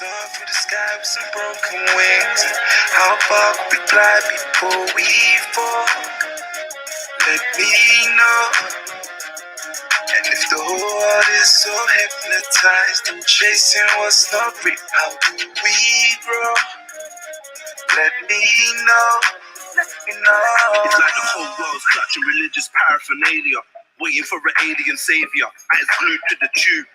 soar through the sky with some broken wings, how far could we fly before we fall? Let me know. And if the whole world is so hypnotized and chasing what's not real, how do we grow? Let me know. Let me know. It's like the whole world's clutching religious paraphernalia, waiting for an alien savior, eyes glued to the tube.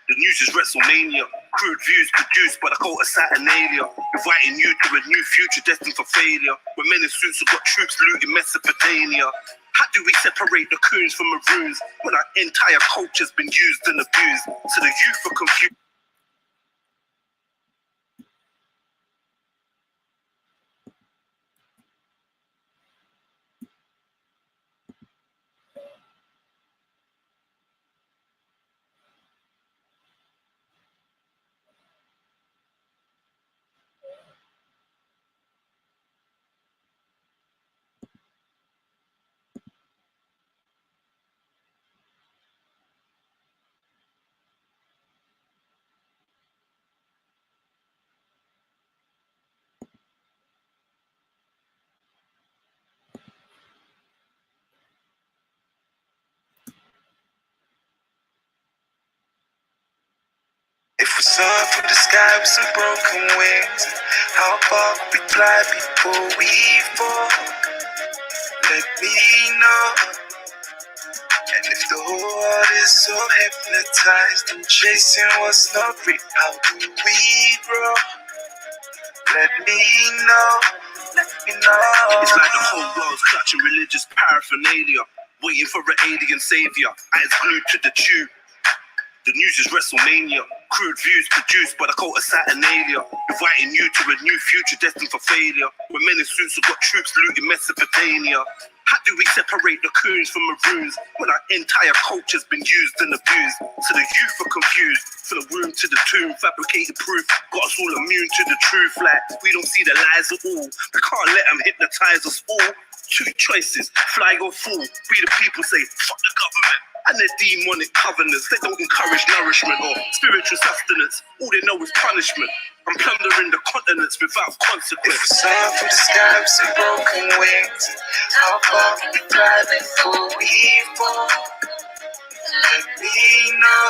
The news is WrestleMania, crude views produced by the cult of Saturnalia, inviting you to a new future destined for failure, where men in suits have got troops looting Mesopotamia. How do we separate the coons from maroons when our entire culture's been used and abused? So the youth are confused. If we soar through the sky with some broken wings, how far could we fly before we fall? Let me know. And if the whole world is so hypnotized and chasing what's not real, how do we grow? Let me know. Let me know. It's like the whole world's clutching religious paraphernalia, waiting for an alien savior, eyes glued to the tube. The news is WrestleMania, crude views produced by the cult of Saturnalia, inviting you to a new future destined for failure, where men in suits have got troops looting Mesopotamia. How do we separate the coons from maroons when our entire culture's been used and abused? So the youth are confused, from the womb to the tomb, fabricated proof, got us all immune to the truth, like we don't see the lies at all. We can't let them hypnotize us all. Two choices, fly or fall. We the people say, fuck the government and their demonic covenants. They don't encourage nourishment or spiritual sustenance. All they know is punishment and plundering the continents without consequence. If we soar through the sky with some broken wings, how far can we fly before we fall? Let me know.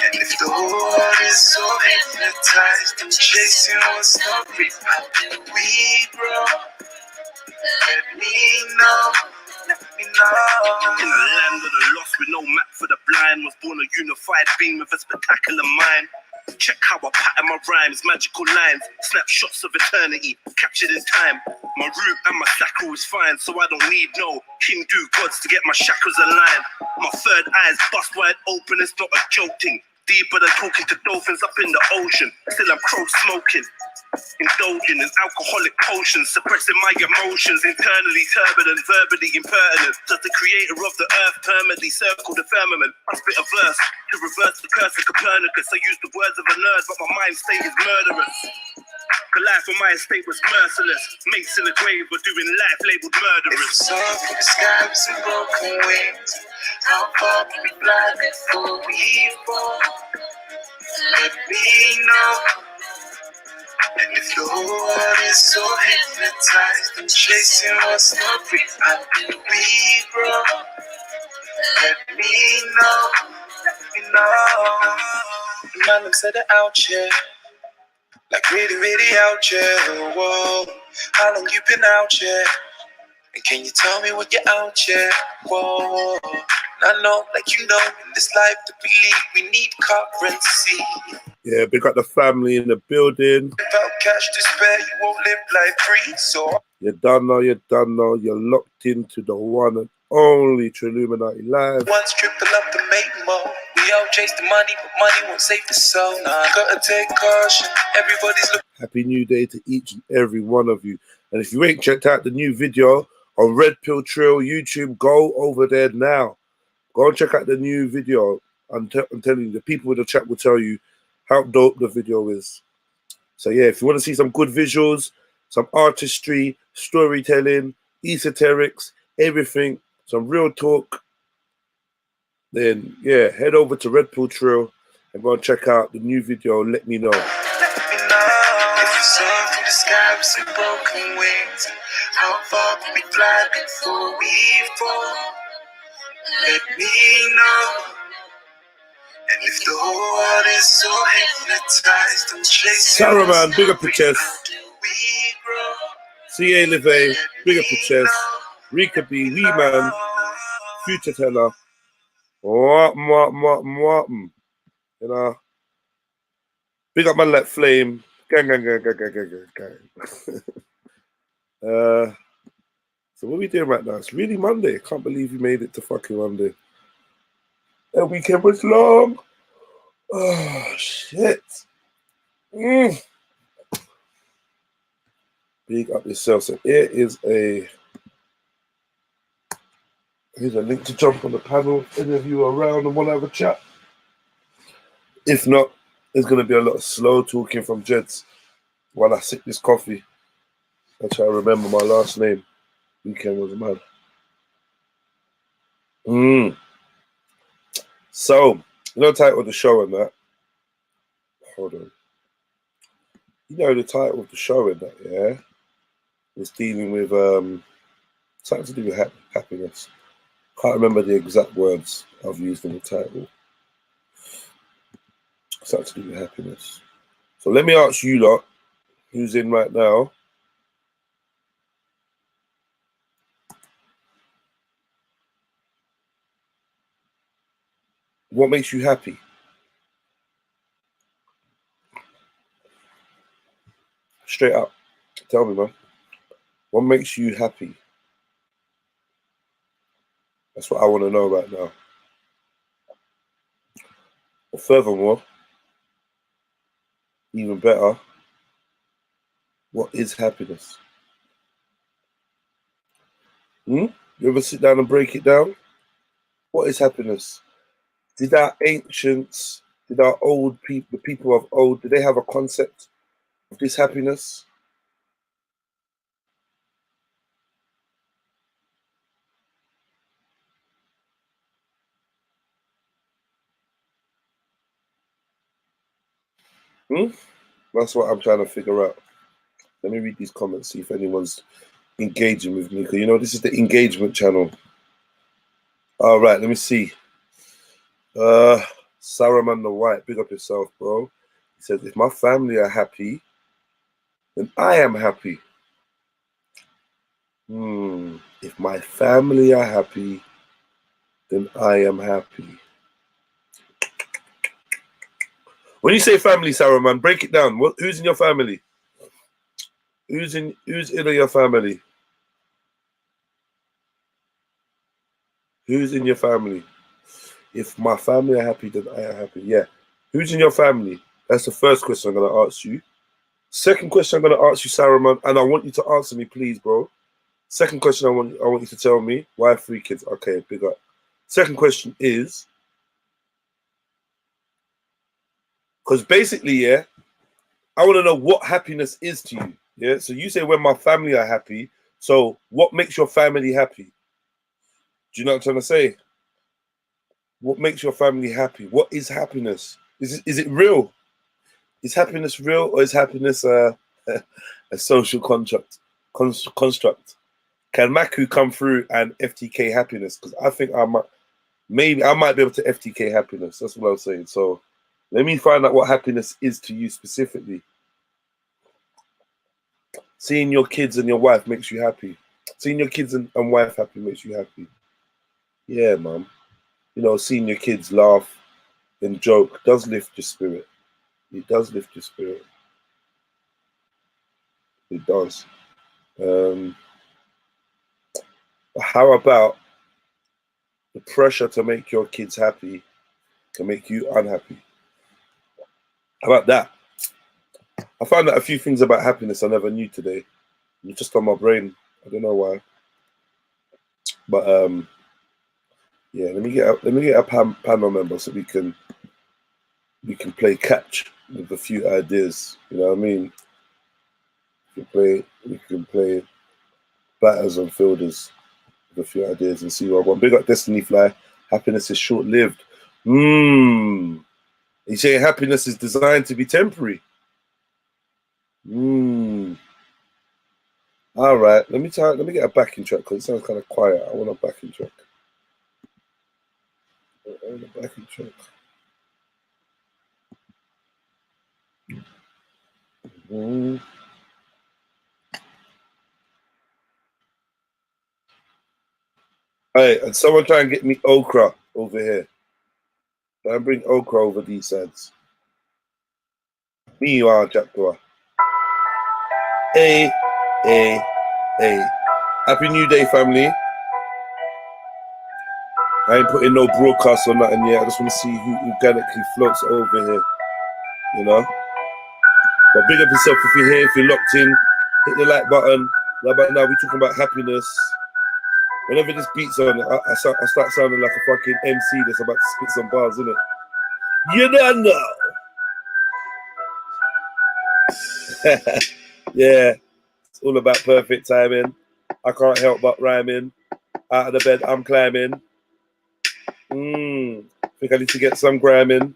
And if the whole world is so hypnotized and chasing what's not real, how do we grow? Let me know. Let me know. In the land of the lost with no map for the blind, was born a unified being with a spectacular mind. Check how I pattern my rhymes, magical lines, snapshots of eternity, captured in time. My root and my sacral is fine, so I don't need no Hindu gods to get my chakras aligned. My third eye's bust wide open, it's not a joke thing. Deeper than talking to dolphins up in the ocean. Still I'm crow smoking, indulging in alcoholic potions, suppressing my emotions, internally turbulent, verbally impertinent. Does the creator of the earth permanently circle the firmament? I spit a verse to reverse the curse of Copernicus. I use the words of a nerd, but my mind state is murderous. The life of my estate was merciless. Mates in the grave were doing life labeled If we murderers. soar through the sky with some broken wings, how far can we fly before we fall? Let me know. And if the whole world is so hypnotized and chasing what's not real, how do we grow? Let me know. Let me know. Man, them said they're out here, like really, really out here. Whoa, how long you been out here? And can you tell me what you're out here? Whoa, I know, like you know, in this life that we live, we need currency. Yeah, big up the family in the building. Without cash to spare, you won't live life free. So You done know, you're locked into the one and only Triluminati Live. once triple up to make more. We all chase the money, but money won't save the soul. Nah, gotta take caution. Everybody's looking. Happy New Day to each and every one of you. And if you ain't checked out the new video on Red Pill Trail YouTube, go over there now. Go and check out the new video. I'm telling you, the people in the chat will tell you how dope the video is. So yeah, if you want to see some good visuals, some artistry, storytelling, esoterics, everything, some real talk, then yeah, head over to Red Pill Trail and go and check out the new video. Let me know. Let me know if you soar through the sky with some broken wings. How far can we fly before we fall? Let me know. And if the whole world is so hypnotized, I'm chasing. Sarah, man, big up your chest. How do we grow? CA Live, big up your chest. Rika B, Wee Man, Future Teller. You know, big up man like Flame. Gang. So what are we doing right now? It's really Monday. I can't believe we made it to fucking Monday. That weekend was long. Oh shit. Big up yourself. So here's a link to jump on the panel. Any of you are around and want to have a chat? If not, there's going to be a lot of slow talking from Jeds while I sip this coffee. I try to remember my last name. Weekend was mad. So, you know the title of the show and that? Hold on. You know the title of the show and that, yeah? It's dealing with something to do with happiness. Can't remember the exact words I've used in the title. Something to do with happiness. So let me ask you lot, who's in right now, what makes you happy? Straight up. Tell me, man. What makes you happy? That's what I want to know right now. Or furthermore, even better, what is happiness? You ever sit down and break it down? What is happiness? Did our ancients, did our old people, the people of old, did they have a concept of this happiness? That's what I'm trying to figure out. Let me read these comments, see if anyone's engaging with me. Because, you know, this is the engagement channel. All right, let me see. Saruman the White, big up yourself, bro. He says, if my family are happy, then I am happy. If my family are happy, then I am happy. When you say family, Saruman, break it down. Who's in your family? Who's in your family? Who's in your family? If my family are happy, then I am happy. Yeah. Who's in your family? That's the first question I'm going to ask you. Second question I'm going to ask you, Saruman, and I want you to answer me, please, bro. Second question I want you to tell me, why 3 kids? Okay, big up. Second question is, because basically, yeah, I want to know what happiness is to you. Yeah, so you say when my family are happy. So what makes your family happy? Do you know what I'm trying to say? What makes your family happy? What is happiness? Is it real? Is happiness real, or is happiness a social construct? Can Maku come through and FTK happiness? Because I think I might be able to FTK happiness. That's what I was saying. So let me find out what happiness is to you specifically. Seeing your kids and your wife makes you happy. Seeing your kids and wife happy makes you happy. Yeah, man. You know, seeing your kids laugh and joke does lift your spirit. It does lift your spirit. It does. How about the pressure to make your kids happy can make you unhappy? How about that? I found out a few things about happiness I never knew today. It's just on my brain. I don't know why. But yeah, let me get a panel member so we can play catch with a few ideas. You know what I mean? We can play batters and fielders with a few ideas and see what I want. Big up Destiny Fly. Happiness is short lived. It You say happiness is designed to be temporary. All right, let me get a backing track because it sounds kind of quiet. I want a backing track. Hey, and someone try and get me okra over here. Try and bring okra over these sides. Me, you are, Jackdaw. Hey, hey, hey. Happy New Day, family. I ain't putting no broadcast or nothing yet. I just want to see who organically floats over here, you know? But big up yourself if you're here, if you're locked in. Hit the like button. Right about now, we're talking about happiness. Whenever this beat's on, I start sounding like a fucking MC that's about to spit some bars, innit? You don't know. Yeah, it's all about perfect timing. I can't help but rhyming. Out of the bed, I'm climbing. Think I need to get some gramming.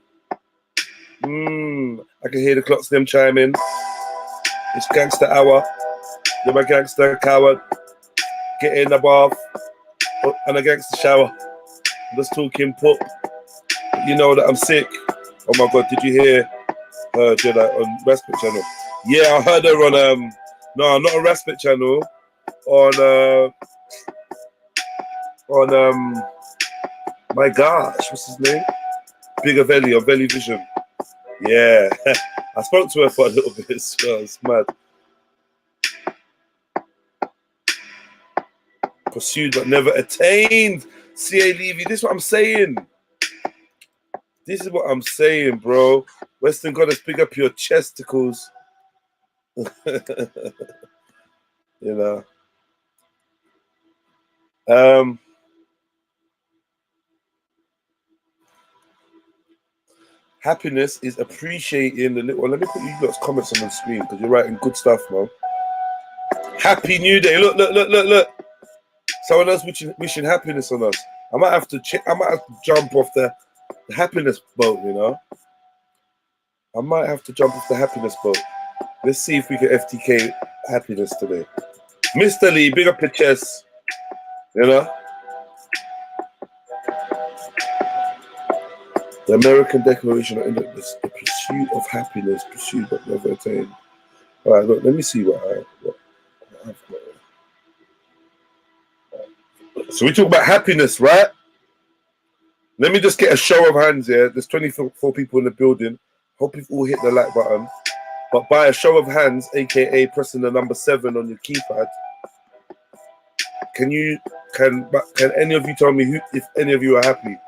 I can hear the clocks them chiming. It's gangster hour. You're a gangster coward. Get in the bath and a gangster shower. I'm just talking pop. You know that I'm sick. Oh my god, did you hear her do that on Respect Channel? Yeah, I heard her on no, not on Respect Channel. On my gosh, what's his name? Bigger Valley or Valley Vision. Yeah. I spoke to her for a little bit as well. It's mad. Pursued but never attained. C.A. Levy, this is what I'm saying. This is what I'm saying, bro. Western Goddess, pick up your chesticles. You know. Happiness is appreciating the little. Well, let me put you guys' comments on the screen because you're writing good stuff, man. Happy New Day. Look. Someone else wishing happiness on us. I might have to jump off the happiness boat, you know. I might have to jump off the happiness boat. Let's see if we can FTK happiness today. Mr. Lee, big up your chest. You know. The American Declaration of Independence, the pursuit of happiness, pursued but never attained. All right, look, let me see what I've got. So we talk about happiness, right? Let me just get a show of hands here. There's 24 people in the building. Hope you've all hit the like button. But by a show of hands, aka pressing the number 7 on your keypad, can any of you tell me if any of you are happy?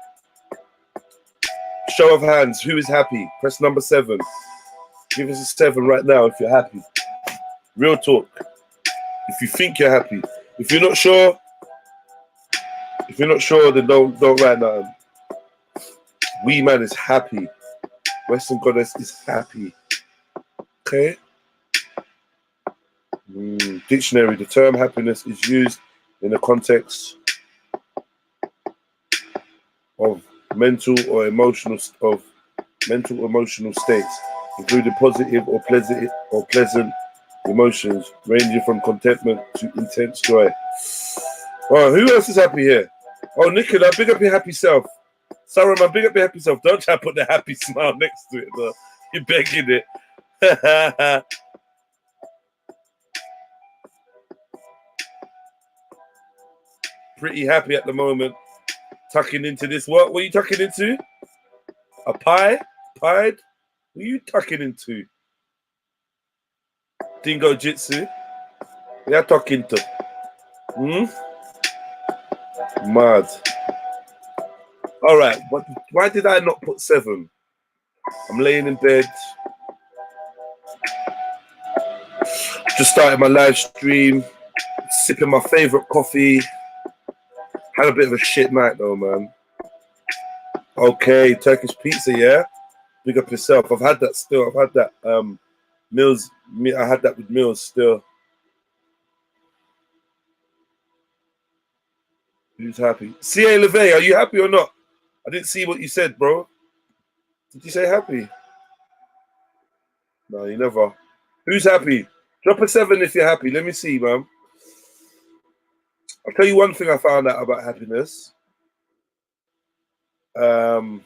Show of hands, who is happy? Press number 7. Give us a 7 right now if you're happy. Real talk. If you think you're happy. If you're not sure, then don't write nothing. We man is happy. Western Goddess is happy. Okay. Dictionary. The term happiness is used in the context of mental or emotional states, including positive or pleasant emotions, ranging from contentment to intense joy. Oh, who else is happy here? Oh, Nicola, big up your happy self. Sarah, man, big up your happy self. Don't try to put the happy smile next to it, though. You're begging it. Pretty happy at the moment. Tucking into this. What are you tucking into? A pie? Pied? What are you tucking into? Dingo Jitsu? What are you talking to? Mad. All right, but why did I not put 7? I'm laying in bed. Just started my live stream. Sipping my favorite coffee. Had a bit of a shit night though, man. Okay, Turkish pizza, yeah? Big up yourself. I've had that still. I've had that Mills. I had that with Mills still. Who's happy? C.A. LeVay, are you happy or not? I didn't see what you said, bro. Did you say happy? No, you never. Who's happy? Drop a 7 if you're happy. Let me see, man. I'll tell you one thing I found out about happiness. Apparently,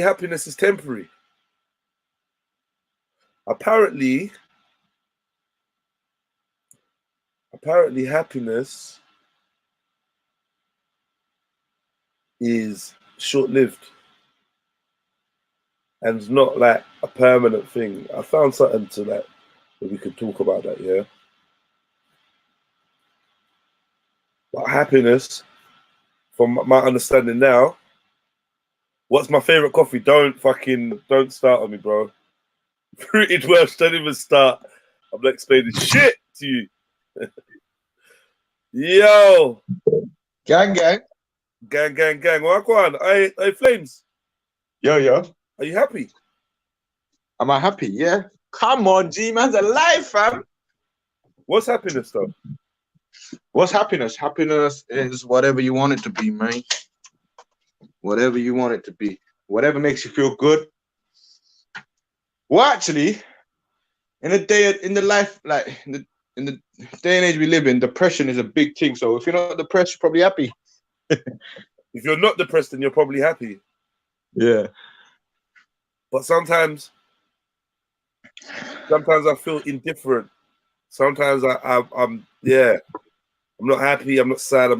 happiness is temporary. Apparently, happiness is short-lived and not like a permanent thing. I found something to that we could talk about that, yeah. But happiness, from my understanding now, what's my favorite coffee? Don't start on me, bro. Fruited Welsh, don't even start. I'm not explaining shit to you. Yo, Gang, gang. gang. Well, go on. Hey, Flames. Yo. Are you happy? Am I happy? Yeah. Come on, G-Man's alive, fam. What's happiness, though? What's happiness? Happiness is whatever you want it to be, man. Whatever you want it to be. Whatever makes you feel good. Well, actually, in the day and age we live in, depression is a big thing. So if you're not depressed, you're probably happy. If you're not depressed, then you're probably happy. Yeah. But sometimes I feel indifferent. Sometimes I'm not happy. I'm not sad.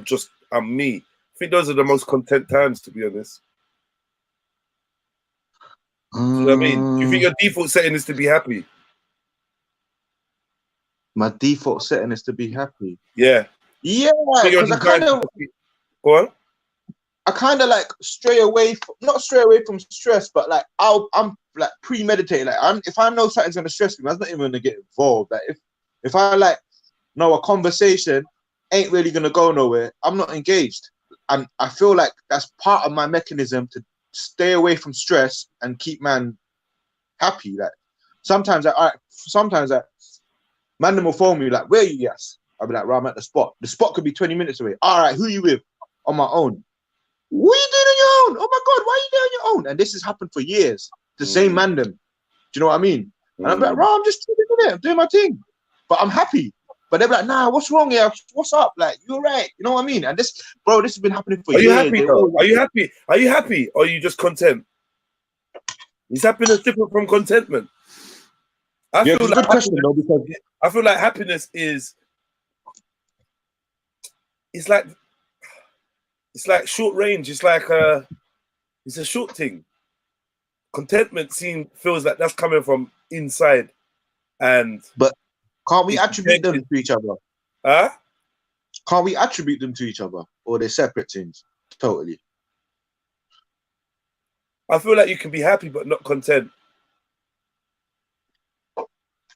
I'm me. I think those are the most content times, to be honest. Do you know what I mean? Do you think your default setting is to be happy? My default setting is to be happy. Yeah. Yeah, because I kind of like not stray away from stress, but like I'm like premeditating. Like if I know something's gonna stress me, I'm not even gonna get involved. Like if I like know a conversation ain't really gonna go nowhere, I'm not engaged. And I feel like that's part of my mechanism to stay away from stress and keep man happy. Like sometimes man will phone me like, where are you, yes? I'll be like, right, I'm at the spot. The spot could be 20 minutes away. All right, who you with? On my own. What are you doing on your own? Oh my God, why are you doing on your own? And this has happened for years. The same man them. Do you know what I mean? And I'm like, bro, I'm just chilling in it. I'm doing my thing. But I'm happy. But they're like, nah, what's wrong here? What's up? Like, you're right. You know what I mean? And this has been happening for years. Are you happy though? Are you happy? Are you happy? Or are you just content? Is happiness different from contentment? I feel like question, though, because I feel like happiness is it's like short range. It's like it's a short thing. Contentment feels like that's coming from inside, but can't we attribute them to each other? Huh? Can't we attribute them to each other, or they're separate things? Totally. I feel like you can be happy but not content.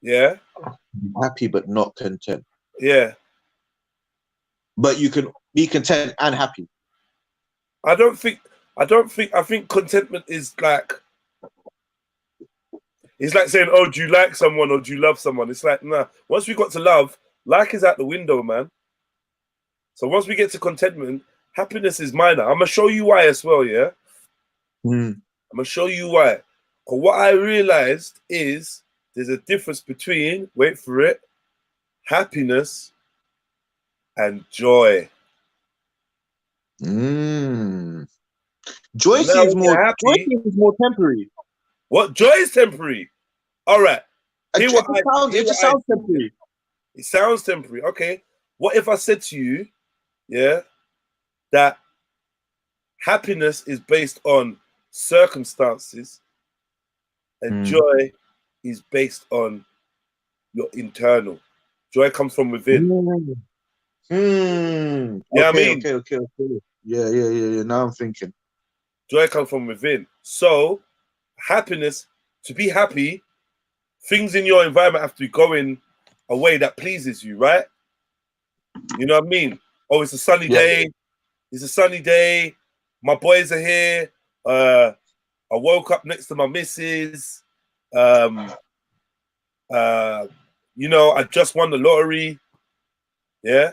Yeah. Happy but not content. Yeah. But you can be content and happy. I think contentment is like, it's like saying, oh, do you like someone or do you love someone? It's like, nah. Once we got to love, like is out the window, man. So once we get to contentment, happiness is minor. I'm gonna show you why as well, yeah? I'm gonna show you why. Because what I realized is there's a difference between, wait for it, happiness and joy. Joy seems more temporary. What? Joy is temporary. All right. It just sounds temporary. It sounds temporary. Okay. What if I said to you, yeah, that happiness is based on circumstances and joy is based on your internal. Joy comes from within. Yeah, okay. Yeah. Now I'm thinking. Joy comes from within. So happiness, to be happy, things in your environment have to be going a way that pleases you, right? You know what I mean? Oh, it's a sunny day. It's a sunny day. My boys are here. I woke up next to my missus. You know, I just won the lottery. Yeah.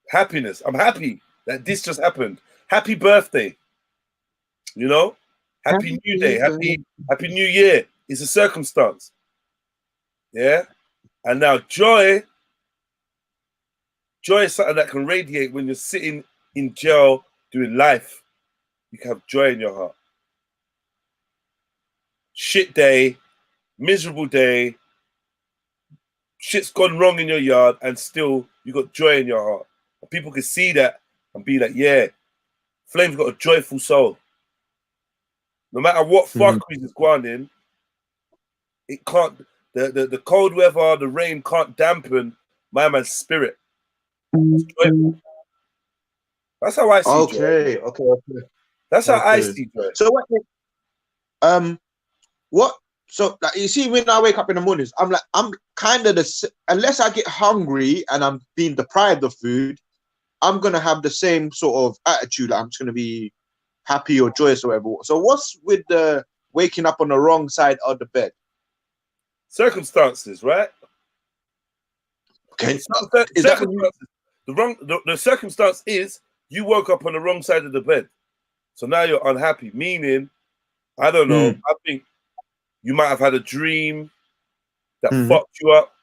Happiness. I'm happy that this just happened. Happy birthday. You know, Happy New Day, Happy New Year is a circumstance. Yeah, and now joy is something that can radiate when you're sitting in jail doing life. You can have joy in your heart. Shit day, miserable day, shit's gone wrong in your yard, and still you got joy in your heart. And people can see that and be like, yeah, Flame's got a joyful soul. No matter what fuckeries is going in, it can't. The cold weather, the rain can't dampen my man's spirit. It's joyful. That's how I see joy. Okay. That's how I see joy. So what? So like, you see, when I wake up in the mornings, I'm kind of unless I get hungry and I'm being deprived of food, I'm gonna have the same sort of attitude. Like I'm just gonna be happy or joyous or whatever. So what's with the waking up on the wrong side of the bed? Circumstances, right? Okay. The circumstance is you woke up on the wrong side of the bed, so now you're unhappy. Meaning, I don't know. I think you might have had a dream that fucked you up.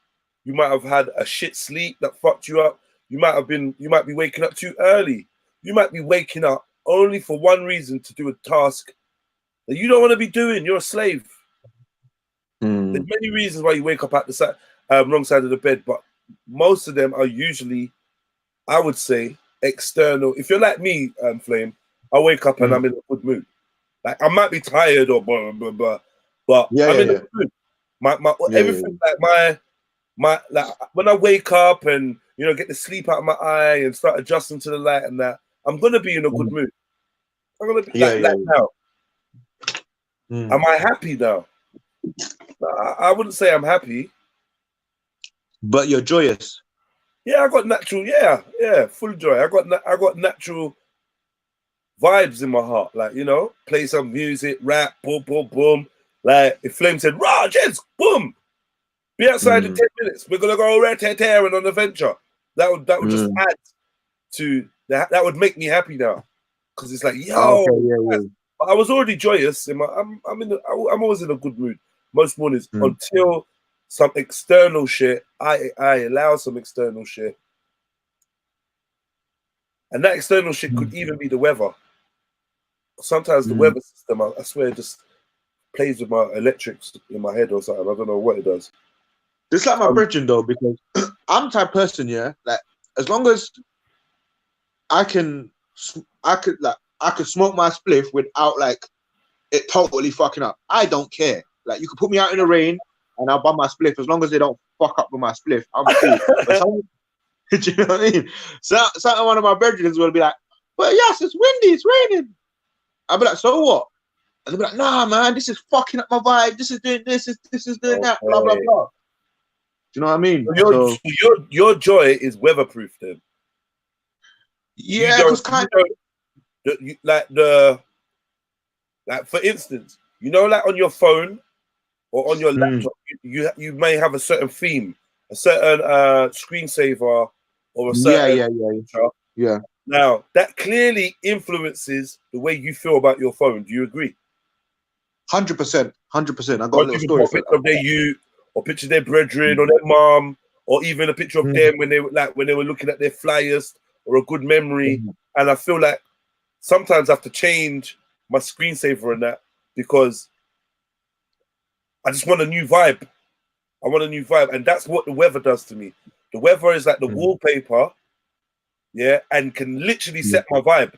You might have had a shit sleep that fucked you up. You might be waking up too early. You might be waking up only for one reason, to do a task that you don't want to be doing. You're a slave. There's many reasons why you wake up at the wrong side of the bed, but most of them are usually, I would say, external. If you're like me, Flame, I wake up and I'm in a good mood. Like I might be tired or blah, blah, blah, but I'm in a good mood. Everything like like when I wake up and get the sleep out of my eye and start adjusting to the light and that, I'm gonna be in a good mood. I'm gonna be like now. Am I happy now? I wouldn't say I'm happy. But you're joyous. Yeah, I got natural. Yeah, full joy. I got natural vibes in my heart. Like play some music, rap, boom, boom, boom. Like if Flame said, "Rah, gents, boom, be outside in 10 minutes. We're gonna go tearing on an adventure." That would just add to that. That would make me happy now, because it's like, yo, I was already joyous. I'm always in a good mood most mornings until some external shit. I allow some external shit, and that external shit could even be the weather. Sometimes the weather system, I swear, just plays with my electrics in my head or something. I don't know what it does. It's like my bridging though, because I'm the type of person, like as long as I could smoke my spliff without like it totally fucking up. I don't care. Like you could put me out in the rain and I'll bum my spliff as long as they don't fuck up with my spliff. I'm cool. Do you know what I mean? So one of my brethren will be like, "Well, yes, it's windy, it's raining." I'll be like, "So what?" And they'll be like, "Nah, man, this is fucking up my vibe. This is doing this, this is doing that, blah blah blah." Do you know what I mean? So your joy is weatherproof then. Yeah, because like for instance, like on your phone or on your laptop, you may have a certain theme, a certain screensaver, or a certain yeah. Now that clearly influences the way you feel about your phone. Do you agree? 100%. I got a little story for that. Of their youth, or picture their brethren or their mom, or even a picture of them when they were looking at their flyers, or a good memory. And I feel like sometimes I have to change my screensaver and that, because I just want a new vibe. I want a new vibe, and that's what the weather does to me. The weather is like the wallpaper, and can literally set my vibe.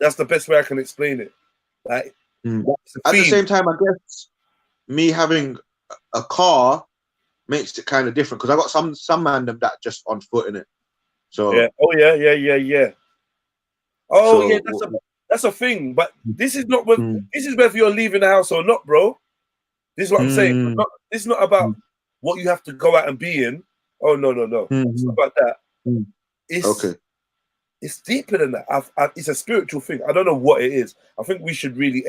That's the best way I can explain it. Like at the same time, I guess me having a car makes it kind of different, because I got some random that just on foot in it. So yeah. Oh yeah, that's a thing. But this is not this is whether you're leaving the house or not, bro. This is what I'm saying. This is not about what you have to go out and be in. Oh no. It's not about that. It's deeper than that. It's a spiritual thing. I don't know what it is. I think we should really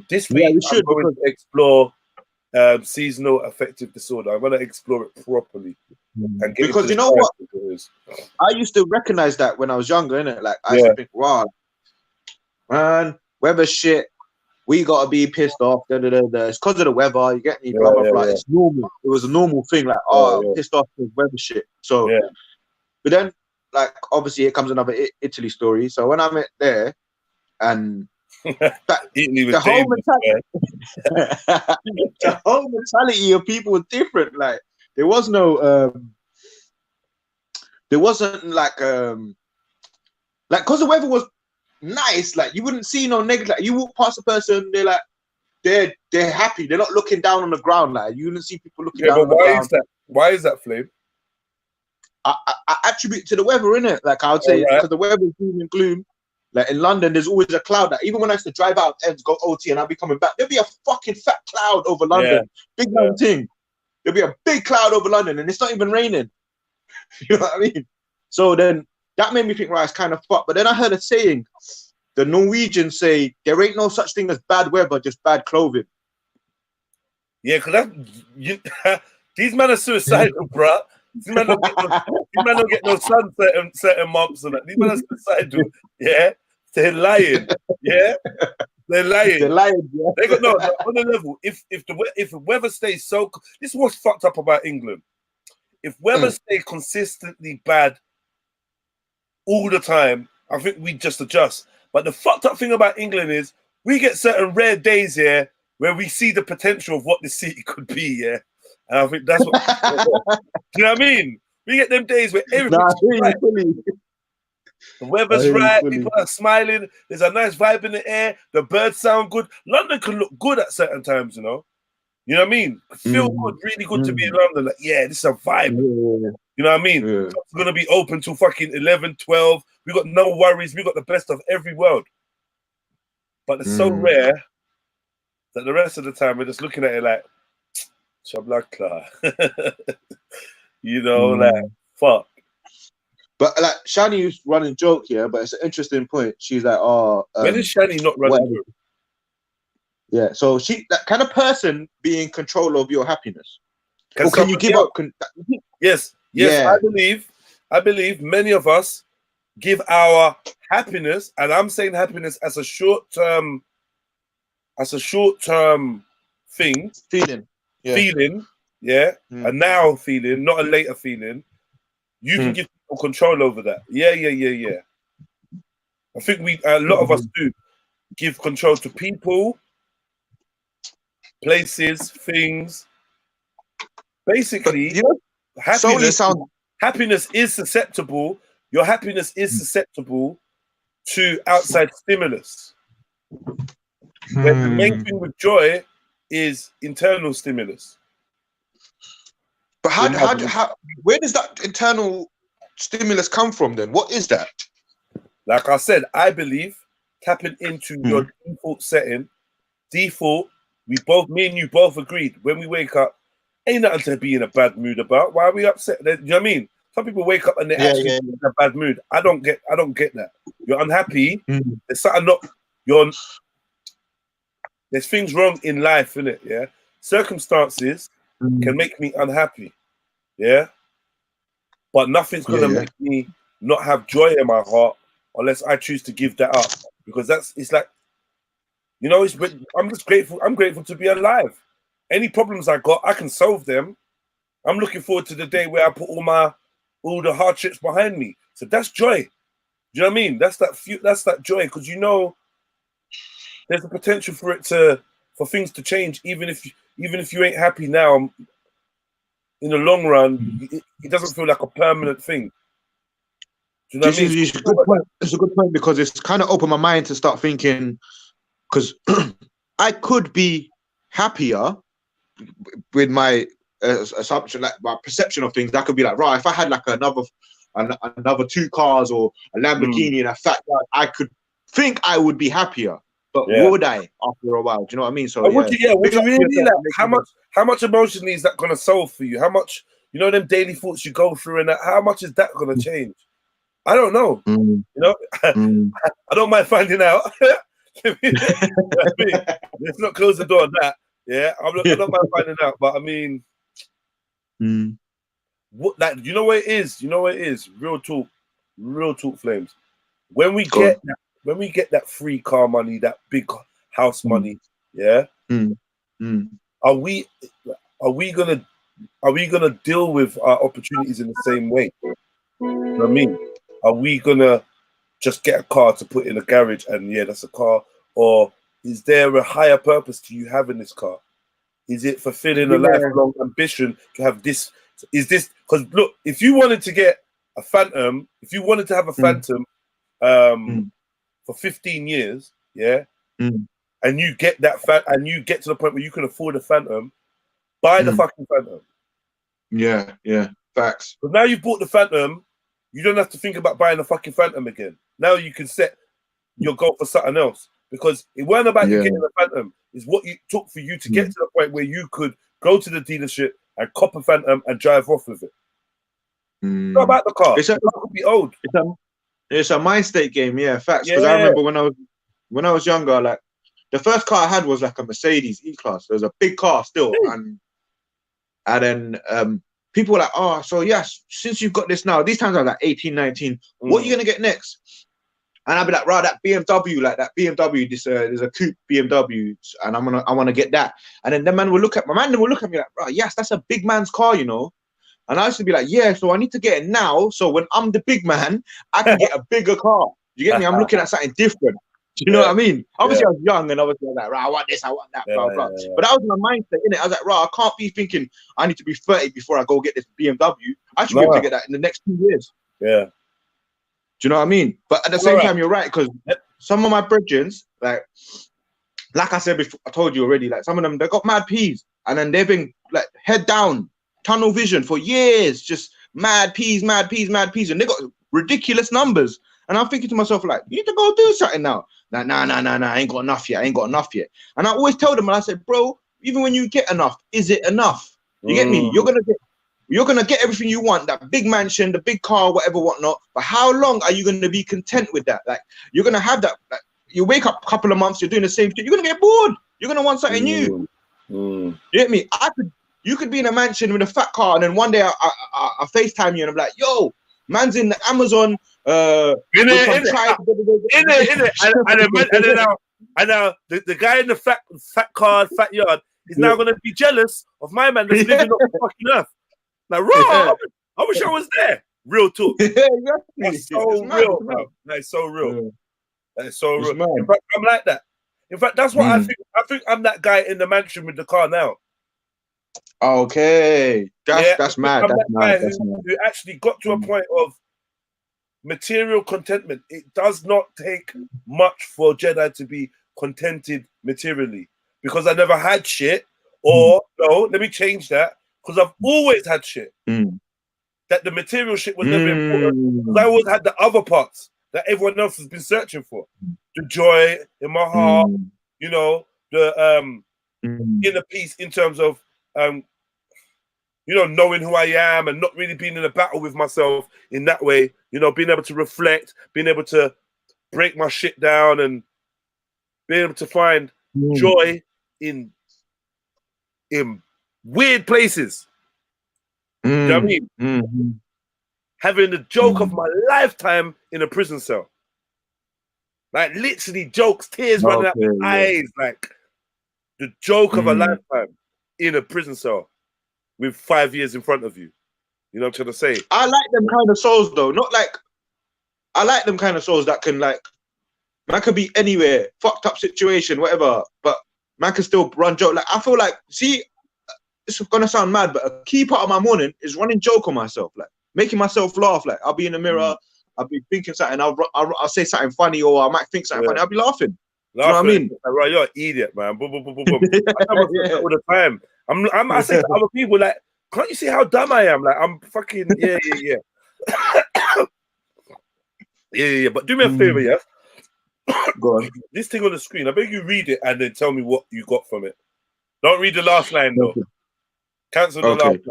this week I'm going to explore seasonal affective disorder. I'm going to explore it properly. And because you know what? I used to recognize that when I was younger, innit? Like I used to think, wow, man, weather shit. We gotta be pissed off. Da, da, da, da. It's because of the weather. You get me? Blah blah blah. It's normal. It was a normal thing. Like, I'm pissed off with weather shit. So, but then, like, obviously, it comes another Italy story. So when I met there, and the whole mentality of people was different. Like, there was no, there wasn't like because the weather was nice, like you wouldn't see no negative. Like you walk past a person, they're like they're happy, they're not looking down on the ground. Like you wouldn't see people looking down on the ground. Why is that, Flame? I attribute it to the weather, innit? Like I would say because the weather is doom and gloom. Like in London, there's always a cloud. That even when I used to drive out ends, go OT, and I'll be coming back, there'll be a fucking fat cloud over London. Big thing. There'll be a big cloud over London, and it's not even raining. You know what I mean? So then that made me think, right, it's kind of fucked. But then I heard a saying, the Norwegians say, there ain't no such thing as bad weather, just bad clothing. Yeah, because these men are suicidal, bruh. These men don't get no sun certain months and that. These men are suicidal. Yeah? They're lying. Yeah? They're lying. They're lying, yeah. They got no on the level. If the weather stays so, this is what's fucked up about England. If weather stays consistently bad all the time, I think we just adjust. But the fucked up thing about England is we get certain rare days here where we see the potential of what the city could be. Yeah, and I think that's what. Do you know what I mean? We get them days where everything's right. The weather's right, people are smiling, there's a nice vibe in the air, the birds sound good. London can look good at certain times, you know. You know what I mean? Feel good, really good to be in London. Like, yeah, this is a vibe. You know what I mean? It's going to be open till fucking 11, 12. We got no worries. We got the best of every world. But it's so rare that the rest of the time we're just looking at it like, Shablakla. You know, like, fuck. But like Shani's running joke here, but it's an interesting point. She's like, when is Shani not running joke? Yeah, so that kind of person be in control of your happiness. Or can you give up? Yes. Yeah. I believe many of us give our happiness, and I'm saying happiness as a short-term thing. Feeling. Yeah. A now feeling, not a later feeling. You can give people control over that. Yeah. I think a lot of us do give control to people, places, things. Basically, happiness is susceptible. Your happiness is susceptible to outside stimulus. When the main thing with joy is internal stimulus. But where does that internal stimulus come from then? What is that? Like I said, I believe tapping into your default setting. Default, me and you both agreed when we wake up, ain't nothing to be in a bad mood about. Why are we upset? You know what I mean? Some people wake up and they're actually in a bad mood. I don't get that. You're unhappy. There's something there's things wrong in life, innit? Yeah. Circumstances can make me unhappy. Yeah. But nothing's gonna make me not have joy in my heart unless I choose to give that up. Because it's like, you know, I'm just grateful. I'm grateful to be alive. Any problems I got, I can solve them. I'm looking forward to the day where I put all the hardships behind me. So that's joy. Do you know what I mean? That's that joy, because you know there's a potential for things to change, even if you ain't happy now. In the long run, it doesn't feel like a permanent thing. Do you know what I mean? It's a good point because it's kind of opened my mind to start thinking, because I could be happier with my assumption, like my perception of things. That could be like, right, if I had like another 2 cars or a Lamborghini and a fat car, I could think I would be happier. But would I after a while? Do you know what I mean? So would you really like, how much emotionally is that gonna solve for you? How much, you know, them daily thoughts you go through and that, how much is that gonna change? I don't know. You know, I don't mind finding out. Let's not close the door on that. Yeah, I don't mind finding out, but I mean, what that you know what it is? You know what it is? Real talk, flames. When we Go get that free car money, that big house on. money, yeah, Mm. Mm. are we gonna deal with our opportunities in the same way? You know what I mean? Are we gonna just get a car to put in a garage and yeah, that's a car? Or is there a higher purpose to you having this car? Is it fulfilling a Yeah. lifelong ambition to have this? Is this because look, if you wanted to get a Phantom, if you wanted to have a Phantom Mm. for 15 years, yeah, Mm. and you get and you get to the point where you can afford a Phantom, buy the Mm. fucking Phantom. Yeah. Yeah. Facts. But now you've bought the Phantom, you don't have to think about buying a fucking Phantom again. Now you can set your goal for something else because it weren't about you Yeah. getting a Phantom. It's what it took for you to get Mm. to the point where you could go to the dealership and cop a Phantom and drive off with it. It's not Mm. about the car. It's a, The car could be old. it's a mind state game. Yeah. Facts. Because I Yeah. remember when I was younger, like the first car I had was like a Mercedes E-Class. It was a big car still, and then people were like, oh, so yes, since you've got this now, these times I was like 18, 19, what are you gonna get next? And I'd be like, right, that BMW, like that BMW, there's a coupe BMW, and I wanna get that. And then the man will look at me like, right, yes, that's a big man's car, you know. And I used to be like, yeah, so I need to get it now. So when I'm the big man, I can get a bigger car. You get me? I'm looking at something different. Do you know what I mean? Obviously, I was young and obviously I was like, right, I want this, I want that, blah, blah. But that was my mindset, innit? I was like, right, I can't be thinking I need to be 30 before I go get this BMW. I should be able to get that in the next 2 years. Yeah. Do you know what I mean? But at the same time, you're right, because some of my brethren, like I said before, I told you already, like some of them, they got mad peas, and then they've been like head down, tunnel vision for years, just mad peas, and they got ridiculous numbers. And I'm thinking to myself, like, you need to go do something now. Like, nah, I ain't got enough yet. And I always tell them, and I said, bro, even when you get enough, is it enough? You get me? You're gonna get everything you want, that big mansion, the big car, whatever, whatnot. But how long are you gonna be content with that? Like, you're gonna have that. Like, you wake up a couple of months, you're doing the same thing. You're gonna get bored. You're gonna want something new. You get me? You could be in a mansion with a fat car, and then one day I FaceTime you, and I'm like, yo, man's in the Amazon. And then the guy in the fat car, fat yard is now going to be jealous of my man that's living off the fucking earth. Like, raw, I wish I was there. Real talk. That's so real, bro. That's so real. That's so real. In fact, I'm like that. In fact, that's what I think. I think I'm that guy in the mansion with the car now. Okay, that's mad. That's mad. Who actually got to a point of material contentment. It does not take much for Jedi to be contented materially, because I never had shit. Or no, let me change that, because I've always had shit. That the material shit was never important, because I always had the other parts that everyone else has been searching for. The joy in my heart, you know, the inner peace in terms of you know, knowing who I am and not really being in a battle with myself in that way, you know, being able to reflect, being able to break my shit down and being able to find joy in weird places. You know what I mean? Having the joke of my lifetime in a prison cell. Like literally jokes, tears running out my eyes, like the joke of a lifetime in a prison cell with 5 years in front of you. You know what I'm trying to say? I like them kind of souls though. Not like, I like them kind of souls that can, like, man could be anywhere, fucked up situation, whatever, but man can still run joke. Like, I feel like, see, it's gonna sound mad, but a key part of my morning is running joke on myself, like making myself laugh. Like, I'll be in the mirror, I'll be thinking something, I'll say something funny, or I might think something funny, I'll be laughing. Do you know what I mean? Right, you're an idiot, man. Boom, boom, boom, boom, boom. I all the time. I say to other people, like, can't you see how dumb I am? Like, I'm fucking, yeah. Yeah. But do me a favor, yeah? Go on. This thing on the screen, I beg you read it and then tell me what you got from it. Don't read the last line, though. Cancel the last line.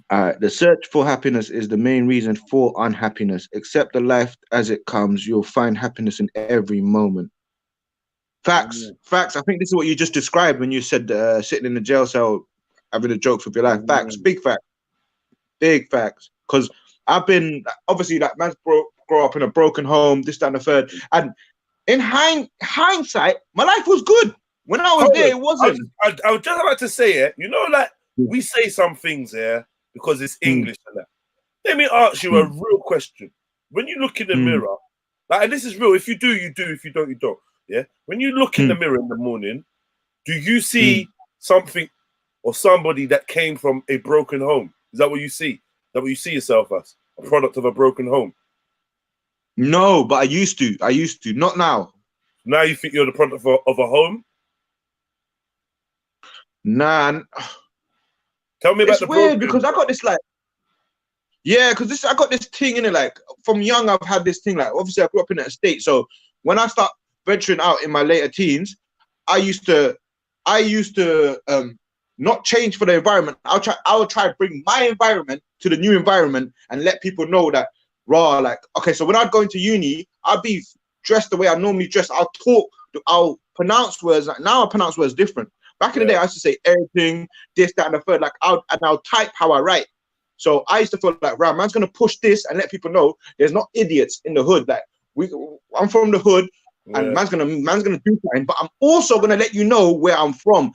All right. The search for happiness is the main reason for unhappiness. Accept the life as it comes. You'll find happiness in every moment. Facts. I think this is what you just described when you said sitting in the jail cell having the jokes with your life. Facts. Big fact. big facts. Because I've been obviously like man's grow up in a broken home, this, that, and the third. And in hindsight, my life was good. When I was there, it wasn't. I was just about to say it. You know, like we say some things here because it's English and that. Let me ask you a real question. When you look in the mirror, like, and this is real. If you do, you do. If you don't, you don't. Yeah. When you look in the mirror in the morning, do you see something or somebody that came from a broken home? Is that what you see? Is that what you see yourself as? A product of a broken home? No, but I used to. Not now. Now you think you're the product of a home? Nah. Tell me about It's the weird broken. because I got this like, because I got this thing in it. Like from young, I've had this thing. Like obviously, I grew up in an estate, so when I start venturing out in my later teens, I used to not change for the environment. I would try to bring my environment to the new environment and let people know that like, okay, so when I'd go into uni, I'd be dressed the way I normally dress. I'll pronounce words. Like now I pronounce words different. Back in the day, I used to say everything, this, that, and the third. Like I'll type how I write. So I used to feel like, right, man's gonna push this and let people know there's not idiots in the hood. Like I'm from the hood, and man's gonna do something. But I'm also gonna let you know where I'm from.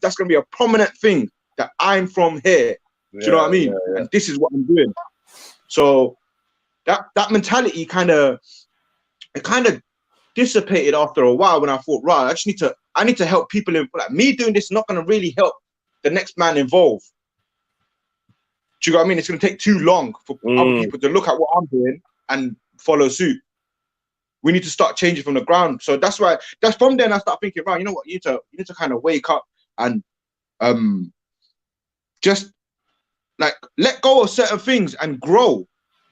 That's gonna be a prominent thing that I'm from here. Do you know what I mean? And this is what I'm doing. So that mentality kind of dissipated after a while when I thought, right, I need to help people. Like me doing this is not gonna really help the next man involved. Do you know what I mean? It's going to take too long for other people to look at what I'm doing and follow suit. We need to start changing from the ground. So that's from then I start thinking, right, you know what? You need to kind of wake up and just like let go of certain things and grow.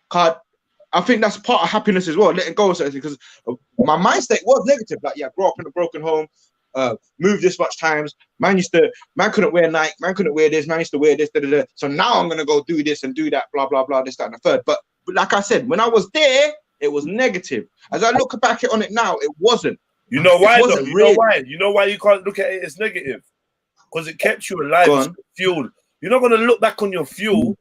Cause I think that's part of happiness as well, letting go of certain things. Because my mind state was negative. Like, yeah, grow up in a broken home. Move this much times. Man couldn't wear Nike. Man couldn't wear this. Man used to wear this. Da, da, da. So now I'm gonna go do this and do that. Blah blah blah. This, that, and the third. But like I said, when I was there, it was negative. As I look back on it now, it wasn't. You know why? Though? You know why you can't look at it as negative? Because it kept you alive. It's fuel. You're not gonna look back on your fuel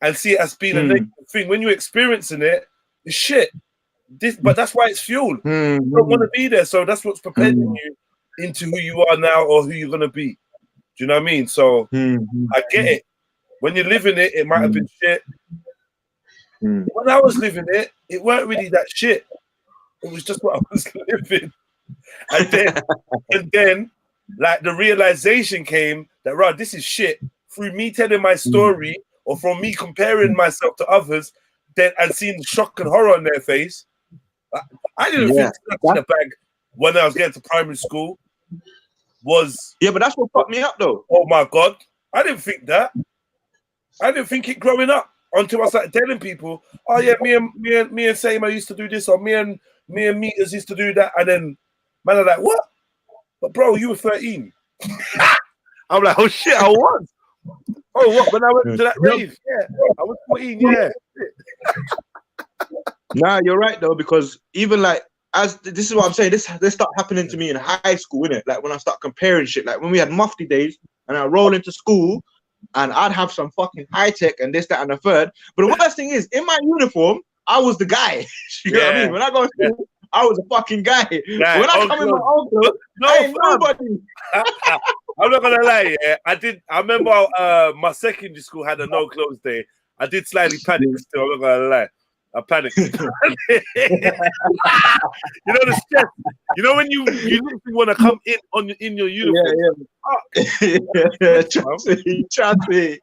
and see it as being a negative thing. When you're experiencing it, it's shit. But that's why it's fuel. You don't want to be there, so that's what's preparing you into who you are now or who you're gonna be. Do you know what I mean? So I get it. When you're living it, it might have been shit. When I was living it, it weren't really that shit. It was just what I was living. And then, like the realization came that, right, this is shit. Through me telling my story or from me comparing myself to others, and seeing the shock and horror on their face. I didn't think that in the bag when I was getting to primary school was... Yeah, but that's what fucked me up though. Oh my God. I didn't think that. I didn't think it growing up until I started telling people, oh yeah, me and Same used to do this, or me and Meters used to do that. And then man are like, what? But bro, you were 13. I'm like, oh shit, I was. Oh, what? When I went to that rave? Yeah. I was 14, yeah. Nah, you're right though, because even like this is what I'm saying. This start happening to me in high school, innit? Like when I start comparing shit. Like when we had mufti days and I roll into school and I'd have some fucking high tech and this, that, and the third. But the worst thing is, in my uniform, I was the guy. You know what I mean? When I go to school, I was a fucking guy. Nah, when I come in my own clothes, I ain't nobody. I'm not gonna lie, yeah. I remember my secondary school had a no clothes day. I did slightly panic still, I'm not gonna lie. I panicked. You know the stress. You know when you literally want to come in your uniform. Yeah. Trust me.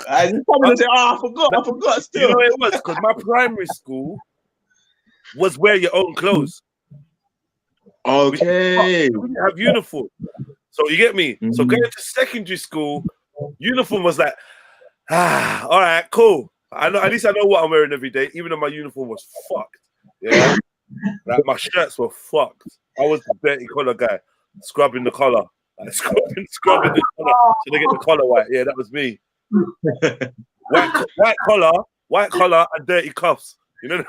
I just come and say, I forgot still. You know it was because my primary school was wear your own clothes. Okay. We didn't have uniform. So you get me? So going to secondary school, uniform was like, all right, cool. At least I know what I'm wearing every day, even though my uniform was fucked. Yeah. Like my shirts were fucked. I was the dirty collar guy, scrubbing the collar. Like scrubbing the collar so they get the collar white. Yeah, that was me. White collar and dirty cuffs. You know?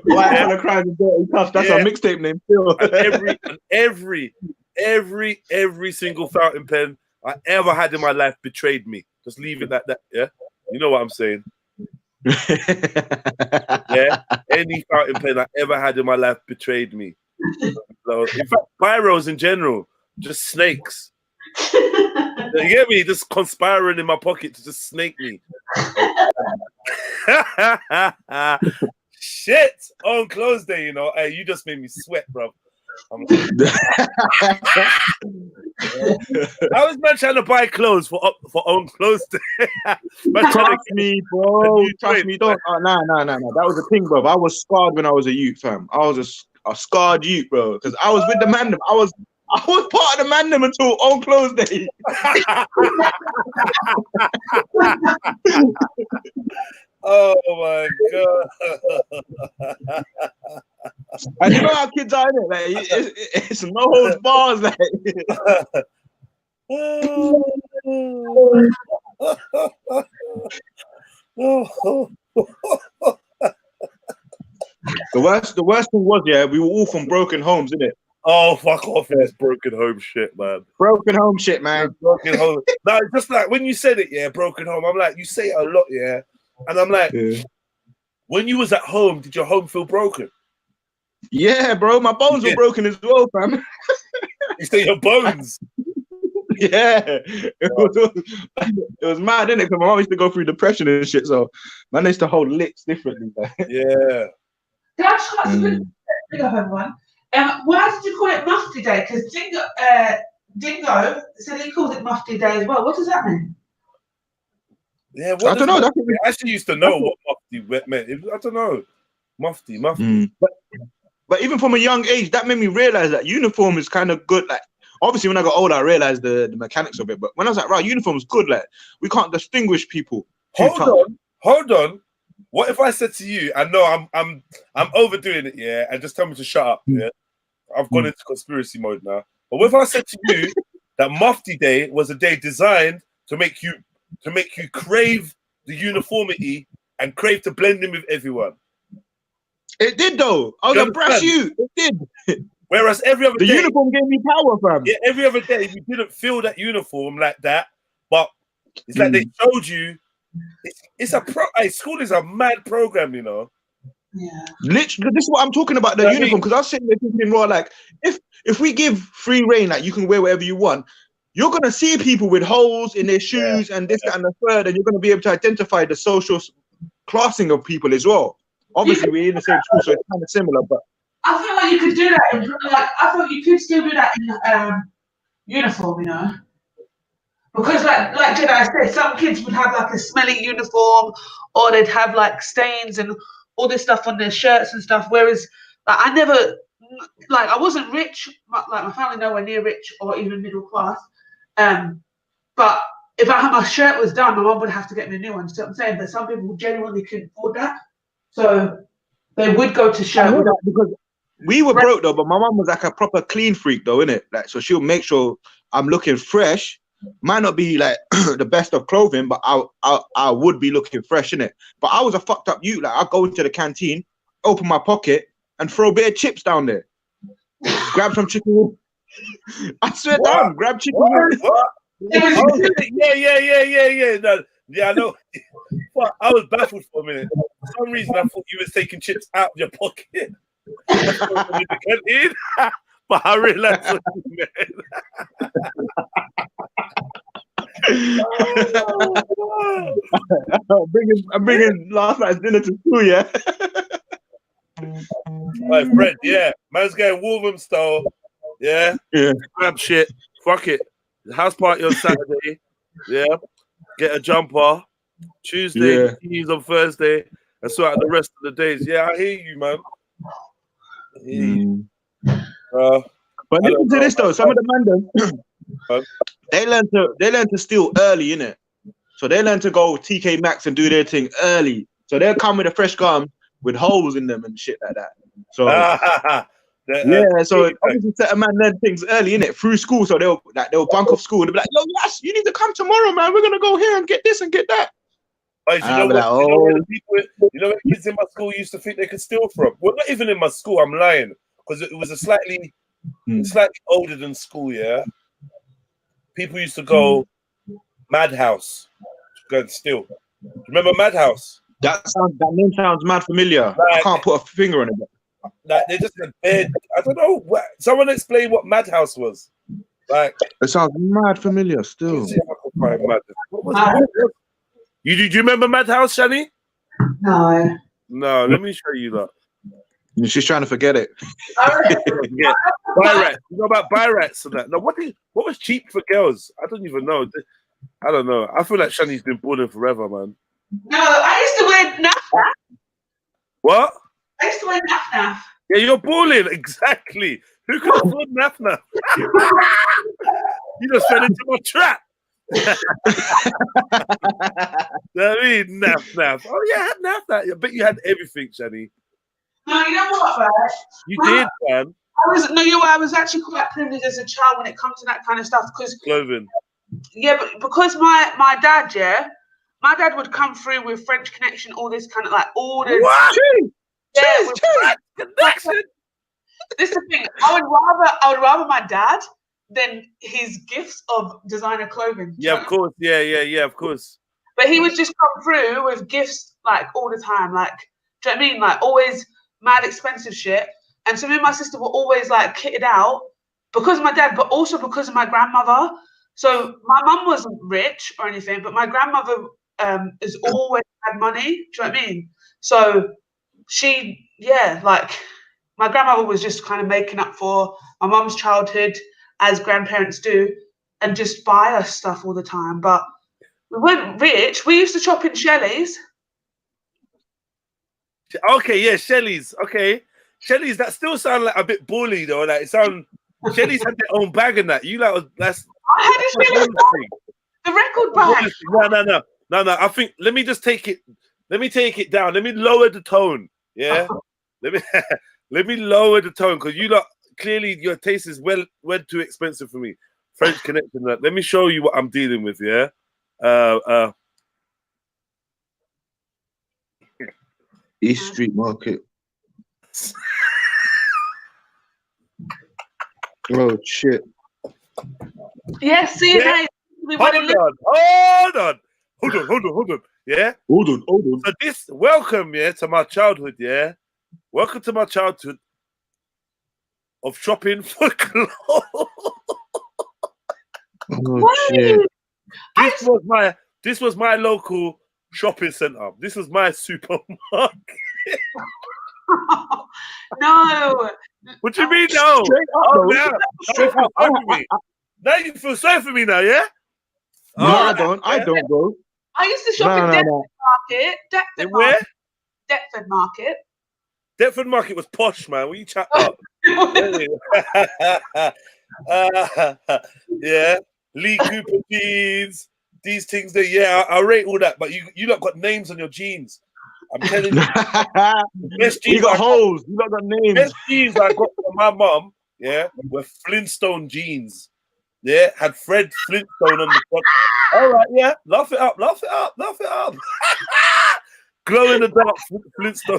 White collar crimes and dirty cuffs. That's a mixtape name still. And every single fountain pen I ever had in my life betrayed me. Just leave it like that. Yeah, you know what I'm saying. Yeah, any fountain pen I ever had in my life betrayed me. So, in fact, pyros in general, just snakes. You get me? Just conspiring in my pocket to just snake me. Shit! On close day, you know. Hey, you just made me sweat, bro. How is man trying to buy clothes for own clothes day? Trust me, bro. Trust me, don't. Nah. That was the thing, bro. I was scarred when I was a youth, fam. I was a scarred youth, bro. Because I was with the man. I was part of the man until on close day. Oh my god! And you know how kids are, innit? Like it's no holds bars, like. The worst thing was, yeah, we were all from broken homes, innit? Oh, fuck off with this broken home shit, man. Broken home shit, man. Broken home. No, just like when you said it, yeah, broken home. I'm like, you say it a lot, yeah, and I'm like, when you was at home, did your home feel broken? Yeah, bro, my bones were broken as well, fam. You say your bones? Yeah, it was mad, innit? Because my mom used to go through depression and shit, so man used to hold licks differently. Yeah. Can I just ask a big home one? Why did you call it Mufti Day? Because Dingo said he calls it Mufti Day as well. What does that mean? Yeah, I don't know. I actually used to know what Mufti meant. I don't know. Mufti. But even from a young age, that made me realize that uniform is kind of good. Like, obviously, when I got older, I realized the mechanics of it. But when I was like, right, uniform is good. Like, we can't distinguish people. Hold on. What if I said to you, I know I'm overdoing it, yeah, and just tell me to shut up, yeah? I've gone into conspiracy mode now. But what if I said to you that Mufti Day was a day designed to make you crave the uniformity and crave to blend in with everyone? It did, though. I was a brash you. It did. Whereas every other day, the uniform gave me power, fam. Yeah, every other day we didn't feel that uniform like that, but it's like they showed you. It's a school is a mad program, you know. Yeah. Literally, this is what I'm talking about, the uniform, because I was sitting there thinking, well, like, if we give free reign, like you can wear whatever you want, you're gonna see people with holes in their shoes and this, that, and the third, and you're gonna be able to identify the social classing of people as well. Obviously, we're in the same school, so it's kind of similar, but I feel like you could do that. I thought you could still do that in uniform, you know. Because like Jedi said, some kids would have like a smelly uniform, or they'd have like stains and all this stuff on their shirts and stuff. Whereas like I wasn't rich, like my family nowhere near rich or even middle class. But if my shirt was done, my mum would have to get me a new one. You know what I'm saying? But some people genuinely couldn't afford that, so they would go to shirt. Because we were broke though, but my mum was like a proper clean freak though, innit? Like, so she'll make sure I'm looking fresh. Might not be like the best of clothing, but I would be looking fresh, innit? But I was a fucked up youth. Like, I'd go into the canteen, open my pocket, and throw a bit of chips down there. Grab some chicken wings. I swear down, grab chicken wings. Yeah. No, yeah, I know. Well, I was baffled for a minute. For some reason, I thought you was taking chips out of your pocket. But I realized what you meant. I'm bringing last night's dinner to school, yeah. My friend, yeah. Man's going Wolverhampton style. Yeah. Grab shit. Fuck it. House party on Saturday. Yeah. Get a jumper. Tuesday, keys on Thursday, and sort out the rest of the days. Yeah, I hear you, man. But listen to this though. Some of the man, they learn to steal early, innit? So they learn to go TK Maxx and do their thing early. So they'll come with a fresh gum with holes in them and shit like that. So so obviously certain man learn things early, innit? Through school. So they'll bunk off school and they'll be like, yo, yes, you need to come tomorrow, man. We're gonna go here and get this and get that. You know where the kids in my school used to think they could steal from? Well, not even in my school, I'm lying. Because it was a slightly older than school, yeah. People used to go Madhouse. Good still. Remember Madhouse? That name sounds mad familiar. I Like, can't put a finger on it. like they just had bed. I don't know. Someone explain what Madhouse was. Like, It sounds mad familiar let me still. see if I can find Madhouse. What was you? Do you remember Madhouse, Shani? No. No, let me show you that. She's trying to forget it. Yeah, Byrats. You know about Byrats and that? No, what was cheap for girls? I don't even know. I don't know. I feel like Shani's been balling forever, man. No, I used to wear naf. What? I used to wear naf. Yeah, you're balling. Exactly. Who could afford naf? You just fell into my trap. You know what I mean? Naf. Oh, yeah, I had naf. I bet you had everything, Shani. No, you know what, right? You did, man. I was actually quite privileged as a child when it comes to that kind of stuff because Clothing. yeah, but because my dad would come through with French Connection, all this kind of like orders. What? Yeah, Connection. this is the thing. I would rather my dad than his gifts of designer clothing. Yeah, of course. Yeah, of course. But he would just come through with gifts like all the time. Like, do you know what I mean? Like always mad expensive shit. And so me and my sister were always like kitted out because of my dad, but also because of my grandmother. So my mum wasn't rich or anything, but my grandmother has always had money. Do you know what I mean? So like my grandmother was just kind of making up for my mum's childhood as grandparents do and just buy us stuff all the time. But we weren't rich. We used to shop in Shelley's. Okay, yeah, Shelley's. Okay. Shelley's, that still sound like a bit bully though. Like it sound Shelley's had their own bag and that. You like that's I had a Shelley's bag. The record bag. No. I think let me take it down. Let me lower the tone. Yeah. let me lower the tone because you lot clearly your taste is well too expensive for me. French Connection. Let me show you what I'm dealing with, yeah. East Street Market. Oh shit. Yes, see you guys. Hold on. Yeah. Hold on. So welcome, yeah, to my childhood, yeah. Welcome to my childhood of shopping for clothes. Oh shit. This was my local shopping center. This was my supermarket. No. What do you mean, no? Now you feel sorry for me now, yeah? No, I don't, bro. I used to shop in Deptford Market. Where? Deptford Market. Deptford Market was posh, man. What you chat up? Yeah. Lee Cooper jeans, these things there. Yeah, I rate all that, but you lot got names on your jeans. I'm telling you. Best jeans you got holes. You got names. Best jeans I got from my mum, yeah, were Flintstone jeans. Yeah, had Fred Flintstone on the front. All right, yeah, laugh it up. Glow in the dark Flintstone.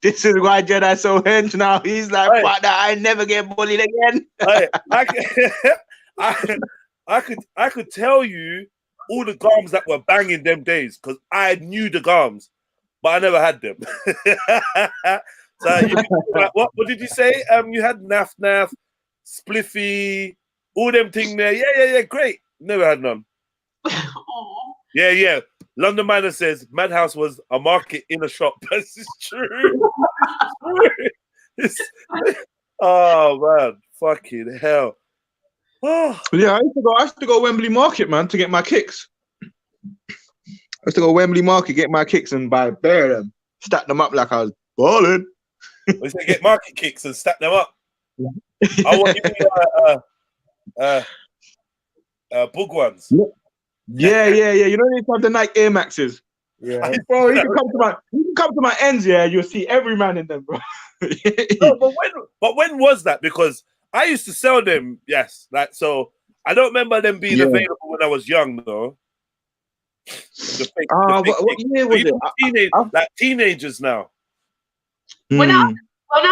This is why Jedi's so hench now. He's like, hey, fuck that, I never get bullied again. Hey, I could tell you all the garms that were banging them days because I knew the garms, but I never had them. So what did you say? You had Naf, Spliffy, all them thing there. Yeah, great. Never had none. Yeah. London Manor says Madhouse was a market in a shop. This is true. Oh man, fucking hell. Oh. Yeah, I used to go Wembley Market, man, to get my kicks. I used to go Wembley Market, get my kicks and buy bare of them, stack them up like I was balling. We used to get market kicks and stack them up. I want you bug ones. Yeah. You know they have the Nike Air Maxes. Yeah, bro. You can come to my ends. Yeah, you'll see every man in them, bro. No, but when was that? Because I used to sell them. Yes, like so. I don't remember them being available when I was young, though. What year was it? Like teenagers now. When I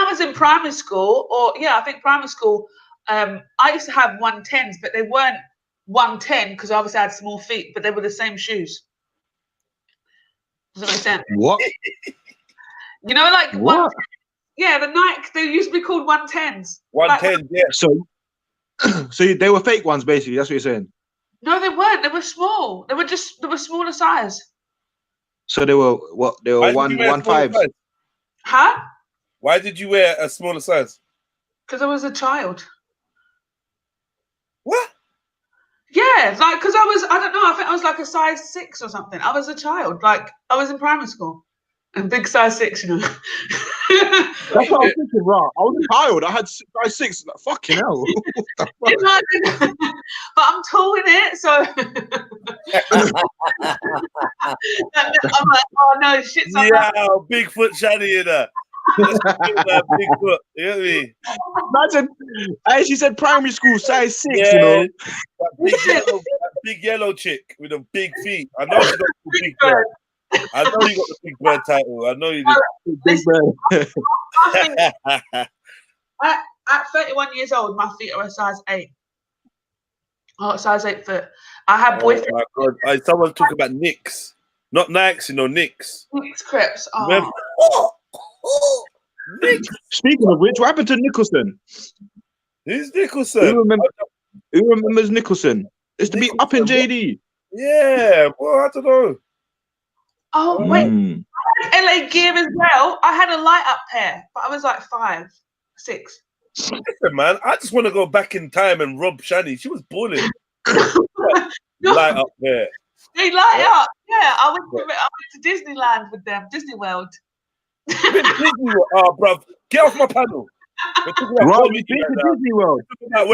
was in primary school, I think primary school, I used to have 110s, but they weren't 110 because obviously I had small feet, but they were the same shoes. Does that make sense? What? You know, like What? yeah, the Nike, they used to be called 110s. 110, yeah. So they were fake ones, basically. That's what you're saying. No, they weren't. They were small. They were smaller size. So they were what? They were Why did you wear a one smaller five. size? Huh? Why did you wear a smaller size? Because I was a child. What? Yeah, like because I don't know, I think I was like a size 6 or something. I was a child, like I was in primary school. And big size 6, you know. That's what I was thinking, right? I was a child. I had size 6. Like, fucking hell. What the fuck? You know, but I'm tall in it, so I'm like, oh no, shit's on that. Yeah, Bigfoot Shani in there. Bigfoot, you know what I mean? Imagine, she said primary school, size 6, Yeah. you know. That big yellow chick with the big feet. I know she got the big bird. I know you got the big bird title. I know you did. Big bird. At 31 years old, my feet are a size 8. Oh, size 8 foot. I had Oh boyfriend. my God. Someone talk about Nicks. Not Nikes, you know, Nicks. Nicks Crips. Oh. Remember? Nicks. Speaking of which, what happened to Nicholson? Who's Nicholson? Who remembers Nicholson? It's to be up in JD. Yeah, well, I don't know. Oh, wait. I had LA gear as well. I had a light up pair, but I was like 5, 6. Listen, man, I just want to go back in time and rob Shani. She was balling. Light up there. They light up. Yeah, I went to Disneyland with them, Disney World. Oh, bruv, get off my panel. Right, we been to Disney World. No.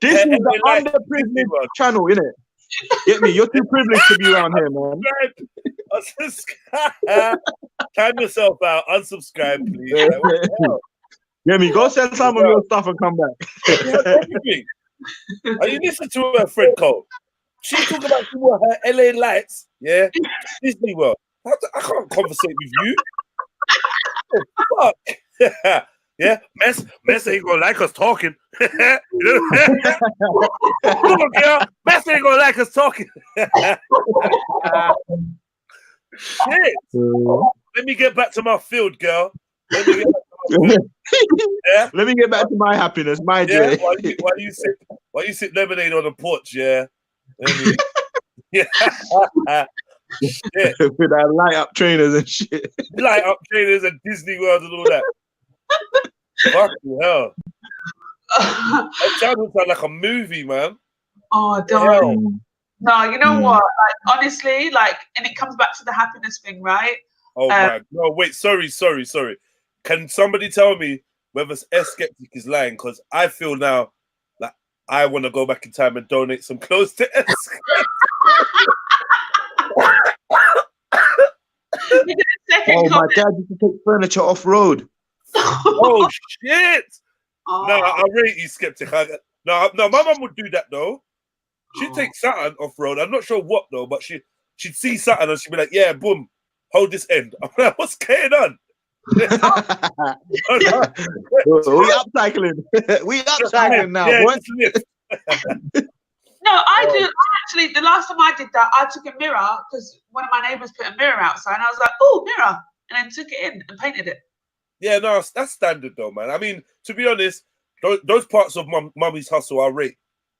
This is the underprivileged channel, innit? Get me? You're too privileged to be around here, man. Time yourself out. Unsubscribe, please. Get me? Go sell some of your stuff and come back. Are you listening to her, Fred Cole? She talking about she wore her LA lights, yeah? Disney World. I can't conversate with you. Oh, fuck. Yeah, Mess ain't gonna like us talking. Come on, girl. Mess ain't gonna like us talking. Shit. Let me get back to my field, girl. Let me get back to my happiness, my joy. While you sip lemonade on the porch, yeah. Yeah. Shit. With our light up trainers and shit. Light up trainers and Disney World and all that. Fucking hell. That sounds like a movie, man. Oh, don't. No, you know what? Like, honestly, like, and it comes back to the happiness thing, right? Oh my, no, wait, sorry. Can somebody tell me whether S Skeptic is lying? Because I feel now like I want to go back in time and donate some clothes to S. Oh my dad used to take furniture off road. Oh shit! Oh. No, I rate you, Skeptic. No, my mum would do that though. She'd take something off road. I'm not sure what though, but she'd see something and she'd be like, "Yeah, boom, hold this end." I'm like, "What's going on?" We upcycling. We upcycling now. Yeah, no, I do. Actually, the last time I did that, I took a mirror because one of my neighbours put a mirror outside, and I was like, "Oh, mirror," and then took it in and painted it. Yeah, no, that's standard though, man. I mean, to be honest, those parts of mummy's hustle I rate.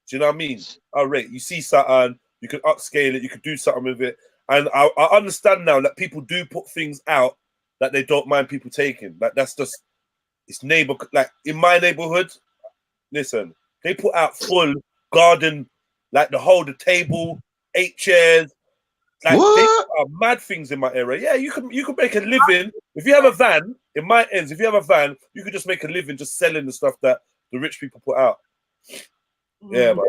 Do you know what I mean? I rate. You see something, you can upscale it, you can do something with it. And I understand now that people do put things out that they don't mind people taking. Like that's just, it's neighbor. Like in my neighborhood, listen, they put out full garden, like the table, 8 chairs. Like they are mad things in my area. Yeah, you can make a living if you have a van. In my ends, if you have a van, you could just make a living just selling the stuff that the rich people put out. Yeah, man.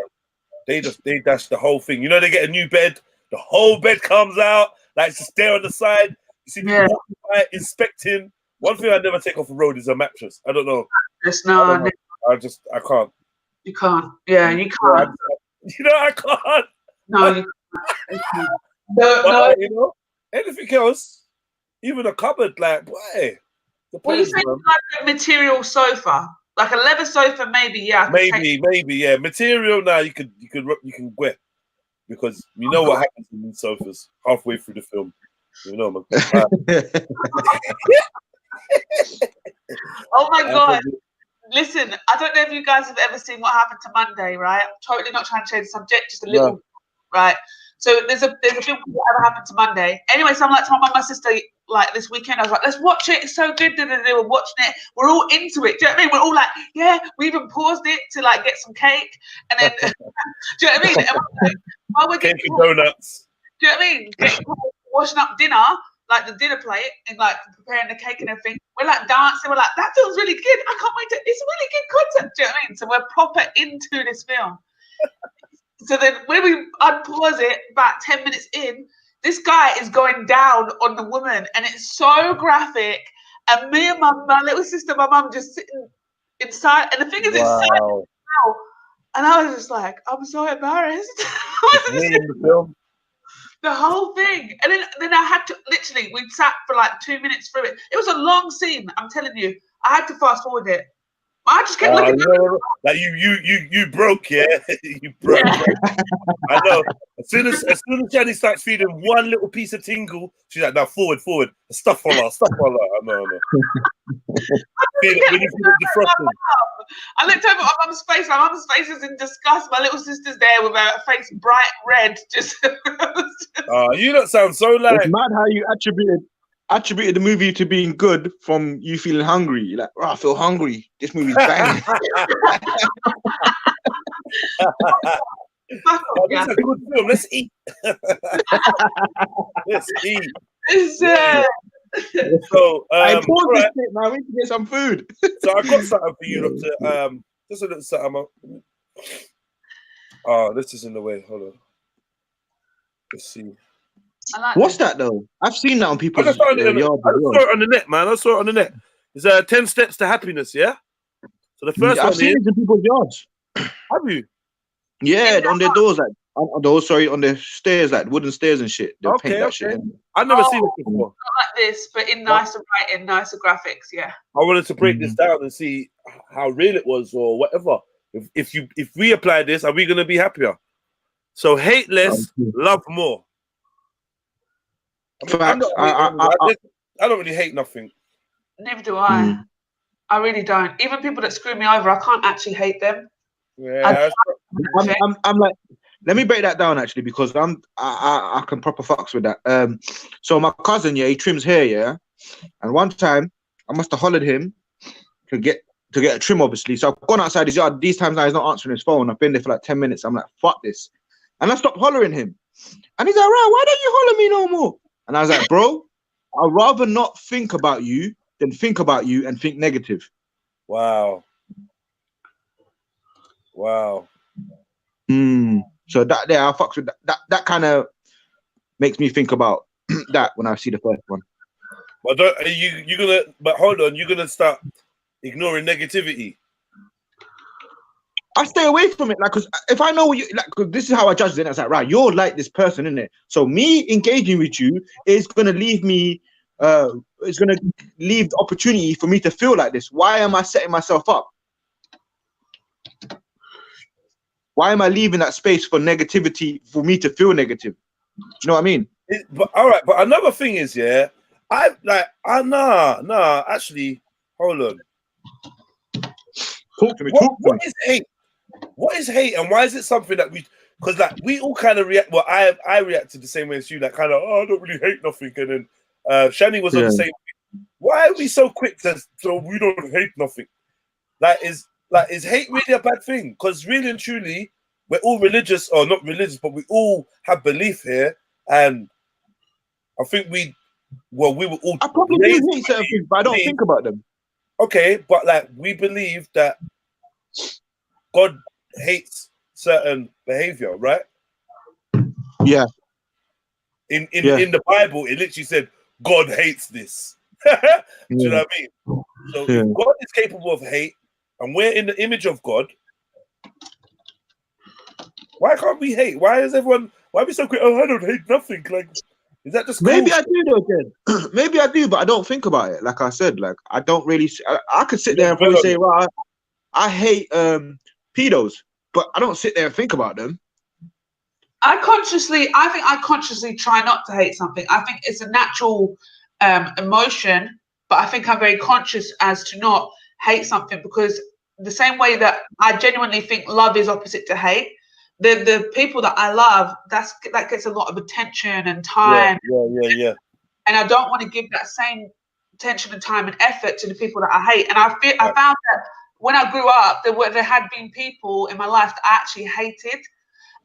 They dash the whole thing. You know, they get a new bed, the whole bed comes out, like it's just there on the side. You see people walking by, inspecting. One thing I never take off the road is a mattress. I don't know. I can't. You can't. Yeah, you can't. I can't. No, you can't. No. You know, anything else, even a cupboard, like, boy. What you saying, like a material sofa? Like a leather sofa, maybe. Yeah, I could take. Maybe, yeah. Material now you can get, because you know what happens in these sofas halfway through the film. You know, man. Oh my God. Listen, I don't know if you guys have ever seen What Happened to Monday, right? I'm totally not trying to change the subject, just a little, right? So there's a film called Whatever Happened to Monday. Anyway, so I'm like to my mum and my sister, like this weekend, I was like, let's watch it. It's so good. They were watching it. We're all into it. Do you know what I mean? We're all like, yeah, we even paused it to like get some cake. And then, do you know what I mean? And we're like, while we're Cake and donuts. Do you know what I mean? Washing up dinner, like the dinner plate, and like preparing the cake and everything. We're like dancing. We're like, that feels really good. I can't wait to. It's really good content. Do you know what I mean? So we're proper into this film. So then when we unpause it, about 10 minutes in, this guy is going down on the woman, and it's so graphic. And me and my little sister, my mum, just sitting inside. And the thing is, it's silent now. And I was just like, I'm so embarrassed. The whole thing. And then I had to literally, we sat for like 2 minutes through it. It was a long scene, I'm telling you. I had to fast forward it. I just kept looking at it. Like you broke, yeah. You broke. Yeah. I know. As soon as Jenny starts feeding one little piece of tingle, she's like, now forward. Stuff on her. I know. When you feel it defrosting. I looked over at my mum's face. My mum's face is in disgust. My little sister's there with her face bright red. Just. You don't sound so like. It's mad how you attributed the movie to being good from you feeling hungry. You're like, oh, I feel hungry. This movie's banging. This is a good film. Let's eat. Let's eat. So I paused this bit, man. We need to get some food. So I got something for you to just a little something. Oh, this is in the way. Hold on. Let's see. What's that though? I've seen that on people's I saw it on the net, man. I saw it on the net. It's 10 steps to happiness, yeah? So the first one I've seen it in people's yards. Have you? Yeah, on their doors, like on the stairs, like wooden stairs and shit. They'll paint that shit in. I've never seen it before. Not like this, but in nicer writing, nicer graphics, yeah. I wanted to break this down and see how real it was or whatever. If we apply this, are we gonna be happier? So hate less, love more. I don't really hate nothing. Neither do I. I really don't. Even people that screw me over, I can't actually hate them. Yeah, I'm like, let me break that down actually, because I can proper fucks with that. So my cousin, yeah, he trims hair, yeah, and one time I must have hollered him to get a trim, obviously. So I've gone outside his yard. These times now he's not answering his phone. I've been there for like 10 minutes. I'm like, fuck this, and I stopped hollering him, and he's like, right, why don't you holler me no more? And I was like, bro, I'd rather not think about you than think about you and think negative. Wow. So that there, I fucks with that. That kind of makes me think about that when I see the first one. But hold on, you're gonna start ignoring negativity. I stay away from it, like, cause if I know what you like, cause this is how I judge it. It's like, right, you're like this person, isn't it? So me engaging with you is gonna leave me. It's gonna leave the opportunity for me to feel like this. Why am I setting myself up? Why am I leaving that space for negativity for me to feel negative? Do you know what I mean? But all right, but another thing is, yeah, actually, hold on. Talk to me. What is hate? What is hate, and why is it something that because like we all kind of react? Well, I reacted the same way as you, like kind of, I don't really hate nothing, and then Shani was on the same. Why are we so quick to so we don't hate nothing? Is hate really a bad thing? Because really and truly, we're all religious, or not religious, but we all have belief here, and I think we were all. I probably do hate certain things, but I don't think about them. Okay, but like we believe that God hates certain behavior, right? Yeah. In the Bible, it literally said God hates this. Do you know what I mean? So if God is capable of hate, and we're in the image of God, why can't we hate? Why are we so quick? Oh, I don't hate nothing. Like, is that just maybe I do though, again? Maybe I do, but I don't think about it. Like I said, like I don't really. I could sit there and probably say, right, I hate pedos, but I don't sit there and think about them. I think I consciously try not to hate something. I think it's a natural emotion, but I think I'm very conscious as to not hate something, because the same way that I genuinely think love is opposite to hate, the people that I love, that gets a lot of attention and time. Yeah. And I don't want to give that same attention and time and effort to the people that I hate. And I found that when I grew up, there had been people in my life that I actually hated.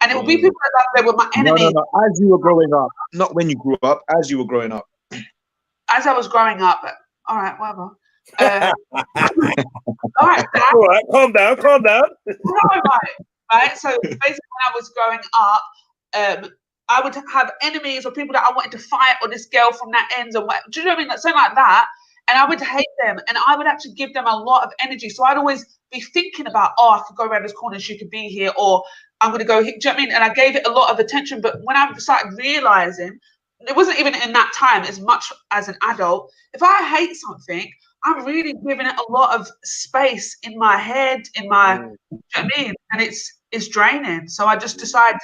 And it would be people that were my enemies. No. As you were growing up, not when you grew up. As you were growing up. As I was growing up, all right, whatever. All right, calm down. Right. So basically, when I was growing up, I would have enemies or people that I wanted to fight, or this girl from that ends, or what, do you know what I mean? Something like that. And I would hate them, and I would actually give them a lot of energy. So I'd always be thinking about, I could go around this corner, she could be here, or I'm going to go here. Do you know what I mean? And I gave it a lot of attention. But when I started realizing, it wasn't even in that time as much as an adult, if I hate something, I'm really giving it a lot of space in my head, in my, do you know what I mean? And it's draining. So I just decided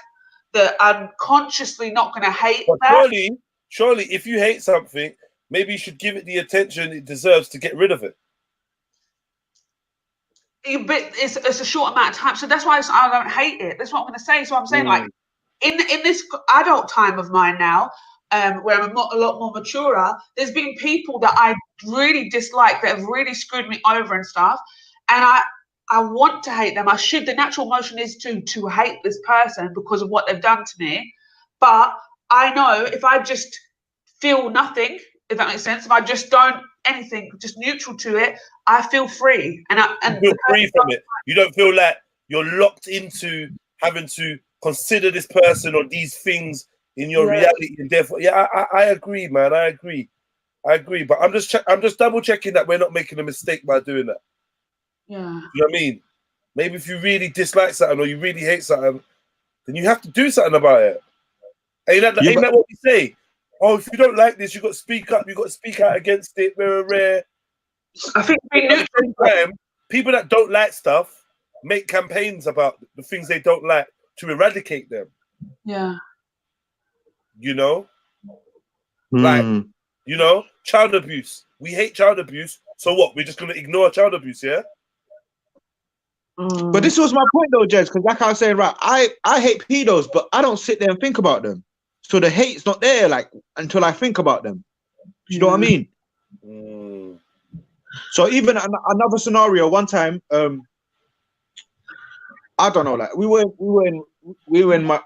that I'm consciously not going to hate that. Surely, if you hate something, maybe you should give it the attention it deserves to get rid of it. But it's a short amount of time, so that's why I don't hate it. That's what I'm going to say. So I'm saying, like, in this adult time of mine now, where I'm a lot more mature, there's been people that I really dislike that have really screwed me over and stuff, and I want to hate them. I should. The natural emotion is to hate this person because of what they've done to me. But I know if I just feel nothing, if that makes sense, if I just don't anything, just neutral to it, I feel free. And you feel free from it. You don't feel like you're locked into having to consider this person or these things in your reality, and therefore, I agree, man. I agree. But I'm just double checking that we're not making a mistake by doing that. Yeah. You know what I mean? Maybe if you really dislike something or you really hate something, then you have to do something about it. Ain't that what we say? Oh, if you don't like this, you've got to speak up. You've got to speak out against it. Rare. I think people that don't like stuff make campaigns about the things they don't like to eradicate them. Yeah. You know? Like, you know, child abuse. We hate child abuse. So what? We're just going to ignore child abuse, yeah? But this was my point, though, Jez, because like I was saying, right, I hate pedos, but I don't sit there and think about them. So the hate's not there, like, until I think about them. You know what I mean? So even another scenario, one time, I don't know, like we were in my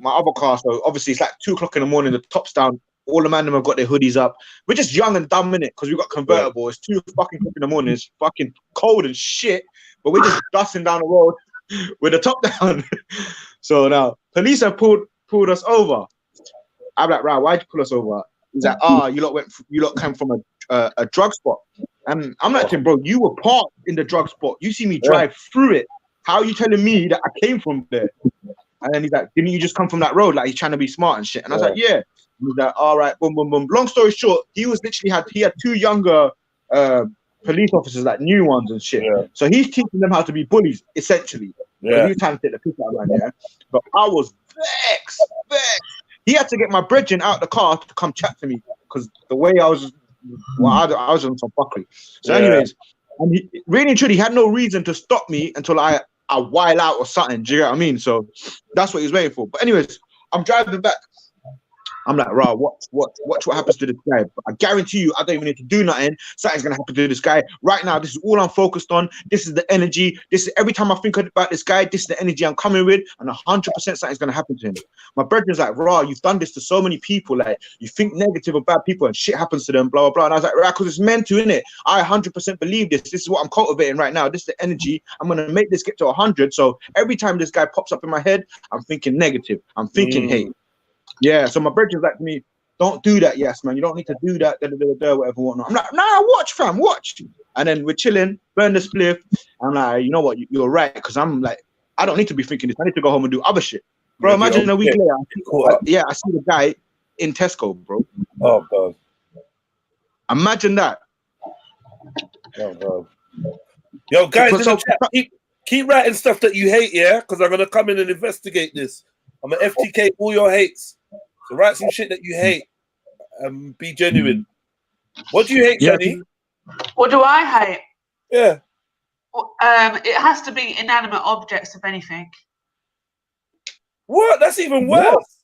other car. So obviously it's like 2 o'clock in the morning. The top's down. All the man have got their hoodies up. We're just young and dumb in it because we got convertible. Yeah. It's 2 fucking o'clock in the morning. It's fucking cold and shit. But we're just dusting down the road with the top down. So now police have pulled us over. I'm like, right, why'd you pull us over? He's like, you lot came from a drug spot. And I'm like, bro, you were parked in the drug spot. You see me drive through it. How are you telling me that I came from there? And then he's like, didn't you just come from that road? Like, he's trying to be smart and shit. And I was like, yeah. He's like, all right, boom, boom, boom. Long story short, he had 2 younger police officers, like new ones and shit. Yeah. So he's teaching them how to be bullies, essentially. Yeah. He was trying to take the piss out of man, But I was vexed. He had to get my brethren out the car to come chat to me because the way I was, I was on some fuckery. So anyways, and he really and truly had no reason to stop me until I while out or something. Do you get what I mean? So that's what he was waiting for. But anyways, I'm driving back. I'm like, rah, watch what happens to this guy. But I guarantee you, I don't even need to do nothing. Something's gonna happen to this guy. Right now, this is all I'm focused on. This is the energy. This is every time I think about this guy, this is the energy I'm coming with, and 100% something's gonna happen to him. My brother's like, rah, you've done this to so many people. Like, you think negative of bad people and shit happens to them, blah, blah, blah. And I was like, right, because it's meant to, innit? I 100% believe this. This is what I'm cultivating right now. This is the energy. I'm gonna make this get to 100. So every time this guy pops up in my head, I'm thinking negative. I'm thinking hate. Yeah, so my brother's like to me, don't do that, yes, man. You don't need to do that, whatever, whatnot. I'm like, nah, watch, fam, watch. And then we're chilling, burn the spliff. I'm like, you know what, you're right, because I'm like, I don't need to be thinking this. I need to go home and do other shit. Bro, imagine a week later, I see the guy in Tesco, bro. Oh, God. Imagine that. Oh, God. Yo, guys in Because the chat, keep writing stuff that you hate, yeah? Because I'm gonna come in and investigate this. I'm gonna FTK all your hates. So write some shit that you hate and be genuine. What do you hate, yeah, Shani? What do I hate? Yeah. It has to be inanimate objects of anything. What? That's even What? worse.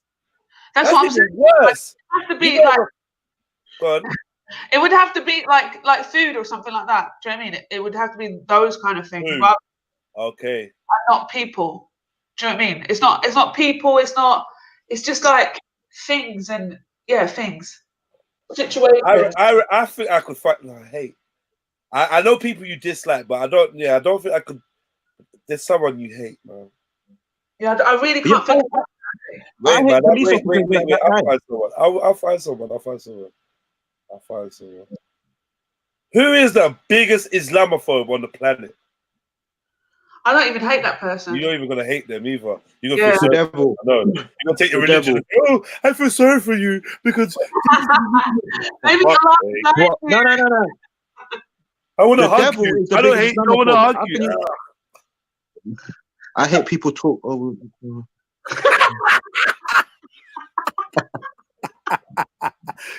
That's what I'm even saying. worse. It has to be You know like what- Go on. it would have to be like food or something like that. Do you know what I mean? It would have to be those kind of things, Food. rather Okay. than not people. Do you know what I mean? It's not people. It's just like things and things. Situations. I think I could fight. No, I hate. I know people you dislike, but I don't. Yeah, I don't think I could. There's someone you hate, man. Yeah, I really Yeah, can't think. Wait, hate man. police Wait. officers like that I'll guy. find someone. I'll find someone. Who is the biggest Islamophobe on the planet? I don't even hate that person. You're not even gonna hate them either. You're Yeah. gonna feel The sorry. devil. No, you're gonna take your The religion. devil. Oh, I feel sorry for you because Maybe Fuck, the mate. last What? No. I want to The hug devil you. is the I don't biggest hate. I want to Islamophobe. hug How you. can you- I hate people talk over.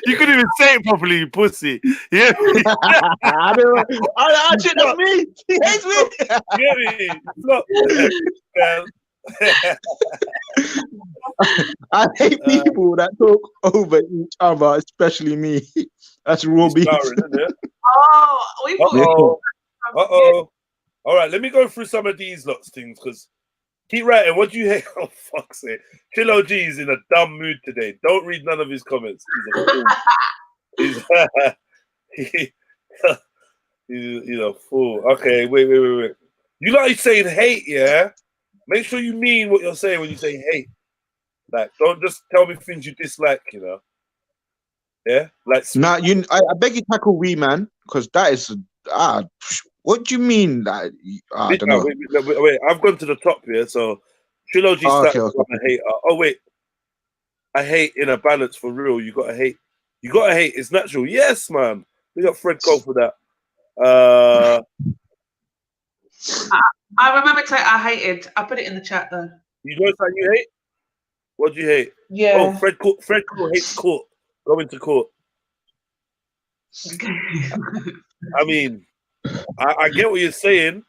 You couldn't even say it properly, you pussy. Yeah, I don't. Shit, that's me. He hates me. get me. Look, man. I hate people that talk over each other, especially me. That's raw beef. Isn't it? Oh, we put Uh-oh. All right, let me go through some of these lots things because keep writing. What do you hate? Oh, fuck's sake. Kilo G is in a dumb mood today. Don't read none of his comments. He's he's a fool. Okay, wait. You like saying hate, yeah? Make sure you mean what you're saying when you say hate. Like, don't just tell me things you dislike, you know? Yeah? Like, Nah, I beg you tackle we man, because that is what do you mean that I don't know. Wait, I've gone to the top here, so Trilogy started Okay. on a hater. Oh wait. I hate in a balance for real. You gotta hate. It's natural. Yes, man. We got Fred Cole for that. I remember to say I hated. I put it in the chat though. You know something you hate? What do you hate? Yeah. Oh, Fred Cole hates court. Going to court. I mean, I get what you're saying,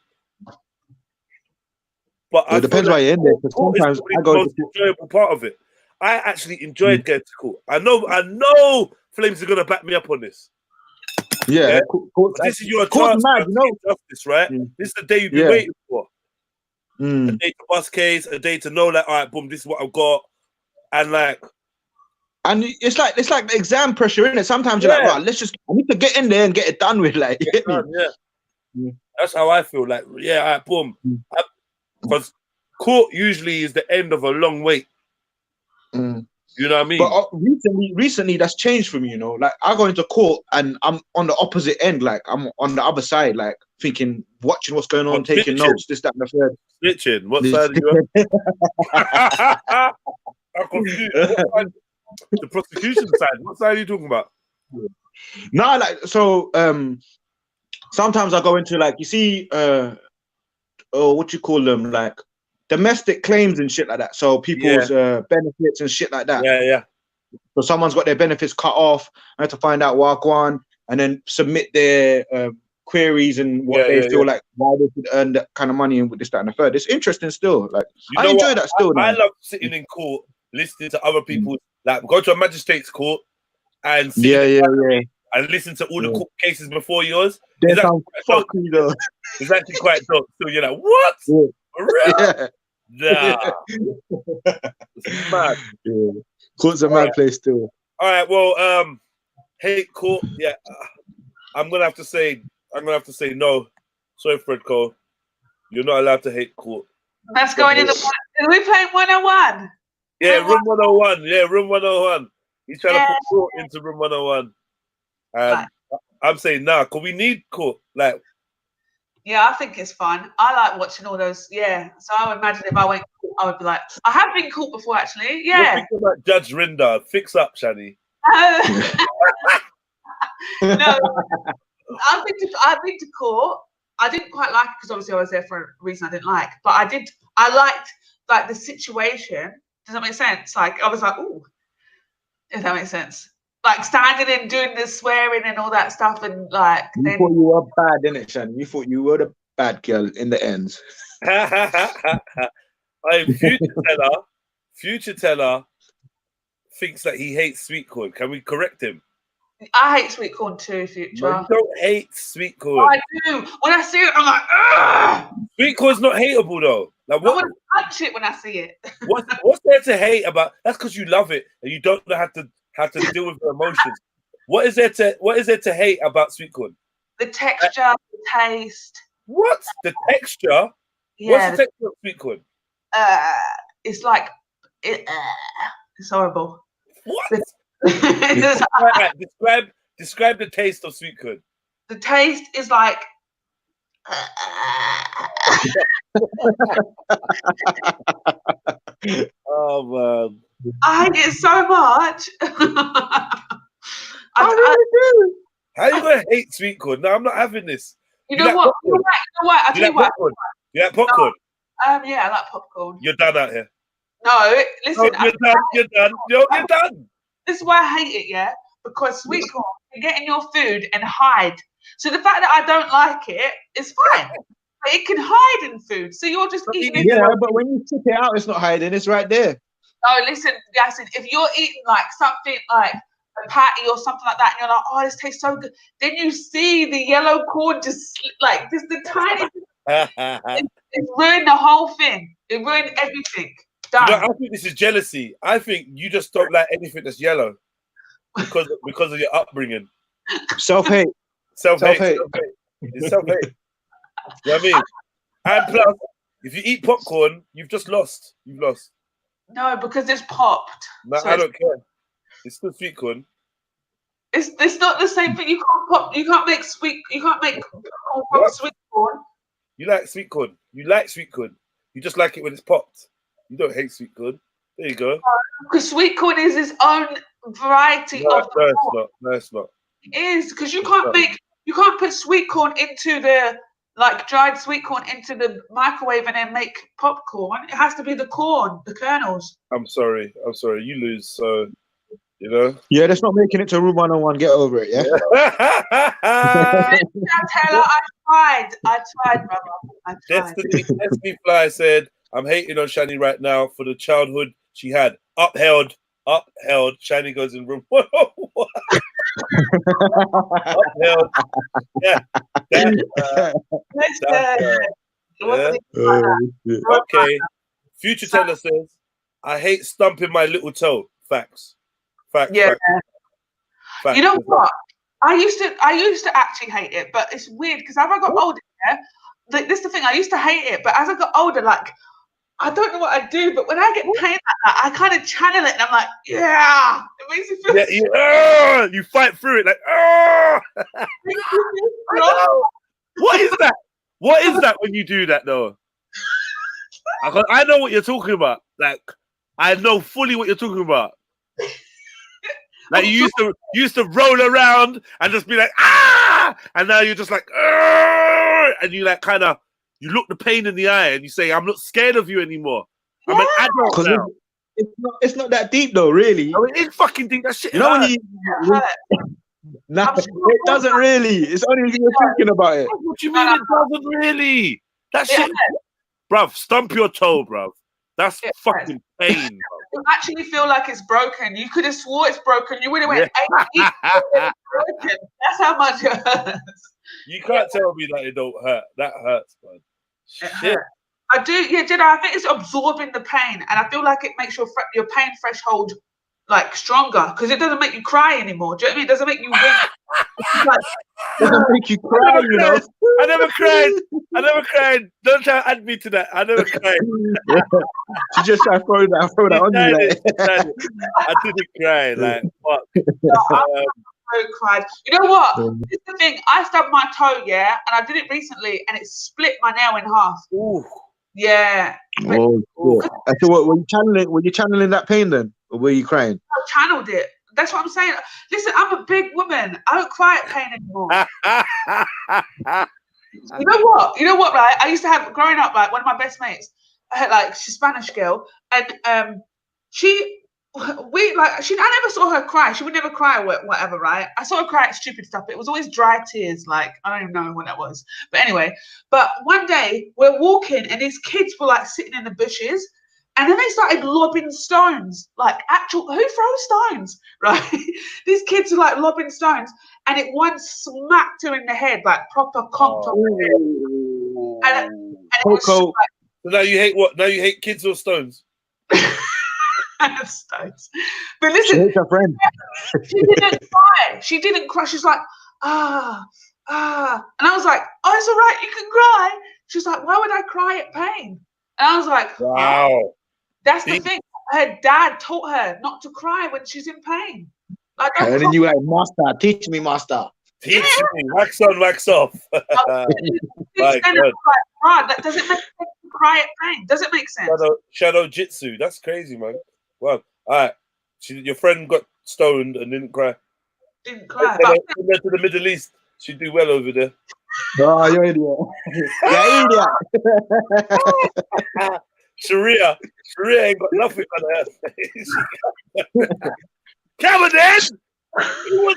but It depends why you're in there. Because court is sometimes probably I the go most enjoyable part of it. I actually enjoyed going to court. I know Flames are gonna back me up on this. yeah. This is your Court's chance mad, to get justice, right? This is the day you've been waiting for. A day to bust case, a day to know, like, all right, boom, this is what I've got, and like. And it's like the exam pressure, isn't it? Sometimes you're like, right, I need to get in there and get it done with, like, get me? That's how I feel. Like, yeah, all right, boom. Because court usually is the end of a long wait. You know what I mean? But recently that's changed for me, you know. Like, I go into court and I'm on the opposite end, like I'm on the other side, like thinking, watching what's going on, taking notes, this, that, and the third. Snitching. What side are you on? I'm confused. The prosecution side. What side are you talking about? No, like, so sometimes I go into, like, you see, what you call them, like domestic claims and shit like that. So people's benefits and shit like that. Yeah. So someone's got their benefits cut off. I have to find out what go on and then submit their queries and what they feel like why they could earn that kind of money and with this, that, and the third. It's interesting still. Like, I enjoy that still. I love sitting in court, listening to other people. Like, go to a magistrate's court and and listen to all the court cases before yours. It's actually quite dope. So you're like, what? For real? Nah. It's mad. Court's a mad place too. All right, well, hate court. Yeah, I'm gonna have to say no. Sorry, Fred Cole. You're not allowed to hate court. That's going in the. Are we playing 101? Yeah, room 101. Yeah, room 101. He's trying to put court into room 101. And I'm saying nah, because we need court. Like, yeah, I think it's fun. I like watching all those. Yeah, so I would imagine if I went court, I would be like, I have been court before, actually. Yeah. You're about Judge Rinder. Fix up, Shani. No, I've been to court. I didn't quite like it because obviously I was there for a reason I didn't like. But I liked like the situation. Does that make sense? Like I was like, ooh, if that makes sense. Like standing and doing the swearing and all that stuff, and like You then thought you were bad, didn't it, Shannon? You thought you were the bad girl in the end. Hey, future teller thinks that he hates sweet corn. Can we correct him? I hate sweet corn too, Future. No, you don't hate sweet corn. I do. When I see it, I'm like, ugh! Sweet corn's not hateable though. Like I what? want to punch it when I see it. What's there to hate about? That's because you love it and you don't know how to deal with your emotions. What is there to hate about sweet corn? The texture, the taste. What? The texture? Yeah. What's the texture of sweet corn? It's like it's horrible. What? The Describe the taste of sweet corn. The taste is like Oh man. I hate it so much. How are you gonna hate sweet corn? No, I'm not having this. You know what? Popcorn? I'll tell you what. You like popcorn? Yeah, I like popcorn. You're done out here. No, listen. No, you're done. You're done. This is why I hate it, yeah? Because sweet corn can get in your food and hide. So the fact that I don't like it is fine. But it can hide in food. So you're just eating it. Yeah, but when you tip it out, it's not hiding, it's right there. No, listen, Yasin, if you're eating like something like a patty or something like that, and you're like, oh, this tastes so good, then you see the yellow corn just the tiny it ruined the whole thing. It ruined everything. Done. You know, I think this is jealousy. I think you just don't like anything that's yellow because of your upbringing. Self-hate. Self-hate. It's self-hate. You know what I mean? And plus, if you eat popcorn, you've just lost. You've lost. No, because it's popped. No, So I don't care. It's still sweet corn. It's not the same thing. You can't pop. You can't make popcorn from sweet corn. You like sweet corn. You like sweet corn. You just like it when it's popped. You don't hate sweet corn. There you go. Because sweet corn is its own variety No, of. it's not. No, it's not. It is because you can't put sweet corn into the dried sweet corn into the microwave and then make popcorn. It has to be the corn, the kernels. I'm sorry. You lose. So, you know. Yeah, that's not making it to room 101. Get over it, yeah? I tried, brother. I tried. Destiny Fly said, I'm hating on Shani right now for the childhood she had. Upheld. Shani goes in room. Upheld. Yeah. Okay. Future Teller says, I hate stumping my little toe. Facts. Yeah. Facts. You know what? I used to actually hate it, but it's weird because as I got older, this is the thing. I used to hate it, but as I got older, I don't know what I do, but when I get pain like that, I kind of channel it, and I'm like, yeah, it makes me feel. You fight through it, What is that? What is that when you do that though? I know what you're talking about. I know fully what you're talking about. You used to roll around and just be like, ah, and now you're just like, and you you look the pain in the eye and you say, I'm not scared of you anymore. I'm an adult now. It's not that deep though, really. No, it is fucking deep. That shit. You know when you. Nah, it doesn't really. It's only when you're thinking about it. What do you mean it doesn't really? That shit, bruv. Stump your toe, bruv. That's fucking pain. You actually feel like it's broken. You could have swore it's broken. You would have went, it's broken. That's how much it hurts. You can't tell me that it don't hurt. That hurts, man. Shit. I do, Jedi. I think it's absorbing the pain, and I feel like it makes your pain threshold stronger because it doesn't make you cry anymore. Do you know what I mean? It doesn't make you win. Doesn't make you cry, you know. I never cried. Don't try to add me to that. I never cried. She just tried to throw that on you. I didn't cry. Fuck. I cried. You know what? It's the thing. I stubbed my toe, and I did it recently, and it split my nail in half. Ooh. Yeah. So what were you channeling that pain then, or were you crying? I channeled it. That's what I'm saying. Listen, I'm a big woman. I don't cry at pain anymore. You know what? You know what, right? I used to have, growing up, like, one of my best mates, I had, like, she's Spanish girl, and she, I never saw her cry. She would never cry or whatever, right? I saw her cry at stupid stuff. It was always dry tears, like, I don't even know what that was. But anyway, but one day we're walking and these kids were like sitting in the bushes, and then they started lobbing stones, like actual, who throws stones, right? These kids are like lobbing stones, and it once smacked her in the head, like proper conked on the head. And it was So now you hate what? Now you hate kids or stones? stones. But listen, She hates her friend. she didn't cry. She didn't cry. She's like, and I was like, oh, it's all right, you can cry. She's like, why would I cry at pain? And I was like, Wow. That's the thing. Her dad taught her not to cry when she's in pain. Like, And then you like, master, teach me, master. Teach me, wax on, wax off. That doesn't make sense to cry at pain. Does it make sense? Shadow Jitsu. That's crazy, man. Wow. All right. Your friend got stoned and didn't cry. Didn't cry. Send her to the Middle East. She'd do well over there. Oh, you're an idiot. You're Sharia ain't got nothing on her. Come on, then. You're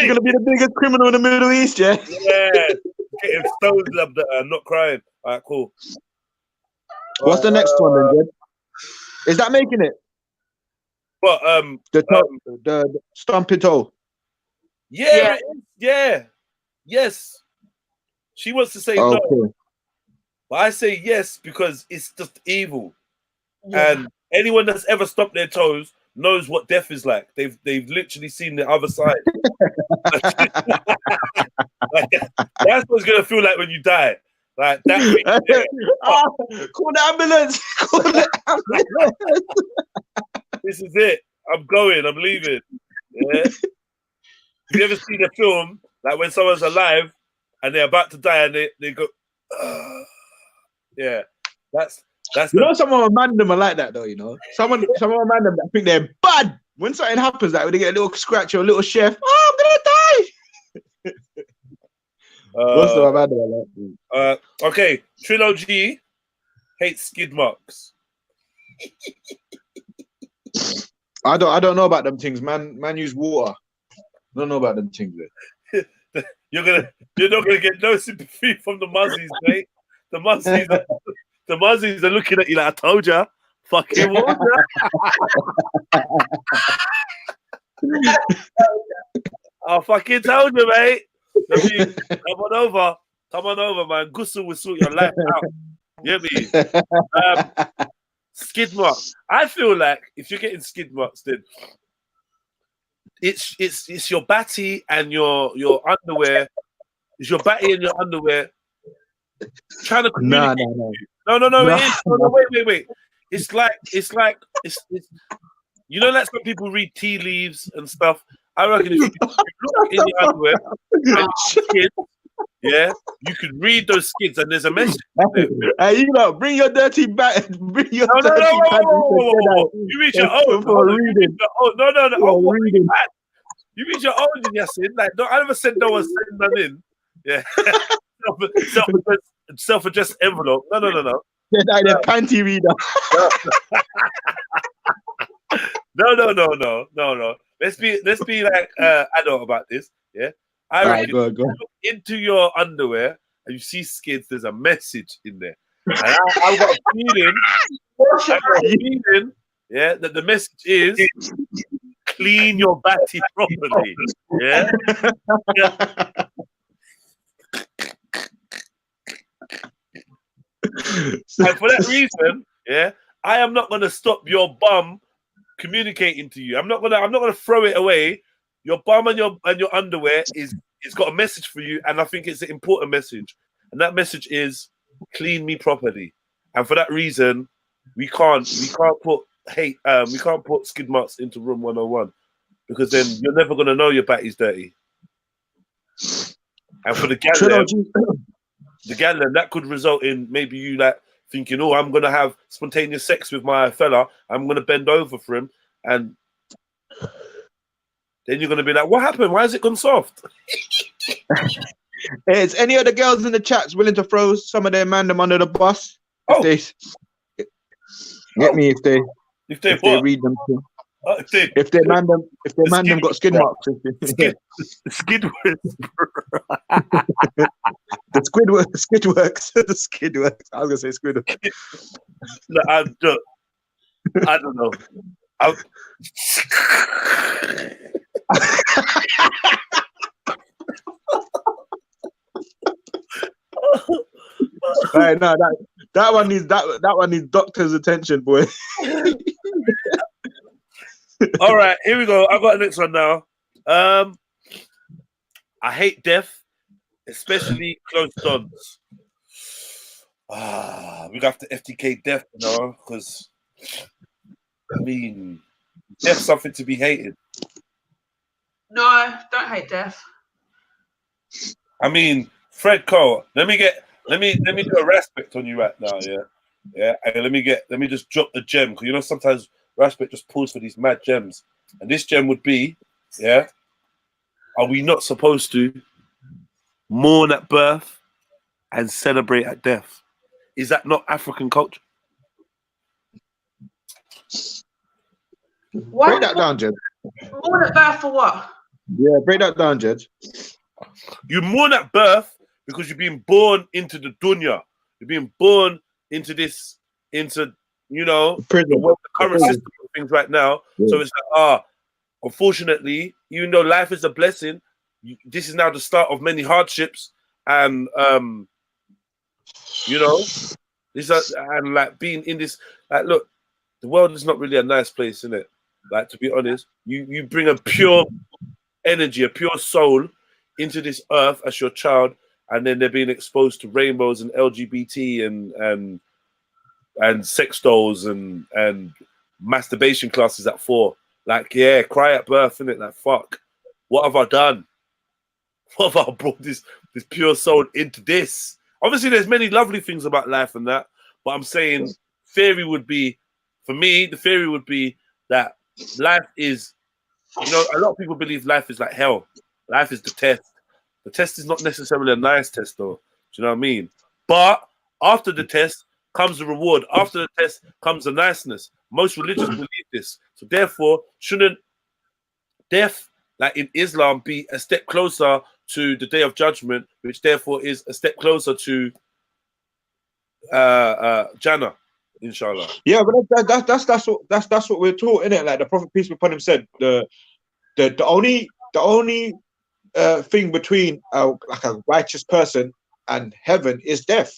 gonna be the biggest criminal in the Middle East, yeah? Yeah. Getting stoned up there, not crying. All right, cool. What's the next one then, Jed? Is that making it? What? The stumpy toe. Yeah, it is. Yeah. Yes. She wants to say no. But I say yes because it's just evil. Yeah. And anyone that's ever stomped their toes knows what death is like. They've literally seen the other side. That's what it's gonna feel like when you die. Like that. Call the ambulance. Call the ambulance. This is it. I'm going. I'm leaving. Yeah. Have you ever seen a film like when someone's alive and they're about to die and they go, yeah. That's you know, some of my mandem are like that though, you know. Some of my mandem that think they're bad. When something happens, like when they get a little scratch or a little chef, I'm gonna die. What's the mandem like? Okay, Trilogy hates skid marks. I don't know about them things. Man use water. I don't know about them things, mate. You're not gonna get no sympathy from the muzzies, mate. The muzzies are looking at you like, I told ya, fucking water. I fucking told you, mate. Come on over, man. Ghusl will sort your life out. You get me? Skid marks. I feel like if you're getting skid marks, then it's your batty and your underwear. It's your batty and your underwear trying to communicate. No. It is. No, wait. It's like you know, like when people read tea leaves and stuff. I reckon if you look in your underwear, you could read those skids and there's a message. Hey, you know, bring your dirty bat. Bring your dirty pants. You reach your own. Reading. You reach your own, Yasin. Like, I never said no one send none in. Yeah. Self-addressed envelope. No. Yeah, like the panty reader. No. Let's be like adult about this. Yeah. I reckon go. You look into your underwear and you see skids, there's a message in there. And I've got a feeling, that the message is clean your batty properly. Yeah. And for that reason, I am not gonna stop your bum communicating to you. I'm not gonna throw it away. Your bum and your underwear it's got a message for you, and I think it's an important message. And that message is clean me properly. And for that reason, we can't put skid marks into room 101 because then you're never gonna know your batty's dirty. And for the gallon, that could result in maybe you like thinking, oh, I'm gonna have spontaneous sex with my fella. I'm gonna bend over for him, and then you're gonna be like, what happened? Why has it gone soft? Is any of the girls in the chats willing to throw some of their man them under the bus? Oh. If they get me, if they what? read them, They, if their man them got skin marks, skid the squid works, the skid works. I was gonna say squid. No, I don't know. Right, no, that one needs doctor's attention, boy. All right, here we go. I got the next one now. I hate death, especially close dons. We have to FTK death now, because I mean, death's something to be hated. No, don't hate death. I mean, Fred Cole, let me do a respect on you right now, yeah. And let me just drop the gem, because you know sometimes respect just pulls for these mad gems, and this gem would be, yeah. Are we not supposed to mourn at birth and celebrate at death? Is that not African culture? Break that down, Jed. Mourn at birth for what? Yeah, break that down, Jed. You mourn at birth because you're being born into the dunya. You're being born into this, into, you know, Prison. the current system of things right now. Yeah. So it's like, unfortunately, even though life is a blessing, this is now the start of many hardships, and you know, and like being in this, like, look, the world is not really a nice place, isn't it? Like, to be honest, you bring a pure energy, a pure soul into this earth as your child, and then they're being exposed to rainbows and LGBT and sex dolls and masturbation classes at 4. Like, yeah, cry at birth, innit? Like, fuck, what have I done? What have I brought this pure soul into this? Obviously, there's many lovely things about life and that, but I'm saying theory would be, for me, the theory would be that life is, you know, a lot of people believe life is like hell. Life is the test. The test is not necessarily a nice test, though. Do you know what I mean? But after the test comes the reward. After the test comes the niceness. Most religions believe this. So therefore, shouldn't death, like in Islam, be a step closer to the Day of Judgment, which therefore is a step closer to Jannah, inshallah. Yeah, but that's what we're taught, innit? Like the Prophet, peace be upon him, said the only thing between like a righteous person and heaven is death.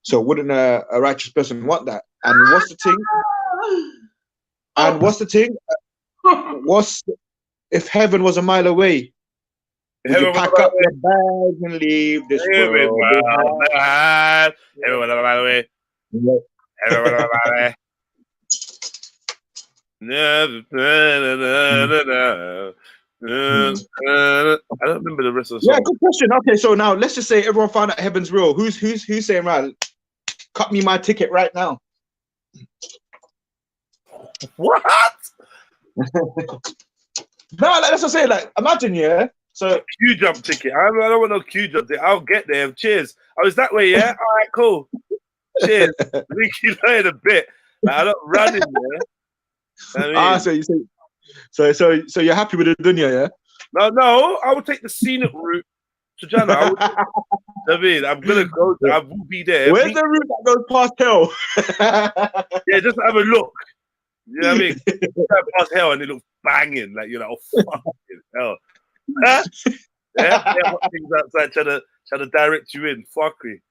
So wouldn't a righteous person want that? And what's the thing? And what's the thing? If heaven was a mile away? Would you pack up your bags and leave this world? Everyone a mile away. Everyone a mile away. I don't remember the rest of the song. Yeah, good question. Okay, so now let's just say everyone found out heaven's real. Who's saying, right, cut me my ticket right now? What? No, like, that's what I'm saying. Like, imagine, yeah. So queue jump ticket. I don't want no queue jump ticket. I'll get there. Cheers. Oh, is that way? Yeah. All right, cool. Cheers. Link you know in a bit. Like, I don't run in there. I mean, so you're happy with the dunya, yeah? No. I would take the scenic route to Jannah. I mean, I'm gonna go. I will be there. Where's the route that goes past hell? Yeah, just have a look. You know what I mean? Past hell and it looks banging. Like, you're like, oh, fucking hell. Yeah, what things outside trying to direct you in. Fuckery.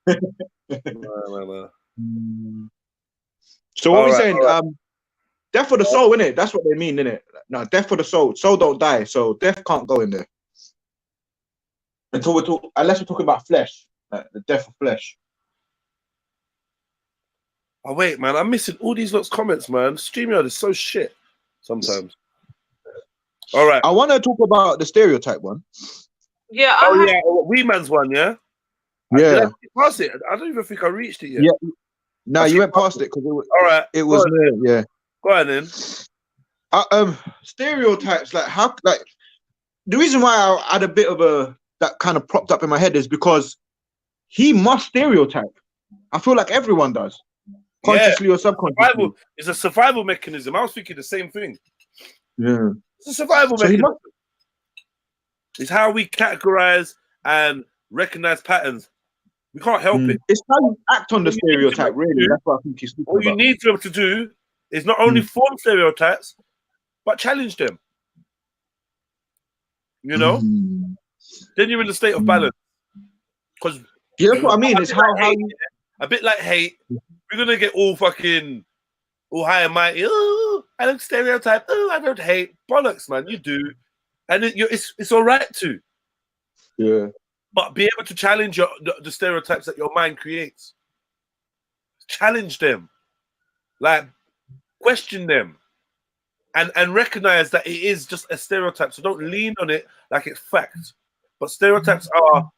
No. So what we're saying, death for the soul, innit? That's what they mean, innit? No, death for the soul. Soul don't die, so death can't go in there. Unless we're talking about flesh, like the death of flesh. Oh wait, man, I'm missing all these lots of comments, man. StreamYard is so shit sometimes. All right. I want to talk about the stereotype one. Yeah. Yeah, Wee Man's one, yeah? Yeah. Pass it. I don't even think I reached it yet. Yeah. No, you went past it because it was. All right. It was yeah. Go on then. Stereotypes, like how, like the reason why I had a bit of a that kind of propped up in my head is because he must stereotype. I feel like everyone does, consciously or subconsciously. It's a survival mechanism. I was thinking the same thing. Yeah. It's a survival So he mechanism. must. It's how we categorize and recognize patterns. We can't help it. It's how you act on the What you need to stereotype, do- really. That's what I think he's speaking What you about. need to be able to do is not only form stereotypes, but challenge them. You know? Then you're in a state of balance. Because Yeah, that's what I mean. It's how you... a bit like hate. We're gonna get all fucking all high and mighty. Oh, I don't stereotype. Oh, I don't hate. Bollocks, man. You do, and it's all right to. Yeah. But be able to challenge the stereotypes that your mind creates. Challenge them, like question them, and recognize that it is just a stereotype. So don't lean on it like it's fact. But stereotypes are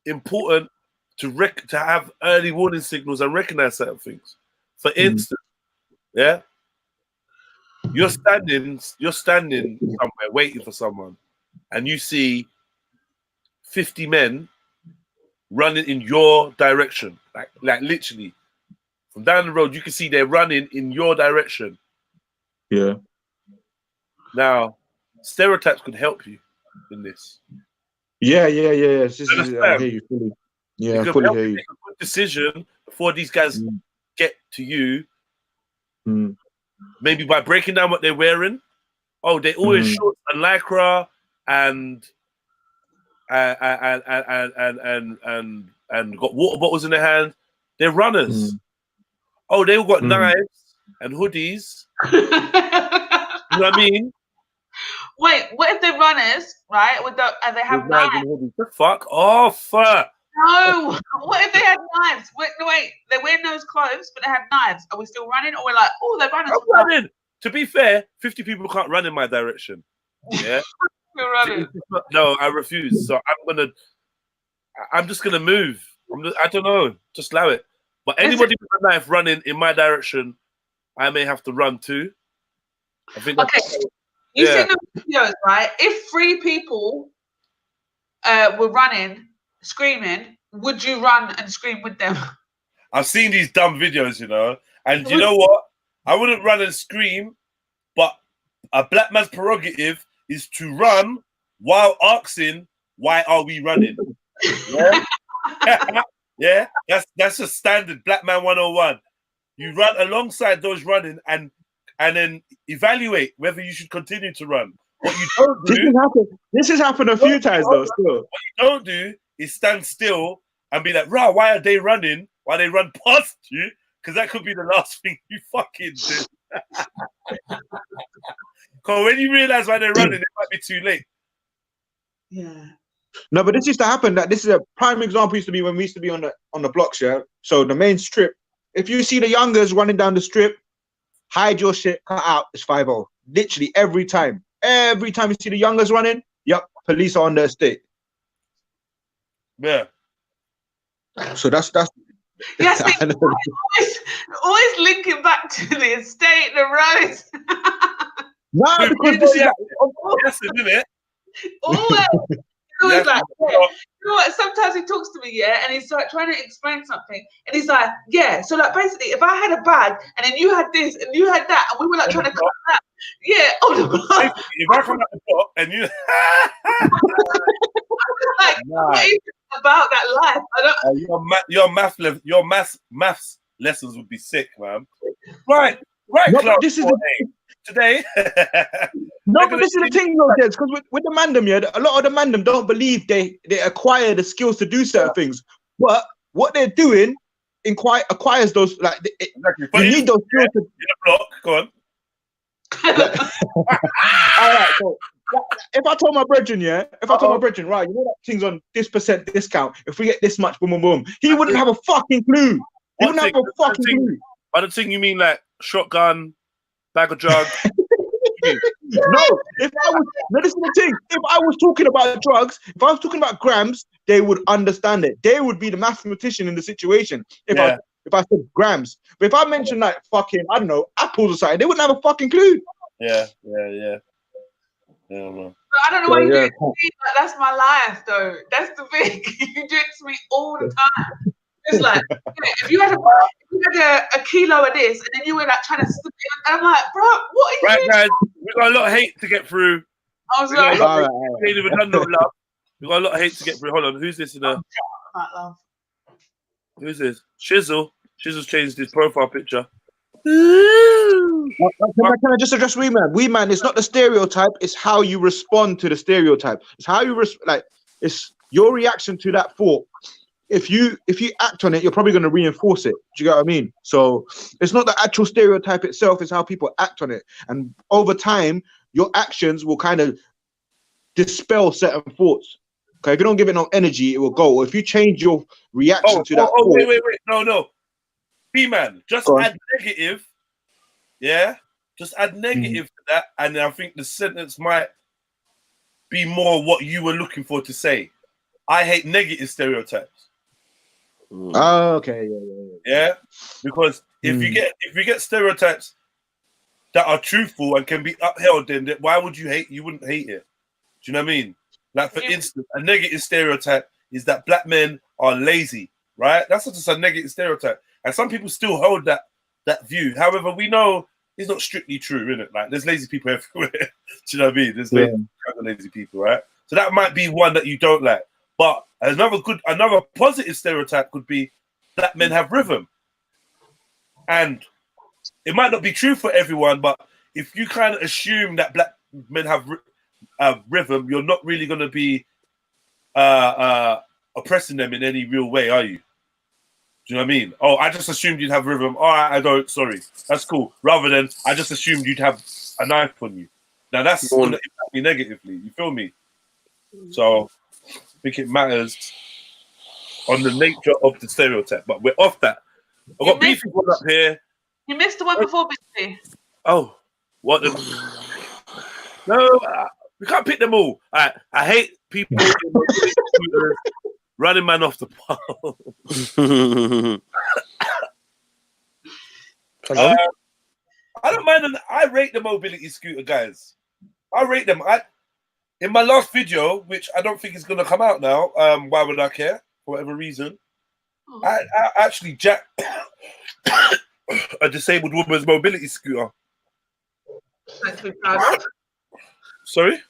important to have early warning signals and recognize certain things. For instance, yeah, you're standing somewhere waiting for someone, and you see 50 men running in your direction, like literally from down the road. You can see they're running in your direction. Yeah. Now, stereotypes could help you in this. Yeah. I hear you fully. Yeah, I fully hear you. Make a good decision before these guys get to you. Maybe by breaking down what they're wearing. Oh, they always shorts and lycra and got water bottles in their hand. They're runners. Oh, they all got knives and hoodies. You know what I mean? Wait, what if they're runners, right? And they have knives? The fuck off! No. What if they had knives? Wait, they're wearing those clothes, but they have knives. Are we still running, or we're like, oh, they're runners? I'm running. To be fair, 50 people can't run in my direction. Yeah. We're running. No, I refuse. So I'm just gonna move. I don't know. Just allow it. But anybody with a knife running in my direction, I may have to run too. I think. Okay. You see the videos, right? If 3 people were running, screaming, would you run and scream with them? I've seen these dumb videos, you know, and you know what? I wouldn't run and scream, but a black man's prerogative is to run while asking, "Why are we running?" Yeah, yeah. That's a standard black man 101. You run alongside those running and then evaluate whether you should continue to run. What you don't do. This has happened a few times though. Still. What you don't do is stand still and be like, "Rah, why are they running? Why they run past you?" Because that could be the last thing you fucking do. Because when you realize why they're running, it might be too late. Yeah. No, but this used to happen. That this is a prime example. Used to be when we used to be on the blocks, yeah. So the main strip. If you see the youngers running down the strip, hide your shit, cut out. It's 5-0. Literally every time. Every time you see the youngers running, yep, police are on the estate. Yeah. So that's. Yes, always linking back to the estate, the roads. No, because this is yes, isn't it? Always. Always like, yeah. You know what? Sometimes he talks to me, yeah, and he's like trying to explain something, and he's like, yeah. So like basically, if I had a bag and then you had this and you had that, and we were like trying to cut that, yeah. If I come at the top and you, like, what is it about that life? I don't. Your maths lessons would be sick, man. Right. No, Clark, this is today. No, but this is the thing, though, Des, because with the mandem, yeah, a lot of the mandem don't believe they acquire the skills to do certain things. But what they're doing acquires those, like, Exactly. you need those skills to... In a block, go on. All right, so if I told my brethren, right, you know that thing's on this % discount, if we get this much, boom, boom, boom, he wouldn't have a fucking clue. He wouldn't have a fucking clue. I don't think you mean like shotgun, bag of drugs. No, this is the thing. If I was talking about drugs, if I was talking about grams, they would understand it. They would be the mathematician in the situation. If I said grams, but if I mentioned like fucking, I don't know, apples or something, they wouldn't have a fucking clue. Yeah. Yeah, man. But I don't know why you do Yeah, it to me. Like, that's my life, though. That's the thing. You do it to me all the time. It's like, yeah, if you had a kilo of this, and then you were like trying to slip it, and I'm like, bro, what are Right, you? guys, we got a lot of hate to get through. I was We got a like, lot of All right. we ain't even done no love. We got a lot of hate to get through. Hold on, who's this in a? love. Who's this? Shizzle. Shizzle's changed his profile picture. Can I just address Wee Man? Wee Man, it's not the stereotype, it's how you respond to the stereotype. It's how you it's your reaction to that thought. If you act on it, you're probably going to reinforce it. Do you get what I mean? So it's not the actual stereotype itself, it's how people act on it. And over time, your actions will kind of dispel certain thoughts. Okay, if you don't give it no energy, it will go. Or if you change your reaction to that thought, wait. No. B-man, just Go on. add negative. Yeah? Just add negative to that. And I think the sentence might be more what you were looking for to say. I hate negative stereotypes. Oh, okay, Yeah? Because if you get stereotypes that are truthful and can be upheld, then why would you hate? You wouldn't hate it. Do you know what I mean? Like, for instance, a negative stereotype is that black men are lazy, right? That's just a negative stereotype. And some people still hold that view. However, we know it's not strictly true, innit? Like, there's lazy people everywhere. Do you know what I mean? There's lazy people, right? So that might be one that you don't like. But another positive stereotype could be black men have rhythm. And it might not be true for everyone, but if you kind of assume that black men have rhythm, you're not really going to be oppressing them in any real way, are you? Do you know what I mean? Oh, I just assumed you'd have rhythm. All right, I don't. Sorry, that's cool. Rather than I just assumed you'd have a knife on you. Now that's going to impact me negatively. You feel me? So I think it matters on the nature of the stereotype. But we're off that. I've got beefy one up here. You missed the one before, Biffy. Oh, what? No, we can't pick them all. I hate people running man off the pole. I don't mind them. I rate the mobility scooter guys. I rate them. In my last video, which I don't think is going to come out now, why would I care? For whatever reason, I actually jacked a disabled woman's mobility scooter. Something to be proud of. Sorry?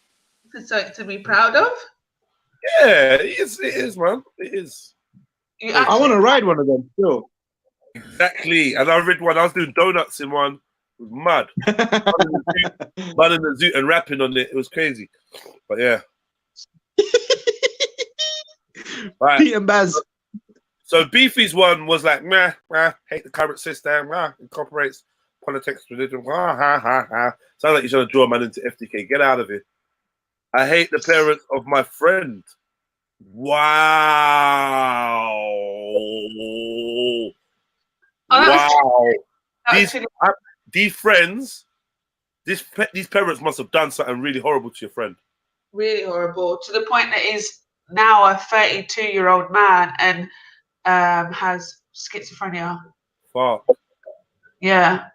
Something to be proud of. Yeah, it is, man. It is. I want to ride one of them still. Exactly. And I read one. I was doing donuts in one. It was mad. Man in the zoo and rapping on it. It was crazy. But yeah. Right. Pete and Baz. So Beefy's one was like, meh, hate the current system, incorporates politics, religion, Sounds like you're trying to draw a man into FDK. Get out of here. I hate the parents of my friend. Wow. Wow. These friends, these parents must have done something really horrible to your friend. Really horrible, to the point that he's now a 32-year-old man and has schizophrenia. Fuck. Yeah.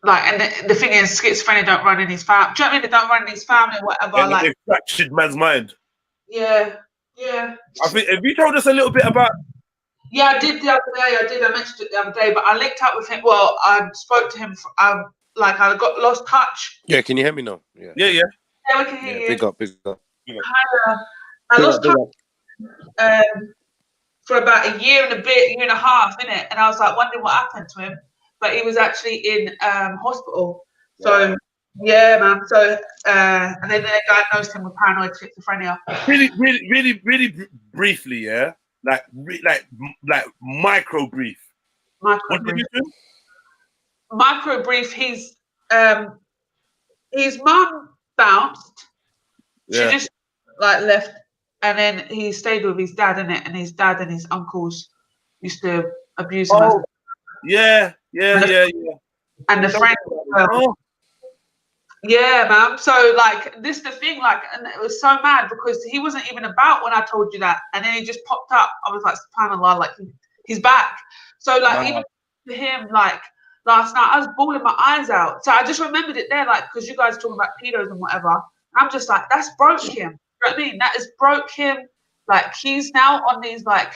Like, and the thing is, schizophrenia don't run in his family. Do you know what I mean? They don't run in his family or whatever. And like, it fractured man's mind. Yeah. I think, have you told us a little bit about? Yeah, I did the other day. I mentioned it the other day, but I linked up with him. Well, I spoke to him. I got lost touch. Yeah, can you hear me now? Yeah. Yeah, we can hear you. Big up. I lost touch for about a year and a half, innit? And I was like wondering what happened to him, but he was actually in hospital. So yeah, man. So and then they diagnosed him with paranoid schizophrenia. Really briefly, yeah. Like micro brief. What did you do? Micro brief. His mum bounced. She just left, and then he stayed with his dad, innit? And his dad and his uncles used to abuse him. Oh, yeah. And the friend. Yeah, man. So this is the thing, and it was so mad because he wasn't even about when I told you that, and then he just popped up. I was like, subhanallah, he's back. So even to him, last night I was bawling my eyes out. So I just remembered it there, because you guys are talking about pedos and whatever. I'm just like, that's broke him. You know what I mean? That has broke him. Like, he's now on these like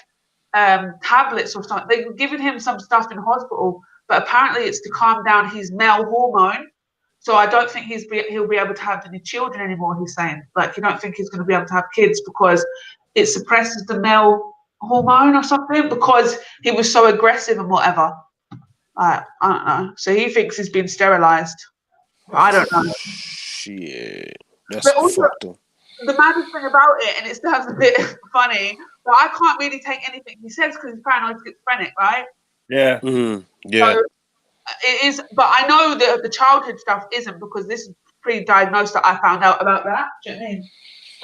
tablets or something. They've given him some stuff in hospital, but apparently it's to calm down his male hormone. So I don't think he'll be able to have any children anymore. He's saying, like, you don't think he's going to be able to have kids because it suppresses the male hormone or something, because he was so aggressive and whatever. I don't know. So he thinks he's been sterilized. I don't know. Shit. That's But also, fucked up. the maddest thing about it, and it sounds a bit funny, but I can't really take anything he says because he's paranoid schizophrenic, right? Yeah. Yeah. So it is, but I know the childhood stuff isn't, because this is pre-diagnosed that I found out about that. Do you know what I mean?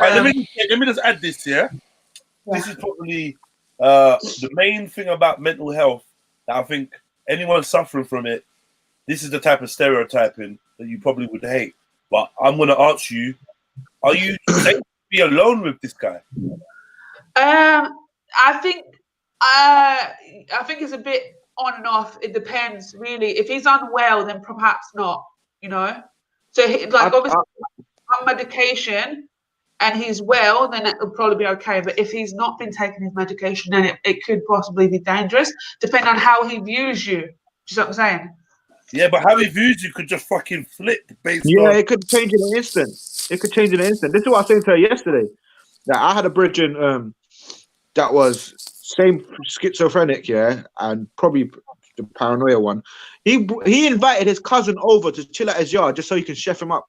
Right, let me just add this here. Yeah. This is probably the main thing about mental health that I think anyone suffering from it, this is the type of stereotyping that you probably would hate. But I'm going to ask you, are you safe to be alone with this guy? I think it's a bit on and off. It depends, really. If he's unwell, then perhaps not, you know? So, obviously, on medication and he's well, then it'll probably be okay. But if he's not been taking his medication, then it could possibly be dangerous, depending on how he views you. Do you see what I'm saying? Yeah, but how he views you could just fucking flip based on... Yeah, it could change in an instant. It could change in an instant. This is what I was saying to her yesterday. That I had a bridging that was same schizophrenic, yeah, and probably the paranoia one. He invited his cousin over to chill at his yard just so he can chef him up.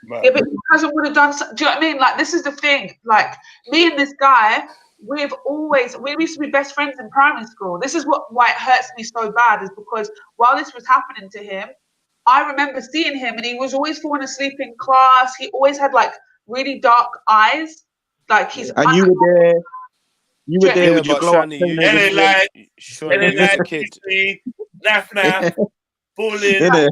Man. Yeah, but his cousin would have done. Do you know what I mean? Like, this is the thing. Like, me and this guy, we used to be best friends in primary school. This is why it hurts me so bad, is because while this was happening to him, I remember seeing him, and he was always falling asleep in class. He always had like really dark eyes, like he's. And you were there. You were there with your glow up. Kid. Naff, bullying.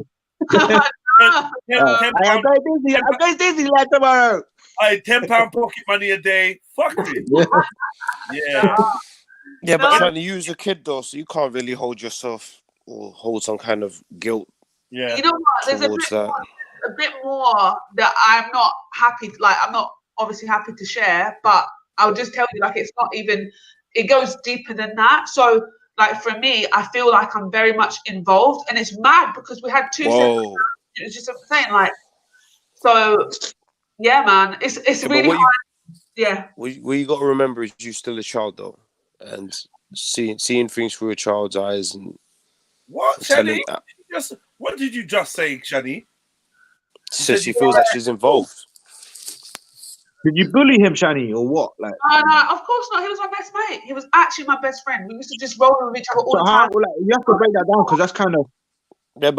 I'm going dizzy like tomorrow. £10 pocket money a day. Fuck me. Yeah. Yeah, but trying to use a kid though, so you can't really hold yourself or hold some kind of guilt. Yeah. You know what? There's a bit more that I'm not happy. Like, I'm not obviously happy to share, but I'll just tell you, like, it's not even. It goes deeper than that. So, like, for me, I feel like I'm very much involved, and it's mad because we had two. It's just what I'm saying, like. So, yeah, man, it's really hard. What you got to remember is you're still a child though, and seeing things through a child's eyes and. What, Shani? What did you just say, Shani? She says she feels that she's involved. Did you bully him, Shani, or what? Like, no, of course not. He was my best mate. He was actually my best friend. We used to just roll with each other all the time. You have to break that down because that's kind of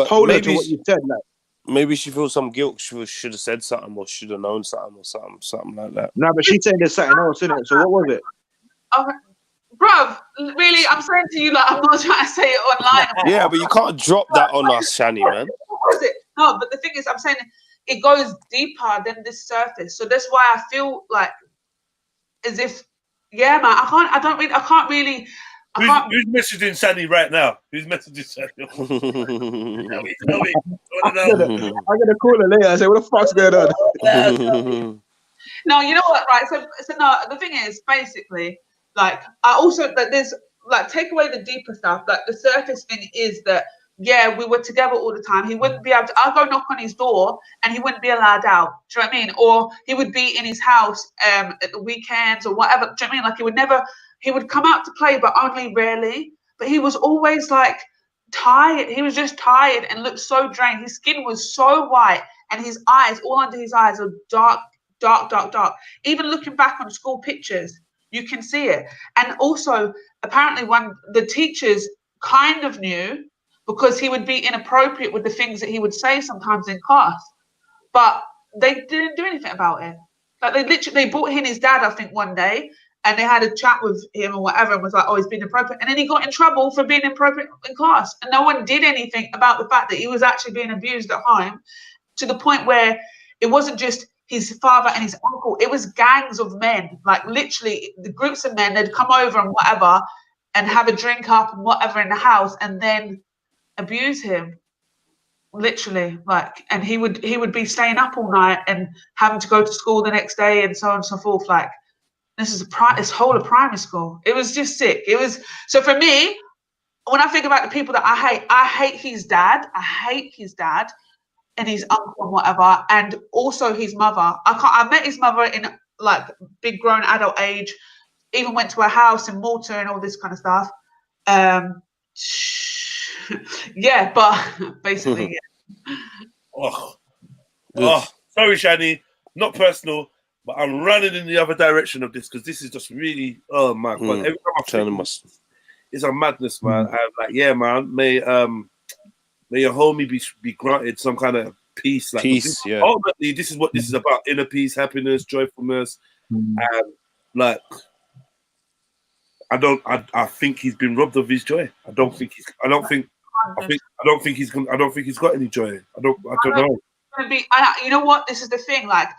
polar to what you said. Like, maybe she feels some guilt. She should have said something, or should have known something, or something like that. No, but she's saying there's something else in it. So what was it? Bruv, really, I'm saying to you, like, I'm not trying to say it online. Yeah, but you can't drop that on us, Shani, man. What was it? No, but the thing is, I'm saying it goes deeper than this surface. So that's why I feel like as if, yeah, man, I can't really. Who's messaging Shani right now? Who's messaging Shani? I'm gonna call her later and say, what the fuck's going on? No, you know what, right? So no, the thing is, basically, like, I also, like, there's, like, take away the deeper stuff. Like, the surface thing is that, yeah, we were together all the time. He wouldn't be able to, I'll go knock on his door and he wouldn't be allowed out. Do you know what I mean? Or he would be in his house at the weekends or whatever. Do you know what I mean? Like, he would come out to play, but only rarely. But he was always, like, tired. He was just tired and looked so drained. His skin was so white and his eyes, all under his eyes, are dark. Even looking back on school pictures, you can see it. And also, apparently, when the teachers kind of knew, because he would be inappropriate with the things that he would say sometimes in class, but they didn't do anything about it. Like, they brought in his dad, I think, one day, and they had a chat with him or whatever, and was like, oh, he's been inappropriate. And then he got in trouble for being inappropriate in class. And no one did anything about the fact that he was actually being abused at home, to the point where it wasn't just his father and his uncle, it was gangs of men, like, literally the groups of men, they'd come over and whatever and have a drink up and whatever in the house and then abuse him. literally, like, and he would be staying up all night and having to go to school the next day and so on and so forth. Like, this whole of primary school. It was just sick. It was, so for me, when I think about the people that I hate his dad. I hate his dad and his uncle and whatever, and also his mother. I met his mother in like big grown adult age. Even went to her house in Malta and all this kind of stuff. Yeah, but basically, yeah. Sorry, Shani, not personal, but I'm running in the other direction of this because this is just really, oh my god! Every time I think it's a madness, man. I'm like, yeah, man. May your homie be granted some kind of peace. Like, ultimately, this is what this is about: inner peace, happiness, joyfulness, and like. I think he's been robbed of his joy. I don't think he's got any joy. I don't know. You know what? This is the thing. Like,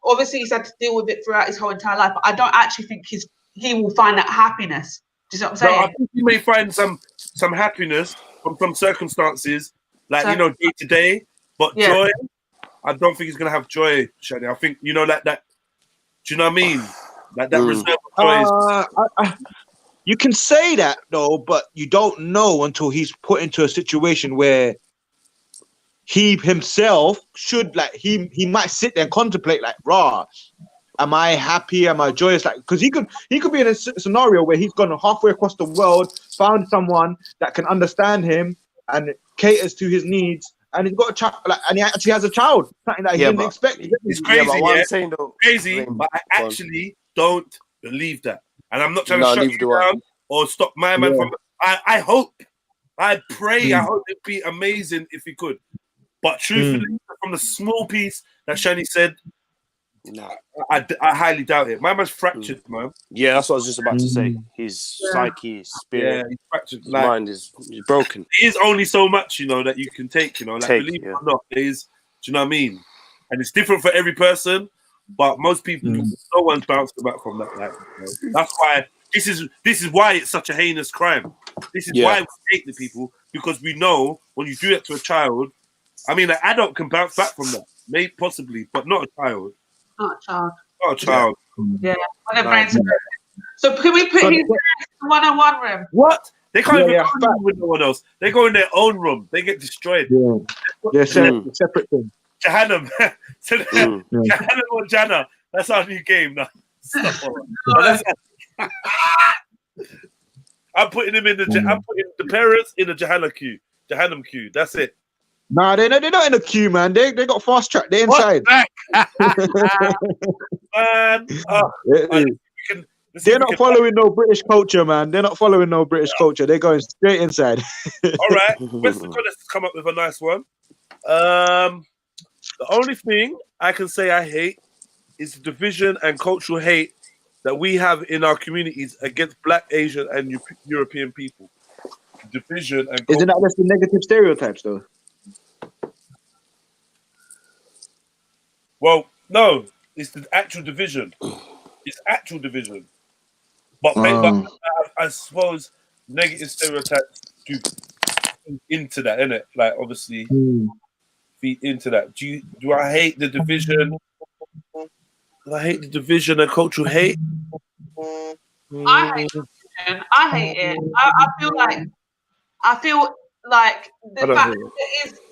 obviously he's had to deal with it throughout his whole entire life. But I don't actually think he will find that happiness. Do you know what I'm saying? No, I think he may find some happiness from some circumstances, like day to day. But joy, I don't think he's gonna have joy, Shani. I think like that. Do you know what I mean? Like that reserve of joy. You can say that though, but you don't know until he's put into a situation where he himself should, like, he might sit there and contemplate, like, raw, am I happy? Am I joyous? Like, because he could be in a scenario where he's gone halfway across the world, found someone that can understand him and caters to his needs, and he's got a child, like, and he actually has a child, something that he didn't expect. It's crazy, I'm saying, though, crazy, but I actually don't believe that. And I'm not trying to shut you down or stop my man from. I hope, I pray, I hope it'd be amazing if he could. But truthfully, from the small piece that Shani said, I highly doubt it. My man's fractured, man. Yeah, that's what I was just about to say. His psyche, his spirit, he's fractured. His mind is broken. It is only so much, that you can take, believe it or not, it is, do you know what I mean? And it's different for every person, but most people, no one's bounced back from that. Like, that's why this is why it's such a heinous crime. This is why we hate the people, because we know when you do that to a child, I mean, an adult can bounce back from that, maybe possibly, but not a child. Not a child. Not a child. Yeah. So can we put his one-on-one room? What? They can't even go with no one else. They go in their own room. They get destroyed. Yeah, separate thing. Jahannam. Jahannam or Jannah. That's our new game now. I'm putting him in I'm putting the parents in the Jahannam queue. That's it. Nah, they're not in the queue, man. They got fast track. They're inside. Man, they're not following no British culture, man. They're not following no British culture. They're going straight inside. All right, let's come up with a nice one. The only thing I can say I hate is the division and cultural hate that we have in our communities against Black, Asian, and European people. Division and isn't that just the negative stereotypes, though? Well, no, it's the actual division. It's actual division. But I suppose negative stereotypes do feed into that, innit? Like, obviously, feed into that. Do I hate the division? Do I hate the division and cultural hate? I hate division. I hate it. I feel like the fact that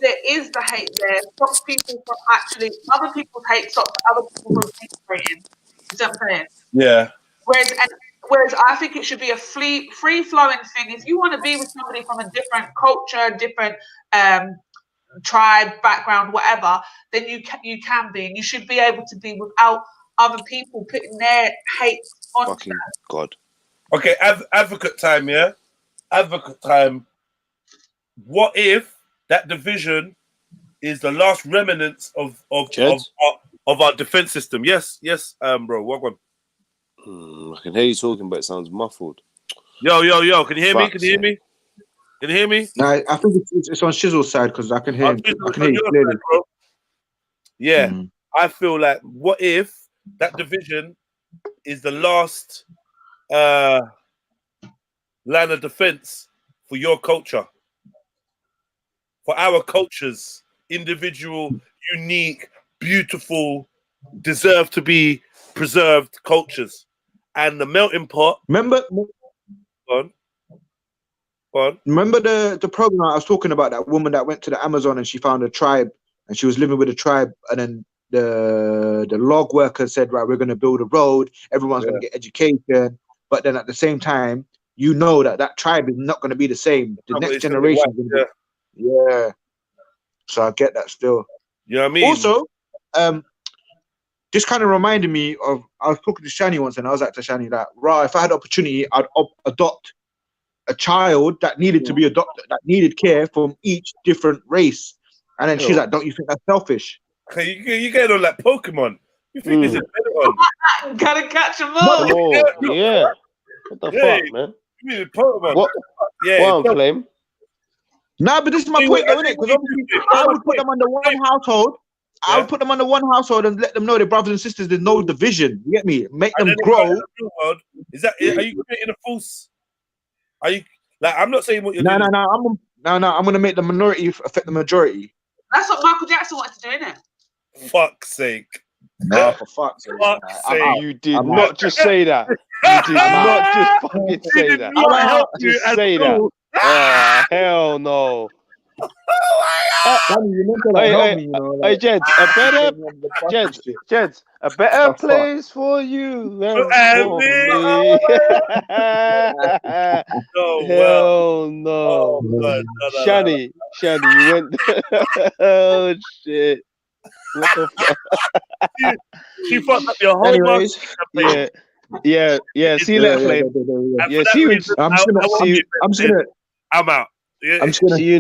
there is the hate there stops people from actually, other people's hate stops other people from integrating. You know what I'm saying? Yeah. Whereas I think it should be a free flowing thing. If you want to be with somebody from a different culture, different tribe, background, whatever, then you can be, and you should be able to be without other people putting their hate on. Fucking God. Okay, advocate time, yeah? Advocate time. What if that division is the last remnants of our defense system? Yes, bro. What one? I can hear you talking, but it sounds muffled. Yo. Can you hear me? Can you hear me? No, I think it's on Shizzle's side because I can hear him. I can hear you clearly. Bro. Yeah, I feel like, what if that division is the last line of defense for your culture? for our cultures, individual, unique, beautiful, deserve to be preserved cultures. And the melting pot, Remember go on. the program I was talking about, that woman that went to the Amazon and she found a tribe and she was living with a tribe, and then the log worker said, right, we're going to build a road, everyone's going to get education, but then at the same time, you know that tribe is not going to be the same. The next generation is going to be, so I get that still. You know what I mean? Also, this kind of reminded me of, I was talking to Shani once, and I was like to Shani that, right, if I had the opportunity, I'd adopt a child that needed to be adopted, that needed care from each different race. And then she's like, don't you think that's selfish? You get on like Pokemon. You think this is better on? Gotta catch them all. Yeah. What the fuck, man? You mean Pokemon? What? Yeah, What, Flame? Nah, but this is my point, though, innit? Because obviously, I would put them under one household. I would put them under one household and let them know, their brothers and sisters, there's no division. You get me? Make them grow. Is that? Are you creating a false? Are you like? I'm not saying what you're doing. No. I'm gonna make the minority affect the majority. That's what Michael Jackson wants to do, isn't it? Fuck's sake. No, for fuck's sake. You did not just say that. You did not just fucking say that. Just say that. Oh, hell no. Hey, Jeds, a better place for you than for me. Hell no. Shani, you went. Oh shit. What the fuck? She fucked up your whole marketing. Yeah. See you later, Flame. Yeah, see you. I'm out. Yeah. I'm just gonna see you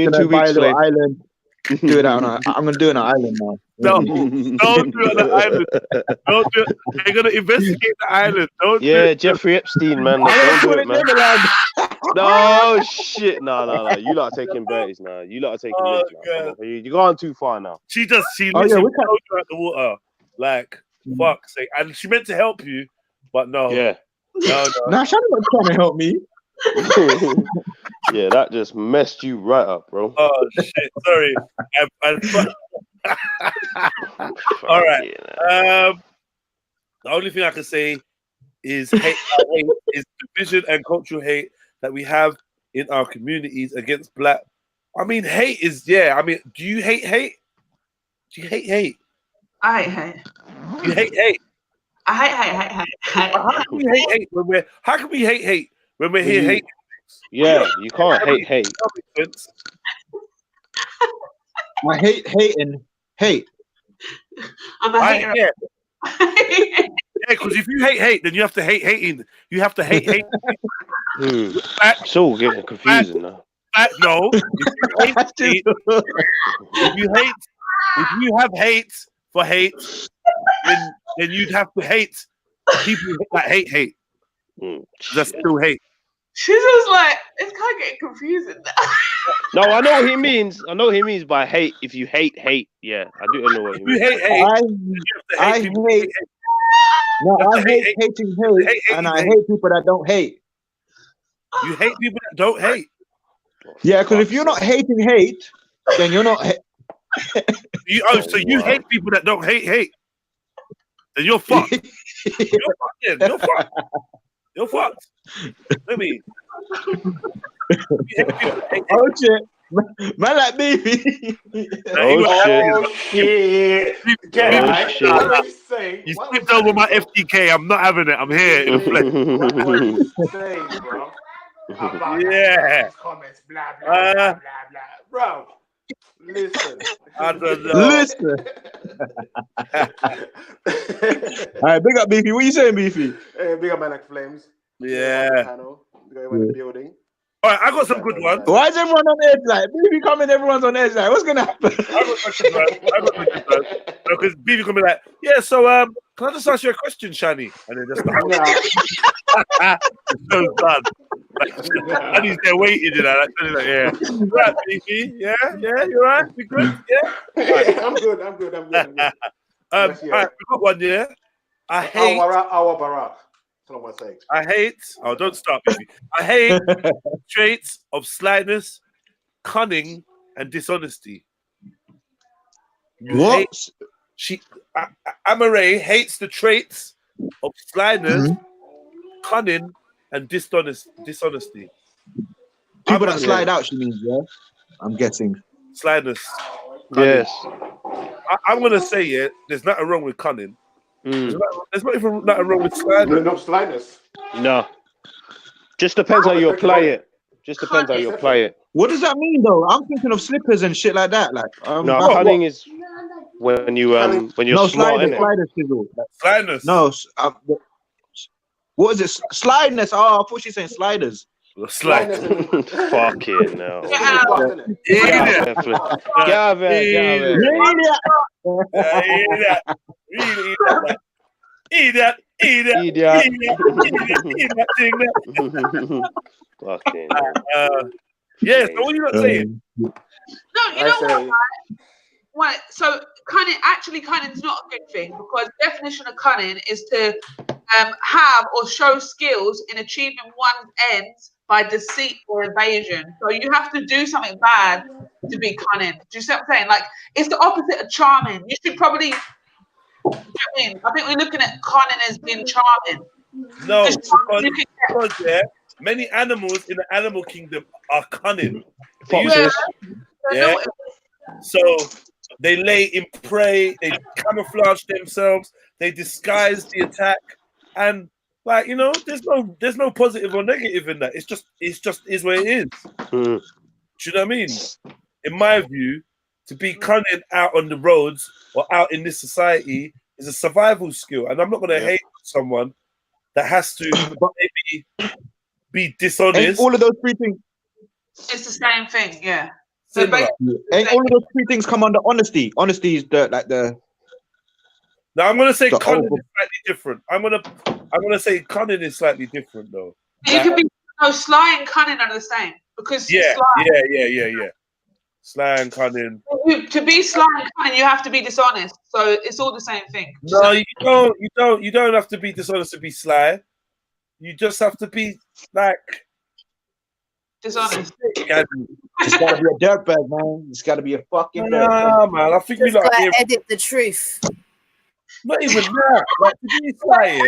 in 2 weeks, Flame. Island. Do it on. I'm gonna do it on an island now. No, don't do it on the island. Don't do it. They're gonna investigate the island. Don't. Do it. Jeffrey Epstein, man. Don't do it, man. No shit. No. You lot are taking berries now. You lot are taking risks now. You're going too far now. She literally throws you out the water. Like, fuck's sake. And she meant to help you, but no. Yeah. No. Nah, Shani was trying to help me. Yeah, that just messed you right up, bro. Oh shit! Sorry. All right. The only thing I can say is hate is division and cultural hate that we have in our communities against black. I mean, hate is I mean, do you hate hate? Do you hate hate? I hate hate. You hate hate. I hate. How can we hate hate when we're? How can we hate hate when we're here hating? Yeah, you can't hate. I hate. I'm a hater. Yeah, because if you hate, then you have to hate hating. You have to hate. It's all getting confusing now. No, if you have hate for hate, then you'd have to hate people that hate. That's still hate. She's just like, it's kind of getting confusing now. No, I know what he means. I know what he means by hate. If you hate, yeah, I do know what he means. You hate hate. I hate. No, I hate hating hate, and I hate people that don't hate. You hate people that don't hate. Yeah, because if you're not hating hate, then you're not. So you hate people that don't hate. Then you're fucked. You're fucked. You're fucked. Let me. Oh shit. Man like baby. Oh shit. You skipped over my FTK. I'm not having it. I'm here in flesh. Yeah. Comments, blah, blah. Bro, listen. I don't know. Listen. Alright, big up Beefy. What you saying, Beefy? Hey, big up man like Flames. Yeah. Big up in the building. Alright, I got some good ones. Why is everyone on edge? Like, Beefy coming, everyone's on edge. Like, what's gonna happen? I got some good ones. Because Beefy gonna be like, yeah, so can I just ask you a question, Shani? And then just so done. And he's there waiting, you know. Like, yeah. Right, Beefy? Yeah, you're right. You good? Yeah. Right. I'm good. Alright, we got one, yeah. I hate. Our Barack. I hate. Oh, don't stop, Beefy. I hate traits of slyness, cunning, and dishonesty. What? Amare hates the traits of slyness, cunning, and dishonesty. People that Amare, slide out, she means, yeah? I'm guessing. slyness, cunning. Yes. I'm gonna say there's nothing wrong with cunning. There's not even nothing wrong with slyness. No slyness. No. Just depends how you apply it. Just depends how you apply it. What does that mean, though? I'm thinking of slippers and shit like that. Like, No, cunning is when you're no, smart, innit? sliders, sizzle. Slyness. No, what is it? Sliders. Oh, I thought she was saying sliders. Slide. Fucking no. Get out. Get out of here. Idiot. Fucking. Yeah, so what are you not saying? No, you know what? Right. So cunning is not a good thing, because the definition of cunning is to have or show skills in achieving one's ends by deceit or evasion. So you have to do something bad to be cunning. Do you see what I'm saying? Like, it's the opposite of charming. You should probably. I think we're looking at cunning as being charming. No, because many animals in the animal kingdom are cunning. Foxes. Yeah. So they lay in prey, they camouflage themselves, they disguise the attack, and like, you know, there's no positive or negative in that. It's just is what it is. Do you know what I mean? In my view, to be cunning out on the roads or out in this society is a survival skill, and I'm not going to hate someone that has to maybe be dishonest. Ain't all of those three things. It's the same thing, yeah. So Similar. Ain't all of those three things come under honesty? Honesty is the. Now I'm gonna say The cunning over- is slightly different. I'm gonna say cunning is slightly different though. You could be sly and cunning are the same, because Yeah. sly, Sly and cunning. to be sly and cunning, you have to be dishonest. So it's all the same thing. No, you don't have to be dishonest to be sly. You just have to be like Dishonest. It's gotta be a dirtbag, man. It's gotta be a fucking dirtbag. Nah, man. I think we Just like gotta edit the truth. not even that. Like to be sly,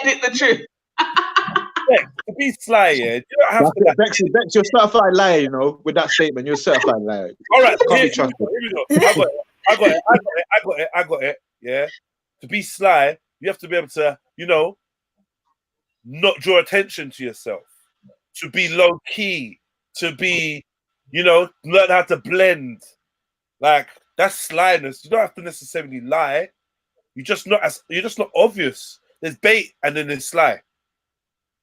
Edit the truth. to be sly, you don't have to. Bex, you're certified liar, you know, with that statement. You're certified liar. All right, Can't be here trusted. we go. I got it. Yeah. To be sly, you have to be able to, you know, not draw attention to yourself. To be low key. To be, you know, learn how to blend. Like, that's slyness. You don't have to necessarily lie. You're just not obvious. There's bait and then there's sly.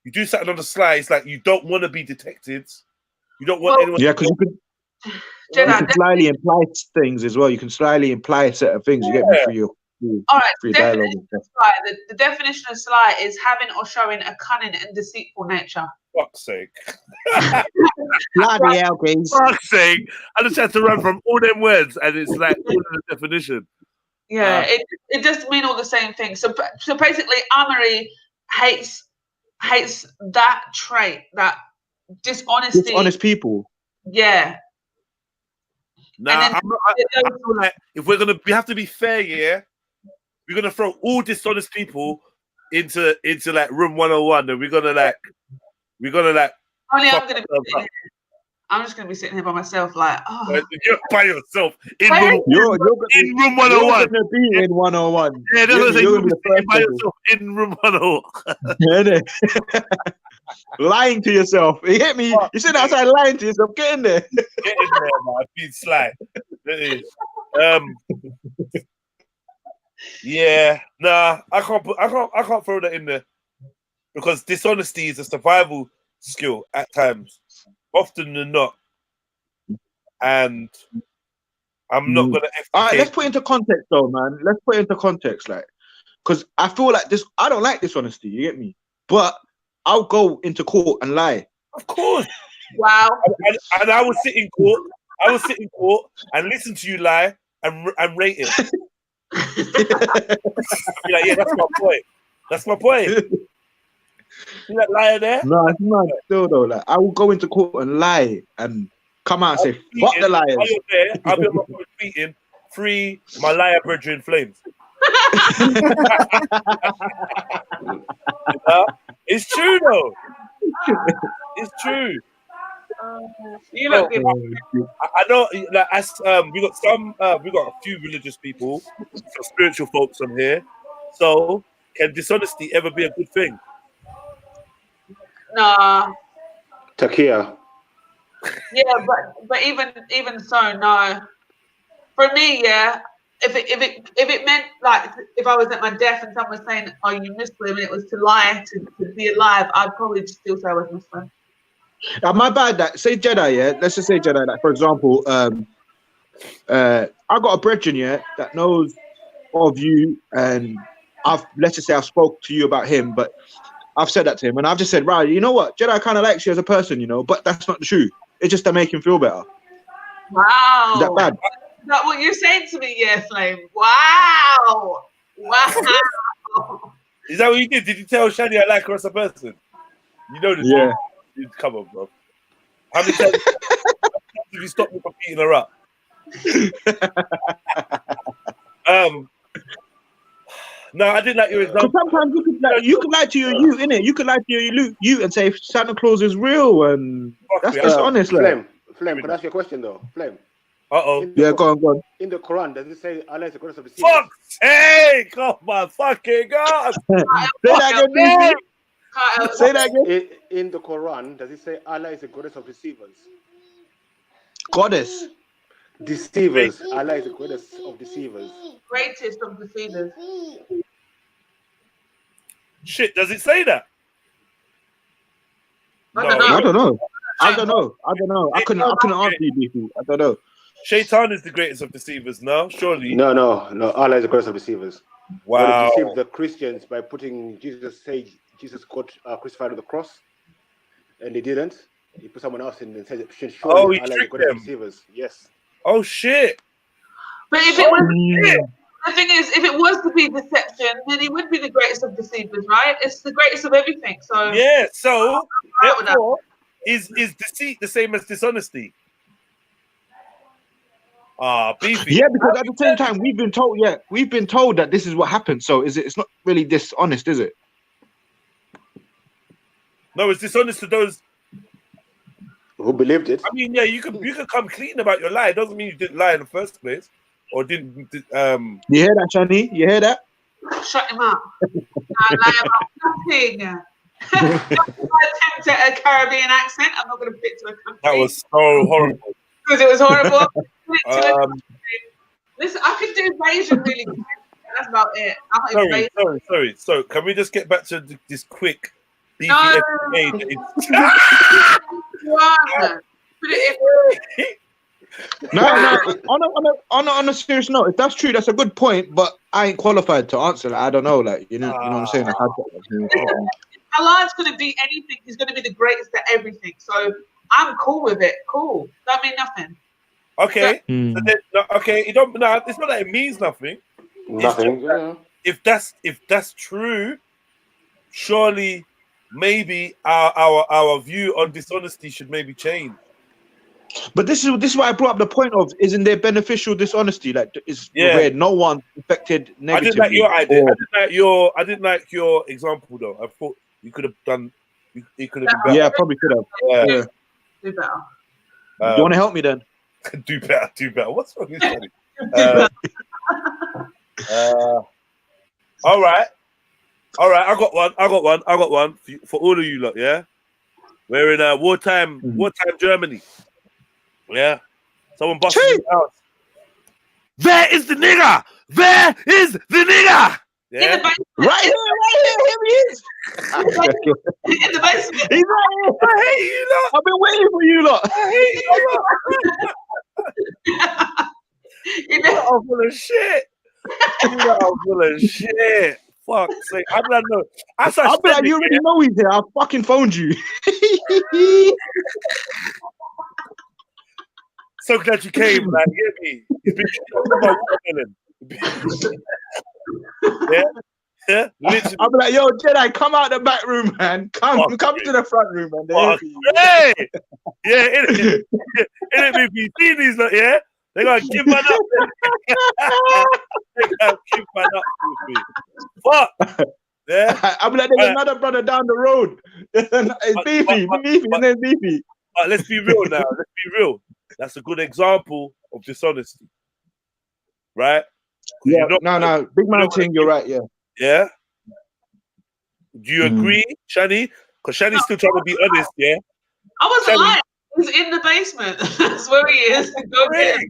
You do something on the sly, it's like you don't want to be detected. You don't want anyone. Yeah, because you can slyly imply things as well. You can slyly imply certain things. You get me through your all right. through dialogue. The definition of sly is having or showing a cunning and deceitful nature. Fuck's sake. Bloody hell, guys. Fuck's sake. I just had to run from all them words and it's like all in the definition. Yeah, it does mean all the same thing. So basically, Amory hates that trait, that dishonesty. Dishonest people. Yeah. Nah, I feel like if we have to be fair, yeah, we're gonna throw all dishonest people into like room 101, and we're gonna only I'm just gonna be sitting here by myself, like, oh. You're by yourself in room 101. You're gonna be in 101. Yeah, you're gonna be the by yourself in room 101. Yeah, lying to yourself. You hit me. You sit outside lying to yourself. Get in there. Get in there, man. Be sly. It is. Yeah, nah, I can't throw that in there because dishonesty is a survival skill at times, often than not, and I'm not gonna. All right, let's put it into context, though, man. Let's put it into context, like, because I feel like this. I don't like dishonesty. You get me? But I'll go into court and lie. Of course. Wow. And I would sit in court. And listen to you lie and rate it. Be like, yeah, that's my point. See that liar there? No, it's not still though. Like, I will go into court and lie, and Come out and say, tweeting, fuck the while liars. you're there, I'll be on my phone tweeting, free my liar brethren flames. It's true though. It's true. You look good. I know, like, as we got a few religious people, some spiritual folks on here. So, can dishonesty ever be a good thing? Nah. Takia. Yeah, but even so, no. For me, yeah. If it meant like if I was at my death and someone was saying, "Are you Muslim?" and it was to lie to be alive, I'd probably still say I was Muslim. Now, my bad that say Jedi, yeah. Let's just say Jedi. Like for example, I got a brethren, yeah, that knows of you, and let's just say I've spoke to you about him, but I've said that to him, and I've just said, right, you know what, Jedi kind of likes you as a person, you know, but that's not the truth. It's just to make him feel better. Wow. Is that bad? Is that what you're saying to me? Yeah, Flame. Wow. Wow. Is that what you did? Did you tell Shani I like her as a person? You know this. Yeah. Dude, come on, bro. How many times have you stopped me from beating her up? No, I didn't like your example. Sometimes you could lie to your you, innit? You could lie to your you and say Santa Claus is real, and that's just honest. Flame, can I ask you a question though? Flame. Yeah, go on. In the Quran, does it say Allah is the greatest of deceivers? Fuck's sake! Oh my fucking God! Say that again, say that again. In the Quran, does it say Allah is the greatest of deceivers? Goddess. Deceivers. Allah is the greatest of deceivers. Greatest of deceivers. Shit, does it say that? I don't know. I don't know. I couldn't answer you, DC. I don't know. Shaitan is the greatest of deceivers, no? Surely. No. Allah is the greatest of deceivers. Wow. They deceived the Christians by putting Jesus got crucified on the cross, and they didn't. He put someone else in and said, surely Allah is the greatest of deceivers. Yes. Oh shit. But if it was the thing is, if it was to be deception, then he would be the greatest of deceivers, right? It's the greatest of everything. So yeah, so therefore, is deceit the same as dishonesty? Beefy. Yeah, because at the same time we've been told that this is what happens. So it's not really dishonest, is it? No, it's dishonest to those who believed it. I mean, yeah, you can come clean about your lie. It doesn't mean you didn't lie in the first place, or didn't. You hear that, Shani? You hear that? Shut him up. I lie about nothing. I attempt at a Caribbean accent. I'm not going to fit to a country. That was so horrible. Because it was horrible. Listen, I can do invasion really good. That's about it. Sorry. So, can we just get back to this quick beefy episode? On a serious note, if that's true, that's a good point. But I ain't qualified to answer that. I don't know, like you know what I'm saying. Allah's going to be anything. He's going to be the greatest at everything. So I'm cool with it. Cool. That mean nothing. Okay. So then, okay. It's not that it means nothing. Nothing. If that's true, surely maybe our view on dishonesty should maybe change. But this is why I brought up the point of, isn't there beneficial dishonesty? Like, where no one affected negatively. I didn't like your idea. I didn't like your example though. I thought you could have done. You could have been better. Yeah, probably could have. Yeah. Do better. You want to help me then? Do better. What's wrong with you? All right. I got one for all of you lot. Yeah, we're in wartime Germany. Yeah, someone busted in the house. There is the nigger. There is the nigger. Yeah, right here he is. In the basement. He's right here. I hate you lot. I've been waiting for you lot. I hate you lot. You lot are full of shit. You lot are full of shit. Fuck's sake. I don't know. I'll be like, you already know he's here. I fucking phoned you. So glad you came, man. Get me. You've been watermelon. Yeah. Yeah, literally. I'll be like, yo, Jedi, come out the back room, man. Come to the front room, man. They're here for you. Hey, yeah, innit, me see these, like, yeah. They gotta give man up. They gotta give man up with me. Fuck. Yeah. I'll be like, there's another brother down the road. It's Beefy. His name's Beefy. But let's be real now. Let's be real. That's a good example of dishonesty, right? Yeah. No. Big man thing. You're right. Yeah. Yeah. Do you agree, Shani? Because Shani's still trying to be honest. Yeah. I wasn't lying. He's in the basement. That's where he is. Go get him.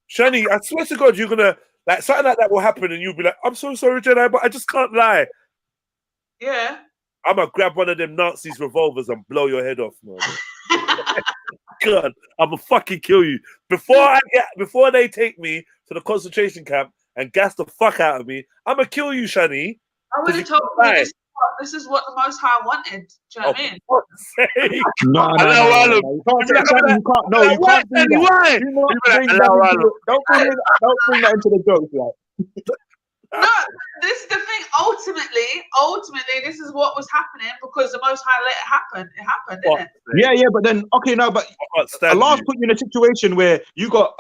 Shani, I swear to God, you're gonna like something like that will happen, and you'll be like, "I'm so sorry, Jedi, but I just can't lie." Yeah. I'm gonna grab one of them Nazis' revolvers and blow your head off, man. God, I'm gonna fucking kill you before they take me to the concentration camp and gas the fuck out of me. I'm gonna kill you, Shani. I would have told you this is what the Most High wanted. Do you know what I mean? No. You can't do that. Don't bring that into the jokes, like. No, this is the thing. Ultimately, this is what was happening because the Most High let it happen. It happened, didn't it? Yeah, but then but Allah's put you in a situation where you got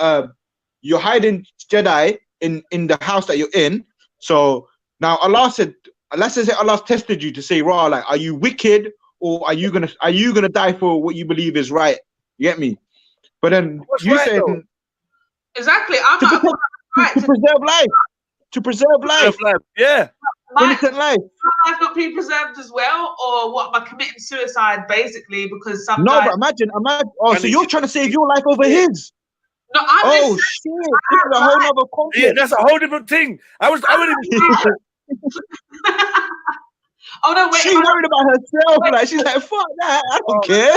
you're hiding Jedi in the house that you're in. So now Allah said, let's just say Allah's tested you to say, "Raw, like, are you wicked or are you gonna die for what you believe is right?" You get me? But then said exactly. I'm not to preserve life. To preserve life. Yeah. Innocent life. My life not being preserved as well, or what? By committing suicide, basically, because some. No, but imagine. Oh, so you're trying to save your life over his? No, I'm shit! This is a whole other conflict. Yeah, that's a whole different thing. I wouldn't even. Oh no, wait. She's worried about herself. Like she's like, fuck that. I don't care.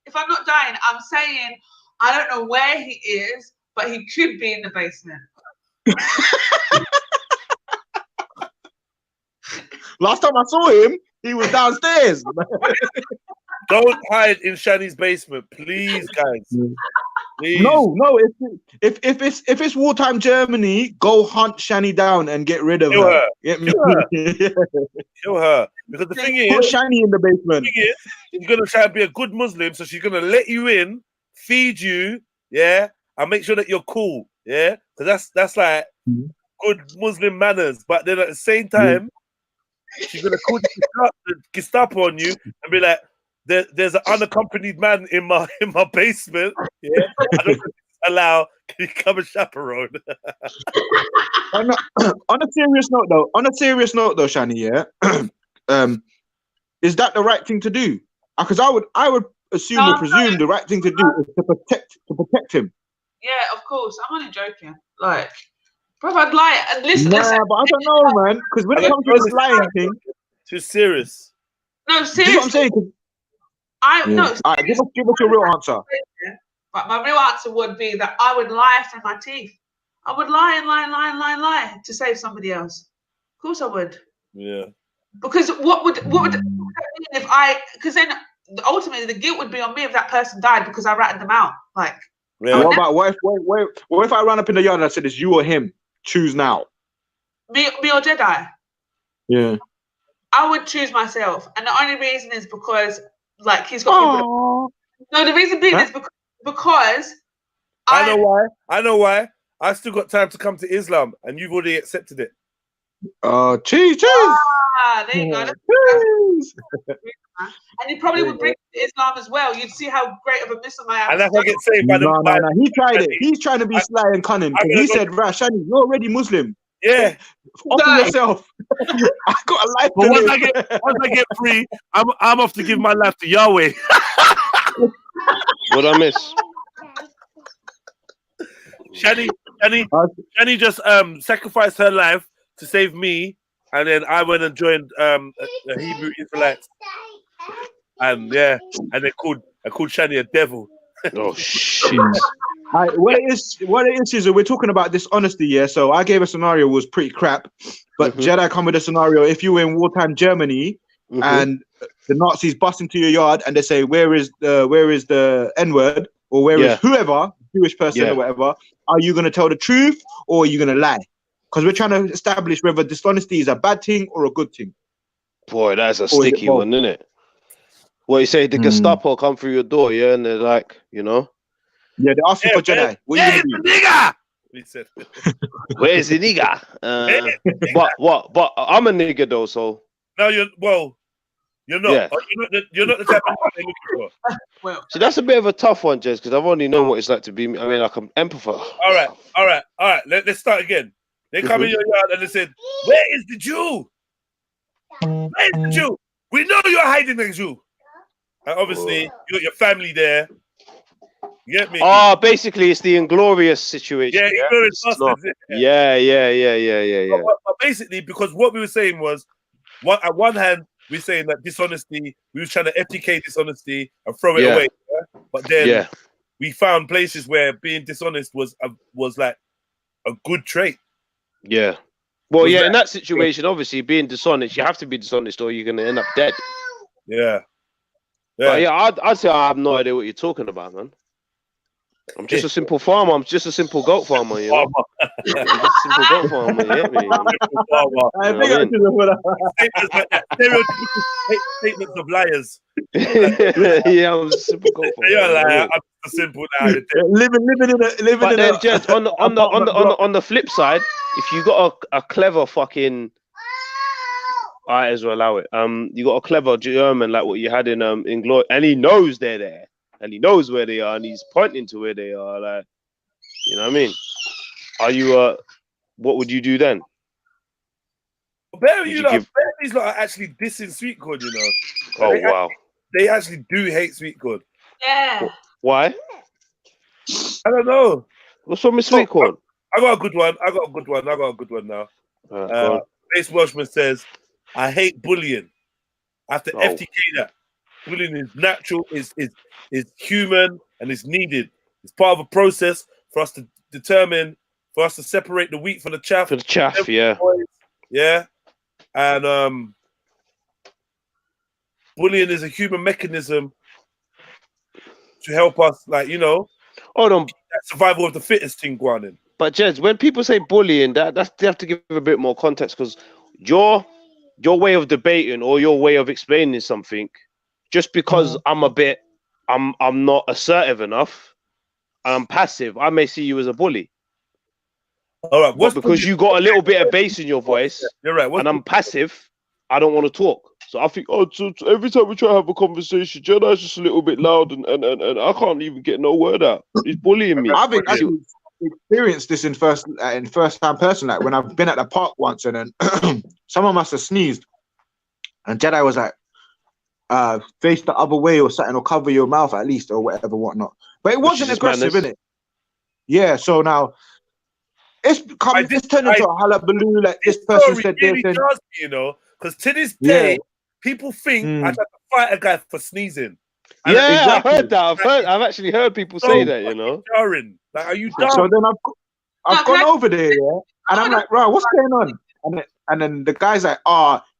If I'm not dying, I'm saying I don't know where he is, but he could be in the basement. Last time I saw him, he was downstairs. Don't hide in Shani's basement, please, guys. Please. No. If it's wartime Germany, go hunt Shani down and get rid of her. Get me? Kill her. Because the thing is, put Shani in the basement. The thing is, she's gonna try and be a good Muslim, so she's gonna let you in, feed you, yeah, and make sure that you're cool, yeah, because that's like good Muslim manners. But then at the same time, she's gonna call the Gestapo on you and be like, "There's an unaccompanied man in my basement. Yeah, I don't allow. Can you come and chaperone?" on a serious note, though, Shani, yeah, is that the right thing to do? Because I would assume or presume the right thing to do is to protect him. Yeah, of course. I'm only joking. Like, bro, I'd lie. And listen, but I don't know, man. Because when it comes to this lying thing, too serious. No, seriously. You know what I'm saying? No. All right, give us your real answer. But my real answer would be that I would lie through my teeth. I would lie and lie to save somebody else. Of course I would. Yeah. Because what would that mean if because then ultimately the guilt would be on me if that person died because I ratted them out. Like, yeah. What if I ran up in the yard and I said it's you or him? Choose now. Me or Jedi? Yeah. I would choose myself. And the only reason is because like he's got people. No, the reason being is because I know why. I still got time to come to Islam and you've already accepted it. Cheese. Ah, there you go. And you probably would bring Islam as well. You'd see how great of a Muslim I am. And that's how I get saved by the No. He tried it. He's trying to be sly and cunning. He said, Rashani, you're already Muslim. Yeah. Offer yourself. I got a life. But once I get free, I'm off to give my life to Yahweh. What I miss? Shani just sacrificed her life to save me, and then I went and joined the Hebrew Israelites, and I called Shani a devil. Oh shit! What it is we're talking about dishonesty, yeah. So I gave a scenario was pretty crap, but Jedi come with a scenario. If you were in wartime Germany and the Nazis bust into your yard and they say, where is the N-word or where is whoever, Jewish person or whatever, are you gonna tell the truth or are you gonna lie? Because we're trying to establish whether dishonesty is a bad thing or a good thing. Boy, that's a Or is it sticky both? one, isn't it? Well, you say the Gestapo come through your door, yeah, and they're like, you know, Yeah, they're asking for Jedi. What are you gonna do? Nigga! He said. where's the nigga? But I'm a nigga though, so No, you're not. Yeah. You're not the type of nigga they're looking for. Well, see, that's a bit of a tough one, Jez, because I've only known what it's like to be. I mean, like, I'm empathize. All right. Let's start again. They come in your yard and they said, "Where is the Jew? Where is the Jew? We know you're hiding the Jew." And obviously, you got your family there. You get me? Oh, basically, it's the inglorious situation. Yeah, Inglorious Bastards. Yeah. But basically, because what we were saying was, at one hand, we're saying that dishonesty, we were trying to FTK dishonesty and throw it away. Yeah? But then we found places where being dishonest was like a good trait. Yeah. Well, yeah, in that situation, obviously, being dishonest, you have to be dishonest or you're going to end up dead. Yeah. But yeah, I'd say I have no idea what you're talking about, man. I'm just a simple farmer. I'm just a simple goat farmer, you know? I'm just a simple goat farmer, you get me? Statements of liars. Yeah, I'm just a simple goat farmer. You're a liar. I'm just a simple liar. But then, Judge, on the flip side, if you got a clever fucking, I as well allow it. You got a clever German like what you had in Glory, and he knows they're there, and he knows where they are, and he's pointing to where they are. Like, you know what I mean? Are you what would you do then? Barry's not actually dissing Sweet Corn, you know. Oh wow. They actually do hate Sweet Corn. yeah. Why? I don't know. What's wrong with Sweet Corn? I got a good one now. Base Welshman says, I hate bullying. I have to FTK that. Bullying is natural, is human, and is needed. It's part of a process for us to determine, for us to separate the wheat from the chaff. For the chaff, yeah. Yeah. And bullying is a human mechanism to help us, like, you know, hold on, that survival of the fittest thing going in. But Jez, when people say bullying, that's they have to give a bit more context, because your way of debating or your way of explaining something, just because I'm not assertive enough, I'm passive, I may see you as a bully. All right, but because you got a little bit of bass in your voice, you're right. And I'm passive, I don't want to talk. So I think, so every time we try to have a conversation, Jedi's just a little bit loud, and I can't even get no word out. He's bullying me. I think I experienced this in first time person. Like when I've been at the park once, and then someone must have sneezed, and Jedi was like, "Face the other way or something, or cover your mouth at least, or whatever, whatnot." But it wasn't aggressive, innit? Yeah. So now it's turned into a hullabaloo. Like this person said really this, does, you know, because to this day, people think I tried to fight a guy for sneezing. And I've heard that. I've actually heard people say that, you know. Jarring. Like, are you dumb? So then I've gone over there, and I'm like, right, what's going on? And then the guy's like,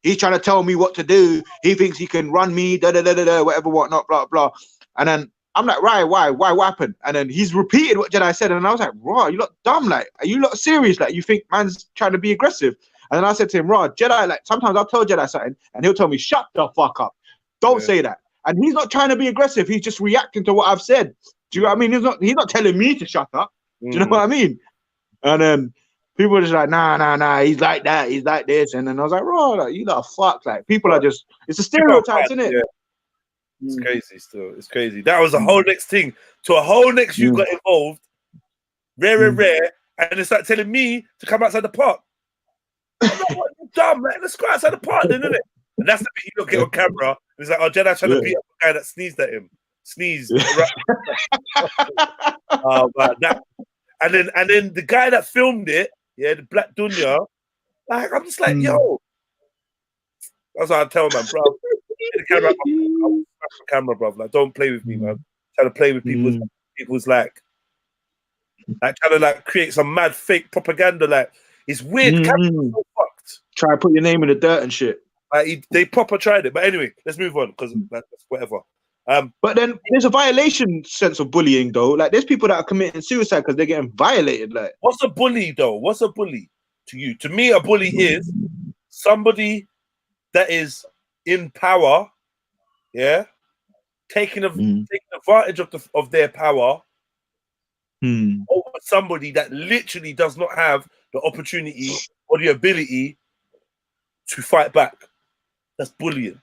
he's trying to tell me what to do. He thinks he can run me, whatever, whatnot, blah, blah. And then I'm like, right, why? What happened? And then he's repeated what Jedi said, and I was like, raw, you look dumb, like, are you lot serious? Like, you think man's trying to be aggressive? And then I said to him, raw, Jedi, like, sometimes I'll tell Jedi something, and he'll tell me, shut the fuck up. Don't say that. And he's not trying to be aggressive. He's just reacting to what I've said. Do you know what I mean? He's not telling me to shut up. Do you know what I mean? And then people are just like, nah, he's like that, he's like this. And then I was like, bro, like, you got fuck. Like, people are just, it's a stereotype, isn't it? Yeah. It's crazy still. It's crazy. That was a whole next thing. To a whole next you got involved. Rare. And they start telling me to come outside the park. I'm like, what, you dumb, man? Let's go outside the park then, innit? And that's the bit you don't get on camera. It's like, Jedi trying to beat up a guy that sneezed at him. Sneezed. And then the guy that filmed it, the Black Dunya, like, I'm just like, yo. That's what I tell man, bro. Get the camera, bro. Like, don't play with me, man. Trying to play with people's like trying to like create some mad fake propaganda. Like, it's weird. Camera's so fucked. Try to put your name in the dirt and shit. Like, they proper tried it. But anyway, let's move on, because that's whatever. But then there's a violation sense of bullying, though. Like, there's people that are committing suicide because they're getting violated. Like, what's a bully, though? What's a bully to you. To me, a bully is somebody that is in power, yeah, taking advantage of their power over somebody that literally does not have the opportunity or the ability to fight back. That's bullying.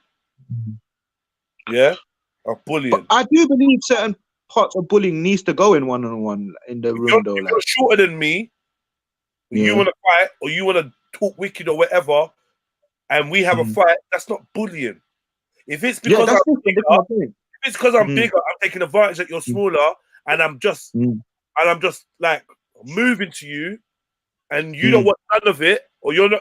Yeah, a bullying. But I do believe certain parts of bullying needs to go in one-on-one in the room, though. If Like, you're shorter than me, you want to fight or you want to talk wicked or whatever, and we have a fight, that's not bullying. If it's because I'm bigger, if it's because I'm bigger, I'm taking advantage that you're smaller, and I'm just like moving to you, and you don't want none of it, or you've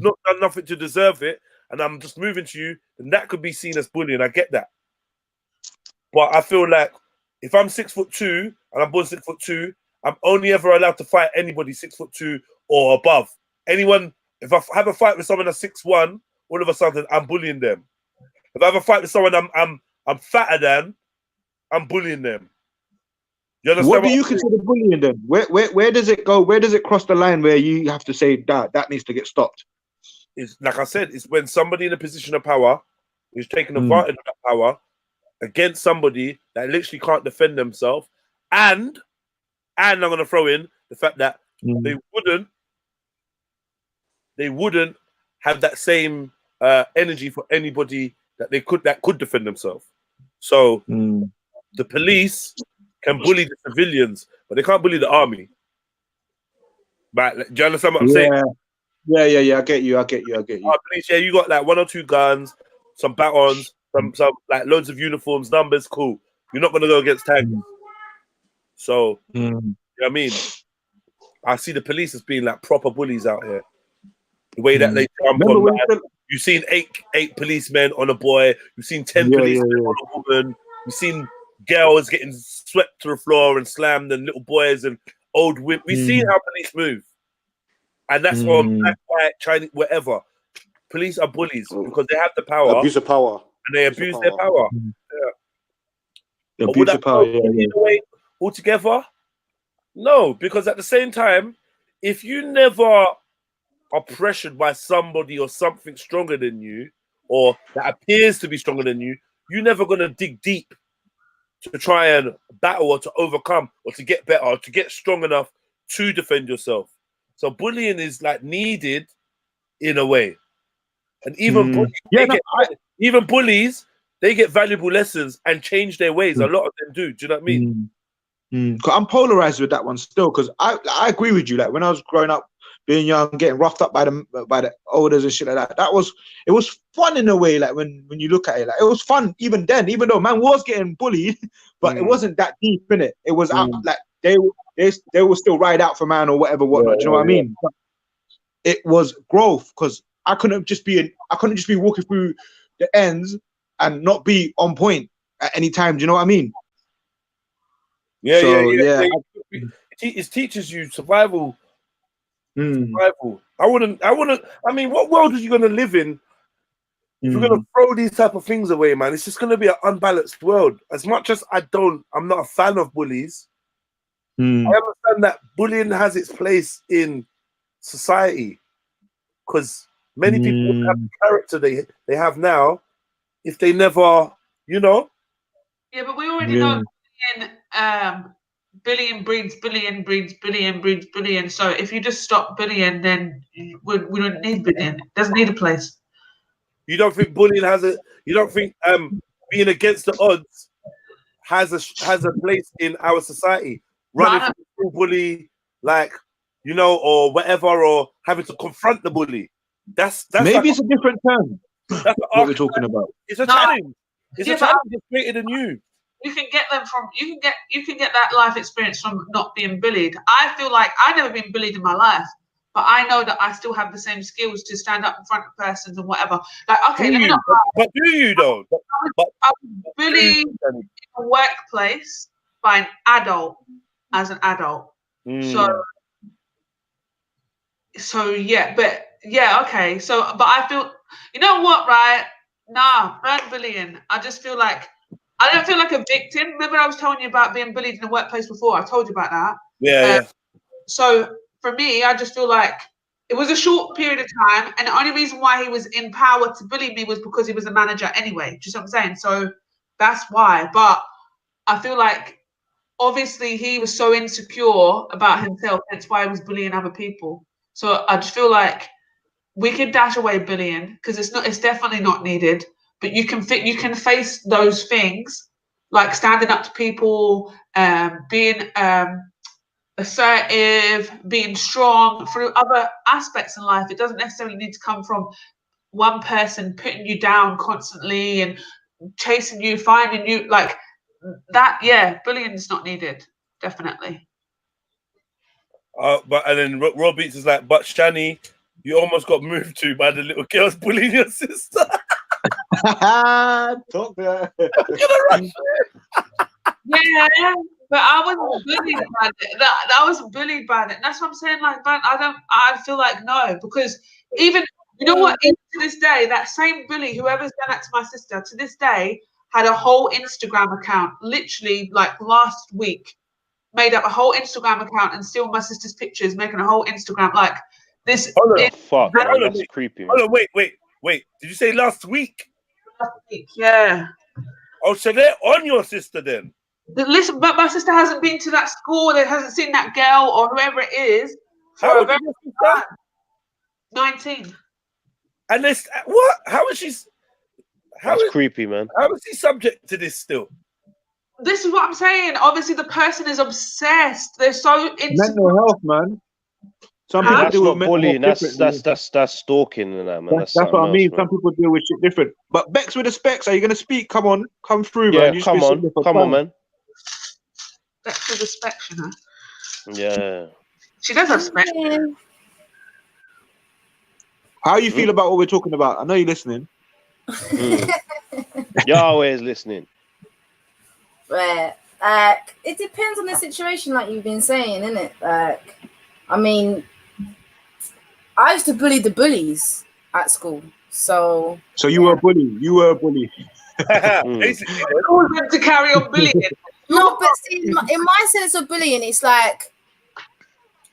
not done nothing to deserve it, and I'm just moving to you, then that could be seen as bullying. I get that, but I feel like if I'm 6'2" and I'm born 6'2", I'm only ever allowed to fight anybody 6'2" or above. Anyone, if I have a fight with someone that's 6'1", all of a sudden I'm bullying them. If I have a fight with someone I'm fatter than, I'm bullying them. You understand? What do you consider bullying then? Where does it go? Where does it cross the line where you have to say that needs to get stopped? It's like I said, it's when somebody in a position of power is taking advantage of that power against somebody that literally can't defend themselves, and I'm gonna throw in the fact that they wouldn't have that same energy for anybody that could defend themselves. So the police can bully the civilians, but they can't bully the army. Right? Do you understand what I'm saying? Yeah. I get you. Police, yeah, you got like 1 or 2 guns, some batons, some like loads of uniforms, numbers, cool. You're not gonna go against tanks. So you know what I mean? I see the police as being like proper bullies out here. The way that they jump on man. You've seen eight policemen on a boy. You've seen 10 policemen on a woman. You've seen girls getting swept to the floor and slammed, and little boys and old women. We've seen how police move, and that's on black, white, Chinese, whatever. Police are bullies because they have the power, abuse of power, and they abuse their power. Yeah. Abuse of power. Away altogether? No, because at the same time, if you never are pressured by somebody or something stronger than you, or that appears to be stronger than you, you're never going to dig deep to try and battle or to overcome or to get better or to get strong enough to defend yourself. So bullying is like needed in a way. And even bullies, they get valuable lessons and change their ways. A lot of them do. Do you know what I mean? Cause I'm polarized with that one still, because I agree with you. Like when I was growing up, being young, getting roughed up by the elders and shit like that. It was fun in a way. Like when you look at it, like it was fun even then, even though man was getting bullied, but it wasn't that deep in it. It was like they will still ride out for man or whatever, whatnot. Do you know what I mean? But it was growth, because I couldn't just be walking through the ends and not be on point at any time. Do you know what I mean? Yeah. It teaches you survival. Survival. I mean, what world are you going to live in if you're going to throw these type of things away, man? It's just going to be an unbalanced world. As much as I'm not a fan of bullies, I understand that bullying has its place in society, because many people wouldn't have the character they have now if they never, you know. Yeah, but we already know bullying breeds bullying breeds bullying breeds bullying. So if you just stop bullying, then we don't need bullying. It doesn't need a place. You don't think bullying you don't think being against the odds has a place in our society? Running from a bully, like, you know, or whatever, or having to confront the bully. That's maybe like, it's a different term. That's what we're talking about. It's a challenge. It's a challenge that's greater than you. You can get them from you can get that life experience from not being bullied. I feel like I've never been bullied in my life, but I know that I still have the same skills to stand up in front of persons and whatever. Like, okay, but do you though? I was bullied in a workplace by an adult as an adult. So yeah, but yeah, okay. So, but I feel, you know what, right? Nah, burn bullying. I just feel like I don't feel like a victim. Remember I was telling you about being bullied in the workplace before? I told you about that. Yeah. So for me, I just feel like It was a short period of time, and the only reason why he was in power to bully me was because he was a manager anyway. Do you see what I'm saying? So that's why. But I feel like obviously he was so insecure about himself, that's why he was bullying other people. So I just feel like we can dash away bullying because it's definitely not needed. But you can face those things like standing up to people, being assertive, being strong through other aspects in life. It doesn't necessarily need to come from one person putting you down constantly and chasing you, finding you like that. Yeah, bullying is not needed, definitely. But and then Rob Beats is like, but Shani, you almost got moved to by the little girls bullying your sister. Talk there. Yeah, but I wasn't bullied by it. I was bullied by it. That's what I'm saying. Like, but I feel like no, because even you know what? Even to this day, that same bully, whoever's done that to my sister, to this day, had a whole Instagram account. Literally, like last week, made up a whole Instagram account and steal my sister's pictures, making a whole Instagram like this. Fuck, man, that's creepy. Hold on, wait. Did you say last week? Last week, yeah. Oh, so they're on your sister then? Listen, but my sister hasn't been to that school. That hasn't seen that girl or whoever it is for a very long time. 19. And this, what? How is she? That's creepy, man. How is he subject to this still? This is what I'm saying. Obviously, the person is obsessed. They're so into mental health, man. Some people that's deal not with bullying. That's stalking and that, man. That's what I mean. Man. Some people deal with shit different. But Bex with the specs, are you gonna speak? Come on, come through, man. Yeah, come on, man. Bex with the specs, you know. Yeah. She does have specs. How you feel about what we're talking about? I know you're listening. You're always listening. Right. It depends on the situation, like you've been saying, innit? Like, I mean, I used to bully the bullies at school. So you were a bully. You were a bully. Always to carry on bullying. No, but see, in my sense of bullying, it's like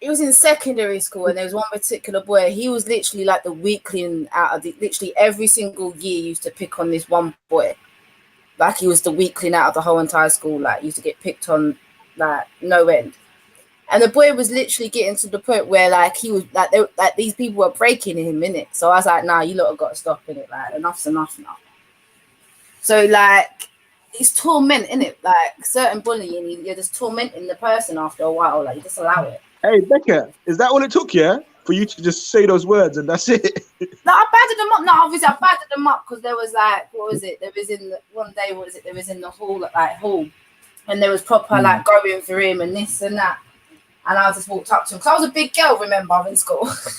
it was in secondary school, and there was one particular boy. He was literally like the weakling out of literally every single year used to pick on this one boy. Like he was the weakling out of the whole entire school. Like used to get picked on, like no end. And the boy was literally getting to the point where like he was like these people were breaking him in it. So I was like, nah, you lot have got to stop in it. Like enough's enough now. So like it's torment, innit? Like certain bullying, you're just tormenting the person after a while. Like you just allow it. Hey Becca, is that all it took, yeah? For you to just say those words and that's it? No, I battered them up. No, obviously I battered them up because there was like, what was it? There was in one day, what was it? There was in the hall, and there was proper like going for him and this and that. And I just walked up to him because I was a big girl, remember, in school. So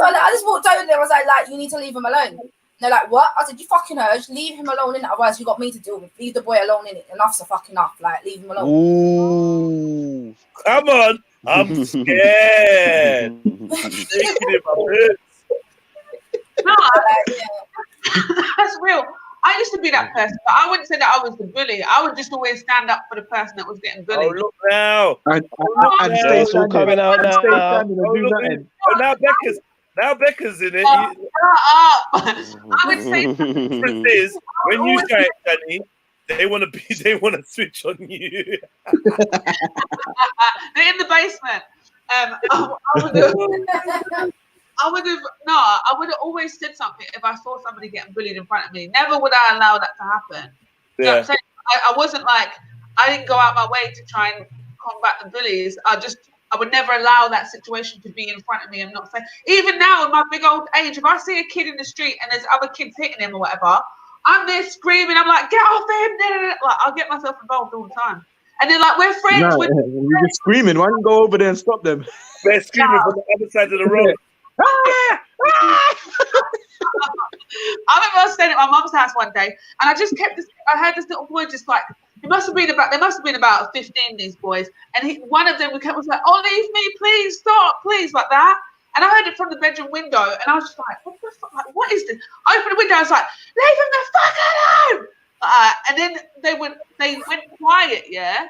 I just walked over there. I was like, you need to leave him alone. And they're like, what? I said, you fucking heard. Just leave him alone in it. Otherwise, you got me to deal with. Leave the boy alone in it. Enough's a fucking enough. Like, leave him alone. Ooh. Come on. I'm scared. No, that's real. I used to be that person, but I wouldn't say that I was the bully. I would just always stand up for the person that was getting bullied. Oh, look now. It's all coming out now. Now Becca's in it. Shut up. I would say The difference is when you say it, Danny, they want to switch on you. they're in the basement. I would have always said something if I saw somebody getting bullied in front of me. Never would I allow that to happen. You know what I'm saying? I wasn't like, I didn't go out my way to try and combat the bullies. I would never allow that situation to be in front of me. I'm not saying, even now in my big old age, if I see a kid in the street and there's other kids hitting him or whatever, I'm there screaming. I'm like, get off him! Like, I'll get myself involved all the time. And they're like, we're friends. No, you're just screaming. Why don't you go over there and stop them? They're screaming from the other side of the road. I remember I was staying at my mum's house one day, and I heard this little boy just like, there must have been about 15, these boys, and one of them was like, oh, leave me, please, stop, please, like that. And I heard it from the bedroom window, and I was just like, what the fuck, like, what is this? I opened the window, I was like, leave him the fuck alone. And then they went quiet, yeah.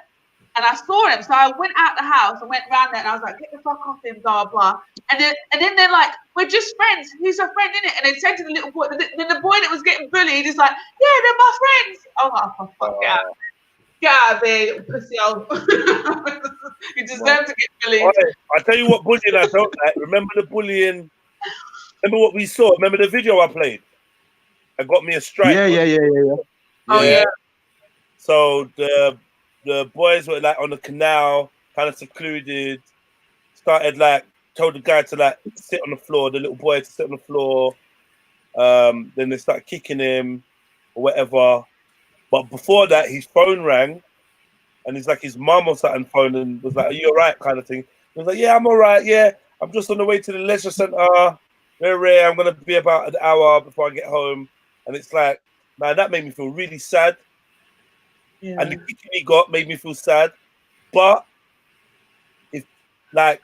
and I saw him. So I went out the house and went round there, and I was like, get the fuck off him, blah, blah. And then they're like, we're just friends. He's a friend, innit? And they said to the little boy, then the boy that was getting bullied is like, yeah, they're my friends. I'm like, oh, fuck, get out. Get out of there, you pussy old. You deserve to get bullied. Right. I tell you what bullying I don't like. Remember the bullying? Remember what we saw? Remember the video I played? I got me a strike. Yeah. Oh, yeah. So the boys were like on the canal, kind of secluded, started like, told the guy to like sit on the floor, the little boy to sit on the floor. Then they started kicking him or whatever. But before that, his phone rang, and he's like, his mum or something phoned and was like, are you all right, kind of thing. He was like, yeah, I'm all right, yeah. I'm just on the way to the leisure centre. Very rare. I'm going to be about an hour before I get home. And it's like, man, that made me feel really sad. Yeah. And the kicking he got made me feel sad. But it's like,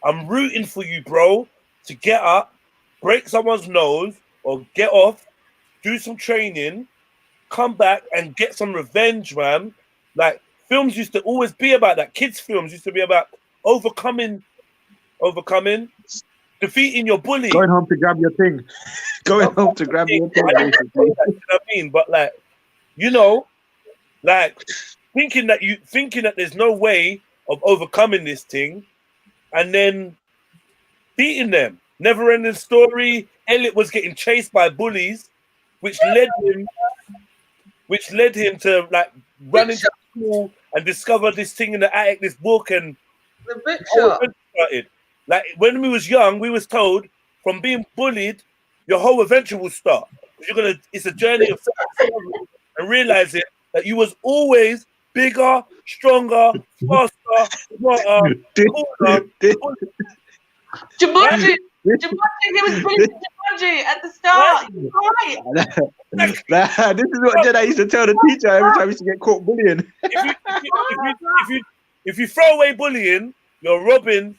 I'm rooting for you, bro, to get up, break someone's nose, or get off, do some training, come back and get some revenge, man. Like, films used to always be about that. Kids' films used to be about overcoming, defeating your bully. Going home to grab your thing. Going home to grab your thing. You know what I mean? But like, you know, like thinking that there's no way of overcoming this thing, and then beating them. Never ending story. Elliot was getting chased by bullies, which led him to like run into school and discover this thing in the attic, this book, and The bookshop. started. Like when we was young, we was told from being bullied, your whole adventure will start. It's a journey of self-discovery and realizing that you was always bigger, stronger, faster, smarter, cooler. Jumanji. He was bullied in Jumanji at the start. You're right. This is what Jedi used to tell the teacher every time he used to get caught bullying. If you throw away bullying, you're robbing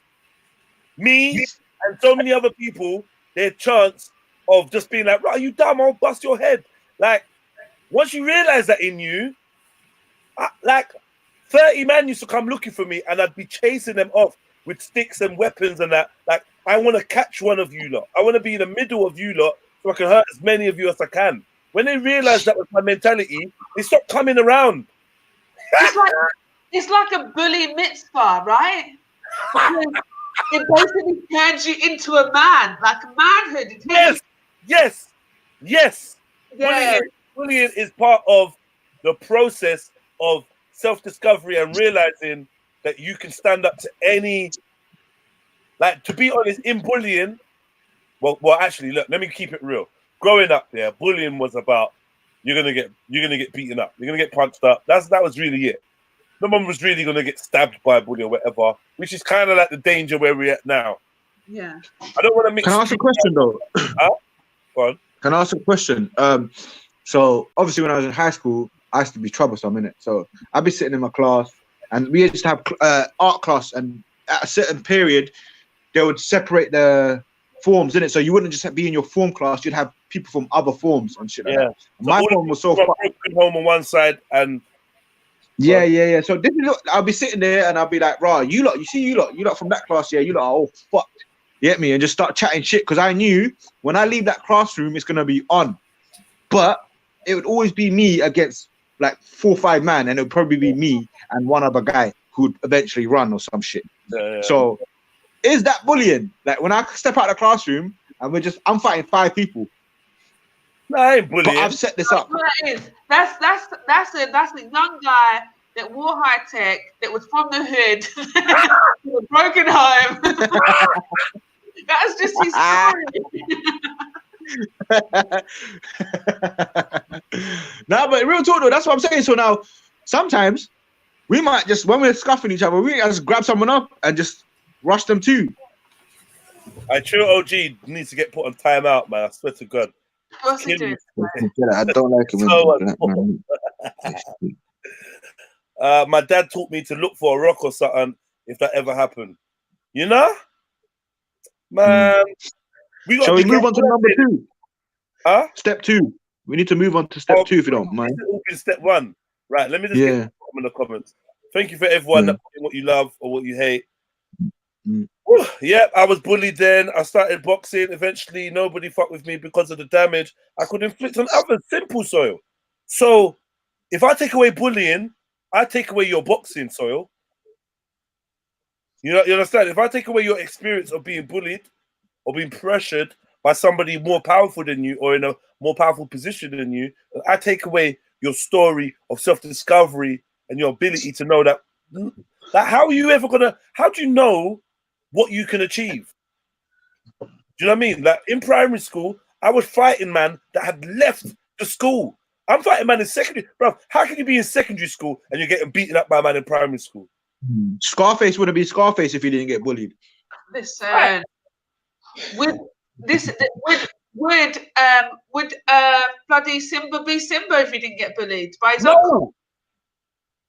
me and so many other people their chance of just being like, right, you dumb, I'll bust your head. Like, once you realize that in you, like 30 men used to come looking for me and I'd be chasing them off with sticks and weapons and that. Like, I want to catch one of you lot. I want to be in the middle of you lot so I can hurt as many of you as I can. When they realized that was my mentality, they stopped coming around. It's like a bully mitzvah, right? It basically turns you into a man, like manhood. Yes. Yeah. Bullying is part of the process of self-discovery and realizing that you can stand up to any. Like, to be honest, in bullying, well, actually, look, let me keep it real. Growing up there, bullying was about you're gonna get beaten up, you're gonna get punched up. That was really it. No one was really gonna get stabbed by a bully or whatever, which is kind of like the danger where we're at now. Yeah. I don't want to mix. Can I ask a question though? Go on. Can I ask a question? So obviously when I was in high school, I used to be troublesome, innit? So I'd be sitting in my class, and we used to have art class, and at a certain period, they would separate the forms, innit? So you wouldn't just be in your form class; you'd have people from other forms and shit like that. My form was so fun. Home on one side and. Yeah. So this is I'll be sitting there and I'll be like, "Rah, you lot from that class, yeah, you lot are all fucked." You get me? And just start chatting shit because I knew when I leave that classroom, it's gonna be on. But it would always be me against like 4 or 5 men, and it would probably be me and one other guy who'd eventually run or some shit. So is that bullying? Like when I step out of the classroom and I'm fighting 5 people. No, I ain't bullying. But I've set this up. That's a young guy that wore high tech, that was from the hood, with a broken home. That's just his story. No, but real talk though, that's what I'm saying. So now, sometimes we might just, when we're scuffing each other, we just grab someone up and just rush them too. True OG needs to get put on timeout, man. I swear to God. What's he doing? I don't like him. My dad taught me to look for a rock or something if that ever happened. You know? Man. Shall we move on to number 2? Huh? Step 2. We need to move on to step 2 if you don't mind. Step 1. Right, let me just get in the comments. Thank you for everyone that put in what you love or what you hate. Mm. Yeah, I was bullied then. I started boxing. Eventually, nobody fucked with me because of the damage I could inflict on others. Simple, Soil. So, if I take away bullying, I take away your boxing, Soil. You understand? If I take away your experience of being bullied or being pressured by somebody more powerful than you or in a more powerful position than you, I take away your story of self-discovery and your ability to know that how are you ever gonna, how do you know what you can achieve? Do you know what I mean? Like in primary school, I was fighting man that had left the school. I'm fighting man in secondary. Bro, how can you be in secondary school and you're getting beaten up by a man in primary school? Scarface wouldn't be Scarface if he didn't get bullied. Listen, would bloody Simba be Simba if he didn't get bullied by his uncle?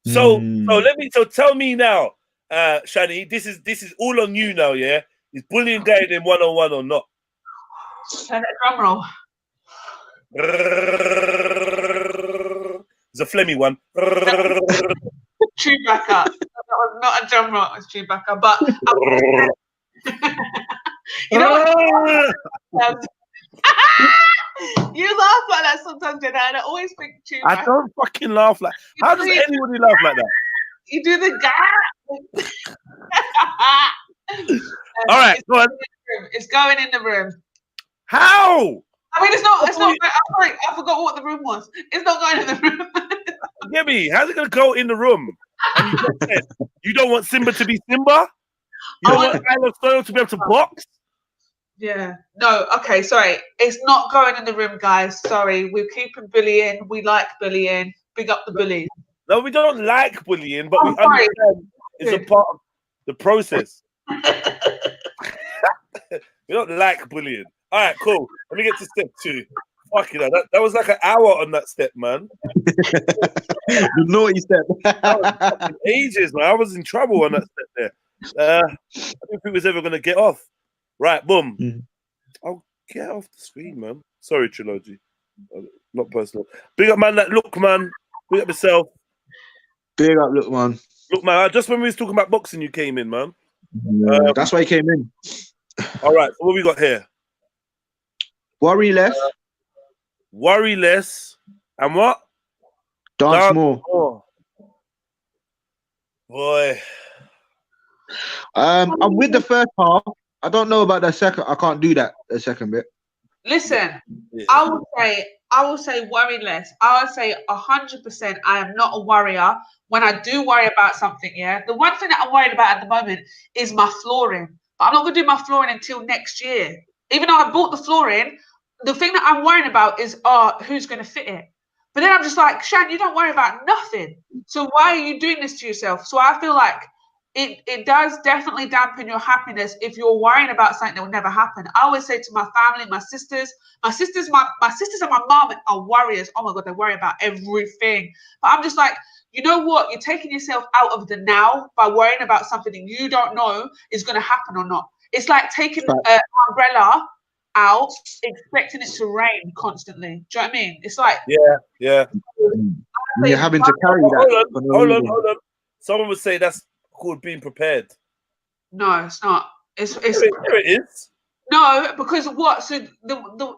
So tell me now, Shani, this is all on you now, yeah? Is bullying going in one-on-one or not? Turn that drum roll. It's a Flemmy one. Chewbacca. That was not a drum roll, it was Chewbacca. But you know what? You laugh like that sometimes, Jenna, and I always think Chewbacca. I don't fucking laugh like. How does anybody laugh like that? You do the gap. All right, go on. It's going in the room. How? I mean, it's not. I'm sorry, I forgot what the room was. It's not going in the room. Get me? How's it gonna go in the room? And you don't want Simba to be Simba? You don't want Island Soil to be able to box? Yeah. No. Okay. Sorry. It's not going in the room, guys. Sorry. We're keeping bullying. We like bullying. Big up the bullies. No, we don't like bullying, but we understand it's a part of the process. We don't like bullying. All right, cool. Let me get to step 2. Fucking hell, that was like an hour on that step, man. The naughty step. That was ages, man. I was in trouble on that step there. I don't think it was ever going to get off. Right, boom. I'll get off the screen, man. Sorry, Trilogy. Not personal. Big up, man. Look, man. Big up yourself. Big up, look, man. Look, man. Just when we was talking about boxing, you came in, man. That's why he came in. All right. So what we got here? Worry less. Worry less. And what? Dance more. Boy. I'm with the first half. I don't know about the second. I can't do that. The second bit. Listen, I will say worry less. I would say 100%. I am not a worrier. When I do worry about something, yeah, the one thing that I'm worried about at the moment is my flooring. But I'm not going to do my flooring until next year. Even though I bought the flooring, the thing that I'm worrying about is, who's going to fit it? But then I'm just like, Shan, you don't worry about nothing. So why are you doing this to yourself? So I feel like it does definitely dampen your happiness if you're worrying about something that will never happen. I always say to my family, my sisters and my mom are warriors. Oh my God, they worry about everything. But I'm just like, you know what? You're taking yourself out of the now by worrying about something that you don't know is going to happen or not. It's like taking an umbrella out, expecting it to rain constantly. Do you know what I mean? It's like yeah. You're having to carry that. Hold on. Someone would say that's called being prepared. No, it's not. It's There it is. No, because what? So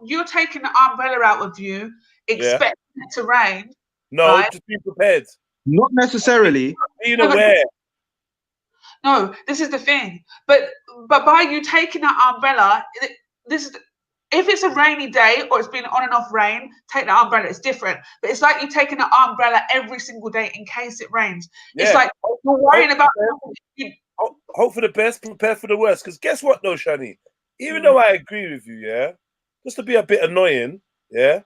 you're taking the umbrella out of you, expecting it to rain. No, right? just be prepared. Not necessarily. Being aware. No, this is the thing. But by you taking that umbrella, if it's a rainy day or it's been on and off rain, take the umbrella. It's different. But it's like you taking the umbrella every single day in case it rains. Yeah. It's like you're worrying about. Hope for the best, prepare for the worst. Because guess what, though, Shani? Even though I agree with you, yeah, just to be a bit annoying, yeah.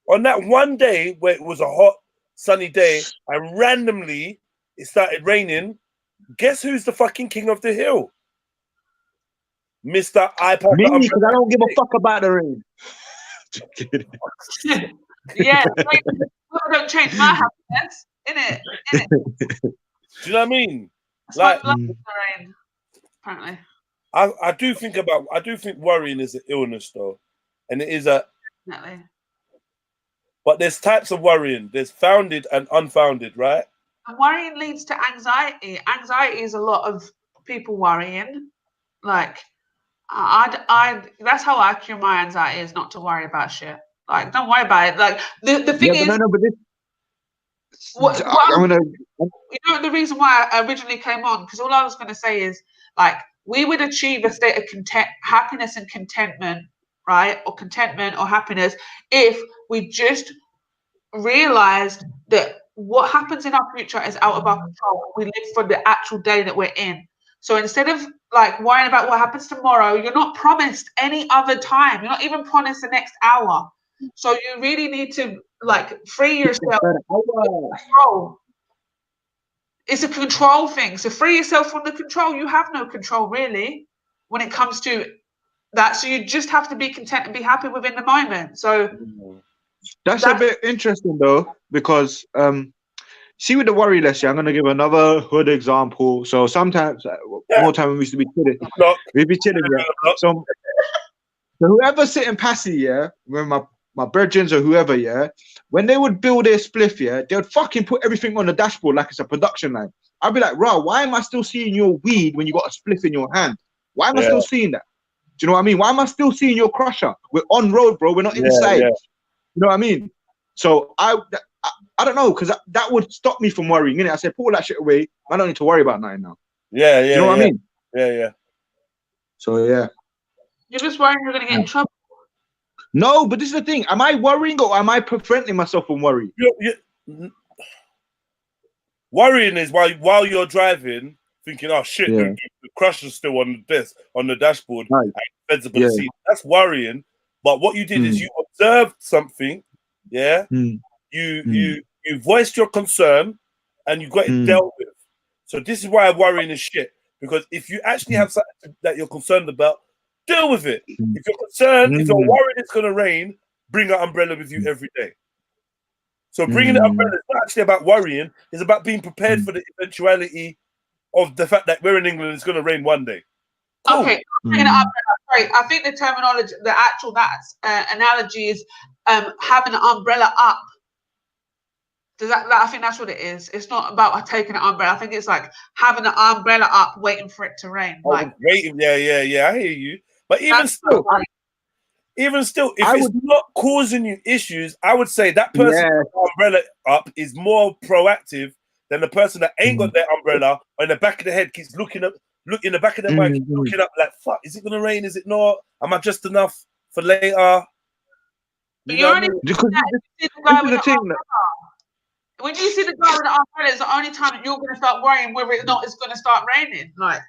On that one day where it was a hot, sunny day, and randomly it started raining, guess who's the fucking king of the hill? Mr. iPad. Me, because I don't give a fuck about the rain. Yeah, don't change my happiness, innit? Do you know what I mean? That's like the rain, apparently. I do think worrying is an illness, though, and it is Definitely. But there's types of worrying. There's founded and unfounded, right? And worrying leads to anxiety. Anxiety is a lot of people worrying. Like, that's how I cure my anxiety, is not to worry about shit. Like, don't worry about it. Like, the thing is, but this, what I'm gonna. you know, the reason why I originally came on, because all I was going to say is, like, we would achieve a state of happiness and contentment, right? Or contentment or happiness if we just realized that what happens in our future is out of our control. We live for the actual day that we're in. So instead of like worrying about what happens tomorrow, you're not promised any other time. You're not even promised the next hour. So you really need to like free yourself from control. It's a control thing. So free yourself from the control. You have no control really when it comes to that. So you just have to be content and be happy within the moment. So that's a bit interesting though, because see with the worry less, I'm gonna give another hood example. So sometimes more time when we used to be chilling. We'd be chilling, yeah. So whoever sitting passy, yeah, when my brethrens or whoever, yeah, when they would build their spliff, yeah, they would fucking put everything on the dashboard like it's a production line. I'd be like, bro, why am I still seeing your weed when you got a spliff in your hand? Why am I still seeing that? Do you know what I mean? Why am I still seeing your crusher? We're on road, bro. We're not inside. Yeah. You know what I mean? So I don't know, because that would stop me from worrying. Innit? I said, put all that shit away. I don't need to worry about nothing now. Yeah. You know what I mean? Yeah. So yeah. You're just worrying you're going to get in trouble. No, but this is the thing. Am I worrying or am I preventing myself from worrying? Worrying is while you're driving, thinking, "Oh shit, the crusher's still on the dashboard. Right. Feds are gonna see." That's worrying. But what you did is you observed something. Yeah. You voiced your concern, and you got it dealt with. So this is why worrying is shit. Because if you actually have something that you're concerned about, deal with it. If you're concerned, if you're worried it's going to rain, bring an umbrella with you every day. So bringing the umbrella is not actually about worrying. It's about being prepared for the eventuality of the fact that we're in England, it's going to rain one day. Cool. Okay, sorry. I think the terminology, the actual analogy is having an umbrella up. I think that's what it is. It's not about taking an umbrella. I think it's like having an umbrella up, waiting for it to rain. Like waiting, yeah. I hear you. But even still, if it's not causing you issues, I would say that person with the umbrella up is more proactive than the person that ain't got their umbrella, or in the back of the head keeps looking in the back of their mind, keeps looking up like, fuck, is it gonna rain? Is it not? Am I just enough for later? But you only when you see the guy with the umbrella, it's the only time that you're going to start worrying whether or not it's going to start raining. Like,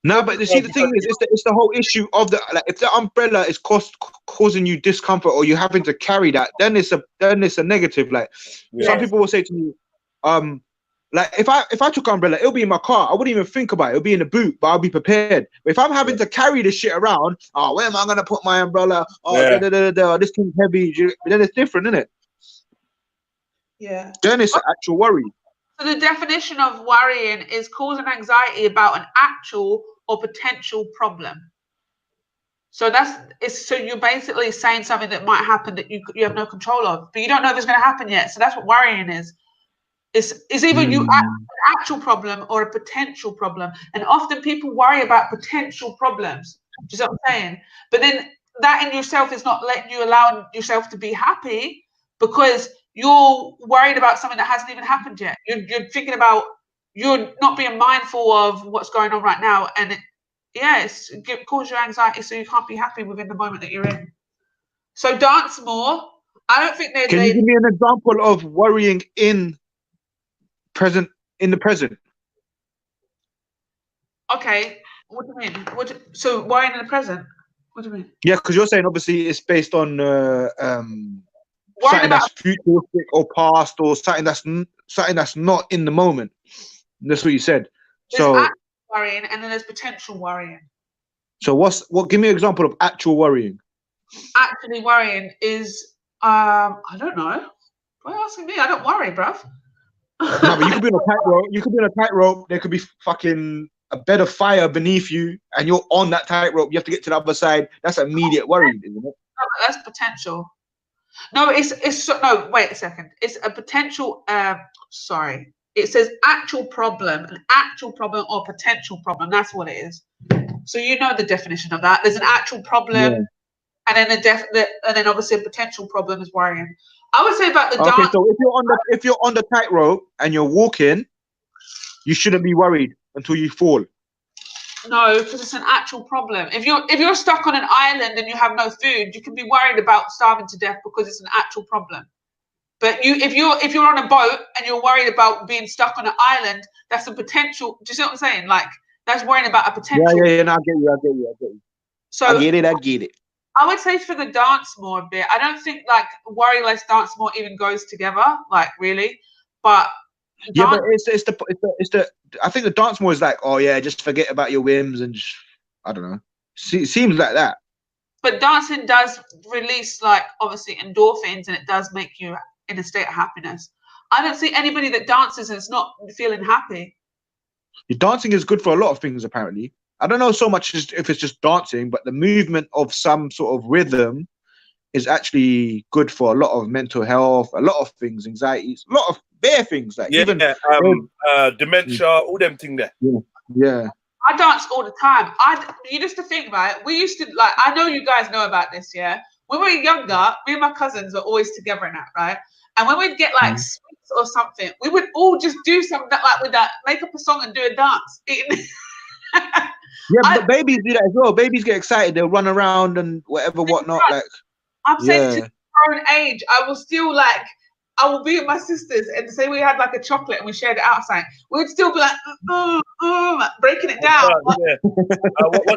no, but you see, the thing is, it's the whole issue of if the umbrella is causing you discomfort or you having to carry that, then it's a negative. Like some people will say to me, like if I took an umbrella, it'll be in my car. I wouldn't even think about it. It'll be in the boot, but I'll be prepared. But if I'm having to carry this shit around, where am I gonna put my umbrella? This thing's heavy. Then it's different, isn't it? Yeah. Then it's an actual worry. So the definition of worrying is causing anxiety about an actual or potential problem. So so you're basically saying something that might happen that you have no control of, but you don't know if it's going to happen yet. So that's what worrying is. It's either an actual problem or a potential problem. And often people worry about potential problems. Do you see what I'm saying? But then that in yourself is not letting you allow yourself to be happy, because you're worried about something that hasn't even happened yet. You're thinking about, you're not being mindful of what's going on right now. And it causes you anxiety, so you can't be happy within the moment that you're in. So dance more. I don't think Can you give me an example of worrying in the present? Okay. What do you mean? So worrying in the present? What do you mean? Yeah, because you're saying obviously it's based on something that's futuristic or past, or something that's not in the moment. That's what you said. There's actual worrying, and then there's potential worrying. So give me an example of actual worrying. Actually worrying is I don't know. Why are you asking me? I don't worry, bruv. No, but you could be on a tightrope. You could be on a tightrope. There could be fucking a bed of fire beneath you, and you're on that tightrope. You have to get to the other side. That's immediate worry, isn't it? No, that's potential. No, no. Wait a second. It's a potential. Sorry. It says actual problem, an actual problem or potential problem. That's what it is. So you know the definition of that. There's an actual problem, and then and then obviously a potential problem is worrying. I would say about the dance. So if you're on the tightrope and you're walking, you shouldn't be worried until you fall. No, because it's an actual problem. If you're stuck on an island and you have no food, you can be worried about starving to death because it's an actual problem. But if you're on a boat and you're worried about being stuck on an island, that's a potential. Do you see what I'm saying? Like that's worrying about a potential. Yeah. No, I get you. So I get it. I would say for the dance more a bit. I don't think like worry less dance more even goes together. Like really, but but it's the. I think the dance more is like, oh yeah, just forget about your whims and just, I don't know. Seems like that. But dancing does release like obviously endorphins, and it does make you in a state of happiness. I don't see anybody that dances and is not feeling happy. Dancing is good for a lot of things, apparently. I don't know so much if it's just dancing, but the movement of some sort of rhythm is actually good for a lot of mental health, a lot of things, anxieties, a lot of bare things. Like dementia, all them things there. Yeah. I dance all the time. You used to think about it. We used to like. I know you guys know about this. Yeah, when we were younger, me and my cousins were always together in that, right? And when we'd get like sweets or something, we would all just do something like with that, make up a song and do a dance. But babies do that as well. Babies get excited; they'll run around and whatnot. Like I'm saying, to the grown age, I will still like. I will be with my sisters and say we had like a chocolate and we shared it outside. We'd still be like, breaking it down. What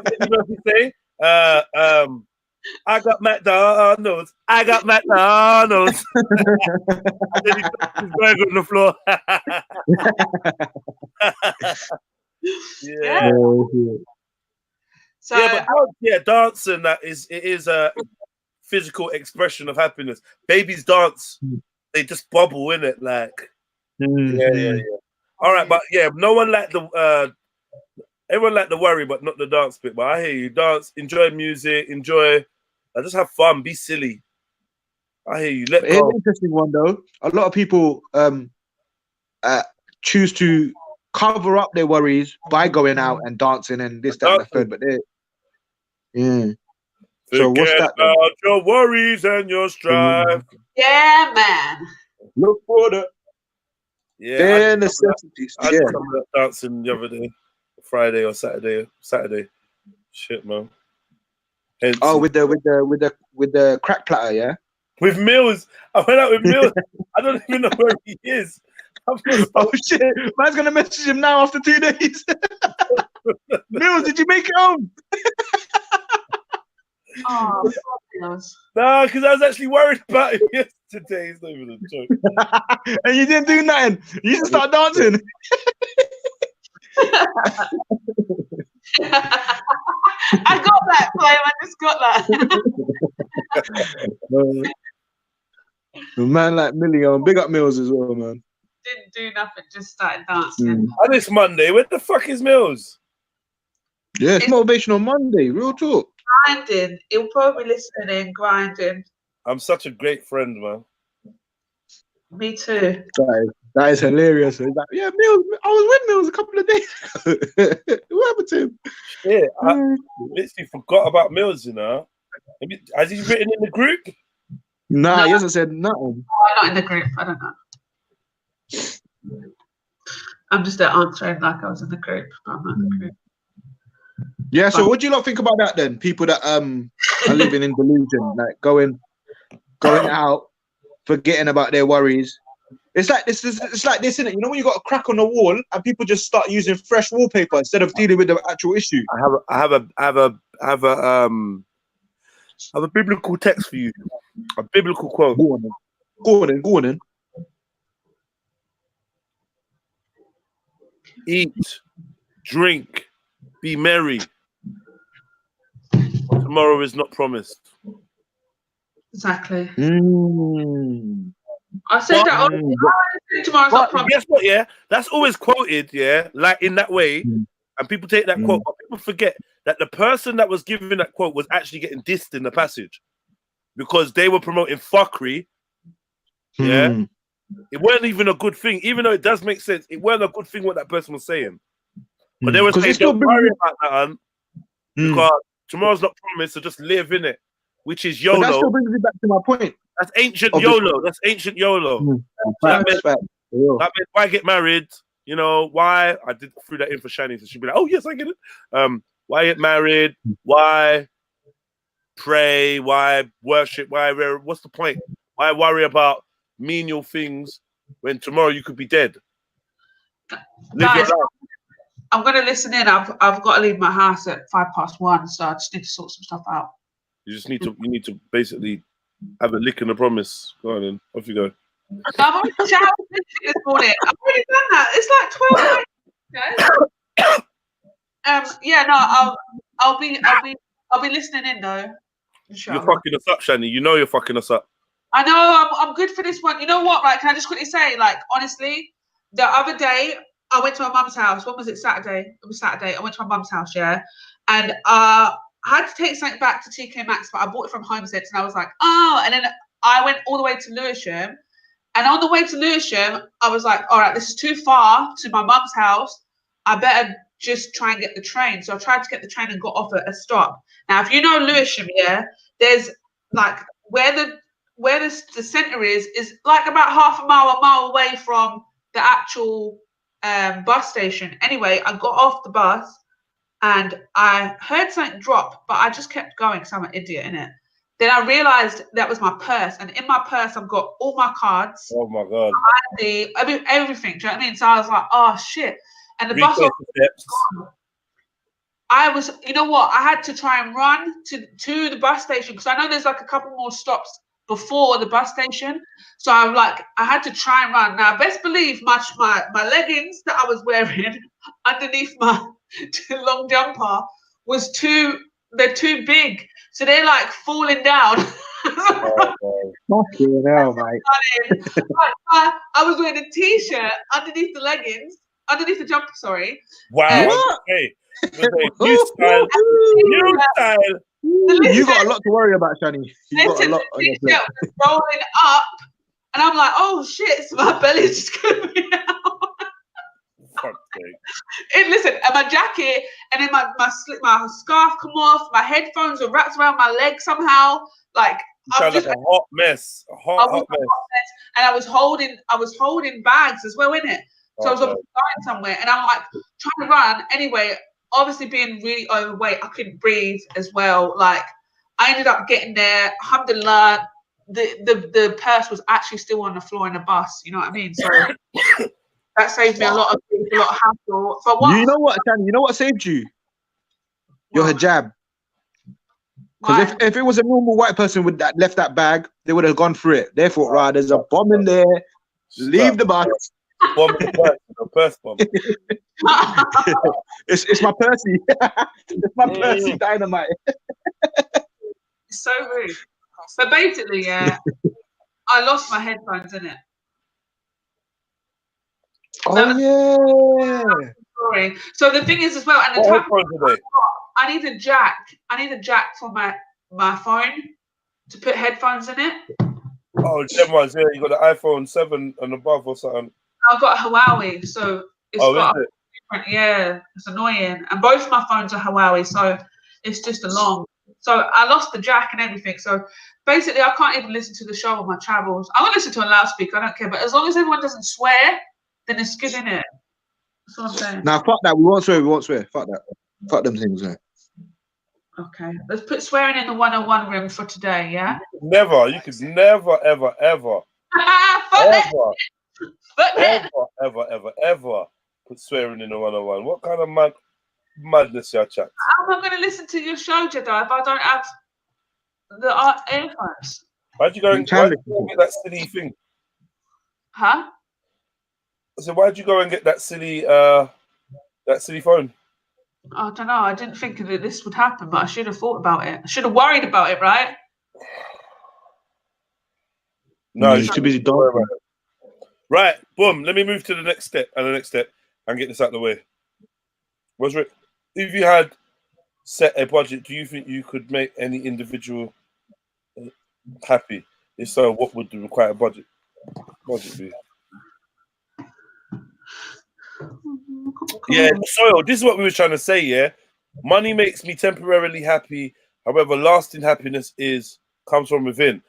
did you say? I got McDonald's. And then he's going on the floor. So dancing is a physical expression of happiness. Babies dance. They just bubble in it, like yeah. All right, but no one liked everyone liked the worry, but not the dance bit. But I hear you. Dance, enjoy music, just have fun, be silly. I hear you. Here's an interesting one though. A lot of people choose to cover up their worries by going out and dancing and this, that, and the third. But so what's that? About your worries and your strife. Yeah, man. Look for the necessities. I did some of that dancing the other day, Friday or Saturday. Shit, man. Hence, with the crack platter, yeah. With Mills, I went out with Mills. I don't even know where he is. Oh shit! Man's gonna message him now after 2 days. Mills, did you make it home? Oh, no, because I was actually worried about him yesterday. It's not even a joke. And you didn't do nothing. You just start dancing. I got that, Flame. I just got that. Man like Million, big up Mills as well, man. Didn't do nothing, just started dancing. And it's Monday. Where the fuck is Mills? Yeah, it's Motivational Monday. Real talk. Grinding. He'll probably be listening, grinding. I'm such a great friend, man. Me too. That is hilarious. It's like, yeah, Mills. I was with Mills a couple of days ago. What happened to him? Yeah, I literally forgot about Mills, you know. Has he written in the group? Nah, he hasn't said nothing. Oh, not in the group. I don't know. I'm just answering like I was in the group. I'm not in the group. Yeah, so what do you not think about that then? People that are living in delusion, like going out, forgetting about their worries. It's like this, isn't it? You know when you got a crack on the wall and people just start using fresh wallpaper instead of dealing with the actual issue. I have a biblical text for you. A biblical quote. Go on then. Eat, drink, be merry. Tomorrow is not promised. Exactly. I said that. Tomorrow's not promised. Guess what? Yeah, that's always quoted. Yeah, like in that way, and people take that quote, but people forget that the person that was giving that quote was actually getting dissed in the passage because they were promoting fuckery. Yeah. it weren't even a good thing. Even though it does make sense, it weren't a good thing what that person was saying. But they were saying, don't worry about that, because tomorrow's not promised, so just live in it, which is YOLO. But that still brings me back to my point. That's ancient YOLO. That's ancient YOLO. That meant, why get married? You know, why? I threw that in for Shani, so she'd be like, oh, yes, I get it. Why get married? Why pray? Why worship? What's the point? Why worry about menial things when tomorrow you could be dead? Guys, I'm going to listen in. I've got to leave my house at 1:05, so I just need to sort some stuff out. You need to basically have a lick in the promise. Go on then. Off you go. I've already showered this morning. I've already done that. It's like 12 guys. Yeah, no, I'll be listening in though. You're fucking us up, Shani. You know you're fucking us up. I know. I'm good for this one. You know what? Right? Can I just quickly say, like, honestly, the other day I went to my mum's house. When was it? Saturday. It was Saturday. I went to my mum's house, yeah, and I had to take something back to TK Maxx, but I bought it from Homesteads, and I was like, oh, and then I went all the way to Lewisham. And on the way to Lewisham, I was like, all right, this is too far to my mum's house. I better just try and get the train. So I tried to get the train and got off at a stop. Now, if you know Lewisham, yeah, there's like where the centre is like about a mile away from the actual bus station. Anyway, I got off the bus and I heard something drop, but I just kept going because I'm an idiot, innit? Then I realized that was my purse, and in my purse I've got all my cards. Oh my god! Everything. Do you know what I mean? So I was like, oh shit! And the bus was gone. I was, you know what? I had to try and run to the bus station because I know there's like a couple more stops before the bus station. So I had to try and run. Now, best believe my leggings that I was wearing underneath my long jumper was they're too big. So they're like falling down. Fucking hell, mate. I was wearing a t-shirt underneath the jumper, sorry. Wow. Hey, new style. New style. You got a lot to worry about, Shani. You got a lot on your plate. Rolling up, and I'm like, oh shit, so my belly's just gonna be out. Listen, and my jacket, and then my scarf come off. My headphones are wrapped around my leg somehow. Like I'm just like a hot mess. A hot mess. And I was holding bags as well, innit? So I was going somewhere, and I'm like trying to run. Anyway, obviously being really overweight, I couldn't breathe as well. Like I ended up getting there. Alhamdulillah, the purse was actually still on the floor in the bus. You know what I mean? So. That saved me a lot of hassle. For what? You know what, Shani? You know what saved you? Your hijab. Because if it was a normal white person with that left that bag, they would have gone through it. Therefore, right, there's a bomb in there. Leave the bus. Bomb in the purse bomb. It's my Percy. It's my Percy dynamite. It's so rude. But basically, yeah, I lost my headphones in it. Oh yeah. Sorry. So the thing is as well, and I need a jack. I need a jack for my phone to put headphones in it. Oh, them ones, yeah. You got the iPhone 7 and above or something. I've got a Huawei, so it's different. Yeah, it's annoying. And both of my phones are Huawei, so it's just along. So I lost the jack and everything. So basically, I can't even listen to the show on my travels. I won't listen to a loudspeaker. I don't care. But as long as everyone doesn't swear, then it's good, innit? That's what I'm saying. Now, fuck that. We won't swear. Fuck that. Fuck them things, man. Okay. Let's put swearing in the 101 room for today, yeah? Never. You could never, ever, ever. ever put swearing in the 101. What kind of madness y'all chat? How am I going to listen to your show, Jedi, if I don't have the earphones? Why'd you go and get that silly thing? Huh? So why'd you go and get that silly phone? I don't know. I didn't think that this would happen, but I should have thought about it. I should have worried about it, right? No, you're too busy talking. Right, boom. Let me move to the next step and get this out of the way. If you had set a budget, do you think you could make any individual happy? If so, what would the required budget? Possibly. Yeah, so this is what we were trying to say, yeah. Money makes me temporarily happy, however, lasting happiness comes from within.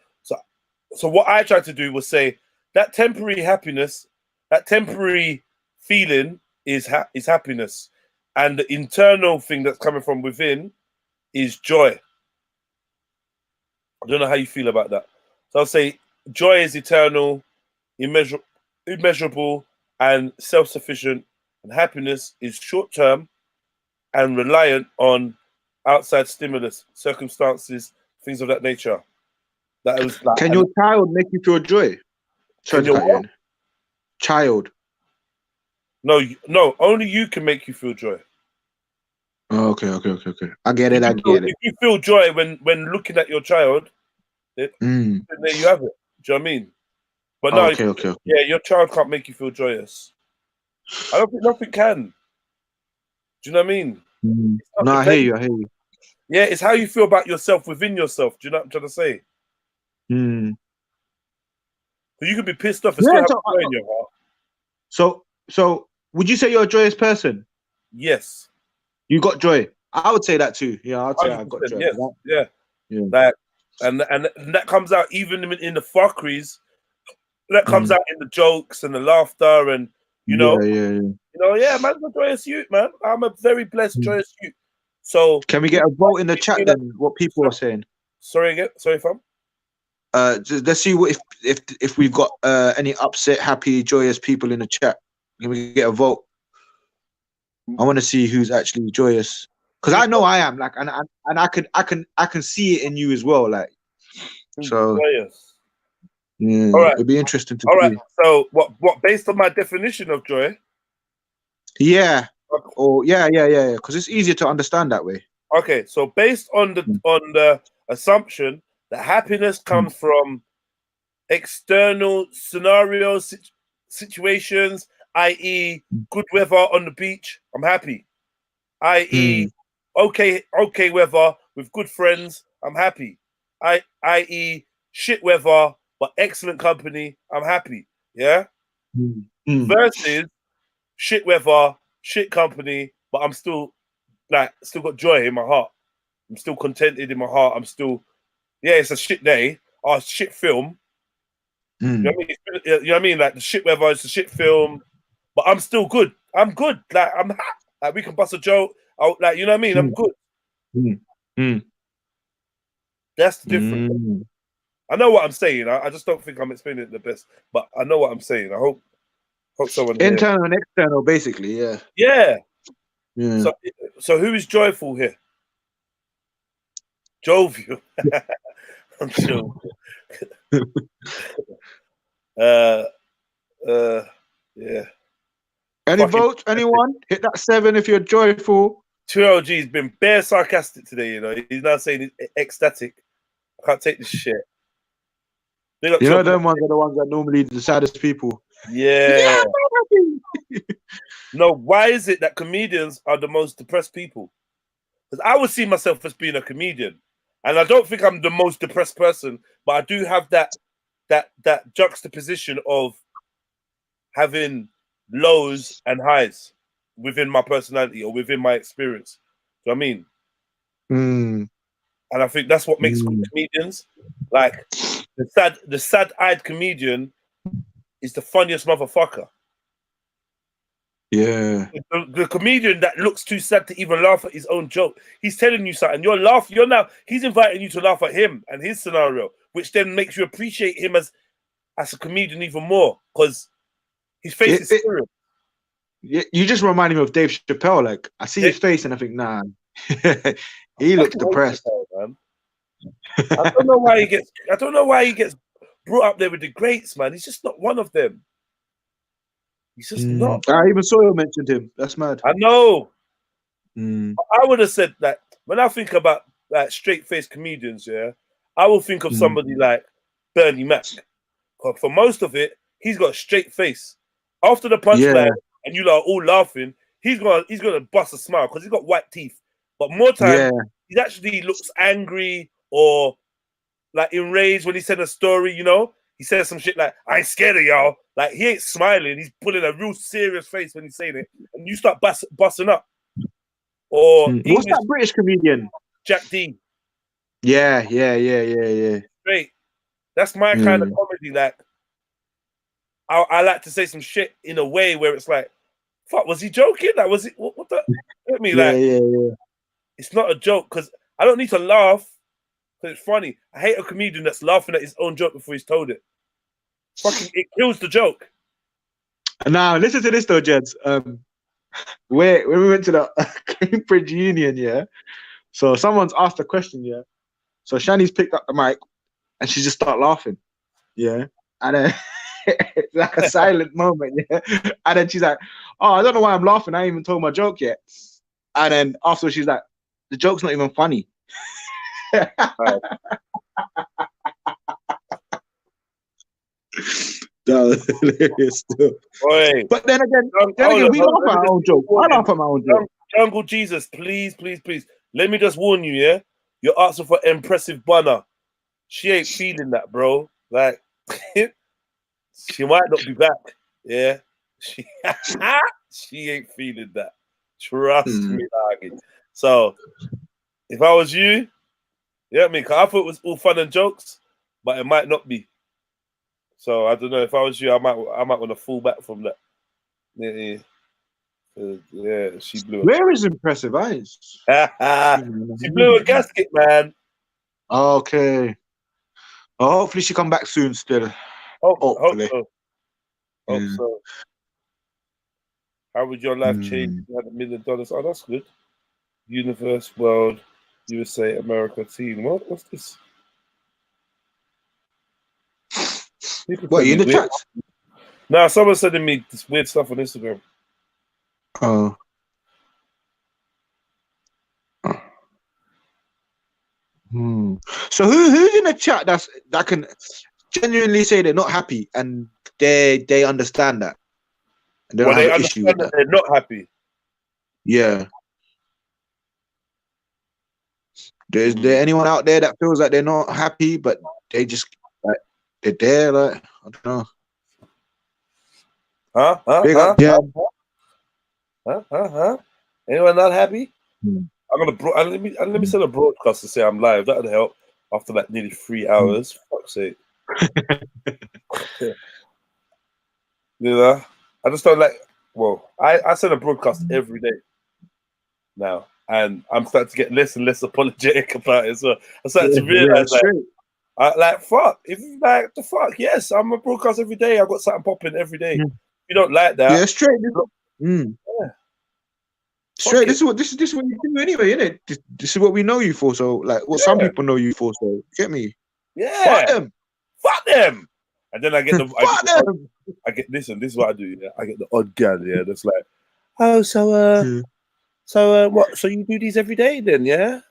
So what I tried to do was say that temporary happiness, that temporary feeling is happiness. And the internal thing that's coming from within is joy. I don't know how you feel about that. So I'll say joy is eternal, immeasurable, and self-sufficient, and happiness is short-term and reliant on outside stimulus, circumstances, things of that nature. That was like, Can your child make you feel joy? Sorry to cut you in. Child. No, only you can make you feel joy. Oh, okay. I get it. If you feel joy when looking at your child, then there you have it. Do you know what I mean? But no, okay. Yeah, your child can't make you feel joyous. I don't think nothing can. Do you know what I mean? No, I hear you. Yeah, it's how you feel about yourself within yourself. Do you know what I'm trying to say? So you could be pissed off and still have joy in your heart. So would you say you're a joyous person? Yes. You got joy. I would say that too. Yeah, I'd say I've got joy. Yes. Yeah. Like, and that comes out even in the fuckeries. That comes out in the jokes and the laughter, and yeah, man's a joyous youth, man. I'm a very blessed, joyous youth. So can we get a vote in the chat then? What people are saying? Sorry again. Sorry, fam. Let's see what if we've got any upset, happy, joyous people in the chat. Can we get a vote? I want to see who's actually joyous, because I know I am. Like, and I can see it in you as well. Like, so. Joyous. Yeah, all right. It'd be interesting to see. Right. So what based on my definition of joy? Yeah. Or yeah. Because it's easier to understand that way. Okay, so based on the assumption that happiness comes from external scenarios, situations, i.e., good weather on the beach, I'm happy. I.e., okay weather with good friends, I'm happy. I.e., shit weather but excellent company, I'm happy. Yeah. Versus shit weather, shit company, but I'm still got joy in my heart. I'm still contented in my heart. I'm still, it's a shit day. Oh, shit film. You know what I mean? Like the shit weather, it's a shit film, but I'm still good. I'm good. Like like we can bust a joke. Like, you know what I mean? I'm good. That's the difference. I know what I'm saying. I just don't think I'm explaining it the best, but I know what I'm saying. I hope someone internal and external, basically. Yeah. So who is joyful here? Jovial. I'm sure. Yeah. Any votes? Anyone? Hit that 7 if you're joyful. 2LG's been bare sarcastic today, you know. He's now saying he's ecstatic. I can't take this shit. You know, them ones are the ones that normally the saddest people. Yeah. No, why is it that comedians are the most depressed people? Because I would see myself as being a comedian, and I don't think I'm the most depressed person, but I do have that juxtaposition of having lows and highs within my personality or within my experience. Do you know what I mean? And I think that's what makes good comedians. Like the sad-eyed comedian is the funniest motherfucker. Yeah. The comedian that looks too sad to even laugh at his own joke. He's telling you something. He's inviting you to laugh at him and his scenario, which then makes you appreciate him as a comedian even more, because his face is serious. You just remind me of Dave Chappelle. Like, I see his face and I think, nah, he looks depressed. Chappelle, man. I don't know why he gets brought up there with the greats, man. He's just not one of them. He's just not. I even Sawyer mentioned him. That's mad. I know. I would have said that when I think about like straight-faced comedians, I will think of somebody like Bernie Mac. For most of it, he's got a straight face. After the punchline, and you are all laughing, he's gonna bust a smile because he's got white teeth. But more time, he actually looks angry or like enraged when he said a story. You know, he says some shit like, I ain't scared of y'all. Like, he ain't smiling. He's putting a real serious face when he's saying it. And you start busting up. Or What's English that British comedian? Jack D. Yeah. Straight. That's my kind of comedy. Like, I like to say some shit in a way where it's like, fuck, was he joking? Like, was it, what the, get me? Like, it's not a joke, because I don't need to laugh, because it's funny. I hate a comedian that's laughing at his own joke before he's told it. Fucking, it kills the joke. Now, listen to this though, Jeds. When we went to the Cambridge Union, yeah, so someone's asked a question, yeah, so Shani's picked up the mic, and she just started laughing, yeah, and then it's like a silent moment, yeah, and then she's like, oh, I don't know why I'm laughing, I ain't even told my joke yet, and then after she's like, the joke's not even funny. That was hilarious too. But then again, we laugh at our own joke. I laugh at my own joke. Jungle Jesus, please. Let me just warn you, yeah? You're asking for impressive bunner. She ain't feeling that, bro. Like, she might not be back. Yeah? She ain't feeling that. Trust me, Nagi. So, if I was you, you know what I mean? Because I thought it was all fun and jokes, but it might not be. So I don't know. If I was you, I might want to fall back from that. Yeah, she blew. Where is impressive eyes? She blew a gasket, man. Okay. Oh, hopefully she come back soon. Still. Hopefully. Hope so. How would your life change if you had $1 million? Oh, that's good. Universe, world, USA, America, team. What's this? What, you in the chat? No, someone's sending me this weird stuff on Instagram. Oh. So who's in the chat that can genuinely say they're not happy and they understand that? And they don't have an issue with that. They're not happy. Yeah. Is there anyone out there that feels like they're not happy, but they just like they're there? Like, I don't know. Anyone not happy? I'm gonna let me send a broadcast to say I'm live. That would help after like nearly 3 hours. Fuck's sake. You know, I just don't like. Well, I send a broadcast every day now, and I'm starting to get less and less apologetic about it. So I'm starting to realize fuck. If like the fuck, yes, I'm a broadcast every day. I got something popping every day. You don't like that? Yeah, straight. Straight. This is what you do anyway, isn't it? This is what we know you for. So, like, what some people know you for. So, get me? Yeah. Fuck them. And then I get the. I get listen. This is what I do. Yeah, I get the odd gal. Yeah, that's like, oh, so what? So you do these every day then? Yeah.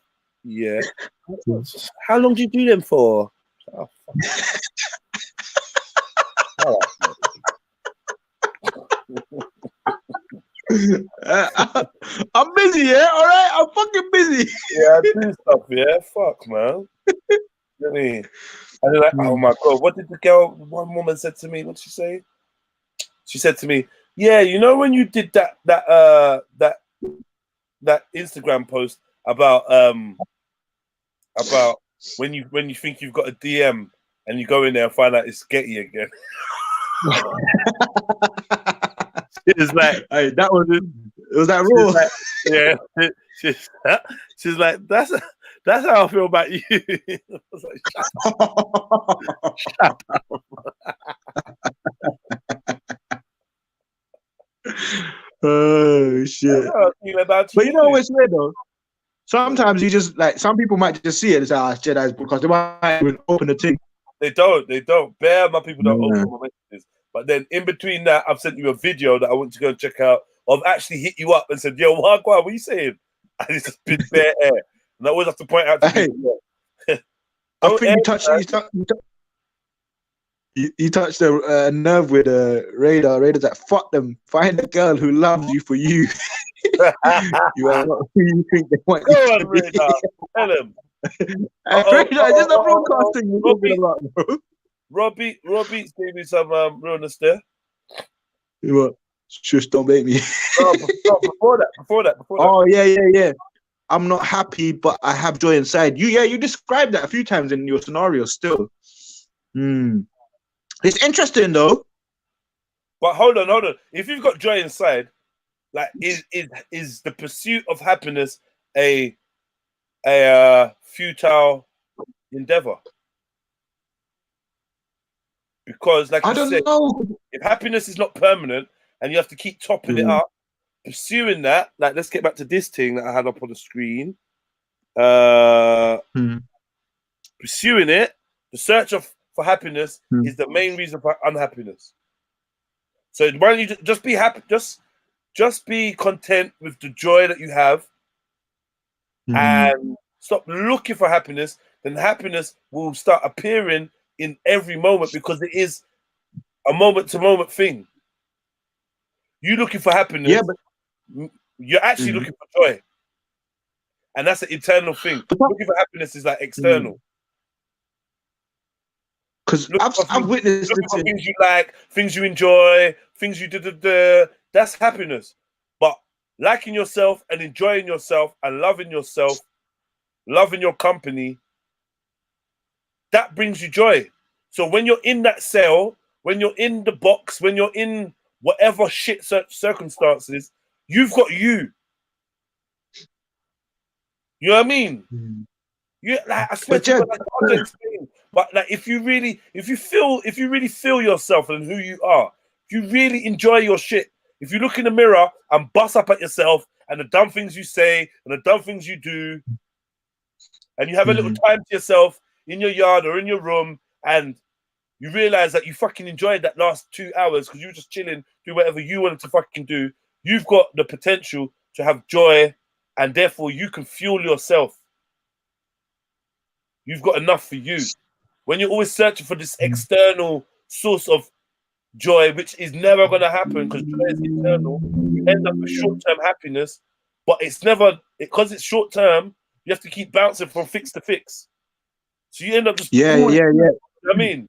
Yeah. How long do you do them for? Oh, I'm busy, yeah. All right, I'm fucking busy. Yeah, I do stuff. Yeah, fuck, man. You know what I mean? And then like, oh my god, what did the girl? One woman said to me. What did she say? She said to me, "Yeah, you know when you did that Instagram post about when you think you've got a DM and you go in there and find out it's Getty again." It was like, hey, that was that raw. Like, yeah, she's like, that's how I feel about you. I was like, shut up. Oh shit! But you know what's weird though? Sometimes you just like some people might just see it as Jedi's because they might even open the thing. They don't. Bare my people don't open my messages. But then in between that, I've sent you a video that I want to go and check out. I've actually hit you up and said, "Yo, what are you saying?" And it's just been bare air. And I always have to point out to people. I think you touched the nerve with Radar. Radar's like, fuck them. Find a girl who loves you for you. You are not who you think they want. Go on, Radar. Tell him. Radar, just the broadcasting you're talking about, bro. Robbie gave me some realness there. What? Just don't make me. No, before that. Oh yeah. I'm not happy, but I have joy inside. You described that a few times in your scenario still. It's interesting though. But hold on. If you've got joy inside, like is the pursuit of happiness a futile endeavor? Because like I you don't said, know. if happiness is not permanent and you have to keep topping it up, pursuing that, like let's get back to this thing that I had up on the screen. Pursuing it, the search for happiness is the main reason for unhappiness. So why don't you just be happy? Just be content with the joy that you have, and stop looking for happiness. Then happiness will start appearing in every moment because it is a moment-to-moment thing. You looking for happiness, you're actually looking for joy, and that's an internal thing. Looking for happiness is like external. Because I've witnessed looking for things you like, things you enjoy, things you do. That's happiness. But liking yourself and enjoying yourself and loving yourself, loving your company, that brings you joy. So when you're in that cell, when you're in the box, when you're in whatever shit circumstances, you've got you. You know what I mean? You like, I swear to God, I can't explain. But like, if you really feel yourself and who you are, if you really enjoy your shit, if you look in the mirror and bust up at yourself and the dumb things you say and the dumb things you do, and you have a little time to yourself in your yard or in your room, and you realize that you fucking enjoyed that last 2 hours because you were just chilling, do whatever you wanted to fucking do, you've got the potential to have joy, and therefore you can fuel yourself. You've got enough for you. When you're always searching for this external source of joy, which is never going to happen because joy is internal, you end up with short-term happiness, but it's never, because it's short-term, you have to keep bouncing from fix to fix. So you end up just... You know what I mean?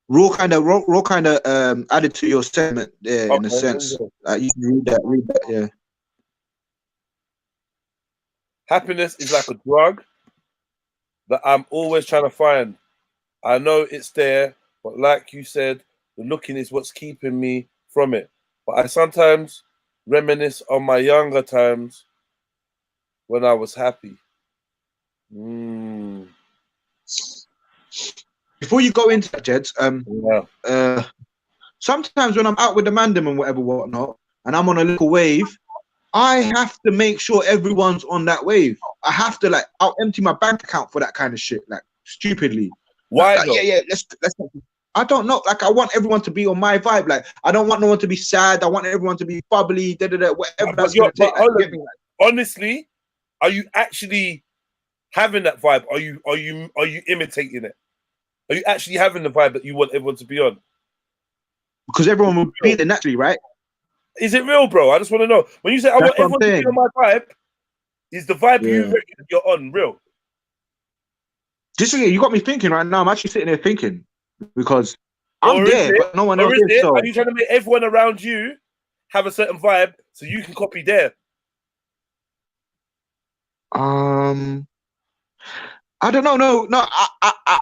Raw kind of added to your statement there, in a sense. You can read that, yeah. Happiness is like a drug that I'm always trying to find. I know it's there, but like you said, the looking is what's keeping me from it. But I sometimes reminisce on my younger times when I was happy. Before you go into that, Jeds, sometimes when I'm out with the mandem and whatnot, and I'm on a little wave, I have to make sure everyone's on that wave. I have to, like, I'll empty my bank account for that kind of shit, like, stupidly. Why? Like, yeah, let's. I don't know. Like, I want everyone to be on my vibe. Like, I don't want no one to be sad. I want everyone to be bubbly, whatever that's going to take. Like, honestly, are you actually having that vibe? Are you imitating it? Are you actually having the vibe that you want everyone to be on? Because everyone will be there naturally, right? Is it real, bro? I just want to know. When you say I want everyone to be on my vibe, is the vibe you reckon you're on real? You got me thinking right now. I'm actually sitting there thinking because I'm there, but no one else is. So. Are you trying to make everyone around you have a certain vibe so you can copy there? I don't know. No.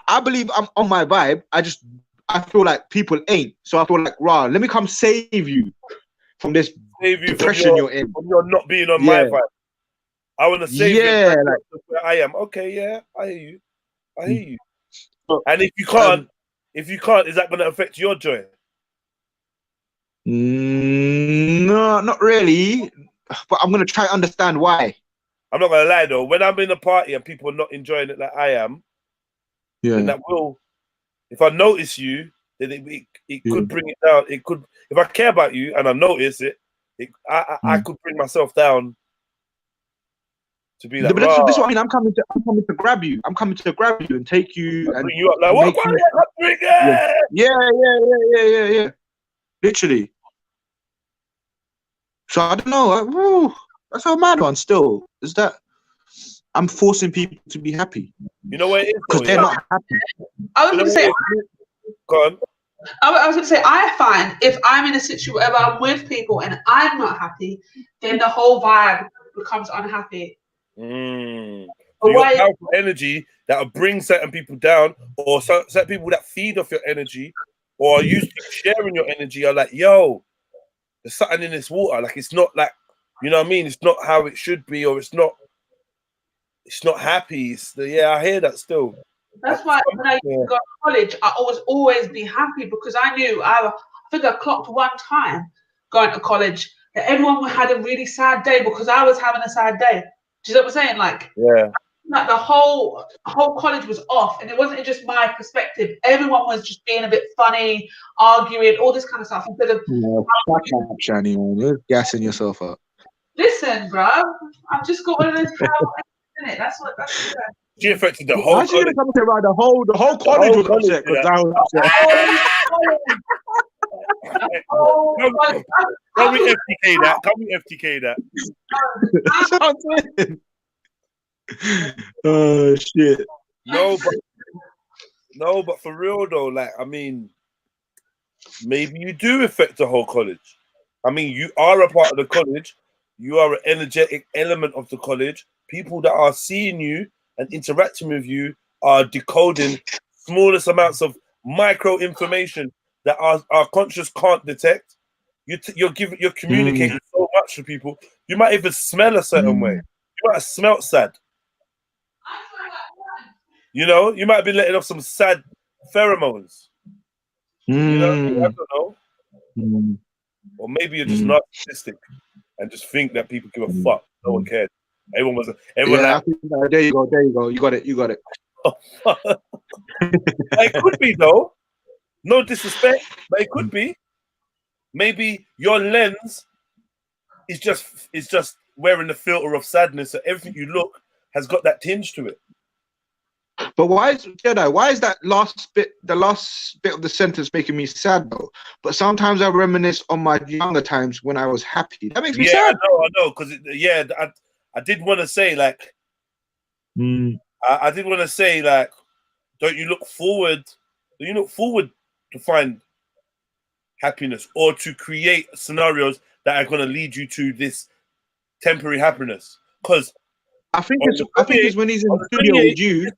I believe I'm on my vibe. I feel like people ain't. So I feel like, rah, let me come save you from this depression you're in. From you're not being on my vibe. I want to save you. Like where I am. Okay, yeah, I hear you. And if you can't, is that going to affect your joy? No, not really. But I'm going to try to understand why. I'm not going to lie though. When I'm in a party and people are not enjoying it like I am, then that will. If I notice you, then it could bring it down. It could, if I care about you and I notice it, I could bring myself down. To be like, but this is what I mean. I'm coming to grab you. I'm coming to grab you and take you and bring you up. Like, what? Yeah. Literally. So I don't know. That's a mad one. Still, is that I'm forcing people to be happy? You know what it is? Because they're not happy. I was going to say, Go on. I was going to say, I find if I'm in a situation where I'm with people and I'm not happy, then the whole vibe becomes unhappy. So you got powerful energy that will bring certain people down, or certain people that feed off your energy, or are used to sharing your energy are like, yo, there's something in this water. Like, it's not like, you know what I mean? It's not how it should be, or it's not happy. I hear that still. That's why when I got to college, I always be happy because I knew I think I clocked one time going to college that everyone had a really sad day because I was having a sad day. Do you know what I'm saying? Like the whole college was off, and it wasn't just my perspective. Everyone was just being a bit funny, arguing, all this kind of stuff. Instead of Shani, man, you're gassing yourself up. Listen, bro, I've just got one of those power in it. That's what. She affected the whole. Actually, gonna come to right, the whole college was upset because I was upset. Can we FTK that? Can we FTK that? That's what I'm saying. Oh shit! No, but for real though, like, I mean, maybe you do affect the whole college. I mean, you are a part of the college. You are an energetic element of the college. People that are seeing you and interacting with you are decoding smallest amounts of micro information that our conscious can't detect. You're communicating so much to people. You might even smell a certain way. You might have smelt sad. You know, you might be letting off some sad pheromones. You know, I don't know. Or maybe you're just narcissistic and just think that people give a fuck. No one cared. Everyone like, there you go. You got it. It could be though. No disrespect, but it could be. Maybe your lens is just wearing the filter of sadness, so everything you look has got that tinge to it. But why is that last bit of the sentence making me sad though? But sometimes I reminisce on my younger times when I was happy. That makes me sad. I know, because I did want to say like, I did want to say like, don't you look forward to find happiness or to create scenarios that are going to lead you to this temporary happiness? Because I think it's when he's in the studio with you.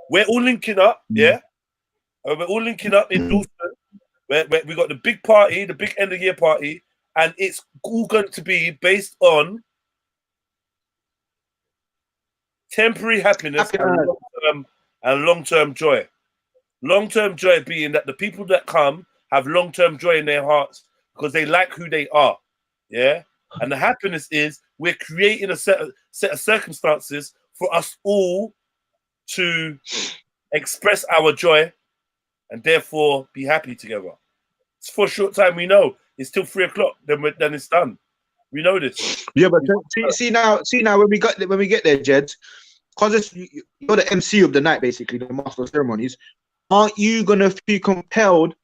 We're all linking up, yeah? We're all linking up in Dalston. We got the big party, the big end of year party, and it's all going to be based on temporary happiness and long-term joy. Long-term joy being that the people that come have long-term joy in their hearts because they like who they are, yeah? And the happiness is we're creating a set of circumstances for us all to express our joy and therefore be happy together. It's for a short time. We know it's till 3 o'clock. Then it's done. We know this. Yeah, but see now when we get there, Jed, because you're the MC of the night, basically the master of ceremonies. Aren't you gonna feel compelled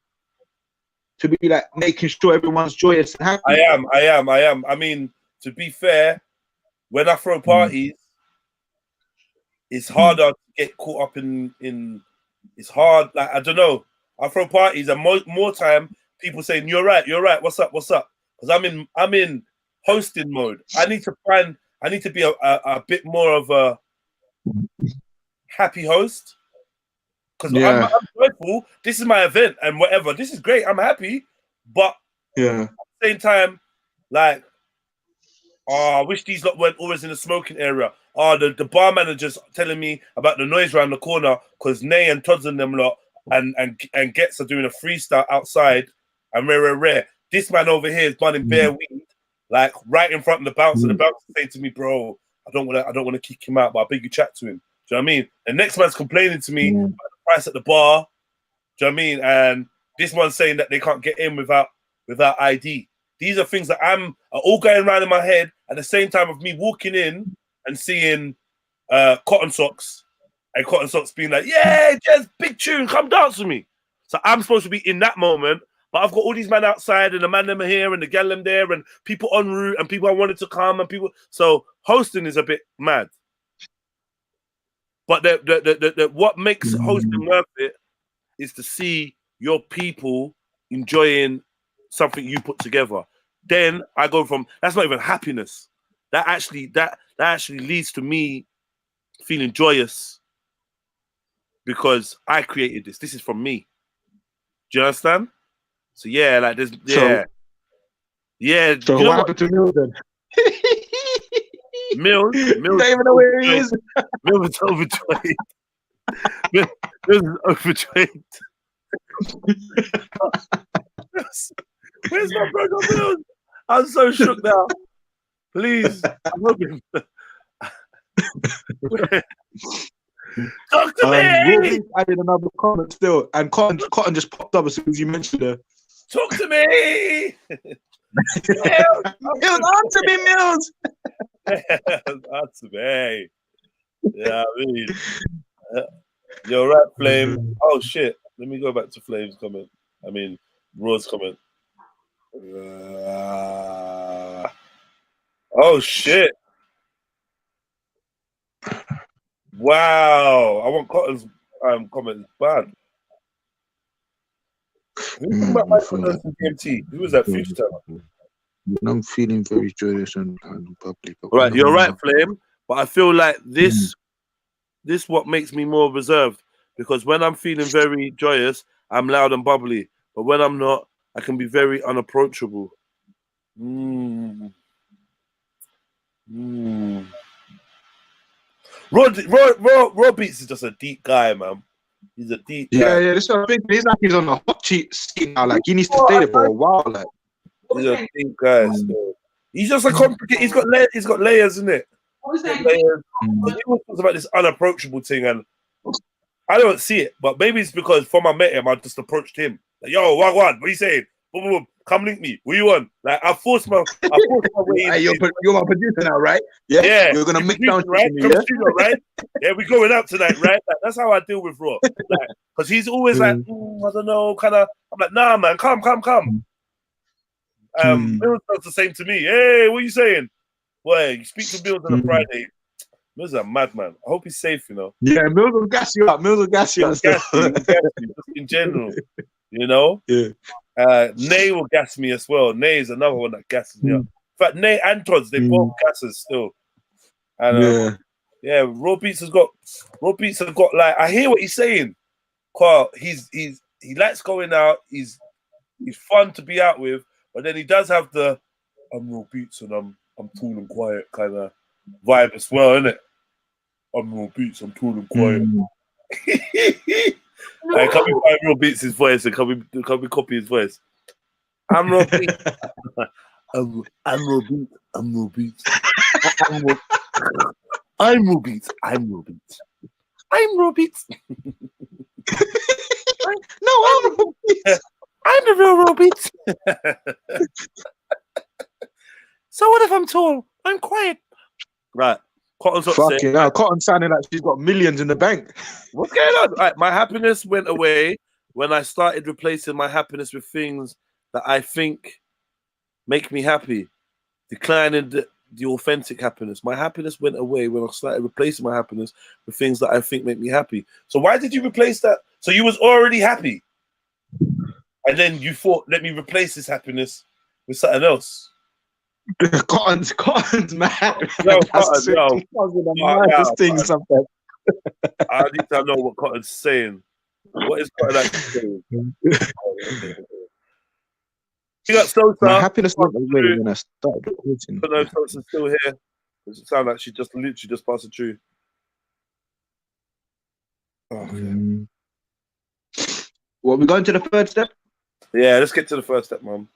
to be like making sure everyone's joyous and happy? I am. I mean, to be fair, when I throw parties, it's harder to get caught up in. It's hard. Like, I don't know. I throw parties and more time people saying you're right. What's up? Because I'm in hosting mode. I need to be a bit more of a happy host. Because I'm joyful. This is my event and whatever. This is great. I'm happy, but at the same time, like, I wish these lot weren't always in the smoking area. The bar manager's telling me about the noise around the corner because Nay and Todd's and them lot and Gets are doing a freestyle outside and rare. This man over here is burning bare weed, like right in front of the bouncer. The bouncer saying to me, bro, I don't want to kick him out, but I beg you chat to him. Do you know what I mean? The next man's complaining to me about the price at the bar. Do you know what I mean? And this one's saying that they can't get in without ID. These are things that are all going around in my head at the same time of me walking in and seeing Cotton Socks and Cotton Socks being like, yeah, just big tune, come dance with me. So I'm supposed to be in that moment, but I've got all these men outside and the man them are here and the gal them there and people en route and people I wanted to come and people. So hosting is a bit mad. But what makes hosting worth it is to see your people enjoying something you put together. Then I go from that's not even happiness. That actually leads to me feeling joyous because I created this. This is from me. Do you understand? So yeah, like there's yeah. So you know what happened to Mills then? Mills Don't even know where he is. Mills is overjoyed. Mills is overjoyed. Where's my brother Mills? I'm so shook now. Please, I'm hoping. Talk to me. Rory added another comment still, and Cotton just popped up as soon as you mentioned her. Talk to me. Mills, answer me, Mills. Answer me. Yeah, I mean, you're right, Flame. Oh shit! Let me go back to Flame's comment. I mean, Raw's comment. Oh shit! Wow, I want Cotton's comment bad. Who's talking about Mindfulness and DMT? Who was that? Future Teller. I'm feeling very joyous and bubbly. Right, you're right, Flame. But I feel like this what makes me more reserved because when I'm feeling very joyous, I'm loud and bubbly. But when I'm not, I can be very unapproachable. Raw Beats is just a deep guy, man. He's a deep guy. Yeah, that's what I'm thinking. He's like he's on a hot seat now. Like he needs to stay there for a while. Like he's a deep guy. So. He's just a complicated. He's got layers, isn't it? What was that? He talks about this unapproachable thing, and I don't see it. But maybe it's because from I met him, I just approached him. Like, yo, what are you saying? Boom, boom, boom. Come link me. What you want? Like I forced my way. Hey, you're my producer now, right? Yeah. We're gonna mix down, right? Me, yeah? Studio, right? Yeah, we're going out tonight, right? Like, that's how I deal with Raw. Like, because he's always like, I don't know, kind of. I'm like, nah, man, come. Mills does the same to me. Hey, what are you saying? Boy, you speak to Mills on a Friday. Mills is a madman. I hope he's safe, you know. Yeah, Mills will gas you up. Just in general, you know. Yeah. Nay will gas me as well. Nay is another one that gasses me up. In fact, Nay and Tods, they both gas us still. And Raw Beats have got like I hear what he's saying. Carl, he likes going out. He's fun to be out with, but then he does have the I'm Raw Beats and I'm tall and quiet kind of vibe as well, isn't it? I'm Raw Beats, I'm tall and quiet. Like, can we find Raw Beats' voice and can we copy his voice? I'm Raw Beats. I'm Raw Beats. I'm Raw Beats. I'm Raw Beats. I'm Raw Beats. I'm Raw Beats. No, I'm Raw Beats. I'm the real Raw Beats. So what if I'm tall? I'm quiet. Right. Cotton's fucking hell. Cotton sounding like she's got millions in the bank. What's going on? Right, my happiness went away when I started replacing my happiness with things that I think make me happy, declining the authentic happiness. My happiness went away when I started replacing my happiness with things that I think make me happy. So why did you replace that? So you was already happy, and then you thought, let me replace this happiness with something else. Cotton's mad. No, Cotton, things sometimes. I need to know what Cotton's saying. What is Cotton actually saying? You got Sosa. My happiness went away when I started recording. But no, Sosa's still here. Does it sound like she literally just passed it through? Okay. Well, we going to the third step? Yeah, let's get to the first step, Mum.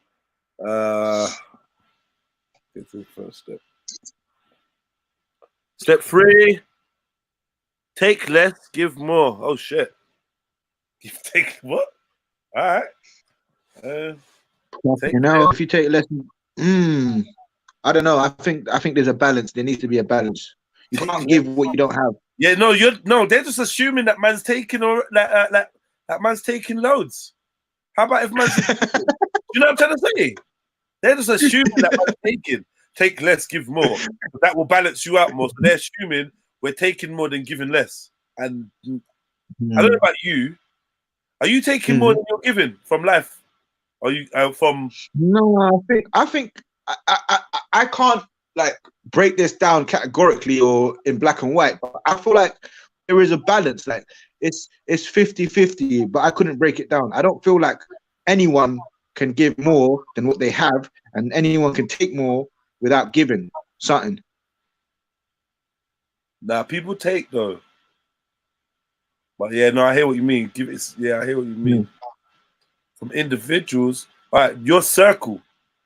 Get to the first step. Step 3. Take less, give more. Oh shit. Take what? All right. If you take less, I don't know. I think there's a balance. There needs to be a balance. You can't give what you don't have. Yeah, they're just assuming that man's taking that man's taking loads. How about if man's you know what I'm trying to say? They're just assuming that man's taking. Take less, give more. That will balance you out more. So they're assuming we're taking more than giving less. And I don't know about you, Are you taking more than you're giving from life? Are you from? No, I think I can't like break this down categorically or in black and white, but I feel like there is a balance. Like it's 50-50, but I couldn't break it down. I don't feel like anyone can give more than what they have, and anyone can take more without giving something. Nah, people take though. But yeah, no, I hear what you mean. Give it. Yeah, I hear what you mean. From individuals, all right, your circle.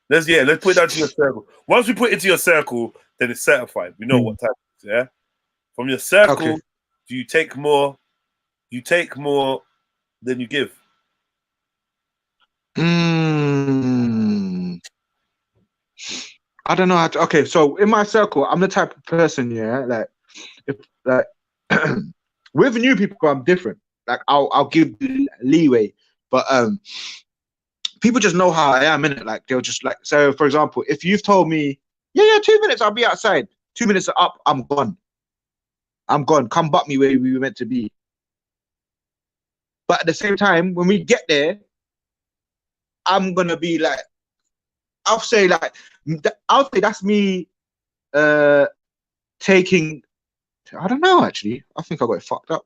Let's put it down to your circle. Once we put it into your circle, then it's certified. We know what type it is, yeah? From your circle, do you take more? You take more than you give. I don't know. Okay, so in my circle, I'm the type of person, yeah, like if like with new people, I'm different. Like I'll give leeway, but people just know how I am in it. Like they'll just like, so for example, if you've told me, yeah, 2 minutes, I'll be outside. 2 minutes are up, I'm gone. Come butt me where we were meant to be. But at the same time, when we get there, I'm gonna be like, I'll say that's me taking. I don't know actually. I think I got it fucked up.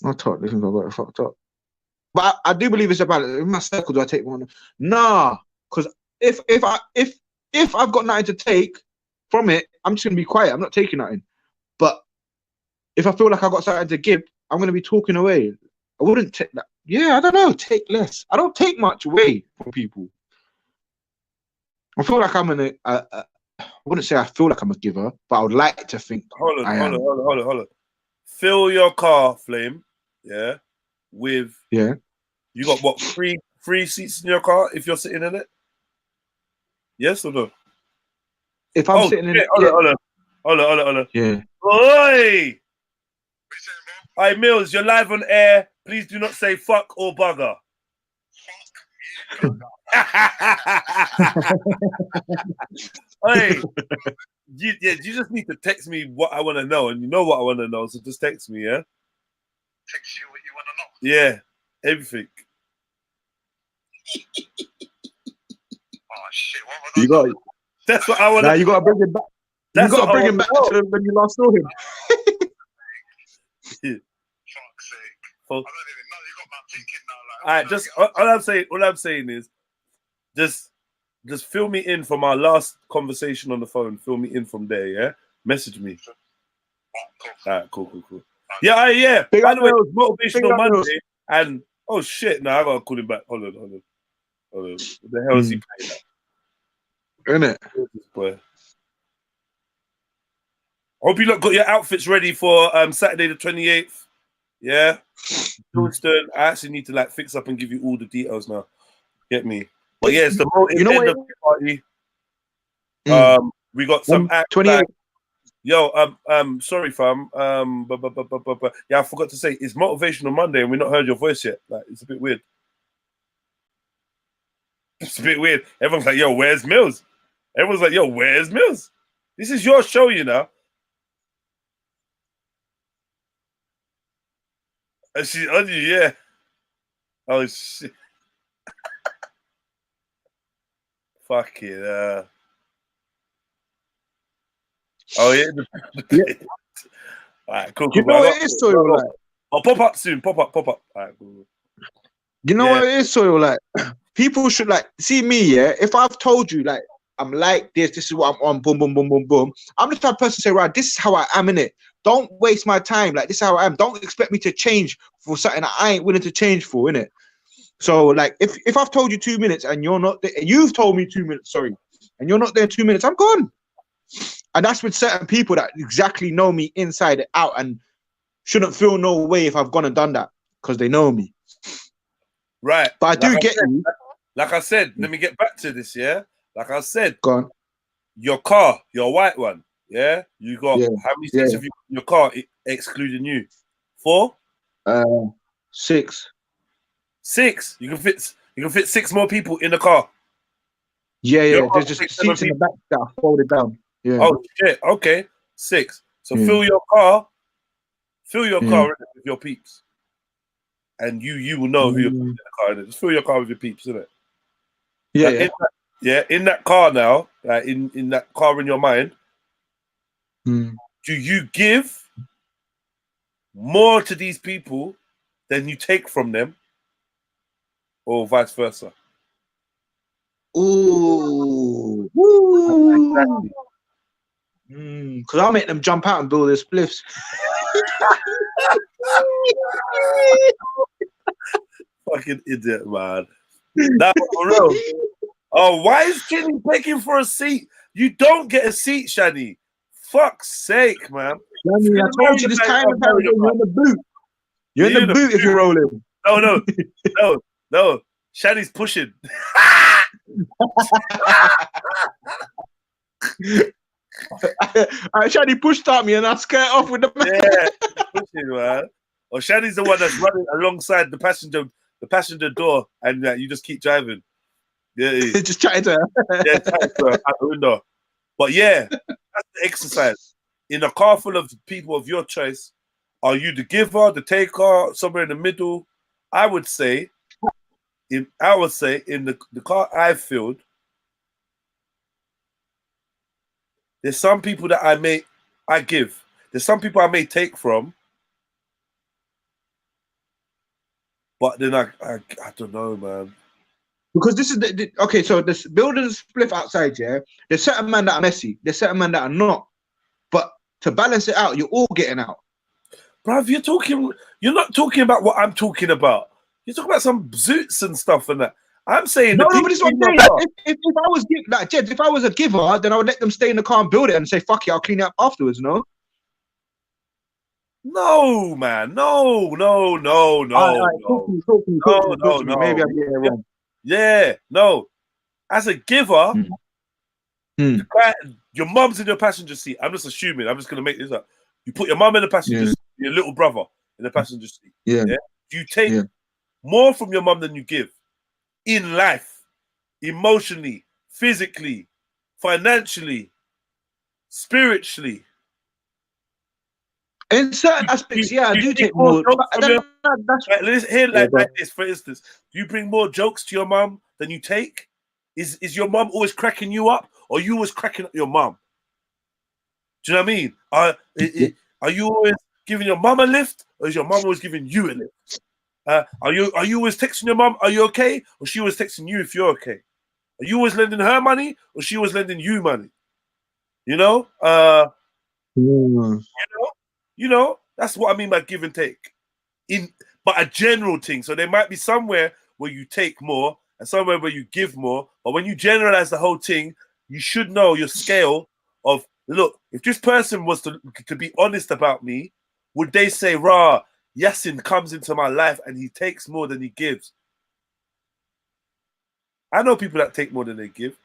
I totally think I got it fucked up. But I do believe it's about in my circle. Do I take one? Nah, because if I've got nothing to take from it, I'm just gonna be quiet. I'm not taking nothing. But if I feel like I got something to give, I'm gonna be talking away. I wouldn't take that. Yeah, I don't know. Take less. I don't take much away from people. I feel like I'm I wouldn't say I feel like I'm a giver, but I would like to think. Hold on. Fill your car, Flame. Yeah, with You got what, three seats in your car if you're sitting in it? Yes or no? If I'm sitting in it, hold on. Yeah. Oi! Hi Mills, you're live on air. Please do not say fuck or bugger. Hey, you just need to text me what I want to know, and you know what I want to know, so just text me, yeah? Text you what you want to know? Yeah, everything. Oh shit! What was That's what I want. Now you gotta bring it back. You gotta bring him back to when you last saw him. Fuck's sake! I don't even know. You got my thinking now. All right, just all I'm saying is, just fill me in from our last conversation on the phone. Fill me in from there, yeah. Message me. All right, cool. Yeah. By the way, it was Motivational Monday, and oh shit, now I gotta call him back. Hold on. What the hell is he playing at? Isn't it? Boy. Hope you lot got your outfits ready for Saturday the 28th. Yeah. Johnston, I actually need to like fix up and give you all the details now. Get me? But yeah, it's the end of the party. We got some 28. Sorry, fam. Yeah, I forgot to say it's Motivational Monday, and we've not heard your voice yet. Like, it's a bit weird. It's a bit weird. Everyone's like, "Yo, where's Mills?" Everyone's like, "Yo, where's Mills?" This is your show, you know. And she's on you, yeah. Oh shit. Fuck it. Oh yeah. All right, cool. You know what it is, Soil? Like, I'll pop up soon. Pop up. All right, cool. You know what it is, Soil? Like, people should like see me. Yeah, if I've told you like I'm like this, this is what I'm on. Boom, boom, boom, boom, boom. I'm the type of person to say, right, this is how I am in it. Don't waste my time. Like, this is how I am. Don't expect me to change for something that I ain't willing to change for, innit? So, like, if I've told you 2 minutes and you're not there, you've told me 2 minutes, sorry, and you're not there 2 minutes, I'm gone. And that's with certain people that exactly know me inside and out and shouldn't feel no way if I've gone and done that because they know me. Right. But I do get you. Like I said, let me get back to this, yeah? Like I said, go on. Your car, your white one, yeah? You got how many seats have you got in your car, excluding you? 4? 6. 6? You can fit 6 more people in the car. Yeah. There's just seats in the back that are folded down. Yeah. Oh shit. Okay. 6. So fill your car with your peeps. and you will know who you're putting in the car. Just fill your car with your peeps, innit? Yeah, Like, in that car now, like in that car in your mind, do you give more to these people than you take from them, or vice versa? Ooh. Exactly. Because I'll make them jump out and build their spliffs. Fucking idiot, man. That for real. Oh, why is Jenny begging for a seat? You don't get a seat, Shani. Fuck's sake, man. Shani, I told you this kind of time you're in the boot. You're in the boot if you're rolling. No. Shani's pushing. Shani pushed at me and I skirt off with the man. Yeah, pushing, man. Or Shani's the one that's running alongside the passenger door, and you just keep driving. Yeah, just chatting to her. Yeah, chatting to her out the window. But yeah, that's the exercise. In a car full of people of your choice, are you the giver, the taker, somewhere in the middle? I would say in the car I've filled, there's some people that I give. There's some people I may take from. But then I don't know, man. Because this is okay. So this building a spliff outside, yeah. There's certain men that are messy. There's certain men that are not. But to balance it out, you're all getting out. Bruv, you're not talking about what I'm talking about. You're talking about some zoots and stuff and that. I'm saying no, but it's what I'm saying. If I was Jed, if I was a giver, then I would let them stay in the car and build it and say, fuck it, I'll clean it up afterwards, no? No, man. No. Talk to me. Maybe I'm getting it wrong. Yeah, no. As a giver, your mum's in your passenger seat. I'm just assuming. I'm just going to make this up. You put your mum in the passenger seat, your little brother in the passenger seat. Yeah. You take more from your mum than you give in life, emotionally, physically, financially, spiritually. In certain aspects, I do take more. Like this, for instance, do you bring more jokes to your mum than you take? Is your mum always cracking you up, or you always cracking up your mum? Do you know what I mean? Are you always giving your mum a lift, or is your mum always giving you a lift? Are you always texting your mum, are you okay? Or she always texting you if you're okay? Are you always lending her money, or she always lending you money? You know? You know, that's what I mean by give and take. But a general thing. So there might be somewhere where you take more and somewhere where you give more. But when you generalize the whole thing, you should know your scale of, look, if this person was to be honest about me, would they say, rah, Yasin comes into my life and he takes more than he gives? I know people that take more than they give.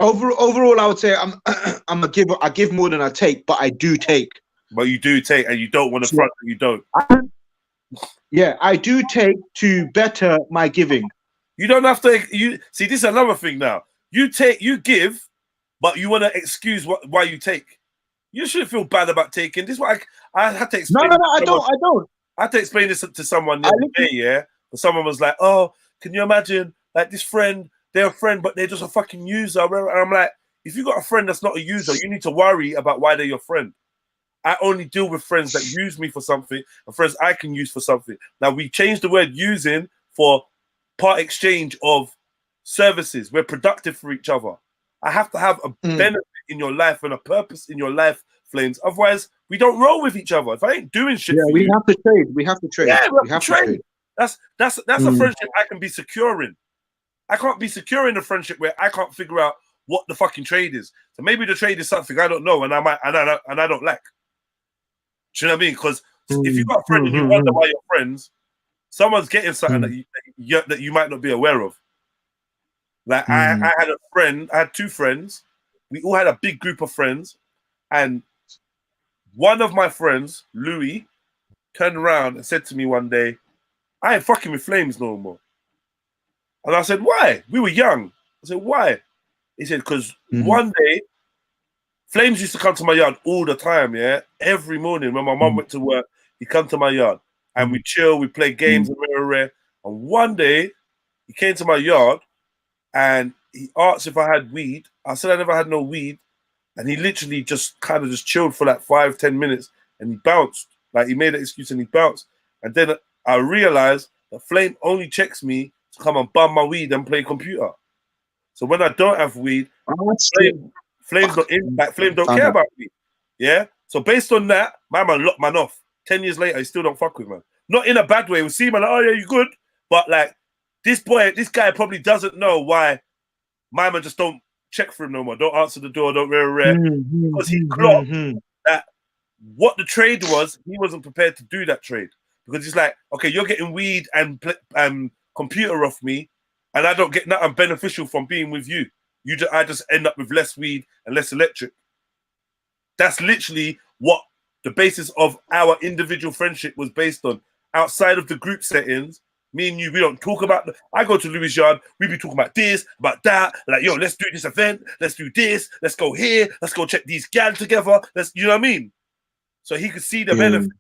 Overall, I would say I'm a giver. I give more than I take, but I do take. But you do take, and you don't want to front that you don't. I do take to better my giving. You don't have to. You see, this is another thing now. You give, but you want to excuse why you take. You shouldn't feel bad about taking. This is what I had to explain. No, I don't. I had to explain this to someone the other day, yeah. But someone was like, "Oh, can you imagine? Like this friend, they're a friend, but they're just a fucking user." And I'm like, if you got a friend that's not a user, you need to worry about why they're your friend. I only deal with friends that use me for something and friends I can use for something. Now, we changed the word using for part exchange of services. We're productive for each other. I have to have a benefit in your life and a purpose in your life, Flames. Otherwise, we don't roll with each other. If I ain't doing shit for we you, have to trade. We have to trade. Yeah, we have to trade. That's a friendship I can be secure in. I can't be secure in a friendship where I can't figure out what the fucking trade is. So maybe the trade is something I don't know and I don't like. Do you know what I mean? Because if you've got a friend and you wonder why you're friends, someone's getting something that you might not be aware of. Like I had a friend, I had two friends. We all had a big group of friends, and one of my friends, Louis, turned around and said to me one day, "I ain't fucking with Flames no more." And I said, "Why?" We were young. I said, "Why?" He said, "Because one day, Flames used to come to my yard all the time, yeah? Every morning when my mum went to work, he come to my yard and we chill, we play games and rare. And one day he came to my yard and he asked if I had weed. I said I never had no weed. And he literally just kind of just chilled for like 5-10 minutes and he bounced. Like he made an excuse and he bounced. And then I realized that Flame only checks me to come and bum my weed and play computer. So when I don't have weed, Flame's not in, like Flame don't care about me. Yeah? So based on that, my man locked man off. 10 years later, he still don't fuck with man. Not in a bad way. We'll see man, like, oh yeah, you good. But like this guy probably doesn't know why my man just don't check for him no more. Don't answer the door, don't because he clocked that what the trade was, he wasn't prepared to do that trade. Because he's like, okay, you're getting weed and computer off me, and I don't get nothing beneficial from being with you. I just end up with less weed and less electric. That's literally what the basis of our individual friendship was based on. Outside of the group settings, me and you, we don't talk about I go to Louis' yard, we be talking about this, about that, like, yo, let's do this event, let's do this, let's go here, let's go check these gal together, you know what I mean? So he could see the benefit.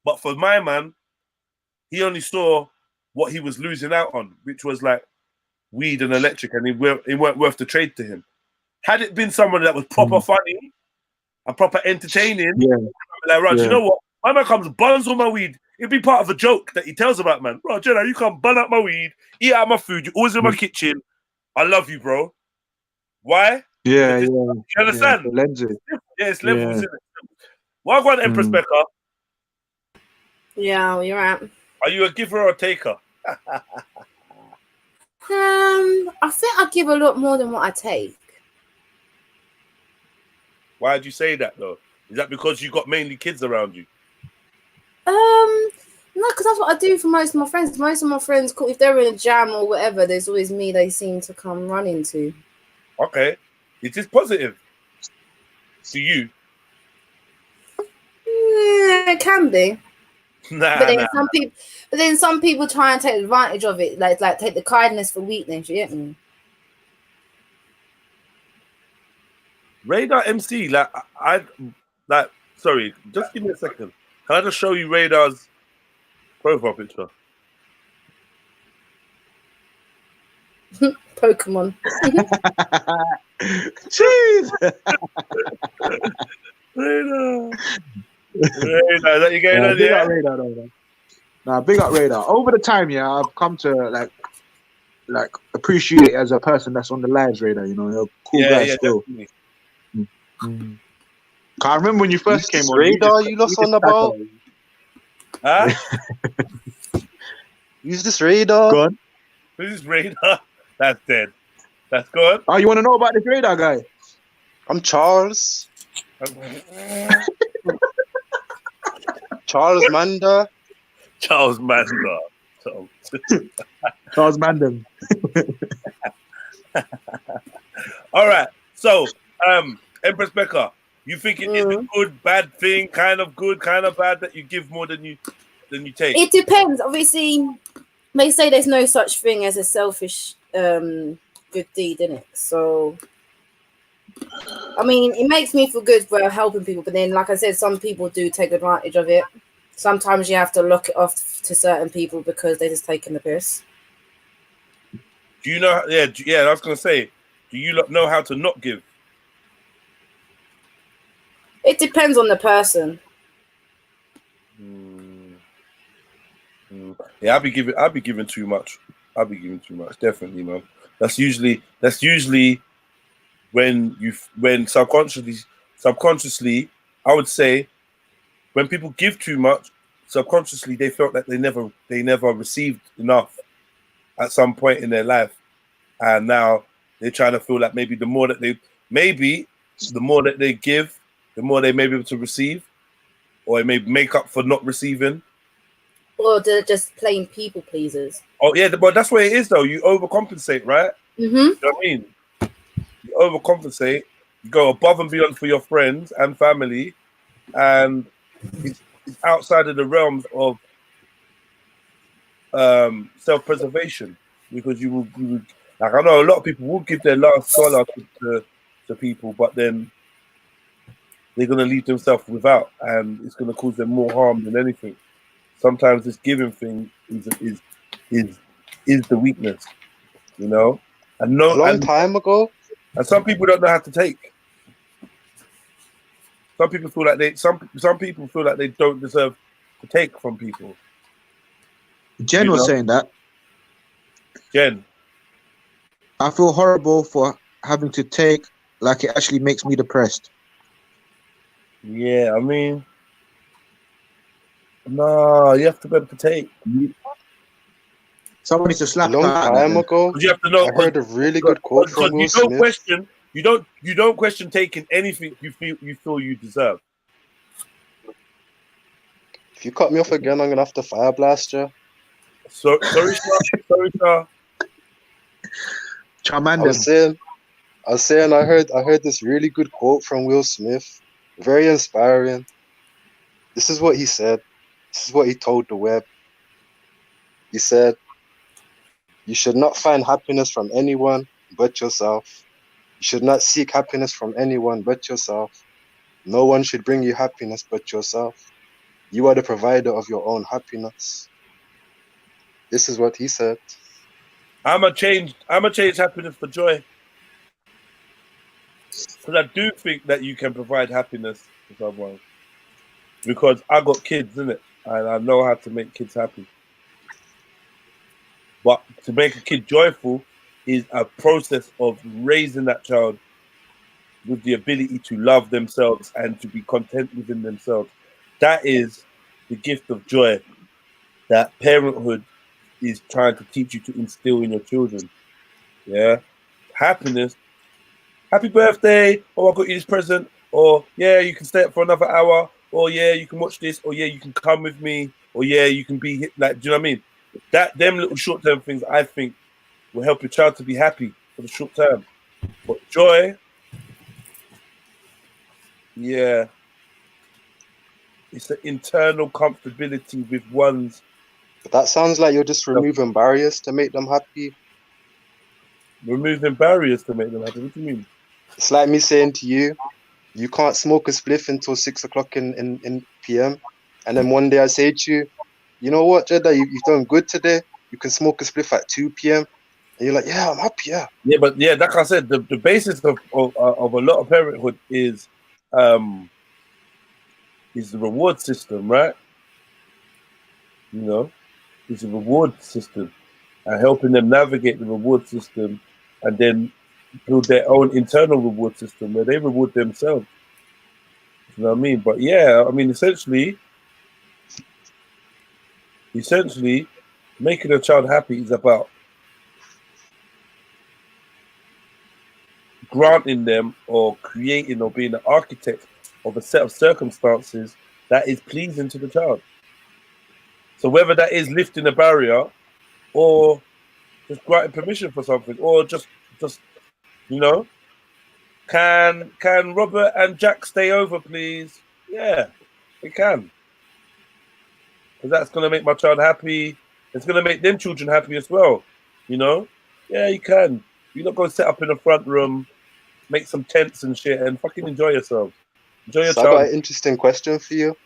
But for my man, he only saw what he was losing out on, which was like weed and electric, and it weren't worth the trade to him. Had it been someone that was proper funny and proper entertaining, like, right, you know what? My man comes, buns on my weed. It'd be part of a joke that he tells about, man. Bro, Jenna, you come bun up my weed, eat out my food, you're always in my kitchen. I love you, bro. Why? You understand? It's levels, isn't it? Well, I got an Empress Becca. Yeah, you're right. Are you a giver or a taker? I think I give a lot more than what I take. Why did you say that though? Is that because you got mainly kids around you? No, because that's what I do for most of my friends. Most of my friends, if they're in a jam or whatever, there's always me they seem to come running to. Okay. It is positive to you. Yeah, it can be. But then some people try and take advantage of it, like take the kindness for weakness. You get me? Radar MC, sorry, just give me a second. Can I just show you Radar's profile picture? Pokemon. Jeez. Radar, that you going on there? Radar, though. Nah, big up Radar. Over the time, I've come to like appreciate it as a person that's on the lives, Radar. You know, you're a cool guy still. I remember when you first came on. Radar, you lost on the boat. Huh? Use this Radar. Go on. Who's this Radar? That's dead. That's good. Oh, you want to know about this Radar guy? I'm Charles. Charles Manda. Charles Manda. Charles Mandem. All right. So, Empress Becca, you think it is a good, bad thing, kind of good, kind of bad that you give more than you take? It depends. Obviously, they say there's no such thing as a selfish good deed, innit? So, I mean, it makes me feel good for helping people, but then, like I said, some people do take advantage of it. Sometimes you have to lock it off to certain people because they're just taking the piss. Do you know? Yeah. I was gonna say, do you know how to not give? It depends on the person. Yeah, I'll be giving too much. Definitely, man. That's usually when subconsciously, I would say, when people give too much, subconsciously they felt that they never received enough at some point in their life, and now they're trying to feel like maybe the more that they give, the more they may be able to receive, or it may make up for not receiving. Or they're just plain people pleasers. Oh yeah, but that's what it is though. You overcompensate, right? You know what I mean? You overcompensate. You go above and beyond for your friends and family, and it's outside of the realms of self-preservation, because you will like, I know a lot of people will give their last dollar to people, but then they're going to leave themselves without, and it's going to cause them more harm than anything. Sometimes this giving thing is the weakness, you know. And A long time ago, and some people don't know how to take. Some people feel like some people feel like they don't deserve to take from people. Jen was saying that. Jen, I feel horrible for having to take, like it actually makes me depressed. yeah, I mean, no, you have to be able to take. Someone needs to a slap long that out time there. ago, You have to know. I heard a really good quote Because from Will Smith. you don't question taking anything you feel you deserve. If you cut me off again, I'm gonna have to fire blast you. So sorry, sir. I was saying, I heard this really good quote from Will Smith, very inspiring. This is what he said. This is what he told the web. He said, "You should not find happiness from anyone but yourself. You should not seek happiness from anyone but yourself. No one should bring you happiness but yourself. You are the provider of your own happiness." This is what he said. I'ma change happiness for joy. Because I do think that you can provide happiness for someone. Because I got kids, innit? And I know how to make kids happy. But to make a kid joyful is a process of raising that child with the ability to love themselves and to be content within themselves. That is the gift of joy that parenthood is trying to teach you to instill in your children. Yeah. Happiness. Happy birthday. Oh, I got you this present. Or yeah, you can stay up for another hour. Or yeah, you can watch this. Or yeah, you can come with me. Or yeah, you can be like, do you know what I mean? Them little short-term things I think will help your child to be happy for the short term. But joy, yeah, it's an internal comfortability with one's. But that sounds like you're just removing barriers to make them happy. Removing barriers to make them happy. What do you mean? It's like me saying to you, you can't smoke a spliff until 6 o'clock in PM. And then one day I say to you, you know what, Jeddah, you've done good today. You can smoke a spliff at 2 PM. And you're like, yeah, I'm happy, yeah. Yeah, but yeah, like I said, the basis of a lot of parenthood is the reward system, right? You know, it's a reward system and helping them navigate the reward system and then build their own internal reward system where they reward themselves. You know what I mean? But yeah, I mean, essentially, making a child happy is about granting them or creating or being the architect of a set of circumstances that is pleasing to the child. So whether that is lifting a barrier or just granting permission for something or just you know, can Robert and Jack stay over, please? Yeah, it can. Because that's going to make my child happy. It's going to make them children happy as well. You know? Yeah, you can. You're not going to set up in the front room, make some tents and shit, and fucking enjoy yourself. Enjoy your So child. I got an interesting question for you.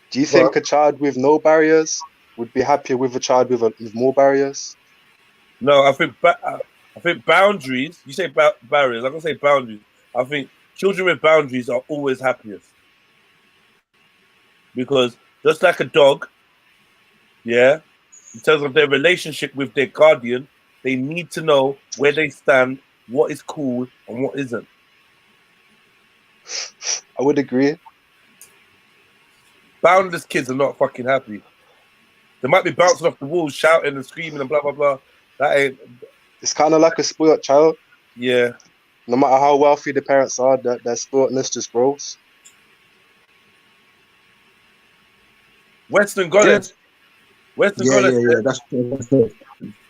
Do you think a child with no barriers would be happier with a child with more barriers? No, I think boundaries. You say barriers. I'm gonna say boundaries. I think children with boundaries are always happiest because just like a dog, yeah, in terms of their relationship with their guardian, they need to know where they stand, what is cool and what isn't. I would agree. Boundless kids are not fucking happy. They might be bouncing off the walls, shouting and screaming and blah blah blah. That ain't. It's kind of like a spoiled child. Yeah. No matter how wealthy the parents are, their spoiledness just grows. Western Goddess. Western Goddess. Yeah. That's it.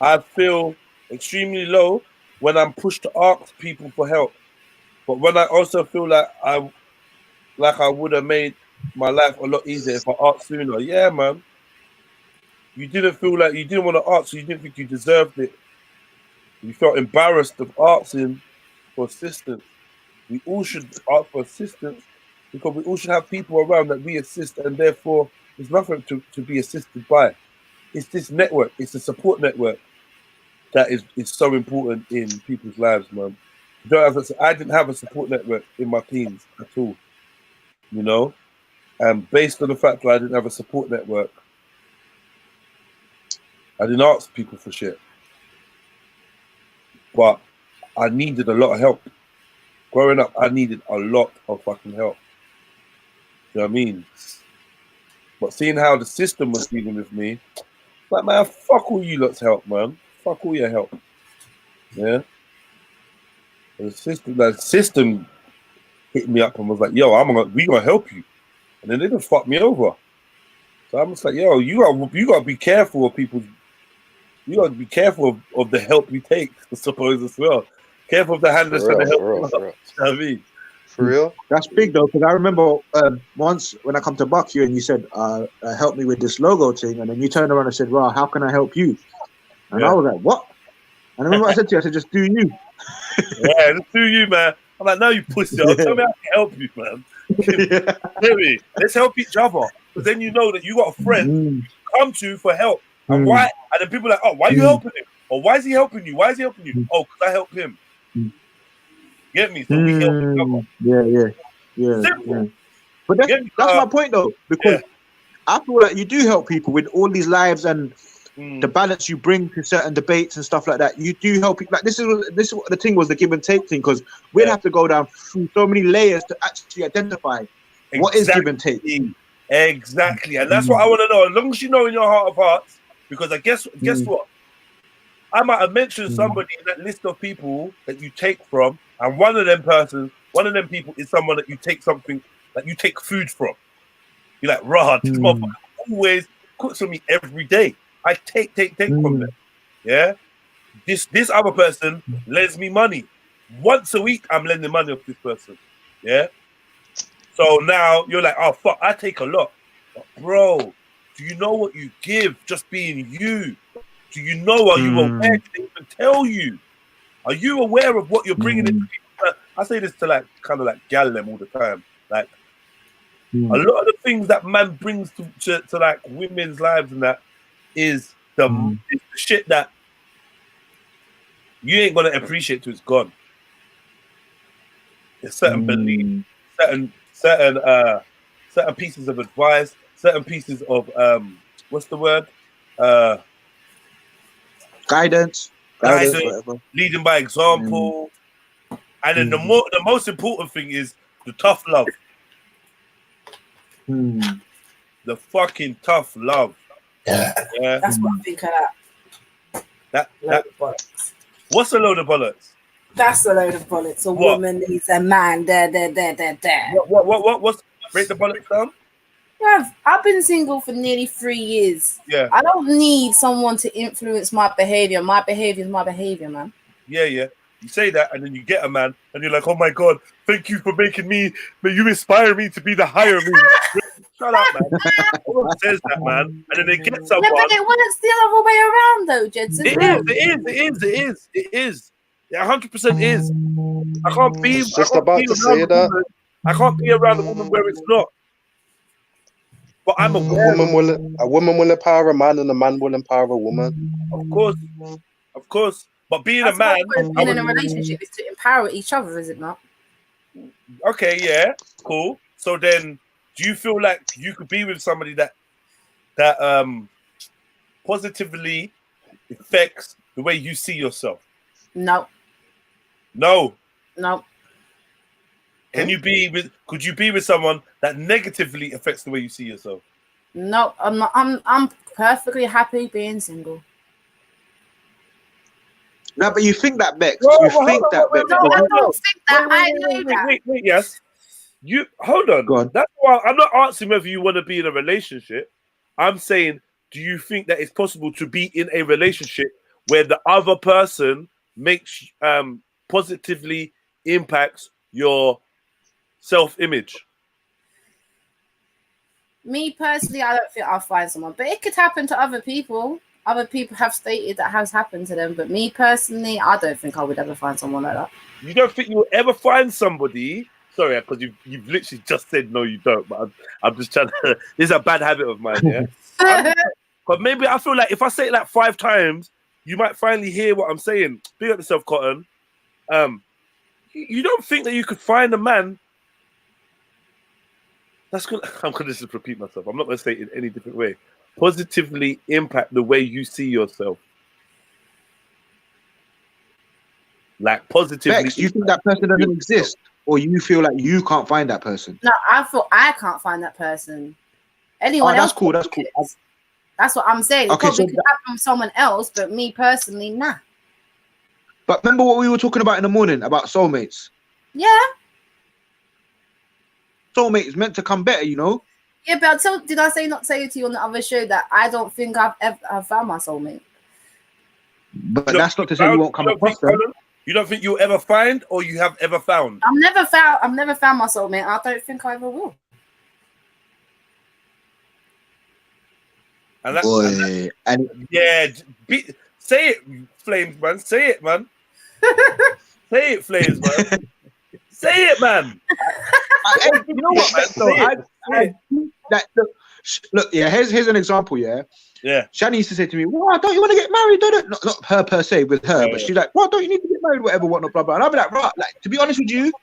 I feel extremely low when I'm pushed to ask people for help, but when I also feel like I would have made my life a lot easier if I asked sooner. Yeah, man. You didn't feel like you didn't want to ask, so you didn't think you deserved it. You felt embarrassed of asking for assistance. We all should ask for assistance because we all should have people around that we assist, and therefore there's nothing to be assisted by. It's this network, it's a support network that is so important in people's lives, man. I didn't have a support network in my teens at all, you know? And based on the fact that I didn't have a support network, I didn't ask people for shit. But I needed a lot of help. Growing up, I needed a lot of fucking help. You know what I mean? But seeing how the system was dealing with me, like, man, fuck all you lot's help, man. Fuck all your help. Yeah? The system hit me up and was like, yo, we gonna help you. And then they just fucked me over. So I'm just like, yo, you gotta be careful of people's. You gotta be careful of the help you take, I suppose, as well. Careful of the hand that's trying to help you out. You know what I mean? For real? That's big though, because I remember once when I come to buck you and you said, help me with this logo thing, and then you turned around and said, "Well, how can I help you?" And I was like, "What?" And I remember I said to you, I said, "Just do you." Yeah, just do you, man. I'm like, no, you pussy. Tell me how to help you, man. Hear me? Let's help each other. Because then you know that you got a friend to come to for help. And why? And then people are like, oh, why are you helping him? Or why is he helping you? Why is he helping you? Oh, because I helped him. Get me? So we help each other. Yeah. Simple. But that's my point though, because I feel like you do help people with all these lives and the balance you bring to certain debates and stuff like that. You do help people. Like this is what the thing was, the give and take thing, because we'd have to go down through so many layers to actually identify what is give and take. Exactly, and that's what I want to know. As long as you know in your heart of hearts, because I guess what? I might have mentioned somebody in that list of people that you take from, and one of them people is someone that you take something, that you take food from. You're like, rah, this motherfucker always cooks for me every day. I take from them. Yeah. This other person lends me money. Once a week, I'm lending money off this person. Yeah. So now you're like, oh fuck, I take a lot. But bro, do you know what you give just being you? Do you know? Are you aware? Did they even tell you? Are you aware of what you're bringing into people? I say this to like kind of like gal them all the time. Like a lot of the things that man brings to like women's lives and that is the shit that you ain't gonna appreciate till it's gone. There's certain beliefs, certain pieces of advice, certain pieces of what's the word? Guidance, whatever. Leading by example. And then the most important thing is the tough love. The fucking tough love. Yeah. That's what I think of that. What's a load of bollocks? That's a load of bollocks. A woman needs a man. What's break the bollocks down? Yeah, I've been single for nearly 3 years. Yeah. I don't need someone to influence my behavior. My behavior is my behavior, man. Yeah. You say that, and then you get a man, and you're like, oh my God, thank you for making me, you inspire me to be the higher me. Shut up, man. No one says that, man. And then they get someone. Yeah, but it works the other way around, though, Jedson. It is. It 100% is. I can't be. Just about to say that. I can't be around a woman where it's not. But I'm aware. A woman will empower a man, and a man will empower a woman. Of course. But being a man, being in a relationship is to empower each other, is it not? Okay, yeah, cool. So then, do you feel like you could be with somebody that positively affects the way you see yourself? No. Could you be with someone that negatively affects the way you see yourself? No, I'm not. I'm perfectly happy being single. No, but you think that, Bex. You think that, Bex. No, I don't think that. I know that. Wait, yes. You hold on. Go on. That's why I'm not asking whether you want to be in a relationship. I'm saying, do you think that it's possible to be in a relationship where the other person makes positively impacts your self-image? Me personally, I don't think I'll find someone, but it could happen to other people. other people have stated that has happened to them, but me personally, I don't think I would ever find someone like that. You don't think you'll ever find somebody? Sorry, because you've literally just said no, you don't. But I'm just trying to. This is a bad habit of mine, yeah. But maybe I feel like if I say it like 5 times, you might finally hear what I'm saying. Big up yourself, Cotton. You don't think that you could find a man that's gonna? I'm gonna just repeat myself. I'm not gonna say it in any different way. Positively impact the way you see yourself. Like positively. Bex, you think that person doesn't exist, or you feel like you can't find that person? No, I feel I can't find that person. Anyone else? That's cool. That's cool. That's what I'm saying. Okay, It probably so could happen from someone else, but me personally, nah. But remember what we were talking about in the morning about soulmates? Yeah. Soulmate is meant to come better, you know? Yeah, but did I not say to you on the other show that I don't think I've found my soulmate? But that's not to say you won't come across them. You don't think you'll ever find, or you have ever found? I've never found my soulmate. I don't think I ever will. And that's, Boy, yeah, say it, Flames, man. Say it, man. Say it, Flames, man. Say it, man. You know what, man? So look, yeah. Here's an example. Yeah. Shani used to say to me, "Well, don't you want to get married?" Not her per se, with her, but she's like, "Well, don't you need to get married? Whatever, whatnot, blah blah." And I'll be like, "Right, like to be honest with you,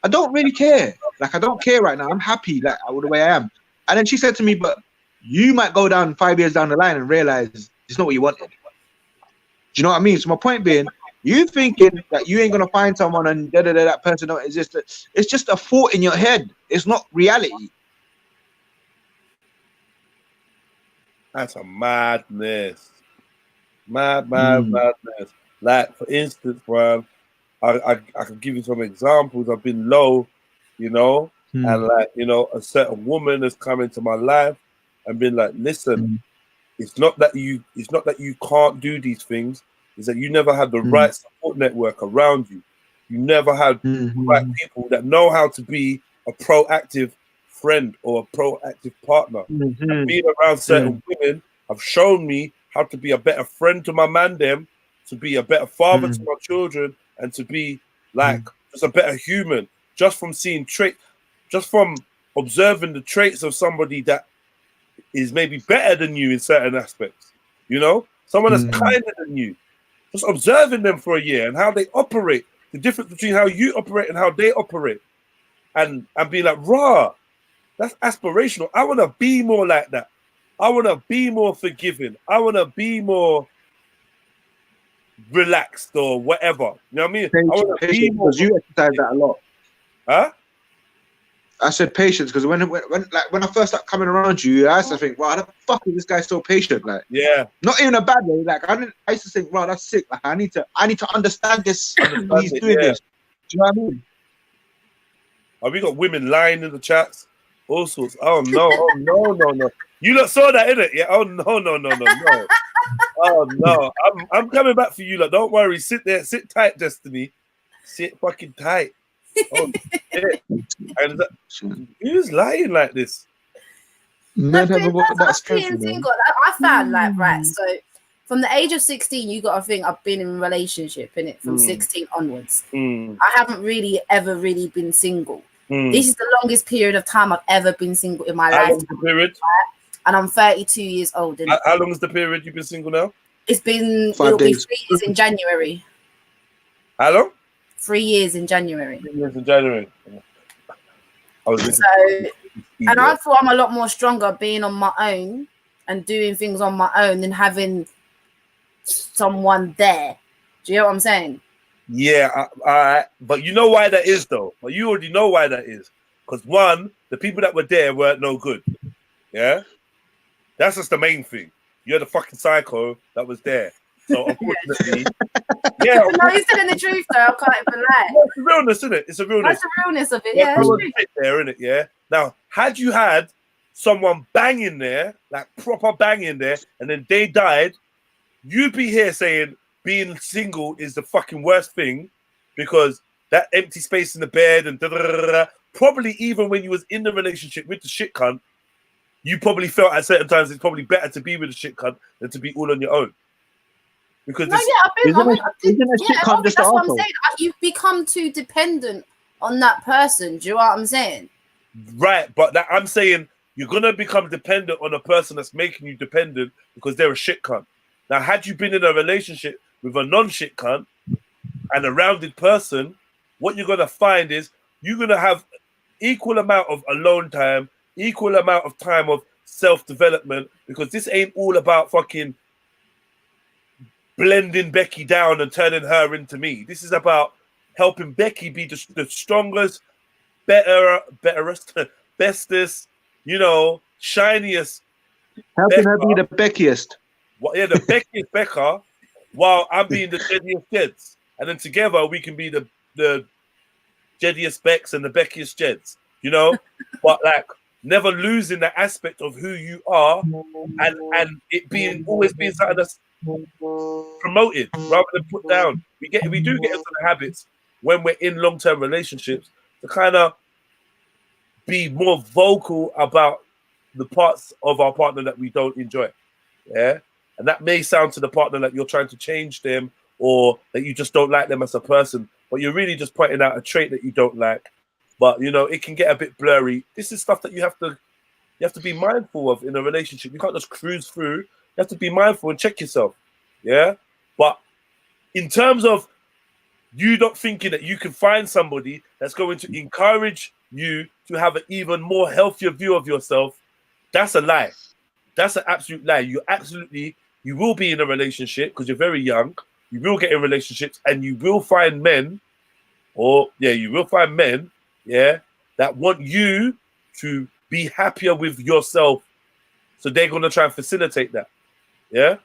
I don't really care. Like I don't care right now. I'm happy like the way I am." And then she said to me, "But you might go down 5 years down the line and realize it's not what you wanted." Do you know what I mean? So my point being, you thinking that you ain't gonna find someone and that person don't exist. It's just a thought in your head. It's not reality. That's a madness. Madness. Like, for instance, bro, I can give you some examples. I've been low, you know, and like, you know, a certain woman has come into my life and been like, listen, it's not that you can't do these things, it's that you never had the right support network around you. You never had the right people that know how to be a proactive friend or a proactive partner. And being around certain women have shown me how to be a better friend to my man them, to be a better father to my children, and to be like just a better human, just from seeing just from observing the traits of somebody that is maybe better than you in certain aspects, you know, someone that's kinder than you, just observing them for a year and how they operate, the difference between how you operate and how they operate, and be like, rah, that's aspirational. I want to be more like that. I want to be more forgiving. I want to be more relaxed or whatever. You know what I mean? I want to be more. Because you exercise that a lot. Huh? I said patience because when I first started coming around you, I used to think, wow, how the fuck is this guy so patient? Like, yeah, not in a bad way. Like, I used to think, wow, that's sick. Like, I need to understand this. He's doing this. Do you know what I mean? Oh, we got women lying in the chats, all sorts. Oh no! No! You lot saw that, innit? Yeah. Oh no! Oh no! I'm coming back for you. Like, don't worry. Sit there. Sit tight, Destiny. Sit fucking tight. Oh shit! And who's lying like this? Man, that's being single. I found like right. So from the age of 16, you got to think I've been in a relationship in it from 16 onwards. I haven't really ever been single. This is the longest period of time I've ever been single in my life. How long is the period? And I'm 32 years old. How long is the period you've been single now? It'll be 3 years in January. How long? 3 years in January. 3 years in January. And I thought I'm a lot more stronger being on my own and doing things on my own than having someone there. Do you know what I'm saying? Yeah, but you know why that is, though. But you already know why that is. Because one, the people that were there weren't no good. Yeah, that's just the main thing. You're the fucking psycho that was there. So unfortunately, yeah. No, you're telling the truth, though. I can't even lie. It's the realness, isn't it? It's the realness. That's the realness of it. Yeah, I was there, innit? Yeah. Now, had you had someone banging there, like proper banging there, and then they died, you'd be here saying being single is the fucking worst thing because that empty space in the bed and probably even when you was in the relationship with the shit cunt, you probably felt at certain times it's probably better to be with a shit cunt than to be all on your own. Because No, yeah, Isn't a shit cunt just that's an what I'm arsehole? saying. You've become too dependent on that person. Do you know what I'm saying? right, but that I'm saying you're gonna become dependent on a person that's making you dependent because they're a shit cunt. Now, had you been in a relationship with a non-shit cunt and a rounded person, what you're gonna find is you're gonna have equal amount of alone time, equal amount of time of self-development, because this ain't all about fucking blending Becky down and turning her into me. This is about helping Becky be the strongest, betterest, bestest, shiniest. Helping her Becca. be the Beckiest. The Beckiest Becca, while I'm being the Jeddiest Jeds. And then together we can be the Jeddiest Becks and the Beckiest Jeds, But like never losing the aspect of who you are and it always being something that's promoted rather than put down. We do get into the habits when we're in long-term relationships to kind of be more vocal about the parts of our partner that we don't enjoy. Yeah. And that may sound to the partner like you're trying to change them or that you just don't like them as a person, but you're really just pointing out a trait that you don't like. But it can get a bit blurry. This is stuff that you have to be mindful of in a relationship. You can't just cruise through. You have to be mindful and check yourself. Yeah. But in terms of you not thinking that you can find somebody that's going to encourage you to have an even more healthier view of yourself, that's a lie. That's an absolute lie. You will be in a relationship because you're very young. You will get in relationships and you will find men, that want you to be happier with yourself. So they're going to try and facilitate that. Yeah.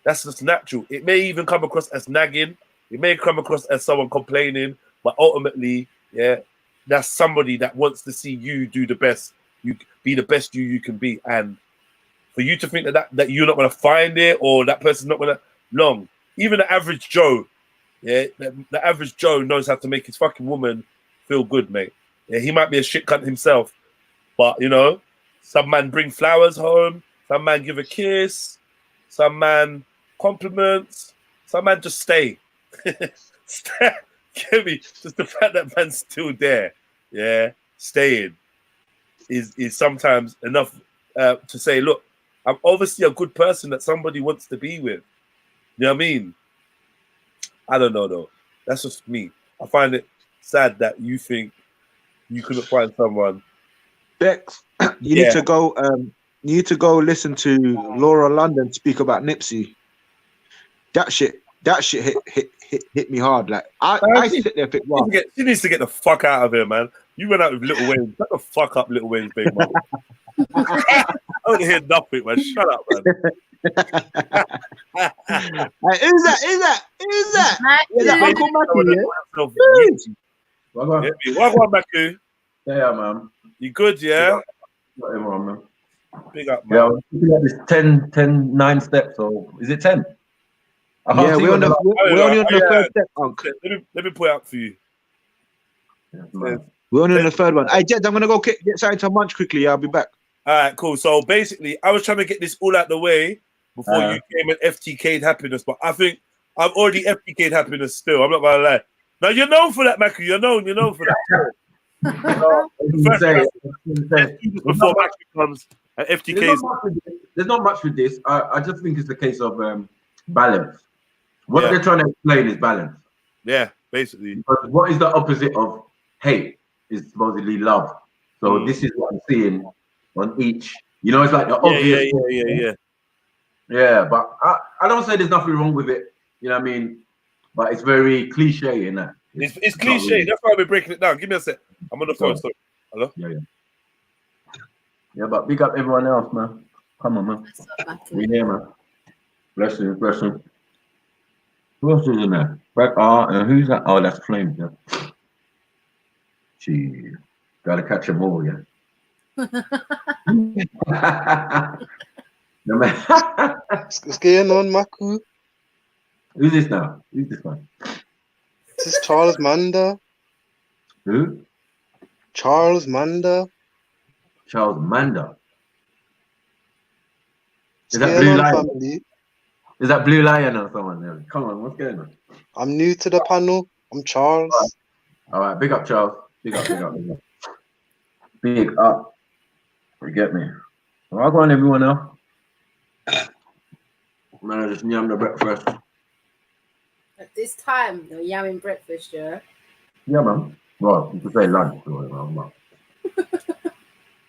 That's just natural. It may even come across as nagging. It may come across as someone complaining, but ultimately, that's somebody that wants to see you do the best. You be the best you can be. And for you to think that you're not going to find it or that person's not going to even the average Joe, the average Joe knows how to make his fucking woman feel good, mate. Yeah, he might be a shit cunt himself, but some man bring flowers home, some man give a kiss, some man compliments, some man just stay. Get me? Just the fact that man's still there, staying is sometimes enough to say, look, I'm obviously a good person that somebody wants to be with. You know what I mean? I don't know though. That's just me. I find it sad that you think you couldn't find someone. Bex, you need to go. You need to go listen to Laura London speak about Nipsey. That shit hit me hard. Like I sit there and think, wow. She needs to get the fuck out of here, man. You went out with Little Wayne. Shut the fuck up, Little Wayne's big mother. I don't hear nothing, man. Shut up, man. Who's that? Is that Uncle Matthew? What on, Maku? Yeah, man. You good, yeah? Whatever, man. Big up, Yeah, I man. was looking at this 10, 9 steps, or is it 10? Yeah, we're only on the third step, Uncle. Let me put it up for you. We're only on the third one. Hey, Jed, I'm gonna go get something to munch quickly. Yeah, I'll be back. All right, cool. So basically, I was trying to get this all out the way before you came and FTK'd happiness, but I think I've already FTK'd happiness still. I'm not gonna lie. Now you're known for that, Maku. You're known for that. Before Maku comes and FTK's. There's not much with this. I just think it's a case of balance. What they're trying to explain is balance. Yeah, basically. Because what is the opposite of hate? Is supposedly love. So this is what I'm seeing on each. It's like the obvious. Yeah, but I don't say there's nothing wrong with it. You know what I mean? But it's very cliche in that. It's cliche. Really. That's why we're breaking it down. Give me a sec. I'm on the phone. Sorry. Hello? Yeah, but big up everyone else, man. Come on, man. Yeah, man. Bless you. Who else is in there? And who's that? Oh, that's Flames, yeah. Gee, gotta catch them all, yeah. What's going on, Maku? Who's this now? Who's this one? This is Charles Manda. Who? Charles Manda. Charles Manda. Is that Blue Lion? Family? Is that Blue Lion or someone there? Come on, what's going on? I'm new to the panel. I'm Charles. All right, big up, Charles. Big up, big up, big up. Big up. You get me? Well, go on, everyone else. Man, I just yammed the breakfast. At this time, you're yamming breakfast, yeah? Yeah, man. Well, you could say lunch or whatever.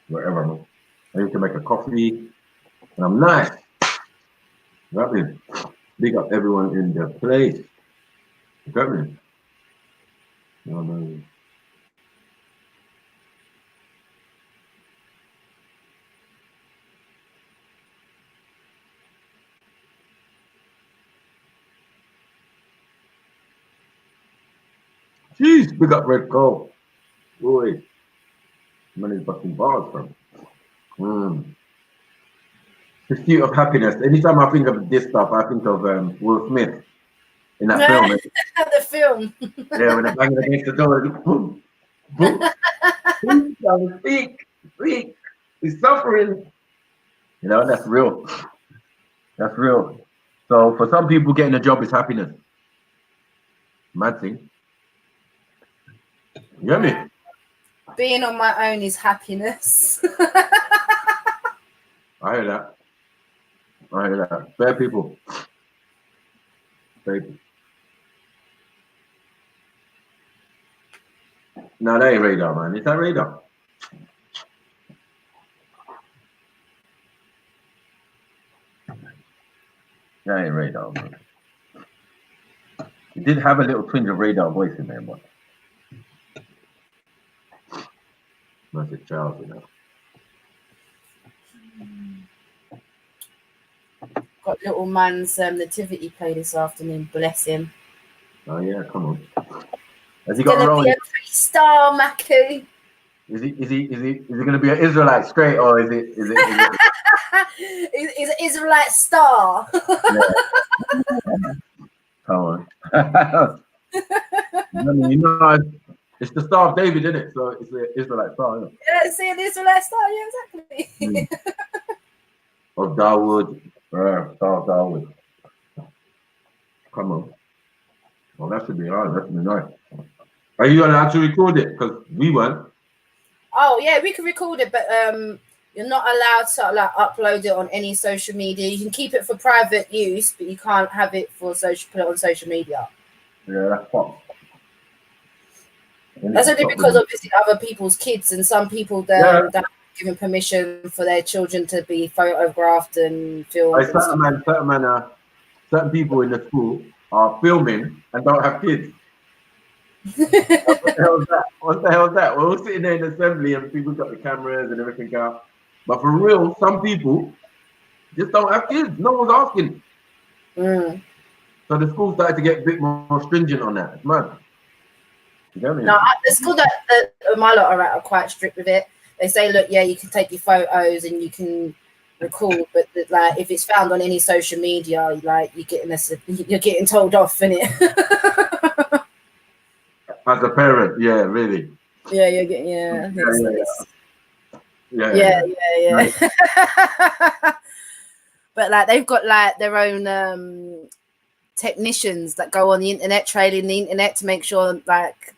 Whatever, man. I need to make a coffee. And I'm nice. You got me? Big up everyone in the place. You got me? You know what I mean? Jeez, big up Red Gold. Boy, many fucking bars from. Pursuit of Happiness. Anytime I think of this stuff, I think of Will Smith in that film. The film. Yeah, when they're banging against the door, boom, boom. Speak. He's suffering. You know, that's real. That's real. So for some people, getting a job is happiness. Mad thing. You hear me? Being on my own is happiness. I hear that. Fair people. No, that ain't radar, man. Is that radar? That ain't radar, man. It did have a little twinge of radar voice in there, but that's it, Charles, you know. Got little man's nativity play this afternoon. Bless him. Oh yeah, come on. Has he got a role? Be a star, Maku. Is he gonna be an Israelite straight, or is it? He's an Israelite star. Come on. You know, it's the Star of David, isn't it? So it's an Israelite star, isn't it? Yeah, it's an Israelite star. Yeah, exactly. Of Dawood. Star of Dawood. Come on. Well, that should be alright. That should be nice. Are you allowed to record it? Because we weren't. Oh yeah, we can record it, but you're not allowed to like upload it on any social media. You can keep it for private use, but you can't have it for put it on social media. Yeah, that's fine. That's only because obviously other people's kids and some people don't given permission for their children to be photographed and filmed. Certain people in the school are filming and don't have kids. What the hell is that? We're all sitting there in the assembly and people got the cameras and everything out. But for real, some people just don't have kids. No one's asking. So the school started to get a bit more stringent on that. It's mad. You know what I mean? No, the school that my lot are at are quite strict with it. They say, look, yeah, you can take your photos and you can record, but like if it's found on any social media, like you're getting told off, innit? As a parent, yeah, really. Yeah, you're getting yeah. But like they've got like their own technicians that go on the internet, trailing the internet to make sure like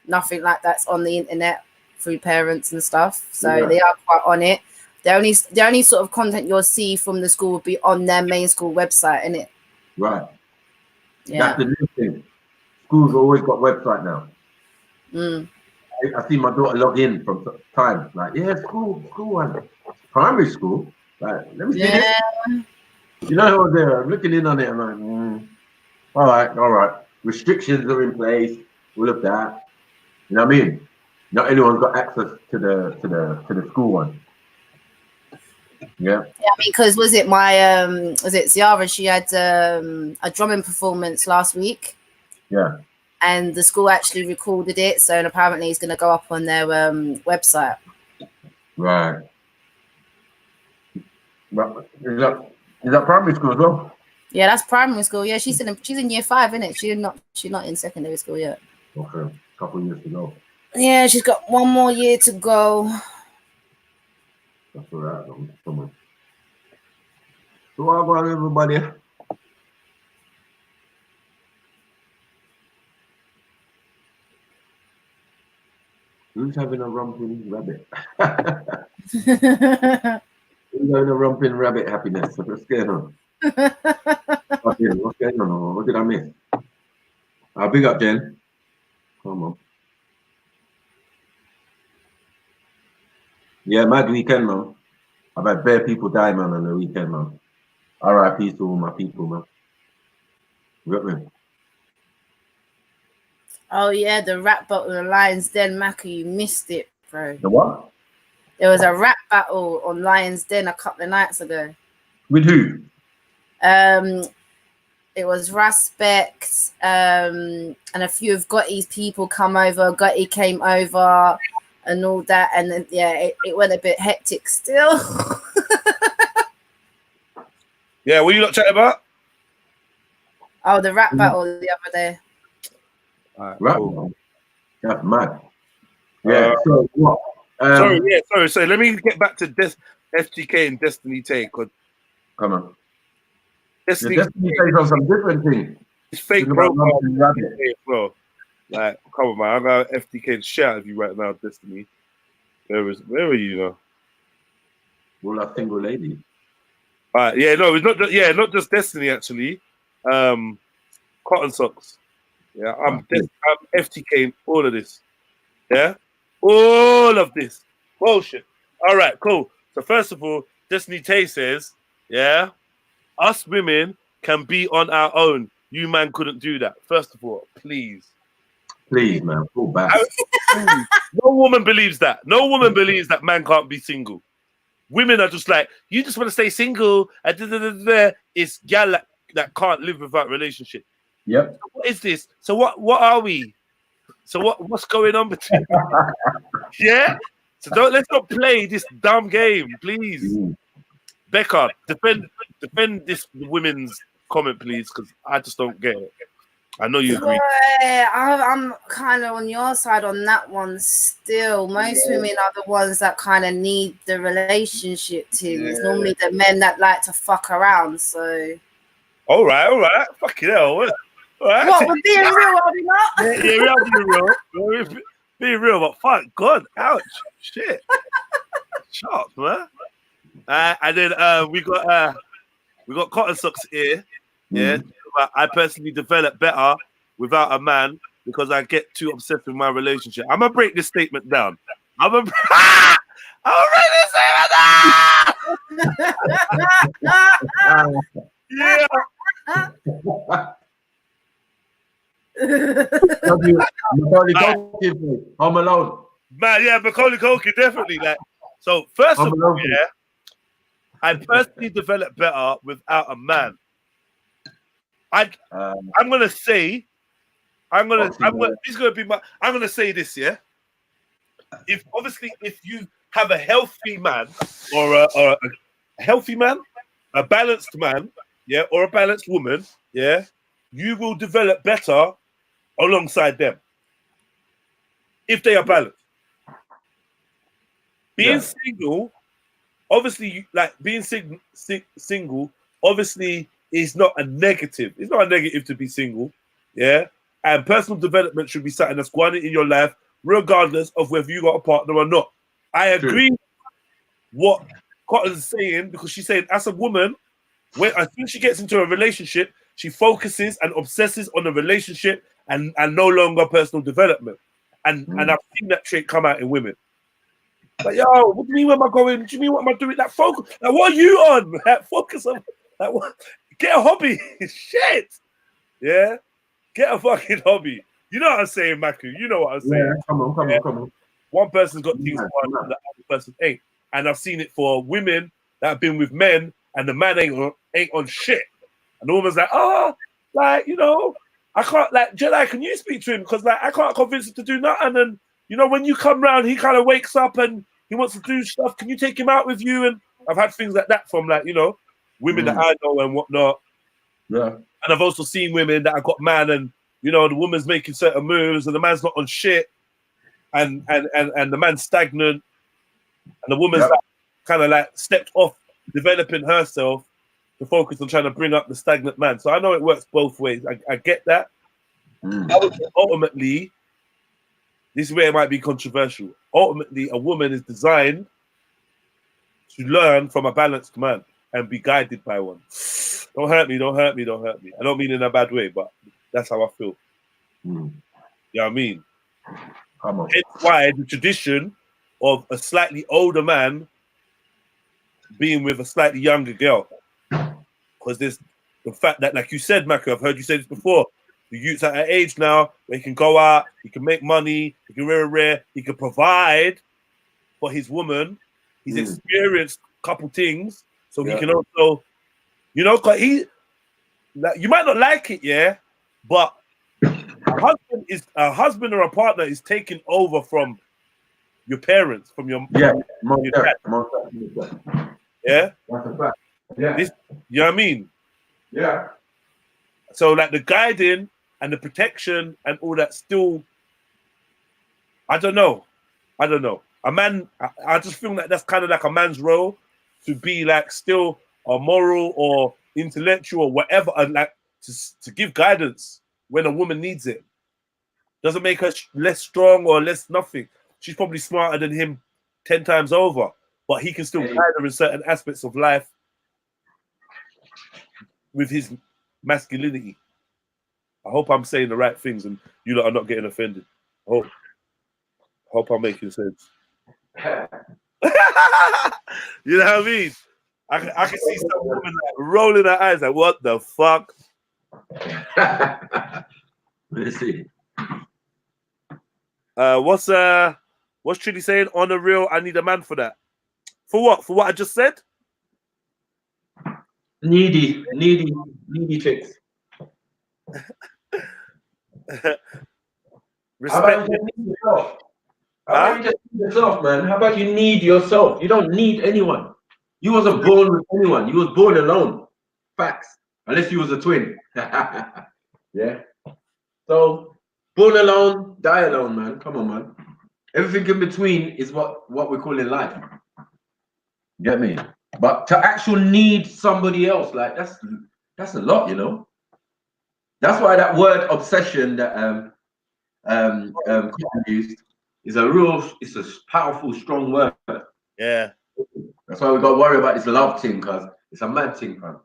nothing like that's on the internet through parents and stuff. So they are quite on it. The only sort of content you'll see from the school will be on their main school website, innit? Right. Yeah. That's the new thing. Schools always got website now. I see my daughter log in from time. Like, school one. Primary school. Like, let me see this. You know who was there? I'm looking in on it. I'm like, all right. Restrictions are in place. All of that. You know what I mean? Not anyone's got access to the school one. Yeah. Yeah, because was it Ziara? She had a drumming performance last week. Yeah. And the school actually recorded it, so apparently it's going to go up on their website. Right. Is that primary school as well? Yeah, that's primary school. Yeah, she's in year 5, isn't it? She's not in secondary school yet. Okay, a couple of years to go. Yeah, she's got 1 more year to go. That's all right. So I got everybody. Who's having a romping rabbit? Who's having a romping rabbit happiness? What's going on? What's going on? What did I miss? Big up, Jen. Come on. Yeah, mad weekend, man. I've had bare people die, man, on the weekend, man. R.I.P. to all my people, man. You got me? Oh yeah, the rap battle in Lions Den, Maka, you missed it, bro. The what? There was a rap battle on Lions Den a couple of nights ago. With who? It was Raspect, and a few of Gotti's people come over. Gotti came over and all that, and then it went a bit hectic still. Yeah, what are you not chatting about? Oh, the rap battle the other day. Right. Cool. That's mad. Yeah. So what? Sorry. So let me get back to FTK and Destiny Tay. Come on. Destiny Tay on some different things. It's fake profile, bro. Like, come on, man. I'm gonna FTK and shout at you right now, Destiny. Where are you, know? All that single lady. Yeah, no, it's not. Not just Destiny actually. Cotton Socks. Yeah, I'm FTKing all of this. Yeah, all of this bullshit. All right, cool. So first of all, Destiny Tay says, yeah, us women can be on our own. You man couldn't do that. First of all, please, man, pull back. No woman believes that. No woman believes that man can't be single. Women are just like, you just want to stay single. It's gal that can't live without relationship. Yep. So what is this? So what are we? So what's going on between? Yeah. So let's not play this dumb game, please. Becca, defend this women's comment, please, because I just don't get it. I know you agree. I'm kind of on your side on that one still. Most women are the ones that kind of need the relationship team. It's normally the men that like to fuck around. So. All right. Fucking hell. All right. What, we're being real, are we not? Yeah, we are being real. We're being real, but fuck God, ouch, shit. Sharp, man. And then we got Cotton Socks here. Yeah. I personally develop better without a man because I get too obsessed with my relationship. I'm gonna break this statement down. I'm gonna break this statement down. Yeah. Home Alone. Man, yeah, Macaulay Culkin, definitely. Like, so first of all, yeah, I personally develop better without a man. I'm gonna say this, yeah. If you have a healthy man or a healthy man, a balanced man, yeah, or a balanced woman, yeah, you will develop better alongside them if they are balanced. Being single, obviously, like being single, obviously is not a negative. It's not a negative to be single, yeah. And personal development should be something that's going on in your life, regardless of whether you got a partner or not. I agree with what Cotton's saying because she's saying, as a woman, as soon as she gets into a relationship, she focuses and obsesses on the relationship and no longer personal development. And I've seen that trait come out in women. Like, yo, what do you mean where am I going? What do you mean what am I doing? Like, focus. Like, what are you on? Like, focus on. Like, what? Get a hobby. Shit. Yeah. Get a fucking hobby. You know what I'm saying, Maku? You know what I'm saying. Yeah, come on. One person's got things going on, the other person ain't. And I've seen it for women that have been with men, and the man ain't on shit. And the woman's like, like, you know, I can't, like, Jedi, can you speak to him? Because, like, I can't convince him to do nothing. And, you know, when you come round, he kind of wakes up and he wants to do stuff. Can you take him out with you? And I've had things like that from, like, you know, women that I know and whatnot. Yeah. And I've also seen women that have got man and, you know, the woman's making certain moves and the man's not on shit. And the man's stagnant. And the woman's like, kind of like stepped off developing herself. to focus on trying to bring up the stagnant man. So I know it works both ways. I get that. Ultimately, this is where it might be controversial. Ultimately, a woman is designed to learn from a balanced man and be guided by one. Don't hurt me, don't hurt me, don't hurt me. I don't mean in a bad way, but that's how I feel. You know what I mean? Hence why the tradition of a slightly older man being with a slightly younger girl. Because there's the fact that, like you said, Maka, I've heard you say this before, the youth's at an age now where he can go out, he can make money, he can rare, he can provide for his woman. He's experienced a couple things, so he can also, you know, cause he, like, you might not like it, yeah, but a husband or a partner is taking over from your parents, from your dad. Yeah, that's a fact. Yeah, you know what I mean? Yeah. So like the guiding and the protection and all that still, I don't know. A man, I just feel like that's kind of like a man's role to be like still a moral or intellectual or whatever, and like to give guidance when a woman needs it. Doesn't make her less strong or less nothing. She's probably smarter than him 10 times over, but he can still guide her in certain aspects of life with his masculinity. I hope I'm saying the right things and you lot are not getting offended. I hope I'm making sense. You know what I mean? I can see some woman like rolling her eyes like, what the fuck? Let's see. What's Trini saying? On the real, I need a man for that. For what? For what I just said? Needy chicks. How about you need yourself? How about you just need yourself, man? How about you need yourself? You don't need anyone. You wasn't born with anyone. You was born alone. Facts. Unless you was a twin. Yeah. So born alone, die alone, man. Come on, man. Everything in between is what we call in life. You get me? But to actually need somebody else, like that's a lot, you know. That's why that word obsession that used is it's a powerful, strong word. Yeah. That's why we got to worry about this love thing, because it's a mad thing, man.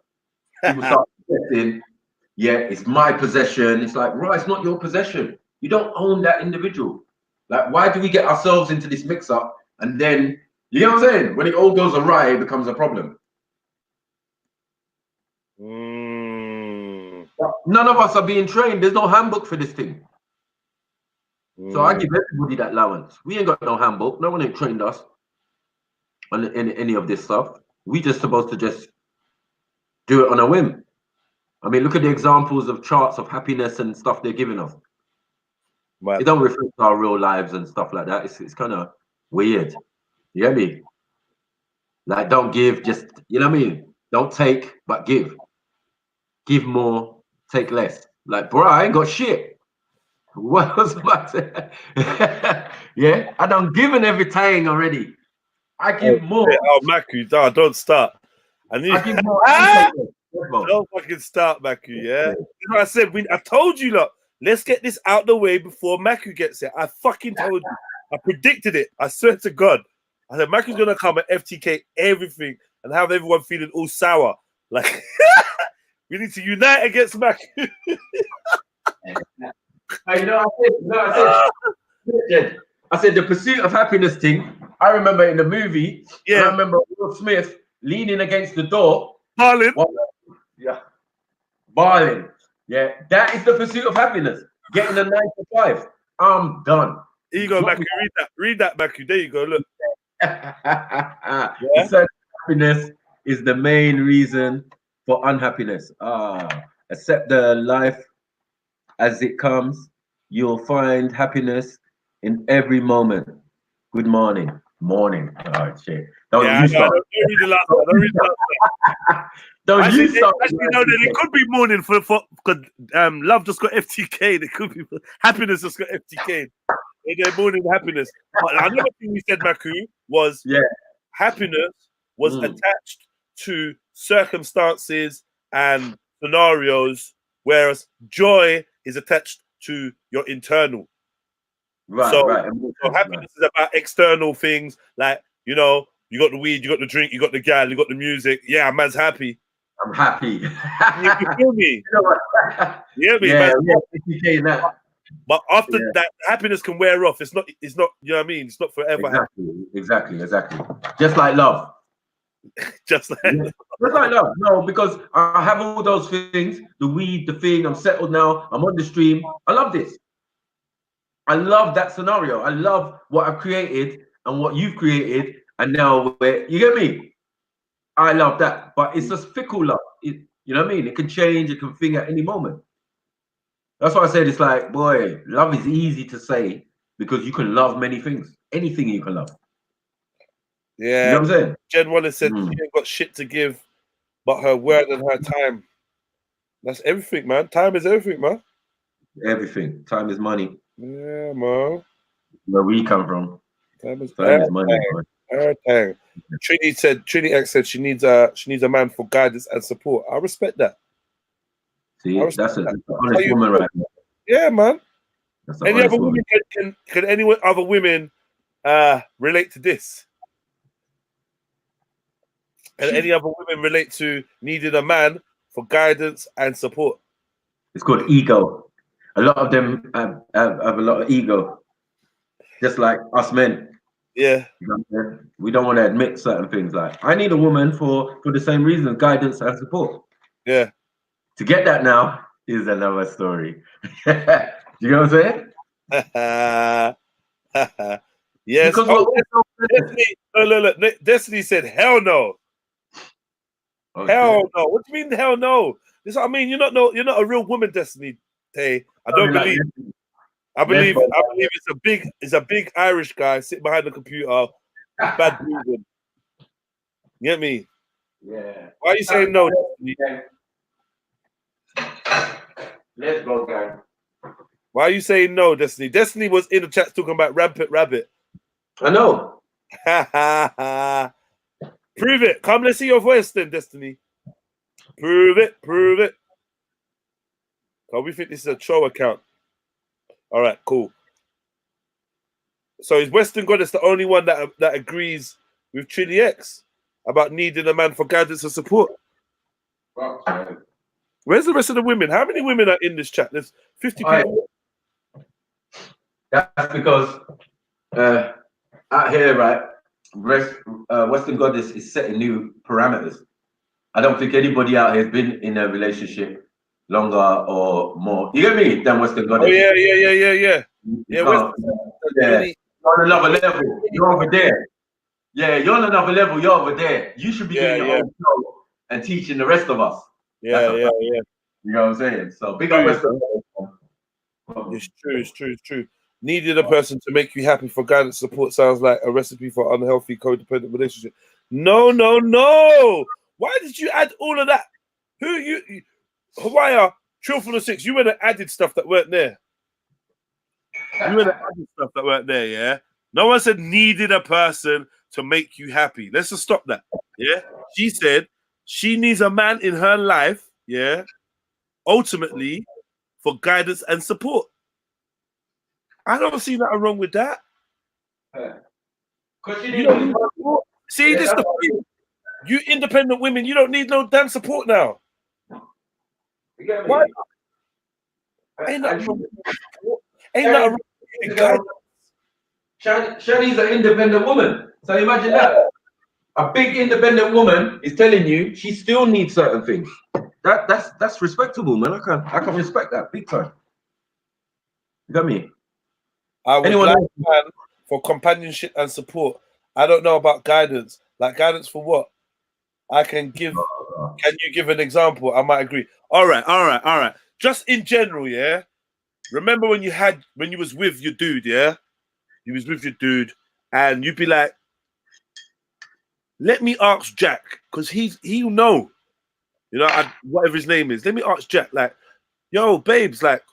People start obsessing, yeah, it's my possession. It's like, right, it's not your possession. You don't own that individual. Like, why do we get ourselves into this mix-up and then, you know what I'm saying? When it all goes awry, it becomes a problem. None of us are being trained. There's no handbook for this thing. So I give everybody that allowance. We ain't got no handbook. No one ain't trained us on any of this stuff. We just supposed to just do it on a whim. I mean, look at the examples of charts of happiness and stuff they're giving us. It don't reflect our real lives and stuff like that. It's kind of weird. You get me? Like, don't give, just, you know what I mean? Don't take, but give. Give more, take less. Like, bro, I ain't got shit. What was about to... Yeah, I done given everything already. I give more. Oh, Maku, don't start. I give more. Don't fucking start, Maku, yeah? You know what I said? I told you, look, let's get this out the way before Maku gets it. I fucking told you. I predicted it. I swear to God. I said, Maku's going to come and FTK everything and have everyone feeling all sour. Like, we need to unite against Maku. I said the pursuit of happiness thing. I remember in the movie. Yeah. I remember Will Smith leaning against the door. Barling. Yeah. Barling. Yeah. That is the pursuit of happiness. Getting a 9 to 5. I'm done. Here you go, Maku. Read that, Maku. There you go. Look. The search for happiness is the main reason for unhappiness. Accept the life as it comes. You'll find happiness in every moment. Good morning. Morning. Oh, shit. Don't read the last one. Don't read the last one. Don't you start. Actually, no, it could be morning for because love just got FTK. It could be happiness just got FTK. They're morning happiness. But another thing we said, Maku, was happiness was attached to circumstances and scenarios, whereas joy is attached to your internal. Right, So, right. so happiness is about external things, like, you know, you got the weed, you got the drink, you got the gal, you got the music. Yeah, man's happy. I'm happy. You feel me? Yeah, yeah, man. But after that, happiness can wear off. It's not, you know what I mean? It's not forever. Exactly. Just like love. Just like love. No, because I have all those things, the weed, the thing, I'm settled now, I'm on the stream. I love this. I love that scenario. I love what I've created and what you've created. And now, you get me? I love that. But it's just fickle love. You know what I mean? It can change, it can thing at any moment. That's why I said it's like, boy, love is easy to say because you can love many things. Anything you can love. Yeah. You know what I'm saying? Jen Wallace said she ain't got shit to give but her word and her time. That's everything, man. Time is everything, man. Everything. Time is money. Yeah, man. Where we come from. Time is money. Everything. Trini X said she needs a man for guidance and support. I respect that. See, that's an honest woman right now. Yeah, man. Any other women can any other women relate to this? Can any other women relate to needing a man for guidance and support? It's called ego. A lot of them have a lot of ego, just like us men. Yeah. We don't want to admit certain things. Like, I need a woman for the same reason, guidance and support. Yeah. To get that now is another story. You know what I'm saying? Yes. Destiny, Destiny said, hell no. Okay. Hell no. What do you mean hell no? This, I mean, you're not a real woman, Destiny. Tay. I don't believe. I believe it's a big Irish guy sitting behind the computer, bad breathing. You get me? Yeah. Why are you saying no? Let's go, guys. Why are you saying no, Destiny? Destiny was in the chat talking about rampant rabbit. I know. Prove it. Come, let's see your voice then, Destiny. Prove it. Oh, we think this is a troll account. All right, cool. So is Western Goddess the only one that agrees with Trini X about needing a man for guidance and support? Where's the rest of the women? How many women are in this chat? There's 50 people. That's because out here, right, Western Goddess is setting new parameters. I don't think anybody out here has been in a relationship longer or more. You get me? Than Western Goddess. Oh yeah. Yeah, you're on another level. You're over there. Yeah, you're on another level. You're over there. You should be doing your own show and teaching the rest of us. Yeah. You know what I'm saying? So big up Western. It's true. Needing a person to make you happy for guidance support sounds like a recipe for unhealthy codependent relationship. No. Why did you add all of that? Hawaii, Truthfulness 6, you went and added stuff that weren't there. Yeah? No one said needed a person to make you happy. Let's just stop that. Yeah? She said she needs a man in her life, yeah, ultimately for guidance and support. I don't see nothing wrong with that. See, this is the thing. You independent women, you don't need no damn support now. Why? Ain't nothing wrong with that. Shani's an independent woman. So imagine that. A big independent woman is telling you she still needs certain things. That's respectable, man. I can respect that big time. You got me? I would like a man for companionship and support. I don't know about guidance. Like guidance for what? I can give. Can you give an example? I might agree. All right. Just in general, yeah. Remember when you was with your dude, yeah? You was with your dude, and you'd be like, "Let me ask Jack, because he'll know, you know, whatever his name is. Let me ask Jack, like, yo, babes, like,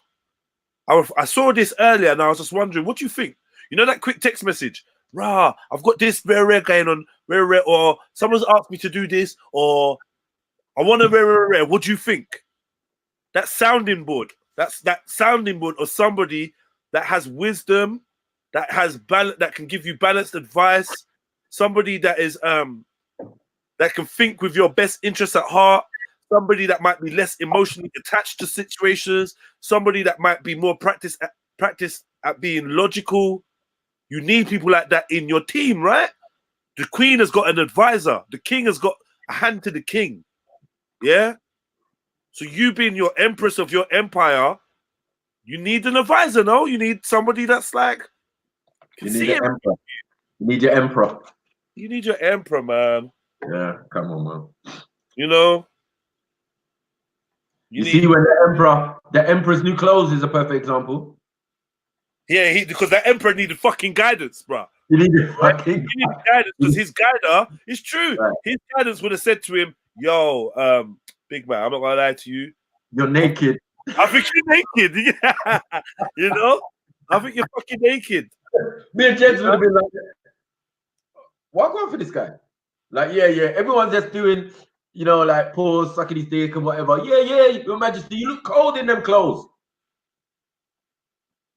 I saw this earlier, and I was just wondering, what do you think? You know that quick text message? Rah, I've got this rare going on. or someone's asked me to do this, or I want to what do you think? That sounding board. That's that sounding board of somebody that has wisdom, that has balance, that can give you balanced advice, somebody that is that can think with your best interests at heart, somebody that might be less emotionally attached to situations, somebody that might be more practiced at being logical. You need people like that in your team, right? The queen has got an advisor. The king has got a hand to the king. Yeah? So you being your empress of your empire, you need an advisor, no? You need somebody that's like... You need an emperor. You need your emperor. You need your emperor, man. Yeah, come on, man. You know? You see when the emperor's new clothes is a perfect example. Yeah, because that emperor needed fucking guidance, bro. He needed fucking guidance because his guider is true. Right. His guidance would have said to him, yo, big man, I'm not gonna lie to you. You're naked. I think you're naked. Yeah. You know? I think you're fucking naked. Me and Jens would have been like, what going for this guy? Like, yeah, everyone's just doing, you know, like pause, sucking his dick and whatever. Yeah, Your Majesty, you look cold in them clothes.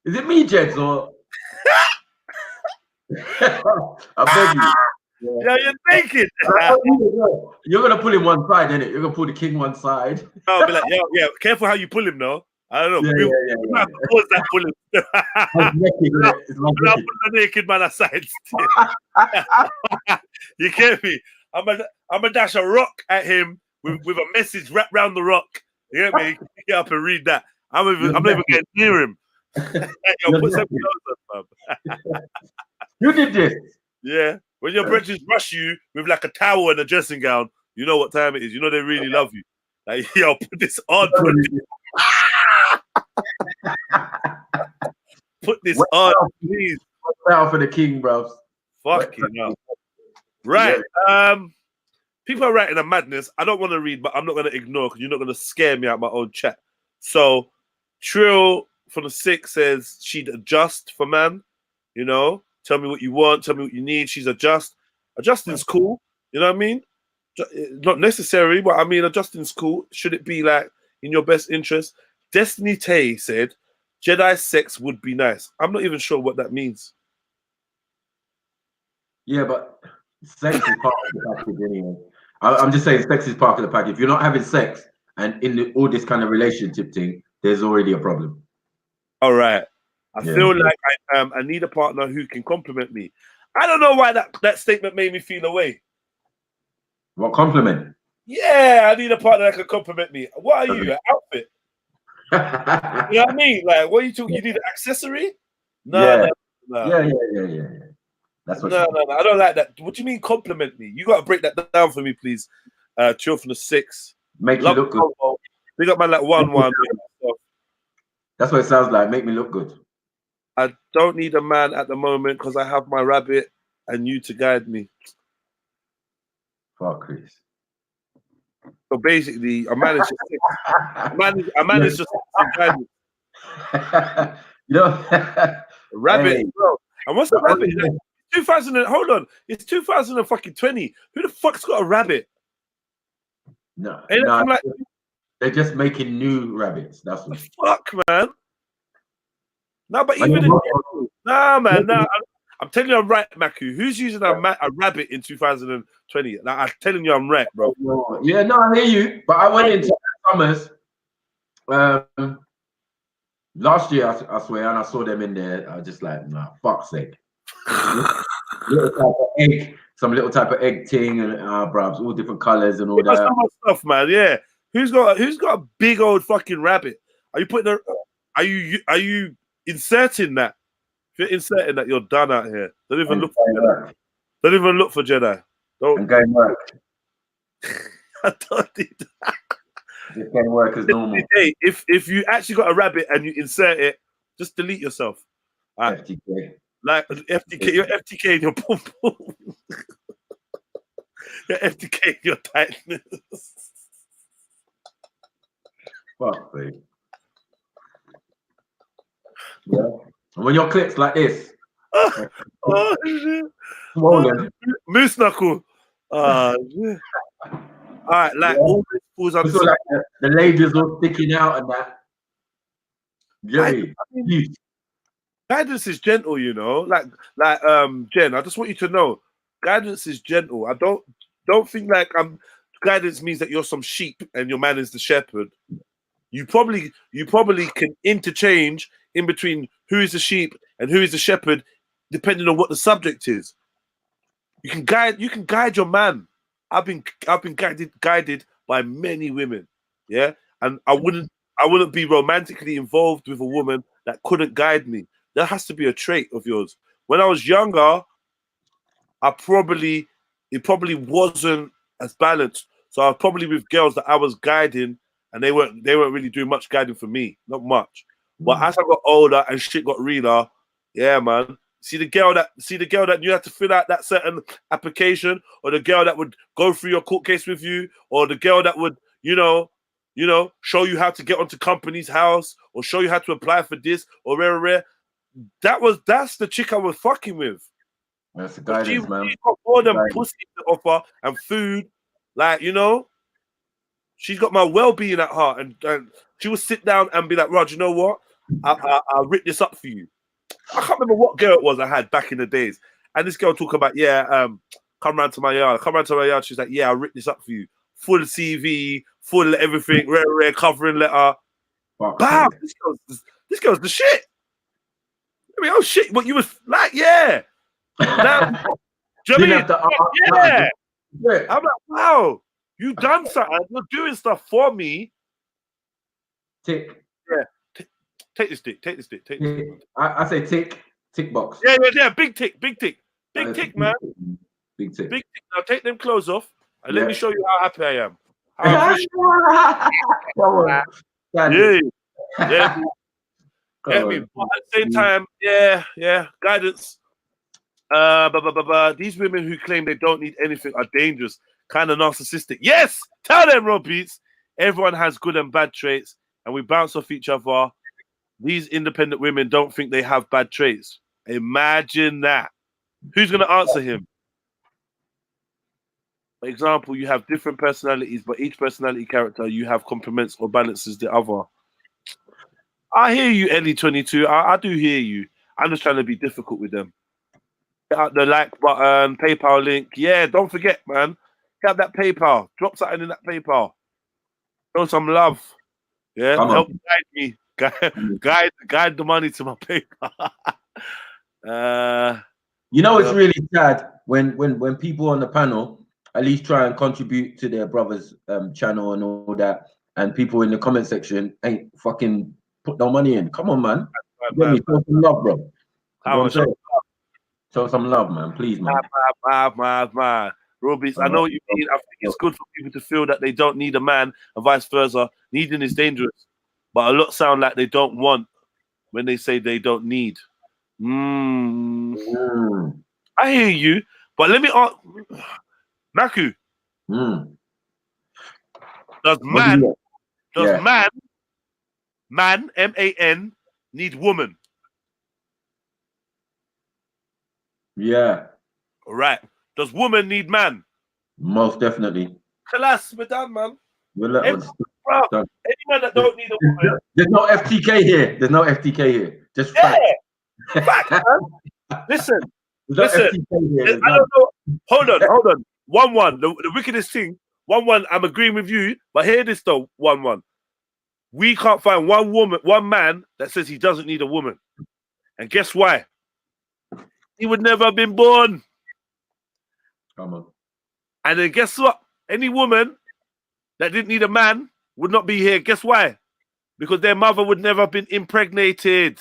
Is it me, Jens, or? I beg you. Yeah, you're naked. You're gonna pull him one side, innit? You're gonna pull the king one side. No, be like, yeah, careful how you pull him, though. I don't know. We have to pause that pulling. I'll put the naked man aside. You get me? I'm gonna dash a rock at him with a message wrapped around the rock. You get me? He can pick it up and read that. I'm not even getting near him. Yo, put some clothes on, You did this. Yeah. When your brethren rush you with like a towel and a dressing gown, you know what time it is. You know they really love you. Like, yo, put this on. Put this on, please. Out for the king, bro. Fucking hell. Right. People are writing a madness. I don't want to read, but I'm not going to ignore because you're not going to scare me out my own chat. So, Trill from the 6 says she'd adjust for man. You know, tell me what you want, tell me what you need. She's adjust. Adjusting's cool. You know what I mean? Not necessary, but I mean, adjusting's cool. Should it be like in your best interest? Destiny Tay said, Jedi sex would be nice. I'm not even sure what that means. Yeah, but sex is part of the package anyway. I'm just saying sex is part of the package. If you're not having sex and in all this kind of relationship thing, there's already a problem. All right. I feel like I need a partner who can compliment me. I don't know why that statement made me feel away. What compliment? Yeah, I need a partner that can compliment me. What are you, an outfit? You know what I mean? Like, what are you talking? You need an accessory? No. Yeah. That's what. No. I don't like that. What do you mean compliment me? You got to break that down for me, please. Chill from the 6. Make you look good. Big up man like 1-1. That's what it sounds like. Make me look good. I don't need a man at the moment because I have my rabbit and you to guide me. Fuck, Chris. So basically, a man is just a man is just guide me. You know, rabbit, hey. Bro. And what's the rabbit? 2000. Hold on, it's 2020. Who the fuck's got a rabbit? No, like, they're just making new rabbits. That's what. Fuck, man. No, but even man. I'm telling you, I'm right, Maku. Who's using a rabbit in 2020? Like, I'm telling you, I'm right, bro. Yeah, no, I hear you. But I went into Summers last year, I swear, and I saw them in there. I was just like, nah, fuck's sake. Little type of egg, some little type of egg thing, and bro, all different colors and all that. So much stuff, man. Yeah. Who's got a big old fucking rabbit? Are you putting Are you inserting that? If you're inserting that, you're done out here. Don't even look for Jedi. Don't even look for Jedi. Don't go work. I don't need that. It can work as normal. Hey, if you actually got a rabbit and you insert it, just delete yourself. Right. FTK. Like FTK, you're FTK in your pum pum. You're FTK in your tightness. Fuck, babe. Yeah. And when your clips like this, Oh, shit. Swollen. Moose knuckle. Shit. All right, like Yeah. all this falls under. So like the labels all sticking out and that. Guidance, Jerry. guidance is gentle, you know. Like Jen, I just want you to know, guidance is gentle. I don't think like guidance means that you're some sheep and your man is the shepherd. You probably can interchange in between who is the sheep and who is the shepherd, depending on what the subject is. You can guide your man. I've been guided by many women, yeah, and I wouldn't be romantically involved with a woman that couldn't guide me. That has to be a trait of yours. When I was younger, it probably wasn't as balanced. So I was probably with girls that I was guiding, and they weren't really doing much guiding for me, not much. But as I got older and shit got realer, yeah, man. See the girl that you had to fill out that certain application, or the girl that would go through your court case with you, or the girl that would, show you how to get onto company's house, or show you how to apply for this, or rare. That's the chick I was fucking with. That's the guidance, man. She's got more than pussy to offer and food. Like, she's got my well-being at heart. And she would sit down and be like, Rod, you know what? I'll rip this up for you. I can't remember what girl it was I had back in the days. And this girl talk about, come round to my yard. She's like, yeah, I'll rip this up for you. Full CV, full everything, rare covering letter. Bam! This girl's the shit. I mean, oh shit, what you was like, yeah. Now, do you know what I mean? Yeah. I'm like, wow, you done something. You're doing stuff for me. Tick. Yeah. Take this stick. I say tick box. Yeah. Big tick, man. Big tick. Now take them clothes off and let me show you how happy I am. Yeah. Get me. But at the same time, yeah, guidance. These women who claim they don't need anything are dangerous, kind of narcissistic. Yes, tell them, Rob Beats. Everyone has good and bad traits, and we bounce off each other. These independent women don't think they have bad traits. Imagine that. Who's going to answer him? For example, you have different personalities, but each personality character you have complements or balances the other. I hear you, Ellie22. I do hear you. I'm just trying to be difficult with them. Hit out the like button, PayPal link. Yeah, don't forget, man. Hit up that PayPal. Drop something in that PayPal. Show some love. Yeah, help guide me. Guide the money to my PayPal. It's really sad when people on the panel at least try and contribute to their brother's channel and all that, and people in the comment section ain't fucking put no money in. Come on, man. Show some love, bro. Show some love, man. Please, man. Robies, I know what you mean. I think it's good for people to feel that they don't need a man and vice versa. Needing is dangerous. But a lot sound like they don't want when they say they don't need. I hear you. But let me ask, Maku. Does man, M-A-N, need woman? Yeah. All right. Does woman need man? Most definitely. Class, we're done, man. Any man that don't need a woman. There's no FTK here. Just fact, man. Listen. I don't know. Hold on. 1-1. The wickedest thing. 1-1. I'm agreeing with you, but hear this though. 1-1. We can't find one man that says he doesn't need a woman, and guess why? He would never have been born. Come on. And then guess what? Any woman that didn't need a man would not be here. Guess why? Because their mother would never have been impregnated.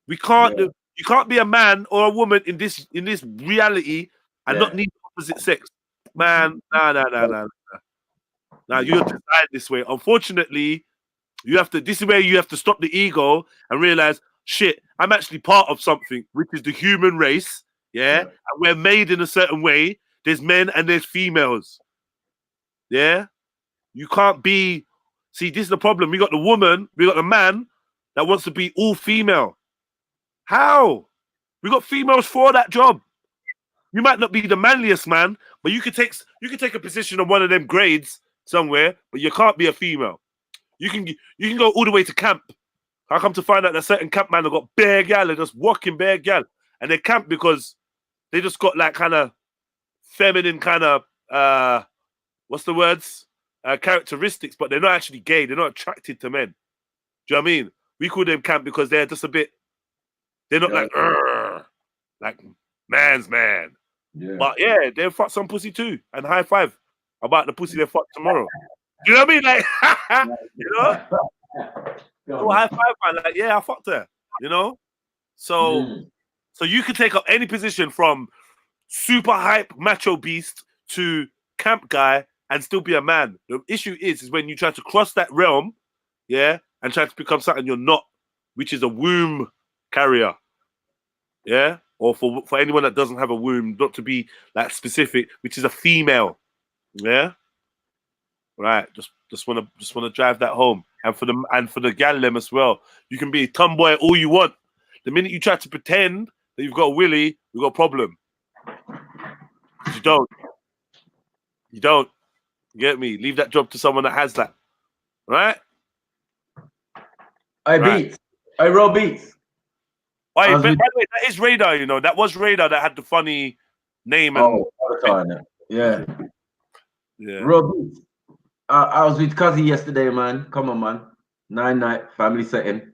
We can't. You can't be a man or a woman in this reality and not need opposite sex, man. Nah. Now you're designed this way. Unfortunately, this is where you have to stop the ego and realize, shit, I'm actually part of something, which is the human race. Yeah. And we're made in a certain way. There's men and there's females. Yeah. You can't be. See, this is the problem. We got the woman, we got the man that wants to be all female. How? We got females for that job. You might not be the manliest man, but you could take a position on one of them grades somewhere, but you can't be a female. You can go all the way to camp. I come to find out that certain camp man have got bare gal, they're just walking bare gal, and they camp because they just got like kind of feminine kind of what's the words? Characteristics, but they're not actually gay. They're not attracted to men. Do you know what I mean? We call them camp because they're just a bit. They're not like man's man. Yeah. But yeah, they'll fuck some pussy too, and high five about the pussy they fuck tomorrow. You know what I mean? Like, you know, oh, high five, man. Like, yeah, I fucked her. You know, so you can take up any position from super hype macho beast to camp guy and still be a man. The issue is when you try to cross that realm, yeah, and try to become something you're not, which is a womb carrier, yeah, or for anyone that doesn't have a womb, not to be like specific, which is a female, yeah, right. Just want to drive that home, and for the gal them as well. You can be a tomboy all you want. The minute you try to pretend that you've got a willy, we've got a problem. You don't. You get me? Leave that job to someone that has that, right? Beats. I roll beats. By the way, that is Radar, you know. That was Radar that had the funny name. And yeah. Yeah. I was with Cuzzy yesterday, man. Come on, man. 9-night family setting.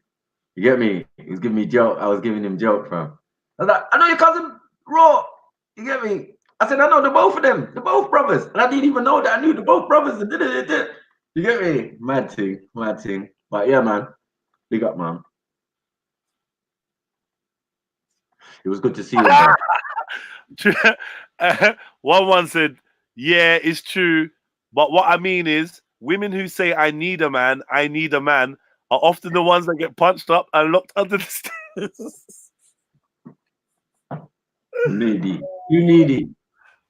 You get me? He was giving me joke. I was giving him joke, fam. I was like, I know your cousin Raw. You get me? I said, I know the both of them. The both brothers. And I didn't even know that I knew the both brothers. You get me? Mad thing. But yeah, man. Big up, man. It was good to see you. One said, yeah, it's true. But what I mean is, women who say, I need a man, are often the ones that get punched up and locked under the stairs. Needy. You needy.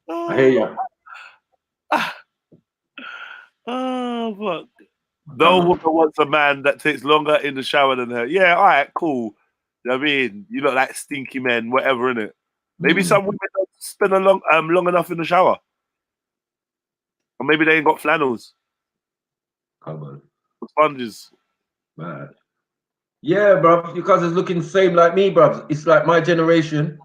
I hear you. Oh, fuck. No woman wants a man that takes longer in the shower than her. Yeah, all right, cool. You know what I mean? You look like stinky men, whatever, innit? Maybe some women don't spend long enough in the shower. Or maybe they ain't got flannels. Come on. Sponges. Man. Yeah, bro. Your cousin's looking the same like me, bro. It's like my generation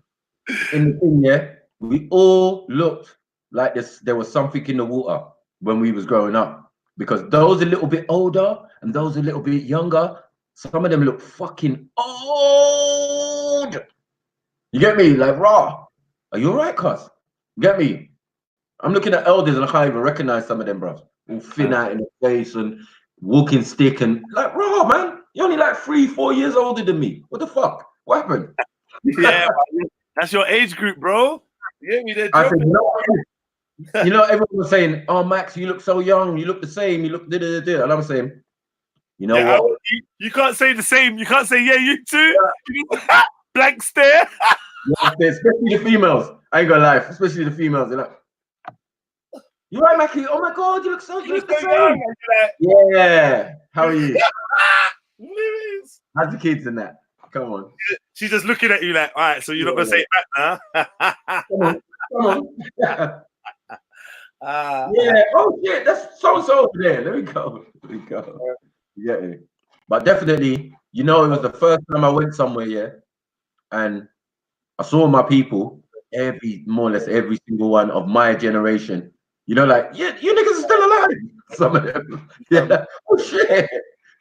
in the thing, yeah. We all looked like this. There was something in the water when we was growing up. Because those a little bit older and those a little bit younger, some of them look fucking old. You get me? Like, raw. Are you all right, cuz? You get me? I'm looking at elders and I can't even recognize some of them, bro. All thin out in the face and walking stick and like, raw, man. You're only like 3-4 years older than me. What the fuck? What happened? Yeah, that's your age group, bro. Yeah, I said, you know, everyone was saying, "Oh, Max, you look so young. You look the same. You look da-da-da-da." And I'm saying, you know what? You can't say the same. You can't say, yeah, you too. Yeah. Blank stare. Yeah, especially the females. I ain't gonna lie. Especially the females. They're like, "You right, Mackie? Oh my God, you look the same." Yeah. How are you? How's the kids in that? Come on. She's just looking at you like, all right, so you're not gonna say it back now. Come on. Yeah. Oh shit, that's so over there. Let me go. Yeah. But definitely, you know, it was the first time I went somewhere, yeah, and I saw my people, more or less every single one of my generation. You know, like, yeah, you niggas are still alive. Some of them. Yeah. Oh shit.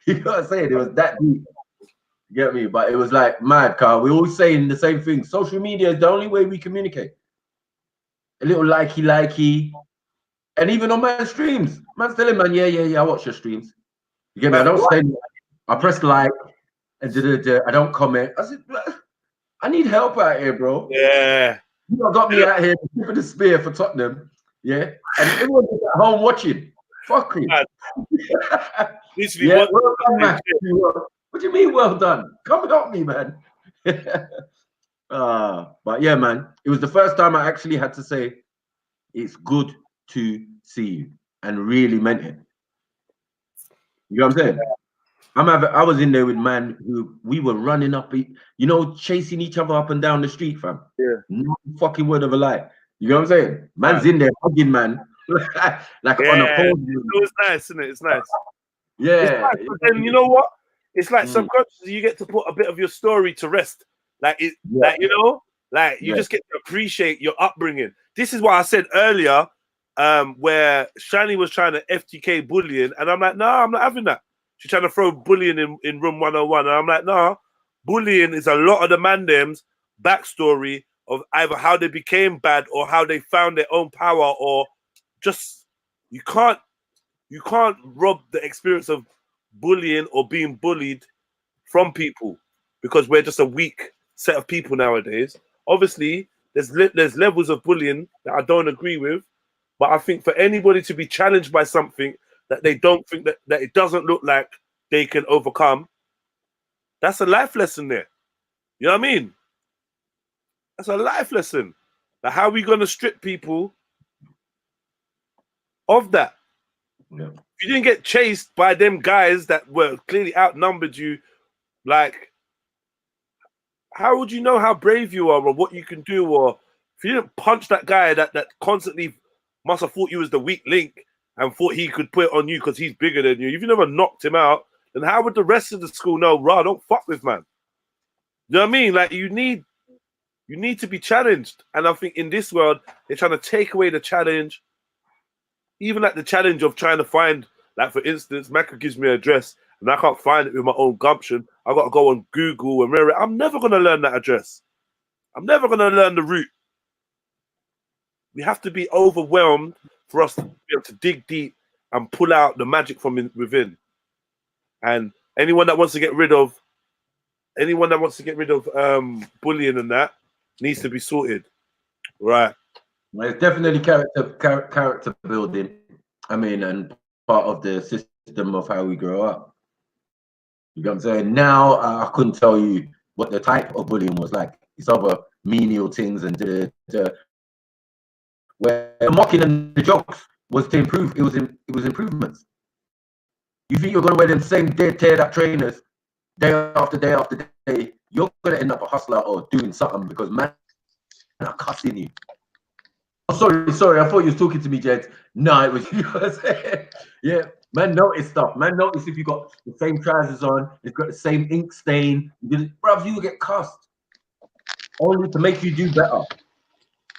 You gotta say it was that deep. You get me? But it was like mad, car. We always saying the same thing. Social media is the only way we communicate. A little likey. And even on my streams, man's telling man, yeah, I watch your streams. You get me? I don't stay. I press like and I don't comment. I said, I need help out here, bro. Yeah. You got me out here for the spear for Tottenham. Yeah. And everyone's at home watching. Fuck you. Yeah, well done, man. What do you mean, well done? Come and help me, man. But yeah, man, it was the first time I actually had to say, it's good to see you, and really meant it. You know what I'm saying? I was in there with man who we were running up, chasing each other up and down the street, fam. Yeah. No fucking word of a lie. You know what I'm saying? Man's in there hugging man, like on a pole. It was nice, isn't it? It's nice. Yeah. It's nice, but then you know what? It's like subconsciously you get to put a bit of your story to rest. Like it, like you just get to appreciate your upbringing. This is what I said earlier, where Shani was trying to FTK bullying, and I'm like, no, I'm not having that. She's trying to throw bullying in room 101, and I'm like, no, bullying is a lot of the mandem's backstory of either how they became bad or how they found their own power, or just you can't rob the experience of bullying or being bullied from people because we're just a weak set of people nowadays. Obviously, there's levels of bullying that I don't agree with, but I think for anybody to be challenged by something that they don't think that it doesn't look like they can overcome, that's a life lesson there. You know what I mean? That's a life lesson. Like, how are we going to strip people of that? Yeah. If you didn't get chased by them guys that were clearly outnumbered you, like, how would you know how brave you are or what you can do? Or if you didn't punch that guy that constantly must have thought you was the weak link and thought he could put it on you because he's bigger than you, if you never knocked him out, then how would the rest of the school know, rah, don't fuck with man? You know what I mean? Like, you need to be challenged. And I think in this world, they're trying to take away the challenge. Even like the challenge of trying to find, like, for instance, Mecca gives me an address and I can't find it with my own gumption. I got to go on Google and mirror it. I'm never going to learn that address. I'm never going to learn the route. We have to be overwhelmed for us to be able to dig deep and pull out the magic from within. And anyone that wants to get rid of bullying and that needs to be sorted. Right. Well, it's definitely character building. I mean, and part of the system of how we grow up. You know what I'm saying? Now, I couldn't tell you what the type of bullying was like. It's other menial things and where the mocking and the jokes was to improve. It was improvements. You think you're going to wear them same teared up trainers day after day after day? You're going to end up a hustler or doing something because man are cussing you. Oh, sorry. I thought you was talking to me, Jed. No, it was you. Yeah, man, notice stuff. Man, notice if you got the same trousers on, it's got the same ink stain. Bruv, you will get cussed only to make you do better.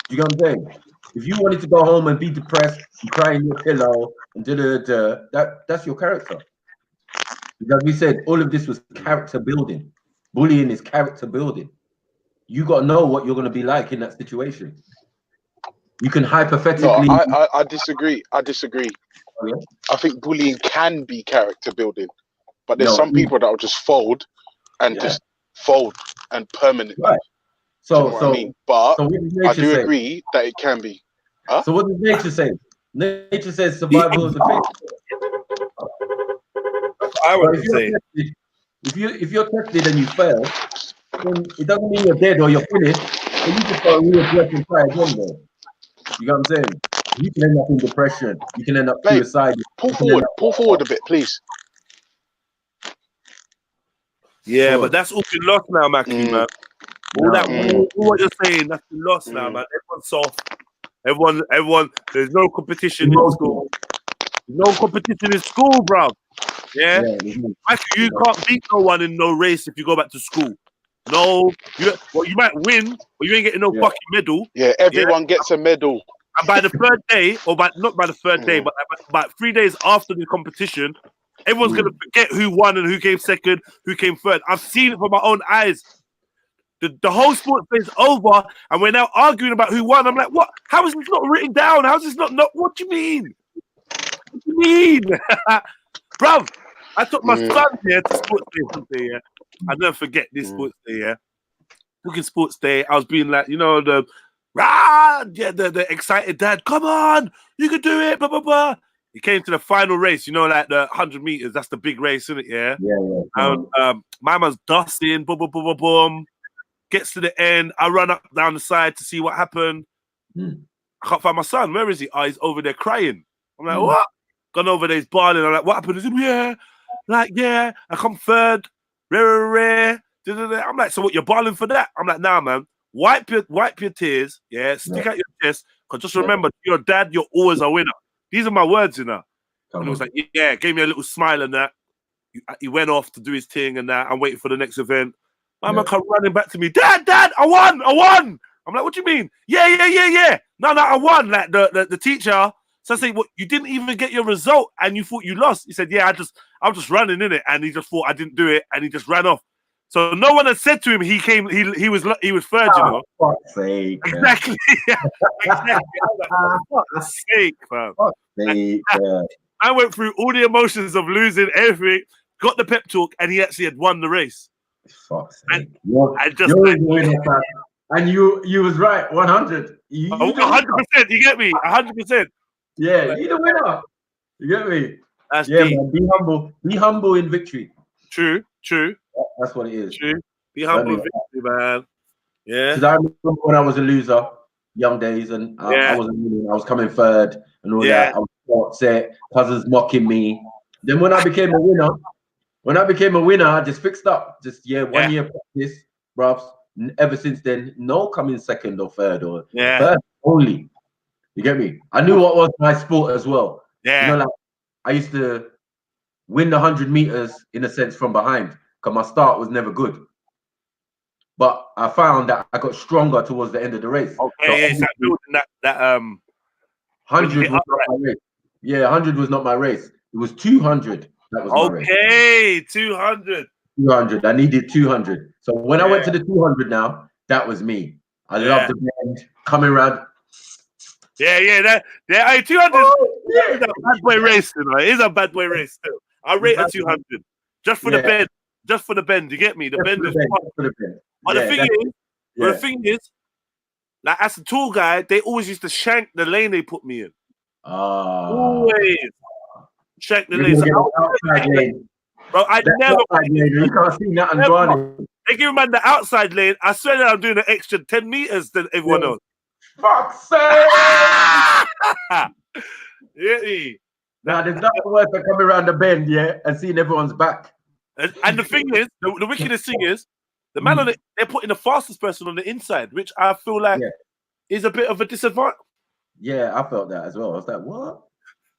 You know what I'm saying? If you wanted to go home and be depressed and cry in your pillow and that's your character. Because we said all of this was character building. Bullying is character building. You got to know what you're going to be like in that situation. You can hypothetically. No, I disagree. I disagree. Oh, yeah? I think bullying can be character building, but there's some people that will just fold and just fold and permanently. Right. So, you know what I mean? But I do agree that it can be. Huh? So what does nature say? Nature says survival of the fittest. I would say if you're tested and you fail, then it doesn't mean you're dead or you're finished. So you just got to readdress and try again there. You know what I'm saying? You can end up in depression. You can end up suicide. Pull forward a bit, please. Yeah, but that's all been lost now, Mackie, man. All what you're saying, that's been lost now, man. Everyone's soft. Everyone. There's no competition in school. There's no competition in school, bro. Yeah, Mackie, you can't beat no one in no race if you go back to school. No, you might win, but you ain't getting no fucking medal. Yeah, everyone gets a medal. And by the third day, or not by the third day, but about 3 days after the competition, everyone's gonna forget who won and who came second, who came third. I've seen it with my own eyes. The whole sports day is over, and we're now arguing about who won. I'm like, what? How is this not written down? How is this not? What do you mean? What do you mean, bruv? I took my son here to sports day something. Yeah, I'll never forget this sports day. Yeah, looking sports day, I was being like, the excited dad. Come on, you can do it. Blah blah blah. He came to the final race. Like the 100 meters. That's the big race, isn't it? Yeah. And my man's dusting. Boom, boom, boom, boom, boom. Gets to the end. I run up down the side to see what happened. I can't find my son. Where is he? Oh, he's over there crying. I'm like, what? Gone over there, he's bawling. I'm like, what happened? He said, yeah, Like, yeah, I come third. Rare. I'm like, so what? You're balling for that? I'm like, nah, man. Wipe your tears. Yeah, stick out your chest. Cause just remember, your dad, you're always a winner. These are my words, you know. And he was like, yeah, gave me a little smile and that. He went off to do his thing and that. I'm waiting for the next event. My man come running back to me. Dad, I won. I'm like, what do you mean? Yeah. No, I won. Like the teacher. So I say, what? You didn't even get your result and you thought you lost? He said, yeah, I was just running in it, and he just thought I didn't do it, and he just ran off. So no one had said to him he was third, you know. For fuck's sake, exactly. Exactly. For fuck's sake, fam. I went through all the emotions of losing everything, got the pep talk, and he actually had won the race. Fuck's sake. And you was right, 100. 100%. You get me? 100%. Yeah, you're the winner. You get me? That's deep. Man, be humble. Be humble in victory. True. That's what it is. True. Be humble in victory, man. Yeah. Because I remember when I was a loser, young days, and I wasn't winning. I was coming third and all that. I was so upset. Cousins mocking me. Then when I became a winner, I just fixed up. Just 1 year practice, bruv. Ever since then, no coming second or third or first only. You get me? I knew what was my sport as well. Yeah. You know, like I used to win the 100 meters in a sense from behind because my start was never good. But I found that I got stronger towards the end of the race. Okay, so building that 100 was not my race. Yeah, 100 was not my race. It was 200 that was my race. Okay, 200. 200. I needed 200. So when I went to the 200 now, that was me. I love the bend coming around. Yeah. 200 is a bad boy race, you know. It is a bad boy race still. I rate a 200 just for the bend. Just for the bend, you get me? The bend is fun. But the thing is, like as a tall guy, they always used to shank the lane they put me in. Always shank the lane. Bro, I never. You can't see nothing going. They give man the outside lane. I swear that I'm doing an extra 10 meters than everyone else. Fuck's sake! Yeah. Now there's nothing worse than coming around the bend, and seeing everyone's back. And the thing is, the wickedest thing is, the man on it, they're putting the fastest person on the inside, which I feel like is a bit of a disadvantage. Yeah, I felt that as well. I was like, what?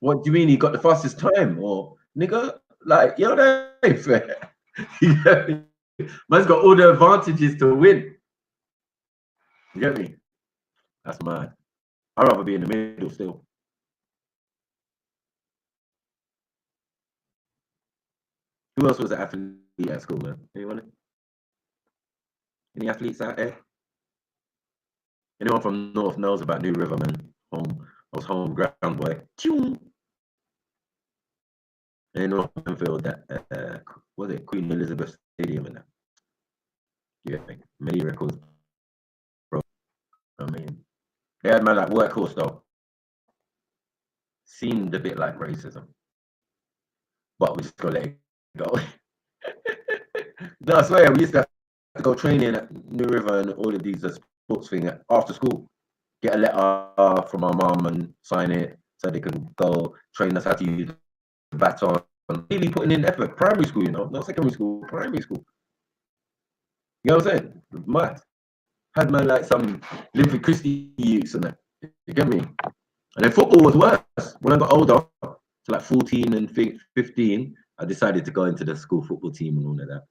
What do you mean he got the fastest time? Or nigga, like, that ain't fair. Man's got all the advantages to win. You get me? That's mad. I'd rather be in the middle still. Who else was an athlete at school, man? Anyone? Any athletes out there? Anyone from North knows about New River, man? I was home ground boy. And North Enfield, that was it Queen Elizabeth Stadium and that? Yeah, many records, bro. I mean, they had man like workhorse though. Seemed a bit like racism, but we just gotta let it go. No, I swear, we used to have to go training at New River and all of these sports things after school. Get a letter from our mum and sign it so they can go train us how to use the baton. Really putting in effort. Primary school, you know, not secondary school, primary school. You know what I'm saying? Mad. Had man like some Limpid Christie youths and that. You get me? And then football was worse. When I got older, to like 14 and 15, I decided to go into the school football team and all of that.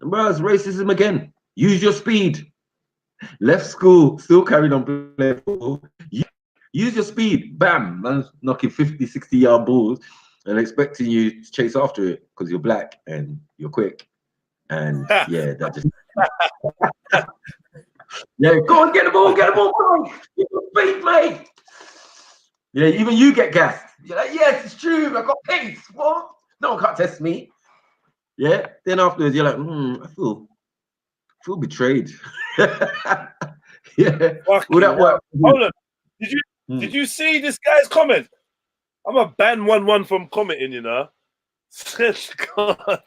And bro, it's racism again. Use your speed. Left school, still carried on playing football. Use your speed. Bam, man's knocking 50, 60-yard balls and expecting you to chase after it because you're black and you're quick. And yeah, that just... Yeah, go on, get the ball, bro. Get your speed, mate. Yeah, even you get gassed. You're like, yes, it's true. I got pace. What? No one can't test me. Yeah. Then afterwards, you're like, I feel betrayed. Yeah. All that work. Hold on. Did you see this guy's comment? I'm a ban 1-1 from commenting, you know. God,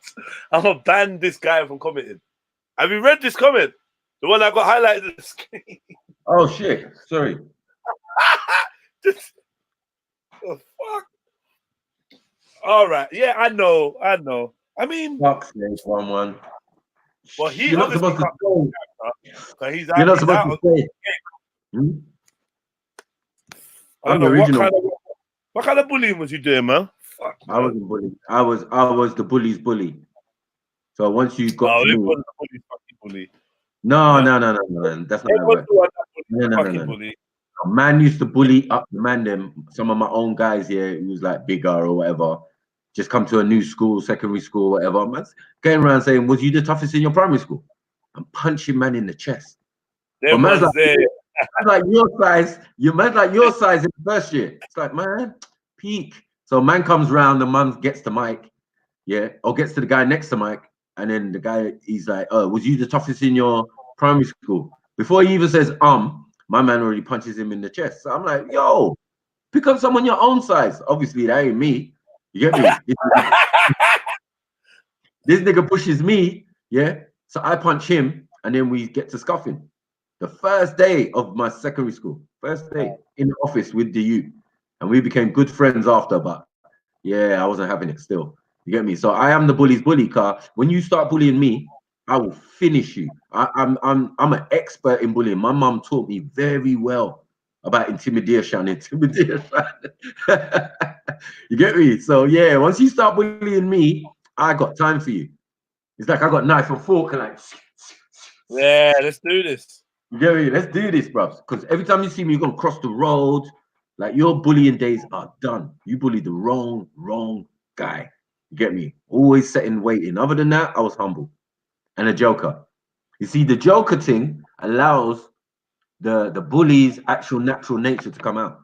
I'm a ban this guy from commenting. Have you read this comment? The one I got highlighted on the screen. Oh shit! Sorry. Oh, fuck. All right. Yeah, I know. I mean, Fuck's sake, 1-1. well, he You're not obviously supposed to can't say. so he's You're not he's supposed out to of say. Hmm? I don't I'm the know original. what kind of bullying was you doing, man? Fuck, I wasn't bullied. I was the bully's bully. So once you got no, to it me, wasn't a bully, fucking bully. no, Yeah. that's not how it works. No. Bully. A man used to bully up the man them. Some of my own guys here, who was like bigger or whatever, just come to a new school, secondary school, whatever. Man's going around saying, "Was you the toughest in your primary school?" I'm punching man in the chest. But man's like your size. You man's like your size in the first year. It's like, man, peak. So man comes round, the man gets to Mike, yeah, or gets to the guy next to Mike, and then the guy, he's like, "Oh, was you the toughest in your primary school?" Before he even says, my man already punches him in the chest. So I'm like, yo, pick up someone your own size. Obviously, that ain't me. You get me? This nigga pushes me, yeah. So I punch him, and then we get to scuffing. The first day of my secondary school, first day in the office with the youth, and we became good friends after. But yeah, I wasn't having it still. You get me? So I am the bully's bully, car. When you start bullying me, I will finish you. I'm an expert in bullying. My mom taught me very well about intimidation. You get me? So yeah, once you start bullying me, I got time for you. It's like I got knife and fork and like, yeah, let's do this. You get me? Let's do this, bruv. Because every time you see me, you're gonna cross the road. Like your bullying days are done. You bullied the wrong guy. You get me? Always sitting waiting. Other than that, I was humble. And a joker. You see, the joker thing allows the bully's actual natural nature to come out.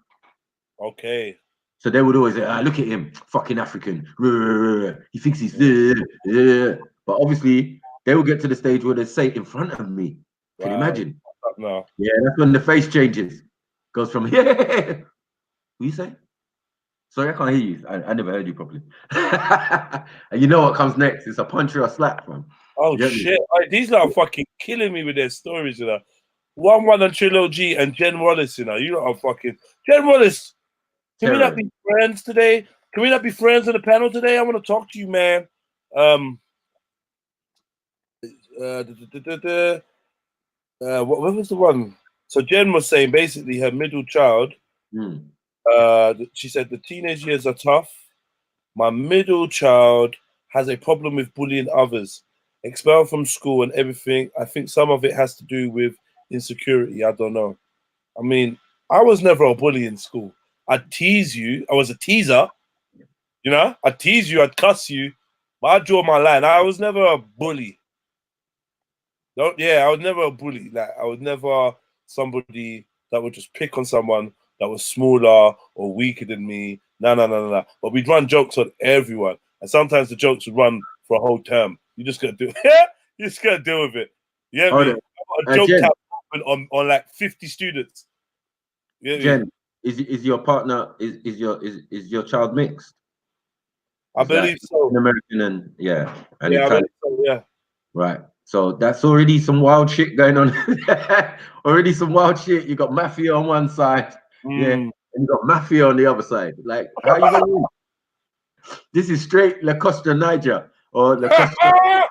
Okay. So they would always say, look at him, fucking African. He thinks he's but obviously they will get to the stage where they say it in front of me. Can you imagine? No. Yeah, that's when the face changes. Goes from what you say? Sorry, I can't hear you. I never heard you properly. And you know what comes next? It's a punch or a slap, man. Oh shit! These lot are fucking killing me with their stories, you know. 1-1 and Trilogy and Jen Wallace, you know. You lot are fucking Jen Wallace. Can we not be friends today? Can we not be friends on the panel today? I want to talk to you, man. What was the one? So Jen was saying basically her middle child. She said the teenage years are tough. My middle child has a problem with bullying others, expelled from school and everything. I think some of it has to do with insecurity. I don't know. I mean, I was never a bully in school. I'd tease you. I was a teaser. You know, I'd tease you. I'd cuss you. But I'd draw my line. I was never a bully. I was never a bully. Like, I was never somebody that would just pick on someone that was smaller or weaker than me. No. But we'd run jokes on everyone. And sometimes the jokes would run for a whole term. You just gotta do it. You just gotta deal with it. You get me? I've got a joke tab on like 50 students. Jen, is your partner is your child mixed? I believe so. American and yeah. And I believe so, yeah. Right. So that's already some wild shit going on. Already some wild shit. You got mafia on one side, yeah, and you got mafia on the other side. Like, how you gonna win? This is straight La Costa Niger or La Costa.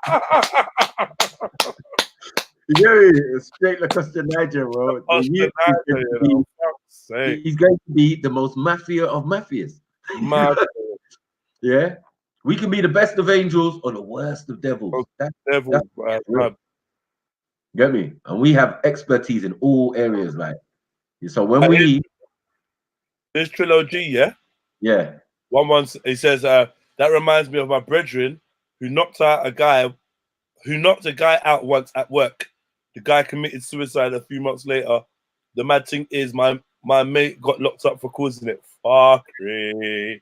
Yeah, straight La Costa Niger, bro. He's going to be the most mafia of mafias. Yeah. We can be the best of angels or the worst of devils. Get me? And we have expertise in all areas. Like, so when we this trilogy, yeah. Once he says, that reminds me of my brethren who knocked a guy out once at work. The guy committed suicide a few months later. The mad thing is my mate got locked up for causing it. Fuckery.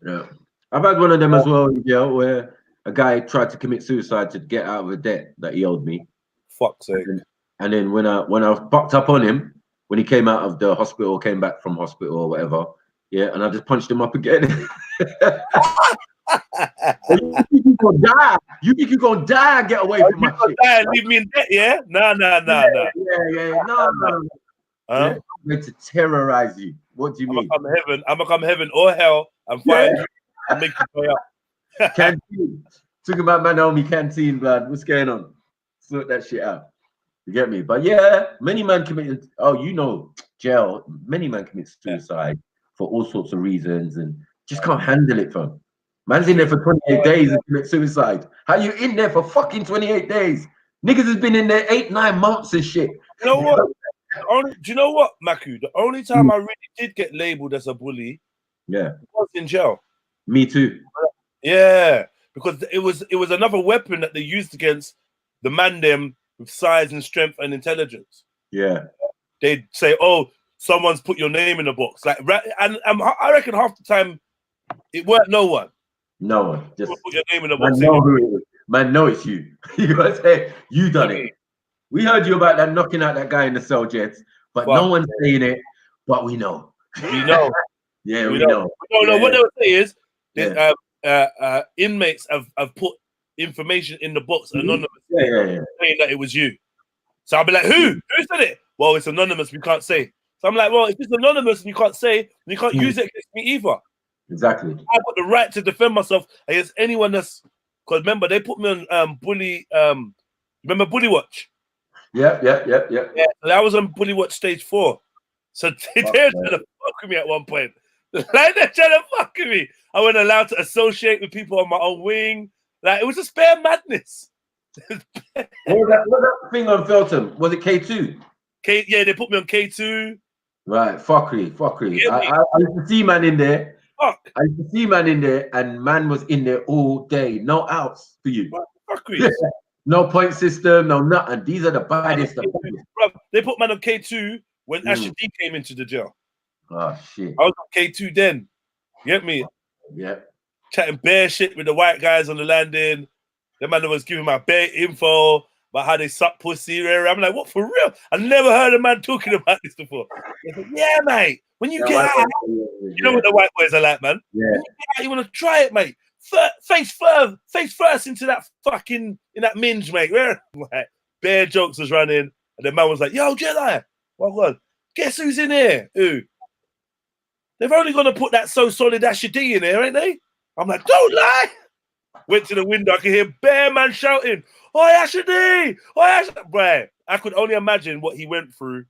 Yeah. I've had one of them as well, where a guy tried to commit suicide to get out of a debt that he owed me. Fuck's sake. And then when I bucked up on him, when he came out of the hospital, came back from hospital or whatever, yeah, and I just punched him up again. You think you're gonna die? You think you're gonna die and get away from my shit? Die and leave me in debt, yeah? No. Yeah. No. Yeah, I'm going to terrorize you. What do you mean? I'm gonna come heaven or hell and find you and make you pay up. Can you? Talking about man army canteen, blood. What's going on? Sort that shit out. You get me? But yeah, many men committed. Oh, you know, jail. Many men commit suicide for all sorts of reasons and just can't handle it, fam. Man's in there for 28 days and commit suicide. How you in there for fucking 28 days? Niggas has been in there 8-9 months and shit. You know what? Do you know what, Maku? The only time I really did get labeled as a bully, was in jail. Me too. Yeah, because it was another weapon that they used against the man them with size and strength and intelligence. Yeah, they'd say, "Oh, someone's put your name in the box." Like, and I reckon half the time it weren't no one. No one. Just put your name in the box. Man, know it's you. You gotta say you done it. We heard you about that knocking out that guy in the cell, Jets, but no one's saying it. But we know. We know. Yeah, we know. No, what they would say is inmates have put information in the box anonymously, saying that it was you. So I'll be like, who said it? Well, it's anonymous. We can't say. So I'm like, well, if it's anonymous and you can't say, then you can't use it against me either. Exactly. I've got the right to defend myself against anyone that's. Because remember, they put me on bully. Remember Bully Watch? Yeah. I was on Bully Watch stage 4. So they're trying to fuck with me at one point. Like, they're trying to fuck with me. I wasn't allowed to associate with people on my own wing. Like, it was just bare madness. What was that thing on Feltham? Was it K2? Yeah, they put me on K2. Right, fuckery. I used to see man in there. Fuck. I used to see man in there, and man was in there all day. No outs for you. Fuckery. No point system, no nothing. These are the baddest. Bro, they put man on K2 when Asher D came into the jail. Oh shit. I was on K2 then. You get me? Yeah. Chatting bare shit with the white guys on the landing. The man that was giving my bare info about how they suck pussy. I'm like, what, for real? I never heard a man talking about this before. Like, yeah, mate. When you get out, you know what the white boys are like, man. Yeah. When you get out, you want to try it, mate. Face first into that fucking in that minge, mate. Like, bare jokes was running, and the man was like, "Yo, Jedi, well, guess who's in here? Who? They've only gonna put that so solid Asher D in here, ain't they?" I'm like, "Don't lie." Went to the window. I could hear bare man shouting, "Oi, Asher D! Oi, Asher!" Bro, I could only imagine what he went through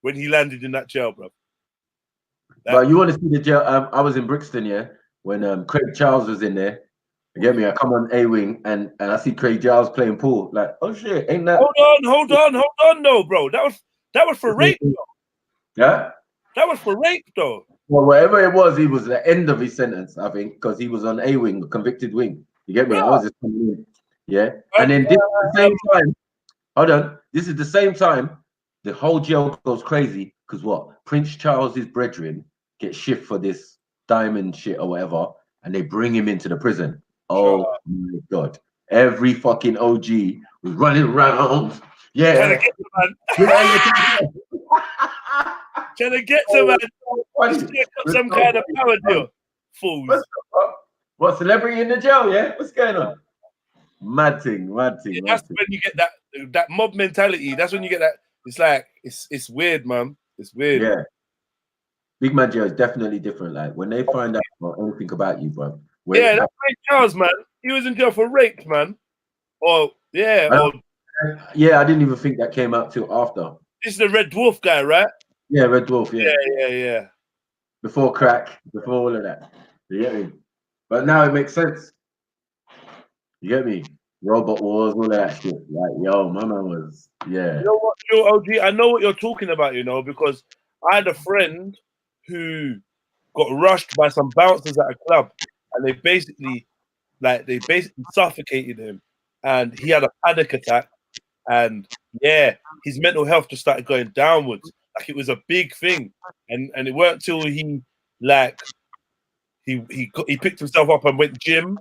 when he landed in that jail, bro. But you want to see the jail? I was in Brixton, yeah, when Craig Charles was in there. You get me? I come on A wing and I see Craig Charles playing pool. Like, oh shit, ain't that? Hold on, no, bro. That was for rape, though. Yeah. That was for rape, though. Well, whatever it was, he was at the end of his sentence, I think, because he was on A wing, the convicted wing. You get me? I was just coming in. Yeah. And then this is the same time. Hold on. This is the same time the whole jail goes crazy because what? Prince Charles's brethren get shift for this diamond shit or whatever, and they bring him into the prison. Oh my god! Every fucking OG was running around. Yeah. Trying to get the man. Trying to get some man. Some kind of power deal. Fools. What, celebrity in the jail? Yeah. What's going on? Mad thing. Yeah, that's when you get that mob mentality. That's when you get that. It's like it's weird, man. It's weird. Yeah. Big man jail is definitely different. Like when they find out anything about you, bro. Yeah, that's Ray Charles, man. He was in jail for rape, man. I didn't even think that came out till after. This is the Red Dwarf guy, right? Yeah, Red Dwarf. Yeah. Before crack, before all of that. You get me? But now it makes sense. You get me? Robot Wars, all of that shit. Like, yo, my man was, yeah. You know what, OG? I know what you're talking about, because I had a friend who got rushed by some bouncers at a club, and they basically suffocated him, and he had a panic attack, and his mental health just started going downwards. Like, it was a big thing, and it weren't till he picked himself up and went gym.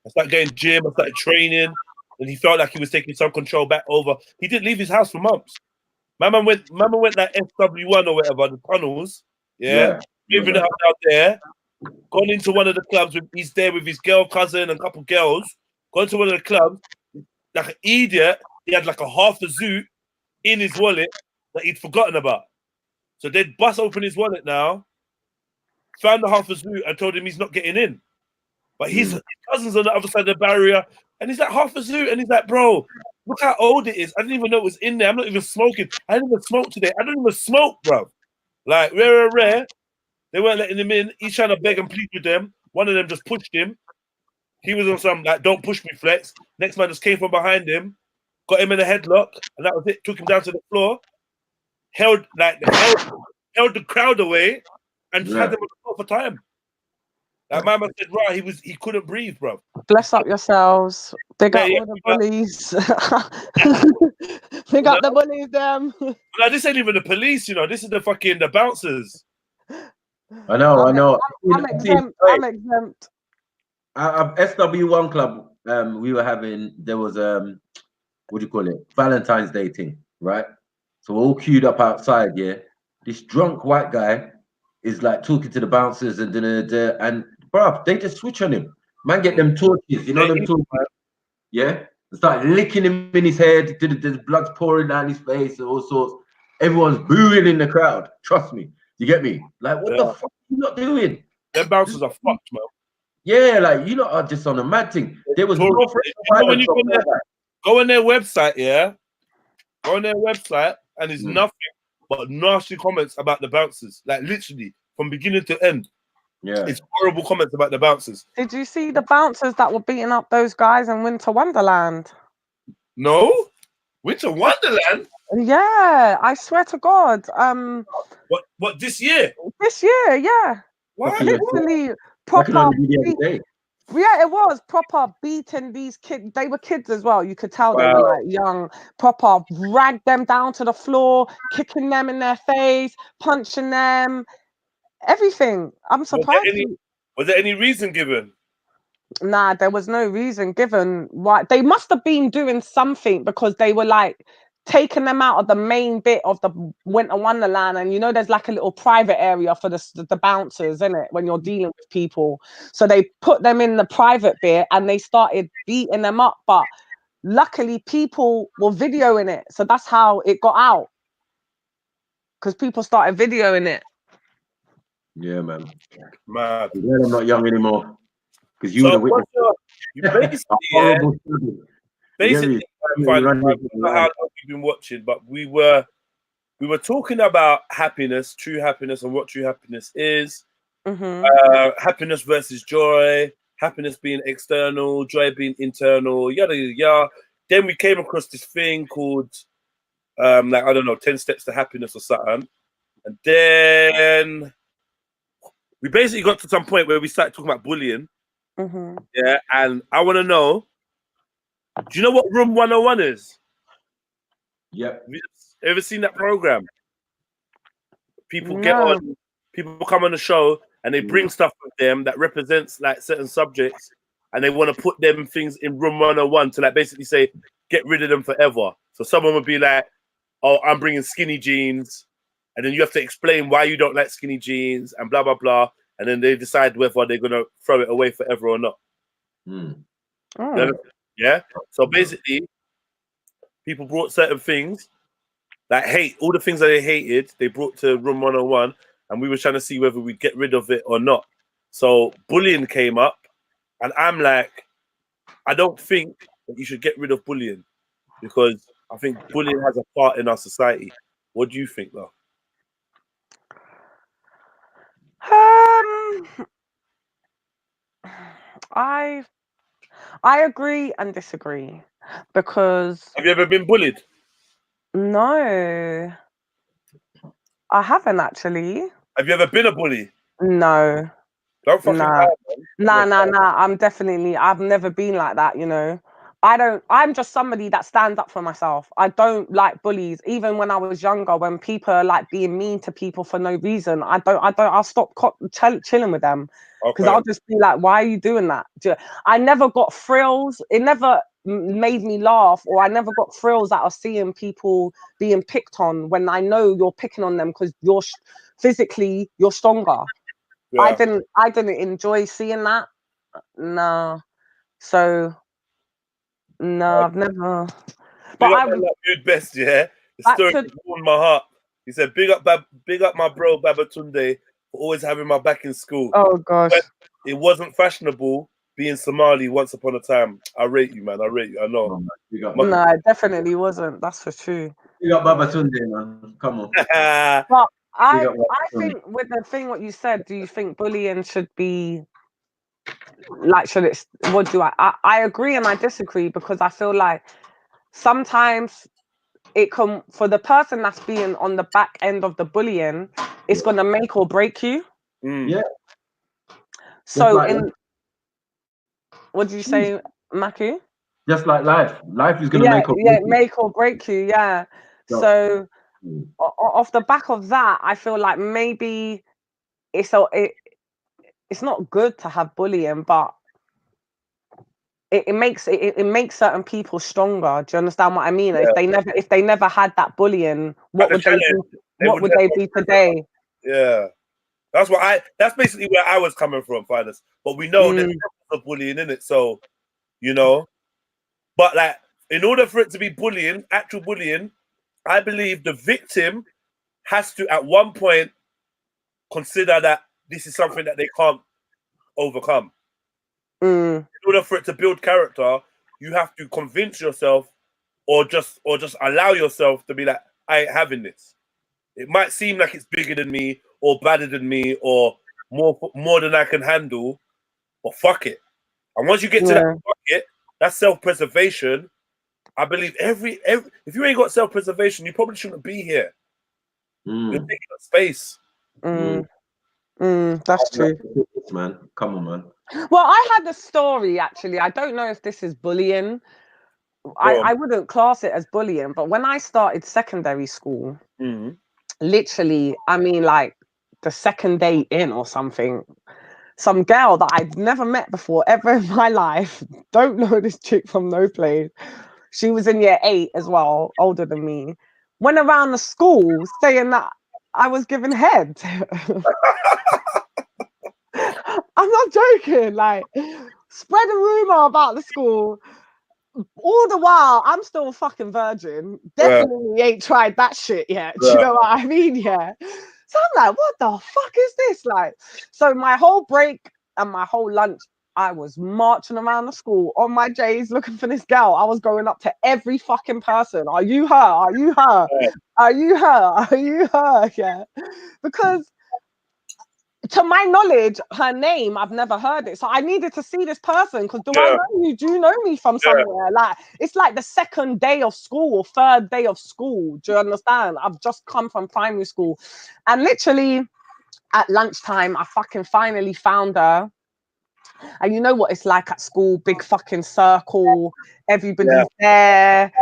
I started going gym. I started training, and he felt like he was taking some control back over. He didn't leave his house for months. Mama went like SW1 or whatever, the tunnels. Moving it up out there. Gone into one of the clubs. He's there with his girl cousin and a couple girls. Gone to one of the clubs. Like an idiot, he had like a half a zoot in his wallet that he'd forgotten about. So they'd bust open his wallet now, found the half a zoot and told him he's not getting in. But his cousin's on the other side of the barrier, and he's like half a zoo, and he's like, bro, look how old it is. I didn't even know it was in there. I'm not even smoking. I didn't even smoke today. I don't even smoke, bro. Like, rare. They weren't letting him in. He's trying to beg and plead with them. One of them just pushed him. He was on some, like, don't push me flex. Next man just came from behind him, got him in a headlock, and that was it. Took him down to the floor, held the crowd away, and just had them on the floor for time. Like my man said, right, he couldn't breathe, bro. Bless up yourselves. Big up all the bullies. Big up the bullies, them. No, this ain't even the police, you know. This is the bouncers. I know. I'm exempt. At SW1 Club, we were having, there was what do you call it? Valentine's Day thing, right? So we're all queued up outside, yeah. This drunk white guy is like talking to the bouncers and bruv, they just switch on him. Man, get them torches, you know them torches? Yeah? They start licking him in his head, the blood's pouring down his face and all sorts. Everyone's booing in the crowd. Trust me. You get me? Like, what the fuck are you not doing? Them bouncers are fucked, man. Yeah, like, you lot are just on a mad thing. There was no when you go on their website, yeah? Go on their website, and it's nothing but nasty comments about the bouncers. Like, literally, from beginning to end. Yeah. It's horrible comments about the bouncers. Did you see the bouncers that were beating up those guys in Winter Wonderland? No? Winter Wonderland? Yeah, I swear to God. What this year? This year, yeah. What? Literally proper. Yeah, it was proper beating these kids. They were kids as well. You could tell they were like young. Proper dragged them down to the floor, kicking them in their face, punching them, everything. I'm surprised. Was there any reason given? Nah, there was no reason given. Why? They must have been doing something because they were like taking them out of the main bit of the Winter Wonderland, and you know there's like a little private area for the bouncers, isn't it, when you're dealing with people. So they put them in the private bit and they started beating them up, but luckily people were videoing it, so that's how it got out, because people started videoing it. Yeah, man. Mad. I'm not young anymore, because you would have witnessed basically, I don't know how long you've been watching, but we were talking about happiness, true happiness, and what true happiness is. Happiness versus joy, happiness being external, joy being internal, yada yada yada. Then we came across this thing called like, I don't know, 10 steps to happiness or something. And then we basically got to some point where we started talking about bullying. Yeah, and I want to know, do you know what Room 101 is? Yep. Have you ever seen that program? People get on, people come on the show and they bring stuff with them that represents like certain subjects, and they want to put them things in Room 101 to like basically say, get rid of them forever. So someone would be like, oh, I'm bringing skinny jeans, and then you have to explain why you don't like skinny jeans and blah, blah, blah. And then they decide whether they're going to throw it away forever or not. Yeah. So basically, people brought certain things that hate, all the things that they hated, they brought to Room 101, and we were trying to see whether we'd get rid of it or not. So bullying came up, and I'm like, I don't think that you should get rid of bullying, because I think bullying has a part in our society. What do you think, though? I agree and disagree, because... Have you ever been bullied? No, I haven't actually. Have you ever been a bully? No. Don't fucking lie, man. Nah. I've never been like that, you know. I'm just somebody that stands up for myself. I don't like bullies. Even when I was younger, when people are like being mean to people for no reason, I'll stop chilling with them, because I'll just be like, why are you doing that? I never got thrills. It never made me laugh, or I never got thrills out of seeing people being picked on when I know you're picking on them because you're physically you're stronger. Yeah. I didn't enjoy seeing that. No. So no, I've never. But I would like best, yeah. The story warmed my heart. He said, big up my bro Babatunde for always having my back in school. Oh gosh. But it wasn't fashionable being Somali once upon a time. I rate you, man. I rate you. I know. No, it definitely wasn't. That's for true. You got Baba Tunde, man. Come on. But I think with the thing what you said, do you think bullying should be like, should it, what do I agree and I disagree, because I feel like sometimes it can, for the person that's being on the back end of the bullying, it's gonna make or break you. Yeah. So like in what did you say, Maku? Just like life is gonna make or break you. Yeah. So off the back of that, I feel like maybe it's not good to have bullying, but it makes certain people stronger. Do you understand what I mean? Yeah. If they never had that bullying, what would they be today? Yeah. That's basically where I was coming from, Finest. But we know there's of bullying in it, so you know. But like, in order for it to be bullying, actual bullying, I believe the victim has to at one point consider that this is something that they can't overcome. In order for it to build character, you have to convince yourself or just allow yourself to be like, I ain't having this. It might seem like it's bigger than me or badder than me or more than I can handle, but fuck it. And once you get to that fuck it, that's self-preservation. I believe every if you ain't got self-preservation, you probably shouldn't be here. You're taking up space. That's true, man. Come on, man. Well, I had a story actually. I don't know if this is bullying. I wouldn't class it as bullying, but when I started secondary school, literally, I mean, like the second day in or something, some girl that I'd never met before ever in my life, don't know this chick from no place. She was in year 8 as well, older than me. Went around the school saying that I was giving head. I'm not joking. Like, spread a rumor about the school. All the while, I'm still a fucking virgin. Definitely ain't tried that shit yet. Do you know what I mean? Yeah. So I'm like, what the fuck is this? Like, so my whole break and my whole lunch, I was marching around the school on my J's looking for this girl. I was going up to every fucking person. Are you her? Are you her? Are you her? Are you her? Yeah. Because to my knowledge, her name, I've never heard it. So I needed to see this person because I know you? Do you know me from somewhere? Like, it's like the second day of school or third day of school. Do you understand? I've just come from primary school. And literally at lunchtime, I fucking finally found her. And you know what it's like at school, big fucking circle, everybody's there.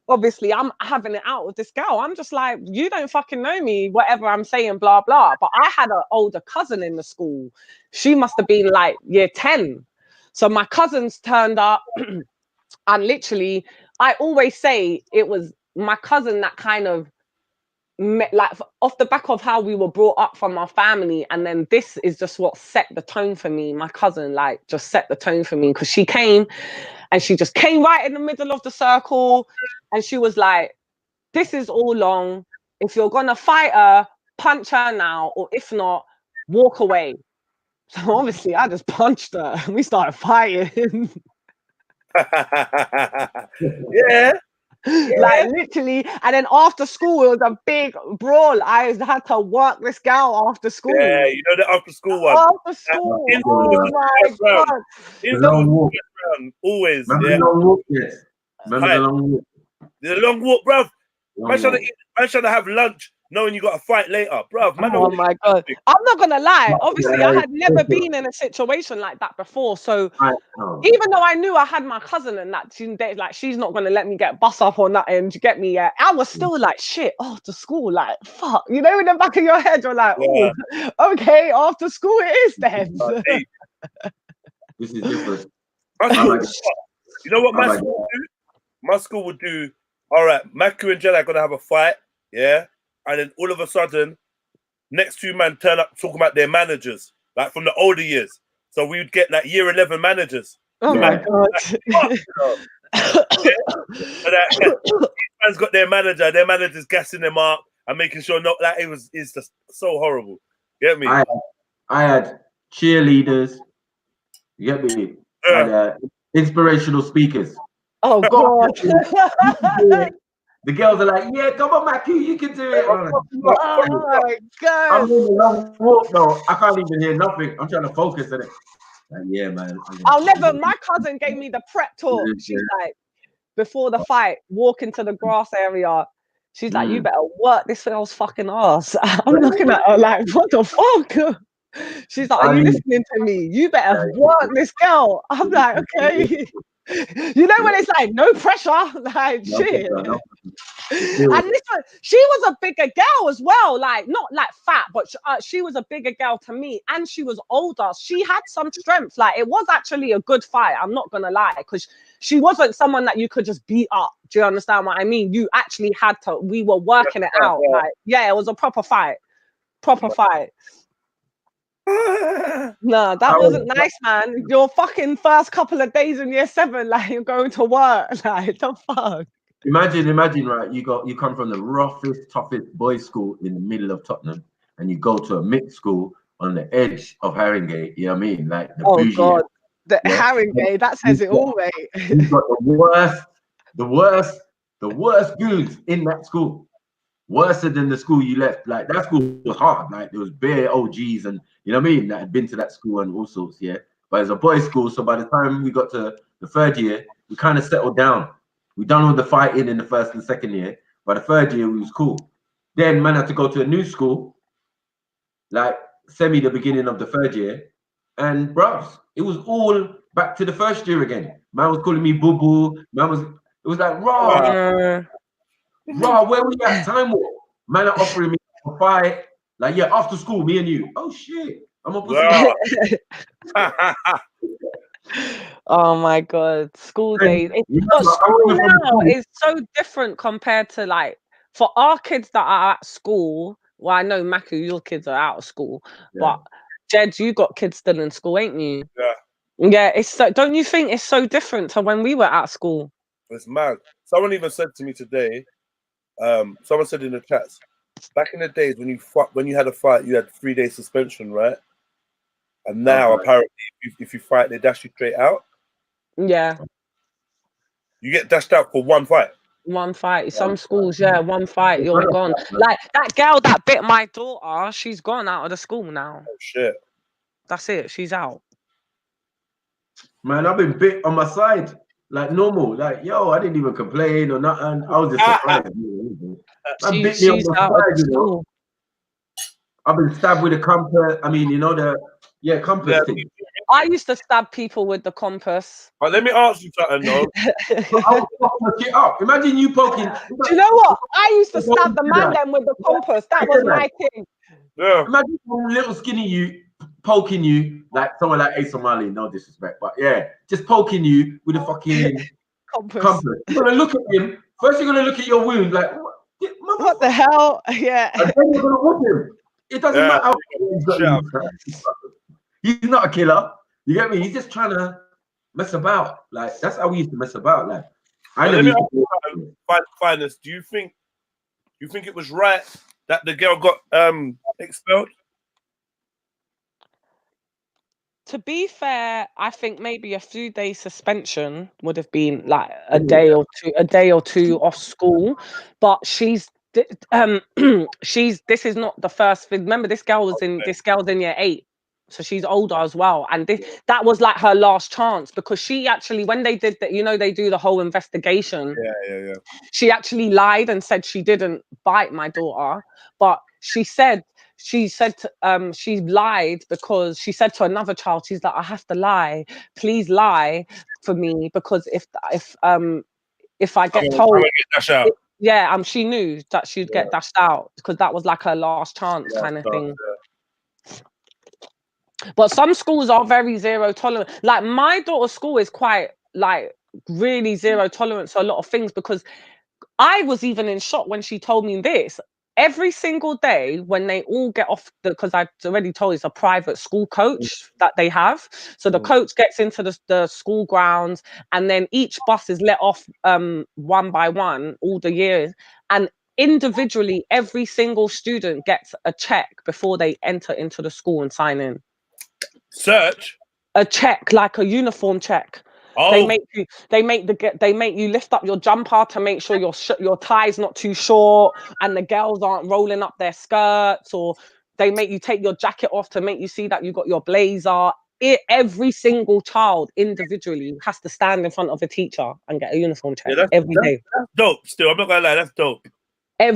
Obviously, I'm having it out with this girl. I'm just like, you don't fucking know me, whatever I'm saying, blah, blah. But I had an older cousin in the school. She must have been like year 10. So my cousins turned up and literally, I always say it was my cousin that kind of, like off the back of how we were brought up from our family, and then this is just what set the tone for me. My cousin like just set the tone for me because she came and she just came right in the middle of the circle and she was like, this is all long. If you're gonna fight her, punch her now, or if not, walk away. So obviously I just punched her and we started fighting. Like literally, and then after school it was a big brawl. I had to work this girl after school. Yeah, you know the after school one. After school, oh my god! Always. Remember the long walk, yes. Remember the long walk. The long walk, bruv. Man trying to have lunch knowing you got to fight later, bruv. Man, oh my god! I'm not gonna lie. Obviously, I had never been in a situation like that before. So even though I knew I had my cousin and that, she's not gonna let me get bus up or nothing. You get me? Yeah, I was still like, shit. After school, like, fuck. You know, in the back of your head, you're like, oh, okay. After school, it is then. This is different. You know what my school would do? My school would do. All right, Maku and Jedi are gonna have a fight, yeah, and then all of a sudden, next two men turn up talking about their managers, like from the older years. So we would get like year 11 managers. Oh my god! Man's got their manager's gassing them up and making sure it's just so horrible. Get me? I had cheerleaders. You get me? and inspirational speakers. Oh God. The girls are like, yeah, come on, Mackie, you can do it. Oh my God. I'm in a long walk though. I can't even hear nothing. I'm trying to focus on it. Like, yeah, man. My cousin gave me the prep talk. She's like, before the fight, walk into the grass area. She's like, you better work this girl's fucking ass. I'm looking at her like, what the fuck? She's like, are you listening to me? You better work this girl. I'm like, okay. You know when it's like no pressure, like shit. And this one, she was a bigger girl as well, like not like fat, but she was a bigger girl to me, and she was older. She had some strength. Like it was actually a good fight. I'm not gonna lie, because she wasn't someone that you could just beat up. Do you understand what I mean? You actually had to. We were working it out. Like yeah, it was a proper fight. Proper fight. No, that wasn't nice, man. Your fucking first couple of days in year 7, like you're going to work, like the fuck. Imagine, right? You come from the roughest, toughest boys' school in the middle of Tottenham, and you go to a mixed school on the edge of Haringey. You know what I mean? Like the bougie. God, the Haringey, that says it all, mate. You've got the worst goons in that school. Worse than the school you left. Like that school was hard. Like there was bare OGs and you know what I mean, that had been to that school and all sorts, yeah. But it's a boys' school, so by the time we got to the 3rd year, we kind of settled down. We done all the fighting in the 1st and 2nd year. By the 3rd year, we was cool. Then man had to go to a new school, like the beginning of the 3rd year, and bruv, it was all back to the 1st year again. Man was calling me boo boo. It was like raw. Raw, where we at time war? Man are offering me a fight. Like, yeah, after school, me and you. Oh shit. I'm a pussy. Oh my God. School days. But school now is so different compared to like for our kids that are at school. Well, I know Maku, your kids are out of school, but Jed, you got kids still in school, ain't you? Yeah. Yeah, it's so. Don't you think it's so different to when we were at school? It's mad. Someone even said to me today. Someone said in the chats, back in the days when you had a fight, you had 3-day suspension, right? And now apparently, if you fight, they dash you straight out. Yeah. You get dashed out for one fight. One fight. Some schools, one fight, you're gone. Like that girl that bit my daughter, she's gone out of the school now. Oh shit. That's it. She's out. Man, I've been bit on my side. Like normal, like yo, I didn't even complain or nothing. I was just surprised. Man bit me on the side, you know. I've been stabbed with a compass. I mean, you know the compass thing. I used to stab people with the compass. But let me ask you something, though. I'll fuck it up. Imagine you poking. Do you know what? I used to stab the man then with the compass. That was my thing. Yeah. Imagine some little skinny you poking you like someone like Ace O'Malley, no disrespect, but yeah, just poking you with a fucking compass. You're gonna look at him. First, you're gonna look at your wound, like what the hell? Yeah. And then you're gonna whoop him. It doesn't matter how he's not a killer. You get me? He's just trying to mess about. Like that's how we used to mess about. Like I never used to Finest, do you think it was right that the girl got expelled? To be fair, I think maybe a few days suspension would have been like a day or two off school. But this is not the first thing. Remember, this girl's in year 8. So she's older as well. And that was like her last chance, because she actually, when they did that, you know, they do the whole investigation. Yeah. She actually lied and said she didn't bite my daughter, but she lied because she said to another child, she's like, I have to lie, please lie for me, because if I get told, she knew that she'd get dashed out, because that was like her last chance kind of thing. But some schools are very zero tolerant. Like my daughter's school is quite like really zero tolerance to a lot of things, because I was even in shock when she told me this. Every single day when they all get off, because I've already told you, it's a private school coach that they have. So the coach gets into the school grounds, and then each bus is let off one by one all the years. And individually, every single student gets a check before they enter into the school and sign in. Search? a check, like a uniform check. Oh. They make you lift up your jumper to make sure your tie's not too short and the girls aren't rolling up their skirts, or they make you take your jacket off to make you see that you got your blazer. Every single child individually has to stand in front of a teacher and get a uniform check every day. That's dope. Still, I'm not gonna lie, that's dope. I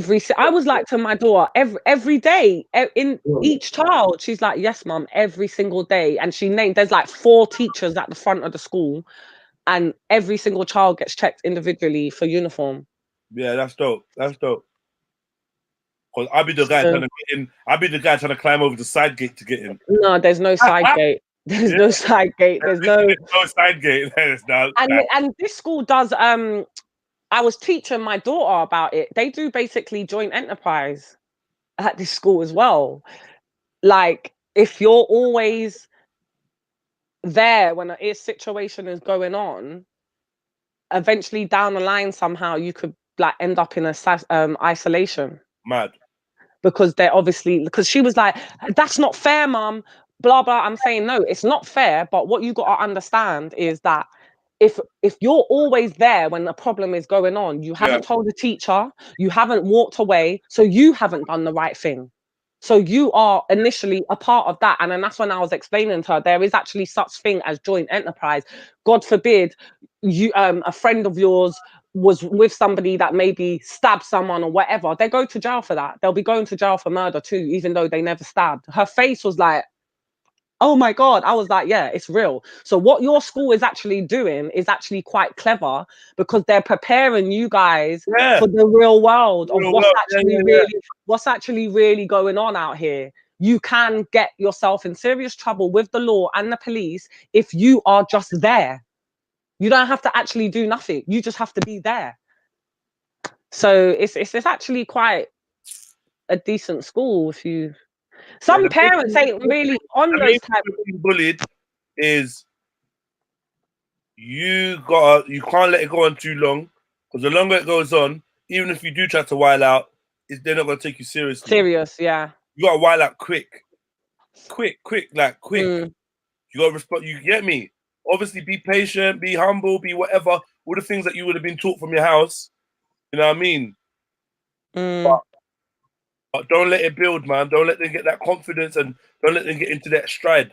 was like to my daughter every day in each child. She's like, yes, mum, every single day. And she named, there's like 4 teachers at the front of the school, and every single child gets checked individually for uniform. Yeah, that's dope. That's dope. Because I'll be the guy trying to get in. I'll be the guy trying to climb over the side gate to get in. No, there's no side gate. There's no side gate. There's no side gate. There's no. And this school does. I was teaching my daughter about it. They do basically joint enterprise at this school as well. Like, if you're always there when a situation is going on, eventually down the line somehow you could like end up in a isolation. Mad. Because she was like, that's not fair, mum, blah blah. I'm saying, no, it's not fair, but what you got to understand is that if you're always there when the problem is going on, you haven't told the teacher, you haven't walked away, so you haven't done the right thing. So you are initially a part of that. And then that's when I was explaining to her, there is actually such thing as joint enterprise. God forbid you a friend of yours was with somebody that maybe stabbed someone or whatever. They go to jail for that. They'll be going to jail for murder too, even though they never stabbed. Her face was like, oh my God. I was like, yeah, it's real. So what your school is actually doing is actually quite clever, because they're preparing you guys for the real world of what's actually really going on out here. You can get yourself in serious trouble with the law and the police if you are just there. You don't have to actually do nothing. You just have to be there. So it's actually quite a decent school if you. Some parents ain't really on those type of being bullied. Is you can't let it go on too long, because the longer it goes on, even if you do try to while out, they're not gonna take you seriously. Serious, yeah. You gotta while out quick. You gotta respond. You get me? Obviously, be patient, be humble, be whatever. All the things that you would have been taught from your house. You know what I mean? But don't let it build, man. Don't let them get that confidence, and don't let them get into that stride.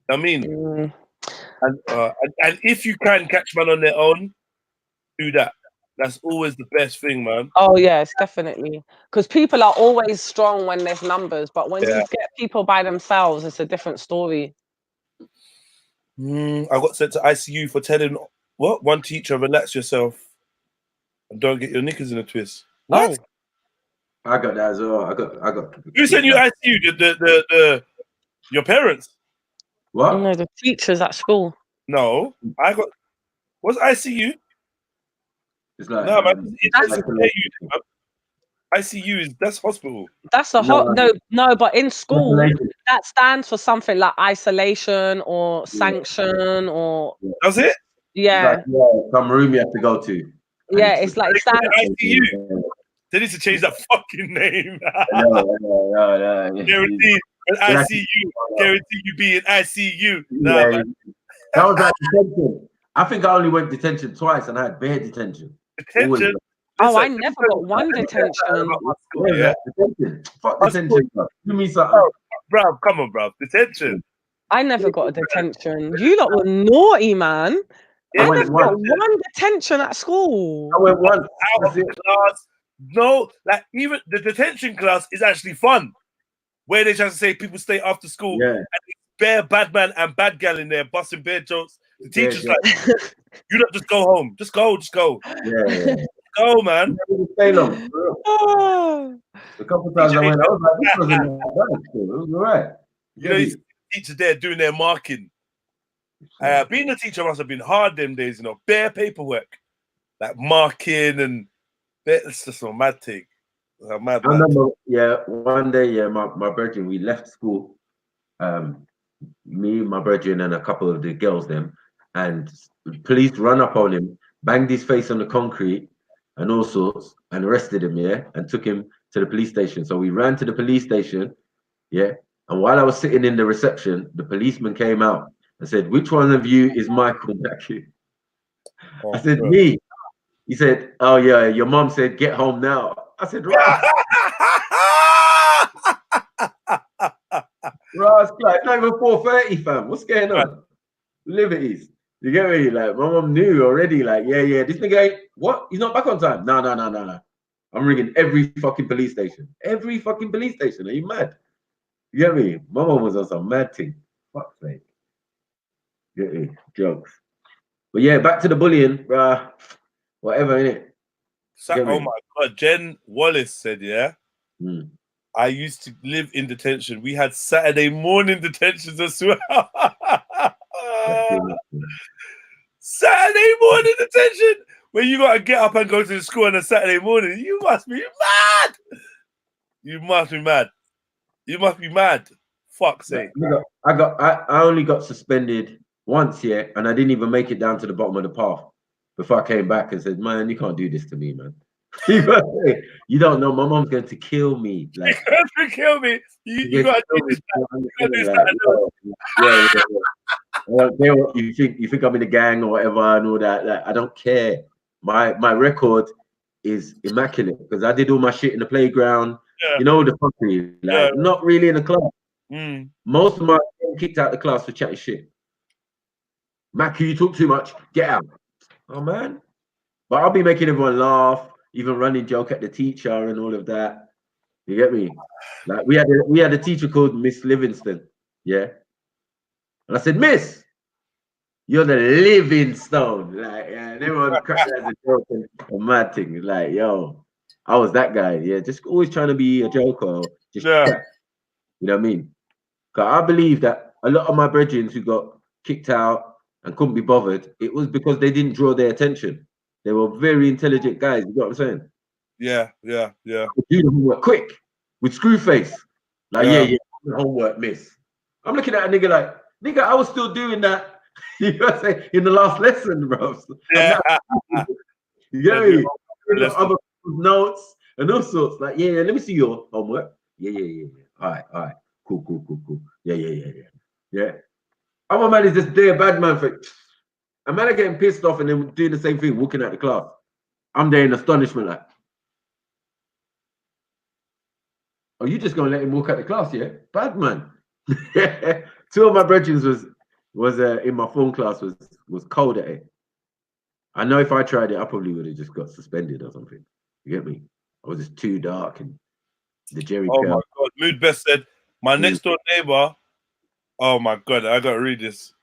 You know what I mean? And if you can catch man on their own, do that. That's always the best thing, man. Oh yes, definitely. Because people are always strong when there's numbers, but when you get people by themselves, it's a different story. I got sent to ICU for telling one teacher, relax yourself and don't get your knickers in a twist. What? Oh. I got that as well. I got. Who sent you ICU? The your parents? What? No, the teachers at school. No, I got. What's ICU? It's like no, man. ICU that's hospital. That's a no, but in school that stands for something like isolation or sanction or. Does it? Yeah. Some room you have to go to. Yeah, it's like ICU. They need to change that fucking name. No. Guaranteed. ICU. Guarantee you be in ICU. Nah, man. That was like detention. I think I only went detention twice and I had bare detention. Detention? Oh, I never got one detention. Detention. Fuck detention. Give me something. Bruv, come on, bruv. Detention. I never got a detention. You lot were naughty, man. I never got one detention at school. I went once. Out of class. No, like even the detention class is actually fun. Where they try to say people stay after school and it's bare bad man and bad gal in there busting bare jokes. The teacher's like, you don't just go home. Just go. Yeah. Go, man. Stay long. A couple of times I went, I was like, this wasn't bad. It was all right. You know, these teachers there doing their marking. Being a teacher must have been hard them days, you know, bare paperwork. Like marking and it's just a mad thing. I remember, one day, my brethren, we left school. Me, my brethren, and a couple of the girls, and police run up on him, banged his face on the concrete, and all sorts, and arrested him, and took him to the police station. So we ran to the police station, and while I was sitting in the reception, the policeman came out I said, which one of you is Michael Matthew? Oh, I said, bro. me. He said, oh yeah, your mom said, get home now. I said, Ross, like, it's not even 4:30, fam. What's going on? Liberties. You get me? Like, my mom knew already, like, yeah, this nigga ain't, what? He's not back on time. No. I'm ringing every fucking police station. Every fucking police station. Are you mad? You get me? My mom was on some mad thing. Fuck's sake. Get me? Jokes. But yeah, back to the bullying, bruh. Whatever, innit? Oh my God. Jen Wallace said, yeah, Mm. I used to live in detention. We had Saturday morning detentions as well. Saturday morning detention, where you got to get up and go to the school on a Saturday morning. You must be mad. You must be mad. You must be mad. Fuck's sake. I only got suspended once, yeah, and I didn't even make it down to the bottom of the path before I came back and said, man, you can't do this to me, man. You don't know, my mom's going to kill me. Like, you're going to kill me. You got to do this. Yeah. I don't care what you think I'm in a gang or whatever and all that. Like, I don't care. My record is immaculate because I did all my shit in the playground. Yeah. You know, the fuckery. Like, not really in the class. Mm. Most of my kicked out the class for chatting shit. Mackie, you talk too much. Get out. Oh man. But I'll be making everyone laugh, even running joke at the teacher and all of that. You get me? Like we had a teacher called Miss Livingston. Yeah. And I said, Miss, you're the living stone. Like, yeah, everyone cracked that as a joke and a mad thing. Like, yo, I was that guy. Yeah, just always trying to be a joker. Just chat. You know what I mean? Because I believe that a lot of my brethren who got kicked out and couldn't be bothered, it was because they didn't draw their attention. They were very intelligent guys. You know what I'm saying? Yeah. Do the homework quick with screw face. Like, yeah, homework, miss. I'm looking at a nigga like, nigga, I was still doing that. You know what I'm saying? In the last lesson, bro. Yeah. You get me? Other notes and all sorts. Like, yeah, let me see your homework. Yeah. All right. Cool. Yeah. Other man is just there, bad man for a man are getting pissed off and then doing the same thing, walking out the class. I'm there in astonishment, like, oh, you just gonna let him walk out the class, yeah? Bad man. Two of my brethren was in my phone class was cold at it. I know if I tried it, I probably would have just got suspended or something. You get me? I was just too dark and the Jerry. Oh my God. Mood Best said, my next door neighbor. Oh my God, I gotta read this.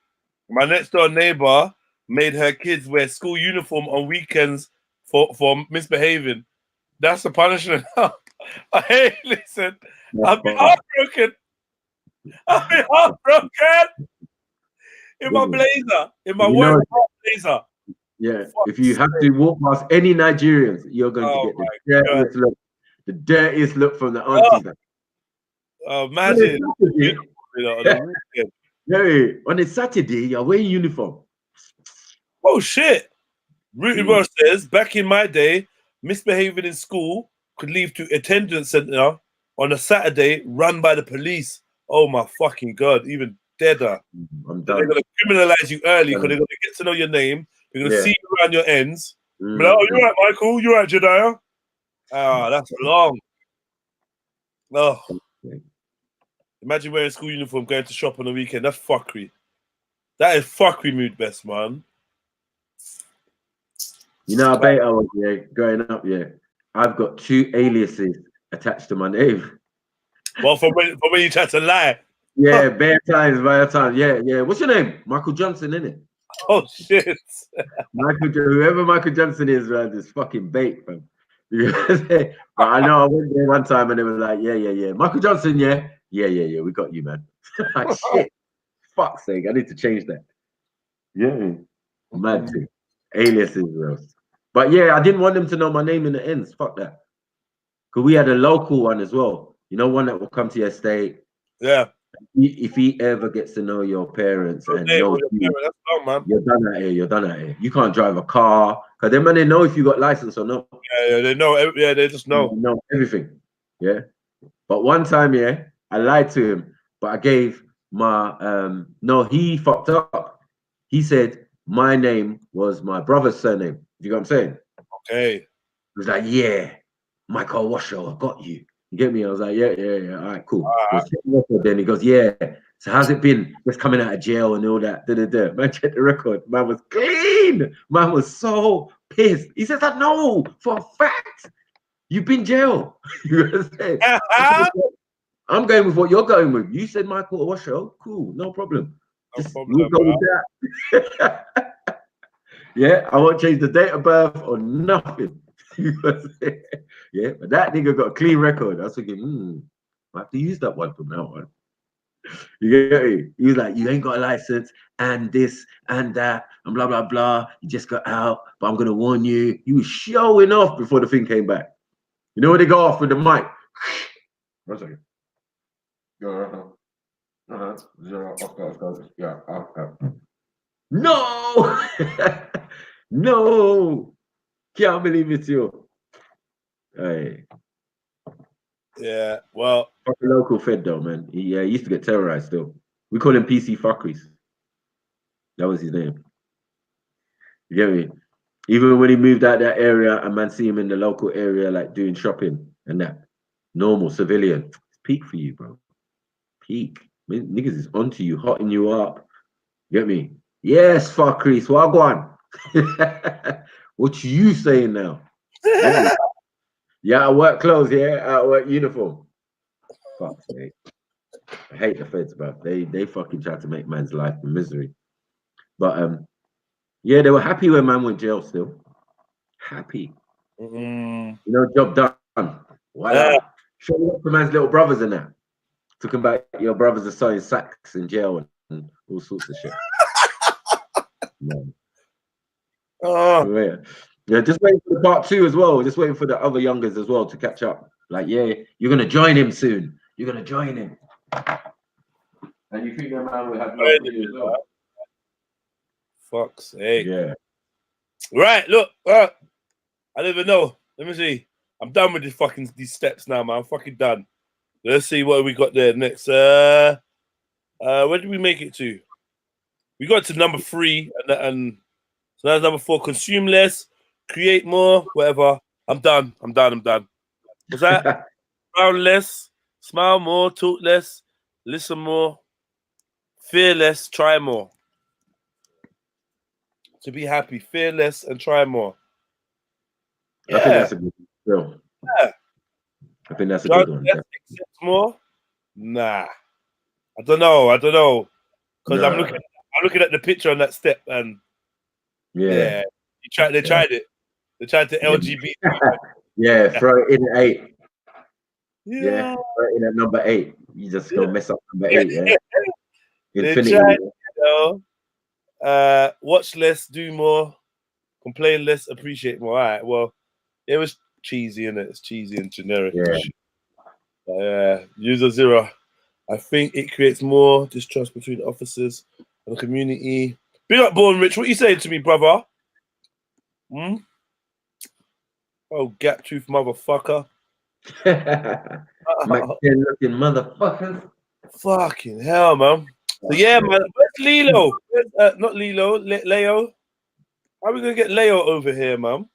My next door neighbor made her kids wear school uniform on weekends for misbehaving. That's the punishment. Hey, listen, I've been heartbroken. In my blazer, in my work blazer. Yeah, if you have to walk past any Nigerians, you're going to get the dirtiest look. The dirtiest look from the aunties. Imagine. Yeah, on a Saturday, you're wearing uniform. Oh shit. Rudy says, back in my day, misbehaving in school could lead to attendance center on a Saturday run by the police. Oh my fucking God, even deader. I'm done. They're going to criminalize you early because they're going to get to know your name. They're going to see you around your ends. Like, oh, you're right, Michael. You're right, Jediah. Ah, that's long. Oh. Imagine wearing school uniform, going to shop on the weekend. That's fuckery. That is fuckery, Mood Best, man. You know how bait I was, growing up, I've got 2 aliases attached to my name. Well, from when you tried to lie. Yeah, bare times. Yeah. What's your name? Michael Johnson, innit? Oh, shit. Whoever Michael Johnson is, man, is fucking bait, fam. But I know I went there one time and they were like, yeah. Michael Johnson, yeah, we got you, man. Like, shit. Fuck's sake, I need to change that. Yeah. Mad thing. Aliases, bro. But yeah, I didn't want them to know my name in the ends. Fuck that. Because we had a local one as well. You know, one that will come to your estate. Yeah. If he ever gets to know your parents and knows you, you're done at here. You're done at here. You can't drive a car because then, man, they know if you got license or not. Yeah, they know. Yeah, they just know. They know everything. Yeah. But one time, I lied to him, but I gave no, he fucked up. He said my name was my brother's surname. You know what I'm saying? Okay. He was like, yeah, Michael Washoe, I got you. You get me? I was like, yeah. All right, cool. Then he goes, yeah. So how's it been? Just coming out of jail and all that. Man, check the record. Man was clean. Man was so pissed. He says, I know for a fact you've been jail. You know what I'm saying? I'm going with what you're going with. You said Michael Washoe. Cool, no problem. We'll go with that. Yeah, I won't change the date of birth or nothing. Yeah, but that nigga got a clean record. I was thinking, I have to use that one from now on. You get me? He was like, you ain't got a license and this and that and blah, blah, blah. You just got out, but I'm going to warn you. He was showing off before the thing came back. You know where they go off with the mic? 1 second. No! No! Can't believe it's you. Hey. Yeah, well. Fucking local fed though, man. He used to get terrorized still. We call him PC Fuckeries. That was his name. You get me? Even when he moved out that area and man see him in the local area, like doing shopping and that. Normal civilian. It's peak for you, bro. Peak. Niggas is onto you, hotting you up. You get me? Yes, Fuckeries. Wagwan. What you saying now? Yeah, I work clothes, yeah, I work uniform. Fuck's sake. I hate the feds, bro. They fucking try to make man's life a misery. But yeah, they were happy when man went jail still. Happy. You know, job done. Voila. Show up for man's little brothers and that. Talking about your brothers are selling sacks in jail and all sorts of shit. Yeah, just waiting for part 2 as well. Just waiting for the other youngers as well to catch up. Like, yeah, you're gonna join him soon. You're gonna join him. And you think that man will have no clue as well? Fuck's sake. Yeah. Right, look. I don't even know. Let me see. I'm done with these steps now, man. I'm fucking done. Let's see what we got there next. Where did we make it to? We got to number 3, and so that's number 4. Consume less, create more, whatever. I'm done. Was that frown less, smile more, talk less, listen more, fear less, try more. To be happy, fear less, and try more. Yeah. I think that's a good one. Yeah. I think that's a good one. Accept more? Nah. I don't know. Because I'm looking at the picture on that step, and yeah. They tried it. They tried to LGBT. Yeah, throw it in at 8. Yeah. Throw it in at number 8. You just gonna mess up number 8, yeah. They tried, you know, watch less, do more, complain less, appreciate more. All right, well, it was cheesy, innit? It's cheesy and generic. Yeah. User 0. I think it creates more distrust between officers and the community. Big up, Born Rich. What you saying to me, brother? Oh, gap tooth motherfucker. looking motherfuckers. Fucking hell, man. So yeah, man. Where's Lilo? Not Lilo, Leo. How are we gonna get Leo over here, man?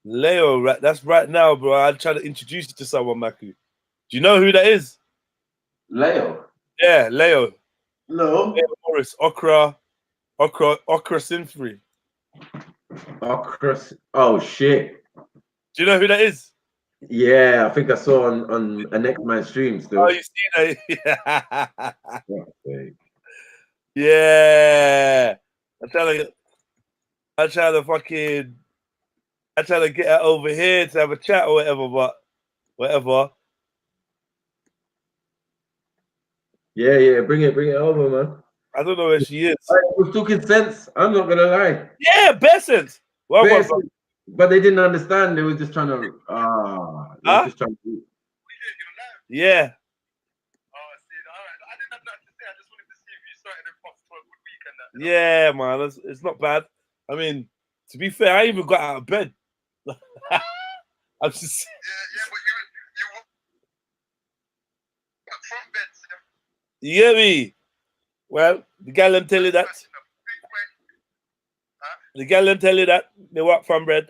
Leo, right? That's right now, bro. I'm trying to introduce you to someone, Maku. Do you know who that is? Leo. Yeah, Leo. No. Leo Morris, Okra Symphony. Okra. Oh shit. Do you know who that is? Yeah, I think I saw on a Next Man stream still. Oh, you see that? Yeah. I'm trying to get her over here to have a chat or whatever, but whatever. Yeah, bring it over, man. I don't know where she is. We're talking sense. I'm not gonna lie. Yeah, best sense. Well, but they didn't understand. They were just trying to. Just trying to. Yeah. Yeah, man, it's not bad. I mean, to be fair, I even got out of bed. I'm just. You hear me? Well, the gal them tell you that. The gal them tell you that. They walk from bread.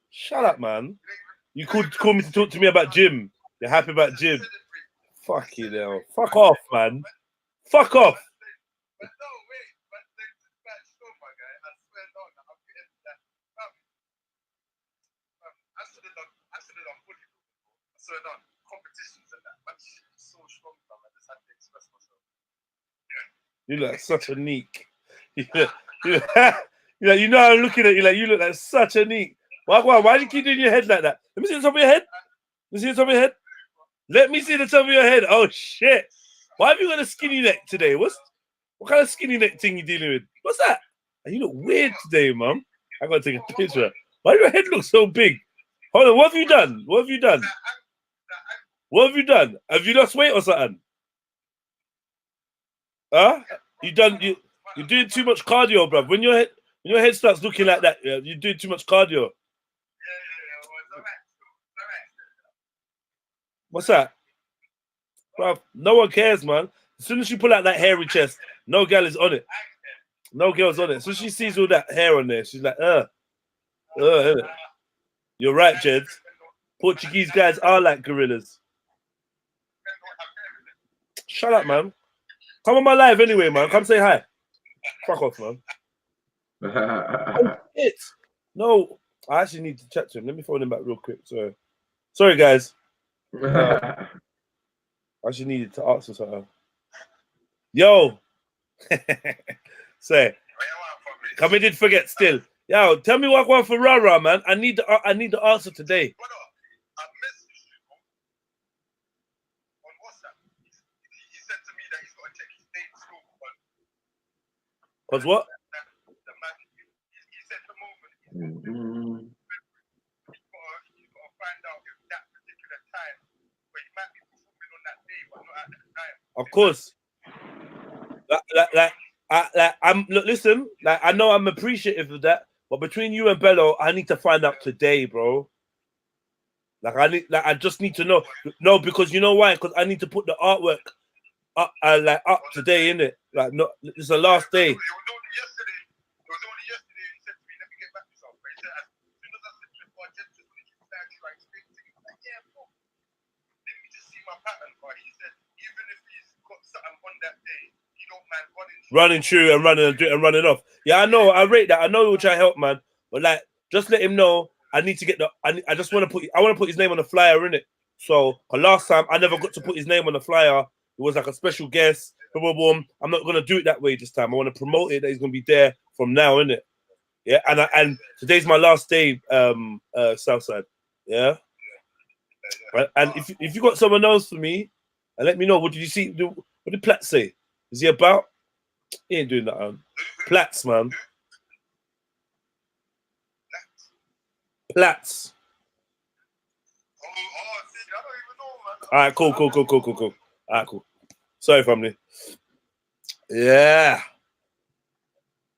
Shut up, man. You could call me to talk to me about gym. You're happy about gym. Fuck you now. Fuck off, man. Fuck off. You look like such a neek. You know I'm looking at you like you look like such a neek. Why do you keep doing your head like that? Let me see the top of your head. Let me see the top of your head. Let me see the top of your head. Oh shit. Why have you got a skinny neck today? What kind of skinny neck thing you dealing with? What's that? You look weird today, mum. I gotta take a picture. Why do your head look so big? Hold on, what have you done? What have you done? What have you done? Have you lost weight or something? Huh? You're doing too much cardio, bruv. When your head starts looking like that, yeah, you're doing too much cardio. What's that? Bruv, no one cares, man. As soon as you pull out that hairy chest, no girl is on it. No girl's on it. So she sees all that hair on there. She's like, You're right, Jed. Portuguese guys are like gorillas. Shut up, man. Come on my live anyway, man. Come say hi. Fuck off, man. No, I actually need to chat to him. Let me phone him back real quick. Sorry, guys. I actually needed to ask him something. Yo. Say. Come we did forget still. Yo, tell me what one for Rara, man. I need the answer today. Cause what? Of course. Listen, like I know I'm appreciative of that, but between you and Bello, I need to find out today, bro. I just need to know. No, because you know why? Because I need to put the artwork up, up today, innit? Like, no, it's the last day. Running through and running off. Yeah, I know. I rate that. I know he'll try to help, man. But like, just let him know. I need to get the. I just want to put. I want to put his name on the flyer, in it. So last time I never got to put his name on the flyer. It was like a special guest. Boom, boom, boom. I'm not gonna do it that way this time. I want to promote it that he's gonna be there from now, innit? Yeah, and today's my last day, Southside. Yeah. Right. And if you got someone else for me, and let me know. What did you see? What did Platt say? Is he about? He ain't doing that. Platts, man. Platts. All right, cool. All right, cool. Sorry, family. Yeah.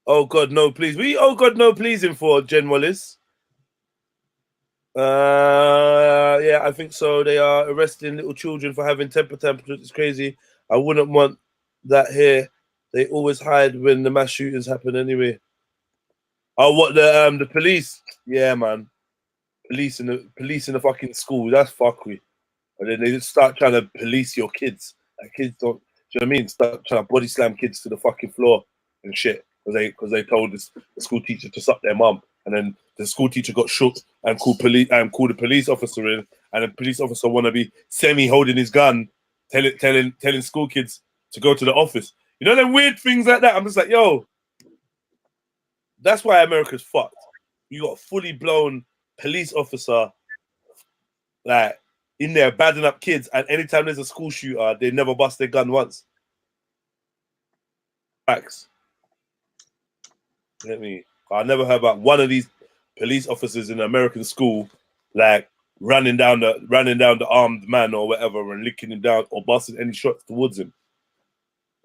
Oh God, no, please. Oh God, no, pleasing for Jen Wallace. Yeah, I think so. They are arresting little children for having temper tantrums. It's crazy. I wouldn't want that here. They always hide when the mass shootings happen anyway. Oh, what the police? Yeah, man. Police in the fucking school. That's fuckery. And then they just start trying to police your kids. Like kids don't. Do you know what I mean? Start trying to body slam kids to the fucking floor and shit because they told the school teacher to suck their mum, and then the school teacher got shook and called the police officer in, and the police officer wanna be semi holding his gun, telling school kids to go to the office. You know them weird things like that. I'm just like, yo, that's why America's fucked. You got a fully blown police officer like in there badding up kids, and anytime there's a school shooter, they never bust their gun once. Facts. I never heard about one of these police officers in an American school like running down the armed man or whatever and licking him down or busting any shots towards him.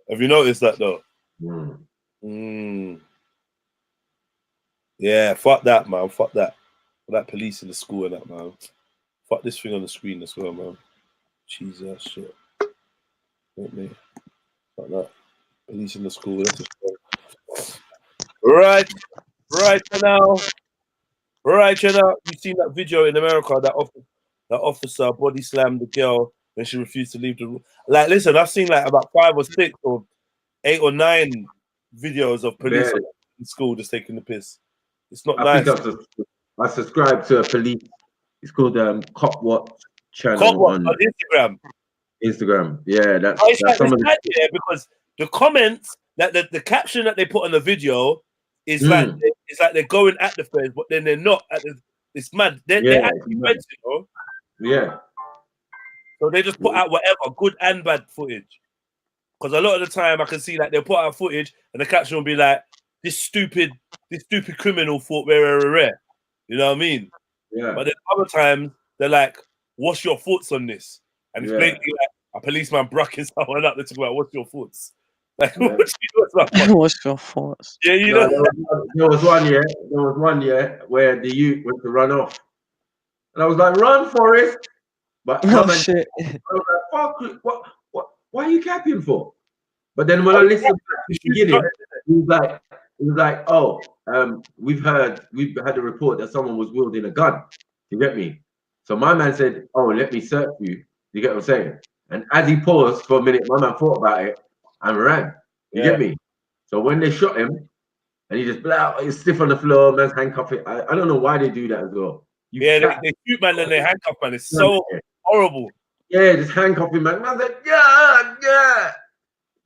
Have you noticed that though? Yeah, Yeah, fuck that, man. Fuck that. That police in the school and that, man. Fuck this thing on the screen as well, man. Jesus shit. Don't me. Fuck that. Police in the school. Right now. You seen that video in America? That officer body slammed the girl when she refused to leave the room. Like, listen, I've seen like about 5 or 6 or 8 or 9 videos of police in school just taking the piss. It's not nice. I subscribe to a police. It's called Cop Watch channel Cop Watch on Instagram. Yeah, that's like some of the because the comments that the caption that they put on the video is like it's like they're going at the feds, but then they're not at the. It's mad. They're actually feds, you know? Yeah. So they just put out whatever, good and bad footage. Because a lot of the time I can see like they'll put out footage and the caption will be like, this stupid criminal thought rare. You know what I mean? Yeah. But then other times they're like, what's your thoughts on this? And it's basically like a policeman bracking someone up. They're talking about, what's your thoughts? Like, what's your thoughts? Yeah, you know. There was one year where the youth went to run off. And I was like, run, Forrest. But shit. I was like, fuck, what, why are you capping for? But then when I listened to the beginning, he was like, oh, we've had a report that someone was wielding a gun. You get me? So my man said, oh, let me search you. You get what I'm saying? And as he paused for a minute, my man thought about it and ran. You get me? So when they shot him, and he just he's stiff on the floor, man's handcuffing. I don't know why they do that as well. They shoot man and they handcuff man. It's so horrible. Yeah, just handcuffing man. Man's like, yeah.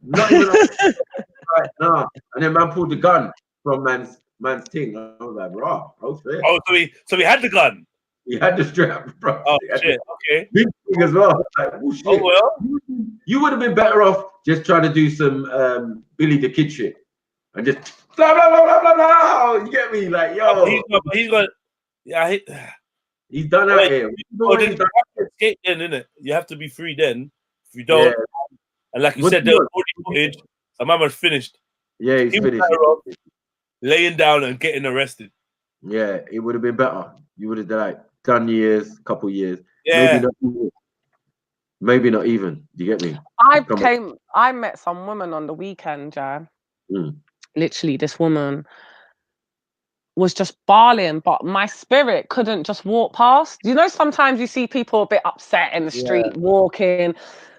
Not even like, nah. And then man pulled the gun from man's thing. I was like, bro, I was fair. Oh, so he had the gun. He had the strap, bro. Oh shit. Okay. Big thing as well. Like, oh shit. Oh well. You would have been better off just trying to do some Billy the Kid shit and just blah blah blah blah blah blah. You get me? Like, yo. He's got. Yeah. He's done out here. Escape then, innit? You have to be free then. If you don't, and like you said, there was footage. A man was finished. Yeah, he's finished. Laying down and getting arrested. Yeah, it would have been better. You would have done couple years. Yeah. Maybe not even. Do you get me? I met some woman on the weekend, Jan. Literally, this woman was just bawling, but my spirit couldn't just walk past. You know, sometimes you see people a bit upset in the street walking,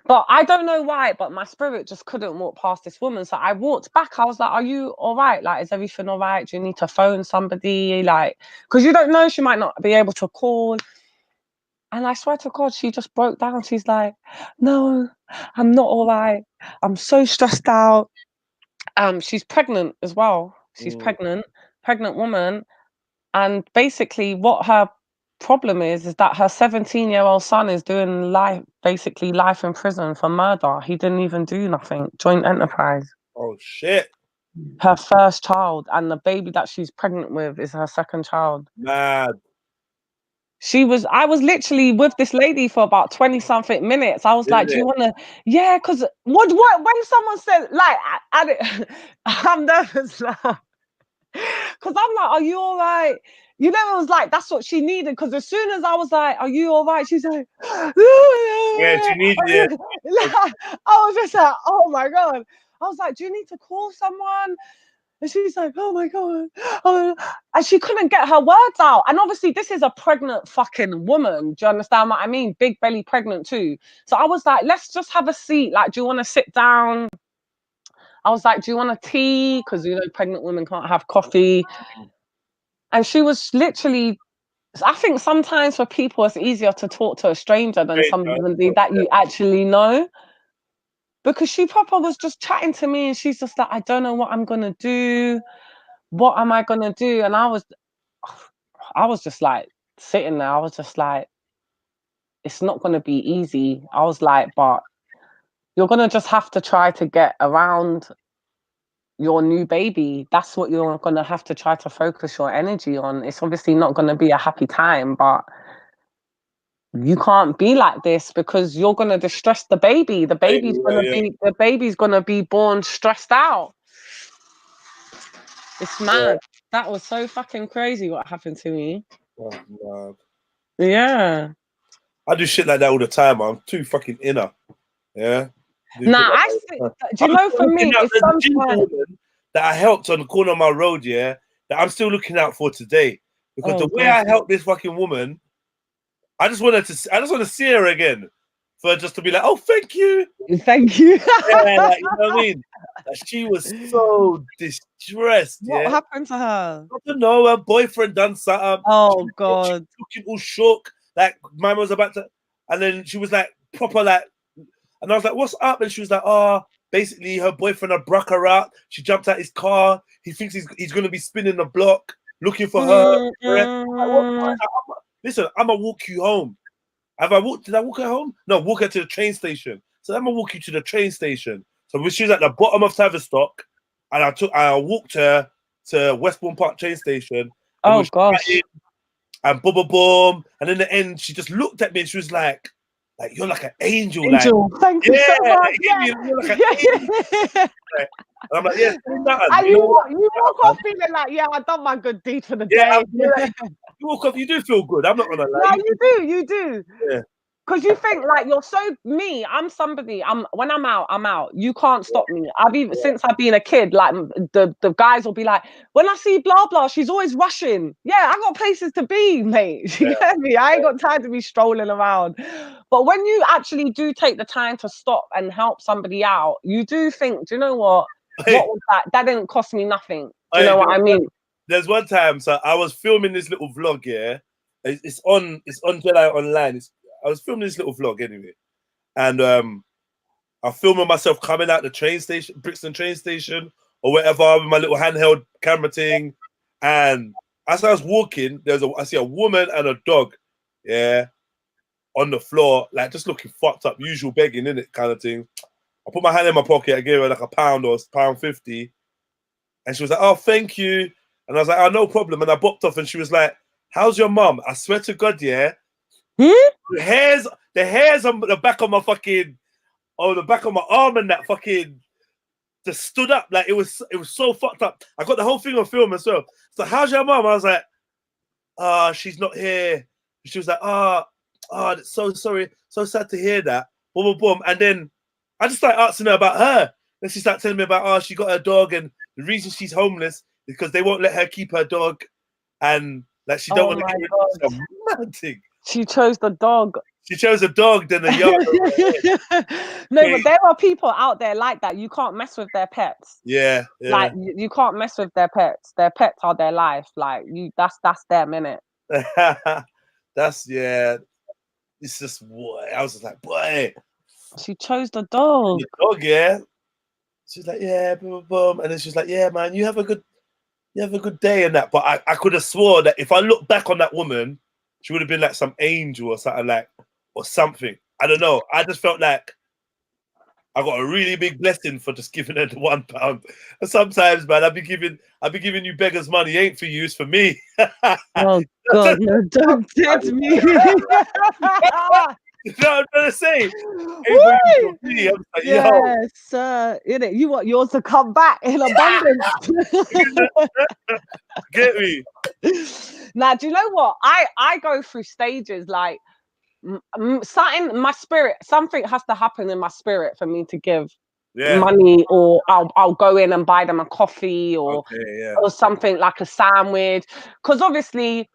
but I don't know why, but my spirit just couldn't walk past this woman. So I walked back. I was like, are you all right? Like, is everything all right? Do you need to phone somebody? Like, because you don't know, she might not be able to call. And I swear to God, she just broke down. She's like, no, I'm not all right. I'm so stressed out. She's pregnant as well. She's pregnant woman. And basically what her problem is that her 17-year-old son is doing life in prison for murder. He didn't even do nothing. Joint enterprise. Oh shit. Her first child, and the baby that she's pregnant with is her second child. Mad. I was literally with this lady for about 20 something minutes. I was like, do you want to? Yeah, because what when someone said, like, I'm nervous now. Because I'm like, are you all right? You know, it was like, that's what she needed. Because as soon as I was like, are you all right? She's like, yeah, she needed it. I was just like, oh my God. I was like, do you need to call someone? And she's like, oh my God. And she couldn't get her words out. And obviously, this is a pregnant fucking woman. Do you understand what I mean? Big belly pregnant too. So I was like, let's just have a seat. Like, do you want to sit down? I was like, do you want a tea? Because, you know, pregnant women can't have coffee. And she was literally, I think sometimes for people, it's easier to talk to a stranger than somebody that you actually know. Because she proper was just chatting to me and she's just like, I don't know what I'm going to do. What am I going to do? And I was just like sitting there. I was just like, it's not going to be easy. I was like, but you're going to just have to try to get around your new baby. That's what you're going to have to try to focus your energy on. It's obviously not going to be a happy time, but you can't be like this because you're going to distress the baby. The baby's going to be born stressed out. It's mad. That was so fucking crazy what happened to me. Oh, man. Yeah. I do shit like that all the time. I'm too fucking inner. Yeah. Nah, do you know, for me, it's sometimes that I helped on the corner of my road, yeah, that I'm still looking out for today. Because the way I helped this fucking woman, I just want to see her again. For just to be like, oh, thank you. Thank you. Yeah, like, you know what I mean? Like, she was so distressed. What happened to her? I don't know. Her boyfriend done something. Oh, God. She was looking all shook. Like, mine was about to, and then she was like, proper, like, and I was like, what's up? And she was like, oh, basically her boyfriend had bruck her out. She jumped out his car. He thinks he's going to be spinning the block looking for her. Like, listen, I'm going to walk you home. Did I walk her home? No, walk her to the train station. So I'm going to walk you to the train station. So she was at the bottom of Tavistock, and I walked her to Westbourne Park train station. Oh, gosh. And boom. And in the end, she just looked at me and she was like, you're like an angel. Angel, like, thank you so much. You're like an angel. And I'm like, yeah, and you walk off feeling like, yeah, I've done my good deed for the day. You walk off, you do feel good. I'm not gonna lie. Yeah, you do. Yeah. Because you think like you're so I'm somebody. When I'm out. You can't stop me. Since I've been a kid, like the guys will be like, when I see blah blah, she's always rushing. Yeah, I got places to be, mate. You get me? I ain't got time to be strolling around. But when you actually do take the time to stop and help somebody out, you do think, do you know what? What was that? That didn't cost me nothing. Do you know what I mean? There's one time, so I was filming this little vlog. Yeah, it's on Jedi Online. I was filming this little vlog anyway, and I'm filming myself coming out the train station, Brixton train station, or whatever, with my little handheld camera thing. And as I was walking, I see a woman and a dog, yeah, on the floor, like just looking fucked up, usual begging, innit, kind of thing. I put my hand in my pocket, I gave her like £1 or £1.50, and she was like, oh, thank you. And I was like, oh, no problem. And I bopped off, and she was like, how's your mum? I swear to God, yeah. The hairs on the back of my fucking, the back of my arm and that fucking just stood up. Like it was so fucked up. I got the whole thing on film as well. So how's your mum? I was like, she's not here. She was like, so sorry, so sad to hear that. Boom. And then I just started asking her about her. Then she started telling me about, she got her dog, and the reason she's homeless is because they won't let her keep her dog, and like she don't want to get rid of some thing. She chose the dog. She chose a dog than a yard. No, but there are people out there like that. You can't mess with their pets. Yeah. Like you can't mess with their pets. Their pets are their life. Like that's them, innit? That's It's just I was just like, boy. She chose the dog. The dog, yeah. She's like, yeah, boom, and then she's like, yeah, man, you have a good day and that. But I could have swore that if I look back on that woman, she would have been like some angel or something or something. I don't know. I just felt like I got a really big blessing for just giving her the £1. And sometimes, man, I'll be giving you beggars money. It ain't for you, it's for me. Oh God, no, don't tempt me. You know what I'm trying to say? Me, I'm like, yes, sir. Innit? You want yours to come back in abundance. Get me? Now, do you know what? I go through stages like something has to happen in my spirit for me to give money, or I'll go in and buy them a coffee or something like a sandwich. Because obviously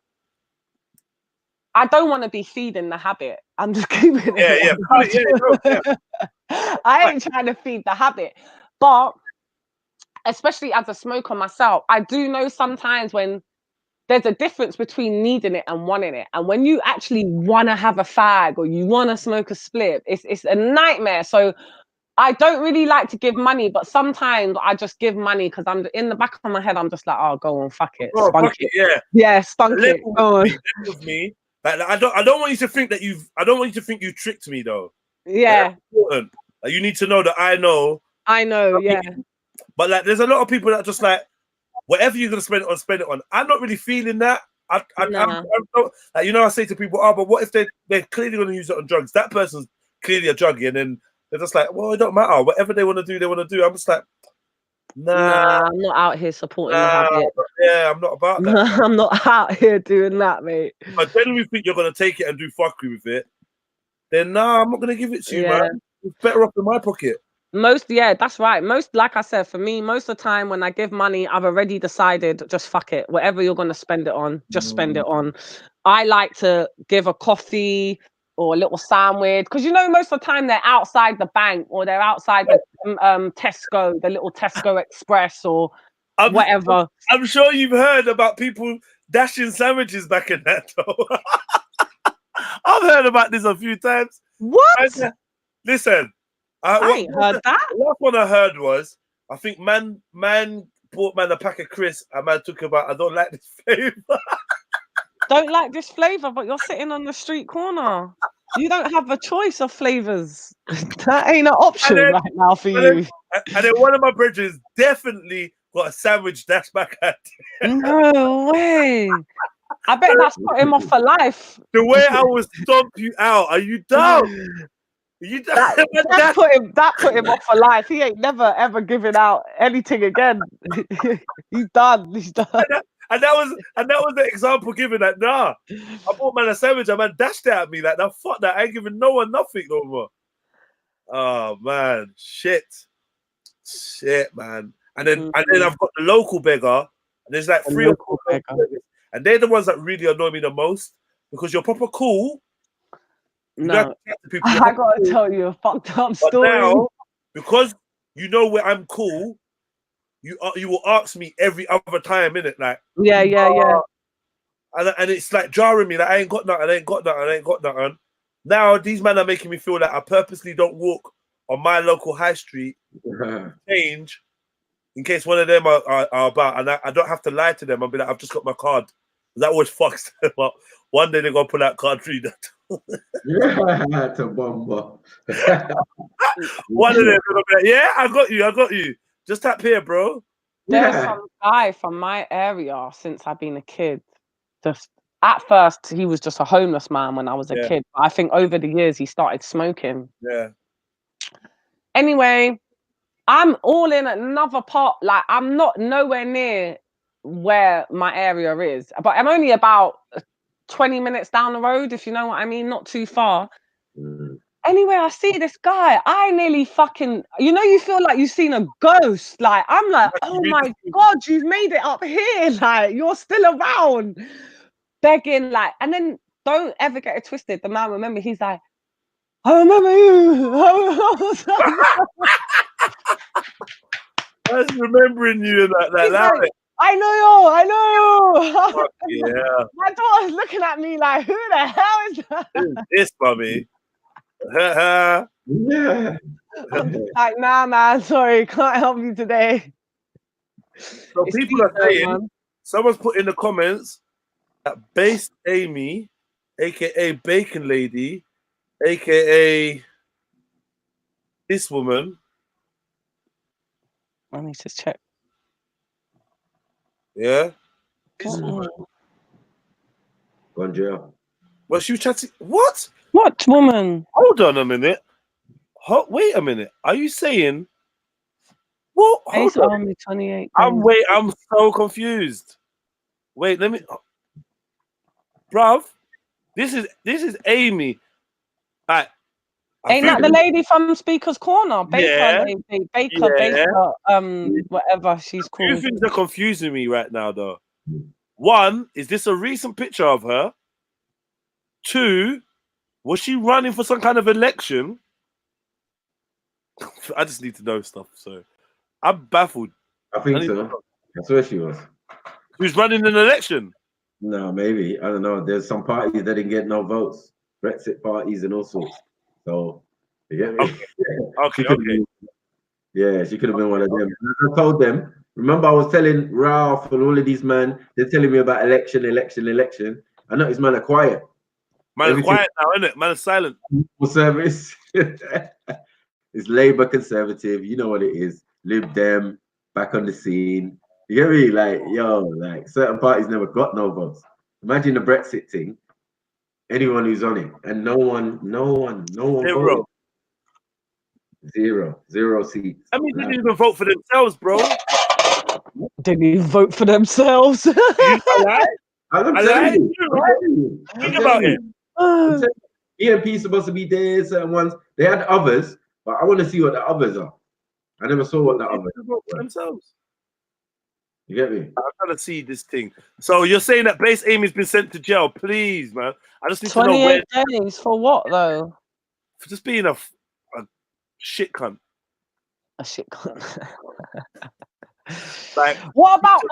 I don't want to be feeding the habit. I'm just keeping it. I ain't trying to feed the habit. But especially as a smoker myself, I do know sometimes when there's a difference between needing it and wanting it. And when you actually want to have a fag or you want to smoke a spliff, it's a nightmare. So I don't really like to give money, but sometimes I just give money because I'm in the back of my head. I'm just like, oh, go on, fuck it, spunk it. Yeah, spunk it. Go on. With me. Like, I don't want you to think that I don't want you to think you tricked me though. Yeah. That's important. Like, you need to know that I know. Yeah. But like, there's a lot of people that just like, whatever you're gonna spend it on. I'm not really feeling that. I like, you know, I say to people, but what if they're clearly gonna use it on drugs? That person's clearly a druggie, and then they're just like, well, it don't matter. Whatever they want to do, they want to do. I'm just like, Nah, I'm not out here supporting the habit. Yeah, I'm not about that. I'm not out here doing that, mate. But then we think you're gonna take it and do fuckery with it. Then I'm not gonna give it to you, man. It's better off in my pocket. That's right. Like I said, for me, most of the time when I give money, I've already decided, just fuck it. Whatever you're gonna spend it on, just spend it on. I like to give a coffee or a little sandwich, because most of the time they're outside the bank or they're outside the Tesco, the little Tesco Express or whatever. I'm sure you've heard about people dashing sandwiches back in that though. I've heard about this a few times. What? Listen, I ain't heard that. The last one I heard was, I think man bought a pack of crisps and man took about, I don't like this flavor. Don't like this flavor, but you're sitting on the street corner. You don't have a choice of flavors. That ain't an option right now for you. And then one of my brethren definitely got a sandwich dashed back at him. No way. I bet that's put him off for life. The way I will stomp you out. Are you dumb? That put him off for life. He ain't never ever giving out anything again. He's done. And that was the example given that I bought man a sandwich and man dashed it at me like, now fuck that, I ain't giving no one nothing no more. Oh man, shit man. And then I've got the local beggar, and there's like 3 or 4 beggars, and they're the ones that really annoy me the most, because you're proper cool. No, I gotta tell you a fucked up story. Now, because you know where I'm cool, you will ask me every other time, innit? Like, yeah. And it's like jarring me, like I ain't got nothing. Now these men are making me feel like I purposely don't walk on my local high street, change, in case one of them are about, and I don't have to lie to them. I'll be like, I've just got my card. That always fucks them up. One day they're gonna pull out card reader. That's a bomber. One of them gonna be like, yeah, I got you. Just tap here, bro. There's some guy from my area since I've been a kid. Just at first, he was just a homeless man when I was a kid. But I think over the years he started smoking. Yeah. Anyway, I'm all in another part. Like, I'm not nowhere near where my area is, but I'm only about 20 minutes down the road, if you know what I mean, not too far. Anyway, I see this guy. I nearly fucking, you feel like you've seen a ghost. Like, I'm like, oh my God, you've made it up here. Like, you're still around. Begging, like, and then don't ever get it twisted. The man, remember, he's like, I remember you. I was remembering you and that. I know you. Yeah. My daughter's looking at me like, who the hell is that? Who's this, mummy? Yeah. I'm just like, nah, man, sorry, can't help you today. So It's people are saying, man. Someone's put in the comments that Based Amy, aka Bacon Lady, aka this woman. I need to check. Yeah. Gone jail. Well, she was chatting. What? What woman? Hold on a minute. Wait a minute. Are you saying what? Ace Army 28. I'm so confused. Wait, let me. Bruv, this is Amy. Ain't that the lady from Speaker's Corner? Baker, Baker, whatever she's called. Two things are confusing me right now, though. One, is this a recent picture of her? Two, was she running for some kind of election? I just need to know stuff, so I'm baffled. I think so. That's where she was. Who's running an election? No, maybe. I don't know. There's some parties that didn't get no votes. Brexit parties and all sorts. So, you get me? Okay. Yeah, she could have been one of them. I told them, remember I was telling Ralph and all of these men, they're telling me about election. I noticed man are quiet. Man are quiet now, isn't it? Man are silent. Service. It's Labour Conservative. You know what it is. Lib Dem, back on the scene. You get me? Like, like certain parties never got no votes. Imagine the Brexit thing. Anyone who's on it, and no one voted. Zero seats. I mean, they didn't even vote for themselves, bro. Didn't even vote for themselves. I'm telling you. Think about it. EMP supposed to be there, certain ones. They had others, but I want to see what the others are. I never saw what the others were. Themselves. You get me? I'm trying to see this thing. So you're saying that Base Amy's been sent to jail? Please, man. I just need to know where. 28 days for what though? For just being a shit cunt. A shit cunt. Like, what about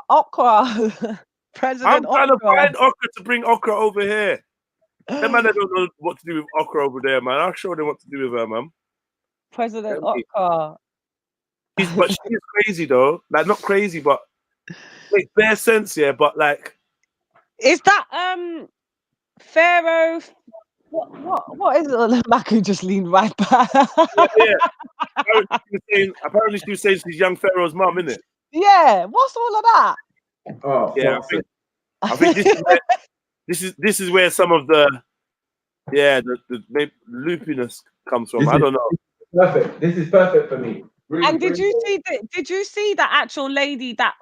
Okra? President I'm trying to Okra. find Okra to bring Okra over here. That man, I don't know what to do with Okra over there, man. I'll show them what to do with her, man. President Okra. But she's crazy though. Like, not crazy, but makes bare sense, yeah. But like, is that Pharaoh? What is it? Maku just leaned right back. yeah. Apparently she was saying she's young Pharaoh's mum, isn't it? Yeah. What's all of that? Oh, yeah. I think this is where some of the loopiness comes from. I don't know. Perfect. This is perfect for me. And did you see that actual lady that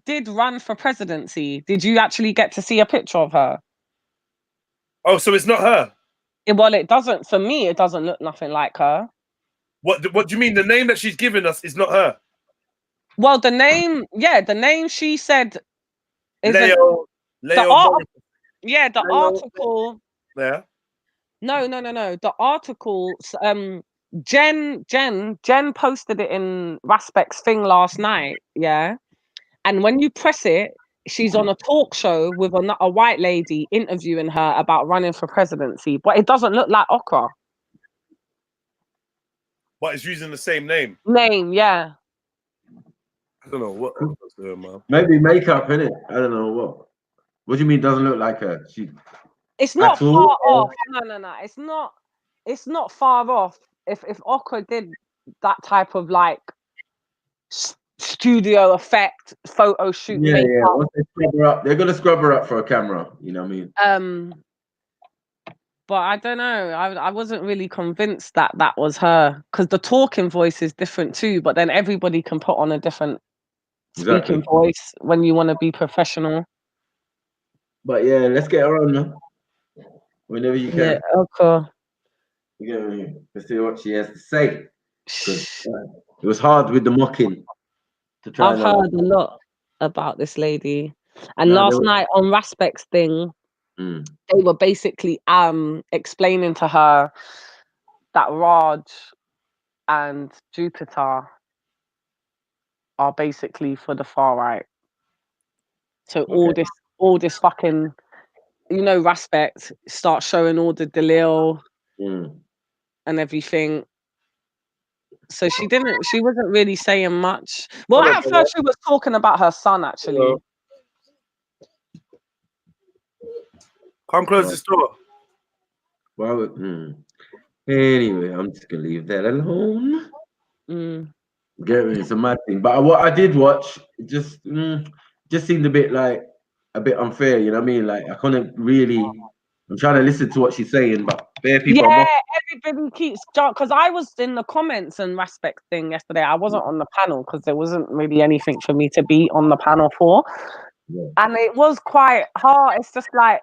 did run for presidency? Did you actually get to see a picture of her? Oh, so it's not her? Well, it doesn't. For me, it doesn't look nothing like her. What do you mean? The name that she's given us is not her? Well, the name she said is Leo. The article. Yeah. No. The article. Jen posted it in Raspek's thing last night. Yeah, and when you press it, she's on a talk show with a white lady interviewing her about running for presidency, but it doesn't look like Okra. But it's using the same name. Yeah. I don't know what Okra's doing, man. Maybe makeup, innit? I don't know what. What do you mean doesn't look like her? It's not far off. No. It's not far off. If Okra did that type of like studio effect photo shoot makeup. Yeah. Once they scrub her up, they're gonna scrub her up for a camera. You know what I mean? But I don't know. I wasn't really convinced that was her because the talking voice is different too. But then everybody can put on a different speaking voice when you want to be professional. But yeah, let's get her on, man. Whenever you can. Yeah, okay. Let's see what she has to say. It was hard with the mocking. I've heard a lot about this lady, and last night on Raspek's thing, they were basically explaining to her that Raj and Jupiter are basically for the far right. So all this fucking, Raspek start showing all the Dalil and everything. So she wasn't really saying much. Well, at first she was talking about her son, actually. Come close this door. Well, anyway, I'm just gonna leave that alone. It's a mad thing. But what I did watch, it just seemed a bit unfair. You know what I mean? Like I couldn't really. I'm trying to listen to what she's saying, but bare people. Yeah, everybody keeps because I was in the comments and Raspek thing yesterday. I wasn't on the panel because there wasn't really anything for me to be on the panel for, and it was quite hard. It's just like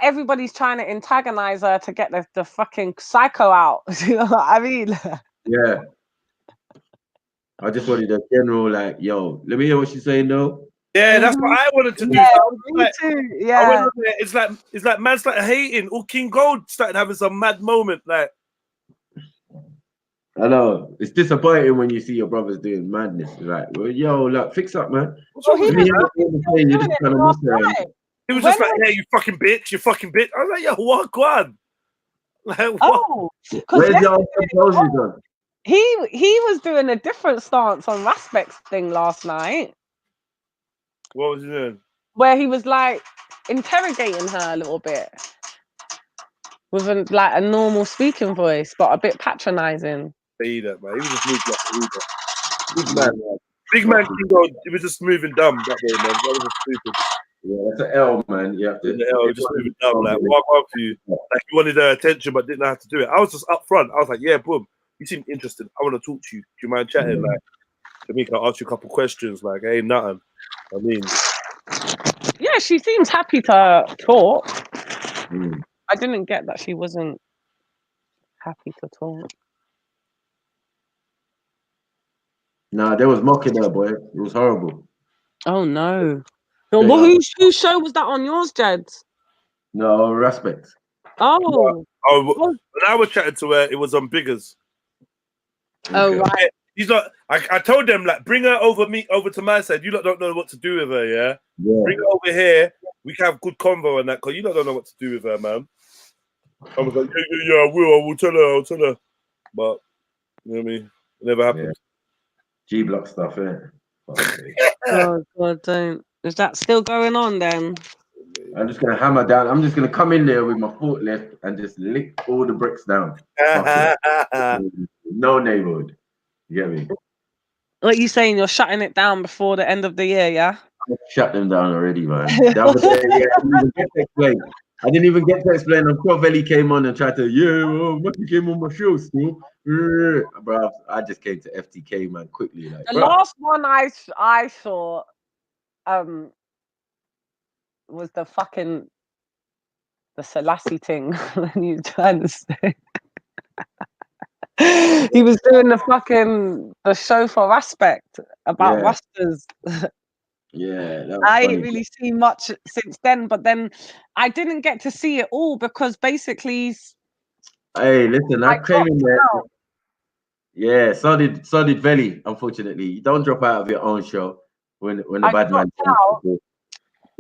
everybody's trying to antagonize her to get the fucking psycho out. You know what I mean? Yeah. I just wanted a general yo, let me hear what she's saying though. Yeah, that's what I wanted to do. Yeah, me too. Yeah. I went on there, it's like man started hating. All King Gold started having some mad moment. Like, I know it's disappointing when you see your brothers doing madness. Like, well, yo, look, fix up, man. He was just like, yeah, you fucking bitch. I was like, yo, what, God? Like, what? Oh, where's your composure? He was doing a different stance on Raspek's thing last night. What was he doing? Where he was like interrogating her a little bit with a normal speaking voice, but a bit patronizing. Say that, man. He was just moving like big man. Big man King Gold. He was just moving dumb that way, man. That was just stupid. Yeah, that's an L, man. You have to. The L, just moving dumb. Like, walk up to you. Like, he wanted her attention, but didn't know how to do it. I was just up front. I was like, yeah, boom. You seem interested. I want to talk to you. Do you mind chatting? Like, Tamika, I'll ask you a couple questions. Like, ain't nothing. I mean, Yeah, she seems happy to talk. Mm. I didn't get that she wasn't happy to talk. Nah, they was mocking her, boy. It was horrible. Oh no. Well, whose show was that on yours, Jed? No respect. Oh. When I was chatting to her, it was on Biggers. Oh right. Yeah, he's not. I told them like, bring her over to my side. You lot don't know what to do with her, yeah. Bring her over here. We can have good convo and that, cause you lot don't know what to do with her, man. I was like, yeah, I will tell her, But you know what I mean? It never happened. G block stuff, innit? Oh God, don't. Is that still going on then? I'm just gonna hammer down. I'm just gonna come in there with my foot left and just lick all the bricks down. No neighborhood. You get me? What are you saying? You're shutting it down before the end of the year, yeah? Shut them down already, man. The other day, I didn't even get to explain. I'm sure Veli came on and tried to, Mucky came on my show still. Bro, I just came to FTK, man, quickly. Like, the last one I saw was the Selassie thing when you trying to say. He was doing the show for Respect about Rastas. Yeah, I ain't really seen much since then, but then I didn't get to see it all because basically. Hey, listen, I came in there. Yeah, so did Veli. Unfortunately, you don't drop out of your own show when the bad man out,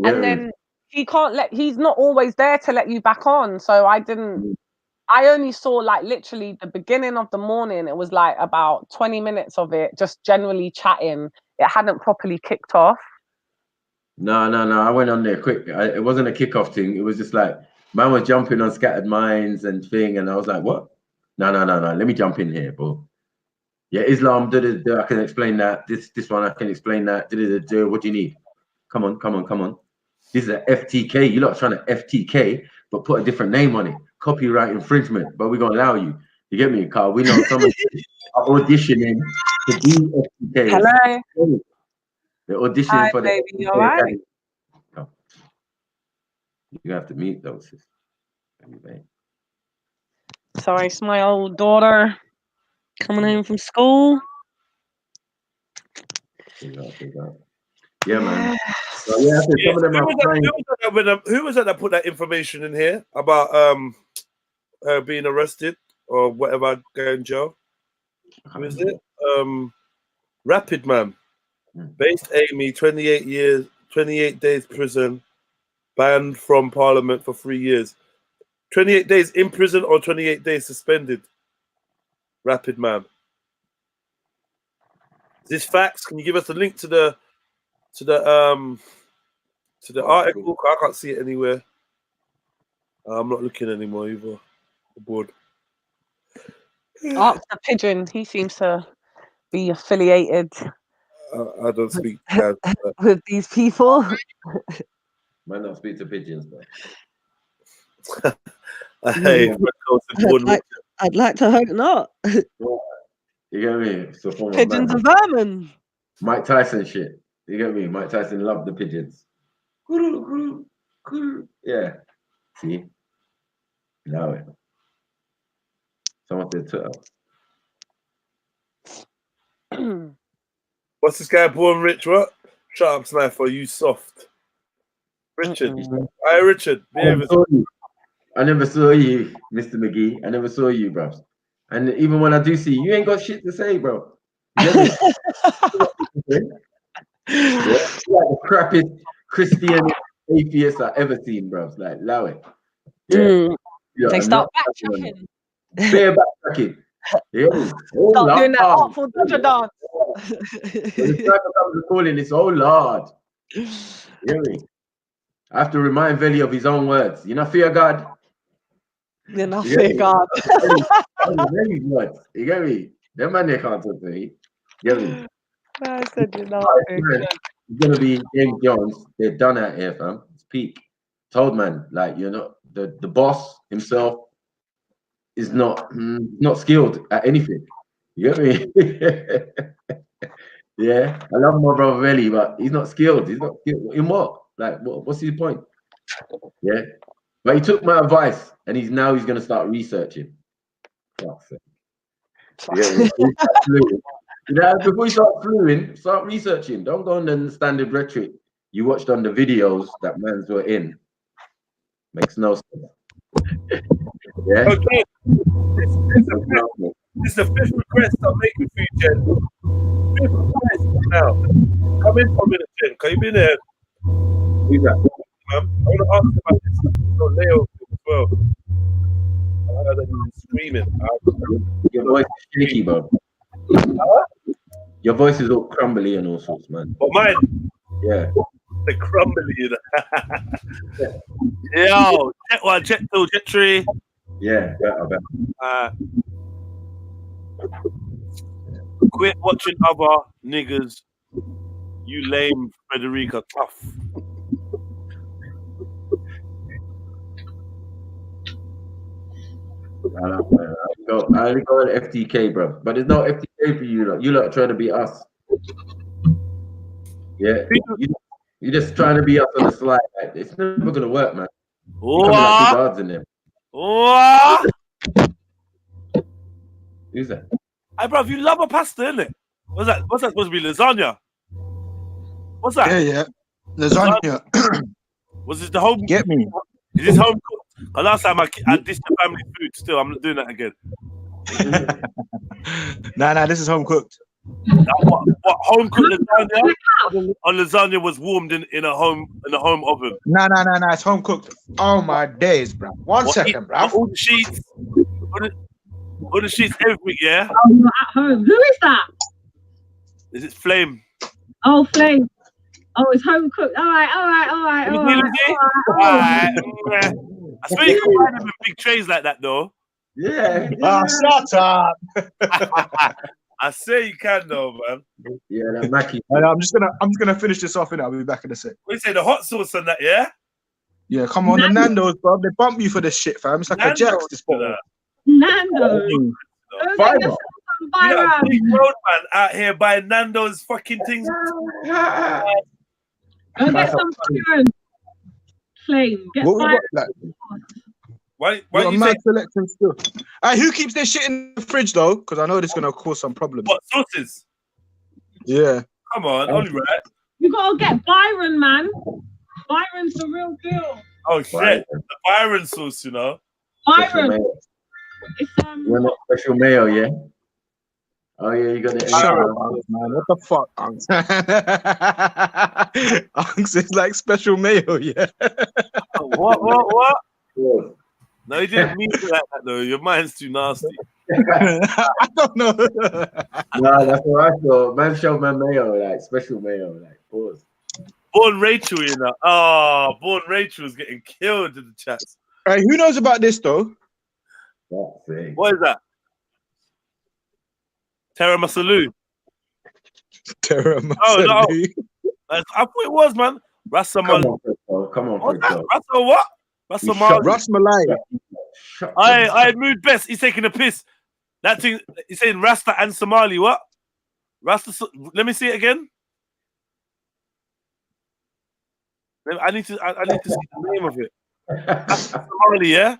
and then he's not always there to let you back on. So I didn't. I only saw like literally the beginning of the morning. It was like about 20 minutes of it, just generally chatting. It hadn't properly kicked off. No. I went on there quick. It wasn't a kickoff thing. It was just like man was jumping on Scattered Minds and thing, and I was like, what? No. Let me jump in here, bro. Yeah, Islam. I can explain that. This one I can explain that. What do you need? Come on. This is a FTK. You lot are trying to FTK, but put a different name on it. Copyright infringement. But we're gonna allow you. You get me, Carl? We know someone auditioning to be FTK. Hello. They're auditioning Hi, for the baby. You all right? No. You have to meet those. Sorry, it's my old daughter coming home from school. Yeah, man. So, yeah, some of them are trying. Who was that put that information in here about her being arrested or whatever, going jail? Who is it? Rapid Man. Based Amy, 28 days prison, banned from Parliament for 3 years. 28 days in prison or 28 days suspended? Rapid Man. Is this facts? Can you give us a link to the article? I can't see it anywhere. I'm not looking anymore either. I'm bored. Ask the pigeon. He seems to be affiliated. I don't speak with these people. Might not speak to pigeons, but hey, I'd like to hope not. You get me? So Pigeons and vermin. Mike Tyson shit. You get me? Mike Tyson loved the pigeons. Yeah. See? Now it. Someone said Twitter. What's this guy born rich? What? Shut up, Sniper. You soft. Richard. Hi, Richard. I never saw you, Mr. McGee. I never saw you, bro. And even when I do see you, you ain't got shit to say, bro. You get me? Yeah, like the crappiest Christian atheist I've ever seen, bro. Like, allow it. Yeah. They start backtracking. Bare backtracking. Yeah. Start doing that awful dodger dance. When the sniper comes calling, it's oh Lord. Hear me? I have to remind Veli of his own words. You know, fear God. You know, fear God. Veli's words. You get me? Them man they can't talk to me. You get me? I said you know. It's gonna be James Jones. They're done out here, fam. It's peak. Told man, like you know, the boss himself is not skilled at anything. You get me? Yeah, I love my brother really, but he's not skilled. He's not skilled in what? Like, what's his point? Yeah, but he took my advice, and he's gonna start researching. Fuck's sake. Yeah, before you start fluing, start researching. Don't go on the standard rhetoric you watched on the videos that mans were in. Makes no sense. Yeah. Okay. This is the fifth request I'm making for you, Jen. Fifth request now. Come in for a minute, Jen. Can you be there? Who's that? I want to ask about this. Leo as well. I heard that he was screaming. Your voice is shaky, bro. Your voice is all crumbly and all sorts, man. But mine? Yeah. The crumbly. Yo, jet one, jet two, jet three. Yeah, better. Quit watching other niggas. You lame Frederica tough. I only go at FTK, bro. But there's no FTK for you lot. You lot are trying to be us. Yeah. You're just trying to be us on the slide. It's never gonna work, man. You're coming like two guards in there. What? Who's that? Hey, bro, you love a pasta, innit? What's that supposed to be? Lasagna? What's that? Yeah. Lasagna. Was this the home? Get me. Is this home cooked? Last time I dished the family food. Still, I'm not doing that again. Nah, this is home cooked. What home cooked lasagna? Or lasagna was warmed in a home oven? Nah, it's home cooked. Oh my days, bro. One second, bro. All the sheets. All the sheets, everything, yeah? Oh, you're at home. Who is that? Is it Flame? Oh, Flame. Oh, it's home cooked. All right. I swear you can buy them in big trays like that, though. Yeah. Shut up. I say you can, though, man. Yeah, that Mackie. I'm just gonna finish this off, and I'll be back in a sec. We say the hot sauce on that, yeah? Yeah, come on, the Nando's, bro. They bump you for this shit, fam. It's like a Jack's this bottle. Nando's. You know, big road man out here buying Nando's fucking things. Go get some Flame. Get What, Why you you mad selection still? Who keeps their shit in the fridge though? Because I know this is gonna cause some problems. What sauces? Yeah. Come on, only right. You gotta get Byron, man. Byron's the real deal. Oh shit, the Byron sauce, you know. Byron. It's You want a special mayo, yeah? Oh yeah, you got the Shut up, Unks, man. What the fuck, Unks? Unks is like special mayo, yeah. What? No, you didn't mean it like that though. Your mind's too nasty. I don't know. Nah, that's what I thought. Man showed my mayo, like special mayo, like pause. Born Rachel, you know. Oh, Born Rachel's getting killed in the chat. Hey, who knows about this though? What is that? Terra Masalu. Terra Masalu. Oh no. I thought it was, man. Rasamal. Come on, Rasa what? Rasamal. Rasmalai. I mood best. He's taking a piss. That thing. He's saying Rasta and Somali. What? Rasta. Let me see it again. I need to see the name of it. Rasta Somali, yeah.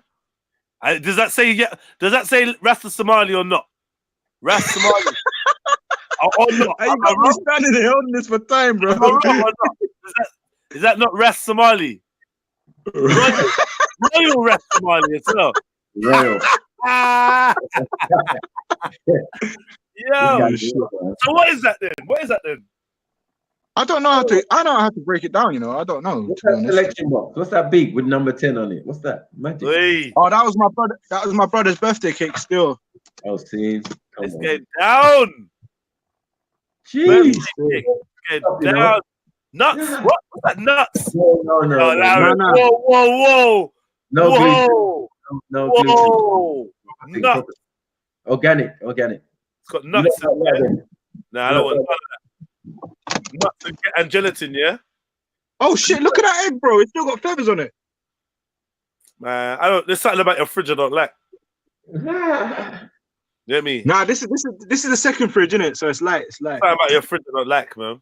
Does that say yeah? Does that say Rasta Somali or not? Rasta Somali. or not? Hey, you got me standing there holding this for time, bro. Is that not Rasta Somali? Royal Rasta Somali as well. Royal. Yo. So what is that then? I don't know how to break it down, you know. I don't know. What's that selection box? What's that big with number 10 on it? What's that? Magic. Hey. Oh, that was my brother's birthday cake still. Oh, see. Let's get down. Jeez. Get down. Nuts. What? What's that? Nuts. No. Whoa. No. Whoa. Nuts. Organic. It's got nuts in there. Nah, I don't want none of that. Nuts and gelatin, yeah? Oh shit, look at that egg, bro. It's still got feathers on it. Man, there's something about your fridge I don't like. Get me? Nah, this is the second fridge, isn't it? So it's light. It's light. Talking about your fridge I don't like, man.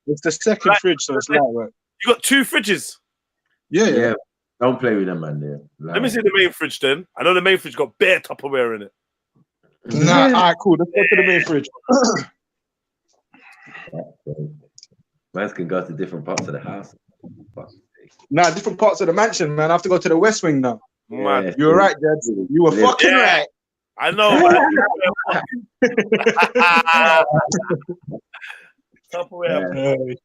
It's the second fridge, so it's light, right? You got 2 fridges. Yeah. Don't play with them, man. There. Let me see the main fridge then. I know the main fridge got bare Tupperware in it. Nah, alright, cool. Let's go to the main fridge. Man can go to different parts of the house. Nah, different parts of the mansion, man. I have to go to the West Wing now. Man. You were right, Dad. You were fucking right. I know, man. Tupperware.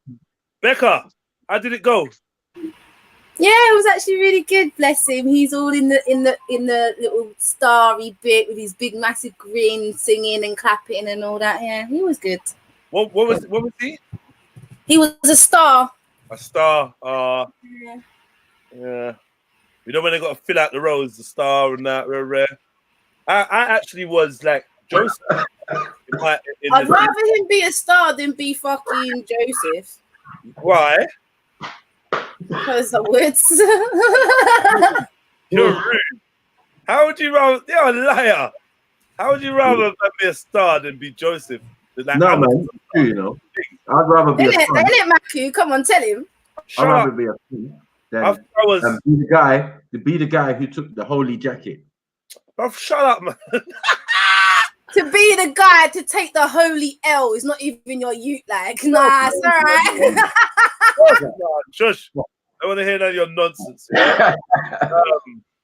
Becca, how did it go? Yeah, it was actually really good. Bless him. He's all in the little starry bit with his big massive grin, singing and clapping and all that. Yeah, he was good. What was he? He was a star. A star. Yeah. Yeah. You know when they got to fill out the roles, the star and that. Rare. I actually was like Joseph. I'd rather him be a star than be fucking Joseph. Why? Because of words. You're rude. How would you rather? You're a liar. How would you rather be a star than be Joseph? Like, no, man. You know, I'd rather be a star. Ain't it, Maku? Come on, tell him. I'd rather be a king than be the guy who took the holy jacket. Oh, shut up, man. To be the guy to take the holy L is not even your youth, like. Nah, it's all right. Shush. I want to hear none of your nonsense. Yeah?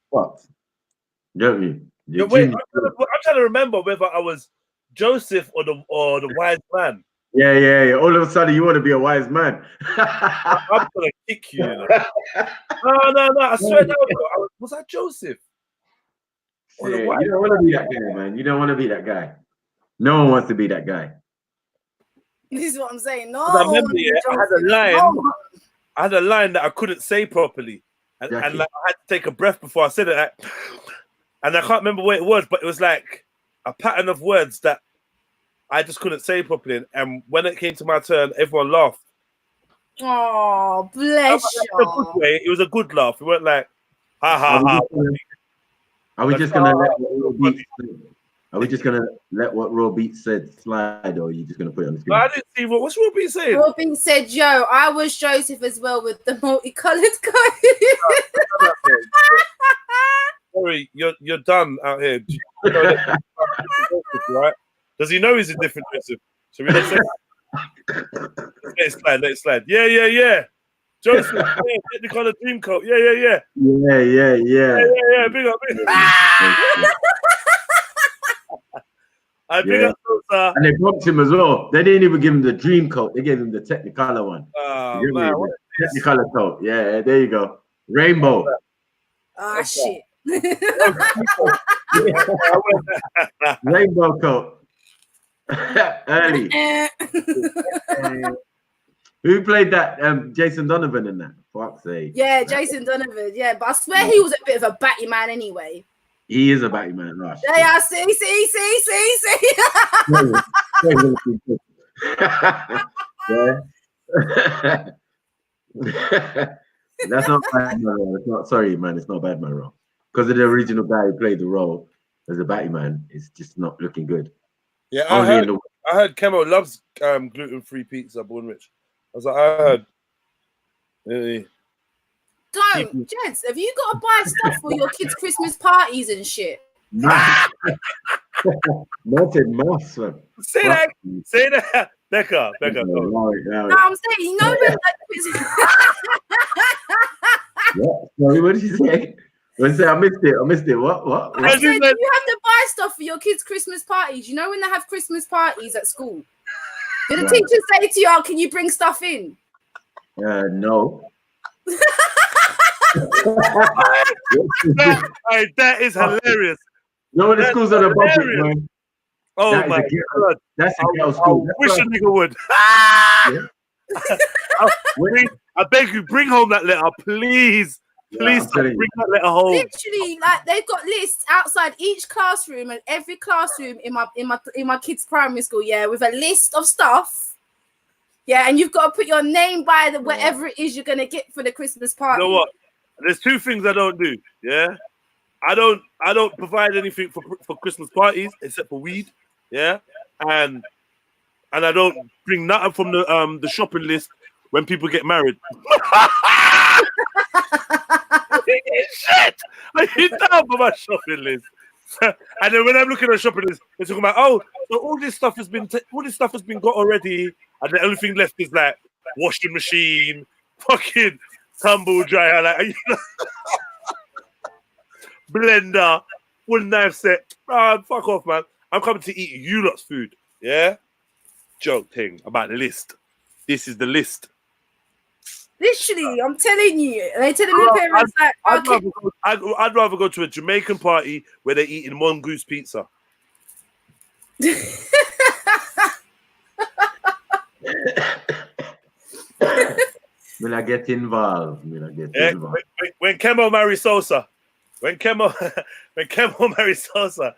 What? Get me? Wait, I'm trying to remember whether I was Joseph or the wise man. Yeah. All of a sudden, you want to be a wise man. I'm gonna kick you. No. I swear down. Was I Joseph? Yeah, you don't want to be that guy, man. You don't want to be that guy. No one wants to be that guy. This is what I'm saying. No, I remember, I had a line. I had a line that I couldn't say properly, and like, I had to take a breath before I said it. And I can't remember what it was, but it was like a pattern of words that I just couldn't say properly. And when it came to my turn, everyone laughed. Oh, bless you. It was a good laugh. It weren't like, ha ha ha. Are we just gonna let what Raw Beats said? Are we just gonna let what Raw Beats said slide, or are you just gonna put it on the screen? No, I didn't see what's Raw Beats saying. Raw Beats said, "Yo, I was Joseph as well with the multicolored coat." Sorry, you're done out here. Right? Does he know he's a different Joseph? So we say, let it slide. Yeah. Joseph, technicolor dream coat. Yeah. Yeah. Big up. Big up those, and they bumped him as well. They didn't even give him the dream coat. They gave him the technicolor one. Man, technicolor coat. Yeah, there you go. Rainbow. Ah, shit. Rainbow coat. Early. Who played that? Jason Donovan in that? Fuck's sake. Yeah, Jason Donovan. Yeah, but I swear he was a bit of a batty man anyway. He is a batty man, right? Yeah, see. That's not bad, man. It's not. Sorry, man. It's not bad, man. Because of the original guy who played the role as a batty man, it's just not looking good. Yeah, I heard Kemo loves gluten-free pizza, Bournemouth. I was like, I heard. Really? Don't, gents, have you got to buy stuff for your kids' Christmas parties and shit? Not in mass, man. Say that. Becca. No, I'm saying, you know when Sorry, what did you say? I missed it. What? I said, you have to buy stuff for your kids' Christmas parties. You know when they have Christmas parties at school? Do the teachers say to you, "Oh, can you bring stuff in?" No. That is hilarious. No, the schools are the budget, man. Oh my God, that's a girl school. I wish a nigga would. I beg you, bring home that letter, please. Please bring that letter home. Literally, like they've got lists outside each classroom and every classroom in my kids' primary school. Yeah, with a list of stuff. Yeah, and you've got to put your name by whatever it is you're gonna get for the Christmas party. You know what? There's two things I don't do. Yeah, I don't provide anything for Christmas parties except for weed, yeah, and I don't bring nothing from the shopping list when people get married. Shit, I hit down for my shopping list, and then when I'm looking at the shopping list, they're talking about, oh, so all this stuff has been got already, and the only thing left is like washing machine, fucking tumble dryer, like. Blender, full knife set. Fuck off, man. I'm coming to eat you lot's food. Yeah? Joke thing about the list. This is the list. Literally, I'm telling you. And they telling their parents like, I'd rather go to a Jamaican party where they're eating mongoose pizza. When I get involved. When Kemo marries Sosa. When Kemo marries Sosa,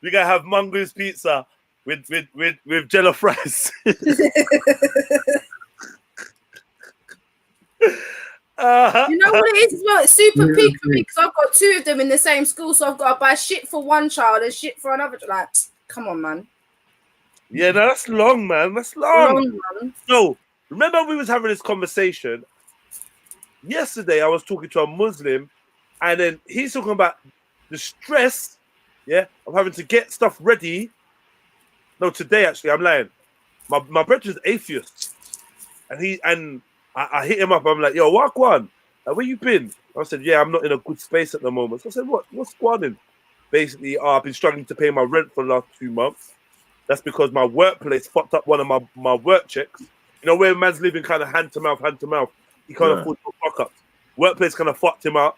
we gotta have mongoose pizza with jello fries. You know what it is as well? It's super peak for me because I've got 2 of them in the same school, so I've got to buy shit for one child and shit for another. Like, come on, man. Yeah, no, that's long, man. That's long. Man. So, remember we was having this conversation yesterday. I was talking to a Muslim, and then he's talking about the stress, yeah, of having to get stuff ready. No, today actually, I'm lying. My brother's atheist, and I hit him up. I'm like, yo, walk one. Like, where you been? I said, yeah, I'm not in a good space at the moment. So I said, what's going on? Basically, I've been struggling to pay my rent for the last 2 months. That's because my workplace fucked up one of my work checks. You know, where man's living kind of hand to mouth. He can't afford to fuck up. Workplace kind of fucked him up.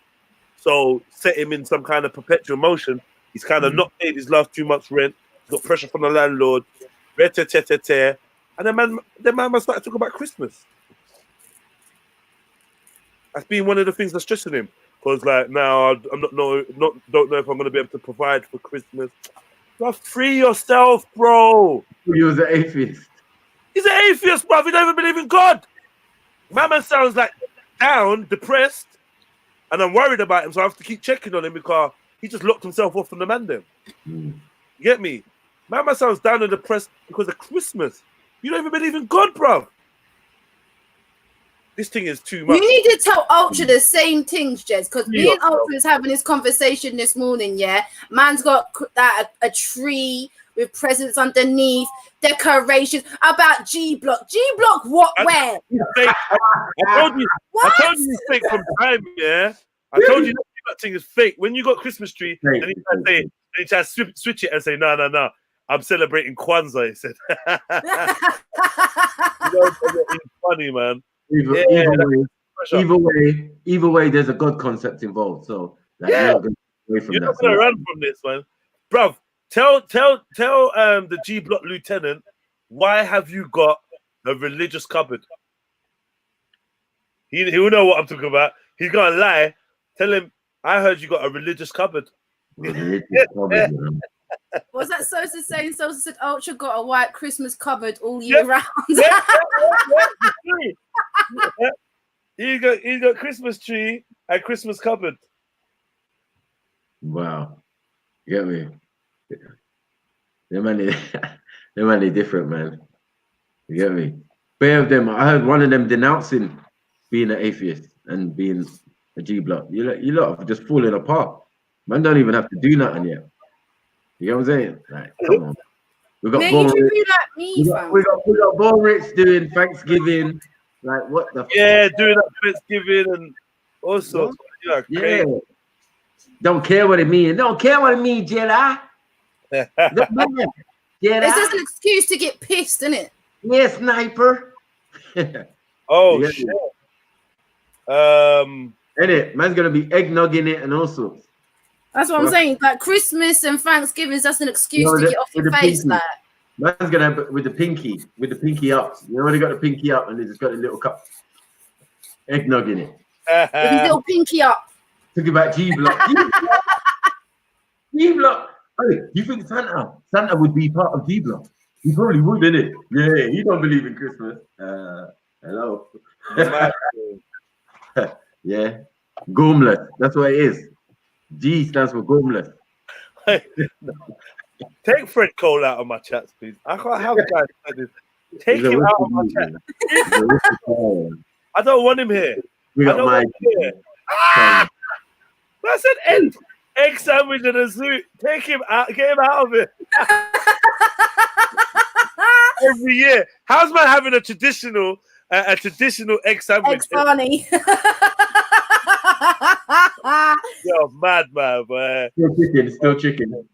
So set him in some kind of perpetual motion. He's kind of not paid his last 2 months' rent. He's got pressure from the landlord. And the man must start talking about Christmas. That's been one of the things that's stressing him. Because like now I'm don't know if I'm gonna be able to provide for Christmas. Just free yourself, bro. He was an atheist. He's an atheist, bro. He don't even believe in God. My man sounds like down, depressed, and I'm worried about him, so I have to keep checking on him because he just locked himself off from the man then. You get me? My man sounds down and depressed because of Christmas. You don't even believe in God, bro. This thing is too much. You need to tell Ultra the same things, Jez, because me and Ultra was having this conversation this morning, yeah? Man's got a tree with presents underneath, decorations, about G-Block. G-Block what, where? I told you it's fake from time, yeah? I told you that thing is fake. When you got Christmas tree, then he tried to switch it and say, no, I'm celebrating Kwanzaa, he said. It's funny, man. Either way, there's a God concept involved. So you're not gonna run from this, man, bruv. Tell the G Block lieutenant, why have you got a religious cupboard? He will know what I'm talking about. He's gonna lie. Tell him I heard you got a religious cupboard. Was that Sosa saying? Sosa said Ultra got a white Christmas cupboard all year round. He got Christmas tree and Christmas cupboard. Wow, you get me? Them man, different, man. You get me? Pair of them. I heard one of them denouncing being an atheist and being a G Block. You lot are just falling apart. Man, don't even have to do nothing yet. You know what I'm saying? Like, come on. We got Bo Rich doing Thanksgiving. Like, what the? Yeah, doing that Thanksgiving and all sorts. Yeah. Don't care what it means. Don't care what it means, Jedi. Jedi. It's just an excuse to get pissed, isn't it? Yeah, sniper. Oh shit. Innit? Man's gonna be eggnogging it and all sorts. That's what I'm saying. Like Christmas and Thanksgiving is just an excuse to get off your face. Like, man's gonna have with the pinky up. You already got the pinky up, and they just got a little cup, eggnog in it. With his little pinky up. Talking about G-Block. G-Block. Hey, you think Santa would be part of G-Block? He probably would, innit? Yeah, he don't believe in Christmas. Hello. Yeah, gormless. That's what it is. G stands for homeless. Hey, take Fred Cole out of my chats, please. I can't have guys like this. Take He's a him out of wicked my dude, chat. man. He's a wicked guy. I don't want him here. We I got don't my want him here. Ah! I said egg sandwich in a suit. Take him out. Get him out of it. Every year. How's man having a traditional egg sandwich? Egg sarnie. Yo, mad man, boy. Still chicken. It's still chicken.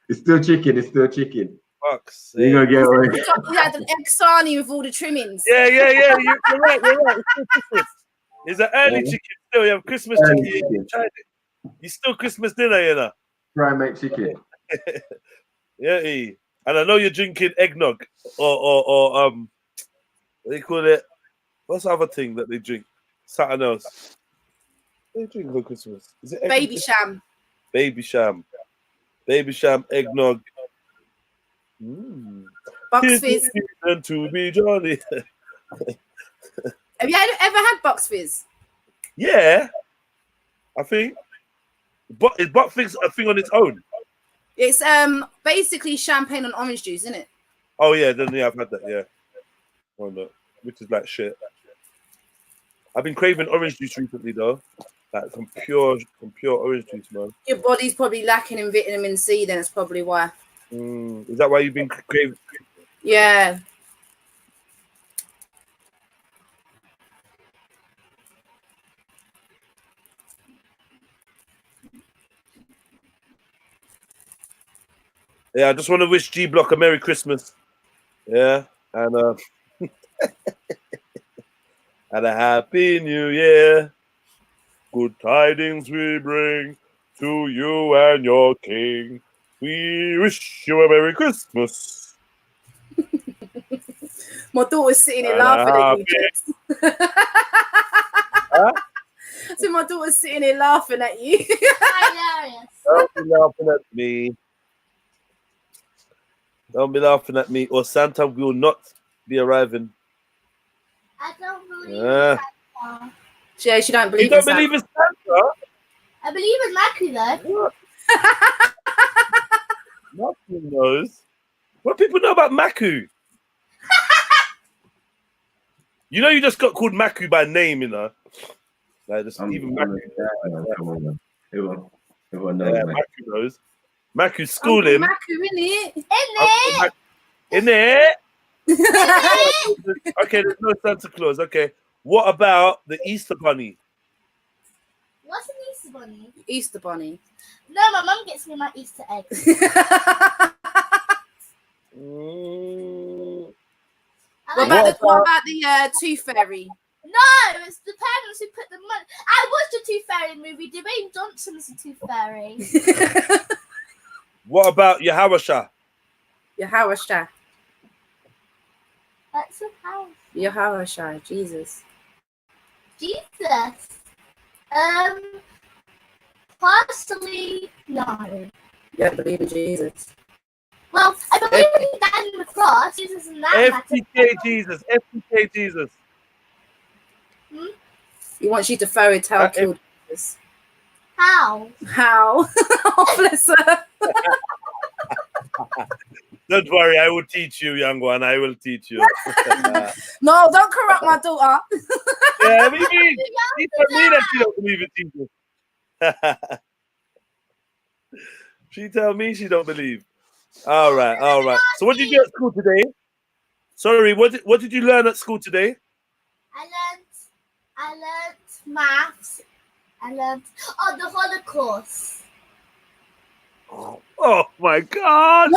It's still chicken. It's still chicken. Fuck's You gonna get away. You had an egg sarnie with all the trimmings. Yeah. You're right. It's still Christmas. It's an early chicken still. You have Christmas Early chicken. chicken. Tried it. You still Christmas dinner, you know. Try and make chicken. Yeah, and I know you're drinking eggnog or what do you call it? What's the other thing that they drink? Something else. What do they drink for Christmas? Is it Baby sham. Baby sham, eggnog. Box fizz. And to be jolly. Have you ever had box fizz? Yeah, I think. But is box fizz a thing on its own? It's basically champagne and orange juice, isn't it? Oh yeah, then yeah, I've had that. Yeah, why not? Which is like shit. I've been craving orange juice recently though, like some pure orange juice, man. Your body's probably lacking in vitamin C, then it's probably why. Is that why you've been craving? Yeah. Yeah, I just want to wish G Block a Merry Christmas. Yeah, and and a Happy New Year. Good tidings we bring to you and your king. We wish you a Merry Christmas. My daughter's sitting here And a laughing at you, happy- Jess. Huh? So my daughter's sitting here laughing at you. Hilarious. Don't be laughing at me. Don't be laughing at me, or Santa will not be arriving. I don't believe Yeah. in Santa. She don't You believe don't in Santa. believe in Santa? I believe in Macu though. Nothing knows. What people know about Maku? You know, you just got called Maku by name, you know. Like just even Maku. Everyone knows. Yeah, Man. Maku knows. Maku's schooling. Macu, innit? In it. Okay, there's no Santa Claus. Okay. What about the Easter Bunny? What's an Easter bunny? Easter bunny. No, my mum gets me my Easter eggs. What about the Tooth Fairy? No, it's the parents who put the money. I watched the Tooth Fairy movie. Dwayne Johnson's the Tooth Fairy. What about Yahawasha? Yahawasha. That's a house. Yahawasha. Jesus. Jesus. Personally, no. You don't believe in Jesus. Well, I believe in that on the cross. Jesus and that. FTK Jesus. FTK Jesus. He wants you to fairy tale kill Jesus. How? How? Oh, bless her. Don't worry, I will teach you, young one. I will teach you. No, don't corrupt my daughter. Yeah, what do you mean? She told me that she don't believe in Jesus. She tell me she don't believe. All right. So what did you do at school today? Sorry, what did you learn at school today? I learned maths. I learned the Holocaust. Oh my God!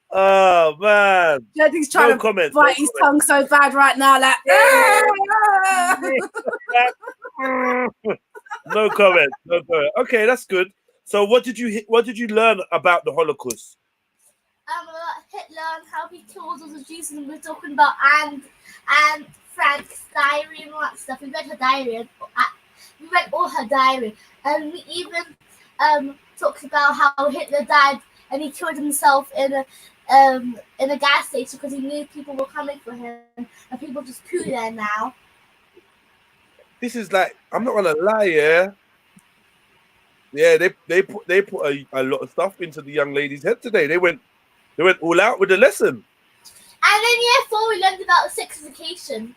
Oh man! He's trying to bite his tongue so bad right now, like. No comment. Okay, that's good. So, what did you learn about the Holocaust? Hitler and how he killed all the Jews, and we're talking about and Frank's diary and all that stuff. We read her diary. We read all her diary, and we even talked about how Hitler died and he killed himself in a gas station because he knew people were coming for him, and people just poo there now. this is like, I'm not gonna lie, yeah. Yeah, they put a lot of stuff into the young lady's head today. They went all out with the lesson. And in year 4 we learned about sexification.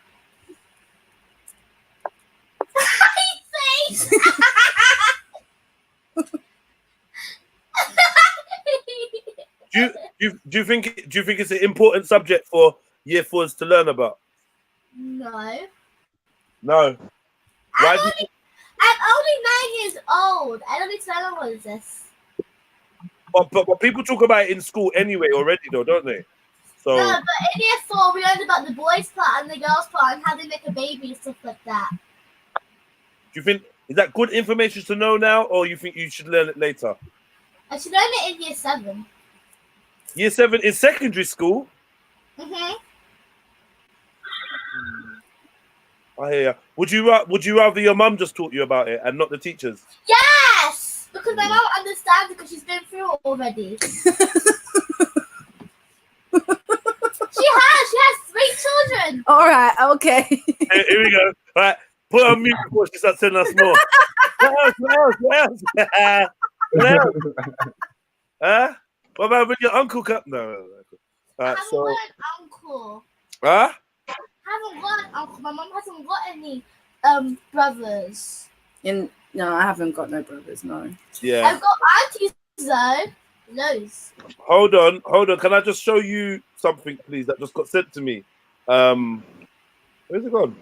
Do you think it's an important subject for year 4s to learn about? No. No. I'm only 9 years old. I don't need to learn what is this. But people talk about it in school anyway already, though, don't they? So. No, but in year 4 we learned about the boys' part and the girls' part and how they make a baby and stuff like that. Do you think is that good information to know now, or you think you should learn it later? I should learn it in year 7. Year 7 is secondary school. Mhm. I hear ya. Would you rather your mum just taught you about it and not the teachers? Yes, because my mom understands because she's been through it already. She has 3 children. All right, okay. Here we go. All right, put on mute before she starts telling us more. What else? Huh? What about when your uncle cut? No. I haven't got an uncle. Huh? I haven't got an uncle. My mom hasn't got any brothers. No, I haven't got no brothers. No. Yeah. I've got aunties though. Loads. Hold on. Can I just show you something, please? That just got sent to me. Where's it gone?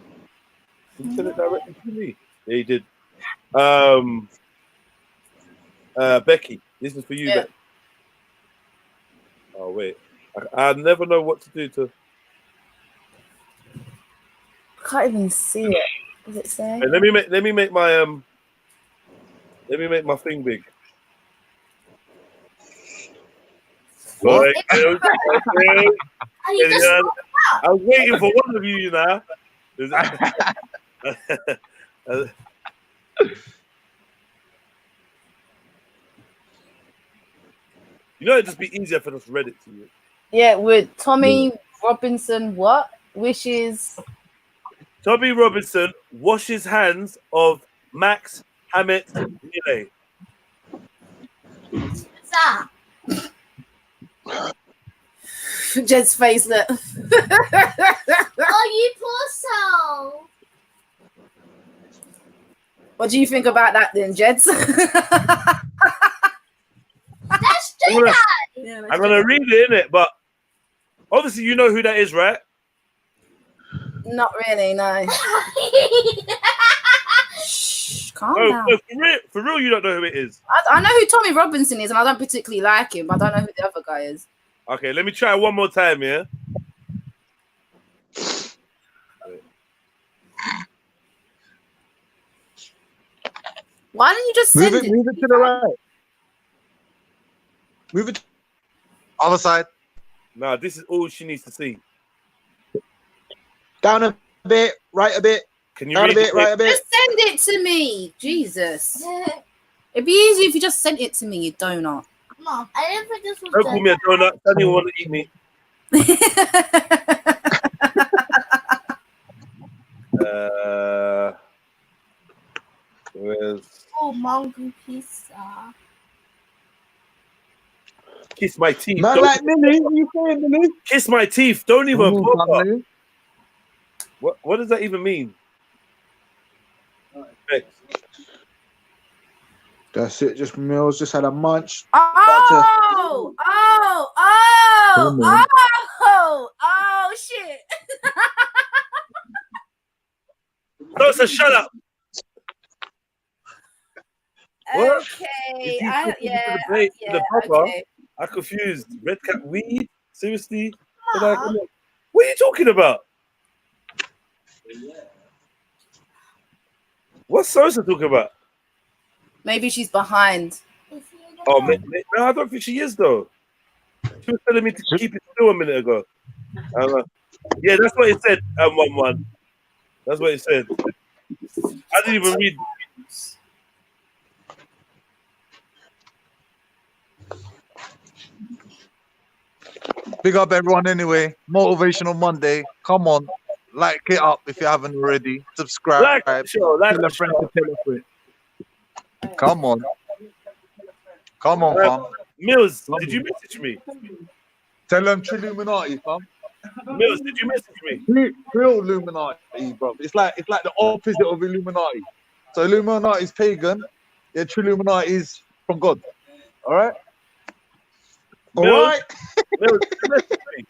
Did you send it directly to me? Yeah, you did. Becky, this is for you. Yeah. Becky. Oh wait, I never know what to do to. I can't even see it. Does it say? Hey, let me make my thing big. What? I was waiting for one of you now. You know, it'd just be easier if I just read it to you. Yeah, with Tommy Robinson, what wishes? Tommy Robinson washes hands of Max Hammett Millet. What's that? Jed's face, look. Oh, you poor soul. What do you think about that then, Jeds? That's true. I'm gonna read it, innit? But obviously, you know who that is, right? Not really, no. Shh, calm down. No, for real, you don't know who it is. I know who Tommy Robinson is, and I don't particularly like him, but I don't know who the other guy is. Okay, let me try one more time, yeah? Why didn't you just send it? Move it to the right. Move it. Other side. Nah, this is all she needs to see. Down a bit, right a bit. Can you down read a bit, it? right a bit? Just send it to me. Jesus. It'd be easier if you just sent it to me, you donut. Mom, I didn't think this was Don't call me a donut. Don't even want to eat me. Where's Oh, mango pizza. kiss my teeth? Man, Don't- like Millie, what you saying, Millie? Kiss my teeth. Don't even Ooh, bother. family. What does that even mean? Thanks. That's it. Just Mills just had a munch. Oh, shit. No, so shut up. What? Okay. Okay. I'm confused. Red cap weed? Seriously? What are you talking about? What's Sosa talking about? Maybe she's behind. Oh, no, I don't think she is, though. She was telling me to keep it still a minute ago. Yeah, that's what it said, 1-1. That's what it said. I didn't even read. Big up everyone anyway. Motivational Monday. Come on. like it up if you haven't already. Subscribe. Like the show, like tell the a friend show. to tell a friend. Come on. Come on, fam. Mills, did you message me? Tell them true Illuminati, fam. Mills, did you message me? Real Illuminati, bro. It's like the opposite of Illuminati. So Illuminati is pagan. Yeah, true Illuminati is from God. All right. All Mills, right. Mills, did you message me?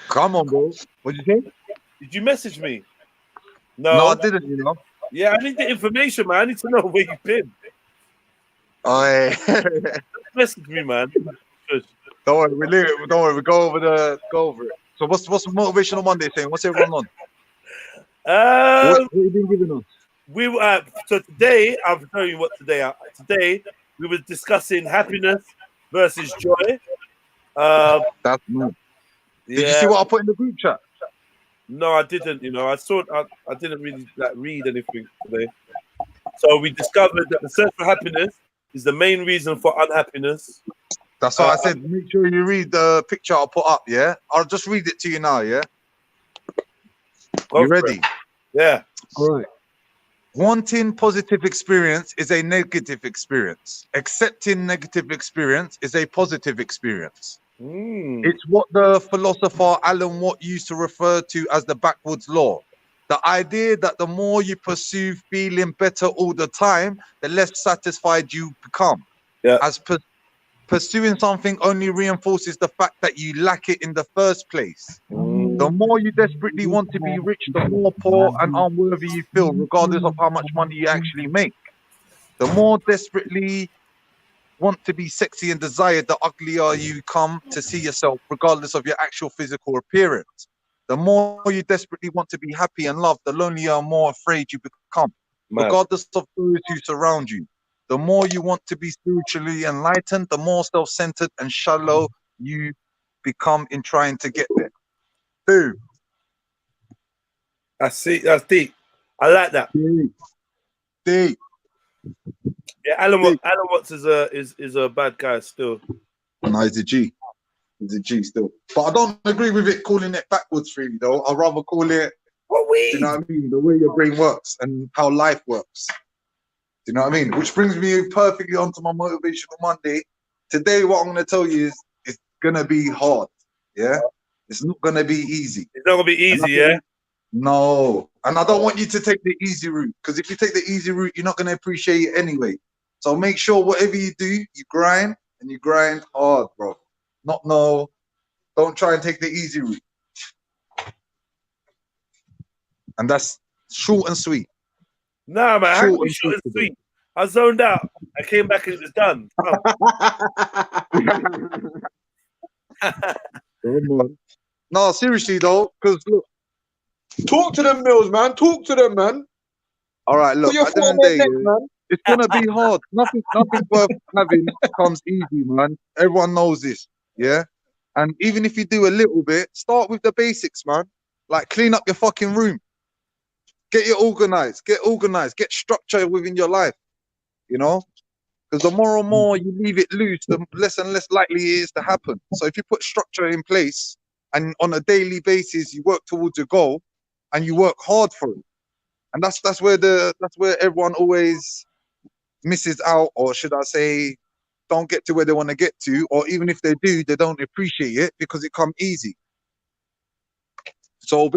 Come on, bro. What did you say? Did you message me? No, No, I didn't. You know. Yeah, I need the information, man. I need to know where you've been. Oh, yeah. Message me, man. Don't worry, we leave it. Don't worry, we go over it. So what's Motivational Monday saying? What's everyone on? What have you been giving us? We so today I'll tell you what today. Today we were discussing happiness versus joy. That's mad. Did you see what I put in the group chat? No, I didn't. You know, I didn't really read anything today. So we discovered that the search for happiness is the main reason for unhappiness. That's why I said make sure you read the picture I'll put up, yeah? I'll just read it to you now, yeah? You ready? Yeah. All right. Wanting positive experience is a negative experience. Accepting negative experience is a positive experience. It's what the philosopher Alan Watt used to refer to as the backwoods law. The idea that the more you pursue feeling better all the time, the less satisfied you become. Yeah. As pursuing something only reinforces the fact that you lack it in the first place. The more you desperately want to be rich, the more poor and unworthy you feel, regardless of how much money you actually make. The more desperately want to be sexy and desired, the uglier you come to see yourself, regardless of your actual physical appearance. The more you desperately want to be happy and loved, the lonelier and more afraid you become, regardless of those who surround you. The more you want to be spiritually enlightened, the more self-centered and shallow you become in trying to get there. Boom. That's deep. I like that. Deep. Yeah, Alan Watts is a bad guy still. No, he's a G. He's a G still. But I don't agree with it calling it backwards theory though. I'd rather call it you know what I mean? The way your brain works and how life works. Do you know what I mean? Which brings me perfectly onto my Motivational Monday. Today, what I'm going to tell you is it's going to be hard. Yeah? It's not going to be easy. It's not going to be easy, yeah? No. And I don't want you to take the easy route, because if you take the easy route, you're not going to appreciate it anyway. So make sure whatever you do, you grind, and you grind hard, bro. Don't try and take the easy route. And that's short and sweet. Nah, man, how can you short and sweet? I zoned out. I came back and it was done. No, seriously though, because look, talk to them Mills, man. Talk to them, man. All right, look, at the end of the day, man, it's gonna be hard. Nothing worth having comes easy, man. Everyone knows this, yeah. And even if you do a little bit, start with the basics, man. Like clean up your fucking room. Get it organized. Get structure within your life. You know, because the more and more you leave it loose, the less and less likely it is to happen. So if you put structure in place and on a daily basis you work towards your goal and you work hard for it, and that's where everyone always misses out, or should I say, don't get to where they want to get to, or even if they do, they don't appreciate it because it comes easy. So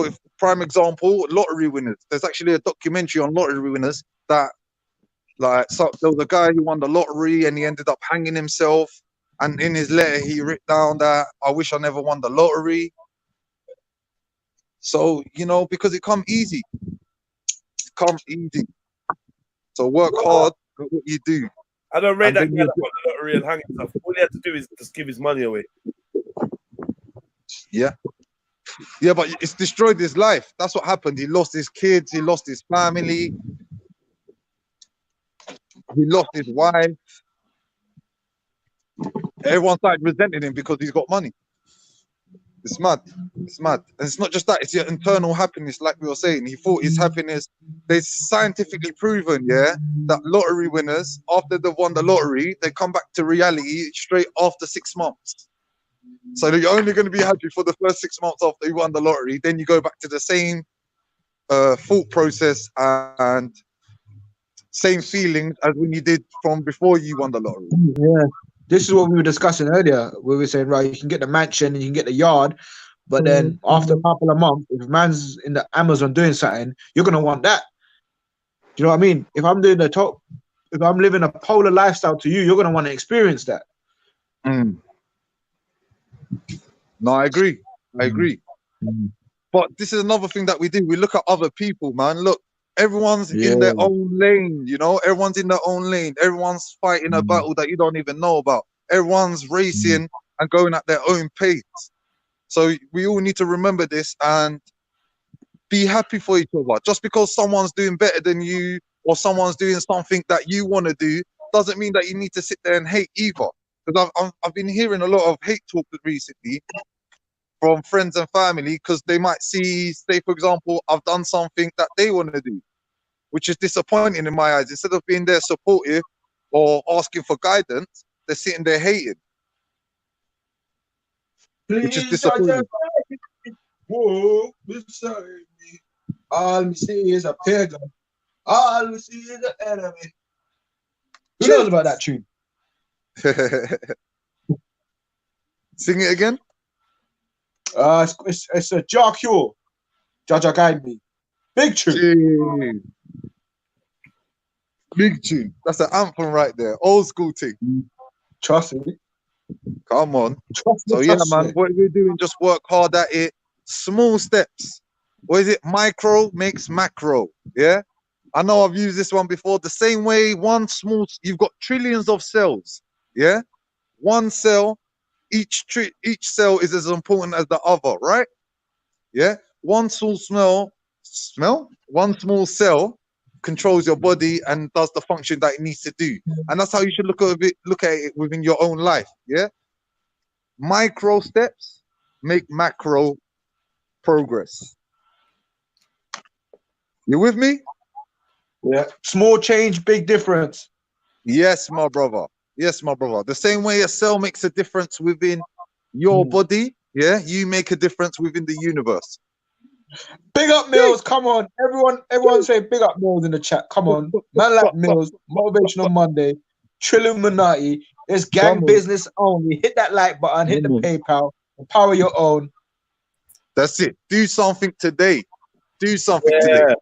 if, prime example, lottery winners. There's actually a documentary on lottery winners that, like, so there was a guy who won the lottery and he ended up hanging himself. And in his letter, he wrote down that I wish I never won the lottery. So, you know, because it comes easy. It comes easy. So work hard at what you do. I don't rate that guy that won the lottery and hang himself. All he had to do is just give his money away. Yeah. Yeah, but it's destroyed his life. That's what happened. He lost his kids. He lost his family. He lost his wife. Everyone started resenting him because he's got money. It's mad. It's mad. And it's not just that. It's your internal happiness, like we were saying. He thought his happiness... There's scientifically proven, yeah, that lottery winners, after they've won the lottery, they come back to reality straight after 6 months. So you're only going to be happy for the first 6 months after you won the lottery. Then you go back to the same thought process and same feelings as when you did from before you won the lottery. Yeah. This is what we were discussing earlier. We were saying, right, you can get the mansion and you can get the yard, but then after a couple of months, if man's in the Amazon doing something, you're gonna want that. Do you know what I mean? If I'm doing if I'm living a polar lifestyle to you, you're gonna want to experience that. No, I agree. I agree. But this is another thing that we do. We look at other people, man. Look, everyone's in their own lane, you know? Everyone's in their own lane. Everyone's fighting a battle that you don't even know about. Everyone's racing and going at their own pace. So we all need to remember this and be happy for each other. Just because someone's doing better than you or someone's doing something that you want to do doesn't mean that you need to sit there and hate either. Because I've been hearing a lot of hate talk recently from friends and family, because they might see, say for example, I've done something that they want to do, which is disappointing in my eyes. Instead of being there supportive or asking for guidance, they're sitting there hating, which is disappointing. Whoa, beside me. All we see is a pagan. All we see is an enemy. Who knows about that tune? Sing it again. It's a Jah Cure. Jaja Guide Me. Big tune. Big tune. That's an anthem right there. Old school thing. Trust me. Come on. So yeah, man, what we're doing, just work hard at it. Small steps. What is it? Micro makes macro. Yeah. I know I've used this one before. The same way, you've got trillions of cells. Yeah. One cell, each cell is as important as the other, right? Yeah. One small cell controls your body and does the function that it needs to do. And that's how you should look at it within your own life. Yeah. Micro steps make macro progress. You with me? Yeah. Small change, big difference. Yes, my brother. Yes, my brother. The same way a cell makes a difference within your body, yeah, you make a difference within the universe. Big up Mills, come on. Everyone say big up Mills in the chat. Come on. Man like Mills, Motivational Monday, Trilluminati. It's gang business only. Hit that like button, hit the PayPal, empower your own. That's it. Do something today. Do something today.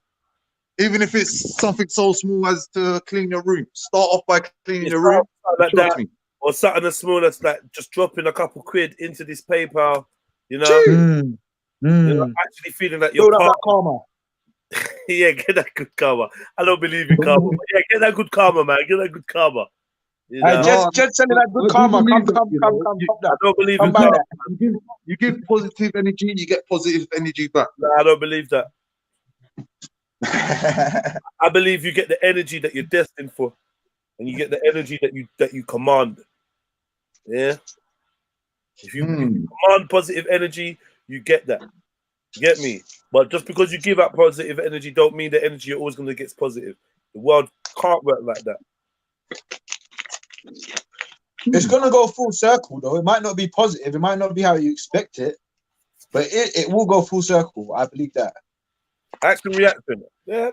Even if it's something so small as to clean your room. Start off by cleaning your room. Like that, or something as small as like just dropping a couple quid into this PayPal, you know. You know, actually feeling that you're karma. Yeah, get that good karma. I don't believe in karma. But yeah, get that good karma, man. Get that good karma. You know? Just sending that good karma. Come. I don't believe in karma. You give positive energy, you get positive energy back. No, I don't believe that. I believe you get the energy that you're destined for, and you get the energy that you command. Yeah. If you command positive energy, you get that. You get me? But just because you give out positive energy, don't mean the energy you're always going to get positive. The world can't work like that. It's gonna go full circle though. It might not be positive. It might not be how you expect it, but it will go full circle. I believe that. Action reaction. Yeah,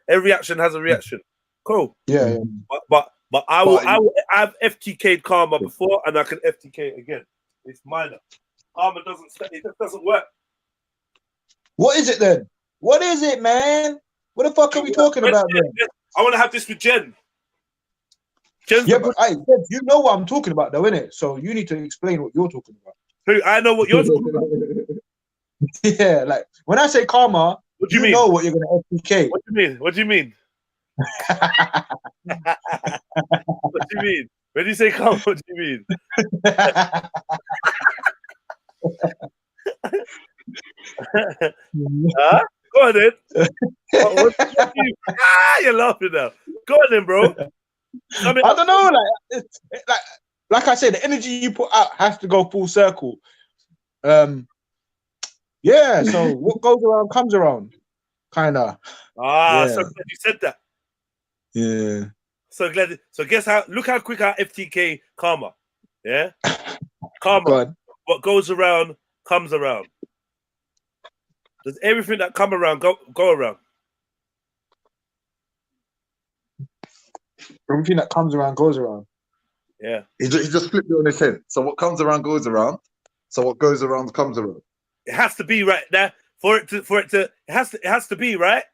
every action has a reaction. Cool. Yeah. But I've FTK'd karma before, and I can FTK it again. It's minor. Karma doesn't work. What is it then? What is it, man? What the fuck are we talking about then? I want to have this with Jen. Yeah, but you know what I'm talking about, though, innit? So you need to explain what you're talking about. I know what you're talking about. Yeah, like when I say karma, what do you mean? Know what you're gonna FPK. What do you mean? What do you mean? What do you mean? When you say karma, what do you mean? Huh? Go on then. You're laughing now. Go on then, bro. I don't know, like I said, the energy you put out has to go full circle. Yeah, so what goes around comes around, kinda. So glad you said that. Yeah. So glad. So guess how? Look how quick our FTK karma. Yeah. Karma. what goes around comes around. Does everything that come around go around? Everything that comes around goes around. Yeah. He just flipped it on his head. So what comes around goes around. So what goes around comes around. It has to be right now for it to. It has to be right.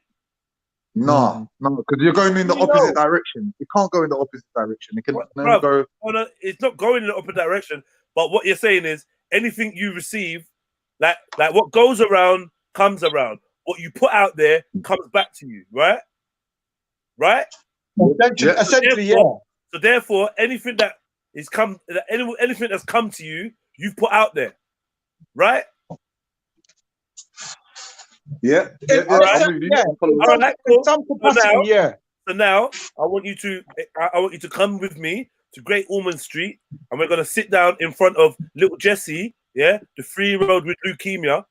No, because you're going in the opposite direction. You can't go in the opposite direction. It can only go. No, it's not going in the opposite direction. But what you're saying is anything you receive, like what goes around comes around. What you put out there comes back to you, right? Right? Essentially, yeah. So therefore, anything that is anything that's come to you, you've put out there, right? Yeah. All right, cool. Some capacity, So now I want you to come with me to Great Ormond Street, and we're gonna sit down in front of little Jessie, the 3-year-old with leukemia,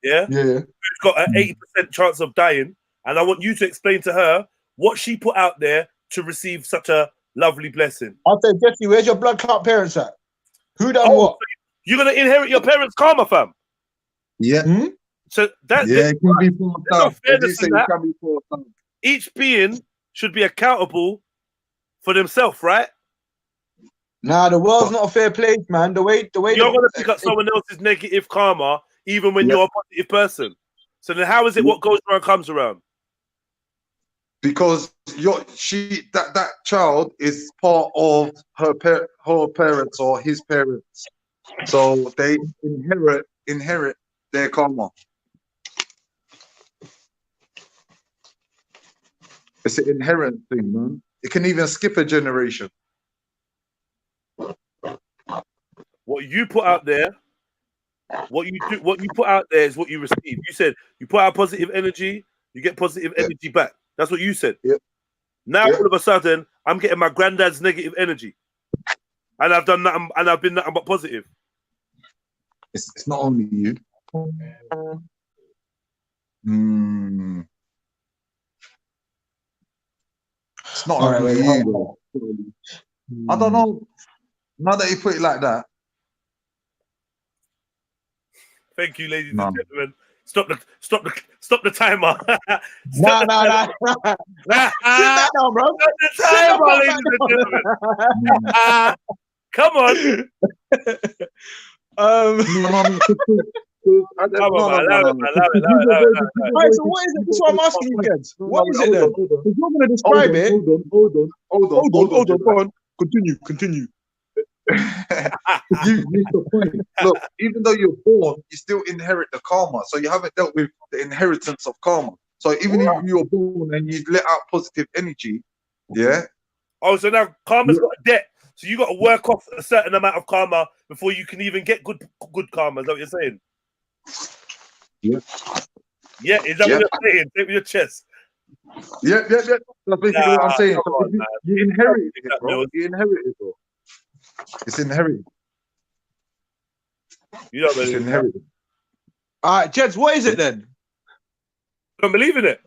who's got an 80% chance of dying, and I want you to explain to her what she put out there to receive such a lovely blessing. I'll say, Jessie, where's your blood clot parents at? Who done what? You're gonna inherit your parents' karma, fam. Yeah. So that it can be no fairness in that. Each being should be accountable for themselves, right? Nah, the world's not a fair place, man. The way you're gonna pick up someone else's negative karma, even when you're a positive person. So then, how is it what goes around comes around? Because that child is part of her parents or his parents, so they inherit their karma. It's an inherent thing, man. It can even skip a generation. What you put out there, what you put out there is what you receive. You said you put out positive energy, you get positive energy back. That's what you said. Now all of a sudden, I'm getting my granddad's negative energy, and I've done nothing, and I've been nothing but positive. It's not only you. It's not only you. I don't know. Now that you put it like that. Thank you, ladies and gentlemen. Stop the timer. Nah. Sit down, bro. Stop the timer, ladies and gentlemen. Come on. Allow it. Right, so what is it? This is what I'm asking you guys. What is it then? If you're going to describe it. Hold on. Go on. Continue. You missed the point. Look, even though you're born, you still inherit the karma. So you haven't dealt with the inheritance of karma. So even if you're born and you let out positive energy, Oh, so now karma's got a debt. So you got to work off a certain amount of karma before you can even get good karma. Is that what you're saying? Yeah. Is that what you're saying? Take with your chest. Yeah. That's basically what I'm saying. You inherit it, bro. You inherit it, bro. It's inherited. You don't believe it's inherited. All right, Jeds, what is it then? I don't believe in it.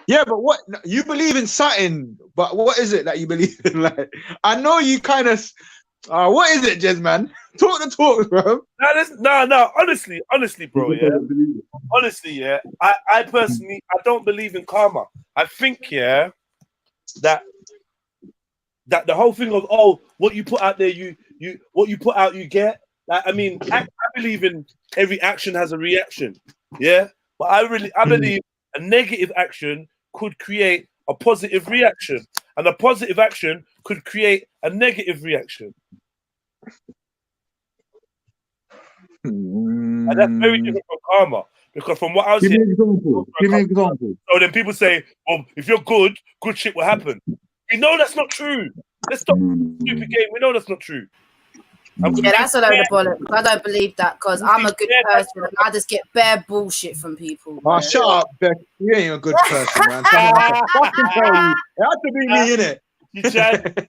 Yeah, but what you believe in something, but what is it that you believe in? Like, I know you kind of. What is it, Jez, man? Talk the talk, bro. No. Honestly, bro. Yeah. Honestly, yeah. I personally, I don't believe in karma. I think, that the whole thing of what you put out there, what you put out, you get. Like, I mean, I believe in every action has a reaction. Yeah, but I believe a negative action could create a positive reaction, and a positive action could create a negative reaction. And that's very different from karma, because from what I was Give me an example. So then people say, well, if you're good shit will happen. We know that's not true. Let's stop the stupid game. We know that's not true. Yeah, that's a load of bollocks. I don't believe that because I'm a good person and I just get bare bullshit from people. Oh, shut up, Beck. You ain't a good person, man. I fucking tell you. It has to be me, innit? You tried.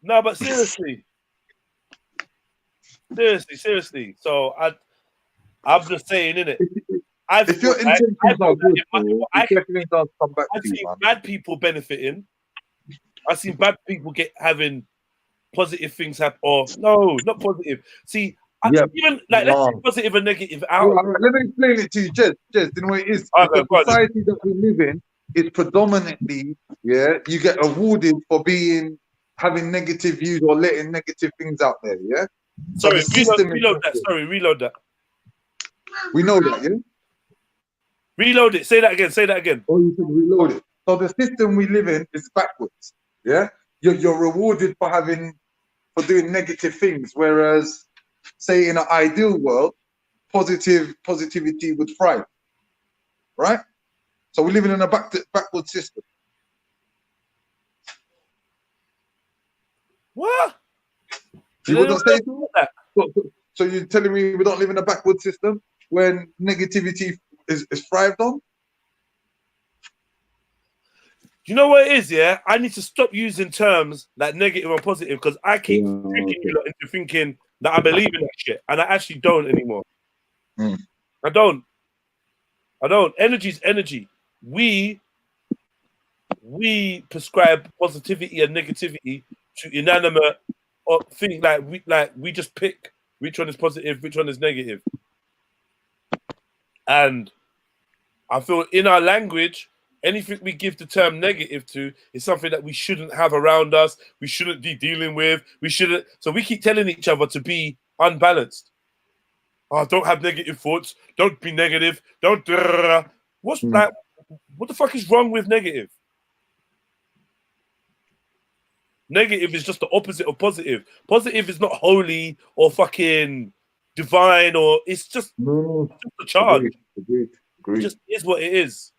No, but seriously. So I'm just saying, innit? If your intentions are good, I've seen bad people benefiting. I've seen bad people having positive things happen, or no, not positive. See, even like let's say positive and negative out. All right, let me explain it to you, Jez. You know what it is? The society that we live in is predominantly, you get awarded for having negative views or letting negative things out there, yeah? Sorry, reload that. Sorry, reload that. We know that, yeah? Reload it. Say that again. Say that again. Oh, you said reload it. So the system we live in is backwards, yeah? You're rewarded for doing negative things, whereas, say, in an ideal world, positivity would thrive, right? So we're living in a backward system. What? You wouldn't say that? So you're telling me we don't live in a backward system when negativity is thrived on? You know what it is, yeah? I need to stop using terms like negative and positive because I keep tricking you lot into thinking that I believe in that shit, and I actually don't anymore. I don't. Energy is energy. We prescribe positivity and negativity to inanimate or things like we just pick which one is positive, which one is negative. And I feel in our language, anything we give the term negative to is something that we shouldn't have around us. We shouldn't be dealing with. We shouldn't. So we keep telling each other to be unbalanced. Oh, don't have negative thoughts. Don't be negative. Don't. What's like? What the fuck is wrong with negative? Negative is just the opposite of positive. Positive is not holy or fucking divine, or it's just a charge. Agreed. It just is what it is.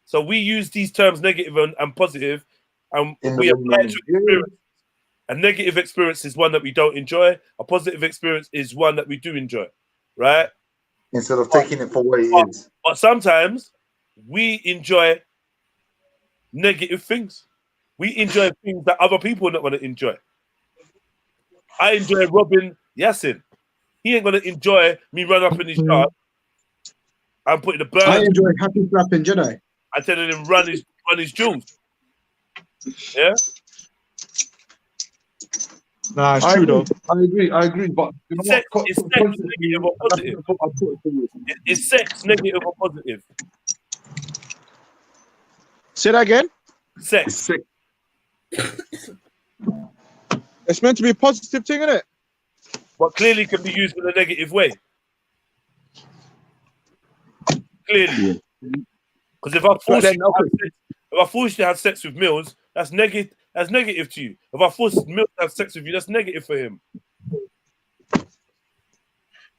So we use these terms negative and positive, and we apply it to experience. A negative experience is one that we don't enjoy. A positive experience is one that we do enjoy, right? Instead of taking it for what it is. But sometimes we enjoy negative things. We enjoy things that other people are not going to enjoy. I enjoy robbing Yasin. He ain't going to enjoy me run up in his yard and putting the bird. I enjoy happy slapping Jedi. I telling him run his jewels. Yeah. Nah, it's true though. I agree. But you know sex, is sex negative or positive? Is sex negative or positive? Say that again. Sex. It's meant to be a positive thing, isn't it? But clearly can be used in a negative way. Clearly. Because if I force you to have sex with Mills, that's negative. That's negative to you. If I force Mills to have sex with you, that's negative for him.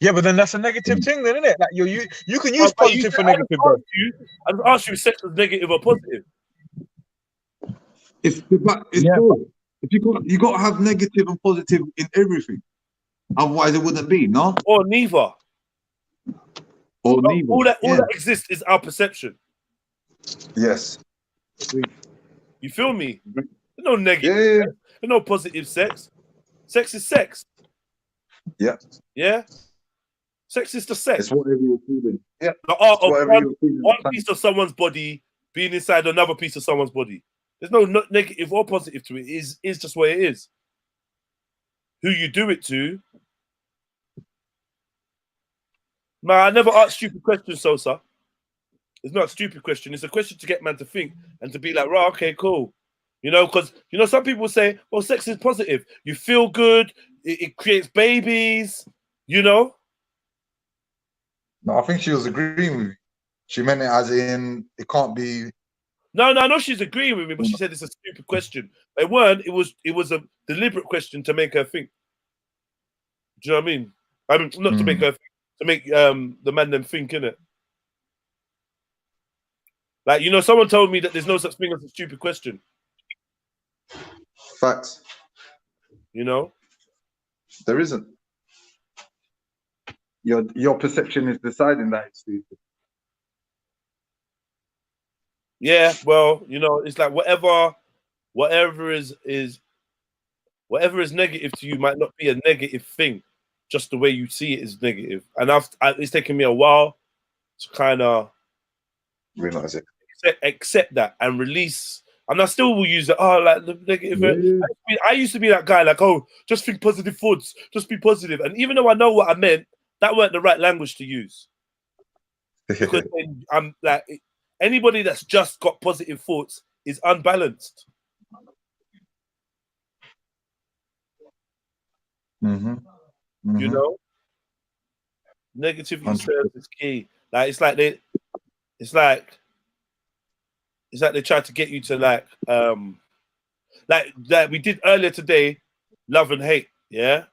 Yeah, but then that's a negative thing, then, isn't it? Like you can use positive for negative, bro. I ask you if sex is negative or positive. It's both. If you got to have negative and positive in everything, otherwise it wouldn't be, no. Or neither. Or neither. All that exists is our perception. Yes. You feel me? There's no negative. Sex. There's no positive sex. Sex is sex. Yeah. Yeah. Sex is the sex. It's whatever you're feeling. Yeah. The art of one piece of someone's body being inside another piece of someone's body. There's no negative or positive to it. It's just what it is. Who you do it to. Man, I never ask stupid questions, Sosa. It's not a stupid question. It's a question to get man to think and to be like, right, okay, cool. You know, because, you know, some people say, well, sex is positive. You feel good. It creates babies, you know? No, I think she was agreeing with me. She meant it as in, it can't be... No, I know she's agreeing with me, but she said it's a stupid question. It weren't. It was a deliberate question to make her think. Do you know what I mean? I mean, not to make her think, to make the man them think, innit? Like, you know, someone told me that there's no such thing as a stupid question. Facts. You know? There isn't. Your perception is deciding that it's stupid. Yeah, well, you know, it's like whatever is negative to you might not be a negative thing, just the way you see it is negative. And it's taken me a while to kind of realize it, accept that, and release And I still will use it. Oh, like the negative. I used to be that guy, like, oh, just think positive thoughts, just be positive. And even though I know what I meant, that weren't the right language to use. Because I'm like, anybody that's just got positive thoughts is unbalanced. You know, negativity serves is key. Like it's like they try to get you to like we did earlier today, love and hate, yeah,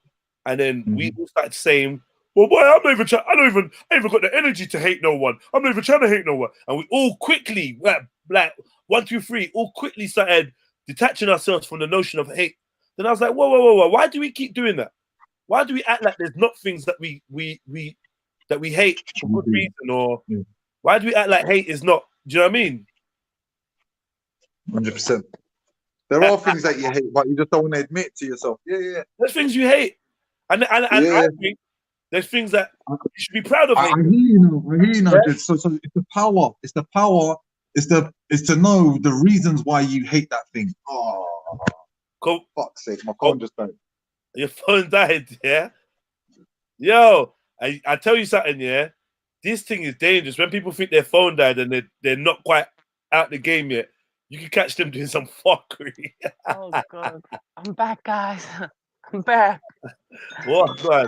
and then we all started saying, well, boy, I'm not even trying. I ain't even got the energy to hate no one. I'm not even trying to hate no one. And we all quickly, like 1, 2, 3, all quickly started detaching ourselves from the notion of hate. Then I was like, whoa, why do we keep doing that? Why do we act like there's not things that we hate for good reason, or why do we act like hate is not? Do you know what I mean? 100%. There are things that you hate, but you just don't want to admit to yourself. Yeah. There's things you hate, and I think there's things that you should be proud of. I hear you now. So it's the power. It's the power. It's to know the reasons why you hate that thing. Oh, cool. Fuck's sake, my phone just died. Your phone died, yeah. Yo, I tell you something, yeah. This thing is dangerous. When people think their phone died and they're not quite out the game yet, you can catch them doing some fuckery. Oh God, I'm back, guys. I'm back. What, man?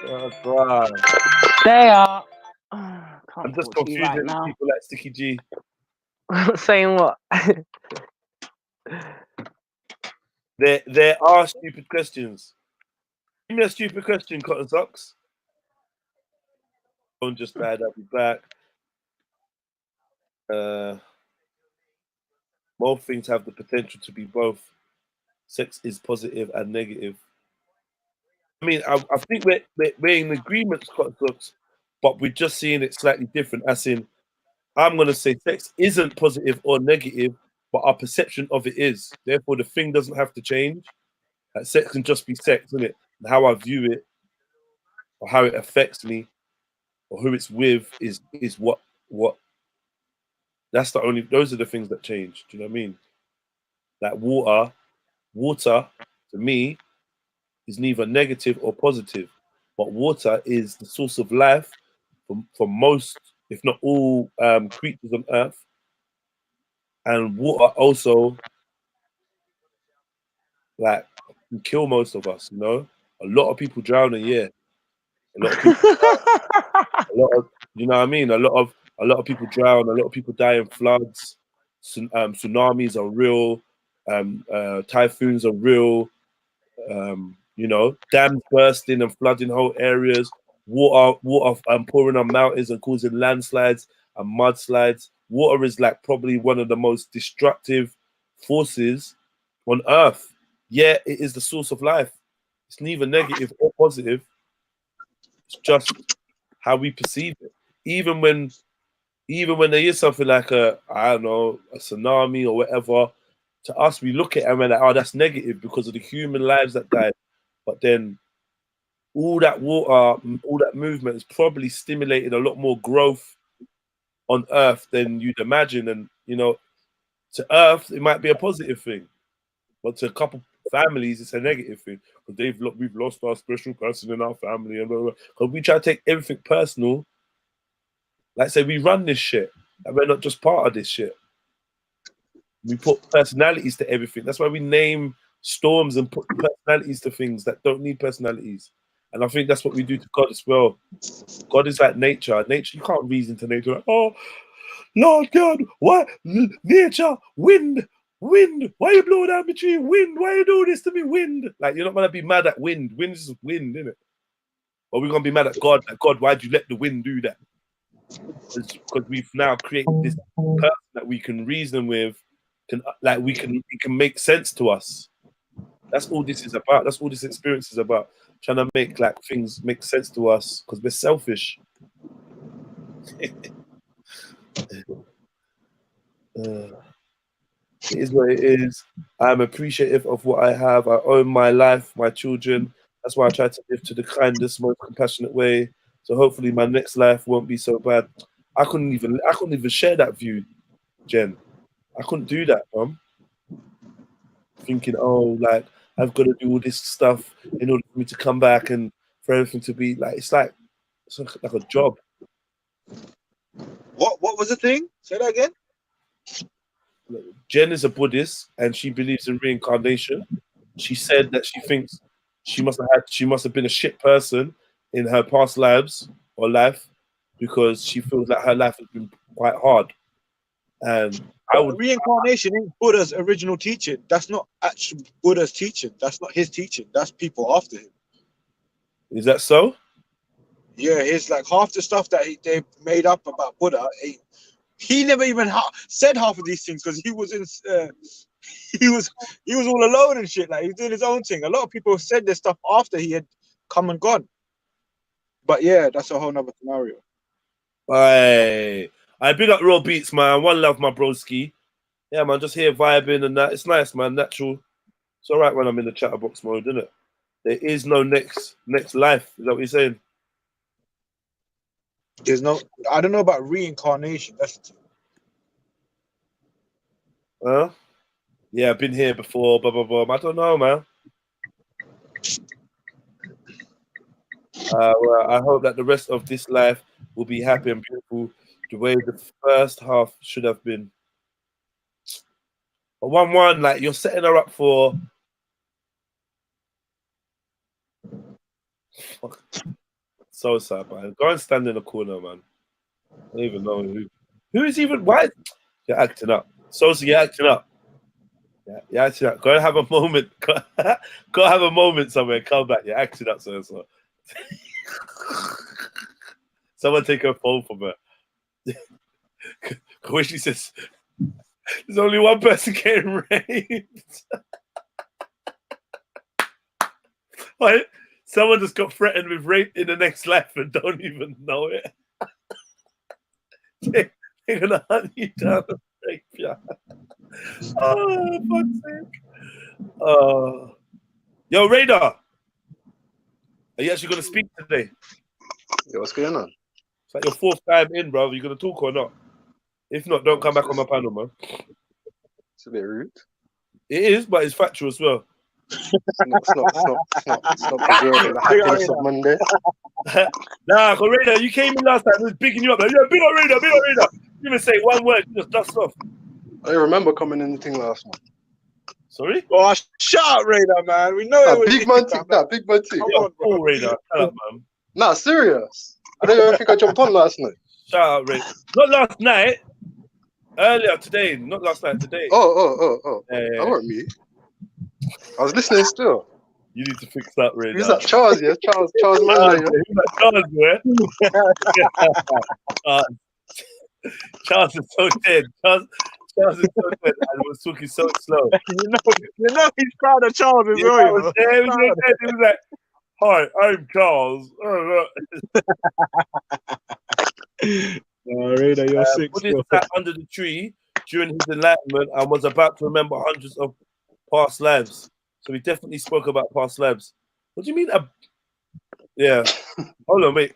Oh, God. They are. I'm just confusing right people like Sticky G. Saying what? There are stupid questions. Give me a stupid question, Cotton Socks. Phone just died. I'll be back. Both things have the potential to be both. Sex is positive and negative. I mean, I think we're in agreement, Cotton Socks, but we're just seeing it slightly different. As in, I'm going to say sex isn't positive or negative, but our perception of it is. Therefore, the thing doesn't have to change. Like, sex can just be sex, isn't it? And how I view it, or how it affects me, or who it's with, is what. That's those are the things that change. Do you know what I mean? Like water to me is neither negative or positive, but water is the source of life for most, if not all, creatures on Earth. And water also, like, can kill most of us. You know, a lot of people drown a year. A lot of people you know what I mean? A lot of people drown. A lot of people die in floods. Tsunamis are real. Typhoons are real. You know, dams bursting and flooding whole areas. Water pouring on mountains and causing landslides and mudslides. Water is like probably one of the most destructive forces on Earth. Yeah, it is the source of life. It's neither negative or positive. It's just how we perceive it. Even when there is something like a tsunami or whatever, to us we look at it and we're like, oh, that's negative because of the human lives that died. But then all that water, all that movement has probably stimulated a lot more growth on Earth than you'd imagine. And you know, to Earth it might be a positive thing, but to a couple families it's a negative thing because we've lost our special person in our family and blah, blah, blah. Because we try to take everything personal. Like say we run this shit and we're not just part of this shit. We put personalities to everything. That's why we name storms and put personalities to things that don't need personalities. And I think that's what we do to God as well. God is like nature. Nature, you can't reason to nature like, oh, Lord God, what? Nature, wind, why you blow down the tree? Wind, why you do this to me? Wind. Like, you're not going to be mad at wind. Wind is wind, isn't it? Or we're going to be mad at God. Like, God, why'd you let the wind do that? Because we've now created this person that we can reason with, it can make sense to us. That's all this is about. That's all this experience is about. Trying to make like things make sense to us because we're selfish. It is what it is. I'm appreciative of what I have. I own my life, my children. That's why I try to live to the kindest, most compassionate way. So hopefully my next life won't be so bad. I couldn't even share that view, Jen. I couldn't do that, man. Thinking, oh, like I've got to do all this stuff in order for me to come back and for everything to be like it's like a job. What was the thing? Say that again. Jen is a Buddhist and she believes in reincarnation. She said that she thinks she must have been a shit person in her past lives or life because she feels like her life has been quite hard. And reincarnation ain't Buddha's original teaching. That's not actually Buddha's teaching. That's not his teaching. That's people after him. Is that so? Yeah, it's like half the stuff that they made up about Buddha. He never even said half of these things because he was in. He was all alone and shit. Like he was doing his own thing. A lot of people said this stuff after he had come and gone. But yeah, that's a whole nother scenario. Hey, I big up Raw Beats, man. One love, my broski. Yeah, man, just here vibing and that. It's nice, man. Natural. It's all right when I'm in the chatterbox mode, isn't it? There is no next life. Is that what you're saying? There's no. I don't know about reincarnation. That's the thing. Huh? Yeah, I've been here before. Blah blah blah. I don't know, man. Well, I hope that the rest of this life will be happy and beautiful the way the first half should have been. A 1-1, like you're setting her up for. Fuck. So sad, man. Go and stand in the corner, man. I don't even know who is even. Why? You're acting up. Sosa, you're acting up. Yeah, you're acting up. Go and have a moment. Go have a moment somewhere. Come back. You're acting up, Sosa. Someone take her phone from her. When she says, there's only one person getting raped. What? Someone just got threatened with rape in the next life and don't even know it. They're gonna hunt you down and rape you. Oh, fuck's sake. Yo, Radar. Are you actually gonna speak today? Yo, what's going on? It's like your 4th time in, bro. Are you gonna talk or not? If not, don't come back on my panel, man. It's a bit rude. It is, but it's factual as well. It's not preserving the happiness of Monday. Nah, Radar, you came in last time. It was bigging you up. Like, yeah, big up Radar, big up Radar. You even say one word, just dust off. I remember coming in the thing last night. Sorry? Oh, shut up, Radar, man. We know it was big man thing. Big man thing. Yo, cool, Radar. Shut up, man. Nah, serious. I don't even think I jumped on last night. Shut up, Radar. Not last night. Earlier today. Not last night, today. Oh. That weren't me. I was listening still. You need to fix that, Radar. Who's that? Charles, yeah? Charles Monday. Who's that Charles, yeah? Charles is so dead. Charles is so dead and was talking so slow. You know he's proud of Charles as well. He was like, hi, I'm Charles. Radar, you're sick. Buddha sat under the tree during his enlightenment and was about to remember hundreds of past lives. So he definitely spoke about past lives. What do you mean? Yeah. Hold on, wait.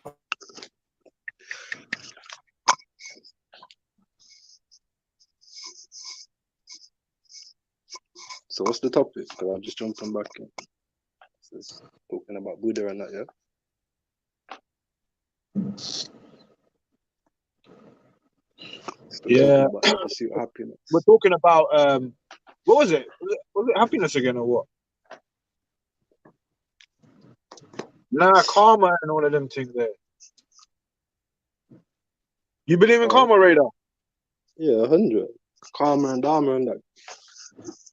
So what's the topic? Because I'm just jumping back in. It's talking about Buddha and that, yeah? Yeah. About the pursuit of happiness. We're talking about what was it? Was it happiness again or what? Nah, karma and all of them things there. You believe in karma, Radar? Yeah, 100. Karma and dharma and that.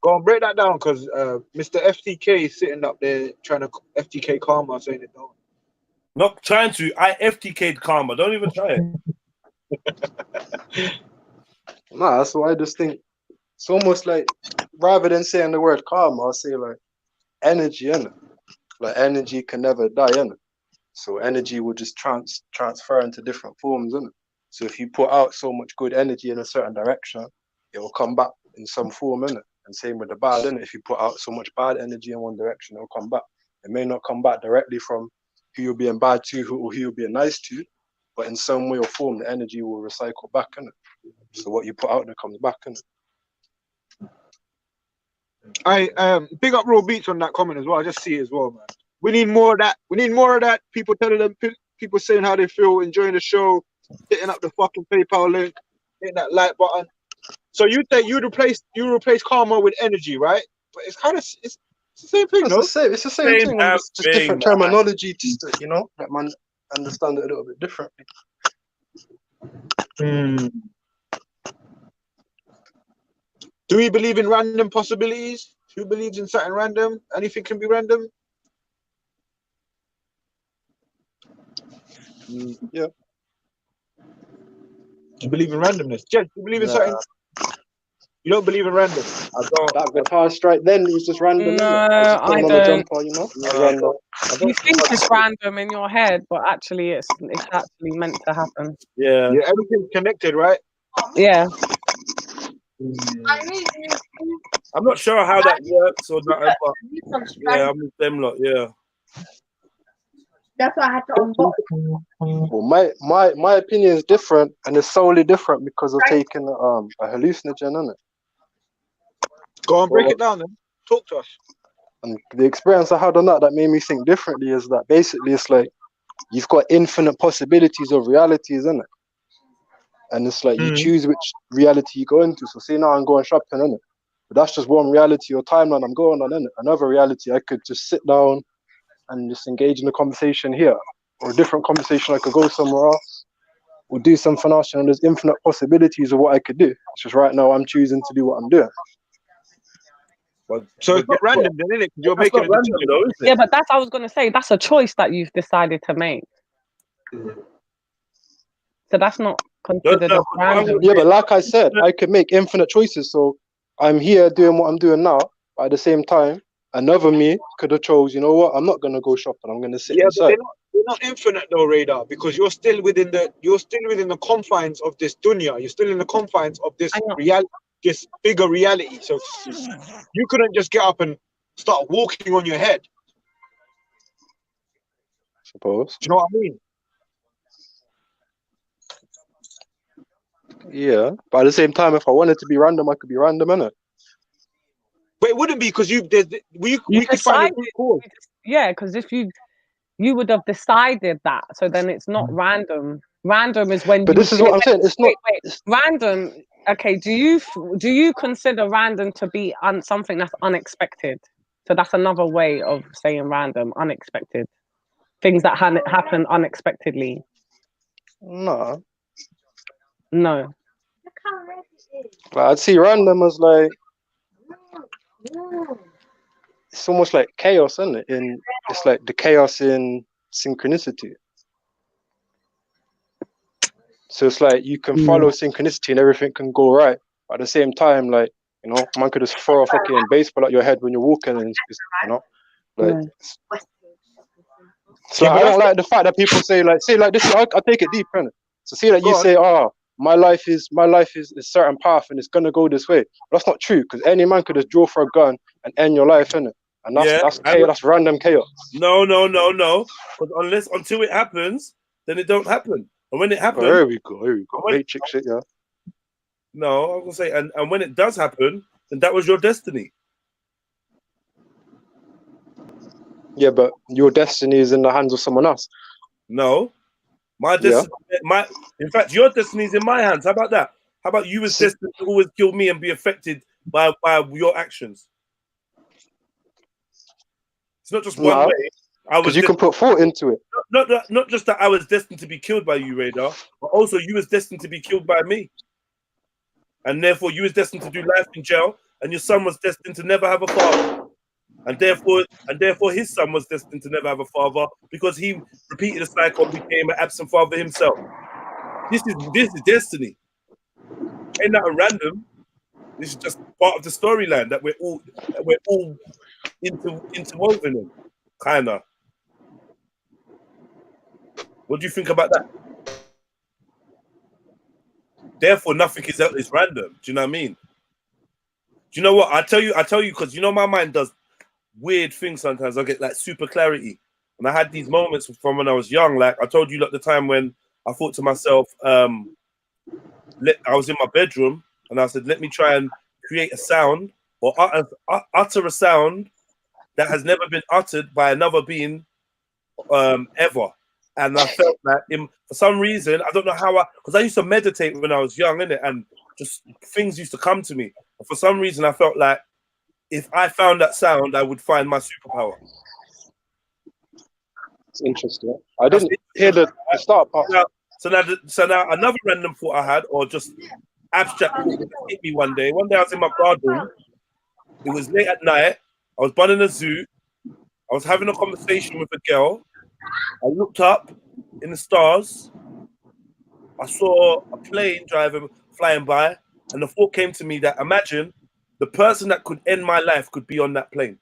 Go on, break that down, because Mr. FTK is sitting up there trying to FTK karma, saying it don't. Not trying to. I FTK'd karma. Don't even try it. Nah, that's why I just think it's almost like, rather than saying the word karma, I'll say like energy, innit? Like energy can never die, innit? So energy will just transfer into different forms, innit? So if you put out so much good energy in a certain direction, it will come back in some form, innit? And same with the bad, innit? If you put out so much bad energy in one direction, it will come back. It may not come back directly from who you're being bad to or who you're being nice to, but in some way or form, the energy will recycle back, innit? So what you put out there comes back, innit? I big up Raw Beats on that comment as well. I just see it as well, man. We need more of that. We need more of that. People telling them, people saying how they feel, enjoying the show, hitting up the fucking PayPal link, hitting that like button. So you think you replace karma with energy, right? But it's kind of it's the same thing, no? It's the same thing. It's just different terminology, just to, you know, let man understand it a little bit differently. Do we believe in random possibilities? Who believes in something random? Anything can be random? Yeah. Do you believe in randomness? Jed, do you believe in something? You don't believe in random? I don't. That guitar strike then was just random. No, I don't. Jumper, you know? Random. You think it's random in your head, but actually it's actually meant to happen. Yeah. Yeah, everything's connected, right? Yeah. I'm not sure how that works or not, but yeah, I'm with them lot, yeah. That's why I had to unbox. Well, my opinion is different, and it's solely different because of taking a hallucinogen, isn't it? Go on, break it down then. Talk to us. And the experience I had on that made me think differently is that basically it's like you've got infinite possibilities of realities, isn't it? And it's like you choose which reality you go into. So say now I'm going shopping, innit? But that's just one reality or timeline I'm going on, innit? Another reality, I could just sit down and just engage in a conversation here, or a different conversation. I could go somewhere else or do something else. And there's infinite possibilities of what I could do. It's just right now I'm choosing to do what I'm doing. So it's not random then, isn't it? You're making a decision. Though, isn't it? Yeah, but that's I was gonna say that's a choice that you've decided to make. So that's not considered as random. Yeah, but like I said, I could make infinite choices. So I'm here doing what I'm doing now, but at the same time, another me could have chose, you know what, I'm not gonna go shopping, I'm gonna sit inside. But they're not infinite though, Radar, because you're still within the confines of this dunya. You're still in the confines of this reality, this bigger reality. So you couldn't just get up and start walking on your head. Suppose. Do you know what I mean? Yeah, but at the same time, if I wanted to be random, I could be random, innit? But it wouldn't be because we could find a root cause. Yeah, because if you would have decided that, so then it's not random. Random is when. But this is what I'm saying. It's not random. Okay, do you consider random to be something that's unexpected? So that's another way of saying random, unexpected. Things that happen unexpectedly. No. No. I'd see random as like it's almost like chaos, isn't it? It's like the chaos in synchronicity. So it's like you can follow synchronicity and everything can go right. But at the same time, like, you know, man could just throw a fucking baseball at your head when you're walking, and it's you know, like. So I don't like the fact that people say like this. I take it deep, innit? So see that you say, "Oh, my life is a certain path and it's gonna go this way." But that's not true, because any man could just draw for a gun and end your life, innit? And that's chaos, that's random chaos. No. Because until it happens, then it don't happen. And when it happens, here we go. Matrix shit, yeah. No, I was gonna say, and when it does happen, then that was your destiny. Yeah, but your destiny is in the hands of someone else. No, my destiny. In fact, your destiny is in my hands. How about that? How about you was destined to always kill me and be affected by your actions? It's not just one way. Because you can put thought into it. Not just that I was destined to be killed by you, Radar, but also you was destined to be killed by me, and therefore you was destined to do life in jail, and your son was destined to never have a father. And therefore his son was destined to never have a father because he repeated the cycle and became an absent father himself. This is destiny. Ain't nothing random. This is just part of the storyline that we're all interwoven in, kinda. What do you think about that? Therefore, nothing is random. Do you know what I mean? Do you know what? I tell you, because you know my mind does weird things sometimes. I get like super clarity, and I had these moments from when I was young. Like I told you at the time when I thought to myself, I was in my bedroom and I said, let me try and create a sound or utter a sound that has never been uttered by another being ever. And I felt that for some reason, I don't know how, because I used to meditate when I was young, innit? And just things used to come to me. And for some reason, I felt like if I found that sound, I would find my superpower. It's interesting. I didn't hear the start part. So now another random thought I had, or just abstract thought that hit me one day. One day I was in my garden. It was late at night. I was running a zoo. I was having a conversation with a girl. I looked up in the stars. I saw a plane flying by, and the thought came to me that imagine the person that could end my life could be on that plane.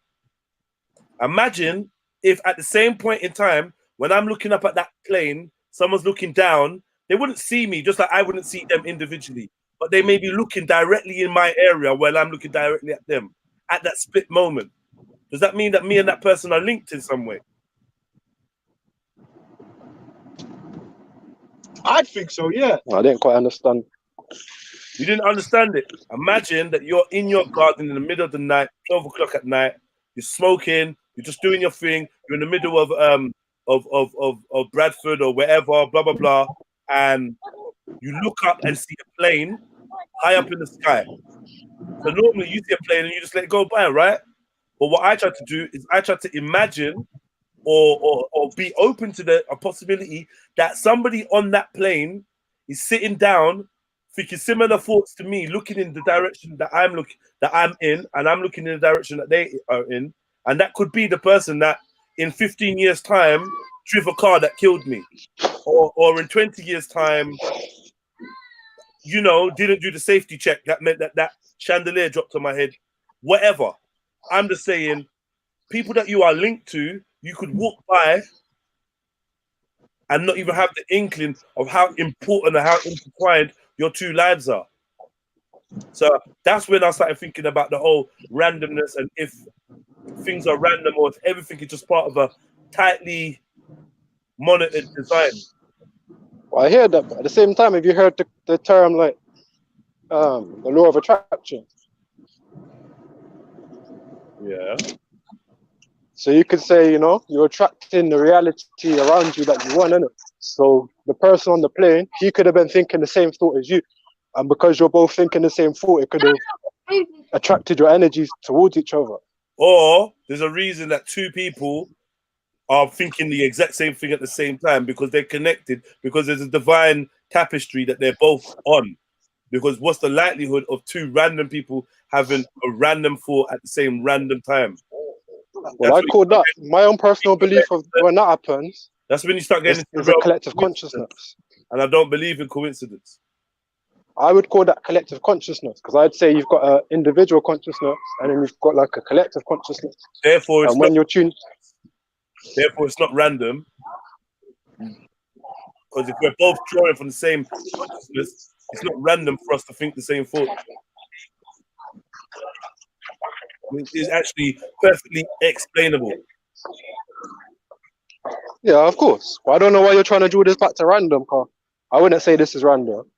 Imagine if at the same point in time, when I'm looking up at that plane, someone's looking down, they wouldn't see me, just like I wouldn't see them individually, but they may be looking directly in my area while I'm looking directly at them at that split moment. Does that mean that me and that person are linked in some way? I think so, yeah. I didn't quite understand. You didn't understand it. Imagine that you're in your garden in the middle of the night, 12 o'clock at night, you're smoking, you're just doing your thing, you're in the middle of Bradford or wherever, blah, blah, blah, and you look up and see a plane high up in the sky. So normally you see a plane and you just let it go by, right? But what I try to do is I try to imagine or be open to a possibility that somebody on that plane is sitting down, thinking similar thoughts to me, looking in the direction that I'm in, and I'm looking in the direction that they are in, and that could be the person that in 15 years' time drove a car that killed me, or in 20 years' time, you know, didn't do the safety check that meant that chandelier dropped on my head. Whatever. I'm just saying, people that you are linked to, you could walk by and not even have the inkling of how important and how intertwined your two lives are. So that's when I started thinking about the whole randomness, and if things are random or if everything is just part of a tightly monitored design. Well, I hear that, but at the same time, have you heard the term like the law of attraction? Yeah. So you could say, you know, you're attracting the reality around you that you want, innit? So the person on the plane, he could have been thinking the same thought as you. And because you're both thinking the same thought, it could have attracted your energies towards each other. Or there's a reason that two people are thinking the exact same thing at the same time, because they're connected, because there's a divine tapestry that they're both on. Because what's the likelihood of two random people having a random thought at the same random time? Well, I call that my own personal belief of when that happens. That's when you start getting into a collective consciousness. And I don't believe in coincidence. I would call that collective consciousness, because I'd say you've got an individual consciousness and then you've got like a collective consciousness. Therefore, and when you're tuned. Therefore, it's not random. Because if we're both drawing from the same consciousness, it's not random for us to think the same thought. It's actually perfectly explainable. Yeah, of course. But I don't know why you're trying to draw this back to random, Carl. I wouldn't say this is random.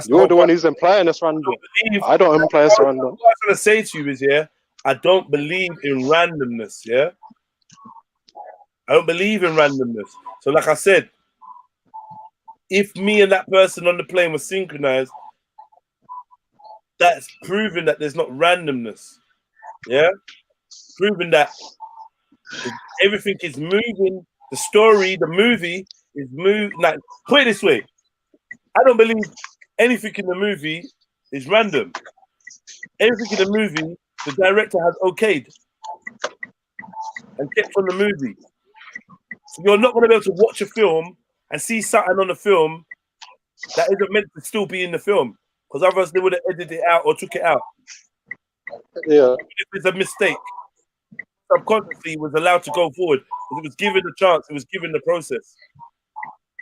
You're the one who's implying it's random. I don't imply it's random. What I was going to say to you is, yeah, I don't believe in randomness, yeah? I don't believe in randomness. So like I said, if me and that person on the plane were synchronized, that's proving that there's not randomness. Yeah? Proving that everything is moving. The story, the movie is moving. Like, put it this way. I don't believe anything in the movie is random. Everything in the movie, the director has okayed and kept from the movie. So you're not going to be able to watch a film and see something on the film that isn't meant to still be in the film. Because otherwise they would have edited it out or took it out. Yeah. If it's a mistake, subconsciously it was allowed to go forward. Because it was given the chance, it was given the process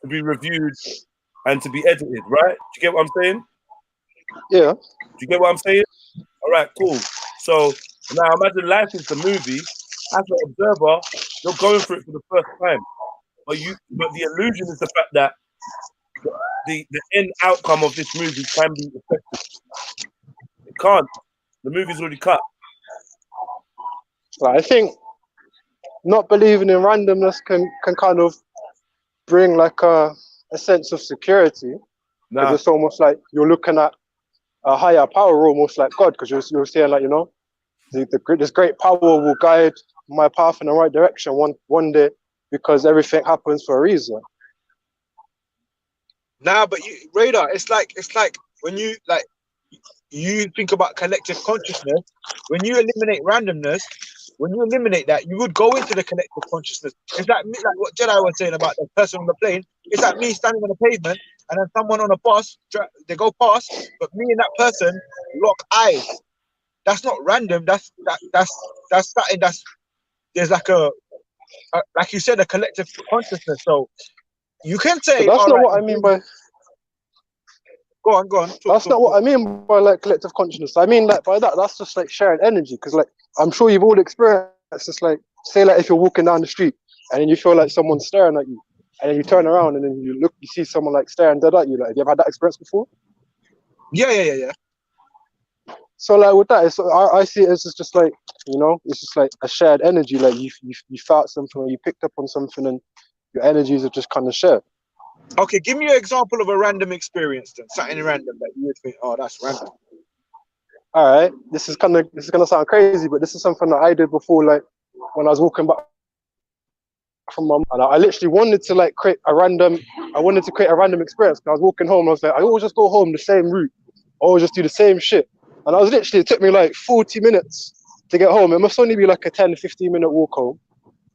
to be reviewed and to be edited, right? Do you get what I'm saying? Yeah. Do you get what I'm saying? All right, cool. So now imagine life is the movie. As an observer, you're going through it for the first time. But the illusion is the fact that the end outcome of this movie can be affected. It can't. The movie's already cut. Like, I think not believing in randomness can kind of bring like a sense of security. Because it's almost like you're looking at a higher power, almost like God, because you're saying like, you know, this great power will guide my path in the right direction one day, because everything happens for a reason. Nah, but Radar, it's like when you think about collective consciousness, when you eliminate randomness, when you eliminate that, you would go into the collective consciousness. It's like me, like what Jedi was saying about the person on the plane. It's like me standing on the pavement and then someone on a bus, they go past, but me and that person lock eyes. That's not random. That's something there's like like you said, a collective consciousness. So you can say, but that's not what I mean by. Go on. That's not what I mean by like collective consciousness. I mean like by that's just like sharing energy. Because like I'm sure you've all experienced this. Like say like if you're walking down the street and then you feel like someone's staring at you, and then you turn around and then you see someone like staring dead at you. Like, have you ever had that experience before? Yeah. So like with that, I see it as just like, you know, it's just like a shared energy. Like you felt something, or you picked up on something, and your energies are just kind of shared. Okay, give me an example of a random experience then. Something random that you would think, oh, that's random. All right, this is gonna sound crazy, but this is something that I did before, like when I was walking back from my mum, and I literally wanted to create a random experience. I was walking home, I was like, I always just go home the same route, always just do the same shit. And it took me like 40 minutes to get home. It must only be like a 10-15-minute walk home.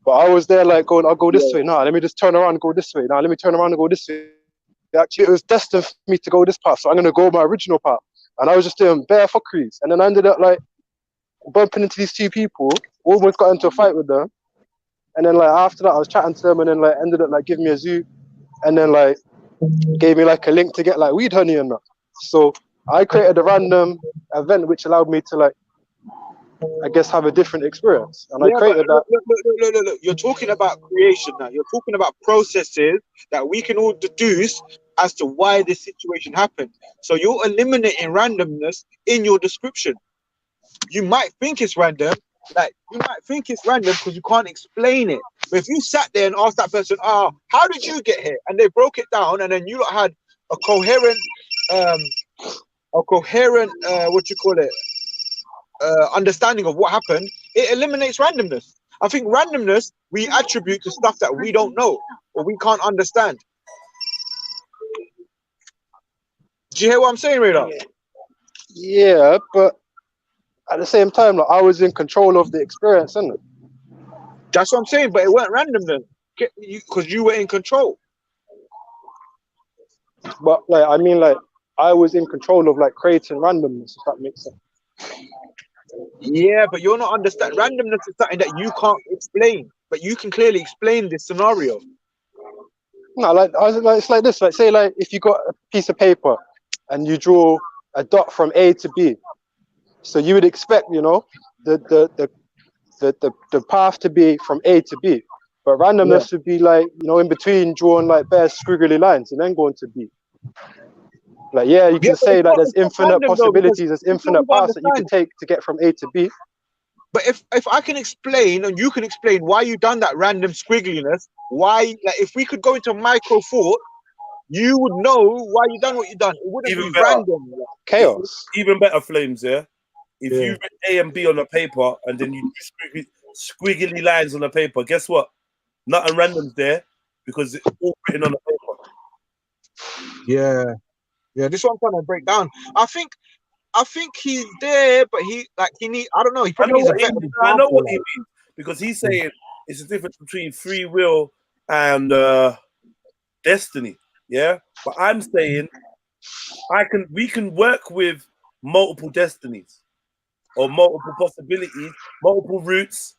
But I was there like going, I'll go this way. Nah, let me just turn around and go this way. Nah, let me turn around and go this way. Actually, it was destined for me to go this path, so I'm going to go my original path. And I was just doing bare fuckeries. And then I ended up like bumping into these two people, almost got into a fight with them. And then like after that, I was chatting to them, and then like ended up like giving me a zoo. And then like gave me like a link to get like weed honey and that. So I created a random event which allowed me to like, I guess, have a different experience. And I created that. Look. You're talking about creation now. You're talking about processes that we can all deduce as to why this situation happened. So you're eliminating randomness in your description. You might think it's random, because you can't explain it. But if you sat there and asked that person, how did you get here? And they broke it down, and then you had a coherent understanding of what happened, it eliminates randomness. I think randomness we attribute to stuff that we don't know or we can't understand. Do you hear what I'm saying, Radar? Yeah, but at the same time, like, I was in control of the experience, isn't it? That's what I'm saying, but it weren't random then, because you were in control. But like, I mean, like, I was in control of like creating randomness, if that makes sense. Yeah, but you're not understanding. Randomness is something that you can't explain, but you can clearly explain this scenario. No, like it's like this. Like, say, like if you got a piece of paper and you draw a dot from A to B, so you would expect, you know, the path to be from A to B, but randomness would be like, you know, in between, drawing like bare squiggly lines and then going to B. Like, yeah, you can say that there's infinite possibilities, there's infinite paths that you can take to get from A to B. But if I can explain and you can explain why you done that random squiggliness, why, like, if we could go into micro thought, you would know why you done what you done. It wouldn't be random. Chaos. Even better, Flames, yeah? If you read A and B on a paper and then you do squiggly lines on the paper, guess what? Nothing random's there because it's all written on the paper. Yeah, this is what I'm trying to break down. I think he's there, but he needs, I don't know, he probably needs a better example. I know what he means, because he's saying it's the difference between free will and destiny. Yeah, but I'm saying we can work with multiple destinies or multiple possibilities, multiple routes.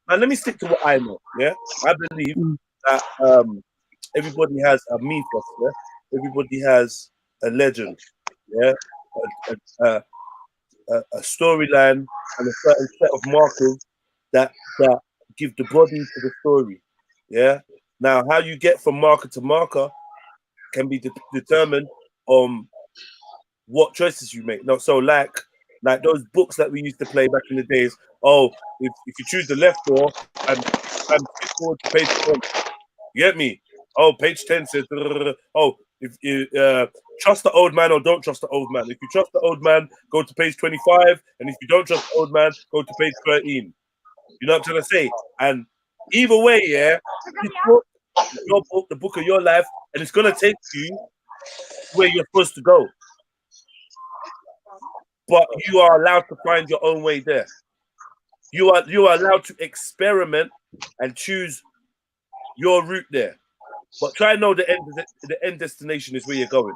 And let me stick to what I know. Yeah, I believe that everybody has a mythos. Yeah, everybody has a legend. Yeah, a storyline and a certain set of markers that give the body to the story. Yeah. Now, how you get from marker to marker can be determined on what choices you make. No, so like like those books that we used to play back in the days. Oh, if you choose the left door and skip forward to page 10, you get me? Oh, page 10 says, oh, if you trust the old man or don't trust the old man. If you trust the old man, go to page 25, and if you don't trust the old man, go to page 13. You know what I'm trying to say? And either way, yeah, this book, your book, the book of your life, and it's gonna take you where you're supposed to go. But you are allowed to find your own way there. You are allowed to experiment and choose your route there. But try and know the end destination is where you're going.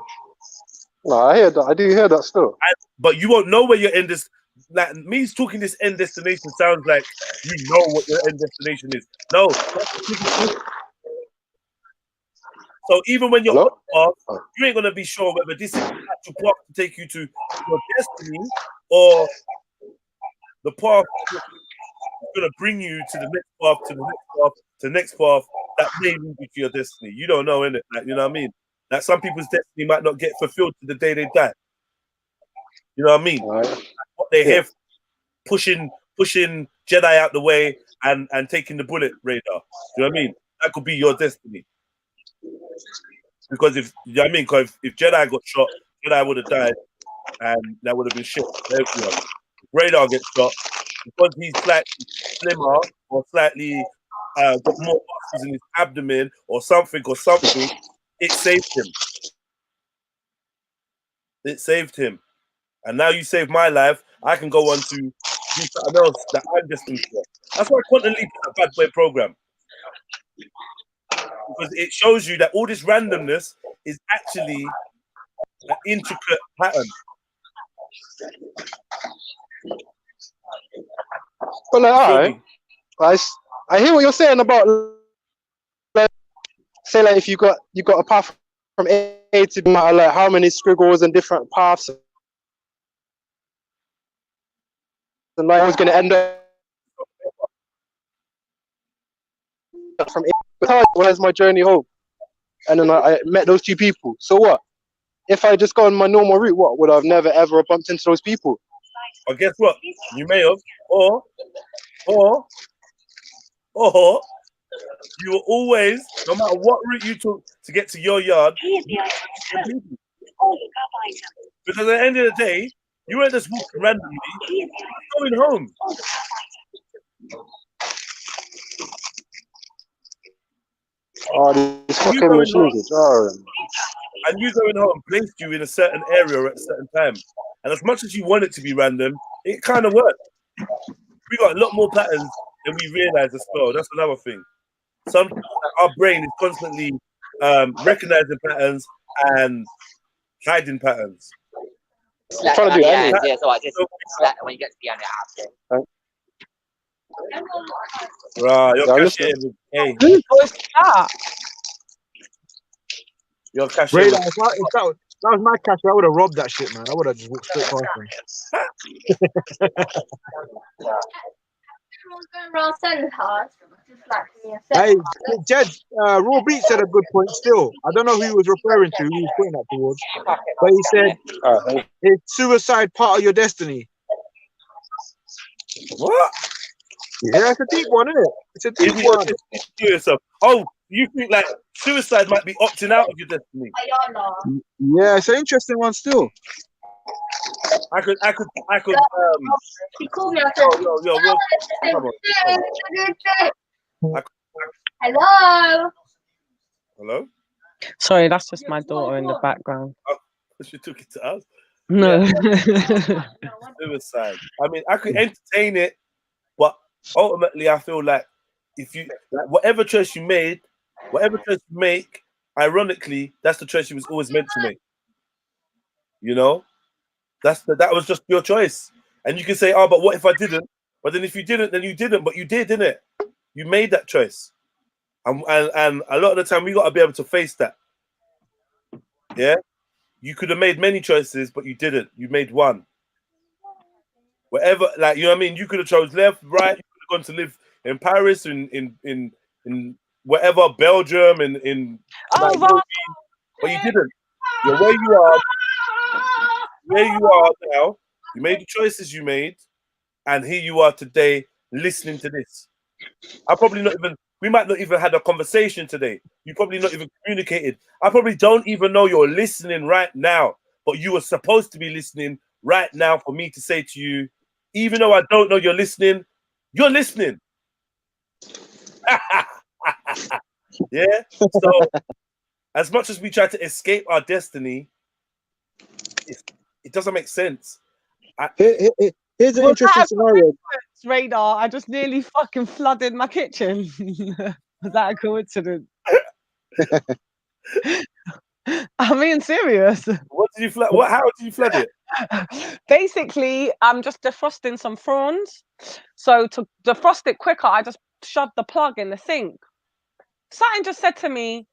No, I hear that. I do hear that still. But you won't know where your end is. Like me talking this end destination sounds like you know what your end destination is. No. So even when you're on the path, you ain't gonna be sure whether this is the actual path to take you to your destiny or the path is gonna bring you to the next path, to the next path, to the next path that may lead you to your destiny. You don't know, innit? Like, you know what I mean? Like some people's destiny might not get fulfilled to the day they die. You know what I mean? Like what they have pushing Jedi out the way and taking the bullet radar. You know what I mean? That could be your destiny. Because if you know what I mean, because if Jedi got shot, Jedi would have died, and that would have been shit. If radar gets shot, because he's slightly slimmer or slightly got more muscles in his abdomen or something, it saved him. It saved him. And now you saved my life. I can go on to do something else that I'm destined for. That's why Quantum Leap is a bad boy program. Because it shows you that all this randomness is actually an intricate pattern. But like, I hear what you're saying about, like, say, like, if you got a path from A to B, like how many squiggles and different paths, and like I was going to end up from A. But where's my journey home? And then I met those two people. So what? If I just go on my normal route, what would I've never ever bumped into those people? But guess what? You may have, or you were always, no matter what route you took to get to your yard, because at the end of the day, you weren't just walking randomly, you were going home. Oh, these fucking machines. And you going home placed you in a certain area at a certain time. And as much as you want it to be random, it kind of worked. We got a lot more patterns than we realize as well. That's another thing. Our brain is constantly recognizing patterns and hiding patterns. Slack trying to do yeah, anything. so I just slack when you get to the end of it. Right, you're cashier. Hey. You're cashier. Radar, if that was my cashier, I would have robbed that shit, man. I would have just walked straight past him. Hey, Jed, Raw Beat said a good point still. I don't know who he was referring to, who he was putting that towards. But he said, it's suicide part of your destiny. What? Yeah, it's a deep one, isn't it? It's a deep one. Yourself. Oh, you think like suicide might be opting out of your destiny? Yeah, it's an interesting one still. I could. He called me. Hello. Hello. Sorry, that's just my daughter in the background. Oh, she took it to us. No. Yeah. Suicide. I mean, I could entertain it, but ultimately, I feel like if you whatever choice you make, ironically, that's the choice you was always meant to make. You know, that was just your choice. And you can say, oh, but what if I didn't? But then if you didn't, then you didn't. But you did, didn't it? You made that choice. And a lot of the time, we got to be able to face that. Yeah? You could have made many choices, but you didn't. You made one. Whatever, like, you know what I mean? You could have chose left, right. You could have gone to live in Paris, in whatever, Belgium, in but you didn't. You're where you are now You made the choices you made, and here you are today listening to this. We might not even had a conversation today. You probably not even communicated. I probably don't even know you're listening right now, but you were supposed to be listening right now for me to say to you, even though I don't know you're listening. Yeah. So as much as we try to escape our destiny, it doesn't make sense. Here's an interesting scenario. Radar, I just nearly fucking flooded my kitchen. Was that a coincidence? I'm being serious. What did you flood? How did you flood it? Basically, I'm just defrosting some prawns. So to defrost it quicker, I just shoved the plug in the sink. Something just said to me,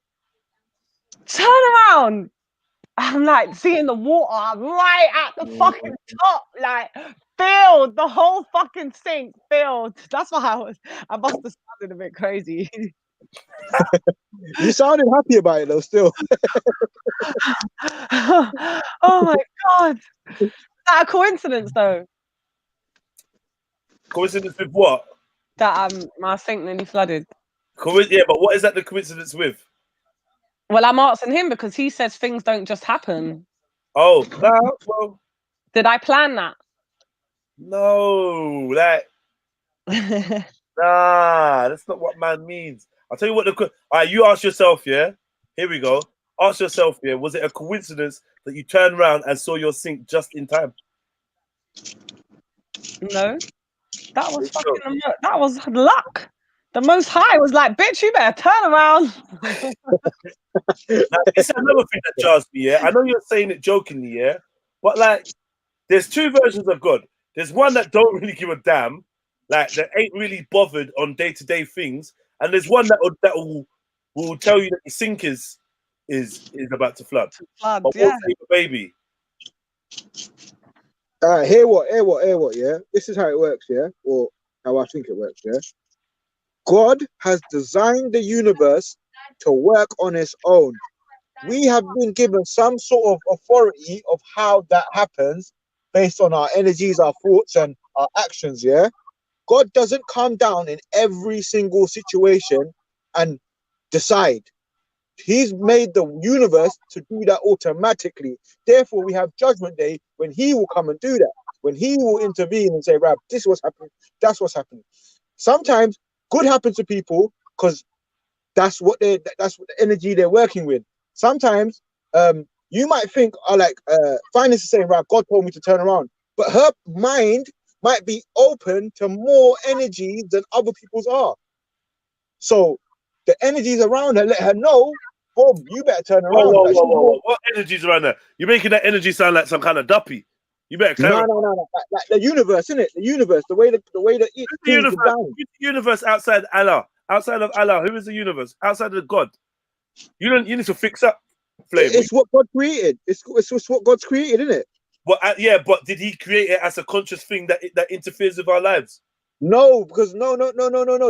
"Turn around." I'm like seeing the water right at the fucking top, like filled the whole fucking sink, filled. That's why I must have sounded a bit crazy. You sounded happy about it though, still. Oh my god. Is that a coincidence though? Coincidence with what? That my sink nearly flooded. Yeah, but what is that the coincidence with? Well, I'm asking him because he says things don't just happen. Oh, no. Well, did I plan that? No, nah, that's not what man means. I'll tell you what all right, you ask yourself, yeah? Here we go. Ask yourself, yeah, was it a coincidence that you turned around and saw your sink just in time? No. That was fucking that was luck. The Most High was like, bitch, you better turn around. Now, it's another thing that jars me, yeah. I know you're saying it jokingly, yeah, but like, there's two versions of God. There's one that don't really give a damn, like that ain't really bothered on day-to-day things, and there's one that will tell you that your sink is about to flood. But yeah. won't save the baby. Hear what, yeah? This is how it works, yeah? Or how I think it works, yeah? God has designed the universe to work on its own. We have been given some sort of authority of how that happens based on our energies, our thoughts, and our actions, yeah? God doesn't come down in every single situation and decide. He's made the universe to do that automatically. Therefore, we have Judgment Day when he will come and do that. When he will intervene and say, right, this is what's happening, that's what's happening. Sometimes good happens to people because that's what the energy they're working with. Sometimes you might think, Finance is saying, right, God told me to turn around. But her mind might be open to more energy than other people's are. So the energies around her let her know, boom, you better turn around. Whoa. What energies around there? You're making that energy sound like some kind of duppy. You better clarify. No. Like the universe, innit? The universe, the way that the universe outside Allah. Outside of Allah, who is the universe? Outside of God. You need to fix up, Flame. It's what God created. It's what God's created, isn't it? But but did he create it as a conscious thing that interferes with our lives? No, because no.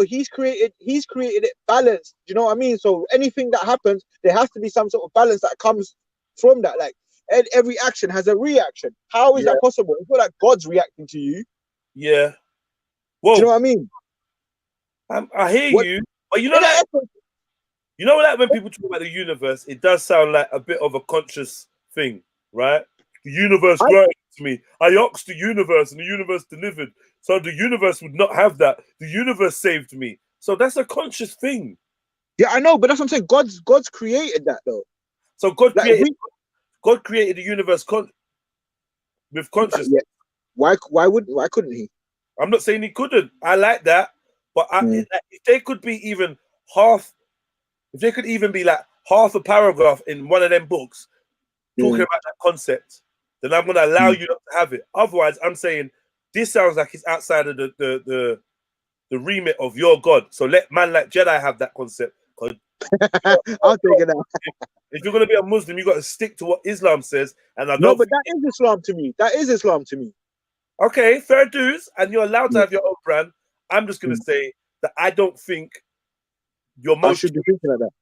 He's created it balanced. Do you know what I mean? So anything that happens, there has to be some sort of balance that comes from that. Like every action has a reaction. How is that possible? It's not like God's reacting to you. Yeah. Whoa. Do you know what I mean? I hear you, but you know that. You know that when people talk about the universe, it does sound like a bit of a conscious thing, right? The universe granted to me. I asked the universe, and the universe delivered. So the universe would not have that. The universe saved me. So that's a conscious thing. Yeah, I know, but that's what I'm saying. God's created that though. So God created the universe with consciousness. Yeah. Why couldn't he? I'm not saying he couldn't. I like that, but if they could be even half. If there could even be like half a paragraph in one of them books talking about that concept, then I'm going to allow you not to have it. Otherwise, I'm saying this sounds like it's outside of the remit of your God. So let man like Jedi have that concept. I'll take it out. If you're going to be a Muslim, you got to stick to what Islam says. And I don't. No, but that is Islam to me. That is Islam to me. Okay, fair dues, and you're allowed to have your own brand. I'm just going to say that I don't think. I should be thinking like that.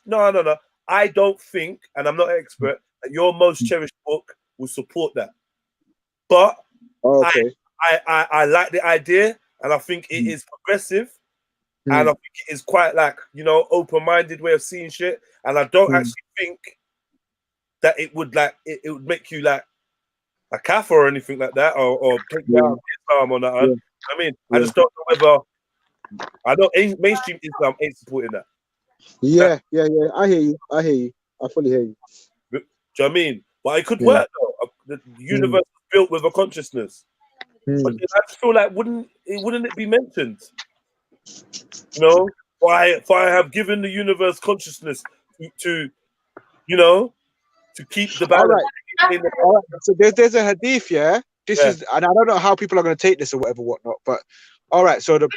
No. I don't think, and I'm not an expert, that your most cherished book will support that. But Oh, okay. I like the idea, and I think it is progressive, and I think it is quite like, you know, open-minded way of seeing shit. And I don't actually think that it would like it would make you like a kafir or anything like that, or take you out of Islam or that. I mean, I just don't know whether I know mainstream Islam ain't supporting that. Yeah. I hear you. I fully hear you. Do you know what I mean? But it could work though. The universe is built with a consciousness. But then I just feel like wouldn't it be mentioned? You know, for I have given the universe consciousness to you know, to keep the balance. All right. So there's a hadith, yeah. This is, and I don't know how people are going to take this or whatnot. But all right. So the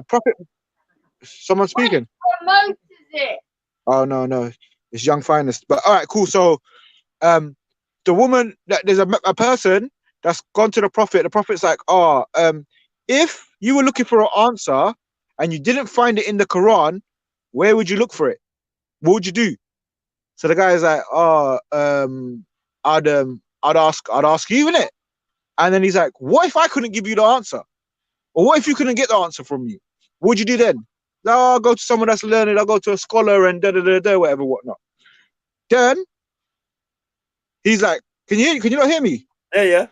prophet. Someone speaking. What is it? Oh no, it's Young Finest. But all right, cool. So, the woman that there's a person that's gone to the prophet. The prophet's like, if you were looking for an answer and you didn't find it in the Quran, where would you look for it? What would you do? So the guy is like, I'd ask you, innit? And then he's like, what if I couldn't give you the answer? Or what if you couldn't get the answer from me? What would you do then? No, I'll go to someone that's learned. I'll go to a scholar and whatever, whatnot. Then he's like, can you not hear me? Yeah.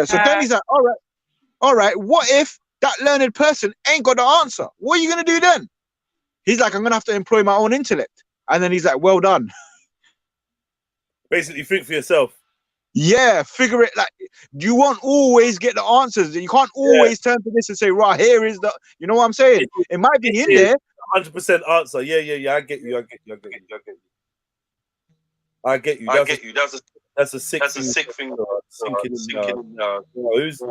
So then he's like, all right. What if that learned person ain't got the answer? What are you gonna do then? He's like, I'm gonna have to employ my own intellect. And then he's like, well done. Basically, think for yourself. Yeah, figure it. Like, you won't always get the answers. You can't always turn to this and say, right, here is the. You know what I'm saying? It might be in there. 100% answer. Yeah. I get you. That's a sick thing. Sinking. Who's?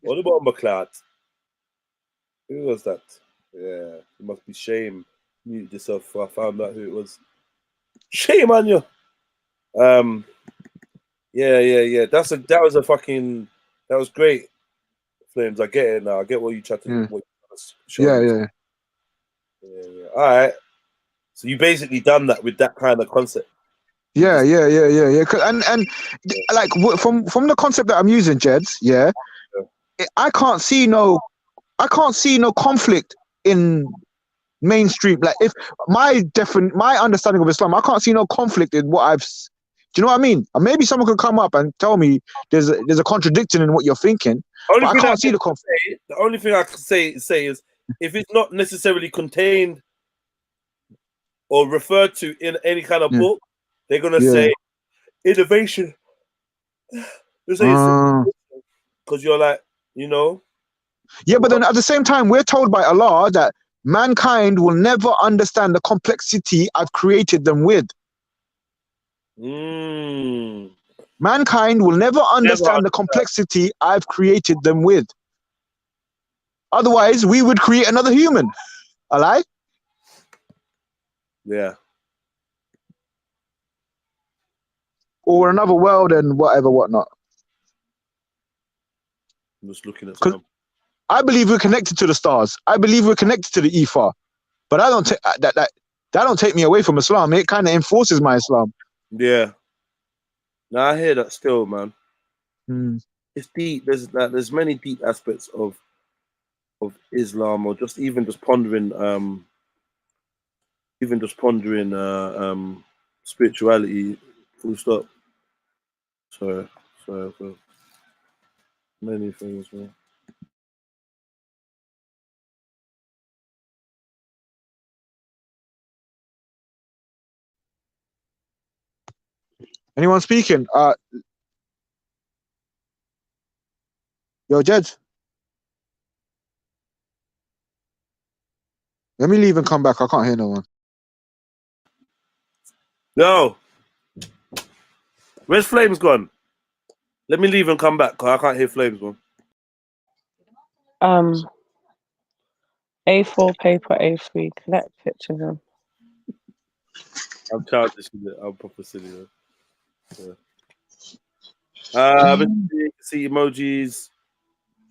What about McLeod? Who was that? Yeah, it must be shame. Mute yourself before I found out who it was. Shame on you. Yeah. That was great. Flames, I get it now. I get what you tried to. Yeah. All right. So you basically done that with that kind of concept. Yeah. And like from the concept that I'm using, Jeds. Yeah. I can't see no conflict in mainstream. Like, if my understanding of Islam, I can't see no conflict in what I've. Do you know what I mean? And maybe someone could come up and tell me there's a contradiction in what you're thinking. But I can't see the conflict. The only thing I can say is if it's not necessarily contained or referred to in any kind of book, they're gonna say innovation. Because you're like, you know. Yeah, but then at the same time, we're told by Allah that mankind will never understand the complexity I've created them with. Mankind will never understand the complexity I've created them with. Otherwise, we would create another human. A lie? Yeah. Or another world and whatnot. I'm just looking at something. I believe we're connected to the stars. I believe we're connected to the ether. But I don't that don't take me away from Islam. It kind of enforces my Islam. Yeah. No, I hear that still, man. Mm. It's deep. There's many deep aspects of Islam, or just pondering spirituality. Full stop. Sorry for many things, man. Anyone speaking? Yo, Jed. Let me leave and come back. I can't hear no one. No. Where's Flames gone? Let me leave and come back, because I can't hear Flames, man. A4 paper, A3. Collect pictures of. I'm childish with it. I'm proper silly, man. Yeah. See emojis.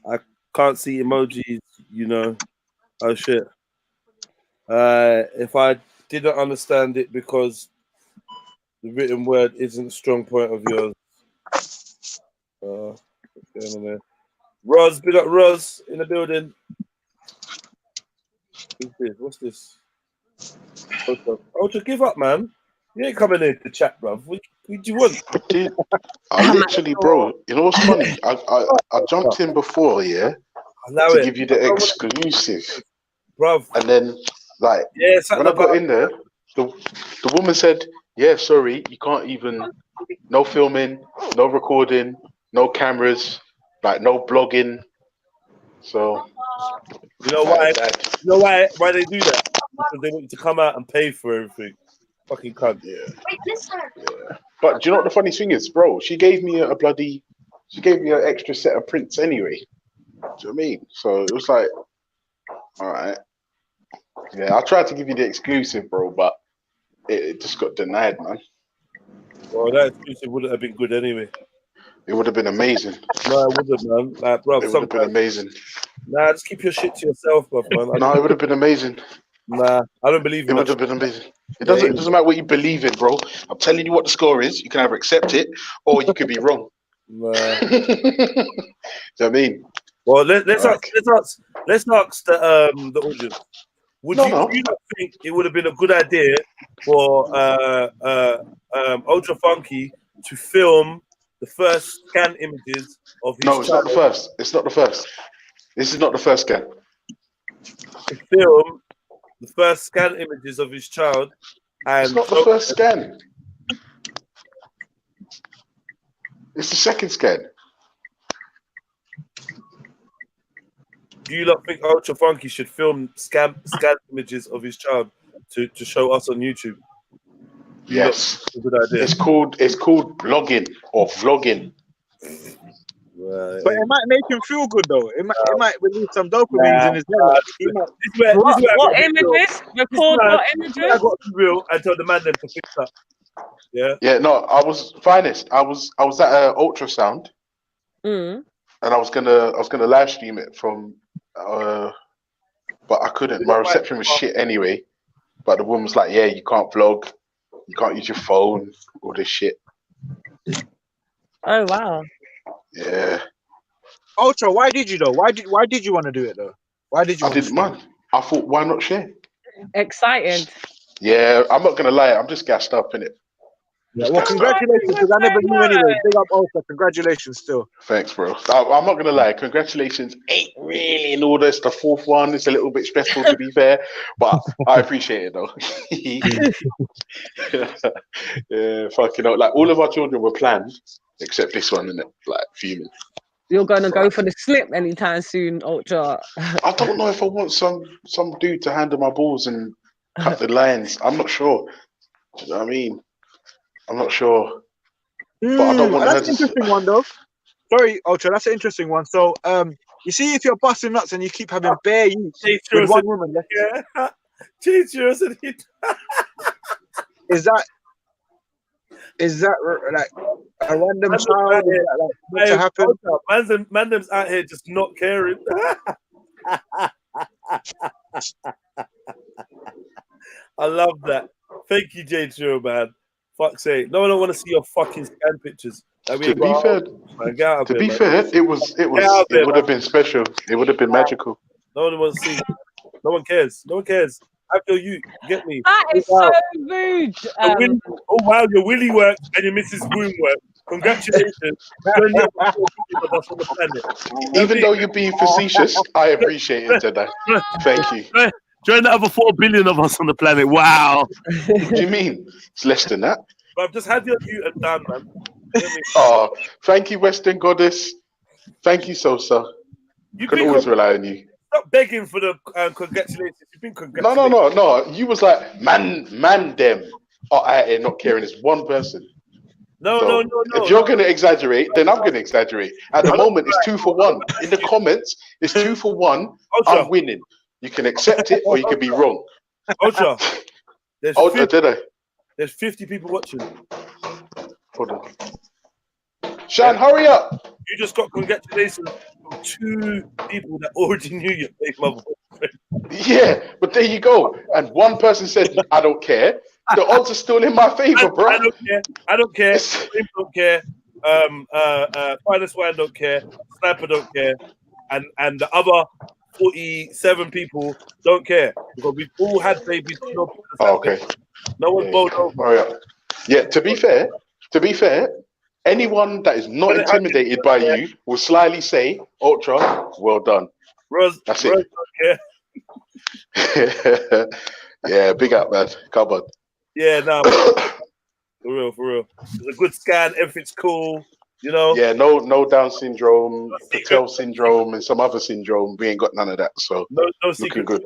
I can't see emojis, you know. Oh shit. If I didn't understand it because the written word isn't a strong point of yours. What's going on there? Roz, big up Roz in the building. Who's this? What's this? Ultra, give up, man. You ain't coming in to chat, bruv. What do you want? I literally, bro, you know what's funny? I jumped in before, yeah, to give you the exclusive. Bruv. And then, like, when I got in there, the woman said, yeah, sorry, you can't even, no filming, no recording, no cameras, like, no blogging. So, you know why? You know why they do that? Because they want you to come out and pay for everything. Fucking cunt. Yeah. But do you know what the funny thing is, bro? She gave me an extra set of prints anyway. Do you know what I mean? So it was like, all right. Yeah, I tried to give you the exclusive, bro, but it just got denied, man. Well, that exclusive wouldn't have been good anyway. It would have been amazing. No, it wouldn't, man. Like, bro, it would have been amazing. Nah, just keep your shit to yourself, bro, man. No, it would have been amazing. Nah, I don't believe in it. Would have been amazing. It doesn't matter what you believe in, bro. I'm telling you what the score is. You can either accept it or you could be wrong. Nah. Do you know what I mean? Well, let's ask the audience. Would you not think it would have been a good idea for Ultra Funky to film the first scan images of his No, it's not the first. It's not the first. This is not the first scan. To film the first scan images of his child, and it's not the first scan. It's the second scan. Do you not think Ultra Funky should film scan images of his child to show us on YouTube? Yes, a good idea. It's called blogging or vlogging. Right. But it might make him feel good though. It might release some dopamine in his head. What images? Record what images? I got to be real and tell the man them to fix that. Yeah. Yeah. No, I was finest. I was at an ultrasound, and I was gonna live stream it from, but I couldn't. My reception was shit anyway. But the woman was like, "Yeah, you can't vlog, you can't use your phone, all this shit." Oh wow. Yeah. Ultra, why did you though? Why did you want to do it though? Why did you? I didn't mind. I thought, why not share? Excited. Yeah, I'm not gonna lie. I'm just gassed up in it. Yeah, well, congratulations, because I never knew anyway. Big up, Ultra. Congratulations, still. Thanks, bro. I'm not gonna lie. Congratulations ain't really in order. It's the fourth one. It's a little bit stressful to be fair, but I appreciate it though. Yeah, fucking hell. Like all of our children were planned, except this one, innit? Like fuming. You're gonna go for the slip anytime soon, Ultra. I don't know if I want some dude to handle my balls and cut the lines. I'm not sure. Do you know what I mean? I'm not sure. But I don't want that's an interesting one though. Sorry, Ultra, that's an interesting one. So you see if you're busting nuts and you keep having bare use with one woman, yeah. Is that like a random child? Like, to happen? Mandem's out here just not caring. I love that. Thank you, J True, man. Fuck's sake. No one don't want to see your fucking scan pictures. To be fair, it would have been special. It would have been magical. No one wants to see. No one cares. No one cares. I feel you. Get me. That is so rude. Oh wow, your willy worked and your Mrs. Groom worked. Congratulations. Even though you're being facetious, I appreciate it, Jedi. Thank you. Join the other 4 billion of us on the planet. Wow. What do you mean? It's less than that. But I've just had your view and done, man. Oh, thank you, Western Goddess. Thank you, Sosa. You can always rely on you. Stop begging for the congratulations. You've been congratulated. No. You was like, man, them are out here not caring. It's one person. No. If you're going to exaggerate, then I'm going to exaggerate. At the moment, it's 2 for 1. In the comments, it's 2 for 1. I'm winning. You can accept it or you can be wrong. Ultra, there's 50 people watching. Hold on. Shan, hurry up. You just got congratulations from 2 people that already knew your fake mother. Yeah, but there you go. And one person said, I don't care. The odds are still in my favor, bro. I don't care. I don't care. Don't care. Finest Wine don't care, Sniper don't care, and the other 47 people don't care because we've all had babies. Oh, okay. No one's bowled over. Oh yeah. Yeah. To be fair, anyone that is not intimidated by you will slyly say, "Ultra, well done." Rose, that's Rose it. Yeah, big up, man. Come on. Yeah, no, for real. It's a good scan. Everything's cool. You know. Yeah, no Down syndrome, Patel syndrome, and some other syndrome. We ain't got none of that. So no looking secret. good.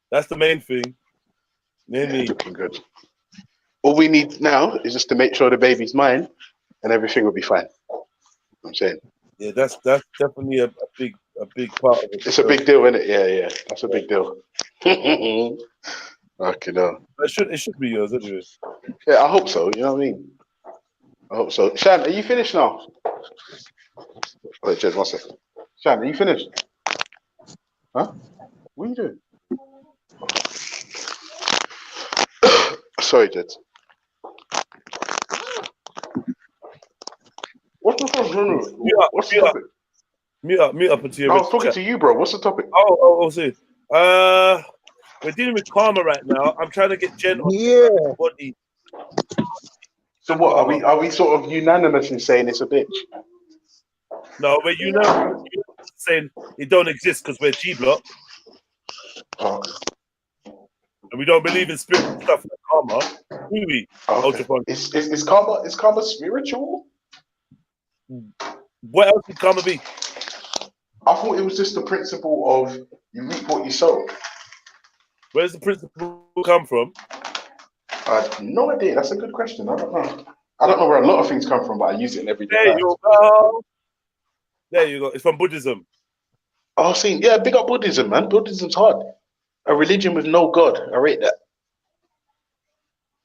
That's the main thing. Looking good. All we need now is just to make sure the baby's mine, and everything will be fine. I'm saying. Yeah, that's definitely a big part of it. It's a big deal, isn't it? Yeah. That's a big deal. Okay, no. It should be yours anyway. Yeah, I hope so. You know what I mean? I hope so. Shan, are you finished now? Wait, Jez, 1 second. Shan, are you finished? Huh? What are you doing? Sorry, Jez. What's the topic? What's the topic? Mute up until I was talking to you, bro. What's the topic? See. We're dealing with karma right now. I'm trying to get Jen on the body. So what? Are we sort of unanimous in saying it's a bitch? No, we're saying it don't exist because we're G block. And we don't believe in spiritual stuff like karma. Do we? Okay. Is karma spiritual? What else would karma be? I thought it was just the principle of you reap what you sow. Where's the principle come from? I have no idea. That's a good question. I don't know. I don't know where a lot of things come from, but I use it in everyday life. There you go. It's from Buddhism. Oh, see, yeah, big up Buddhism, man. Buddhism's hard. A religion with no God. I rate that.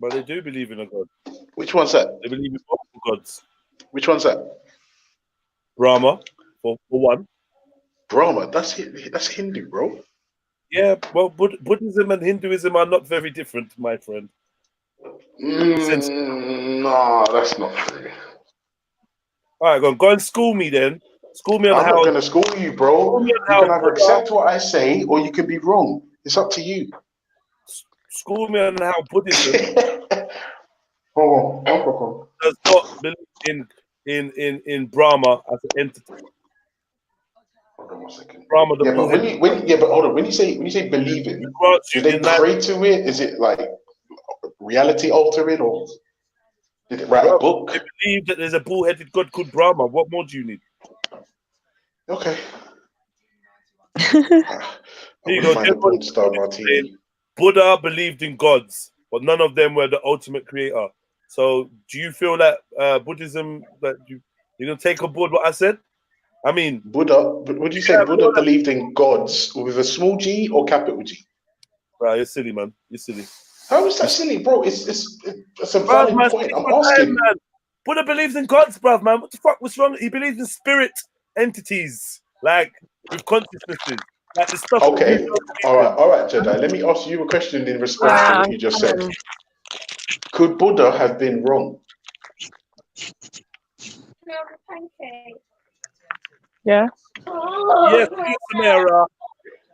But they do believe in a God. Which one's that? They believe in multiple gods. Which one's that? Brahma, for one. Brahma, that's Hindu, bro. Yeah, well, Buddhism and Hinduism are not very different, my friend. No, that's not true. All right, go and school me then. School me on I'm how. not going to school you, bro. You can either accept what I say or you can be wrong. It's up to you. School me on how Buddhism Hold on. does not believe in Brahma as an entity. Hold on 1 second. Brahma, but hold on. When you say believing, do they pray to it? Is it like reality altering, or did it write a book? They believe that there's a bull-headed god called Brahma. What more do you need? Okay. Here you go. Buddha believed in gods, but none of them were the ultimate creator. So, do you feel that Buddhism that you're gonna take on board what I said? I mean, Buddha. Would you say Buddha believed in gods with a small G or capital G? Right, you're silly, man. You're silly. How is that silly, bro? It's a valid point. I'm asking. Man. Buddha believes in gods, bruv, man. What the fuck? What's wrong? He believes in spirit entities, like with consciousnesses, like the stuff. Okay, all right, Jedi. Let me ask you a question in response to what you just said. Could Buddha have been wrong? Yeah. Yes, Samara.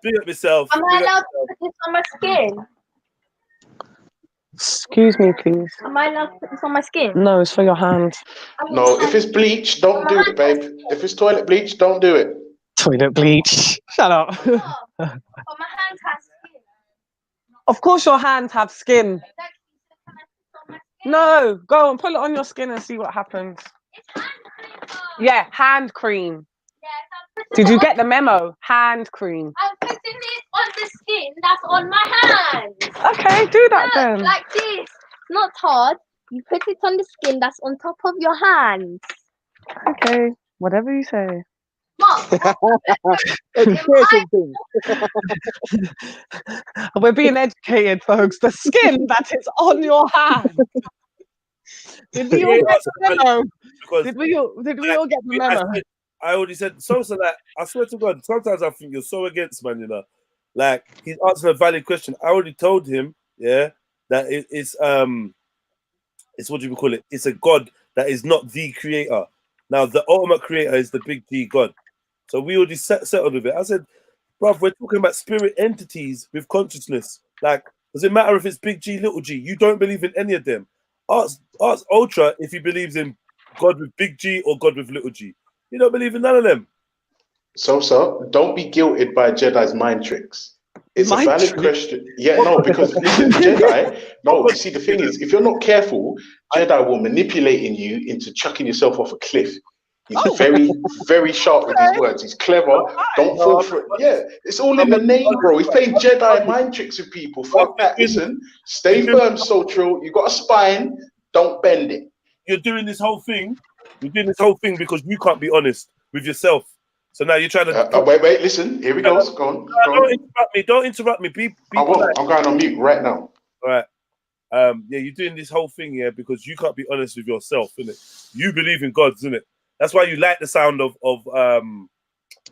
Big up yourself. Am I allowed to put this on my skin? Excuse me, please. Am I allowed to put this on my skin? No, it's for your hand. No, if it's bleach, don't do it, babe. If it's toilet bleach, don't do it. Toilet bleach. Shut up. But my hands have skin. Of course your hands have skin. No, go and put it on your skin and see what happens. Yeah, hand cream. Did you get the memo? Hand cream. I'm putting it on the skin that's on my hands. Okay, do that then. Like this. Not hard. You put it on the skin that's on top of your hands. Okay, whatever you say. We're being educated, folks. The skin that is on your hand. Did we all get the memo? Did we all get the memo? I already said so that I swear to God, sometimes I think you're so against, man, you know. Like he's answering a valid question. I already told him, yeah, that it's what do you call it? It's a God that is not the creator. Now, the ultimate creator is the big G God. So we already settled with it. I said, bruv, we're talking about spirit entities with consciousness. Like, does it matter if it's big G, little G? You don't believe in any of them. Ask Ultra if he believes in God with big G or God with little G. You don't believe in none of them. So, don't be guilted by Jedi's mind tricks. It's a valid question. Yeah, no, because listen, Jedi, no, you see, the thing is, if you're not careful, Jedi will manipulating you into chucking yourself off a cliff. He's very, very sharp with his words. He's clever. Don't fall for it. Yeah, it's all in the name, bro. He's playing Jedi mind tricks with people. Fuck that. Listen, stay firm, Sotril. You got a spine. Don't bend it. You're doing this whole thing. You're doing this whole thing because you can't be honest with yourself. So now you're trying to wait. Listen, here we go. Go on. Don't interrupt me. Don't interrupt me. Be I'm going on mute right now. All right. Yeah, you're doing this whole thing here because you can't be honest with yourself, innit? You believe in gods, innit? That's why you like the sound of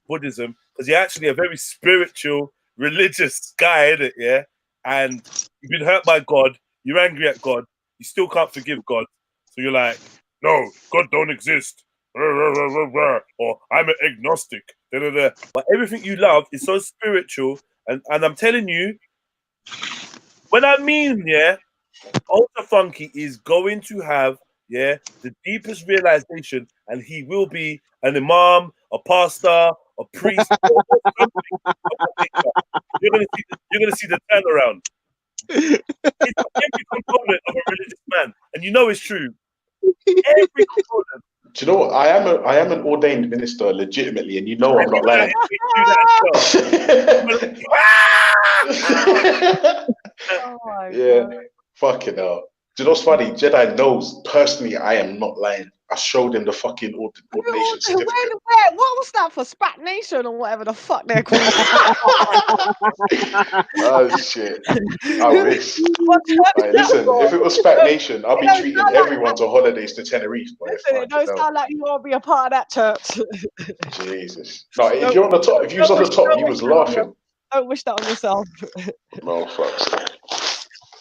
Buddhism, because you're actually a very spiritual, religious guy, innit? Yeah, and you've been hurt by God. You're angry at God. You still can't forgive God. So you're like, no, God don't exist. Or I'm an agnostic. But everything you love is so spiritual, and I'm telling you, when I mean, yeah, Ultra Funky is going to have, yeah, the deepest realization, and he will be an imam, a pastor, a priest. Or something. You're gonna see the turnaround. It's every component of a religious man, and you know it's true. Every component. Do you know what? I am an ordained minister legitimately, and you know I'm not lying. Yeah, fucking hell. Do you know what's funny? Jedi knows personally I am not lying. I showed him the fucking ordination certificate. What was that for? Spat Nation or whatever the fuck they're called? Oh shit! I wish. Right, listen, if it was Spat Nation, I'll be treating everyone to holidays to Tenerife. Listen, it don't sound like you want to be a part of that church. Jesus. No, if you're on the top, if you was on the top, you was laughing. Don't wish that on yourself. No, fuck's sake.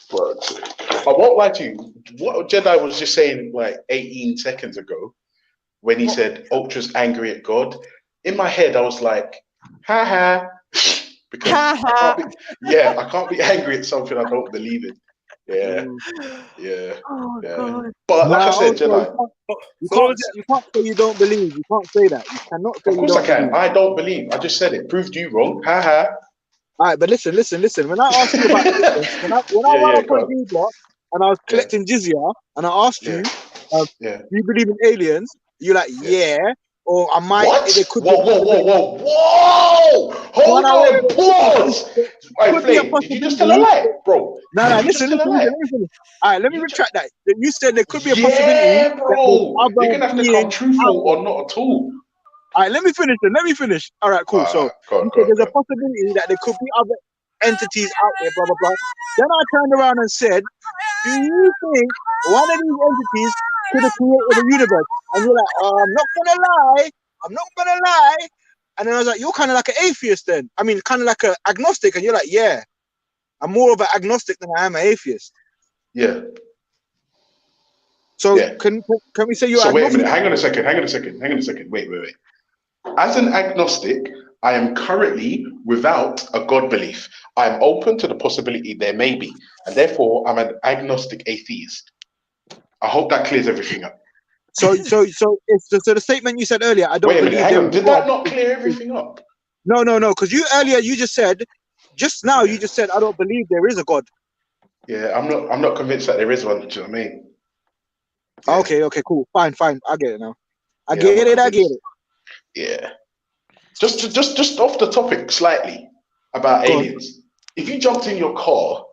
Fuck's sake. I won't lie to you. What Jedi was just saying like 18 seconds ago, when he said Ultra's angry at God, in my head I was like, ha ha. Because I can't be angry at something I don't believe in. Yeah. Oh, God. But like I said, Jedi. You can't say you don't believe. You can't say that. You cannot say of course I can. I don't believe. I just said it. Proved you wrong. Ha ha. All right, but listen. When I asked you about this, when I went up on D-Block and I was collecting jizya, and I asked you, do you believe in aliens? You're like, or I might. What? It could whoa! Hold on, pause. Right, Flame, did you just tell a lie, bro? No, listen. All right, let me retract that. You said there could be a possibility. Yeah, bro. You're gonna have to come truthful or not at all. All right, let me finish. All right, cool. So you said there's a possibility that there could be other entities out there, blah, blah, blah. Then I turned around and said, do you think one of these entities could have created the universe? And you're like, I'm not gonna lie. And then I was like, you're kind of like an atheist then. I mean, kind of like an agnostic. And you're like, yeah, I'm more of an agnostic than I am an atheist. Yeah. So can we say you're agnostic? Wait a minute, hang on a second. Wait. As an agnostic, I am currently without a God belief. I am open to the possibility there may be, and therefore I'm an agnostic atheist. I hope that clears everything up. So the statement you said earlier, I don't. Wait a minute, hang on. Did that not clear everything up? No. Because you just said, I don't believe there is a God. Yeah, I'm not convinced that there is one. Do you know what I mean? Yeah. Okay, cool, fine. I get it now. I get it. Yeah. Just off the topic slightly about aliens. If you jumped in your car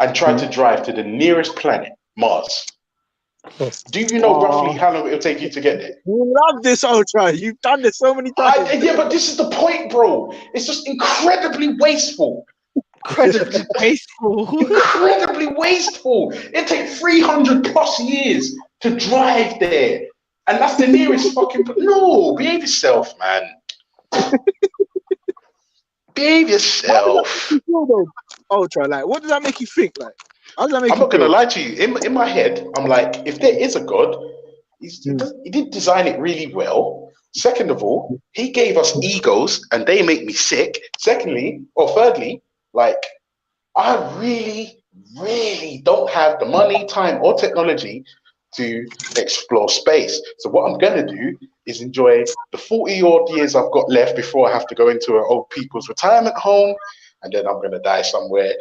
and tried to drive to the nearest planet, Mars, do you know roughly how long it'll take you to get there? You love this, Ultra. You've done this so many times. But this is the point, bro. It's just incredibly wasteful. Incredibly wasteful. It takes 300 plus years to drive there. And that's the nearest fucking... No, behave yourself, man. Behave yourself. Ultra, like, what does that make you think? Like, how does that make I'm not going to lie to you. In my head, I'm like, if there is a God, He didn't design it really well. Second of all, he gave us egos and they make me sick. Thirdly, like, I really, really don't have the money, time, or technology to explore space. So what I'm going to do is enjoy the 40-odd years I've got left before I have to go into an old people's retirement home, and then I'm going to die somewhere.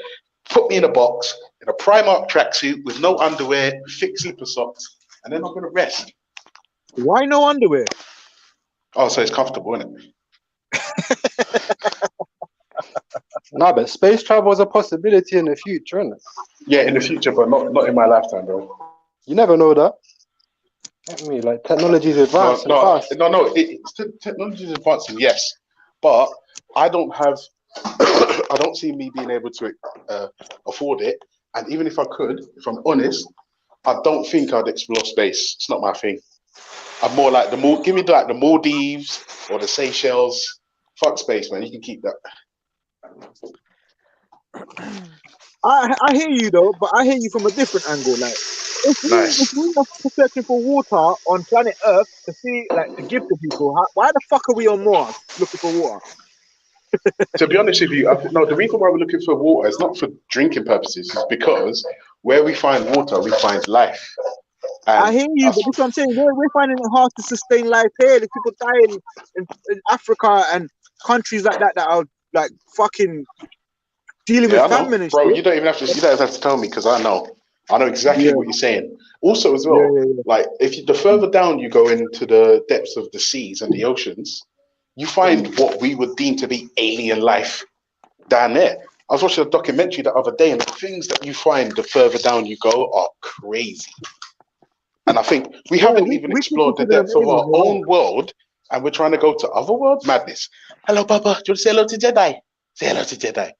Put me in a box, in a Primark tracksuit with no underwear, thick slipper socks, and then I'm going to rest. Why no underwear? Oh, so it's comfortable, isn't it? No, but space travel is a possibility in the future, isn't it? Yeah, in the future, but not in my lifetime, bro. You never know that. I mean, like, technology is advancing fast. Technology is advancing, yes, but I don't see me being able to afford it. And even if I could, if I'm honest, I don't think I'd explore space. It's not my thing. I'm more like give me like the Maldives or the Seychelles. Fuck space, man. You can keep that. I hear you though, but I hear you from a different angle. Like, if we are searching for water on planet Earth to see, like, to give to people, why the fuck are we on Mars looking for water? To be honest with you, the reason why we're looking for water is not for drinking purposes. It's because where we find water, we find life. And I hear you, but this is what I'm saying. We're finding it hard to sustain life here. There's people dying in Africa and countries like that are like fucking dealing with famine and bro, shit. you don't even have to tell me, because I know exactly what you're saying. Also, as well, like, the further down you go into the depths of the seas and the oceans, you find what we would deem to be alien life down there. I was watching a documentary the other day, and the things that you find the further down you go are crazy. And I think we haven't even explored the depths of our own world, and we're trying to go to other worlds. Madness. Hello, Papa. Do you want to say hello to Jedi? Say hello to Jedi.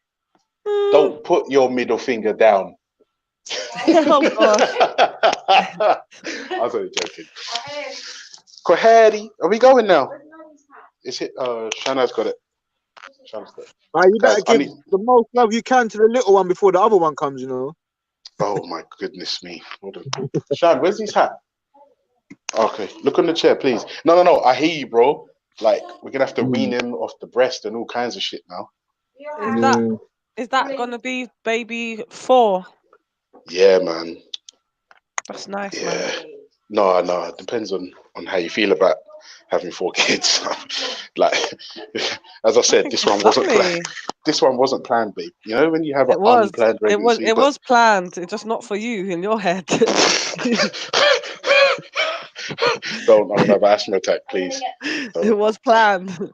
Don't put your middle finger down. Oh gosh. I was only joking. Koheri, are we going now? Is it? Shana's got it. You better give the most love you can to the little one before the other one comes, you know. Oh my goodness me. Hold on. Shan, where's his hat? Okay, look on the chair, please. No. I hear you, bro. Like, we're gonna have to wean him off the breast and all kinds of shit now. Is that gonna be baby 4? Yeah, man. That's nice, man. No, it depends on how you feel about having 4 kids. Like, as I said, this one wasn't planned. This one wasn't planned, babe. You know, when you have an unplanned pregnancy. It was planned. It's just not for you in your head. I'm gonna have an asthma attack, please. It was planned. I'm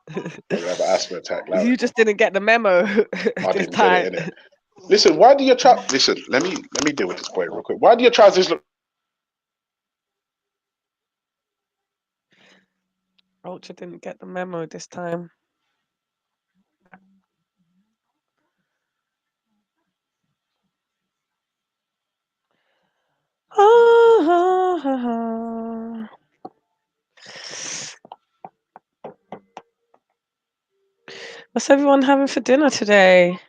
gonna have an asthma attack. Like, you just didn't get the memo. I didn't get it, innit? Listen, why do your listen, let me deal with this point real quick. Why do your trousers look? Ultra didn't get the memo this time. What's everyone having for dinner today?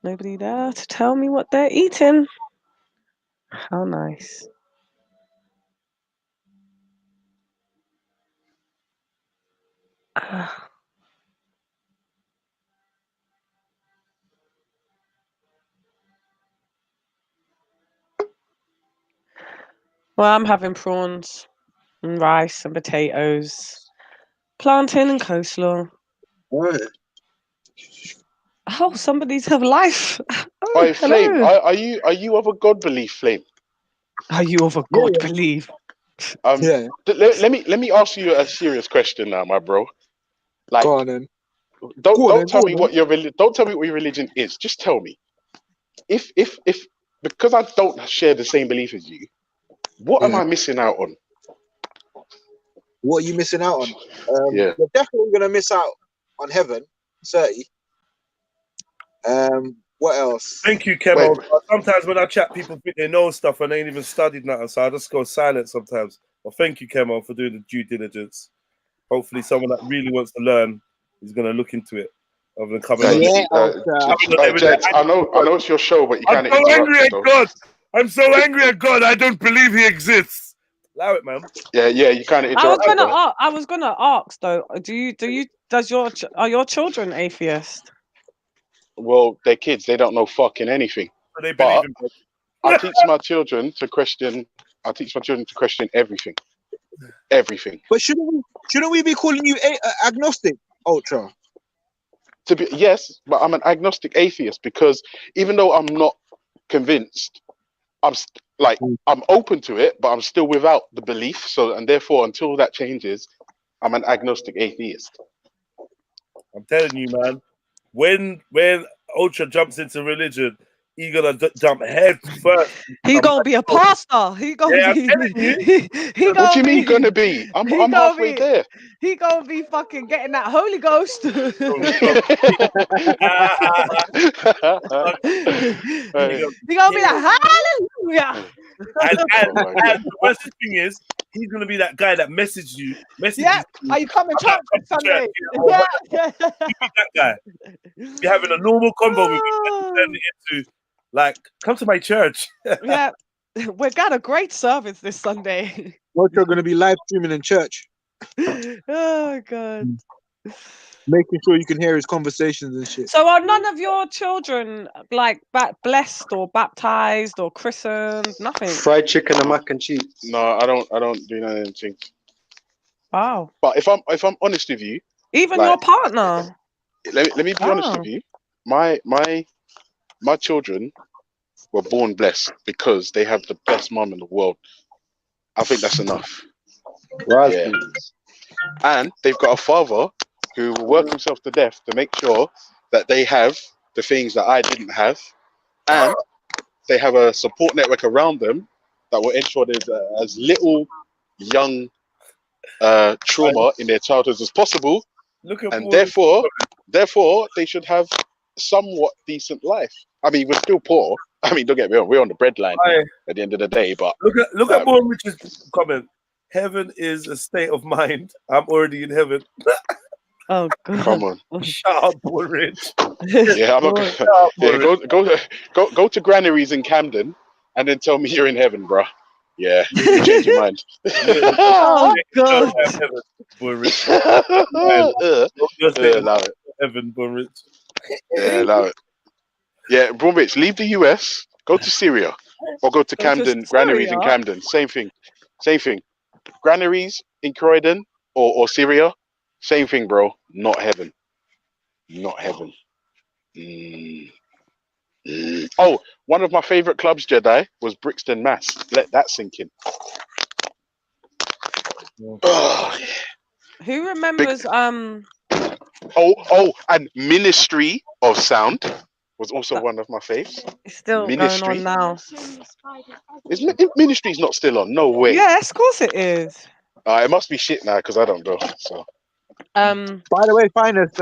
Nobody there to tell me what they're eating. How nice. Well, I'm having prawns and rice and potatoes, plantain and coleslaw. What? Oh, somebody's have life. Oh, Hey, Flame, are you of a God belief, Flame? Are you of a God belief? Let me ask you a serious question now, my bro. Like, go on, then. Don't tell me what your religion is. Just tell me. If because I don't share the same belief as you, what am I missing out on? What are you missing out on? You're definitely gonna miss out on heaven, 30. What else? Thank you, Kemo. Sometimes when I chat, people think they know stuff and they ain't even studied nothing, so I just go silent sometimes. Well, thank you, Kemo, for doing the due diligence. Hopefully, someone that really wants to learn is going to look into it. Of them coming on. Jed, I know it's your show, but you I'm can't so interrupt angry us, at though. God. I'm so angry at God. I don't believe He exists. Allow it, man. Yeah, you can't interrupt. I was gonna ask though. Are your children atheist? Well, they're kids. They don't know fucking anything. So they believe in God. I teach my children to question. I teach my children to question everything. Everything. But shouldn't we be calling you agnostic, Ultra? Yes, but I'm an agnostic atheist because even though I'm not convinced, I'm open to it, but I'm still without the belief. So, and therefore, until that changes, I'm an agnostic atheist. I'm telling you, man. When Ultra jumps into religion, he's gonna jump head first. He gonna be a pastor. He gonna be. He What do you mean gonna be? I'm halfway there. He gonna be fucking getting that Holy Ghost. He gonna be like hallelujah. And the worst thing is, he's gonna be that guy that messages you. Yeah, are you coming to church on Sunday? Yeah. That guy. You're having a normal convo with him and turn it into like, come to my church. Yeah, we got a great service this Sunday. Ultra going to be live streaming in church. Oh God. Making sure you can hear his conversations and shit. So are none of your children like blessed or baptized or christened? Nothing. Fried chicken and mac and cheese. No, I don't do none of them things. Wow. But if I'm honest with you, even your partner. Let me be honest with you. My children were born blessed because they have the best mom in the world. I think that's enough. Right. Yeah. And they've got a father who will work himself to death to make sure that they have the things that I didn't have, and they have a support network around them that will ensure there's as little young trauma in their childhoods as possible. And therefore they should have somewhat decent life. I mean, we're still poor. I mean, don't get me wrong, we're on the breadline at the end of the day. But look at Born Rich's comment. Heaven is a state of mind. I'm already in heaven. Oh God! Come on, shut up, Born Rich. Yeah, I'm not. Yeah, go to granaries in Camden, and then tell me you're in heaven, bro. Yeah, you change your mind. Oh God! Born Rich. Allow it. Heaven, Born Rich. Yeah, allow it. Yeah, Born Rich, leave the US, go to Syria, or go to Camden, granaries in Camden. Same thing. Granaries in Croydon or Syria, same thing, bro. Not heaven. Not heaven. Oh, one of my favorite clubs, Jedi, was Brixton, Mass. Let that sink in. Oh, yeah. Who remembers? And Ministry of Sound was also one of my faves. It's still Ministry. going on now. Ministry's not still on? No way. Yes, of course it is. It must be shit now because I don't go. So. By the way, Finest,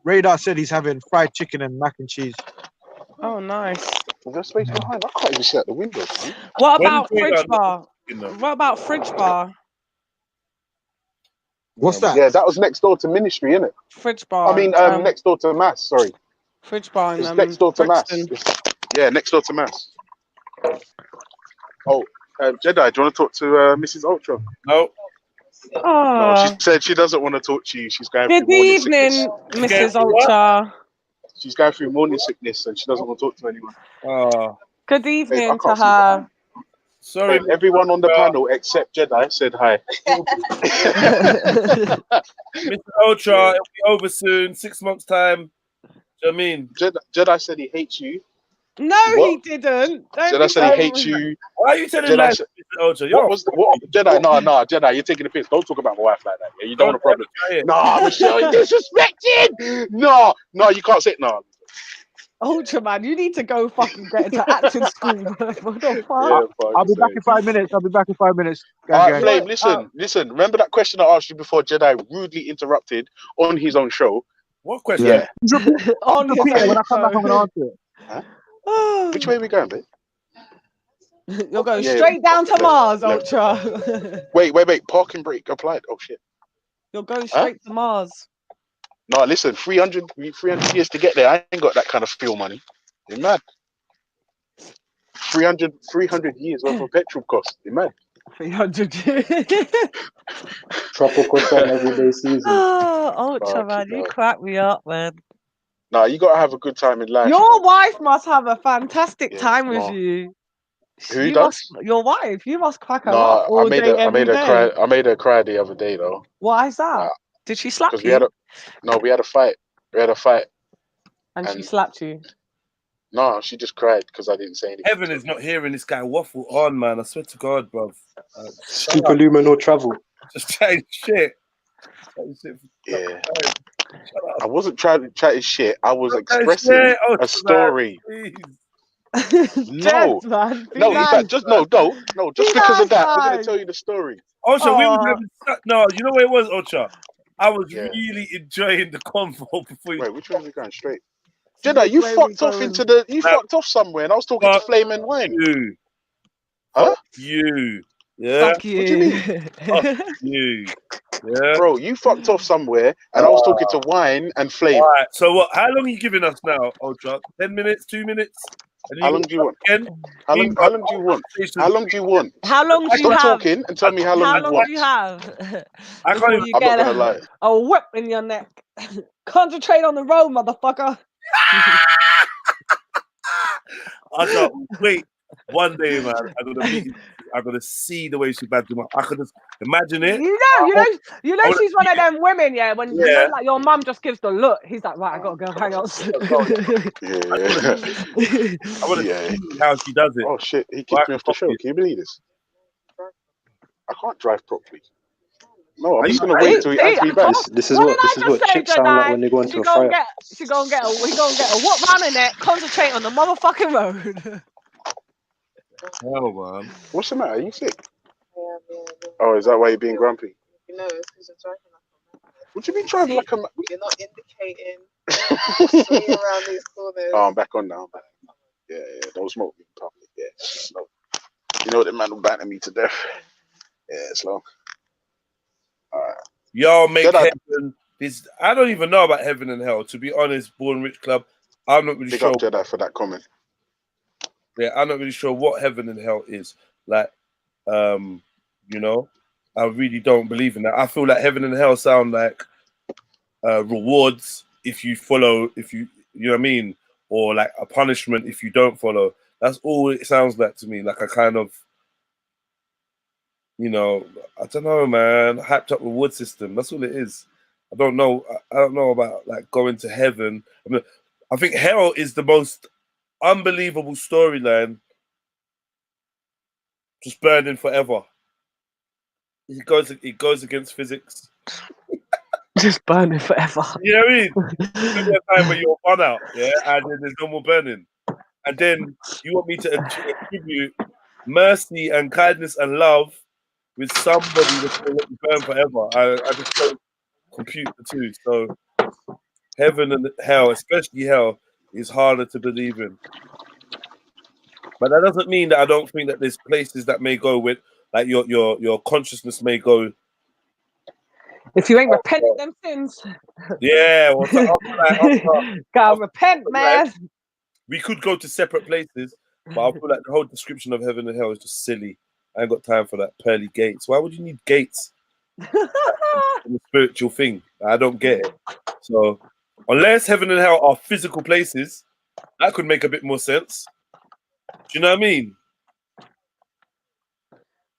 Radar said he's having fried chicken and mac and cheese. Oh, nice. Is there space behind? I can't even see out the window. Man. What about fridge bar? What about fridge bar? What's that? Yeah, that was next door to Ministry, isn't it? Fridge bar. I mean, next door to Mass. Sorry. Fridge bar. It's next door to Mass. Yeah, next door to Mass. Oh, Jedi, do you want to talk to Mrs. Ultra? No. Oh. No, she said she doesn't want to talk to you. She's going Good through morning evening, sickness. Mrs. Ultra. She's going through morning sickness and she doesn't want to talk to anyone. Oh. Good evening to her. Sorry, everyone on the panel except Jedi said hi. Mr. Ultra, it'll be over soon. 6 months' time. Do you know what I mean? Jedi said he hates you. No, he didn't. Jedi said he hates you. Why are you telling lies, Mr. Ultra? Jedi? No, Jedi, you're taking the piss. Don't talk about my wife like that. Yeah, you don't want a problem. No, Michelle, you're disrespecting. No, you can't say it. No. Ultra man, you need to go fucking get into acting school. What the fuck? Yeah, I'll be back in 5 minutes. All right, Flame, listen. Remember that question I asked you before Jedi rudely interrupted on his own show? What question? Yeah. On his own when I come back, I'm gonna answer it. Huh? Which way are we going, babe? You're going straight down to Mars, Ultra. Wait. Parking brake applied. Oh shit. You're going straight to Mars. No, listen, 300 years to get there. I ain't got that kind of fuel money. You're mad. 300 years worth of petrol cost. You're mad. 300. Tropical sun everyday season. Oh, Ultra, man, you crack me up, man. Nah, you gotta have a good time in life. Your wife must have a fantastic time with no. you. Who does? Your wife, you must crack her No, up all day, every day. cry. I made her cry the other day though. Why is that? Did she slap Because you? we had a fight. And she slapped you. No, she just cried because I didn't say anything. Heaven is not hearing this guy waffle on, man. I swear to God, bro. Superluminal travel. Just chatting shit. Yeah. I wasn't trying to chat his shit. I was expressing a story. No, man, no, nice, in fact, just man. no, just because of that, I'm gonna tell you the story. Ocha, we was having no, you know what it was, Ocha? I was really enjoying the convo before you. Wait, which way are we going? Straight. Jedi, you fucked off fucked off somewhere, and I was talking to Flame and Wine. You. Huh? You. Yeah. Fuck you. What do you mean? Fuck you. Yeah. Bro, you fucked off somewhere, and I was talking to Wine and Flame. All right. So what? How long are you giving us now, Ultra? 10 minutes? 2 minutes? How long do you want? How long do you want? How long do you want? How long do you Stop have? talking and tell me how long you want. How long do you have? I can't even. I'm not gonna lie. A whip in your neck. Concentrate on the road, motherfucker. I thought, wait, one day, man, I'm gonna see the way she bagged him up. I could just imagine it. You know, she's one of them women, yeah. When you know, like your mum just gives the look, he's like, right, I gotta go hang out. I want to see how she does it. Oh shit, he kicked me off the show. Can you believe this? I can't drive properly. No, I'm just gonna wait till he adds me back. This is what chicks sound like when they go into a fight. She gonna get a what round in there? Concentrate on the motherfucking road. Hell, man. What's the matter? Are you sick? Yeah. Oh, is that why you're being grumpy? No, it's because you're driving like a man. What do you mean driving like a man? You're not indicating. Swinging around these corners. Oh, I'm back on now. Yeah, don't smoke me in public. Yeah, slow. You know the man will batter me to death. Yeah, slow. Alright. Y'all make heaven. I don't even know about heaven and hell. To be honest, Born Rich Club, I'm not really sure. Big up Jedi for that comment. Yeah, I'm not really sure what heaven and hell is. Like, you know, I really don't believe in that. I feel like heaven and hell sound like rewards if you follow, you know what I mean, or like a punishment if you don't follow. That's all it sounds like to me. Like a kind of, you know, I don't know, man, hyped up reward system. That's all it is. I don't know. I don't know about like going to heaven. I mean, I think hell is the most unbelievable storyline. Just burning forever. It goes against physics. Just burning forever. You know what I mean? There's a time when you're on out, yeah, and then there's no more burning. And then you want me to attribute mercy and kindness and love with somebody that's going to let you burn forever. I just don't compute the two. So heaven and hell, especially hell, is harder to believe in. But that doesn't mean that I don't think that there's places that may go with, like your consciousness may go. If you ain't repenting them sins. Yeah. Gotta repent, man. Like, we could go to separate places, but I feel like the whole description of heaven and hell is just silly. I ain't got time for that pearly gates. Why would you need gates? It's a spiritual thing. I don't get it. So unless heaven and hell are physical places, that could make a bit more sense. Do you know what I mean?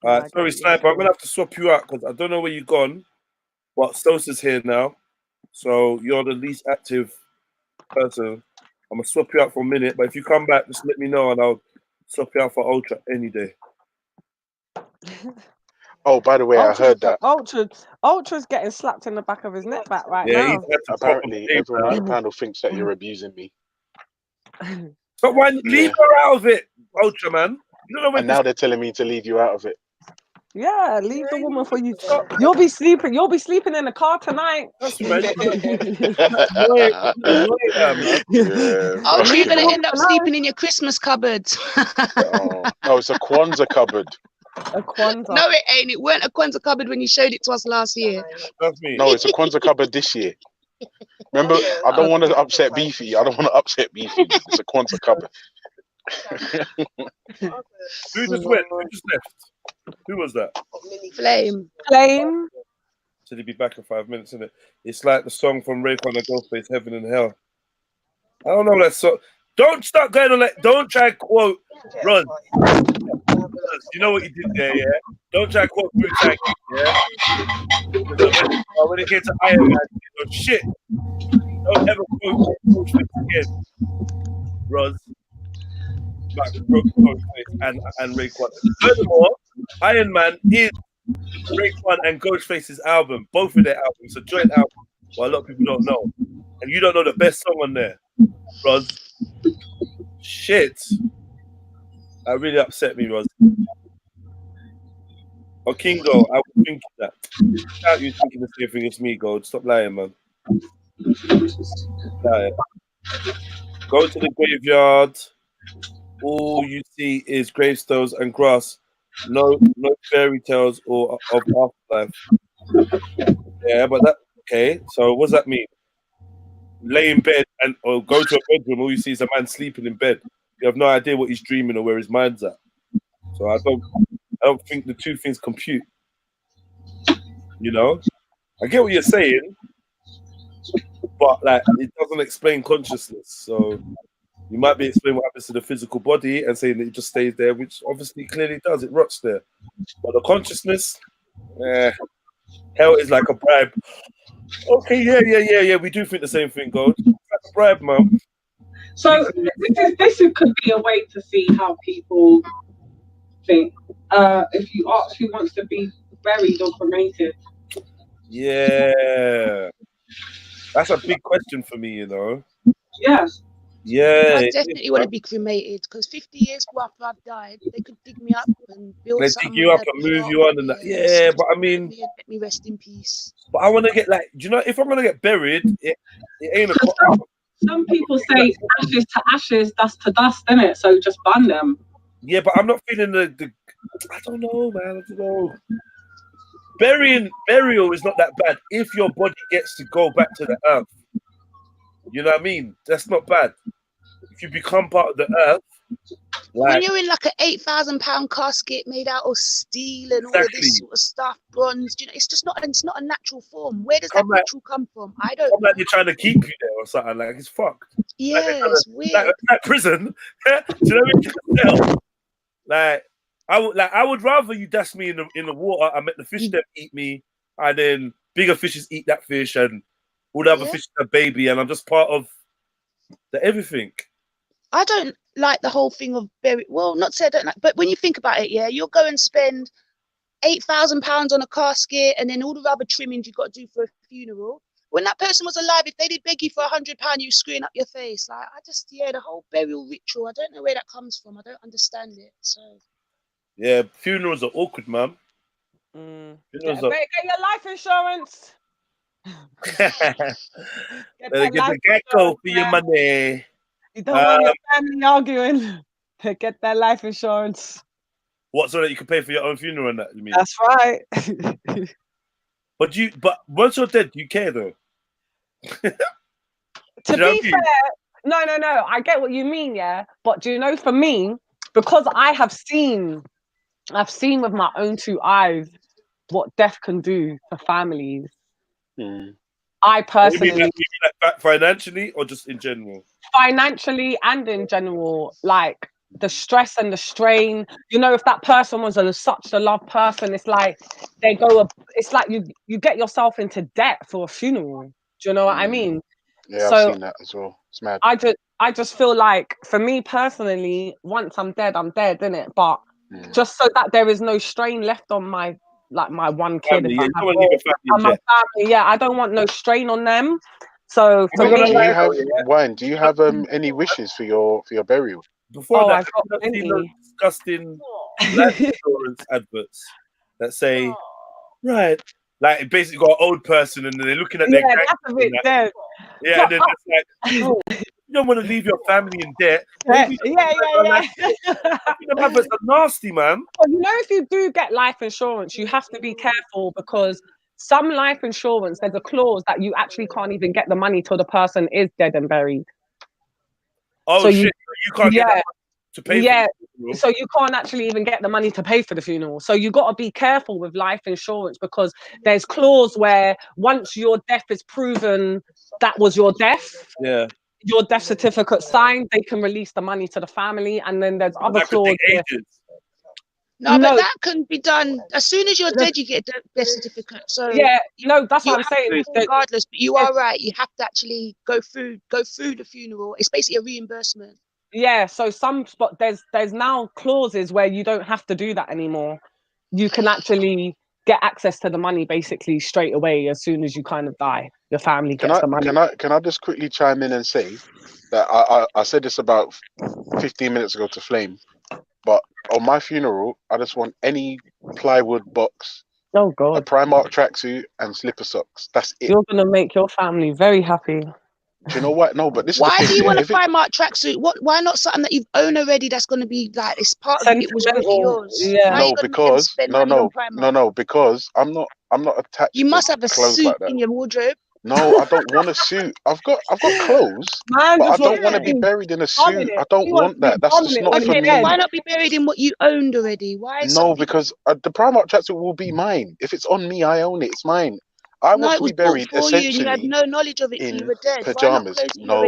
Sorry, Sniper, I'm gonna have to swap you out because I don't know where you've gone. But Sosa's here now, so you're the least active person. I'm gonna swap you out for a minute, but if you come back, just let me know and I'll swap you out for Ultra any day. Oh, by the way, I heard that Ultra's getting slapped in the back of his neck back right now. Apparently, everyone on the panel thinks that you're abusing me. But why leave her out of it, Ultra man? You don't know when and now they're telling me to leave you out of it. Yeah, leave the woman for you. You'll be sleeping in the car tonight. That's right. Oh, you're gonna end up sleeping in your Christmas cupboard. No, it's a Kwanzaa cupboard. A Kwanzaa? No, it ain't. It weren't a Kwanzaa cupboard when you showed it to us last year. That's me. No, it's a Kwanzaa cupboard this year. Remember, I don't want to upset Beefy. I don't want to upset Beefy. It's a Kwanzaa cupboard. Who just went? Who just left? Who was that? Flame. Flame. Should he be back in 5 minutes, isn't it? It's like the song from Raycon and Ghostface, Heaven and Hell. I don't know that song. Don't start going on that. Don't try to quote Run. You know what you did there, yeah? Don't try to quote Wu-Tang, yeah? When it gets to Iron Man, you know, shit. Don't ever quote Ghostface again. Roz. And Rayquan. Furthermore, Iron Man is Rayquan and Ghostface's album, both of their albums, a joint album. Well, a lot of people don't know, and you don't know the best song on there, Roz. Shit, that really upset me, Roz. Or Kingo, I was thinking that. Without you thinking the same thing as me, Gold. Stop lying, man. Lying. Go to the graveyard. All you see is gravestones and grass. No fairy tales or of afterlife. Yeah, but that okay. So what does that mean? Lay in bed or go to a bedroom. All you see is a man sleeping in bed. You have no idea what he's dreaming or where his mind's at. So I don't think the two things compute. You know, I get what you're saying, but like it doesn't explain consciousness. So you might be explaining what happens to the physical body and saying that it just stays there, which obviously clearly does. It rots there. But the consciousness, hell is like a bribe. Okay, yeah. We do think the same thing, Gold. It's like a bribe, man. So this could be a way to see how people think. If you ask who wants to be buried or cremated. Yeah. That's a big question for me, you know. Yes. Yeah. I definitely want to be cremated because 50 years after I've died, they could dig me up and build They something. dig you up and move you on and that. Yeah, but I mean, let me rest in peace. But I want to get like, do you know, if I'm gonna get buried, it ain't a. Some people say ashes to ashes, dust to dust, innit? So just burn them. Yeah, but I'm not feeling the I don't know, man. I don't know. Burial is not that bad if your body gets to go back to the earth. You know what I mean? That's not bad. If you become part of the earth, like, when you're in like an £8,000 casket made out of steel and all of this sort of stuff, bronze, you know, it's not a natural form. Where does that natural come from? I don't know. Like they're trying to keep you there or something. Like it's fucked. Yeah, like it's weird. Like prison. Do you know what I mean? Like I would rather you dash me in the water and make the fish them eat me, and then bigger fishes eat that fish, and all the other fishes are baby, and I'm just part of the everything. I don't like the whole thing of not say I don't like, but when you think about it, yeah, you'll go and spend £8,000 on a casket and then all the other trimmings you've got to do for a funeral. When that person was alive, if they did beg you for £100, you screwing up your face. Like the whole burial ritual, I don't know where that comes from. I don't understand it. So yeah, funerals are awkward, man. Get your life insurance. Better get the gecko for your money. You don't want your family arguing. Get that life insurance. What, so that you can pay for your own funeral and that, you mean? That's right. But once you're dead, do you care though? To be fair, no. I get what you mean, yeah. But do you know, for me, because I've seen with my own two eyes what death can do for families. I personally, you mean like financially or just in general? Financially and in general, like the stress and the strain. You know, if that person was such a loved person, it's like it's like you get yourself into debt for a funeral. Do you know what I mean? Yeah, so I've seen that as well. It's mad. I just feel like, for me personally, once I'm dead, innit? But just so that there is no strain left on my one kid, family, my family, I don't want no strain on them. So for me, do you have any wishes for your burial? Before that, I've got I've seen those disgusting life insurance adverts that say, right, like basically got an old person and they're looking at their that's a bit dead. Yeah, and then it's like, oh, you don't want to leave your family in debt. Maybe yeah. Them adverts are nasty, man. Well, you know, if you do get life insurance, you have to be careful because some life insurance, there's a clause that you actually can't even get the money till the person is dead and buried. Oh So shit! You can't get that to pay. Yeah. For the funeral. So you can't actually even get the money to pay for the funeral. So you got to be careful with life insurance, because there's clause where once your death is proven that was your death, Yeah. your death certificate signed, they can release the money to the family. And then there's other clauses. No, but that can be done as soon as you're dead. You get a death certificate. So yeah, no, that's what I'm have saying. proof regardless, but you are right. You have to actually go through the funeral. It's basically a reimbursement. Yeah, so there's now clauses where you don't have to do that anymore. You can actually get access to the money basically straight away as soon as you kind of die. Your family gets the money. Can I just quickly chime in and say that I said this about 15 minutes ago to Flame, but on my funeral, I just want any plywood box, oh god, a Primark tracksuit, and slipper socks. That's it. You're gonna make your family very happy. Do you know what? No, but this is Why the thing. do you want a Primark tracksuit? Why not something that you've owned already? That's going to be like it's part of it was already yours. Yeah. Why are you going to spend money on Primark? No, because I'm not attached. You must have a clothes suit like that. in your wardrobe. No, I don't want a suit. I've got clothes, Man, but I just don't want to be buried in a suit. I don't want that. That's just not for me. Why not be buried in what you owned already? Why? No, because the Primark tracksuit will be mine. If it's on me, I own it. It's mine. I want to be buried for you, and you had essentially no knowledge of it till in you were dead. pajamas. No,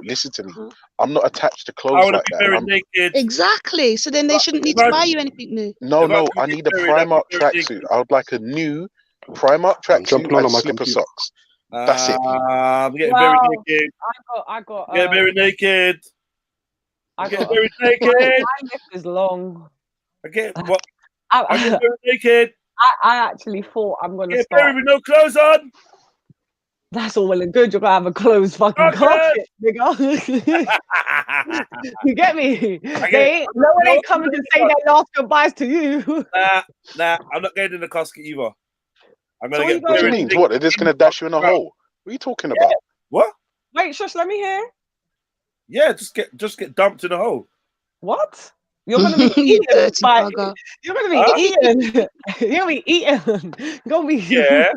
listen to me. I'm not attached to clothes like that. Buried naked. Exactly. So then they shouldn't need to buy you anything new. No, I need a Primark tracksuit. I would like a new Primark tracksuit and slipper socks. That's it. I'm getting buried naked. I got. Get buried naked. I get got. buried naked. My list is long. I get what? I get buried naked. I actually thought I'm gonna Get start. buried with no clothes on. That's all well and good. You're gonna have a closed fucking casket, nigga. You get me? No one ain't coming to say their last goodbyes to you. Nah, I'm not going in the casket either. I'm gonna get. What do you mean? What? They're just gonna dash you in a hole? What are you talking about? What? Wait, shush. Let me hear. Yeah, just get dumped in a hole. What? You're gonna be eaten by. You're gonna be eaten. You're gonna be eaten. Gonna be. Yeah.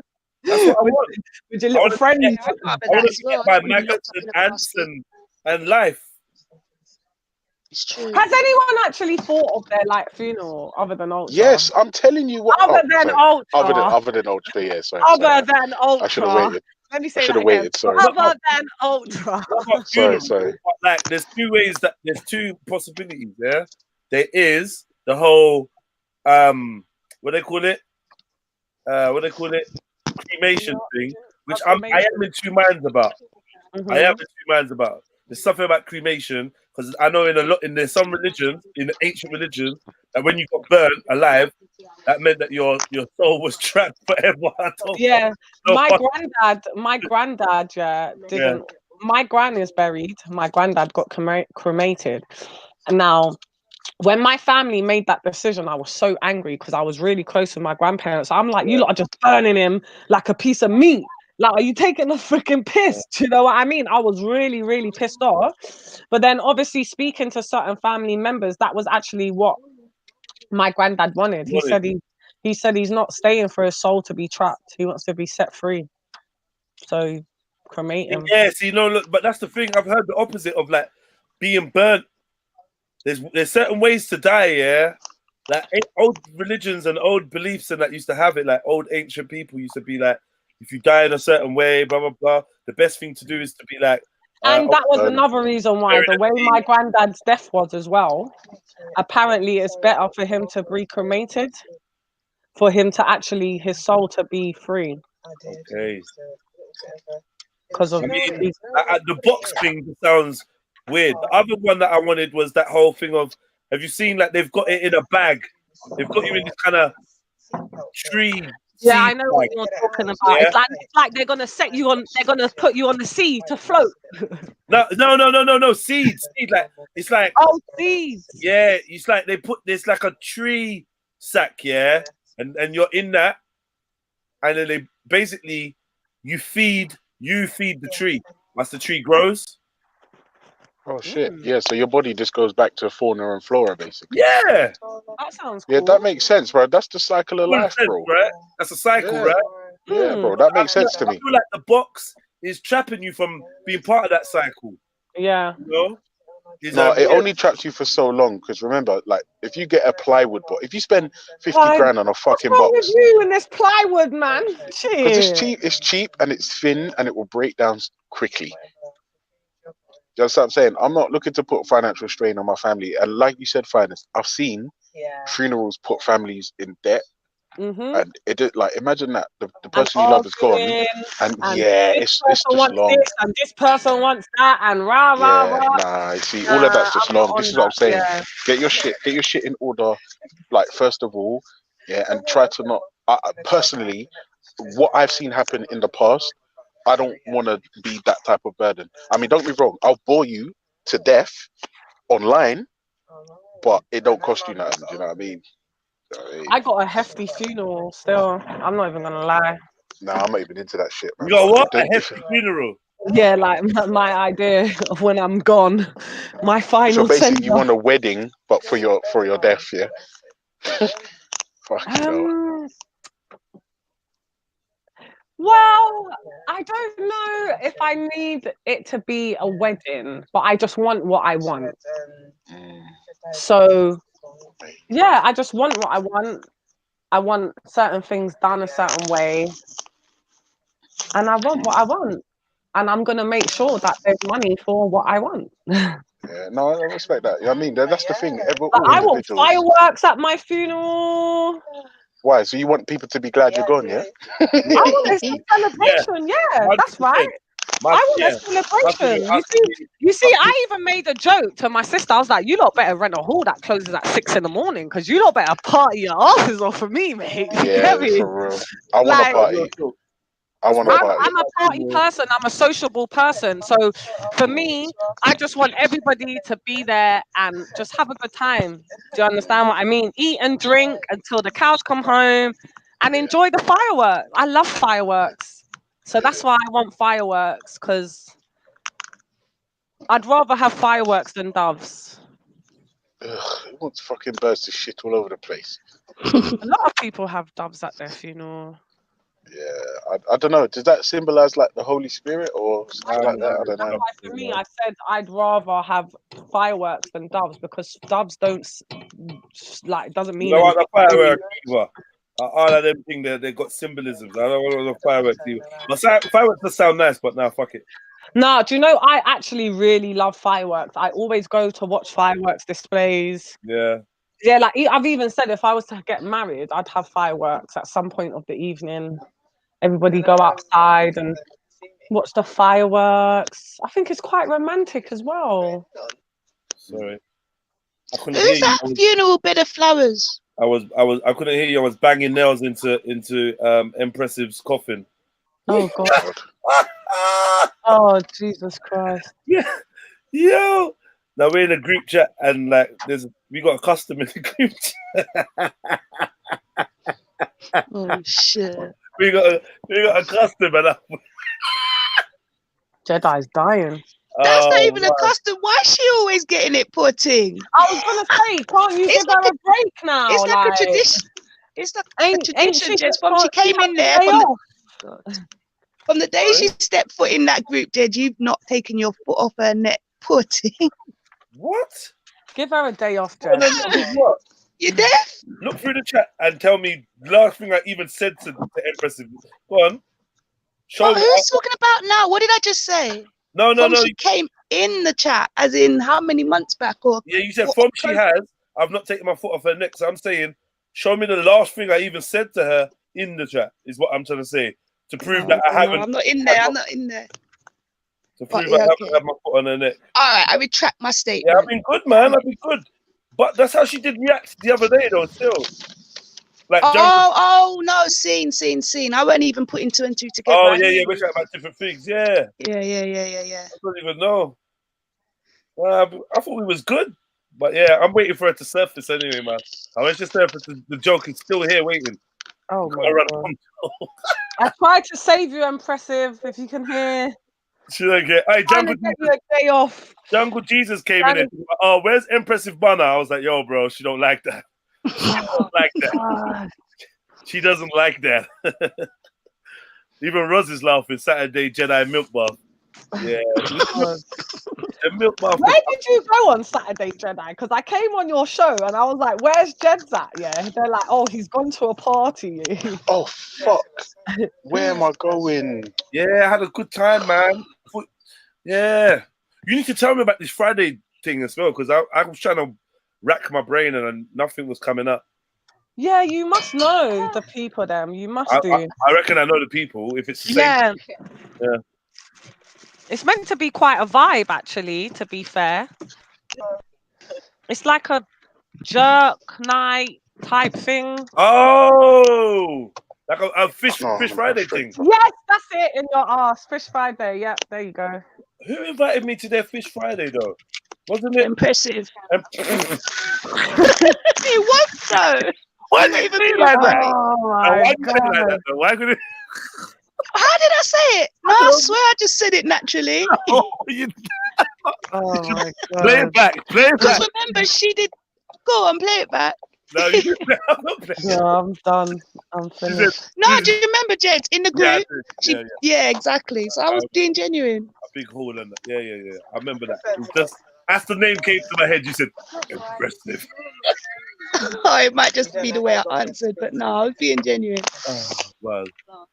That's what I want. With your little friends. I want to get by maggots and ants and life. It's true. Has anyone actually thought of their like funeral other than Ultra? Yes, I'm telling you what. Other than Ultra. Other than Ultra, yeah. Sorry. Other than Ultra. I should have waited. Let me say I should that have waited. Sorry. Other than Ultra. Sorry. Like, there's two possibilities. Yeah, there is the whole what they call it, cremation thing, which I am in two minds about. Mm-hmm. I am in two minds about. There's something about cremation because I know in some religions, in the ancient religions, that when you got burned alive, that meant that your soul was trapped forever. Yeah, my granddad, didn't. Yeah. My gran is buried. My granddad got cremated. And now, when my family made that decision, I was so angry because I was really close with my grandparents. I'm like, you lot are just burning him like a piece of meat. Like, are you taking a freaking piss? Do you know what I mean? I was really, really pissed off. But then obviously speaking to certain family members, that was actually what my granddad wanted. He said he's not staying for his soul to be trapped. He wants to be set free. So cremate him. Yeah, see, no, look, but that's the thing. I've heard the opposite of like being burnt. There's certain ways to die, yeah. Like old religions and old beliefs and that used to have it. Like old ancient people used to be like, if you die in a certain way, blah blah blah. The best thing to do is to be like. And that was another reason why the way my granddad's death was as well. Apparently, it's better for him to be cremated, for him to actually his soul to be free. Okay. Because of the box thing sounds weird. The other one that I wanted was that whole thing of, have you seen like they've got it in a bag? They've got you in this kind of tree. Yeah, I know what you're talking about. Yeah. It's like they're gonna set you on. They're gonna put you on the sea to float. No. Seeds. Like it's like seeds. Yeah, it's like they put this like a tree sack. Yeah, and you're in that, and then they basically you feed the tree. As the tree grows, Oh shit! Yeah, so your body just goes back to fauna and flora, basically. Yeah. That sounds Yeah, cool. that makes sense, bro. That's the cycle of Common life, sense, bro. right? That's a cycle, Yeah. right? Yeah, bro. That makes sense to I me. feel like the box is trapping you from being part of that cycle. Yeah. You know? No, it only traps you for so long. Because remember, like, if you get a plywood box, if you spend 50 Like, grand on a what's fucking wrong with box, you and this plywood, man? because Shit. it's cheap and it's thin and it will break down quickly. You understand what I'm saying? I'm not looking to put financial strain on my family. And like you said, Finest, I've seen funerals put families in debt. And it did, like, imagine that the And person you love is gone, arguing, and this it's person just wants long. this and this person wants that and rah rah Yeah, rah. nah, you see, all of that's just I'm not long. This on is what I'm that. saying. Yeah. Get your shit in order, like, first of all, and try to not. Personally, what I've seen happen in the past, I don't want to be that type of burden. I mean, don't be wrong. I'll bore you to death online, but it don't cost you nothing. Do you know what I mean? I got a hefty funeral still. I'm not even gonna lie. Nah, I'm not even into that shit, man. You got what? But A hefty funeral. Yeah, like my idea of when I'm gone, my so final basically, you send-off. want a wedding, but for your death, yeah. Fucking hell. Well, I don't know if I need it to be a wedding, but I just want what I want. So, yeah, I just want what I want. I want certain things done a certain way, and I want what I want, and I'm gonna make sure that there's money for what I want. Yeah, no, I respect that. You know what I mean? That's the thing. We're But all I want individuals. fireworks at my funeral. Why? So you want people to be glad you're gone, yeah? I want a celebration. Yeah, that's right. I want a celebration. You see, I even made a joke to my sister. I was like, "You lot better rent a hall that closes at 6 in the morning, because you lot better party your asses off for me, mate." You get Yeah, me? for real. I want Like, a party. I want a party. I'm a party person. I'm a sociable person. So for me, I just want everybody to be there and just have a good time. Do you understand what I mean? Eat and drink until the cows come home and enjoy the fireworks. I love fireworks. So that's why I want fireworks, because I'd rather have fireworks than doves. Ugh, who wants fucking birds to shit all over the place? A lot of people have doves at their funeral. Yeah, I don't know. Does that symbolize like the Holy Spirit or something like that? I don't That's know. why for me, I said I'd rather have fireworks than doves, because doves don't like, doesn't You mean know what? anything. The fireworks either. All of them things they got symbolisms. I don't want the fireworks either. But fireworks just sound nice, but now fuck it. No, do you know, I actually really love fireworks. I always go to watch fireworks displays. Yeah. Yeah, like I've even said if I was to get married, I'd have fireworks at some point of the evening. Everybody go outside and watch the fireworks. I think it's quite romantic as well. Sorry. I couldn't Who's hear that you. funeral bed of flowers? I couldn't hear you. I was banging nails into Empressive's coffin. Oh God. Oh Jesus Christ. Yeah. Yo. Now we're in a group chat and like we got a custom in the group chat. Oh shit. we got a custom and Jedi's dying. That's not even a custom. Why is she always getting it, poor thing? I was gonna say, can't you give her a break now? It's like a tradition. It's like a tradition, Jez. From she came in there, from the day she stepped foot in that group, Jed, you've not taken your foot off her neck, poor thing. What? Give her a day off, Jed. What? You deaf? Look through the chat and tell me the last thing I even said to Empressive. Go on. Show me. Who's talking about now? What did I just say? No. She came in the chat, as in how many months back? Or yeah, you said from she has. I've not taken my foot off her neck, so I'm saying, show me the last thing I even said to her in the chat. Is what I'm trying to say to prove that I haven't. I'm not in there. I'm not in there. To prove I haven't had my foot on her neck. All right, I retract my statement. Yeah, I've been good, man. I've been good. But that's how she did react the other day, though. Still, like. Oh no! Seen. I wasn't even putting two and two together. Oh yeah. We're chatting about different things. Yeah. Yeah. I don't even know. I thought we was good, but yeah, I'm waiting for it to surface anyway, man. I was just surface. The joke is still here waiting. Oh my God. I tried to save you, Empressive. If you can hear. She don't get. Hey, Trying to get you a day off. Jungle Jesus came in and oh, where's Impressive Bunna? I was like, yo, bro, she don't like that. She don't like that. She doesn't like that. Even Roz is laughing. Saturday Jedi milk bath. Yeah. The milk bath. Where did you go on Saturday Jedi? Because I came on your show and I was like, where's Jed's at? Yeah. They're like, oh, he's gone to a party. Oh, fuck. Where am I going? Yeah, I had a good time, man. Yeah. You need to tell me about this Friday thing as well, because I was trying to rack my brain and nothing was coming up. Yeah, you must know the people, them. You must do. I reckon I know the people. If it's the same. Yeah. It's meant to be quite a vibe, actually, to be fair. It's like a jerk night type thing. Oh, like a Fish Friday thing. Yes, that's it, in your ass. Fish Friday. Yeah, there you go. Who invited me to their Fish Friday, though? Wasn't it? Impressive. It was so. Why did you say like that? Oh Why did you say like that, though? Why could it? How did I say it? No, I swear I just said it naturally. Oh my God. Play it back. Play it back. Because remember, she did. Go on, play it back. No, you didn't. Yeah, I'm done. I'm finished. No, do you remember, Jed, in the group? Yeah, exactly. So I was being genuine. A big hole and yeah. I remember that. It was just as the name came to my head, you said impressive. Oh, it might just be the way I answered, but no, I was being genuine. Oh, well.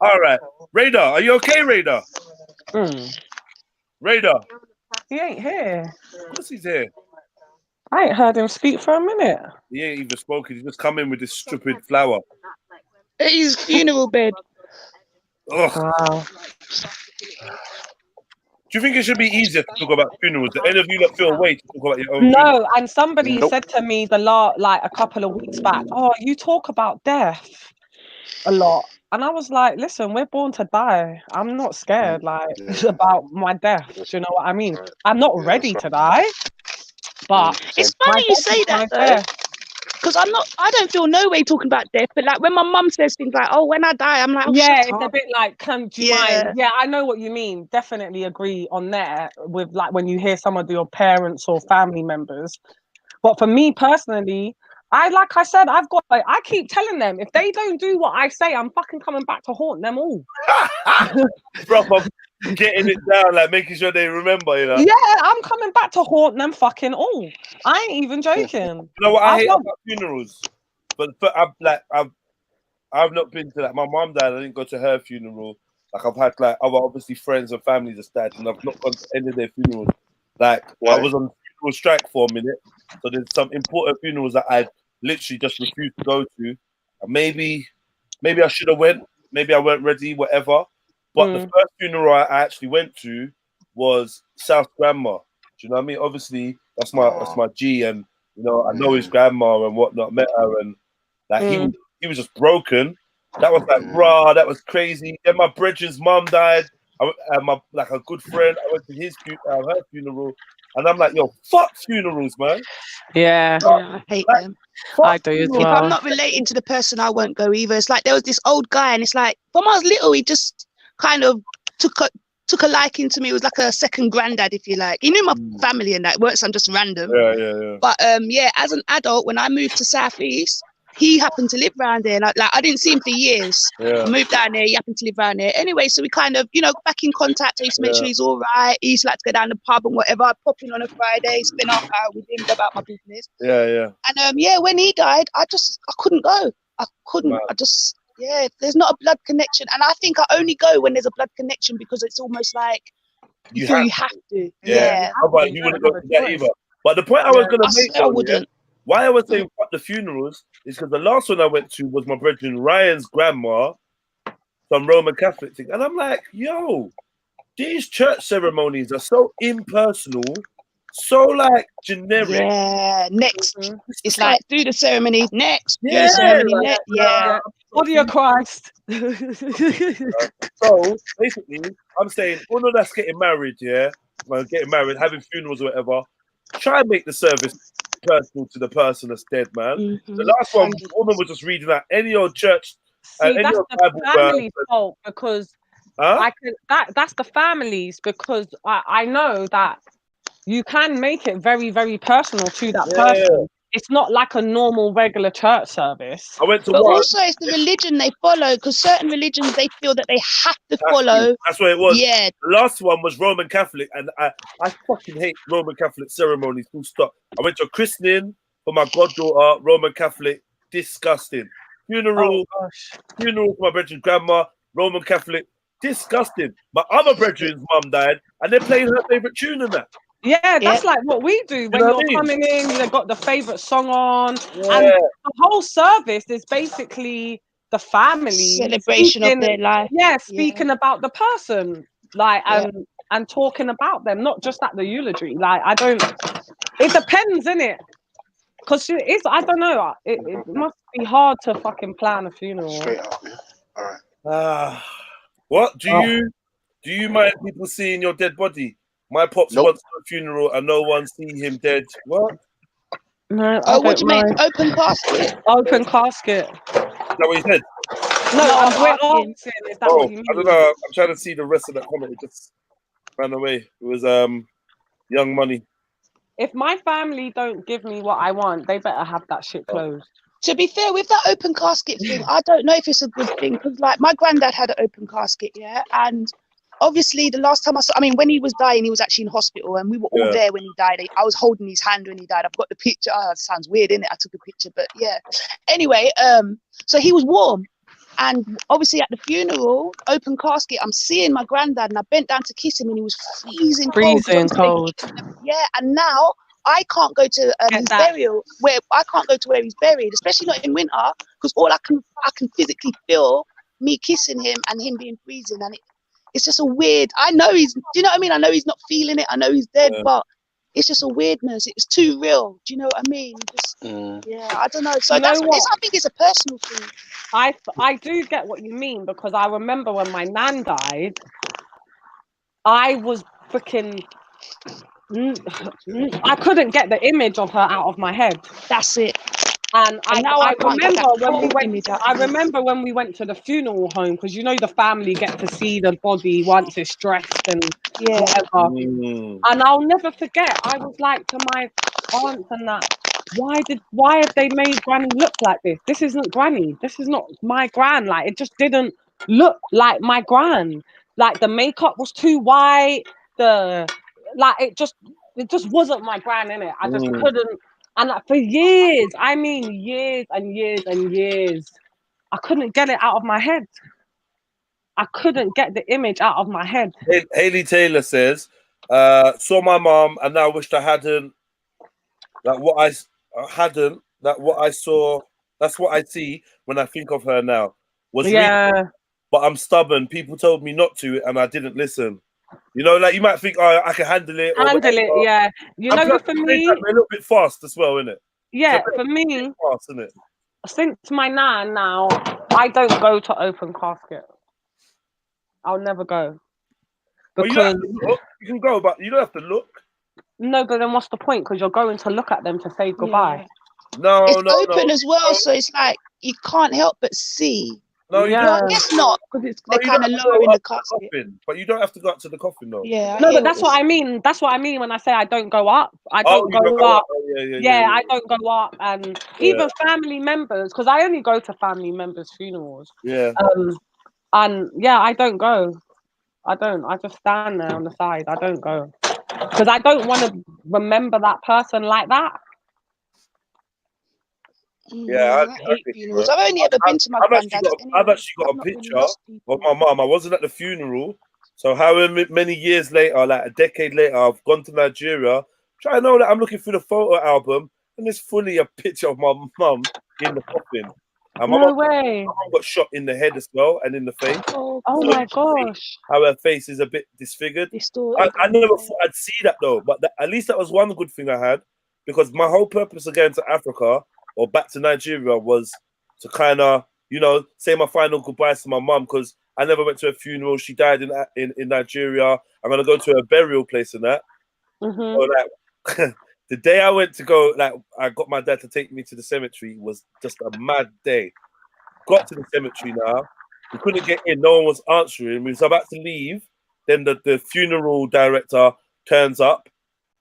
All right. Radar, are you okay, Radar? Radar. He ain't here. Of course he's here. I ain't heard him speak for a minute. He ain't even spoken. He just come in with this stupid flower. At his funeral bed. Ugh. Wow. Do you think it should be easier to talk about funerals? Do any of you not feel a way to talk about your own No, funeral? and somebody said to me like a couple of weeks back, oh, you talk about death a lot. And I was like, listen, we're born to die. I'm not scared about my death. Do you know what I mean? I'm not ready to die. But it's funny you say that though. Because I don't feel no way talking about death, but like when my mum says things like, oh, when I die, I'm like, oh, yeah, shut it's up. a bit like, do you mind? Yeah, I know what you mean. Definitely agree on there with like when you hear some of your parents or family members. But for me personally, I keep telling them, if they don't do what I say, I'm fucking coming back to haunt them all. Bro, I'm getting it down, like making sure they remember, you know? Yeah, I'm coming back to haunt them fucking all. I ain't even joking. You know what I hate about funerals? But I've not been to, like, my mum died, I didn't go to her funeral. Like, I've had like other obviously friends and families that died, and I've not gone to any of their funerals. Like, I was on funeral strike for a minute, so there's some important funerals that I literally just refused to go to. And maybe I should have went. Maybe I weren't ready, whatever. But the first funeral I actually went to was South Grandma. Do you know what I mean? Obviously, that's my G, and you know I know his grandma and whatnot. Met her, and like he was just broken. That was like, bruh, that was crazy. Then my brethren's mum died. Like a good friend, I went to her funeral, and I'm like, yo, fuck funerals, man. Yeah, I hate them. I do as well. If I'm not relating to the person, I won't go either. It's like there was this old guy, and it's like when I was little, he just kind of took a liking to me. It was like a second granddad, if you like. He knew my family and that. It weren't some just random. Yeah. But as an adult, when I moved to Southeast, he happened to live around there. And I didn't see him for years. Yeah. I moved down there. He happened to live around there. Anyway, so we kind of, back in contact. I used to make sure he's all right. He used to like to go down the pub and whatever. I'd pop in on a Friday, spend half an hour with him, go about my business. Yeah. And when he died, I couldn't go. I couldn't. Wow. There's not a blood connection. And I think I only go when there's a blood connection because it's almost like you have to. Yeah. How about you wouldn't go to that either? But the point I was going to make, why I was saying fuck the funerals is because the last one I went to was my brethren Ryan's grandma, some Roman Catholic thing. And I'm like, yo, these church ceremonies are so impersonal, so like generic. Yeah, next. It's like, do the ceremony, next. Do the ceremony, next. Yeah. Body of Christ. So basically, I'm saying, all of that's getting married, having funerals or whatever, try and make the service personal to the person that's dead, man. The last one, the woman was just reading out any old church. See, that's the family's fault because That's the families, because I know that you can make it very, very personal to that person. It's not like a normal regular church service. I went to But one. also, it's the religion they follow, because certain religions they feel that they have to follow. That's what it was. Yeah. The last one was Roman Catholic, and I fucking hate Roman Catholic ceremonies. Full stop. I went to a christening for my goddaughter, Roman Catholic, disgusting. Funeral for my brethren's grandma, Roman Catholic, disgusting. My other brethren's mum died, and they're playing her favorite tune in that. Yeah, that's like what we do when you're coming in. You've got the favorite song on, and the whole service is basically the family celebration of their life. Yeah, speaking about the person, like and talking about them, not just at the eulogy. Like I don't. It depends, innit? Because it's. I don't know. It must be hard to fucking plan a funeral. Straight up, yeah. All right. What do you mind people seeing your dead body? My pops wants a funeral and no one see him dead. What? No. What do you mean? Open casket. Open casket. Is that what you said? No, we're asking. Is that what you mean? I don't know. I'm trying to see the rest of that comment. It just ran away. It was Young Money. If my family don't give me what I want, they better have that shit closed. To be fair, with that open casket thing, I don't know if it's a good thing, because like my granddad had an open casket, and obviously the last time when he was dying, he was actually in hospital, and we were all there when he died. I was holding his hand when he died. I've got the picture. Oh, that sounds weird, innit? I took a picture, but yeah. Anyway, so he was warm, and obviously at the funeral, open casket, I'm seeing my granddad, and I bent down to kiss him, and he was freezing cold. Yeah, and now I can't go to his burial where he's buried, especially not in winter, because all I can physically feel me kissing him and him being freezing, and it's just a weird. I know do you know what I mean? I know he's not feeling it. I know he's dead, but it's just a weirdness. It's too real. Do you know what I mean? Yeah, I don't know. So I think it's a personal thing. I do get what you mean, because I remember when my nan died, I was freaking. I couldn't get the image of her out of my head. That's it. And I remember when we went to the funeral home, because the family get to see the body once it's dressed and whatever. And I'll never forget, I was like to my aunts and that, why have they made Granny look like this? This isn't Granny. This is not my gran. Like, it just didn't look like my gran. Like, the makeup was too white. It just wasn't my gran, innit? I just couldn't. And for years, years and years and years, I couldn't get it out of my head. I couldn't get the image out of my head. Haley Taylor says, saw my mom and now wished I hadn't. That what I saw, that's what I see when I think of her now. But I'm stubborn. People told me not to, and I didn't listen. Like you might think, I can handle it. Yeah. For me, a little bit fast as well, isn't it? Yeah, for me, fast, isn't it? Since my nan now, I don't go to open casket. I'll never go. Because you can go, but you don't have to look. No, but then what's the point? Because you're going to look at them to say goodbye. It's open as well, so it's like you can't help but see. No, I guess not, because they're kind of lower in the casket. But you don't have to go up to the coffin, though. Yeah. No, but that's what I mean. That's what I mean when I say I don't go up. I don't go up. Yeah, I don't go up, and even family members, because I only go to family members' funerals. Yeah. And I don't go. I don't. I just stand there on the side. I don't go because I don't want to remember that person like that. Yeah, I hate funerals. I've only ever been to my granddad's. I've actually got a picture of my mum. I wasn't at the funeral, so however many years later, like a decade later, I've gone to Nigeria. Try to know that I'm looking through the photo album, and it's fully a picture of my mum in the coffin. And no way. My mum got shot in the head as well and in the face. Oh my gosh! How her face is a bit disfigured. I never thought I'd see that though, but at least that was one good thing I had, because my whole purpose of going to Africa or back to Nigeria was to kind of, say my final goodbyes to my mum, because I never went to a funeral. She died in Nigeria. I'm gonna go to a burial place and that. So like, the day I went to go, like I got my dad to take me to the cemetery, was just a mad day. Got to the cemetery now. We couldn't get in. No one was answering. We was about to leave. Then the funeral director turns up.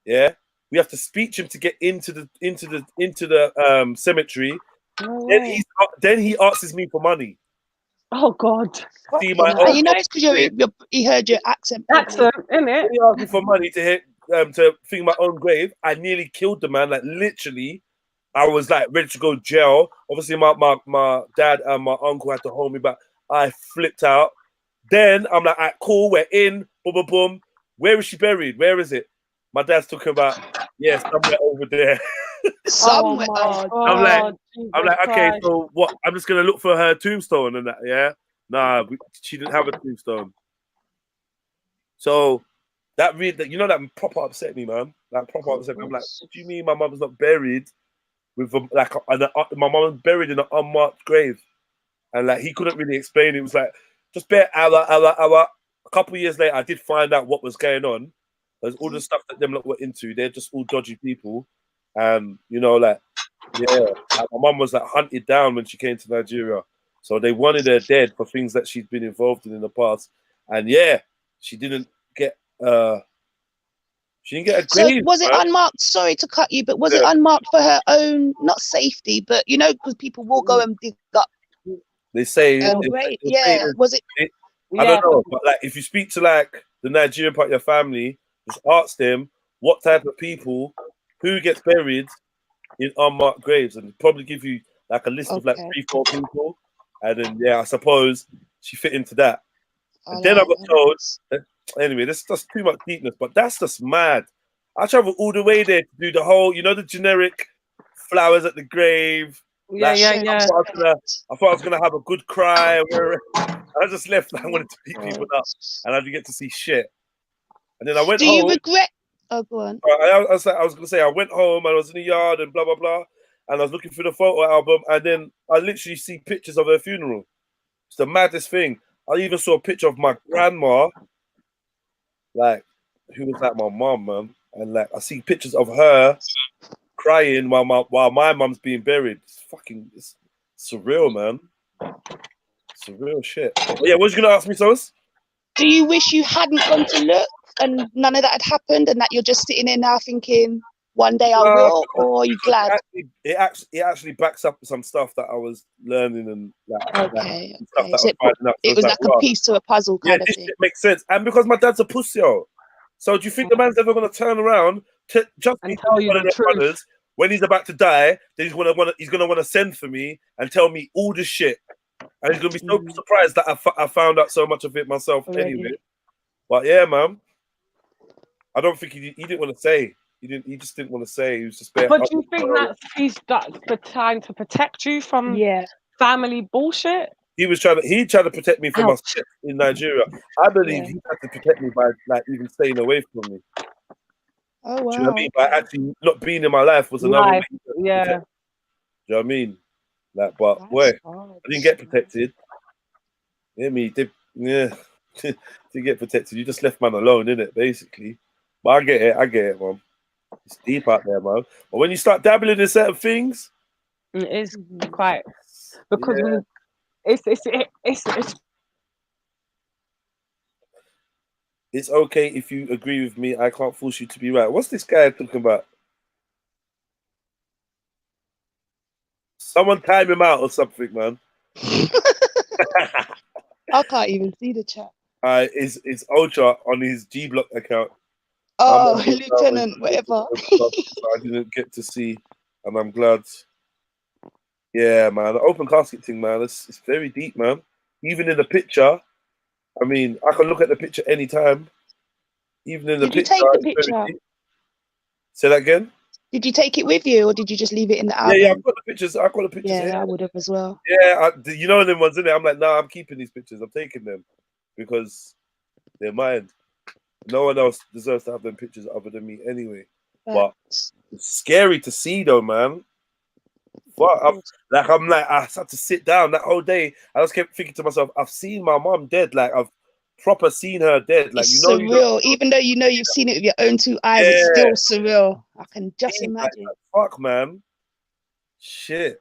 Yeah, we have to speech him to get into the cemetery. No Then way. then he asks me for money. Oh God. See my And you know it's because he heard your accent. Accent, innit? He asked me for money to think my own grave. I nearly killed the man. Like literally, I was like ready to go jail. Obviously, my dad and my uncle had to hold me back. I flipped out. Then I'm like, all right, cool, we're in. Boom, boom, boom. Where is she buried? Where is it? My dad's talking about, yeah, somewhere over there. Somewhere. I'm like, okay, so what? I'm just gonna look for her tombstone and that. Yeah, nah, she didn't have a tombstone. So that that proper upset me, man. That proper upset me. I'm like, what do you mean my mum's not buried with my mum buried in an unmarked grave? And like he couldn't really explain. It was like just bare hour. A couple of years later, I did find out what was going on. There's all the stuff that them lot were into. They're just all dodgy people, and like my mum was like hunted down when she came to Nigeria. So they wanted her dead for things that she'd been involved in the past. And she didn't get a grave. So was it unmarked? Sorry to cut you, but was it unmarked for her own, not safety, but because people will go and dig up. They say, was it? I don't know, but like if you speak to like the Nigerian part of your family, just ask them what type of people who gets buried in unmarked graves, and probably give you like a list of like 3-4 people, and then I suppose she fit into that. And then I got told, anyway, this is just too much deepness, but that's just mad. I traveled all the way there to do the whole, the generic flowers at the grave. I thought I was gonna have a good cry. I just left. I wanted to beat people up, and I didn't get to see shit. And then I went home. Do you regret? Oh, go on. I was gonna say I went home and I was in the yard and blah blah blah, and I was looking for the photo album, and then I literally see pictures of her funeral. It's the maddest thing. I even saw a picture of my grandma, like who was like my mom, man, and like I see pictures of her crying while my mum's being buried. It's surreal, man. Surreal shit. But what was you gonna ask me, Sos? Do you wish you hadn't gone to look and none of that had happened, and that you're just sitting there now thinking one day I will, or are you glad? It actually backs up some stuff that I was learning and stuff that it was like a piece to a puzzle kind of thing. It makes sense, and because my dad's a pussy, so do you think the man's ever gonna turn around to just tell you the truth when he's about to die? Then he's gonna want to send for me and tell me all this shit, and he's gonna be so surprised that I found out so much of it myself anyway. But yeah, man, I don't think he didn't want to say. He just didn't want to say. He was just bare. But do you think he's trying to protect you from family bullshit? He tried to protect me from my shit in Nigeria. I believe he had to protect me by like even staying away from me. Oh wow. Do you know what I mean? By actually not being in my life was another way to protect. Do you know what I mean? Like, but boy, I didn't get protected. Yeah, didn't get protected. You just left man alone, innit? Basically. But I get it, man. It's deep out there, man. But when you start dabbling in certain things, it is quite because it's okay if you agree with me. I can't force you to be right. What's this guy talking about? Someone time him out or something, man. I can't even see the chat. It's Ultra on his G Block account. Oh, Lieutenant, whatever. I didn't get to see, and I'm glad. Yeah, man, the open casket thing, man, it's very deep, man. Even in the picture, I mean, I can look at the picture anytime. Even in the picture. Did you take the picture? Say that again? Did you take it with you, or did you just leave it in the album? Yeah, I've got the pictures. Yeah, here. I would have as well. Yeah, you know them ones in there. I'm like, nah, I'm keeping these pictures. I'm taking them because they're mine. No one else deserves to have them pictures other than me anyway. But it's scary to see though, man. But I had to sit down that whole day. I just kept thinking to myself, I've seen my mom dead. Like I've proper seen her dead. Like it's surreal. Even though you've seen it with your own 2 eyes, it's still surreal. I can just imagine. Like, fuck, man. Shit.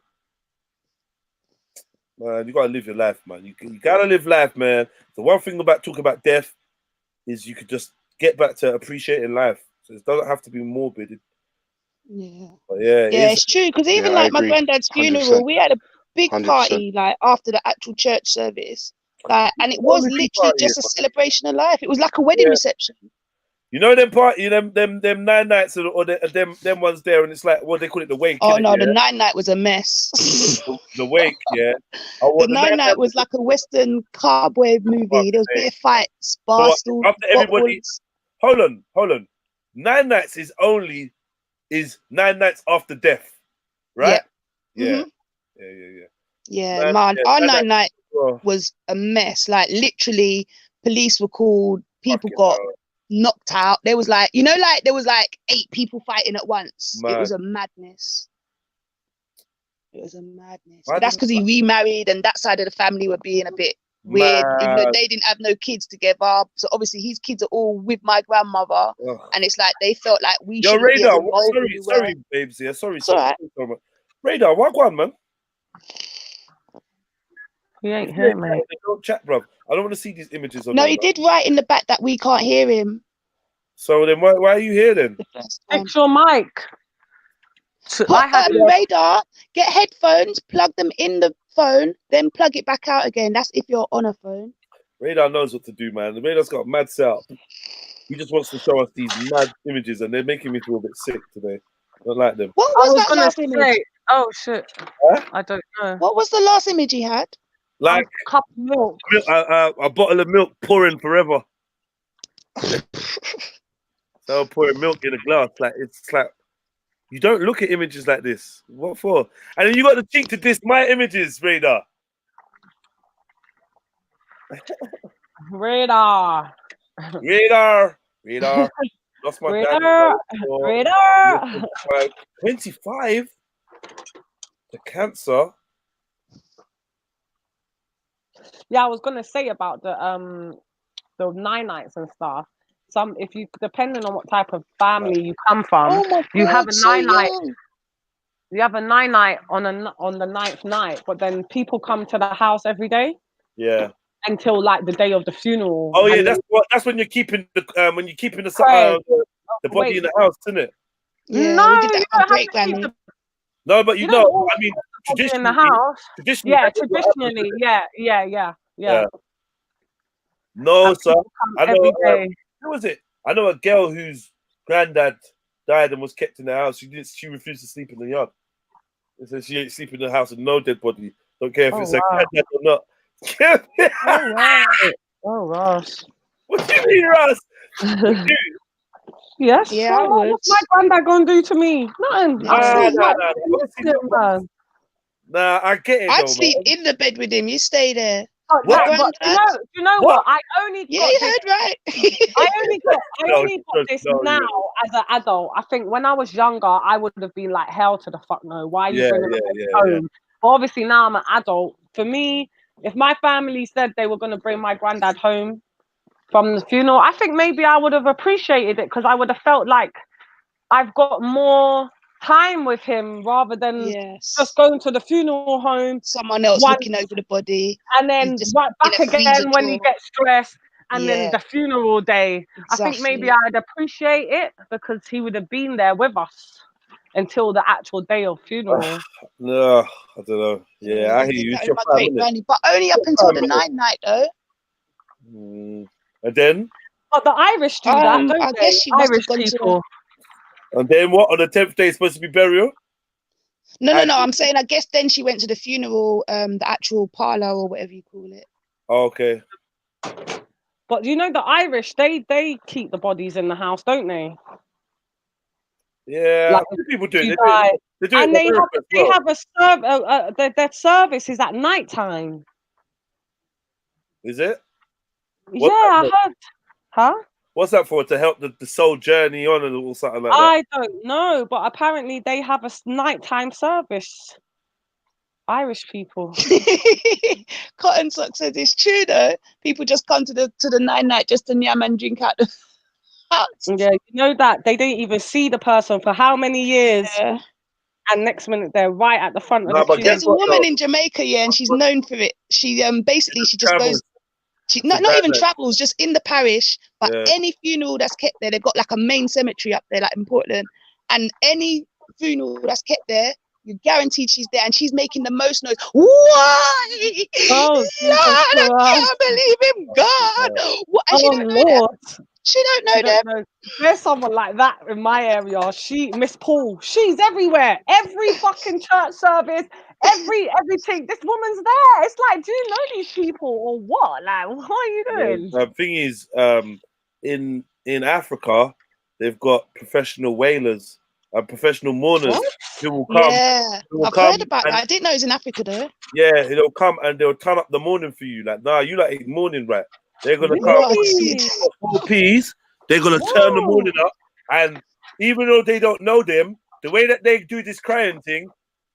Man, you gotta live your life, man. You gotta live life, man. The one thing about talking about death is you could just get back to appreciating life. So it doesn't have to be morbid. Yeah. But yeah, Yeah, it's true. Because even I like my agree. granddad's 100%. funeral, we had a big 100%. party like after the actual church service. Like, and it was literally just a celebration of life. It was like a wedding reception. You know them party, them 9 nights or them ones there, and it's like what they call it, the wake. Oh innit, no, yeah? the 9-night was a mess. The wake, yeah. The 9-night was like a Western cowboy movie. There was bare fights, barstool, after everybody, bottles. hold on. 9 nights is 9 nights after death, right? Yeah. Mhm. Yeah. Yeah, man, our 9-night was a mess. Like literally, police were called. People got knocked out. There was like, there was like 8 people fighting at once. It was a madness. But that's because he remarried, and that side of the family were being a bit weird. Even though they didn't have no kids together, so obviously his kids are all with my grandmother, and it's like they felt like we should be as involved. Sorry, babes. Yeah, sorry. Radar, what one, man? He ain't here, mate. Don't chat, bro. I don't want to see these images. No, he did write in the back that we can't hear him. So then, why are you here then? Fix your mic. Radar, get headphones, plug them in the phone, then plug it back out again. That's if you're on a phone. Radar knows what to do, man. The Radar's got a mad setup. He just wants to show us these mad images, and they're making me feel a bit sick today. I don't like them. What was that last image? Oh shit! Huh? I don't know. What was the last image he had? Like a cup of milk. A bottle of milk pouring forever. So pouring milk in a glass, it's like you don't look at images like this. What for? And then you got the cheek to diss my images, Radar. Radar. Lost my Radar. Radar. 25. The cancer. Yeah, I was gonna say about the 9 nights and stuff. If you depending on what type of family you come from, you have a 9-night. You have a 9-night on the 9th night, but then people come to the house every day. Yeah. Until like the day of the funeral. Oh yeah, that's when you're keeping the body in the house, isn't it? Yeah, no, we did that you on don't great have to keep granny. No, but I mean, traditionally in the house. Traditionally, yeah. No, sir. I know. Every day. Who was it? I know a girl whose granddad died and was kept in the house. She refused to sleep in the yard. It says she ain't sleeping in the house with no dead body. Don't care if it's a granddad or not. Oh, Ross. What do you mean, Ross? Yes. Yeah, I would. What's my granddad gonna do to me? Nothing. Nah, I get it. I'd sleep in the bed with him. You stay there. But you know what? I only got you this, heard right. I only got this now as an adult. I think when I was younger, I would have been like, hell to the fuck no. Why are you bringing me home? But obviously now I'm an adult. For me, if my family said they were going to bring my granddad home from the funeral, I think maybe I would have appreciated it because I would have felt like I've got more time with him rather than just going to the funeral home. Someone else looking over the body. And then right back again when he gets stressed. And then the funeral day. Exactly. I think maybe I'd appreciate it because he would have been there with us until the actual day of funeral. No, I don't know. Yeah, I hear you. It's my great granny, but only up until the 9th night though. And then? But the Irish do that, don't I they? guess she must Irish have gone people. And then what? On the 10th day, it's supposed to be burial? No. I'm saying, I guess then she went to the funeral, the actual parlor or whatever you call it. Oh, okay. But you know, the Irish, they keep the bodies in the house, don't they? Yeah, like people do it. They do and it. they have a their service is at night time. Is it? Yeah, I heard. Huh? What's that for? To help the soul journey on and all something like that? I don't know, but apparently they have a nighttime service. Irish people. Cotton Sock says it's true though. People just come to the 9th night just to yam and drink out the house. Yeah, you know that they didn't even see the person for how many years? Yeah. and next minute they're right at the front of No, the but queue. guess There's a what woman though? in Jamaica, yeah, and she's known for it. She basically she just Travels goes. She to not even Ghana. travels, just in the parish. But Yeah. any funeral that's kept there, they've got like a main cemetery up there, like in Portland. And any funeral that's kept there, you're guaranteed she's there, and she's making the most noise. Why? Oh, Jesus Lord, I Christ. can't believe in God. What? And she Oh, don't know them. Lord. She don't know You them. don't know. There's someone like that in my area. Miss Paul, she's everywhere. Every fucking church service, everything. This woman's there. It's like, do you know these people or what? Like, what are you doing? The thing is, in Africa, they've got professional wailers and professional mourners What? who will come. Yeah, Who will I've come heard about and that. I didn't know it was in Africa though. yeah, they'll come and they'll turn up the mourning for you. Like, nah, you like mourning, right? They're gonna come. Really? 4 P's. They're gonna turn the mourning up, and even though they don't know them, the way that they do this crying thing,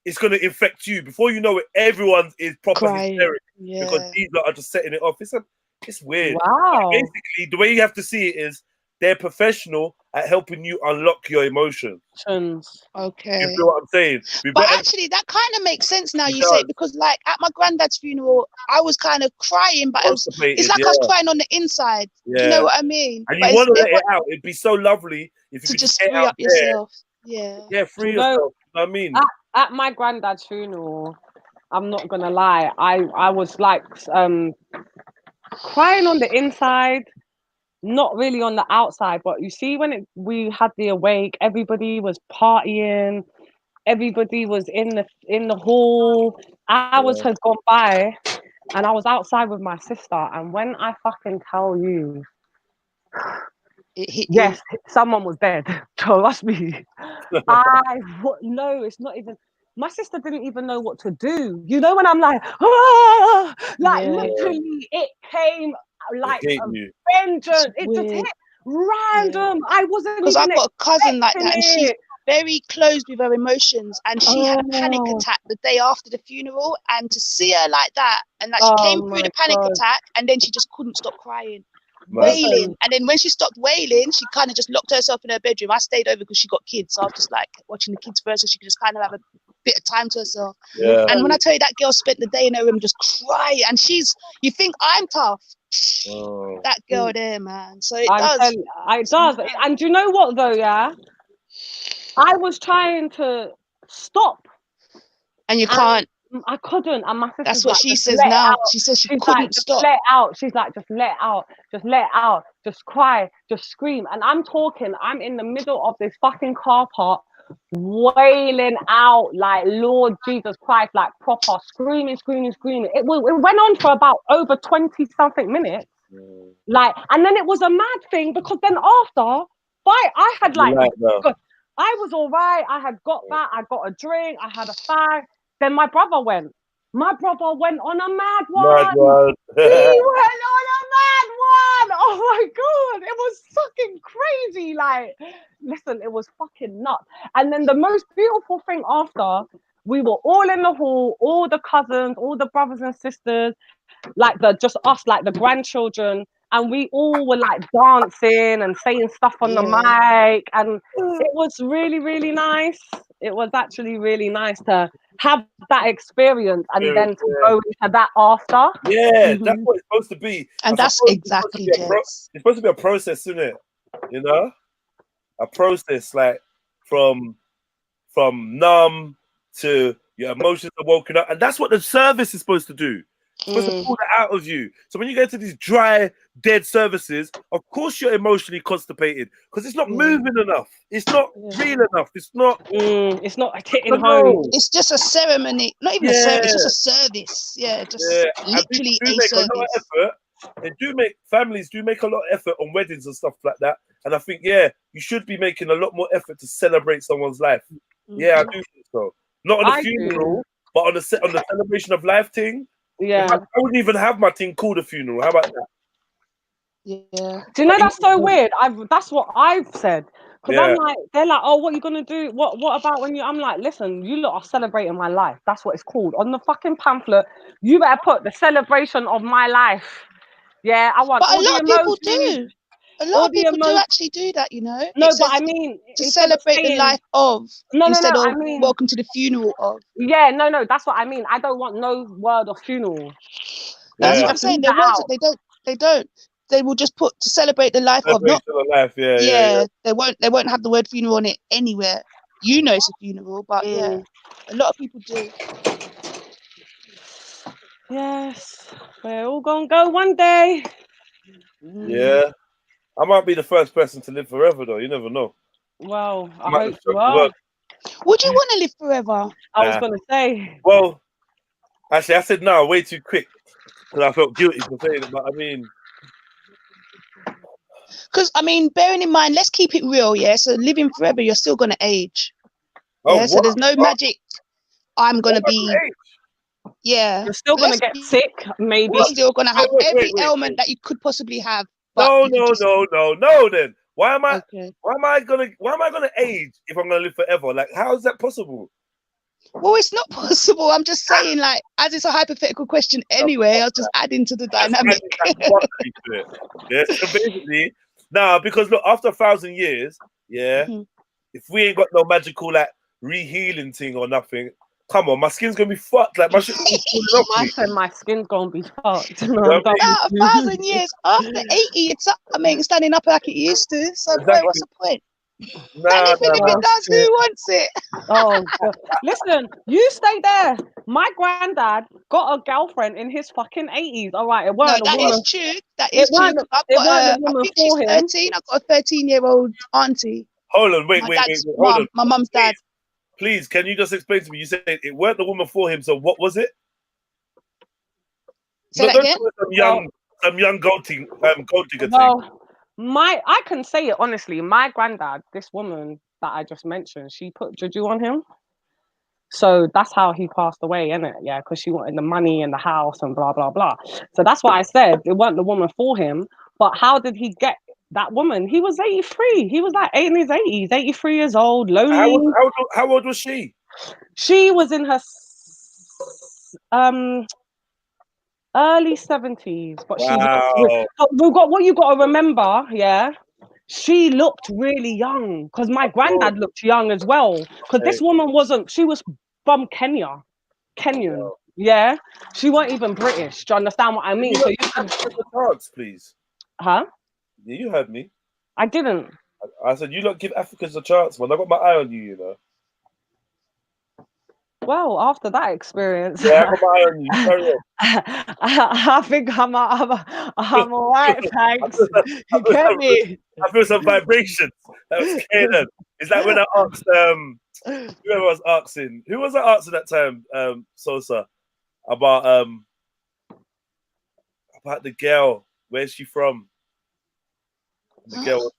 it's gonna infect you. Before you know it, everyone is proper Crying. hysteric because Yeah. these lot are just setting it off. It's weird. Wow. Basically, the way you have to see it is they're professional at helping you unlock your emotions. Okay. You feel what I'm saying? But actually, that kind of makes sense now you say it, because, like, at my granddad's funeral, I was kind of crying, but it's like I was crying on the inside. Do you know what I mean? And But you want to let everyone- it out. It'd be so lovely if you to could just get free out up yourself. Yeah. Yeah, free You know, yourself. You know what I mean? At my granddad's funeral, I'm not gonna lie, I was like crying on the inside, not really on the outside. But you see, when we had the awake, everybody was partying, everybody was in the hall. Hours had gone by, and I was outside with my sister. And when I fucking tell you, it hit yes, someone was dead. Trust me. No, it's not even. My sister didn't even know what to do. You know, when I'm like, ah, like literally, it came like hit a you. vengeance. It just hit random. I wasn't Because even I've got a cousin like that, and expecting she's it. very closed with her emotions, and she had a panic attack the day after the funeral. And to see her like that, and that she came through the panic attack, and then she just couldn't stop crying, wailing. And then when she stopped wailing, she kind of just locked herself in her bedroom. I stayed over because she got kids, so I was just like watching the kids first, so she could just kind of have a bit of time to herself. Yeah. And when I tell you, that girl spent the day in her room just crying, and you think I'm tough. That girl there, man. So it does. It does. And do you know what though? Yeah, I was trying to stop, and you can't. I couldn't. And my sister's That's what like, she just says let it now. out. She says she She's couldn't like, just stop. let it out. She's like, just let it out. Just let it out. Just cry. Just scream. And I'm in the middle of this fucking car park, wailing out like, Lord Jesus Christ, like proper screaming. It went on for about over 20 something minutes. Like, and then it was a mad thing, because then after, I had like, I was all right. I had got that. I got a drink. I had a fag. Then my brother went. My brother went on a mad one. He went on a mad one. Oh my God. It was fucking crazy. Like, listen, it was fucking nuts. And then the most beautiful thing after, we were all in the hall, all the cousins, all the brothers and sisters, like just us, like the grandchildren. And we all were like dancing and saying stuff on the mic. And it was really, really nice. It was actually really nice to have that experience and then to go into that after. Yeah, that's what it's supposed to be. And that's exactly it's supposed to be a process, isn't it? You know? A process, like from numb to your emotions are woken up. And that's what the service is supposed to do. It's supposed to pull that out of you. So when you get to these dry, dead services, of course you're emotionally constipated because it's not moving enough. It's not real enough. It's not hitting home. It's just a ceremony, not even a service, it's just a service. Yeah, just literally a service. A lot of effort. Families do make a lot of effort on weddings and stuff like that. And I think, you should be making a lot more effort to celebrate someone's life. Yeah, I do think so. Not on a funeral, but on the celebration of life thing. Yeah, I wouldn't even have my thing called a funeral. How about that? Yeah. Do you know that's so weird? That's what I've said. Because I'm Yeah. like, they're like, oh, what are you gonna do? What about when you? I'm like, listen, you lot are celebrating my life. That's what it's called on the fucking pamphlet. You better put the celebration of my life. Yeah, I want. But a all lot the of people emojis. do. A lot of people do emo- actually do that, you know. No, It but says I mean, to instead of celebrate the saying, life of, no, instead of I mean, welcome to the funeral of. yeah, no, that's what I mean. I don't want no word of funeral. That's Yeah. what I'm Just saying. leave They that won't. out. They don't. They will just put to celebrate the life of. Not. Celebration of life. Yeah, yeah, Yeah. yeah. They won't have the word funeral on it anywhere. You know it's a funeral, but yeah, a lot of people do. Yes, we're all gonna go one day. Yeah. I might be the first person to live forever, though. You never know. Well, I might hope shock you the are. world. Would you want to live forever? I was gonna say. Well, actually, I said no way too quick because I felt guilty for saying it. But I mean, because I mean, bearing in mind, let's keep it real, yeah. So living forever, you're still gonna age. Yeah. So there's no magic. I'm gonna be. Yeah. You're still gonna get sick, maybe. You're still gonna have every wait. ailment that you could possibly have. No. Then why am I? Okay. Why am I gonna age if I'm gonna live forever? Like, how is that possible? Well, it's not possible. I'm just saying, like, as it's a hypothetical question anyway, I was just adding to the dynamic. Yeah, so basically, because look, after 1,000 years, if we ain't got no magical like re-healing thing or nothing, come on, my skin's gonna be fucked. Like my shit's my skin's gonna be fucked. No, You know what I mean? 1,000 years after 80, it's standing up like it used to. So, boy, what's the point? And even if it does, who wants it? Oh, God. Listen, you stay there. My granddad got a girlfriend in his fucking 80s. All right, it weren't No, a woman. That is true. That is true. It weren't a woman I think she's for him. 13. I've got a 13-year-old auntie. Hold on, wait, hold on. My mum's dad. Please, can you just explain to me? You said it weren't the woman for him, so what was it? Say that again? Some young gold digger thing. Well, I can say it honestly. My granddad, this woman that I just mentioned, she put juju on him. So that's how he passed away, innit? Yeah, because she wanted the money and the house and blah, blah, blah. So that's why I said it wasn't the woman for him. But how did he get that woman? He was 83. He was like in his 80s, 83 years old, lonely. How old was she? She was in her early 70s, but she what you got to remember, yeah, she looked really young because my granddad looked young as well, because this woman she was from Kenyan, yeah, she wasn't even British. Do you understand what I mean? So you can chance, please. Huh? Yeah, you heard me. I didn't. I said you don't give Africans a chance, man. I got my eye on you, you know. Well, after that experience, yeah, I got my eye on you. Carry on. I think I'm all right, thanks. You get me? I feel some vibrations. That was Kaden. Is that when I asked whoever was asking? Who was I asking that time? Sosa, about the girl. Where's she from? The girl.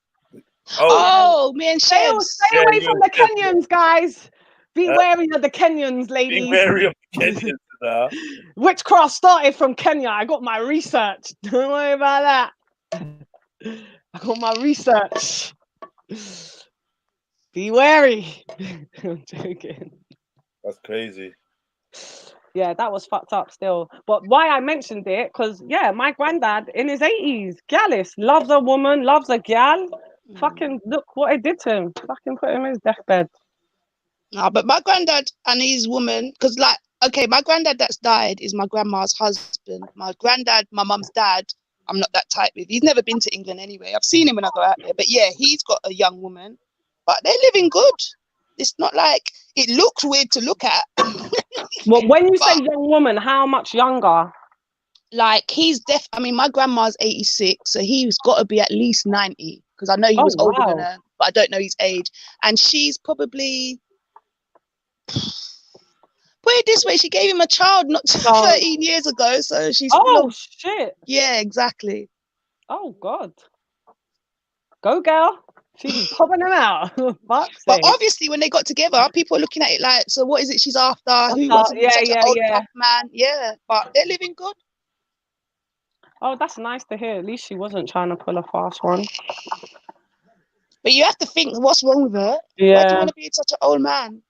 Oh, me and Shem. Stay away from the Kenyans, guys. Be wary of the Kenyans, ladies. Be wary of the Kenyans. Witchcraft started from Kenya. I got my research. Don't worry about that. I got my research. Be wary. I'm joking. That's crazy. Yeah, that was fucked up still. But why I mentioned it, because, yeah, my granddad in his 80s, gallus, loves a woman, loves a gal. Fucking look what it did to him. Fucking put him in his deathbed. No, but my granddad and his woman, because like, okay, my granddad that's died is my grandma's husband. My granddad, my mum's dad, I'm not that tight with. He's never been to England anyway. I've seen him when I go out there. But yeah, he's got a young woman, but they're living good. It's not like it looks weird to look at. Well, when you say young woman, how much younger? Like I mean, my grandma's 86, so he's got to be at least 90, because I know he was older than her, but I don't know his age. And she's probably, put it this way, she gave him a child not 13 years ago, so she's shit. Yeah, exactly. Oh God. Go girl. She's popping them out. But obviously when they got together, people are looking at it like, so what is it she's after? Who wants to be such an old tough man? Yeah, but they're living good. Oh, that's nice to hear. At least she wasn't trying to pull a fast one. But you have to think, what's wrong with her? Yeah. Why do you want to be such an old man?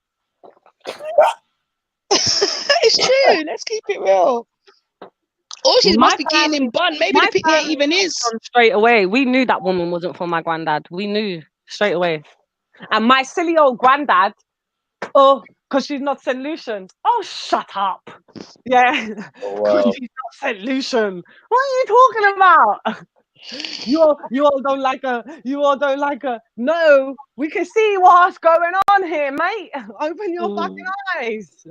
It's true. Let's keep it real. Or she My must be getting him bun. Maybe the picnic ain't even is. Straight away. We knew that woman wasn't for my granddad. We knew straight away. And my silly old granddad, oh, because she's not St. Lucian. Oh, shut up. Yeah. Oh, wow. She's not St. Lucian. What are you talking about? You all don't like her. You all don't like her. No, we can see what's going on here, mate. Open your fucking eyes.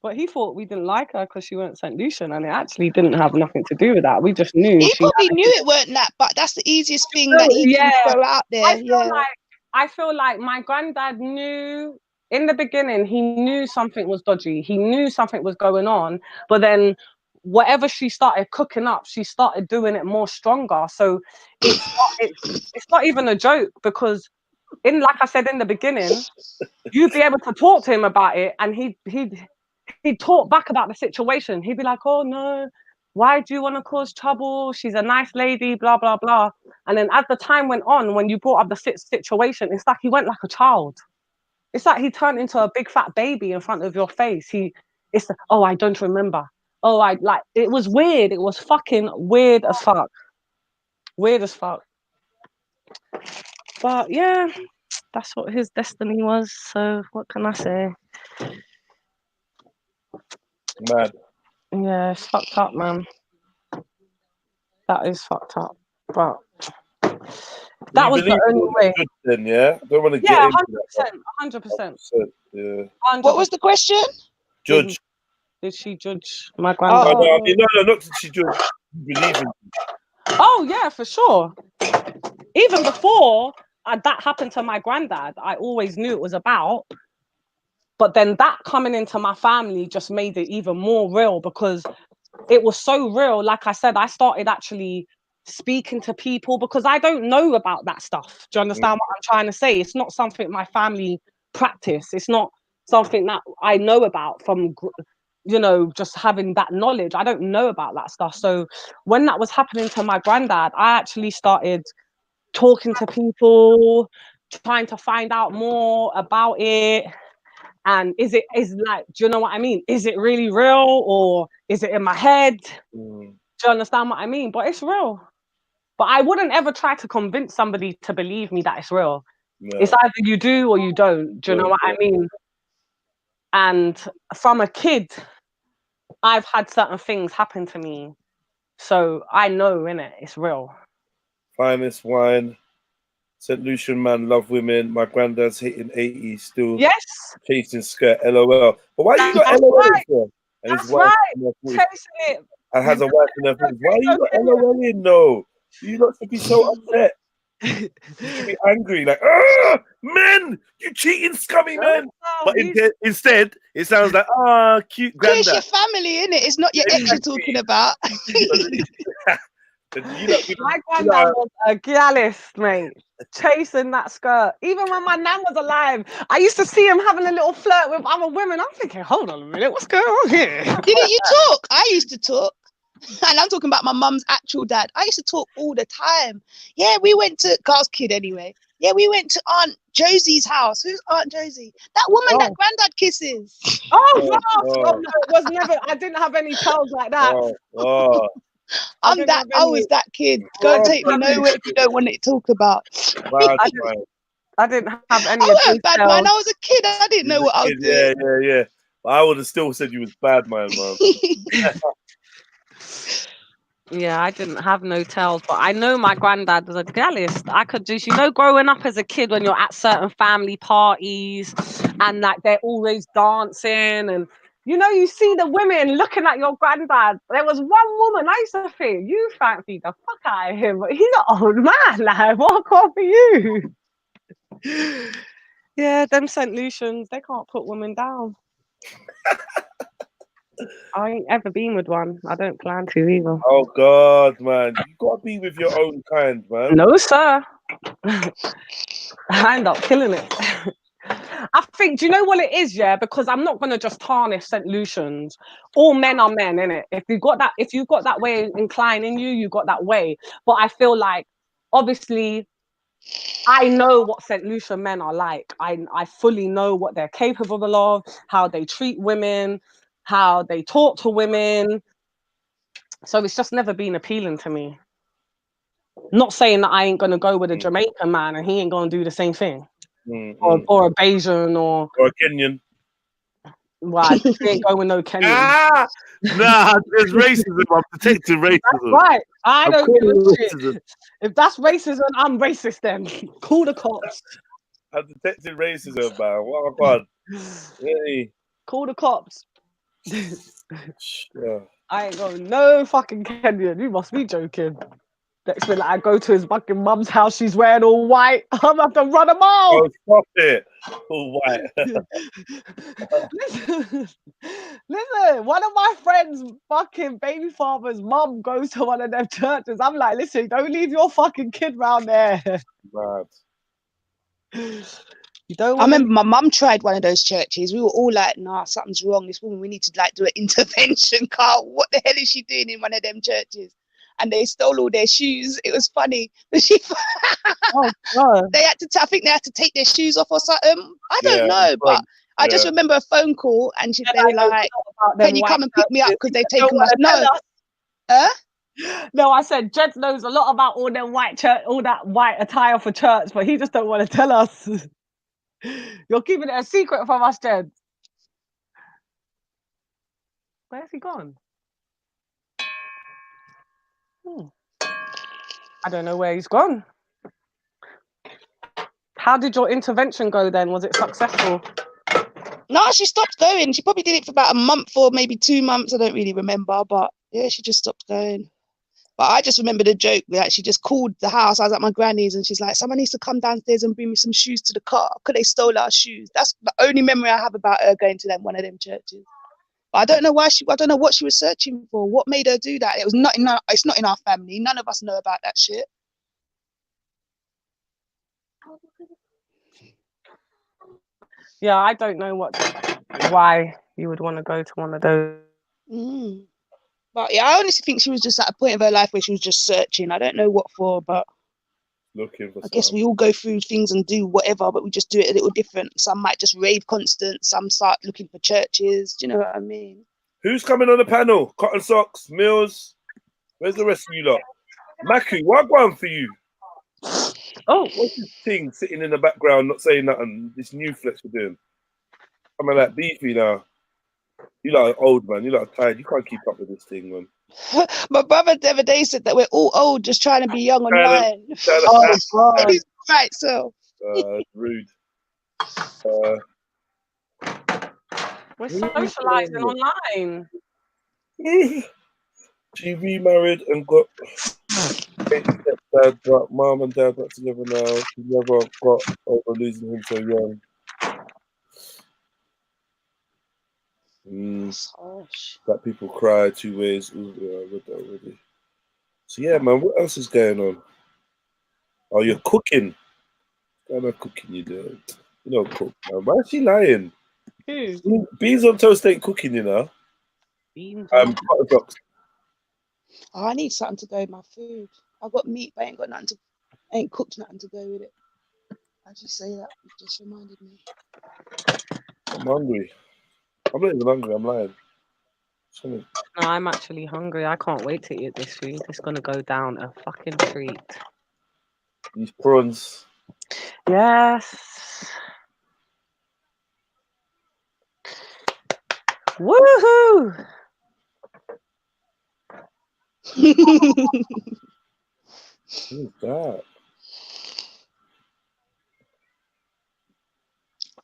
But he thought we didn't like her because she weren't St. Lucian, and it actually didn't have nothing to do with that. We just knew. He probably knew it weren't that, but that's the easiest thing that he can throw out there. I feel like my granddad knew in the beginning. He knew something was dodgy. He knew something was going on. But then, whatever she started cooking up, she started doing it more stronger. So it's not even a joke, because like I said in the beginning, you'd be able to talk to him about it, and he'd talk back about the situation. He'd be like, oh no, why do you want to cause trouble? She's a nice lady, blah, blah, blah. And then as the time went on, when you brought up the situation, it's like he went like a child. It's like he turned into a big fat baby in front of your face. Oh, I don't remember. Oh, it was weird. It was fucking weird as fuck. Weird as fuck. But yeah, that's what his destiny was. So what can I say? Mad. Yeah, it's fucked up, man. That is fucked up. But that was the only way. Then, yeah? I don't want to get Yeah, into 100%. Yeah. 100%. What was the question? Judge. Did she judge my granddad? No, not did she judge. Believe in. Oh, yeah, for sure. Even before that happened to my granddad, I always knew it was about. But then that coming into my family just made it even more real, because it was so real. Like I said, I started actually speaking to people because I don't know about that stuff. Do you understand what I'm trying to say? It's not something my family practice. It's not something that I know about from, just having that knowledge. I don't know about that stuff. So when that was happening to my granddad, I actually started talking to people, trying to find out more about it. And is like, do you know what I mean? Is it really real, or is it in my head? Do you understand what I mean? But it's real. But I wouldn't ever try to convince somebody to believe me that it's real. No. It's either you do or you don't. Do you know what I mean? And from a kid, I've had certain things happen to me. So I know, innit, it's real. Finest wine. St. Lucian man, love women. My granddad's hitting 80, still chasing skirt, LOL. But why you got LOL for? And his wife chasing it. And has a wife in her face. Why you got LOL in though? You not to be so upset. You should be angry, like, men, you cheating scummy men. But instead, it sounds like, cute granddad. It's your family, innit? It's not your ex you're talking about. My granddad was a gallist, mate, chasing that skirt. Even when my nan was alive, I used to see him having a little flirt with other women. I'm thinking, hold on a minute, what's going on here? Didn't you talk? I used to talk. And I'm talking about my mum's actual dad. I used to talk all the time. Yeah, we went to, Carl's kid anyway. Yeah, we went to Aunt Josie's house. Who's Aunt Josie? That woman that granddad kisses. Oh, no, it was never, I didn't have any tells like that. I was that kid. Don't take me nowhere if you don't want to talk about. I didn't have any. I wasn't bad man. I was a kid. I didn't know what I was doing. Yeah. I would have still said you was bad man, man. Yeah, I didn't have no tells, but I know my granddad was a gallist. I could just, growing up as a kid when you're at certain family parties and like they're always dancing and you see the women looking at your granddad. There was one woman I used to think, you fancy the fuck out of him, but he's an old man, like, what for you? Yeah, them St. Lucians, they can't put women down. I ain't ever been with one. I don't plan to either. Oh God, man. You gotta be with your own kind, man. No, sir. I end up killing it. I think, do you know what it is, yeah? Because I'm not gonna just tarnish St. Lucians. All men are men, innit? If you've got that way inclined in you, you've got that way. But I feel like, obviously, I know what St. Lucian men are like. I fully know what they're capable of, how they treat women, how they talk to women, So it's just never been appealing to me. Not saying that I ain't gonna go with a Jamaican man and he ain't gonna do the same thing, or a Bayesian or a Kenyan. Well, I ain't going with no Kenyan. Nah, there's racism. I'm protecting racism. That's right. I I'm don't give a calling shit. racism. If that's racism, I'm racist then. Call the cops. I'm detecting racism, man. What God. Really? Call the cops. Yeah. I ain't going no fucking Kenyan. You must be joking. Next minute I go to his fucking mum's house, she's wearing all white. I'm gonna have to run them all. Oh, stop it. All white. Listen, one of my friends' fucking baby father's mum goes to one of them churches. I'm like, listen, don't leave your fucking kid round there. Mad. You don't I remember my mum tried one of those churches. We were all like, nah, something's wrong. This woman, we need to like do an intervention. Carl, what the hell is she doing in one of them churches? And they stole all their shoes. It was funny. Oh, God. They had to, I think they had to take their shoes off or something. I don't know, but I just remember a phone call and they were like, can you come and pick me up because they've taken my, no. No, I said Jed knows a lot about all them white church, all that white attire for church, but he just don't want to tell us. You're keeping it a secret from us, Jed. Where's he gone? I don't know where he's gone. How did your intervention go then? Was it successful? No, she stopped going. She probably did it for about a month or maybe 2 months. I don't really remember, but yeah, she just stopped going. But I just remember the joke that she just called the house. I was at my granny's and she's like, someone needs to come downstairs and bring me some shoes to the car because they stole our shoes. That's the only memory I have about her going to one of them churches. But I don't know why I don't know what she was searching for. What made her do that? It's not in our family. None of us know about that shit. Yeah, I don't know why you would want to go to one of those. But yeah, I honestly think she was just at a point of her life where she was just searching. I don't know what for, but looking for I guess we all go through things and do whatever, but we just do it a little different. Some might just rave constant. Some start looking for churches. Do you know what I mean? Who's coming on the panel? Cotton Socks, Mills. Where's the rest of you lot? Maku, what one for you? Oh, what's this thing sitting in the background, not saying nothing? This new flex we're doing. I'm like beefy now. You lot are old, man. You lot are tired. You can't keep up with this thing, man. My brother the other day said that we're all old, just trying to be young online. Oh, God. He's right, so. Rude. We're socializing online. She remarried and got stepdad, but mom and dad got together now. She never got over losing him so young. That people cry 2 ways. Ooh, yeah, I read that already. So yeah, man, what else is going on? Oh, you're cooking. I'm not cooking you do. You don't cook, man. Why is she lying? Who? Beans on toast ain't cooking, you know. Cotton Socks. Oh, I need something to go with my food. I got meat, but I ain't got nothing I ain't cooked nothing to go with it. As you say that, it just reminded me. I'm hungry. I'm not even hungry, I'm lying. No, I'm actually hungry. I can't wait to eat this food. It's gonna go down a fucking treat. These prawns. Yes. Woohoo! Who's that?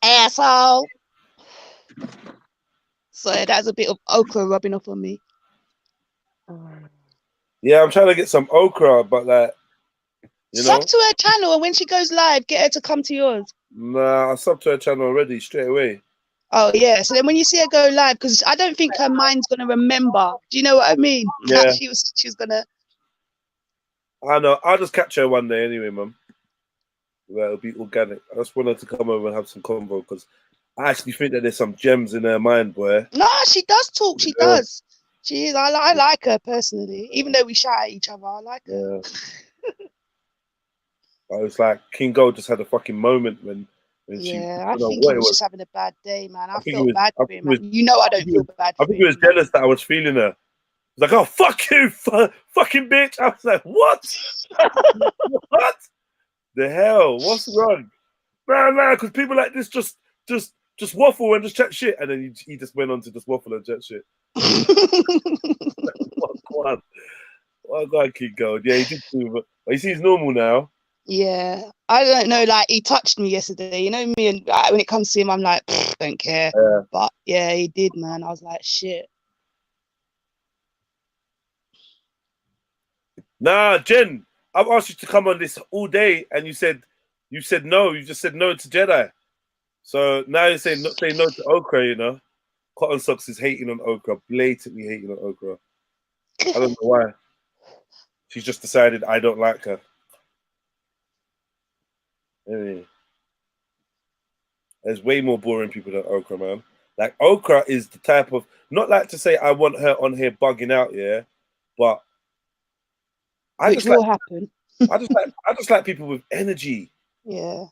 Asshole. So that's a bit of okra rubbing off on me. Yeah, I'm trying to get some okra, but like, you know. Sub to her channel, and when she goes live, get her to come to yours. Nah, I subbed to her channel already, straight away. Oh yeah, so then when you see her go live, because I don't think her mind's gonna remember. Do you know what I mean? Yeah. Like she was gonna. I know. I'll just catch her one day anyway, man. Well, it'll be organic. I just want her to come over and have some convo because I actually think that there's some gems in her mind, boy. No, she does talk. She does. She is. I like her personally, even though we shout at each other. I like her. I was like, King Gold just had a fucking moment when yeah, I I think he was just having a bad day, man. I felt bad for him, man. You know I don't feel bad for him. I think he was jealous that I was feeling her. like, oh, fuck you, fucking bitch. I was like, what? What? The hell? What's wrong? Nah, because people like this just waffle and just chat shit. And then he just went on to just waffle and chat shit. What God, keep going. Yeah, he did too, but you see, he's normal now. Yeah, I don't know. Like, he touched me yesterday. You know me, and when it comes to him, I'm like, don't care. Yeah. But yeah, he did, man. I was like, shit. Nah, Jen, I've asked you to come on this all day, and you said no. You just said no to Jedi. So now you're saying no to Okra. You know, Cotton Socks is hating on Okra, blatantly hating on Okra. I don't know why. She's just decided I don't like her. Anyway, there's way more boring people than Okra, man. Like, Okra is the type of, not like to say I want her on here bugging out, yeah, but Which will happen. I just like people with energy. Yeah.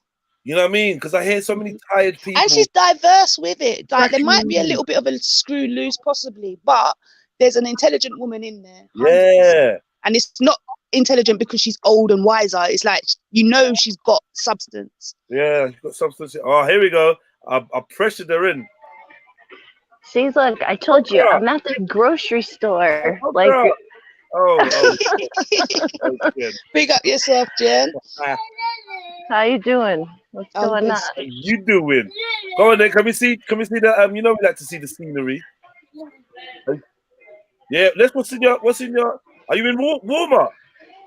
You know what I mean? Because I hear so many tired people. And she's diverse with it. Like, there might be a little bit of a screw loose, possibly, but there's an intelligent woman in there. 100%. Yeah. And it's not intelligent because she's old and wiser. It's like, you know, she's got substance. Yeah, she's got substance. Oh, here we go. I pressured her in. See, look, I told you, I'm at the grocery store. Like, oh. Big up yourself, Jen. How you doing? What's going on? How you doing? Go on then. Can we see the you know we like to see the scenery. Yeah, what's in your are you in Walmart?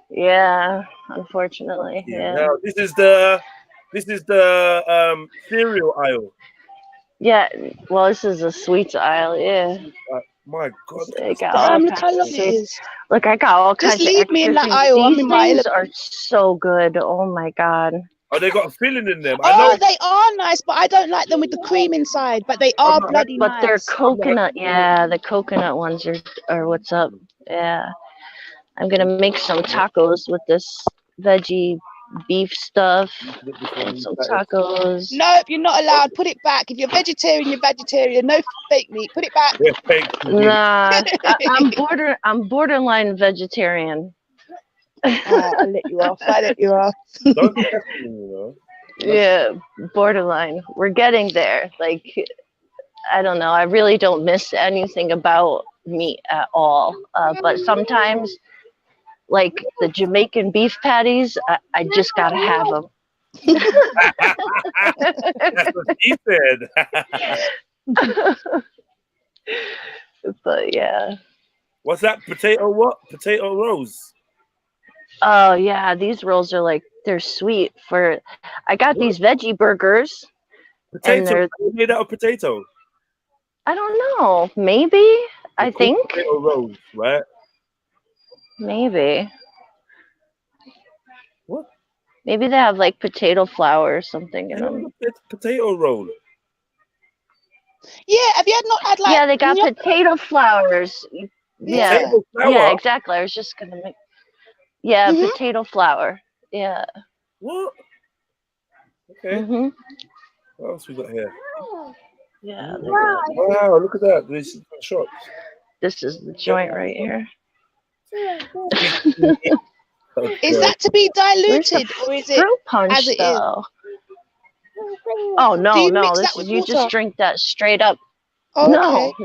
Yeah, unfortunately. Yeah. Now, this is the cereal aisle. Yeah, well, this is a sweets aisle, yeah. My God. Look how long it is. Look, I got all kinds of Just leave me in that things. aisle. I'm These in my things element. are so good. Oh my God. Oh, they got a filling in them. Oh, they are nice, but I don't like them with the cream inside. But they are bloody nice. But they're coconut. Yeah, the coconut ones are what's up. Yeah. I'm gonna make some tacos with this veggie beef stuff. Some tacos. Nope, you're not allowed. Put it back. If you're vegetarian, you're vegetarian. No fake meat. Put it back. Yeah, fake. Nah, I'm borderline vegetarian. I'll let you off. Don't be testing, you know. Yeah, borderline. We're getting there. Like, I don't know. I really don't miss anything about meat at all. But sometimes, like the Jamaican beef patties, I just gotta have them. That's what he said. But yeah. What's that? Potato rolls? Oh yeah, these rolls are like, they're sweet. I got these veggie burgers. Potato? Are they made out of potato? I don't know. Maybe. I think. Potato rolls, right? Maybe. What? Maybe they have like potato flour or something in them. It's potato roll. Yeah, have you not had like? Yeah, they got potato flours. Yeah. Potato flour? Yeah, exactly. I was just gonna make. Yeah, potato flour. Yeah. What? Okay. What else we got here? Yeah. Wow, look at that. This is shots. This is the joint right here. Is that to be diluted or is it fruit punch, as it though? is? Oh no, Do you no! mix This that with you water? just drink that straight up. Oh, no, okay.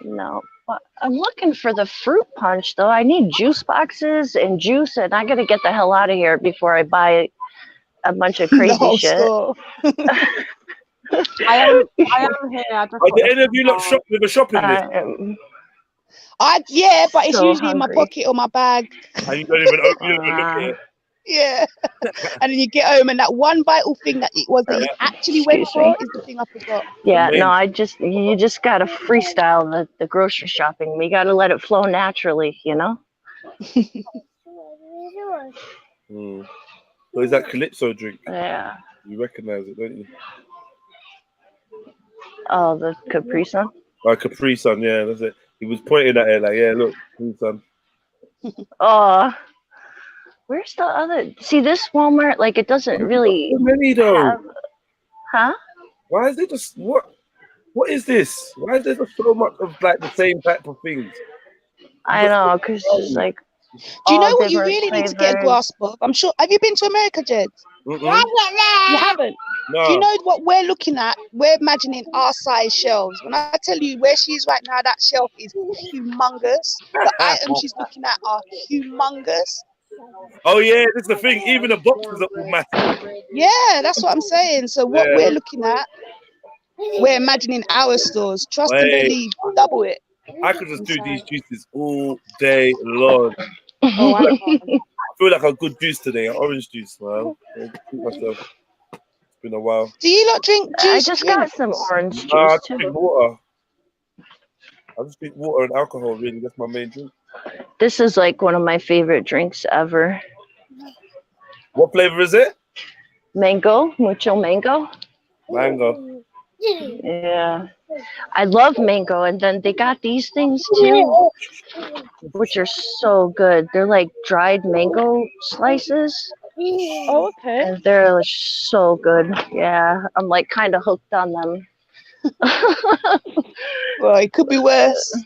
no. But I'm looking for the fruit punch though. I need juice boxes and juice, and I gotta get the hell out of here before I buy a bunch of crazy shit. I am here. I just Are any of you not shop with a shopping list? Yeah, but it's so usually in my pocket or my bag. And you don't even look at it. Yeah. And then you get home and that one vital thing that it was that you actually went for is the thing I forgot. Yeah, no, you just gotta freestyle the grocery shopping. You gotta let it flow naturally, you know? So is that Calypso drink? Yeah. You recognize it, don't you? Oh, the Capri Sun? Oh, Capri Sun, yeah, that's it. He was pointing at it like, yeah, look, Capri Sun. Oh, where's the other? See, this Walmart, like, it doesn't really many though. have... Huh? Why is it just what? What is this? Why is there so much of like the same type of things? I know, because it's like Do you know all what you different really need to get a flavors. grasp of? I'm sure. Have you been to America, Jed? Mm-mm. You haven't. Do you No. know what we're looking at? We're imagining our size shelves. When I tell you where she is right now, that shelf is humongous. The items she's looking at are humongous. Oh yeah, this is the thing. Even the boxes are all massive. Yeah, that's what I'm saying. So what Yeah. we're looking at, we're imagining our stores. Trust and Hey, believe, double it. I could just do these juices all day long. Oh, I can't. I feel like a good juice today, an orange juice, man. I'll treat myself. It's been a while. Do you not drink I juice just drinks? got some orange Nah, I juice just too. drink water. I just drink water and alcohol, really. That's my main drink. This is like one of my favorite drinks ever. What flavor is it? Mango, mucho mango. Mango. Yeah. I love mango, and then they got these things too, which are so good. They're like dried mango slices. Oh, okay. And they're so good. Yeah, I'm like kind of hooked on them. Well, it could be worse.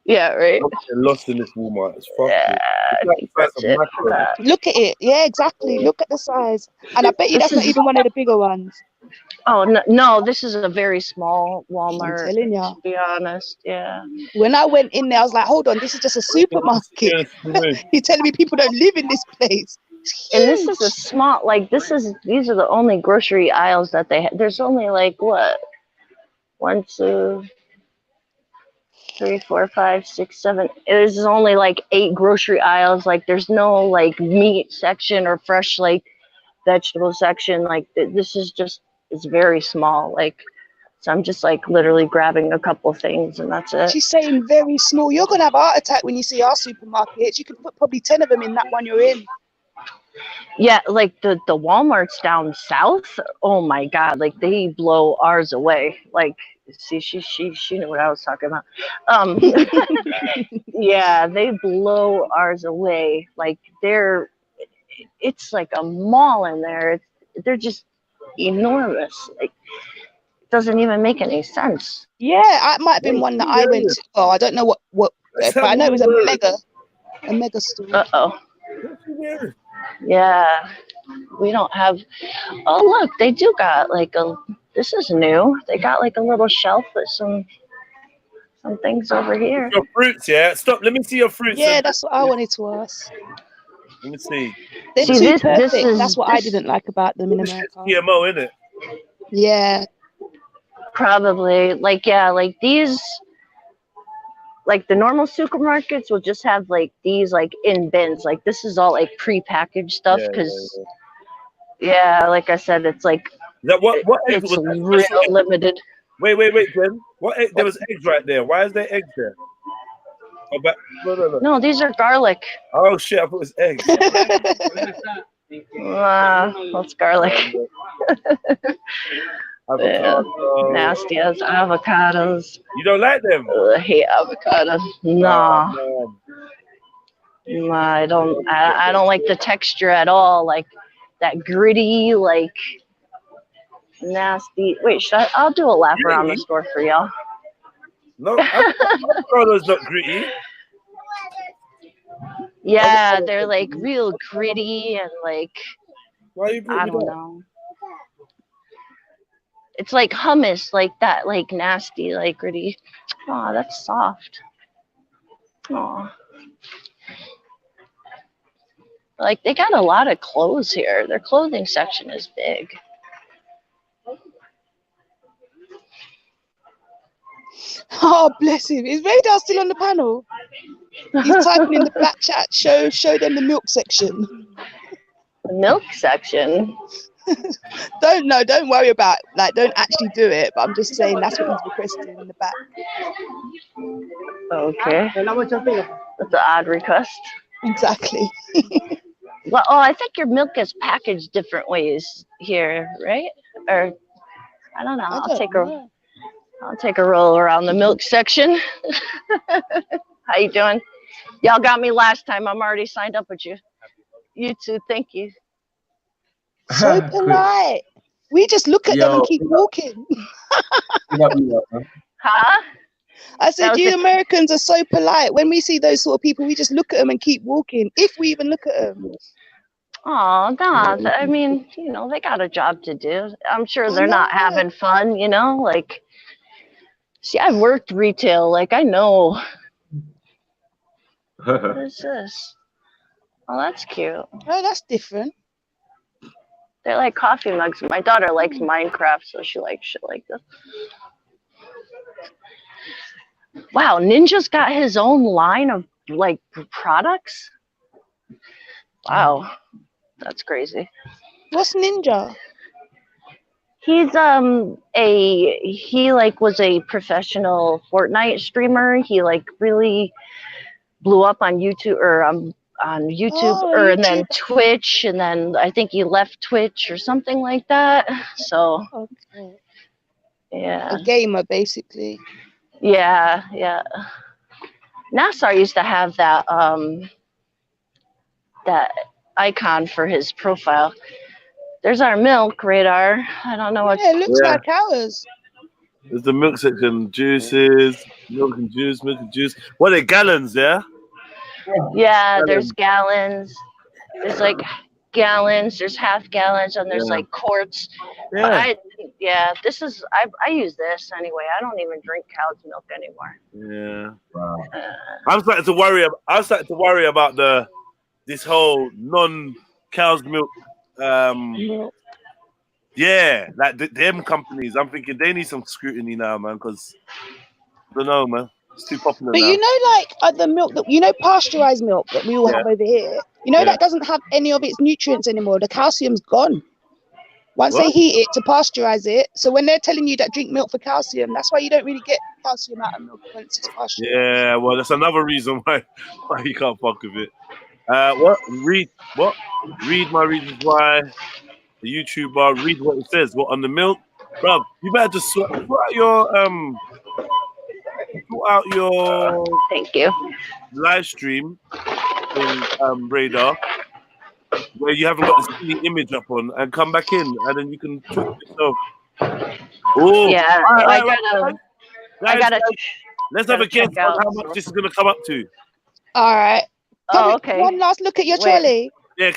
Yeah, right. I'm getting lost in this Walmart. It's fucking. Yeah, It's I like think the size that's of it. mackerel. Look at it. Yeah, exactly. Look at the size. And I bet you This that's not is- even one of the bigger ones. Oh no, this is a very small I'm Walmart. telling ya. To be honest, yeah. When I went in there, I was like, hold on, this is just a supermarket. You're telling me people don't live in this place. It's And this huge. is a small, like these are the only grocery aisles that they have. There's only like what, 1, 2, 3, 4, 5, 6, 7. There's only like 8 grocery aisles. Like there's no like meat section or fresh like vegetable section. Like this is just, it's very small. Like, so I'm just like literally grabbing a couple things and that's it. She's saying very small. You're going to have a heart attack when you see our supermarkets. You could put probably 10 of them in that one you're in. Yeah, like the Walmarts down south. Oh my God, like they blow ours away. Like, see, she knew what I was talking about. Yeah, they blow ours away. Like it's like a mall in there. They're just enormous. Like, it doesn't even make any sense. Yeah, it might have been one that I went to. Oh, I don't know what but I know it was a mega store. Uh-oh. Yeah, we don't have. Oh, look, they do got like this is new. They got like a little shelf with some things over here. Your fruits, yeah. Stop. Let me see your fruits. Yeah, that's what I wanted to ask. Let me see. They're See, too this perfect. is- That's what I this- didn't like about them in This America. shit's GMO, isn't it? Yeah. Probably like, yeah, like these. Like the normal supermarkets will just have like these like in bins. Like this is all like prepackaged stuff because yeah, like I said, it's like what eggs it's was that? real limited. Wait, Jen. What egg? There was eggs right there. Why is there eggs there? Oh, no. No, these are garlic. Oh shit! I thought it was eggs. That's garlic. Avocado. Nasty as avocados. You don't like them? I hate avocados. Nah. Nah, I don't. I don't like the texture at all. Like that gritty, like nasty. Wait, I'll do a lap around the store for y'all. No, avocado's not gritty. Yeah, they're like real gritty and like Why are you I don't know. It's like hummus, like that, like nasty, like gritty. Oh, that's soft. Oh, like they got a lot of clothes here. Their clothing section is big. Oh, bless him. Is Radar still on the panel? He's typing in the back chat. Show them the milk section. The milk section? Don't worry about don't actually do it, but I'm just saying that's what he's requesting in the back. Okay. That's an odd request. Exactly. Well, I think your milk is packaged different ways here, right? Or I don't know. I'll take a roll around the milk section. How you doing? Y'all got me last time. I'm already signed up with you. You too. Thank you. So polite. We just look at them Yo, and keep walking. Huh? I said, That was you a- Americans are so polite. When we see those sort of people, we just look at them and keep walking, if we even look at them. Oh, God. I mean, you know, they got a job to do. I'm sure they're not having fun, you know? Like, see, I've worked retail. Like, I know. What is this? Oh, that's cute. Oh, that's different. They're like coffee mugs. My daughter likes Minecraft, so she likes shit like this. Wow, Ninja's got his own line of like products. Wow, that's crazy. What's Ninja? He's he like was a professional Fortnite streamer. He like really blew up on YouTube or on YouTube or and then Twitch, and then I think he left Twitch or something like that. So yeah, a gamer basically. Yeah. Nassar used to have that that icon for his profile. There's our milk radar. I don't know what. Yeah, it looks like ours. There's the milk section, juices, milk and juice. What are they, gallons? Yeah. Yeah, there's gallons. There's like gallons. There's half gallons, and there's like quarts. Yeah. But this is I use this anyway. I don't even drink cow's milk anymore. Yeah. Wow. I'm starting to worry about this whole non-cow's milk. Yeah, like them companies. I'm thinking they need some scrutiny now, man. Because I don't know, man. It's too popular But now. you know, like the milk that pasteurized milk that we all have over here. You know that doesn't have any of its nutrients anymore. The calcium's gone. Once they heat it to pasteurize it, so when they're telling you that drink milk for calcium, that's why you don't really get calcium out of milk once it's pasteurized. Yeah, well, that's another reason why you can't fuck with it. Read my reasons why. The YouTuber, read what it says. What on the milk, bro? You better just sort out your thank you live stream in Radar, where you haven't got the silly image up on, and come back in, and then you can talk yourself. Oh, yeah, I gotta. Let's have a guess on how much this is gonna come up to. All right. Oh, okay. One last look at your trolley. Yeah.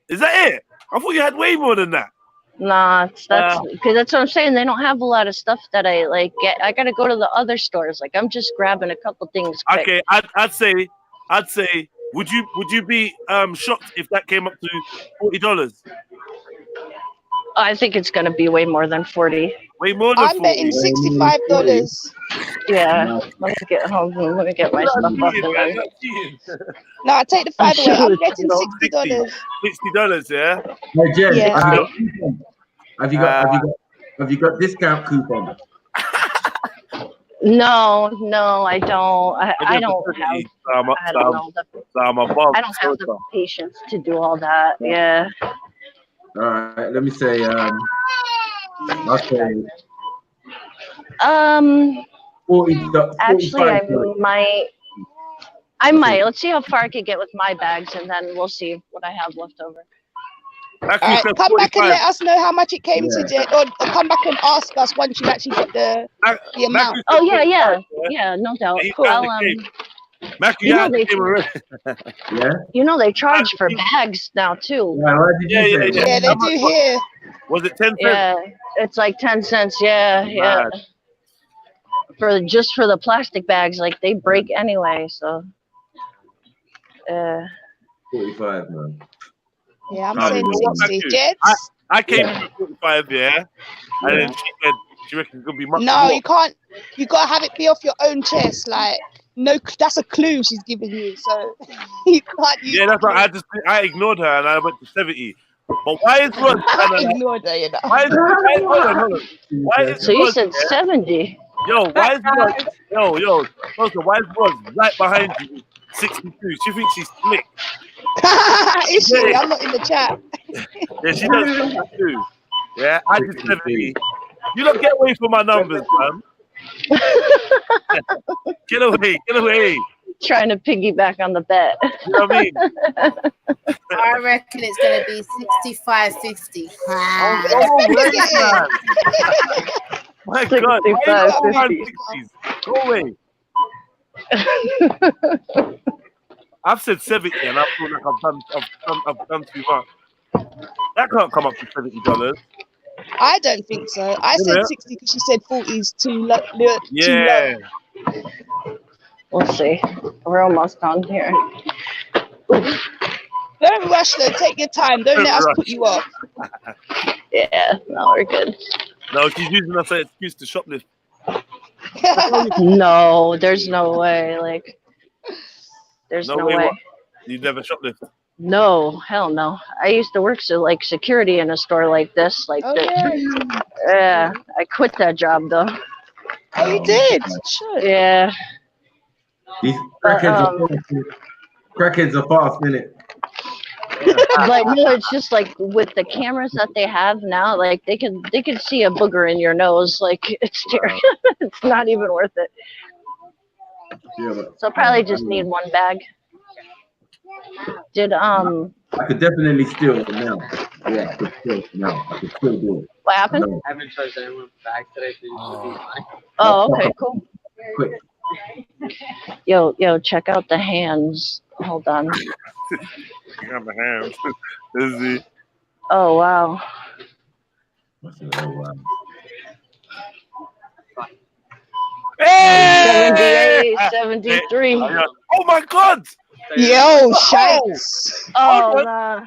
Is that it? I thought you had way more than that. Nah, that's because that's what I'm saying. They don't have a lot of stuff that I like get. I gotta go to the other stores. Like I'm just grabbing a couple things quick. Okay, I'd say, would you be shocked if that came up to $40? I think it's gonna be way more than 40. Way more than 40. I'm betting $65. Yeah, let me get home. Let me get my stuff off and then. No, I take the 5 away. I'm betting $60. $60, yeah. Hey, Jen, Yeah. have you got discount coupon? No, I don't. I don't have. I don't know. I don't have the patience to do all that. Yeah. All right, let me say. I'll say. 40, Actually, I might. Let's see how far I can get with my bags, and then we'll see what I have left over. All right, come back and let us know how much it came to, Jen, or come back and ask us once you actually get the amount. Oh yeah, no doubt. Cool. Mackie, you know they charge for bags now too. Yeah, they do here. Was it 10 cents? Yeah, it's like 10 cents. Yeah. For the plastic bags, like they break anyway. So. 45, man. Yeah, I'm saying 60. Jets? I came to 45, yeah. And then she said she reckons it's gonna be much No, more. you can't. You gotta have it be off your own chest. Like, no, that's a clue she's giving you. So you can't. Yeah, that's right. I ignored her and I went to 70. But why is Rod? ignored her, you know. Why is so you Rod, said 70. Yo, why is Rod? Also, why is Rod right behind you? 62. She thinks she's slick. Is she? I'm not in the chat. Yeah, she does 62. Yeah, I did 70. You don't get away from my numbers, man. Get away. Trying to piggyback on the bet. You know what I mean? I reckon it's going to be 65-50. Oh, wait, man. My God, why are you all around 60s? Go away. I've said 70 and I feel like I've done too much. That can't come up to $70. I don't think so. I said 60 because she said 40 is too low. Yeah. We'll see. We're almost done here. Don't rush though. Take your time. Don't let us put you off. Yeah, no, we're good. No, she's using us as an excuse to shoplift. No, there's no way. Like, there's no way. What? You never shoplift? No, hell no. I used to work like security in a store like this. Like, yeah, I quit that job though. Oh, you did? Sure. Yeah. These crackheads are fast, innit? Like, no, it's just like with the cameras that they have now, like they can see a booger in your nose. Like, it's terrible. It's not even worth it. Yeah, So probably just need one bag. Did I could definitely steal it now. Yeah, I could steal it now. I could still do it. What happened? I haven't charged anyone back today, so you should be fine. Oh, okay, cool. Quick. Yo, check out the hands. Hold on. You got my hands. Is he? Oh, wow. Hey! 78, 73. Oh my God! Yo, shakes. Oh, nah.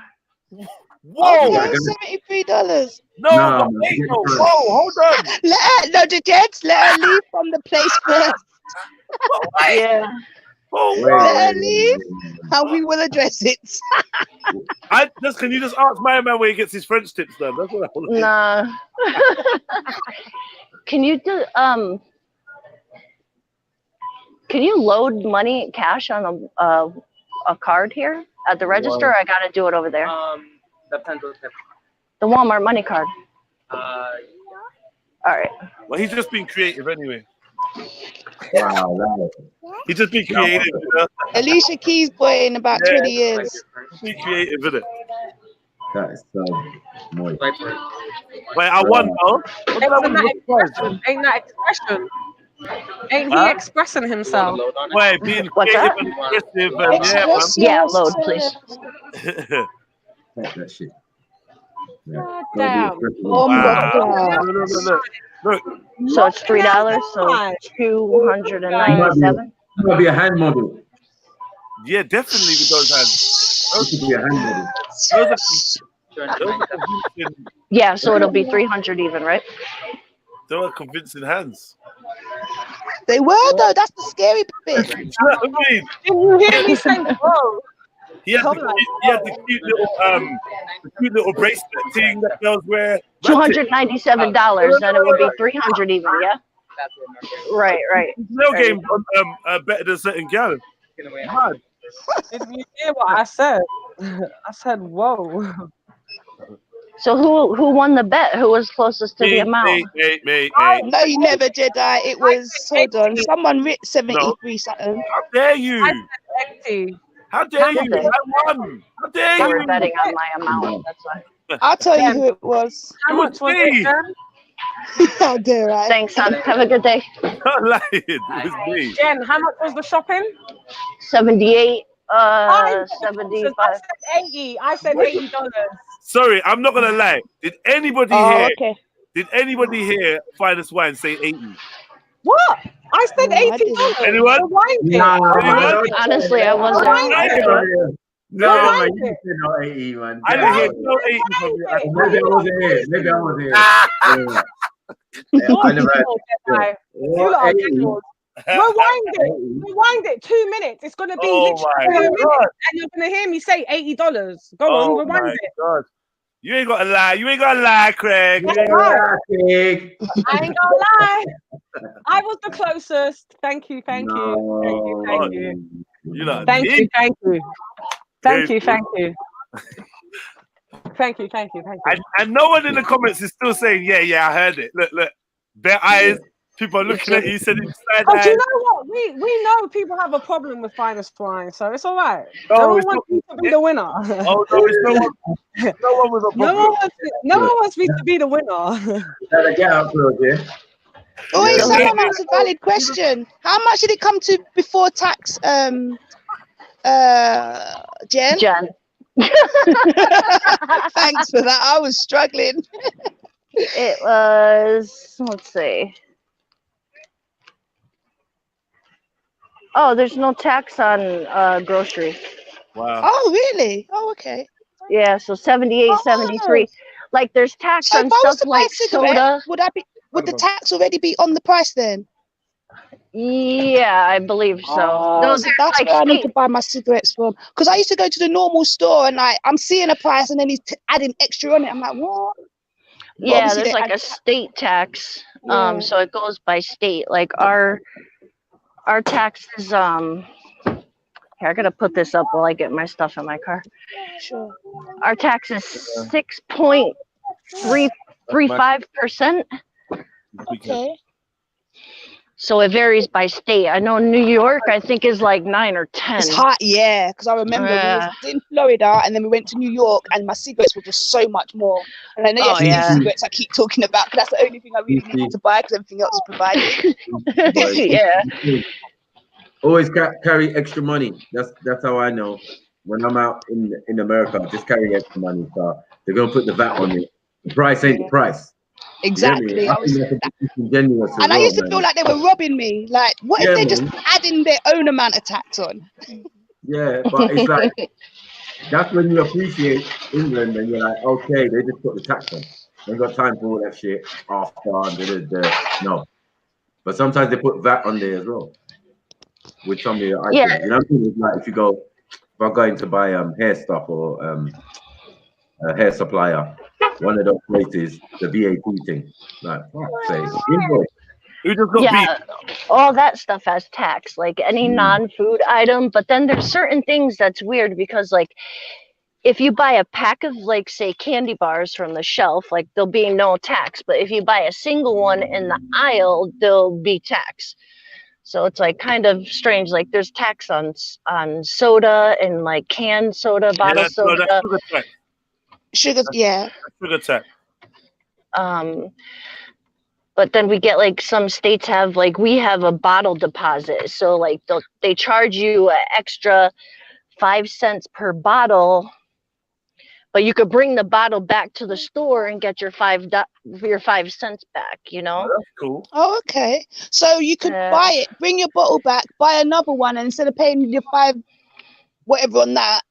Whoa! $73. No, wait, no. Whoa, hold on. Let her leave from the place first. Yeah. Let her leave, and we will address it. Can you just ask my man where he gets his French tips done? That's what I want to do. Nah. Can you do Can you load money cash on a card here at the register? Or I gotta do it over there. Depends on the Walmart money card. All right. Well, he's just been creative anyway. Wow, he's just been creative. You know? Alicia Keys boy in about 20 years. Be creative, isn't it? That is so moist. Wait, I won though. Ain't that expression? Ain't he expressing himself? Wait, being What's creative that? and expressive and yeah, man. Yeah, load, please. That shit. God damn. Oh my God. Look. So it's $3, so 297. It might be a hand model. Yeah, definitely with those hands. It could be a hand model. Yeah, so it'll be 300 even, right? Those are convincing hands. They were though. That's the scary bit. You know what I mean? Did you hear me say, whoa? He had the cute little bracelet thing that girls wear. $297, and it would be 300 even, yeah? Right. No game better than certain gal. Man. Did you hear what I said? I said, whoa. So who won the bet? Who was closest to the amount? Me. No, you never, Jedi. It was, hold on, someone writ 73 something. How dare you? I said 80. How dare you? I won. How dare They you? were betting on my amount. That's why. I'll tell you who it was. How much was it, Jen? How dare I? Thanks, son. Have a good day. Not lying. It was me. Jen, how much was the shopping? 78, I 75. said 80. I said $80. Sorry, I'm not gonna lie. Did anybody Okay. Did anybody here find us wine say 80? What? I said $80. Anyone? Honestly, I wasn't. No, man, you said no 80, man. I didn't hear no 80 from you. Maybe I wasn't here. Maybe I wasn't here. I never had. You lot are generals. Rewind it 2 minutes. It's gonna be literally 2 minutes, and you're gonna hear me say $80. Go on, rewind it. God. You ain't gotta lie. You ain't gotta lie, Craig. That's You ain't right. gotta lie, Craig. I ain't gonna lie. I was the closest. Thank you. Thank you. Thank you. You know, Thank you. Thank you. Thank you. Thank you. Thank you. Thank you. Thank you. And no one in the comments is still saying, yeah, I heard it. Look. Bare eyes, People are looking at you saying side Oh, do you eye. know what? We know people have a problem with finest wine, so it's all right. No, No one it's wants not. me to be the winner. Oh no, it's no one. No one with a No problem. one wants me to be the winner. Gotta get out close, yeah. Oi, Yeah, someone asked a valid question. How much did it come to before tax? Jen. Thanks for that. I was struggling. It was, let's see. Oh, there's no tax on groceries. Wow. Oh, really? Oh, okay. Yeah, so 78, 73. Like there's tax So on if I was stuff to buy a like cigarette, soda. would the tax already be on the price then? Yeah, I believe so. Oh, No, so there's that's like where I need state. to buy my cigarettes from. Because I used to go to the normal store and I'm seeing a price and then he's adding extra on it. I'm like, what? But Yeah, obviously there's they like add a state tax. Yeah. So it goes by state. Like our taxes, here, I gotta put this up while I get my stuff in my car. Sure. Our tax is 6.335%. Okay. So it varies by state. I know New York, I think, is like 9 or 10. It's hot, yeah. Because I remember we was in Florida and then we went to New York and my cigarettes were just so much more. And I know Oh, it's yeah. cigarettes I keep talking about because that's the only thing I really needed to buy because everything else is provided. Yeah. Always carry extra money. That's how I know. When I'm out in America, just carry extra money. So they're gonna put the VAT on it. The price ain't the price. Exactly. I think that's a bit disingenuous as And I well, used to man. feel like they were robbing me. Like, what Yeah, if they're just man. adding their own amount of tax on? Yeah, but it's like that's when you appreciate England and you're like, okay, they just put the tax on. They ain't got time for all that shit after no. But sometimes they put VAT on there as well with some of your items. Yeah. You know what I mean? It's like if I'm going to buy hair stuff or a hair supplier, one of those places, the VAT thing. Like, say, invoice. Yeah, all that stuff has tax, like any non-food item. But then there's certain things that's weird because, like, if you buy a pack of, like, say, candy bars from the shelf, like, there'll be no tax. But if you buy a single one in the aisle, there'll be tax. So it's like kind of strange. Like there's tax on soda and like canned soda, bottle soda. That's sugar tax. Sugar, yeah. Sugar tax. But then we get like some states have like we have a bottle deposit, so like they charge you an extra 5 cents per bottle, but you could bring the bottle back to the store and get your 5 cents back. You know. Oh, that's cool. Oh, okay. So you could buy it, bring your bottle back, buy another one, and instead of paying your 5 whatever on that,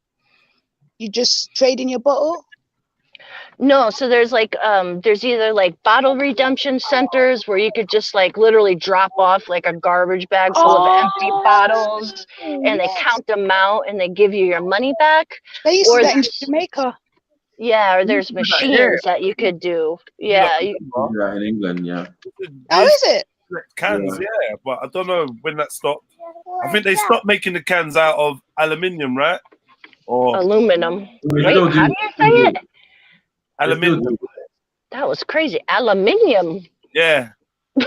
you just trade in your bottle. No, so there's like there's either like bottle redemption centers where you could just like literally drop off like a garbage bag full of empty bottles and they count them out and they give you your money back. They used to do that in Jamaica. Yeah, or there's machines that you could do. Yeah. You do that in England, yeah. How is it? Cans, yeah, but I don't know when that stopped. I think they stopped making the cans out of aluminium, right? Or aluminum. We Wait, still how do you say it? Aluminium. That was crazy. Aluminium. Yeah. You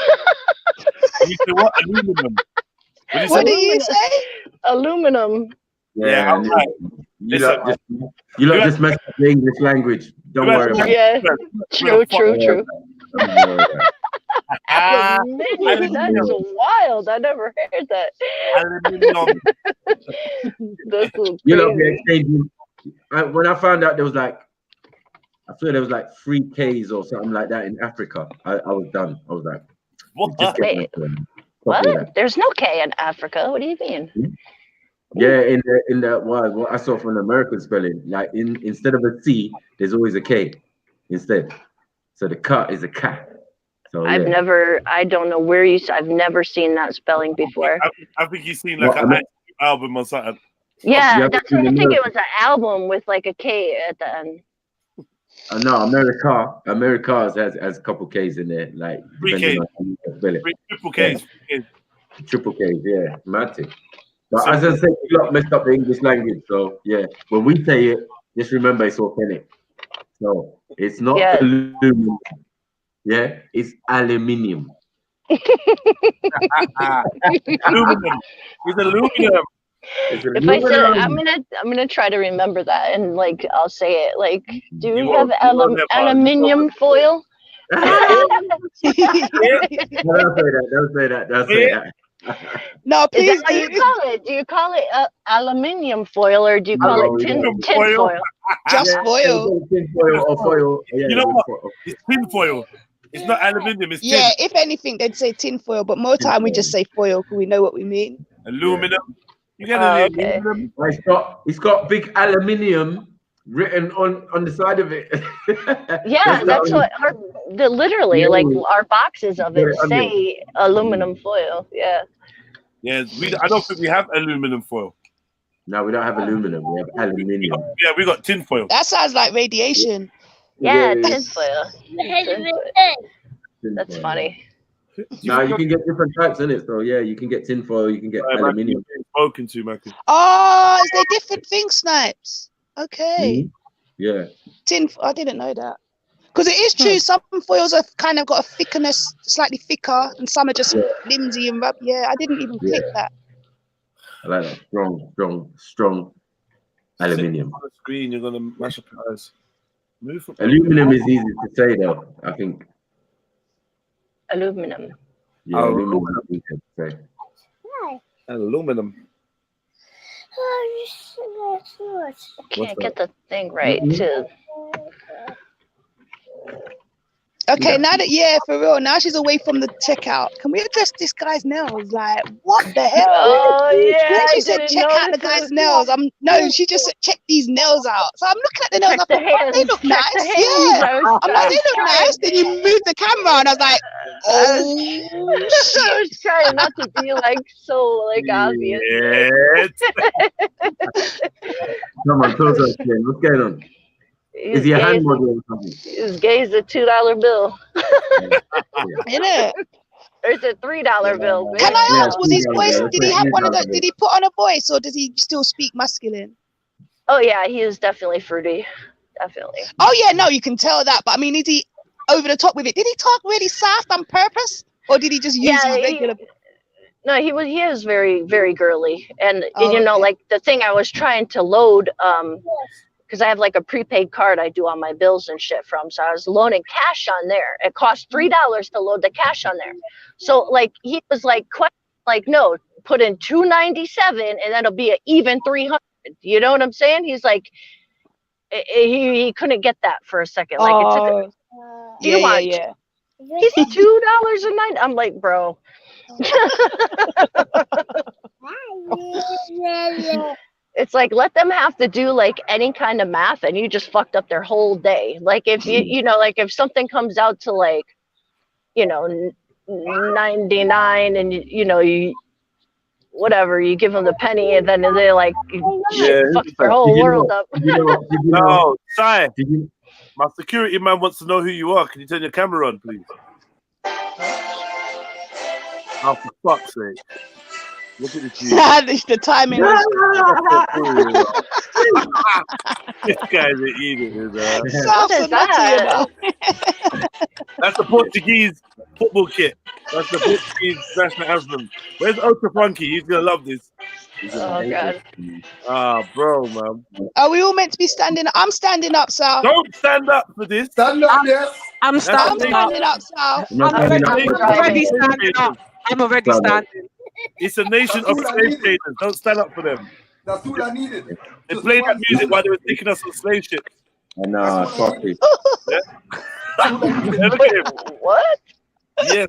say what? Aluminum. What do you say? Aluminum. Yeah, I'm right. You lot just messed up the English language. Don't worry about it. Yeah, true. Aluminium. That is wild. I never heard that. Aluminium. That's so You know, crazy. when I found out there was like, I feel there was like 3 Ks or something like that in Africa. I was done. I was like, Wait, what? There's no K in Africa. What do you mean? Yeah, in the what I saw from the American spelling, like instead of a C, there's always a K instead. So the cut is a cat. So I don't know where I've never seen that spelling before. I think you've seen like an album or something. Yeah, that's what I think. It was an album with like a K at the end. No, America has a couple Ks in there, like 3 Ks. depending on how you spell it. Triple Ks. Yeah. Triple Ks, yeah, massive. But as I said, you lot messed up the English language, so yeah. When we say it, just remember it's authentic. So it's not aluminum. Yeah, it's aluminium. Aluminum. It's aluminum. If I said, I'm gonna try to remember that, and like I'll say it. Like, do we have aluminium foil? Don't say that. No, please. Is that how you call it? Do you call it aluminium foil, or do you call it tin foil? Just foil. Tin foil or foil. Yeah, you know what? It's tin foil. It's not aluminium. It's tin. Yeah, if anything, they'd say tin foil, but more time we just say foil because we know what we mean. Aluminum. You get aluminum. It's got big aluminium written on the side of it. Yeah, that's what literally like our boxes of it say aluminum foil. Yeah. Yeah, I don't think we have aluminum foil. No, we don't have aluminum. We have aluminium. Yeah, we got tin foil. That sounds like radiation. Yeah, tin foil. That's funny. Now you can get different types in it. So yeah, you can get tin foil, you can get aluminium. Spoken to, Mackie. Oh, is there different things, Snipes? Okay. Yeah. I didn't know that. Because it is true, some foils have kind of got a thickness, slightly thicker, and some are just flimsy and rub. Yeah, I didn't even click that. I like that strong aluminium. On the screen, you're gonna mash up your eyes. Aluminum is easy to say though, I think. Aluminum. Yeah, aluminum is easy to say. Aluminum. Can't get the thing right too. Okay, now that for real, now she's away from the checkout. Can we address this guy's nails? Like, what the hell? Oh yeah. When she said check out the guy's nails, she just said check these nails out. So I'm looking at the nails. I thought, they look nice. Yeah, I'm like, they look nice. Then you move the camera, and I was like, oh. I was trying not to be like so obvious. Come on, close up, man. What's going on? Is he a hand model or something? His gaze a $2 bill. Isn't it? Or it's a $3 bill. Can I ask, was his voice, did he have one of the, did he put on a voice or does he still speak masculine? Oh yeah, he is definitely fruity. Definitely. Oh yeah, no, you can tell that. But I mean, is he over the top with it? Did he talk really soft on purpose? Or did he just use his regular? No, he is very, very girly. And you know, like the thing I was trying to load, because I have like a prepaid card I do on my bills and shit from. So I was loading cash on there. It cost $3 to load the cash on there. So like he was like, no, put in $297 and that'll be an even $300. You know what I'm saying? He's like, he couldn't get that for a second. Like it took. Yeah. He's $2.09. I'm like, bro. It's like, let them have to do like any kind of math and you just fucked up their whole day. Like if you know, like if something comes out to like, you know, 99 and you know, you whatever, you give them the penny and then they like fuck their whole world up. No, Sai, my security man wants to know who you are. Can you turn your camera on, please? Oh, for fuck's sake. Look at this. The timing. This guy's an idiot. What is that? That's the Portuguese football kit. That's the Portuguese national anthem. Where's Ultra Funky? He's gonna love this. Oh god. Ah, bro, man. Are we all meant to be standing up? I'm standing up, Sal. Don't stand up for this. Stand up, yes. I'm standing up. Sal. I'm already standing up. I'm already standing. It's a nation of slave traders. Don't stand up for them. That's all I needed. They played that music while they were taking us on slave ships. I know, fuck it. Look at him. What? Yes.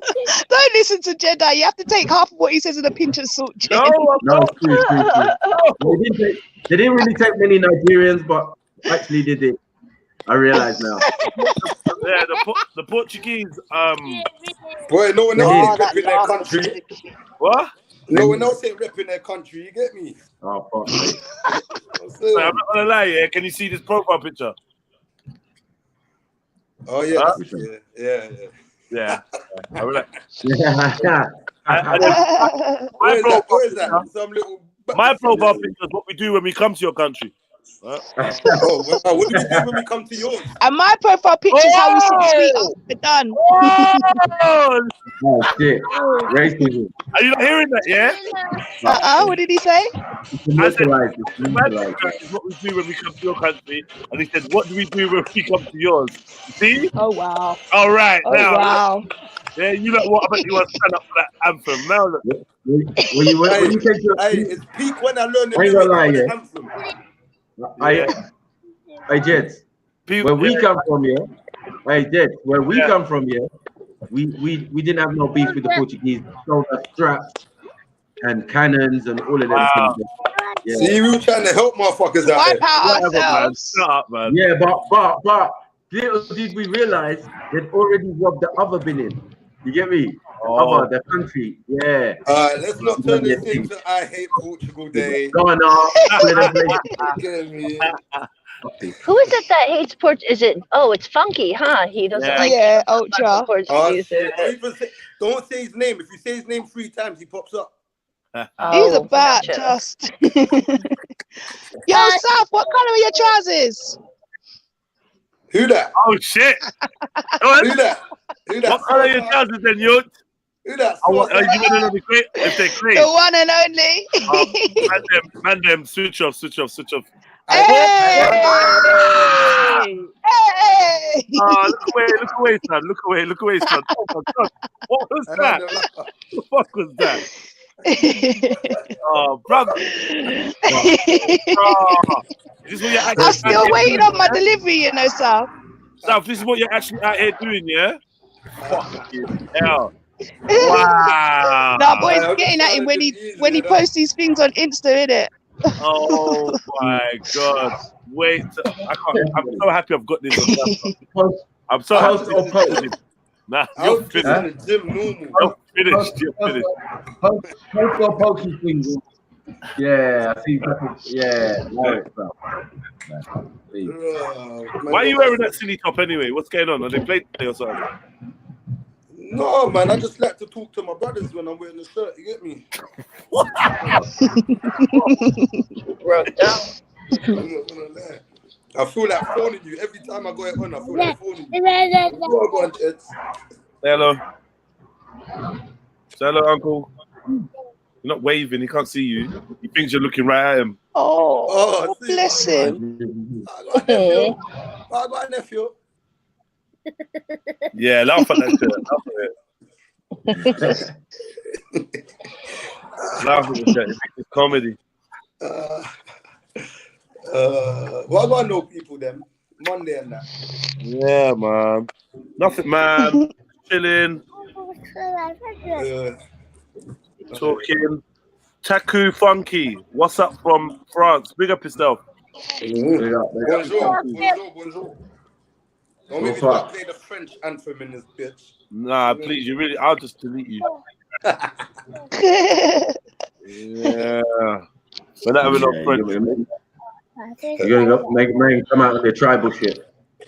Don't listen to Jedi. You have to take half of what he says with a pinch of salt. Jedi. No, it's true. They didn't really take many Nigerians, but actually they did. I realize now. Yeah, the Portuguese. Boy, no one else ain't repping their country. What? No one else ain't repping their country. You get me? Oh, fuck me. I'm not gonna lie. Yeah, can you see this profile picture? Oh yeah, huh? Yeah. I mean, Where is that? Some little. My profile picture is what we do when we come to your country. Huh? Oh, wow. What do we do when we come to yours? And my profile picture is how we sit sweet after done. Oh shit! Racism. Are you not hearing that? Yeah. What did he say? I said, is what we do when we come to your country, and he said, "What do we do when we come to yours?" You see? Oh wow! All right, Oh now. wow! Yeah, you know what? I bet you want to stand up for that anthem. Now look. Hey, it's peak when I learned the I ain't gonna lie, lyrics yeah. for the anthem. Hey, Jets. Where we come from, yeah. Hey, Jets. Where we come from, yeah. We didn't have no beef with the Portuguese. So straps and cannons and all of them things. Yeah. See, we were trying to help motherfuckers out Wipe here. out ourselves. Shut up, man. Yeah, but little did we realize they'd already robbed the other Benin. You get me? The country. Yeah. Let's not turn this into I hate Portugal Day. Ghana. Get me. Who is it that hates Portugal? Is it? Oh, it's Funky, huh? He doesn't like Ultra. Portuguese. Don't say his name. If you say his name 3 times, he pops up. He's about just. Yo, Saf, what color are your trousers? Who that? Oh shit! Who that? What color are your trousers then, Yod? Who that? You want to know the great? If they're great. The one and only. Man, them, switch off. Hey! Hey! Look away, son. Look away, son. Oh my God. What was that? What the fuck was that? Oh, brother. I'm still waiting on my delivery, you know, Saf. Saf, this is what you're actually out here doing, yeah? Fucking hell. Wow. Nah, boy's getting at him when he posts these things on Insta, innit? Oh my God. Wait. I'm so happy I've got this on. I'm so happy. Nah, you're finished. You're finished. Post or pokey things. Yeah, I see. Yeah. Why are you wearing that silly top anyway? What's going on? Are they playing today or something? No, man. I just like to talk to my brothers when I'm wearing the shirt. You get me? Broke down. I'm not gonna lie. I feel like phoning you every time I go on. I feel like phoning you. Go on, Jets. Hello. Say hello, Uncle. You're not waving. He can't see you. He thinks you're looking right at him. Oh, bless him. I got a nephew. Yeah, laugh at that shit. Laugh at that. It's comedy. What do I know people then? Monday and that. Yeah, man. Nothing, man. Chilling. Talking. Taku Funky. What's up from France? Big up yourself. Bonjour. Don't make me start playing the French anthem in this bitch. Nah, please, I'll just delete you. Yeah. We're not having no French. You're gonna go make man come out with their tribal shit.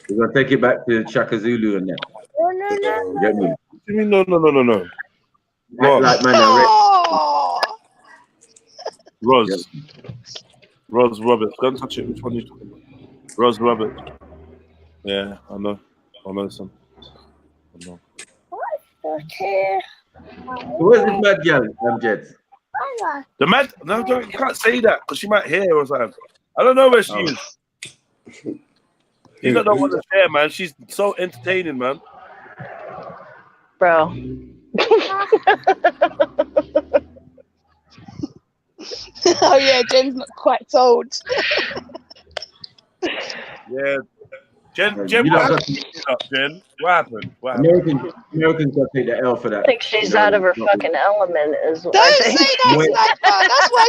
We're gonna take it back to Shaka Zulu and that. You get me? What do you mean? No. Like man, Roz Roberts. Don't touch it. Which one are you talking about? Roz Roberts. Yeah, I know some. I know. Who is this mad girl, Jets? The mad? No, you can't say that because she might hear or something. I don't know where she is. You don't know what to share, man. She's so entertaining, man. Bro. Oh yeah, Jen's not quite told. Yeah. Jen, what happened? What happened? Americans gotta take the L for that. I think she's out of her fucking element. Don't say that, Sniper. That's why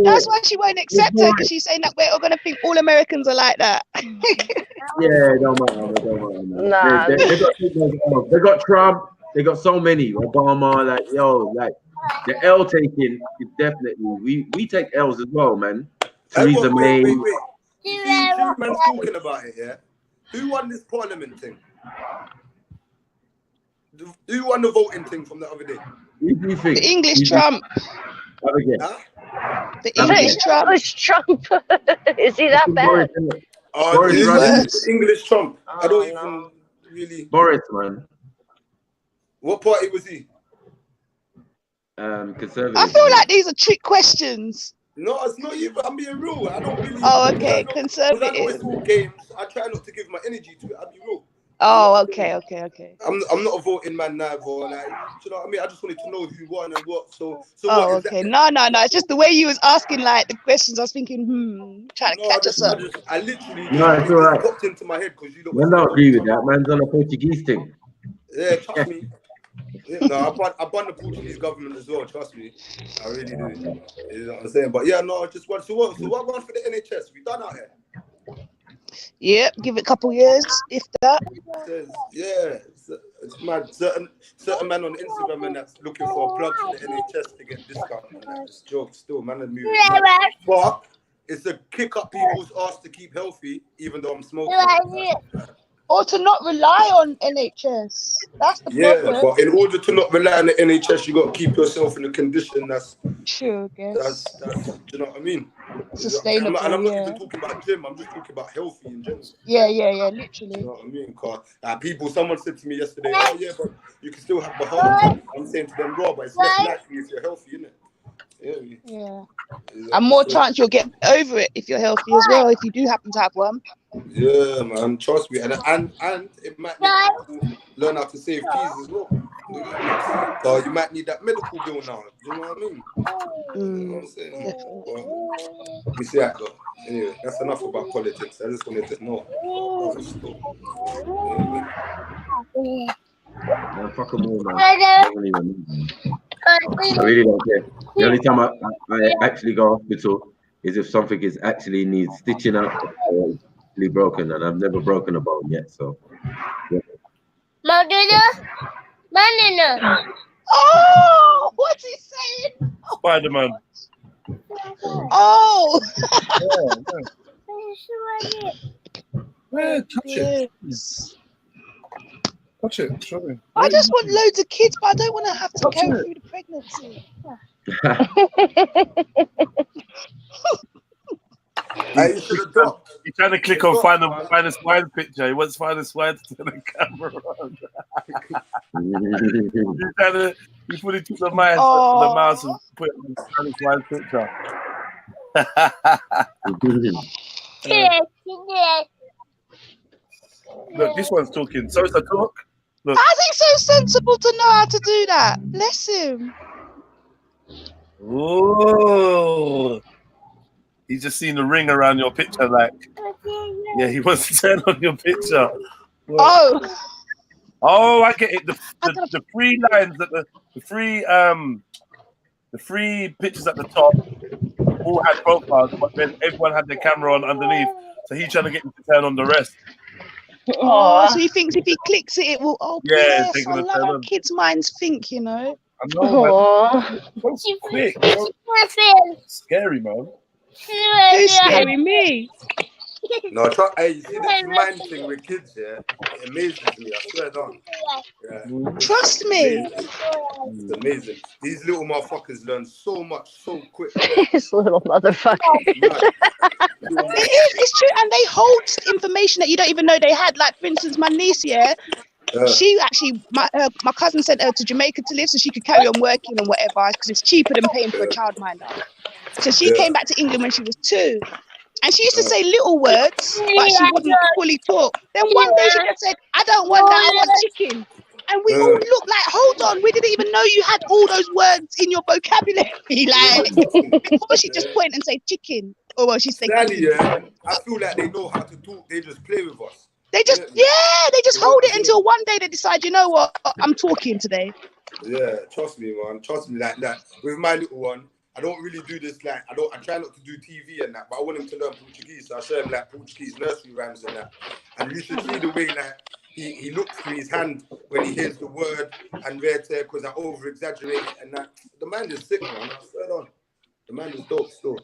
that's why she won't accept her, because she's saying that we're all gonna think all Americans are like that. Yeah, don't matter. Nah. They got Trump. They got so many. Obama, the L taking is definitely. We take L's as well, man. Theresa May. Wait. You see two men talking about it, yeah? Who won this parliament thing? Who won the voting thing from the other day? Who do you think? The English Trump. Again. Huh? The English Trump. English Trump. Is he that bad? Boris He's Johnson. the English Trump. I don't even really. Boris, man. What party was he? Conservative. I feel like these are trick questions. No, it's not even. I'm being real. I don't really. Oh, okay, Because I know conservative. it's all games. I try not to give my energy to it. I'll be real. Oh, okay. I'm not a voting man neither. Like, you know what I mean? I just wanted to know who won and what. So Oh, what is okay. that? No. It's just the way you was asking like the questions. I was thinking, trying to catch us up. I literally No, it's all right. popped into my head because you I don't agree with that. Man's on a Portuguese thing. Yeah, trust me. Yeah, no, I ban the Portuguese government as well. Trust me, I really do. You know what I'm saying? But yeah, no, just what. So what going for the NHS? We done out here. Yep, give it a couple years, if that. Yeah, it's mad. Certain man on Instagram and that's looking for a plug for the NHS to get discount. And that. It's joke still, man. The movie. But it's a kick up people's ass to keep healthy, even though I'm smoking. Or to not rely on NHS. That's the problem. But in order to not rely on the NHS, you got to keep yourself in a condition that's true. That's do you know what I mean? Sustainable. And I'm not even talking about gym. I'm just talking about healthy in general. Yeah, literally. You know what I mean? Cause someone said to me yesterday, oh yeah, but you can still have the heart attack. I'm saying to them, raw, but it's less likely if you're healthy, isn't it? Yeah. And more chance you'll get over it if you're healthy as well, if you do happen to have one. Yeah, man, trust me. And it might make people learn how to save peas as well. So you might need that medical bill now. You know what I mean? You know what I'm saying? Well, we see that though. Anyway, that's enough about politics. I just wanted to know. Man, fuck them all, man. I really don't care. The only time I actually go to hospital is if something is actually needs stitching up or really broken, and I've never broken a bone yet. So, yeah. Oh, what's he saying? Spider-Man. Oh. Yeah, touch it. Touch it. Show me. I just want loads of kids, but I don't want to have to go through the pregnancy. He's trying to click on find a swine picture. He wants to find a swine to turn the camera on. He put it to the mouse and put it on the swine picture. Look, this one's talking. So it's a talk. Look. How's he so sensible to know how to do that? Bless him. Oh. He's just seen the ring around your picture, like, yeah, he wants to turn on your picture. Well, I get it. The three lines that the three pictures at the top all had profiles, but then everyone had their camera on underneath. So he's trying to get you to turn on the rest. Oh, so he thinks if he clicks it, it will open. Yeah, yes, I love how kids' minds think, you know. I know, man. It's so quick. Scary, man. Who's scaring me? No, you see this mind thing with kids, yeah? It amazes me, I swear down. Yeah. Trust me. It's amazing. These little motherfuckers learn so much so quick. This little motherfucker. It's true, and they hold information that you don't even know they had. Like, for instance, my niece, she actually, my cousin sent her to Jamaica to live so she could carry on working and whatever, because it's cheaper than paying for a childminder. So she came back to England when she was 2. And she used to say little words, but she wouldn't fully talk. Then one day she just said, I don't want that, I want chicken. And we all looked like, hold on, we didn't even know you had all those words in your vocabulary. Like, before she just point and say chicken. Or well, she said chicken. I feel like they know how to talk, they just play with us. They just, they just hold it until one day they decide, you know what, I'm talking today. Yeah, trust me, man. Trust me, like that. With my little one, I don't really do this, like, I try not to do TV and that, but I want him to learn Portuguese, so I show him, like, Portuguese nursery rhymes and that. And you should see the way, like, he looks through his hand when he hears the word and verte, because I over-exaggerate it and that. The man is sick, man, I swear down. The man is dope still.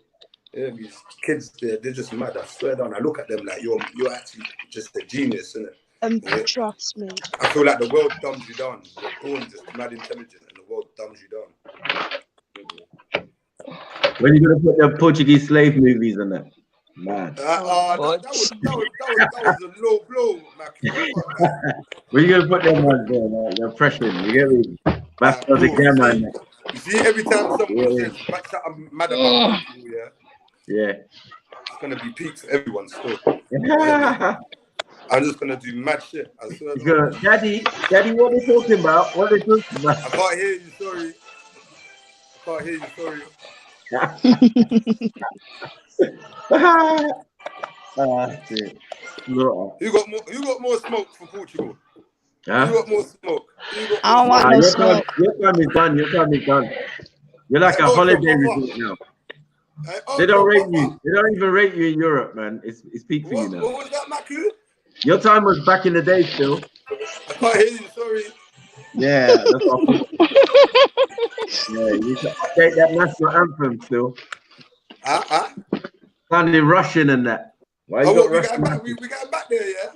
Yeah, these kids, they're just mad, I swear down. I look at them like, you're actually just a genius, innit? Trust me. I feel like the world dumbs you down. You're born just mad intelligent and the world dumbs you down. When you gonna put the Portuguese slave movies on that? Man. That was a low blow, man. When you gonna put them on there, man? The oppression, you get me? That's the camera and that. You see, every time someone says I'm mad about Portugal, Yeah. it's gonna be peaks for everyone still. I'm just gonna do mad shit. I swear. Daddy, what are they talking about? What are they talking about? I can't hear you, sorry. Shit. You got more smoke for Portugal. Huh? You got more smoke. I don't want no smoke. Your time is done. You're like a holiday resort now. They don't rate you. They don't even rate you in Europe, man. It's peak for you now. What was that, Maku? Your time was back in the day still. I can't hear you, sorry. Yeah, that's what I thought. Yeah, you should update that national anthem still. Sounding Russian and that. Why you got Russian? We got back there, yeah?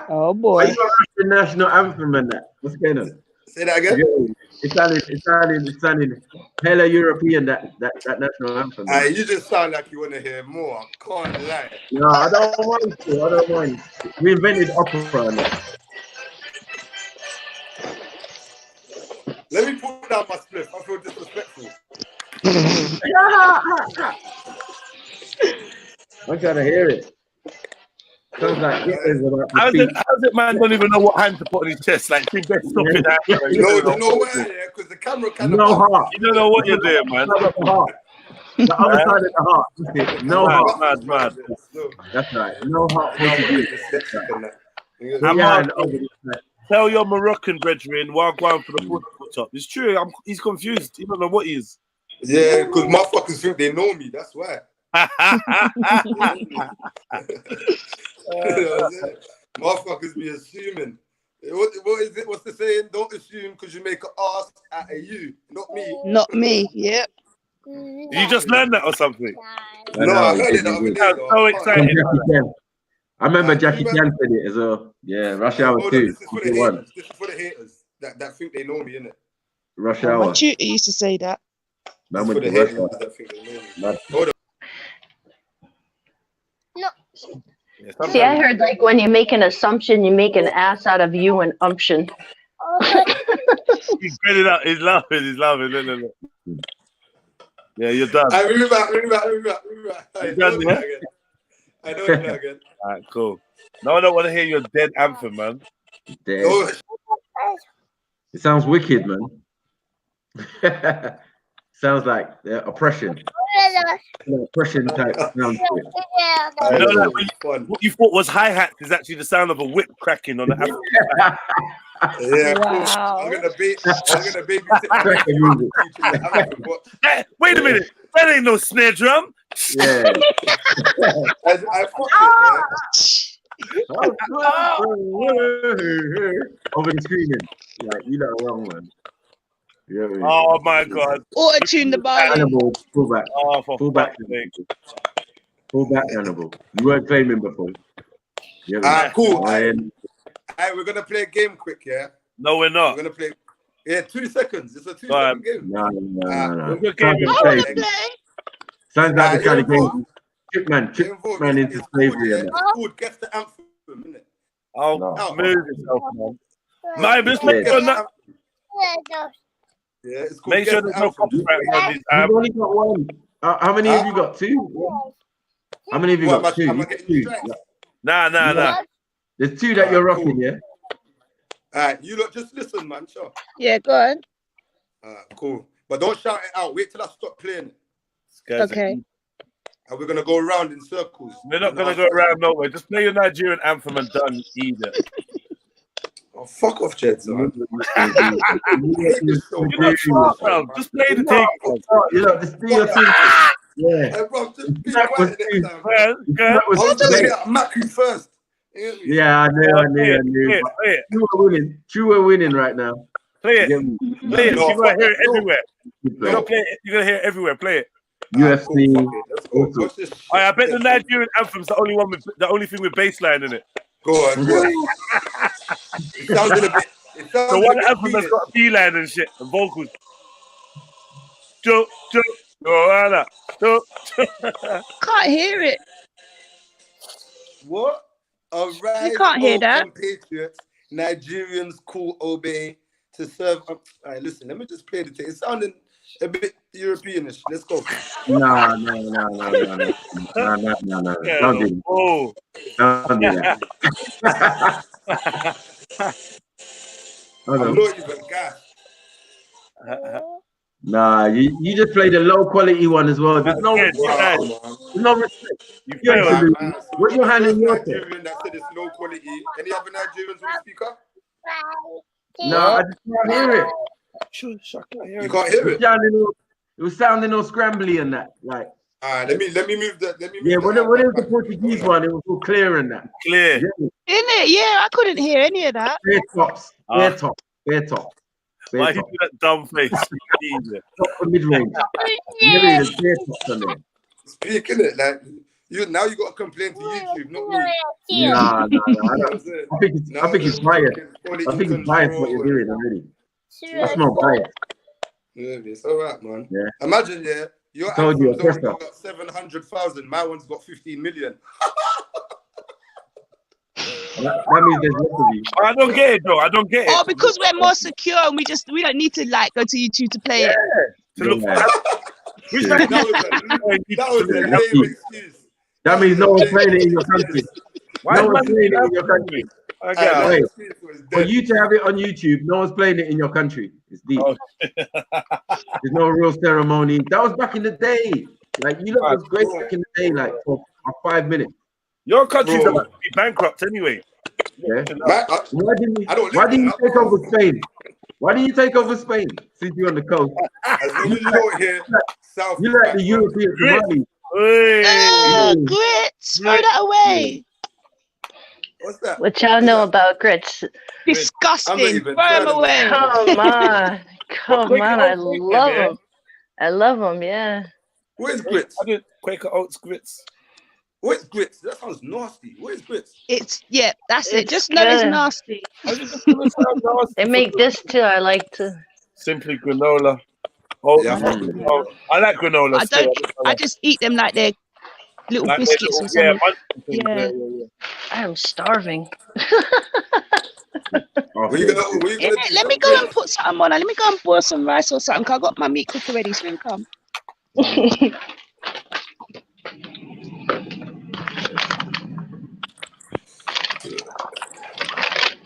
Oh boy. Why you got Russian national anthem and that? What's going on? Say that again? It's sounding hella European, that national anthem. You just sound like you want to hear more. I can't lie. No, I don't want to. We invented opera and that. Let me put down my spliff. I feel disrespectful. I'm trying to hear it. Sounds like Hitler's about to How's speak. it, man? Don't even know what hand to put on his chest. Like, best stop it out. No way, yeah, because the camera kind of. No heart. You don't know what you're doing, man. The other side of the heart. No heart. Mad. That's right. No heart. Tell your Moroccan brethren while going for the Portugal top. It's true. He's confused. He don't know what he is. Yeah, because motherfuckers think they know me. That's why. Motherfuckers be assuming. What is it? What's the saying? Don't assume because you make an ass out of you. Not me. Not me. Yep. You just learned that or something? No, I heard it the other day. I'm so excited. I remember Jackie Chan said it as well. Yeah, Rush Hour 2. This is for the haters. This is for the haters that think they know me, innit? Rush Hour. My tutor used to say that. Man For went the to Rush haters Hour. that think they know me. Man. Hold on. See, I heard like when you make an assumption, you make an ass out of you and umption. He's spread it out. He's laughing. Look. Yeah, you're done. I remember. I done, yeah? I know it again. All right, cool. No, I don't want to hear your dead anthem, man. Dead. It sounds wicked, man. Sounds like oppression. Oppression type sound to it. You know, like what you thought was hi-hat is actually the sound of a whip cracking on the African. Yeah, wow. I'm gonna babysit. Hey, wait a minute, that ain't no snare drum. Yeah. I Over the screaming. Like, you know wrong, man. Yeah, oh my God. Auto tune the volume. Hannibal, pull back. Oh, for Pull back. Pull back, Hannibal. You weren't claiming before. Yeah, cool. Alright, we're gonna play a game quick, yeah? No, we're not. We're gonna play 2 seconds. It's a 2-second game. No. We're game. Sounds like the kind of game Chipman into slavery. It's called Guess the Anthem, isn't it? Oh, move yourself, man. Just make sure that. Yeah, it's called Make sure there's no copyright on these. You've only got one. How many have you got? 2? How many have you got? 2. Nah. There's 2 that you're rocking, yeah? Alright, you lot just listen, man. Sure. Yeah, go on. Cool. But don't shout it out. Wait till I stop playing it. Okay. And we're gonna go around in circles. We're not gonna go around nowhere. Just play your Nigerian anthem and done either. Oh, fuck off, Jeds. Just play the thing. You know, just do your thing. Yeah. Hey, bro, just be quiet next time. I was gonna get Maku first. Yeah, I knew. True, we're winning right now. Play it. You're gonna hear it everywhere. You're gonna hear it everywhere. Play it. UFC. I bet the Nigerian anthem's the only thing with bass line in it. Go on. It sounded a bit. The one anthem that's got a B line and shit and vocals. Joe. No. Can't hear it. What? You Arise, can't hear O that. compatriots, Nigerians call obey to serve. All right, listen, let me just play the thing. It's sounding a bit Europeanish. Let's go. No. Don't do Oh. Don't do that. Hold I'm on. not even gassed. Nah, you just played a low quality one as well. There's no respect. There's no respect. You ain't Nah, to man. lose. So What you're your the hand in first your thing? Nigerian that said it's low quality. Any other Nigerians on the speaker? No, I just can't hear it. You can't hear it. It was sounding all scrambly and that. Like, let me move the. Let me move yeah, the when it was the Portuguese one, it was all clear and that. Clear. In it, yeah, I couldn't hear any of that. Bare tops. Bare top. Bare top. Why you do that dumb face? Top for mid range. There's bare tops on there. Speaking it, like you now, you got to complain to YouTube, not me. Nah. I think it's biased. I think it's biased what you're doing already. I smell bias. Yeah, it's all right, man. Yeah. Imagine, yeah, your Told you, anthem's only oppressor. got 700,000. My one's got 15 million. That means there's less of you. I don't get it, though. I don't get it. Oh, because we're more secure and we don't need to like go to YouTube to play it. To look for That was a lame excuse. That means no one's playing it in your country. No one's playing it in your country. Wait, for you to have it on YouTube, no one's playing it in your country. It's deep. There's no real ceremony. That was back in the day. Like, you lot was great back in the day, like for 5 minutes. Your country's about to be bankrupt anyway. Yeah. Why didn't you take over Spain? Why didn't you take over Spain since you're on the coast? As long as you don't hear South. You like the European Somali. Grits, throw that away. What's that? What y'all know about grits? Disgusting. Throw them away. Come on. Come on. I love them. I love them, yeah. What is grits? I did Quaker Oats grits. What is grits? That sounds nasty. What is grits? That's it. Just know it's good. nasty. They make this too. I like to. Simply granola. Oh, yeah, I like granola. I just eat them like they're little like biscuits or something. Yeah. I am starving. Let me go and put something on. Let me go and boil some rice or something. 'Cause I got my meat cooker ready, so come.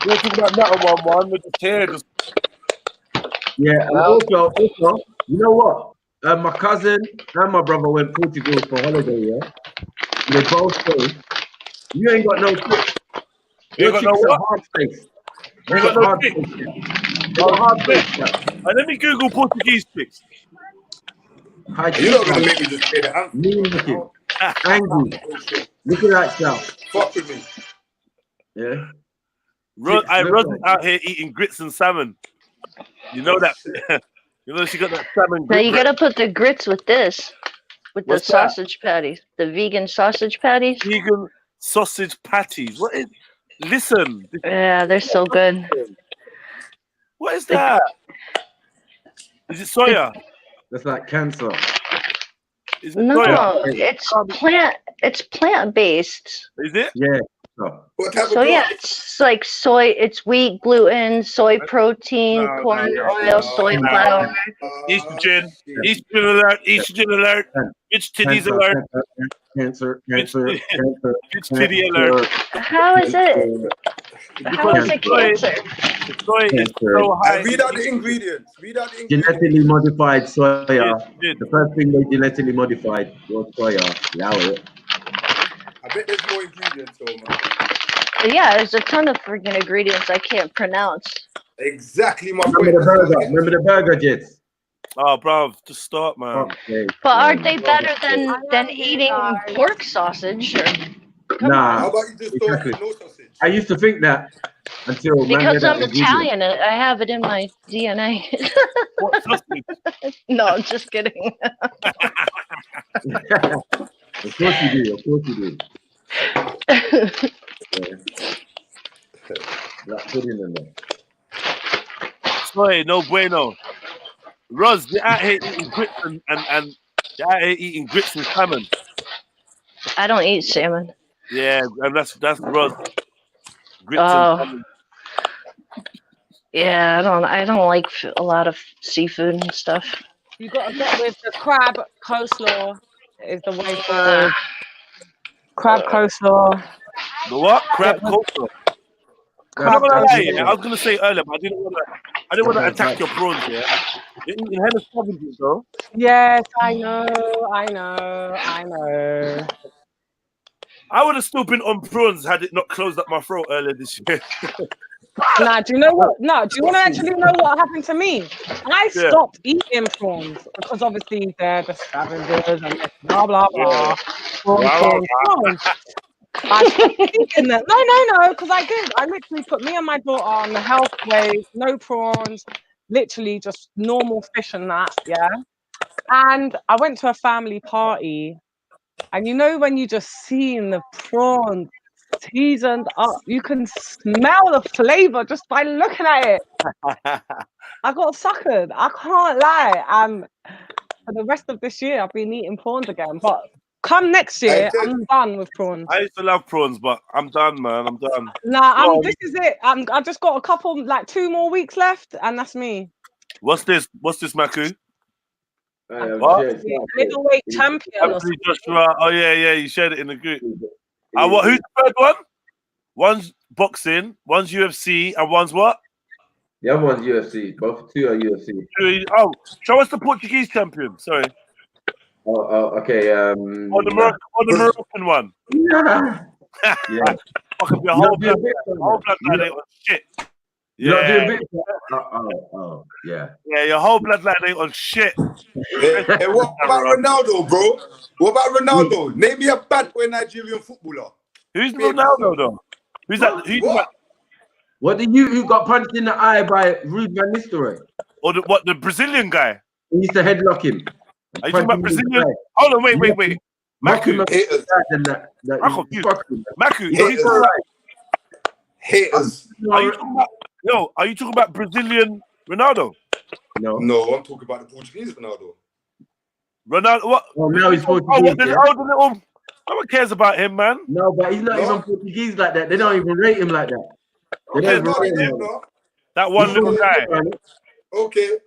We're talking about that one with the tears. Yeah, and also, you know what? My cousin and my brother went Portugal for holiday, yeah? They both say, you ain't got no tricks. You Your ain't got chicks no are what? hard face. You got no tricks? They got hard face. Let me Google Portuguese tricks. You're not going to make me just say the anthem. Mean looking. Angry. Looking like yourself. Fuck with me. Yeah. Rose is out here eating grits and salmon. You know that. You know she got that salmon. Now you gotta put the grits with this, with What's the sausage patties, the vegan sausage patties. Vegan sausage patties. What is? Listen. Yeah, they're so good. What is that? Is it soya? That's like cancer. Is it No, soya? it's plant based. Is it? Yeah. So yeah, it's like soy. It's wheat, gluten, soy protein, corn oil, soy flour. Estrogen alert. Estrogen alert. Bitch titties alert. Cancer. Bitch titty alert. How is it? How is it cancer? Soy is so high. Read out the ingredients. Genetically modified soya. The first thing they genetically modified was soya. Allow it. I bet there's more ingredients, though, man. Yeah, there's a ton of freaking ingredients I can't pronounce. Exactly my point. Remember the burger, Jits? Oh, bro, just stop, man. Okay. But aren't they better than eating pork sausage? Nah. How about you just don't eat no sausage? I used to think that until because I'm Italian, I have it in my DNA. What sausage? No, I'm just kidding. Of course you do. Of course you do. Put in there. Sorry, no bueno. Roz, they're out here eating grits and Yeah, I ain't eating grits with salmon. I don't eat salmon. Yeah, and that's Roz. Grits and salmon. Yeah, I don't like a lot of seafood and stuff. You gotta get with the crab coleslaw. Is the way forward. Crab coleslaw. The what? Crab Get with coleslaw. I'm crab not gonna lie, yeah. coleslaw. I was gonna say earlier, but I didn't want to attack your prawns, yeah. You're eating hella scavengers, though. Yes, I know. I would have still been on prawns had it not closed up my throat earlier this year. Nah, do you know what? No, do you want to actually know what happened to me? I Yeah. stopped eating prawns because obviously they're the scavengers and blah blah blah. Prawns. I stopped eating them. No, because I did. I literally put me and my daughter on the health way, no prawns, literally just normal fish and that, yeah. And I went to a family party, and you know when you just seen the prawns seasoned up, you can smell the flavor just by looking at it. I got suckered. I can't lie. And for the rest of this year, I've been eating prawns again. But come next year, I'm done with prawns. I used to love prawns, but I'm done, man. I'm done. Nah, this is it. I've just got a couple, like 2 more weeks left, and that's me. What's this, Maku? What? Middleweight champion. Anthony Joshua. Oh yeah, you shared it in the group. What? Who's the third one? One's boxing, one's UFC, and one's what? The other one's UFC. Both two are UFC. Oh, show us the Portuguese champion. Sorry. Oh, okay. Or the Moroccan one. Yeah. Fucking your whole bloodline ain't on shit. Yeah. Yeah. Yeah, your whole bloodline ain't on shit. Hey, what about Ronaldo, bro? What about Ronaldo? Name me a bad boy Nigerian footballer. Who's Ronaldo, though? Who's that? What the you who got punched in the eye by Ruud van Nistelrooy? Or the Brazilian guy? He used to headlock him. Are you talking about Brazilian? Hold on, wait. Maku. I'm confused. Maku, he's all right. Haters. Are you talking about Brazilian Ronaldo? No, I'm talking about the Portuguese Ronaldo. Ronaldo, what? Oh, now he's Portuguese. No one cares about him, man. No, but he's not even Portuguese like that. They don't even rate him like that. They don't even rate him. That one little guy. Okay.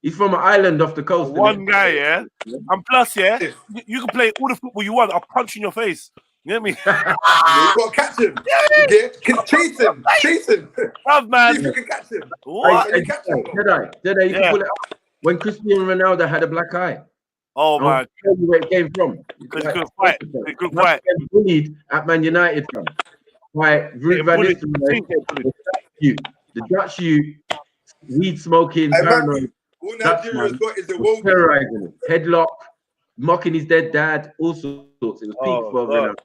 He's from an island off the coast. One guy, yeah. And plus, yeah, you can play all the football you want. I'll punch in your face. You get me? You got to catch him. Chase him. Love, man. See if you can catch him. Did I? You can pull it up. When Cristiano Ronaldo had a black eye. Oh my! I'll tell you where it came from. Because he couldn't fight. He couldn't fight. Bullied at Man United from. By Ruud van Nistelrooy. The Dutch youth, weed smoking, paranoid. All Nigeria's got is the world. Terrorizing him. Headlock, mocking his dead dad, all sorts. It was peak for Ronaldo.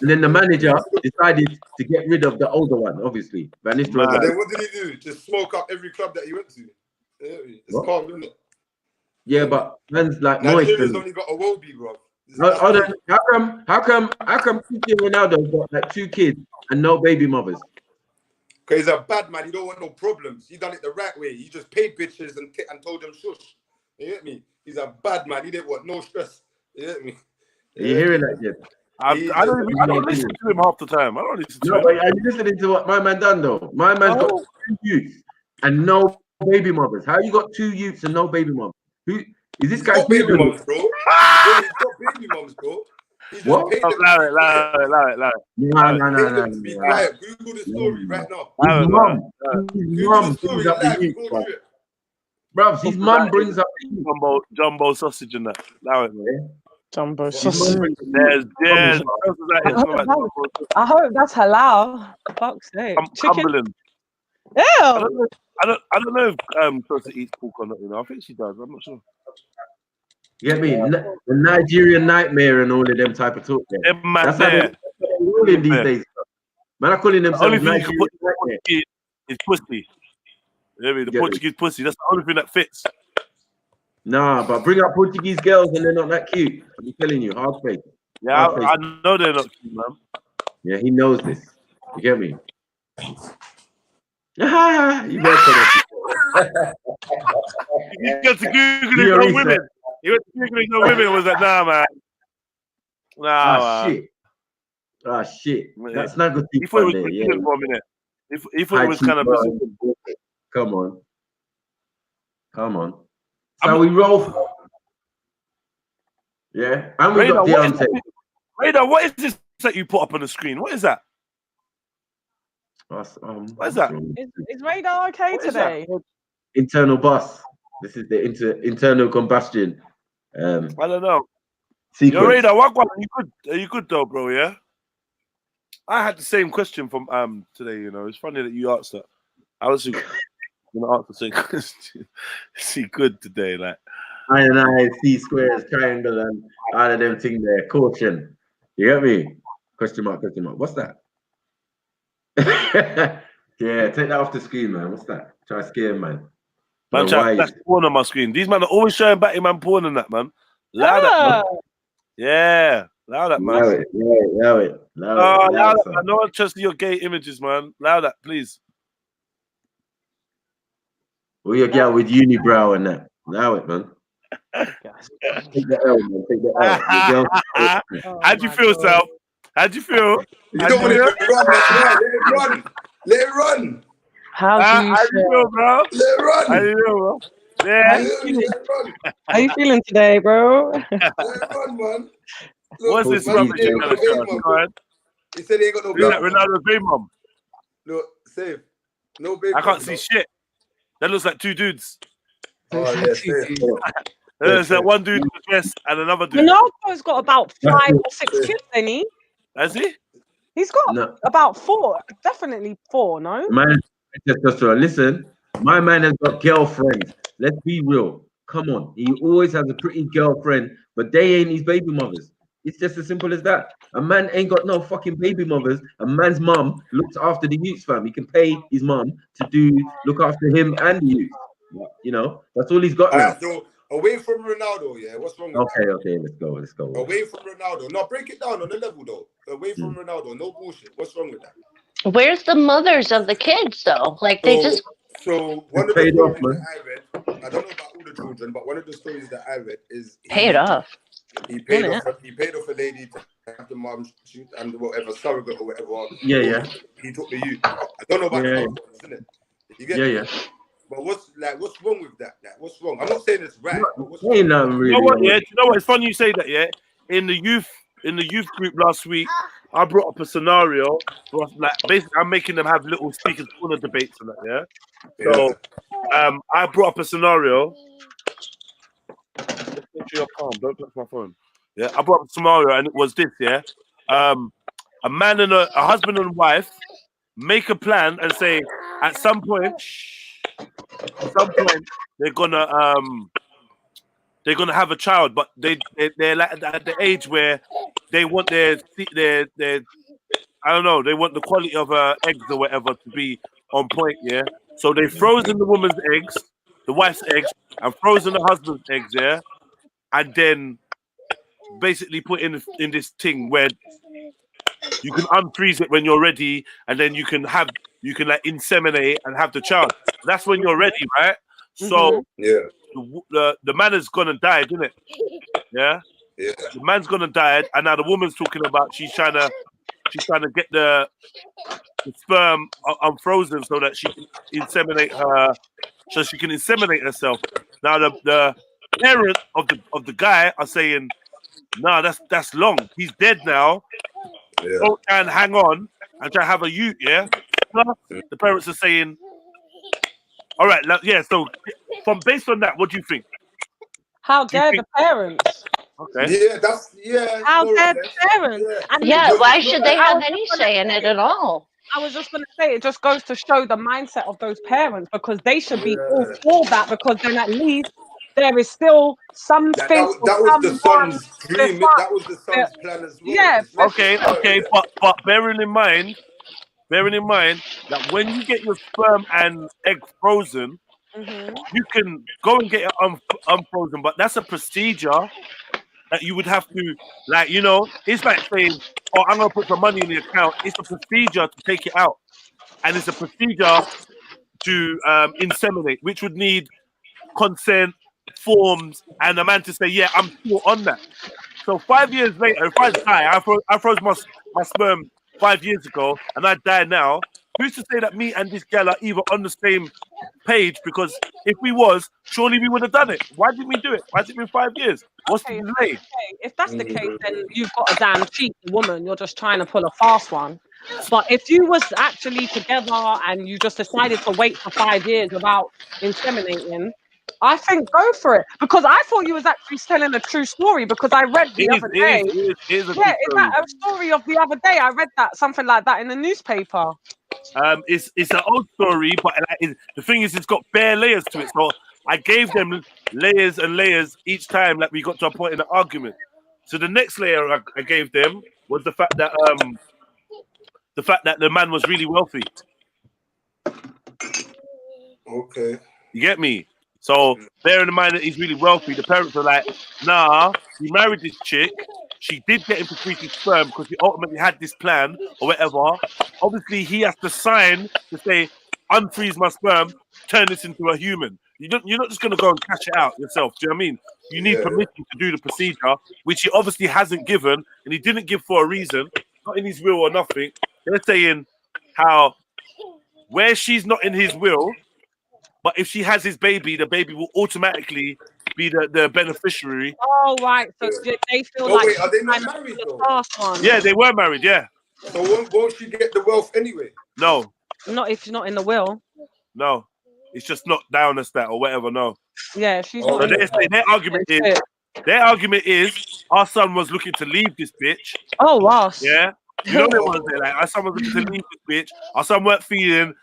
And then the manager decided to get rid of the older one, obviously. Van Nistelrooy. Then what did he do? Just smoke up every club that he went to. It's calm, isn't it? Yeah, but man's like Nigeria's only got a Wobie, bro. How come Cristiano Ronaldo got like 2 kids and no baby mothers? Because he's a bad man. He don't want no problems. He done it the right way. He just paid bitches and told them shush. You get me? He's a bad man. He didn't want no stress. You get me? Are you hearing that, kid? I don't listen to him half the time. I don't listen to him. But are you listening to what my man done though? My man's got 2 youths and no baby mothers. How you got 2 youths and no baby mothers? Who is this guy? Baby moms, bro. He's got baby moms, bro. What? Allow it. No. Be quiet. Google the story right now. His mum brings up the youth, bro. His mum brings up jumbo sausage and that. Allow it, man. Jumbo sausage. Yes. I hope that's halal. Fuck's sake. Cumberland. Ew. I don't know if Tosa eats pork or not. You know, I think she does. I'm not sure. You get me? The Nigerian nightmare and all of them type of talk. That's how they're rolling these days. Man, I'm calling themselves only thing you can put Nigerian is pussy. The Portuguese pussy. That's the only thing that fits. Nah, but bring up Portuguese girls and they're not that cute. I'm telling you, hard face. Yeah, I know they're not cute, man. Yeah, he knows this. You get me? You better you get to Google it on women. He went to Pickering with women and was like, nah, man. Nah, shit. Ah, shit. That's not good. He thought it was Brazilian for a minute. He thought it was kind of Brazilian. Come on. So we roll. Yeah. And we got Deontay. Radar, what is this that you put up on the screen? What is that? What is that? Is Radar okay today? Internal bus. This is the internal combustion. I don't know. Sequence. Yo, Radar, are you good though, bro? Yeah. I had the same question from today. You know, it's funny that you asked that. I was gonna ask the same question. Is he good today? Like, I C squares, triangle, and all of them thing there. Caution. You get me? Question mark. What's that? Yeah, take that off the screen, man. What's that? Try to scare him, man. Man, that's porn on my screen. These men are always showing Batman porn and that, man. Loud that, man. Yeah, loud that, man. Allow it. Loud that, man. No one trusts your gay images, man. Loud that, please. Well, your girl with unibrow and that. Allow it, man. Take the L, man. Take the L. How'd you feel, Sal? How'd you feel? You don't want it to run, man. Let it run. How do you feel, bro? Let it run. How you feel, bro? Yeah. How you feeling today, bro? Let it run, man. What's this rubbish you're gonna show? He said he ain't got no baby. Ronaldo's baby mum. Look, safe. No baby. I can't see shit. That looks like two dudes. Oh yeah, safe. There's that one dude with a dress and another dude. Ronaldo's got about 5 or 6 kids, ain't he? Has he? He's got about 4, definitely 4. No. Man, listen, my man has got girlfriends. Let's be real. Come on, he always has a pretty girlfriend, but they ain't his baby mothers. It's just as simple as that. A man ain't got no fucking baby mothers. A man's mum looks after the youths, fam. He can pay his mum to look after him and the youth. You know, that's all he's got now. So away from Ronaldo, yeah. What's wrong with that? Okay, let's go. Away from Ronaldo. No, break it down on the level though. Away from Ronaldo, no bullshit. What's wrong with that? Where's the mothers of the kids though? Like they just. So one of the stories that I read, I don't know about all the children, but one of the stories that I read is paid off. He paid off a lady to have the mom shoot and whatever surrogate or whatever. Yeah. He took the youth. I don't know about isn't it? You get yeah. But what's wrong with that? Like, what's wrong? I'm not saying it's right. But what's wrong? You know what? Yeah, do you know what? It's funny you say that. Yeah, in the youth group last week, I brought up a scenario. Like basically, I'm making them have little speakers corner debates and that. Yeah. So, I brought up a scenario. Make sure you're calm. Don't touch my phone. Yeah, I brought up a scenario, and it was this. Yeah, a man and a husband and wife make a plan and say at some point they're gonna have a child, but they're like at the age where they want their I don't know, they want the quality of eggs or whatever to be on point. Yeah, so they frozen the woman's eggs, the wife's eggs, and frozen the husband's eggs. Yeah, and then basically put in this thing where you can unfreeze it when you're ready, and then you can like inseminate and have the child. That's when you're ready, right? So the man is gonna die, isn't it? Yeah. The man's gonna die, and now the woman's talking about she's trying to get the sperm unfrozen so that she can inseminate herself. Now the parents of the guy are saying, "No, that's long. He's dead now. Don't try and hang on and try to have a youth." Yeah. Plus, the parents are saying, "All right, yeah." So, based on that, what do you think? How dare the parents? Okay. How dare the parents? Yeah. Why should they have any say in it at all? I was just going to say, it just goes to show the mindset of those parents, because they should be all for that, because then at least there is still some space. That was the son's dream. That was the son's plan as well. Yeah. Okay. But bearing in mind that when you get your sperm and egg frozen, you can go and get it unfrozen, but that's a procedure that you would have to, like, you know, it's like saying, "Oh, I'm gonna put some money in the account." It's a procedure to take it out, and it's a procedure to inseminate, which would need consent, forms, and a man to say, yeah, I'm still on that. So 5 years later, if I die, I froze my sperm 5 years ago, and I die now. Who's to say that me and this girl are either on the same page? Because if we was, surely we would have done it. Why didn't we do it? Why has it been 5 years? What's the delay? If that's the case, then you've got a damn cheeky woman. You're just trying to pull a fast one. But if you was actually together and you just decided to wait for 5 years without inseminating, I think go for it. Because I thought you was actually telling a true story, because I read the other day. It is a Yeah, true is that story. a story of the other day? I read that, something like that in the newspaper. It's an old story, but the thing is, it's got bare layers to it. So I gave them layers and layers each time, like we got to a point in the argument. So the next layer I gave them was the fact that the man was really wealthy. Okay. You get me? So bearing in mind that he's really wealthy, the parents are like, nah, he married this chick. She did get him to freeze his sperm because he ultimately had this plan or whatever. Obviously, he has to sign to say, unfreeze my sperm, turn this into a human. You're not just going to go and cash it out yourself. Do you know what I mean? You need permission to do the procedure, which he obviously hasn't given, and he didn't give for a reason, not in his will or nothing. They're saying how where she's not in his will, but if she has his baby, the baby will automatically be the beneficiary. Oh, right. So they feel like... wait, are they not married though? Yeah, they were married, yeah. So won't she get the wealth anyway? No. Not if she's not in the will. No. It's just not down as that or whatever, no. Yeah, she's So not. their argument is our son was looking to leave this bitch. Oh, Ross. Yeah. You know what they like, our son was looking to leave this bitch. Our son weren't feeling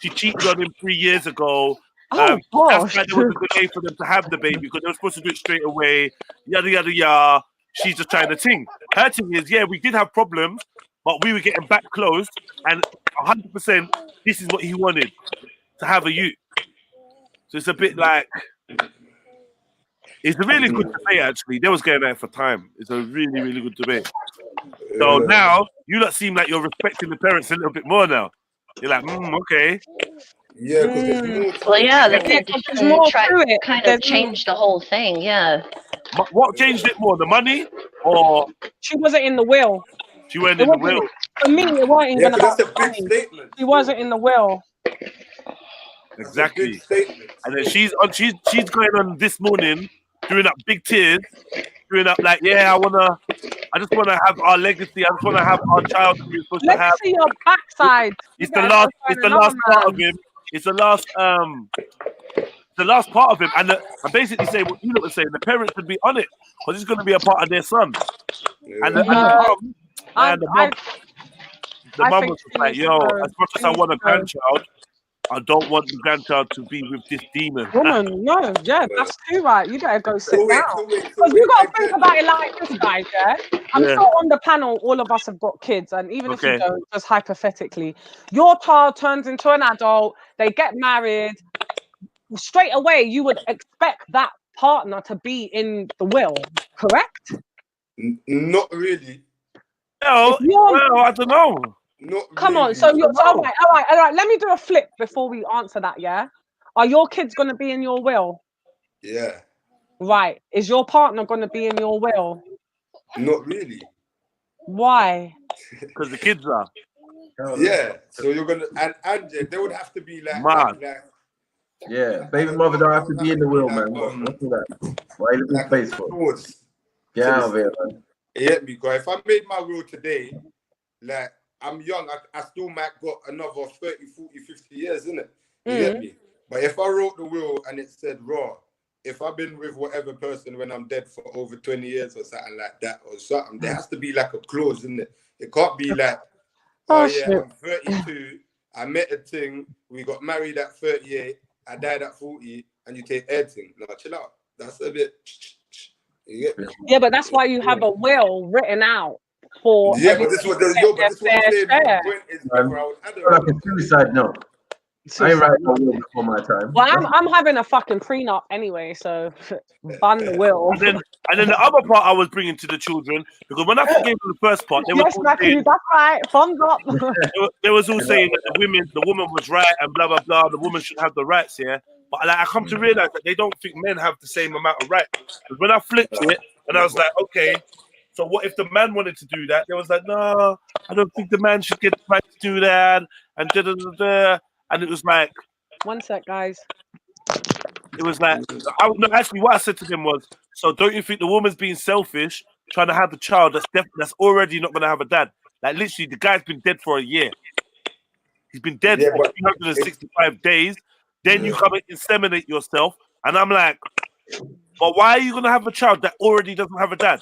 she cheated on him 3 years ago. That's why there was a delay for them to have the baby, because they were supposed to do it straight away. Yada yada yada. She's just trying to ting. Her thing is, yeah, we did have problems, but we were getting back closed, and 100% this is what he wanted, to have a youth. So it's a bit like, it's a really good debate actually. They was going there for time. It's a really, really good debate. So now you lot seem like you're respecting the parents a little bit more now. You're like, okay. Yeah, because there's more. Well, yeah, the there's more to it. kind of changed the whole thing. Yeah. What changed it more, the money or she wasn't in the will? She wasn't in the will. For me, it wasn't even about that's a big money. statement. She wasn't in the will. Exactly. And then she's going on this morning, doing up big tears, doing up like, yeah, I just wanna have our legacy. I just wanna have our child we're supposed to have. Let's see your backside. It's the last part of him. It's the last part of him, and basically saying what you were saying. The parents would be on it because it's going to be a part of their son. And the mum was like, "Yo, as much as I want a grandchild, I don't want the grandchild to be with this demon." Woman, no, yeah, that's too right. You better go sit down. Because you got to think about it like this, guys, yeah? I'm sure on the panel, all of us have got kids. And even if you don't, just hypothetically, your child turns into an adult, they get married. Straight away, you would expect that partner to be in the will, correct? Not really. No, I don't know. Come on, so you're all right. Let me do a flip before we answer that. Yeah, are your kids going to be in your will? Yeah. Right. Is your partner going to be in your will? Not really. Why? Because the kids are. Yeah. So you're gonna and they would have to be like, yeah, baby mother don't have to be in the will, man. What's that? Why are you looking face for? Get out of here, man. Yeah, because if I made my will today, like I'm young, I still might got another 30, 40, 50 years, innit? You get me? But if I wrote the will and it said, raw, if I've been with whatever person when I'm dead for over 20 years or something like that or something, there has to be like a clause, in it. It can't be like, I'm 32, I met a thing, we got married at 38, I died at 40, and you take everything. No, chill out. That's a bit. You get me? Yeah, but that's why you have a will written out for. Yeah, but this was the like a suicide note. I ain't writing a will before my time. Well, I'm having a fucking prenup anyway, so ban the will. And then the other part I was bringing to the children, because when I gave them the first part, they were yes, Matthew, that's right. Thumbs up. They was all saying that the woman was right and blah blah blah. The woman should have the rights, yeah. But like, I come to realize that they don't think men have the same amount of rights. Because when I flipped it, and I was like, okay, so what if the man wanted to do that? They was like, no, I don't think the man should get the right to do that, and da da da da. And it was like, one sec, guys. It was like, no, actually, what I said to them was, so don't you think the woman's being selfish, trying to have a child that's already not going to have a dad? Like, literally, the guy's been dead for a year. He's been dead for 365 days. Then you come and inseminate yourself. And I'm like, but why are you going to have a child that already doesn't have a dad?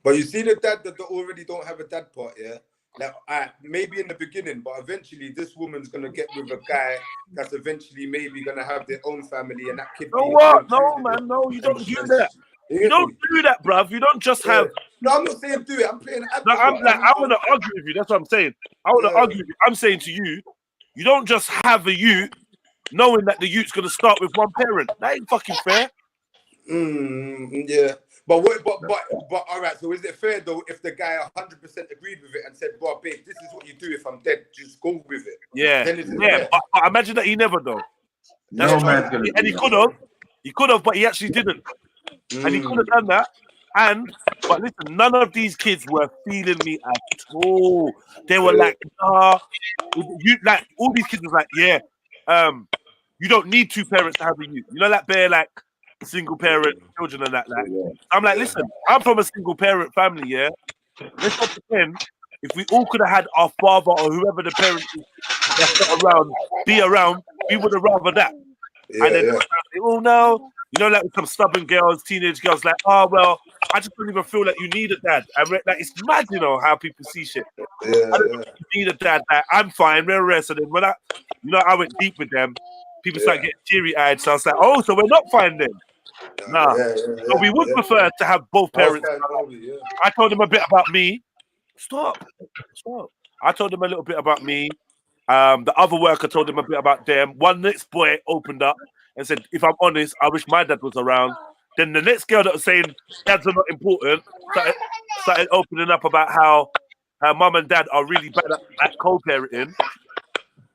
But you see the dad that already don't have a dad part, yeah? Like, maybe in the beginning, but eventually this woman's going to get with a guy that's eventually maybe going to have their own family, and that kid. No, what? No, man, no, you don't do that. You don't do that, bruv. You don't just have. No, I'm not saying do it. I'm playing. No, I'm like, I want to argue with you. That's what I'm saying. I want to argue with you. I'm saying to you, you don't just have a youth knowing that the youth's going to start with one parent. That ain't fucking fair. Yeah. But all right. So is it fair though if the guy 100% agreed with it and said, "Bro, babe, this is what you do if I'm dead. Just go with it." Yeah, yeah. But imagine that he never though. No man's gonna. And he could have, but he actually didn't. And he could have done that. But listen, none of these kids were feeling me at all. They were like, you like all these kids was like, yeah, you don't need two parents to have a youth. You know, like they're like single parent children and that. Like, I'm like, listen, I'm from a single parent family. Yeah, let's not pretend if we all could have had our father or whoever the parent is that's not around be around, we would have rather that. And then oh no, you know, like some stubborn girls, teenage girls, like, oh well, I just don't even feel like you need a dad. Like it's mad, you know, how people see shit. I don't think you need a dad. Like, I'm fine, rare. So then when I went deep with them, people start getting teary-eyed. So I was like, oh, so we're not fine then. Nah. So we would prefer to have both parents. I told them a bit about me. Stop. I told them a little bit about me. The other worker told them a bit about them. One next boy opened up and said, if I'm honest, I wish my dad was around. Then the next girl that was saying dads are not important started opening up about how her mum and dad are really bad at co-parenting.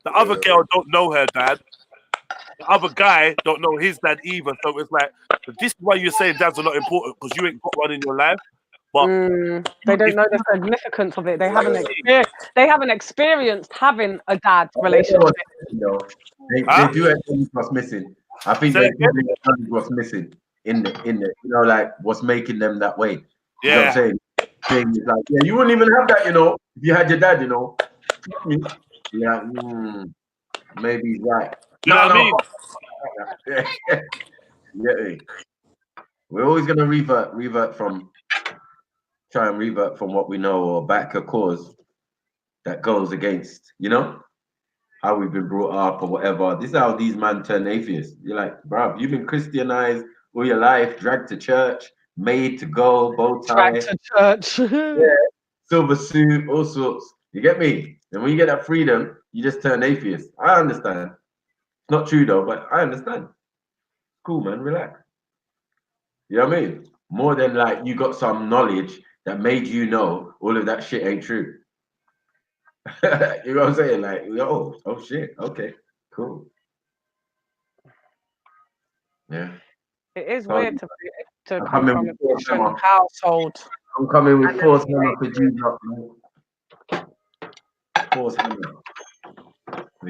The other girl don't know her dad. The other guy don't know his dad either. So it's like, this is why you're saying dads are not important, because you ain't got one in your life. But they don't know the significance of it. They haven't experienced having a dad relationship. They do acknowledge what's missing. I think they do acknowledge what's missing in the you know, like what's making them that way. You know what I'm saying? Things like, yeah, you wouldn't even have that, you know, if you had your dad, you know. Yeah, maybe he's right. You know what I mean? Yeah. We're always gonna try and revert from what we know or back a cause that goes against, you know, how we've been brought up or whatever. This is how these men turn atheists. You're like, bruv, you've been Christianized all your life, dragged to church, made to go, bow tie. Dragged to church. Yeah, silver suit, all sorts. You get me? And when you get that freedom, you just turn atheist. I understand. It's not true though, but I understand. Cool, man, relax. You know what I mean? More than like you got some knowledge that made you know all of that shit ain't true. You know what I'm saying? Like, oh shit, okay, cool. Yeah. It is weird to come from a Christian household. I'm coming with force hammer for you, man. Force hammer.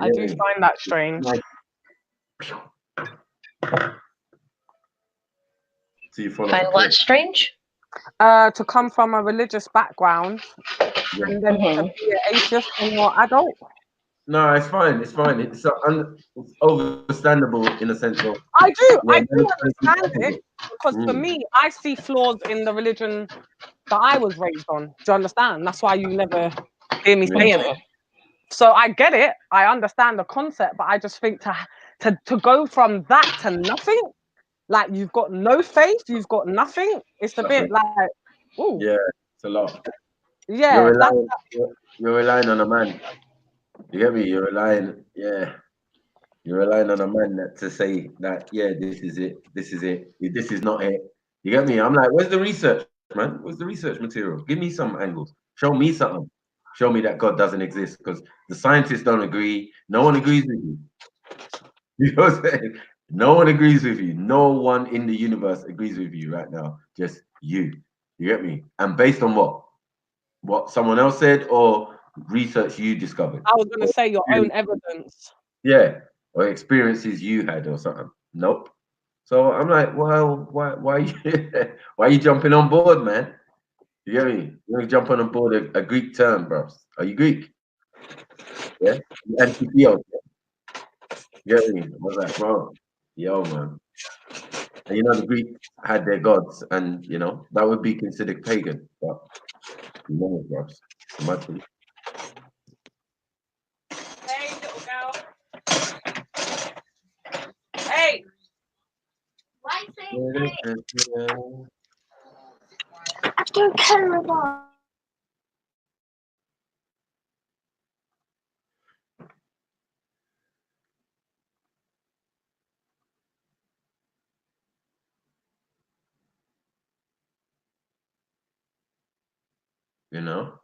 I do find that strange. Find what strange? To come from a religious background and then to be an atheist when you're adult. No, it's fine. It's fine. It's understandable in a sense of. I do understand it, because for me, I see flaws in the religion that I was raised on. Do you understand? That's why you never hear me saying it. So I get it. I understand the concept, but I just think to go from that to nothing, like you've got no faith, you've got nothing. It's a bit like, ooh. Yeah, it's a lot. Yeah, you're relying on a man. You get me? You're relying on a man to say that, yeah, this is it, this is not it. You get me? I'm like, where's the research, man? Where's the research material? Give me some angles. Show me something. Show me that God doesn't exist, because the scientists don't agree. No one agrees with you. You know what I'm saying? No one agrees with you. No one in the universe agrees with you right now. Just you. You get me? And based on what? What someone else said or research you discovered? I was going to say your own evidence. Yeah. Or experiences you had or something. Nope. So I'm like, well, why you why are you jumping on board, man? You get me? You're jumping on board a Greek term, bro. Are you Greek? Yeah. Antitheos. You get me? I was like, bro, yo, man. And you know, the Greeks had their gods, and you know, that would be considered pagan. But you know, bro. Imagine. Hey, little girl. Hey. Why say hey? I don't care about. You know?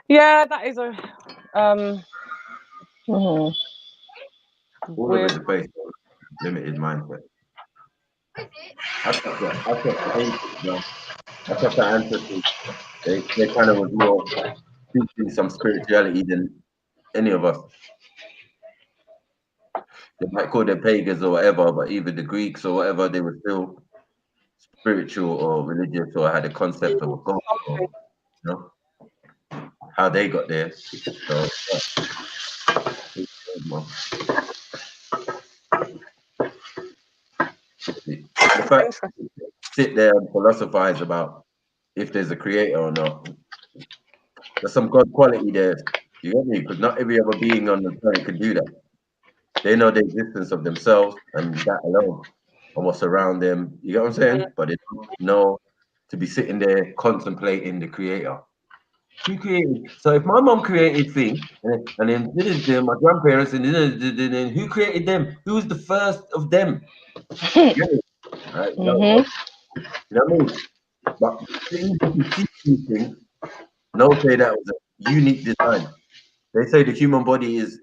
Yeah, that is a All weird. of it is based on limited mindset. I thought the ancients, you know, I thought the ancestors, they kind of was more teaching some spirituality than any of us. They might call them pagans or whatever, but even the Greeks or whatever, they were still spiritual or religious or had a concept of a god or, you know, how they got there. So, the fact sit there and philosophize about if there's a creator or not, there's some God quality there. You get me? Because not every other being on the planet can do that. They know the existence of themselves and that alone and what's around them. You get what I'm saying? But they don't know to be sitting there contemplating the creator. Who created? So if my mom created things and then my grandparents and then who created them? Who was the first of them? You get me? Right? No, you know what I mean? But things you can see these things, no say that was a unique design. They say the human body is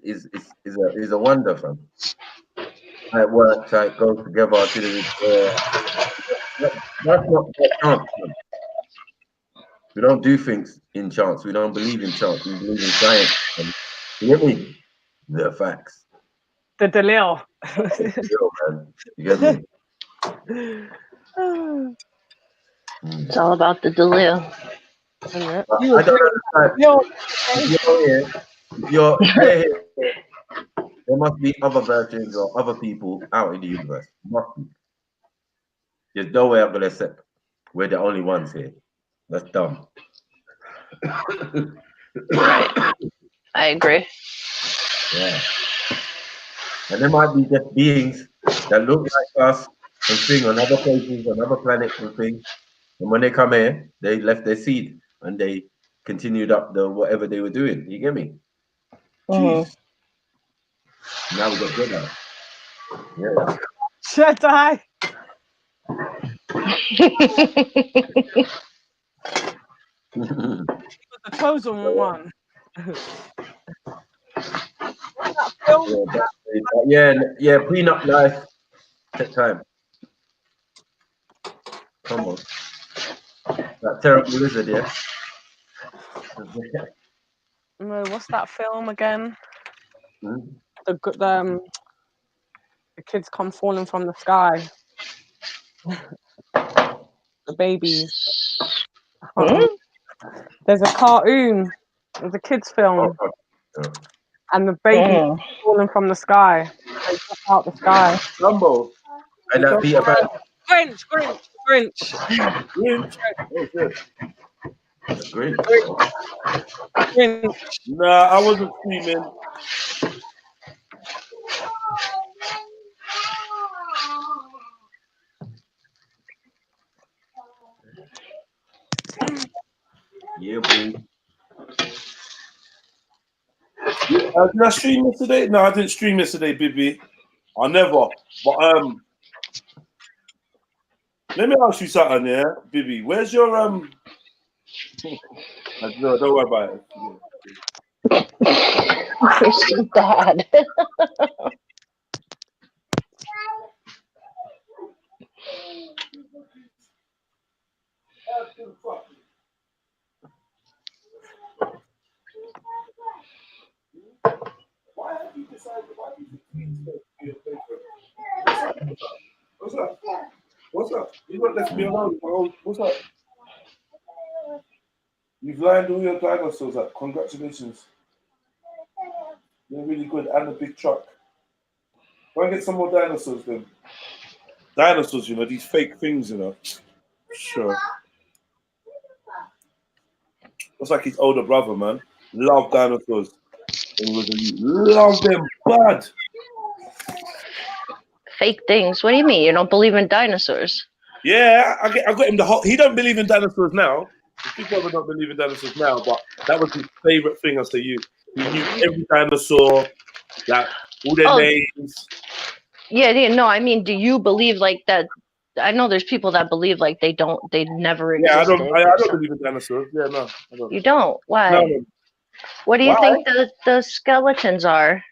a wonder, fam. How it works, how it goes together. That's not by chance, man. We don't do things in chance. We don't believe in chance. We believe in science. And you get me? The facts. The Dalil. Man. You get me? It's all about the Dalil. I don't understand. They're here. There must be other versions or other people out in the universe. Must be. There's no way I'm gonna accept we're the only ones here. That's dumb. Right. I agree. Yeah. And there might be just beings that look like us and thing on other places, on other planets and things. And when they come here, they left their seed and they continued up the whatever they were doing. You get me? Jeez. Now we got Jedi. Yeah. Jedi. The chosen one. Yeah, prenup life. Take time. Come on. That terrible lizard, yeah. No, what's that film again? Hmm? The kids come falling from the sky. The babies. There's a cartoon. There's a kids film. And the baby falling from the sky. They drop out the sky. Dumbo. And that Peter Pan. Grinch. Grinch. Oh shit. Grinch. Nah, I wasn't screaming. Yeah, boy. Did I stream yesterday? No, I didn't stream yesterday, Bibi. I never. But let me ask you something, yeah, Bibi. Where's your No, don't worry about it. Christian dad. What's up? What's up? You not left me alone. Bro. What's up? You've lined all your dinosaurs up. Congratulations. You're really good. And a big truck. Go and get some more dinosaurs then. Dinosaurs, you know, these fake things, you know. Sure. Looks like his older brother, man. Love dinosaurs. Love them bad. Fake things. What do you mean? You don't believe in dinosaurs? Yeah, I got him the whole. He don't believe in dinosaurs now. His brother don't believe in dinosaurs now, but that was his favorite thing. I say you. He knew every dinosaur, like all their names. Yeah, no. I mean, do you believe like that? I know there's people that believe like they never existed. Yeah, I don't believe in dinosaurs. Yeah, no, I don't. You don't? Why? No. What do you think the skeletons are?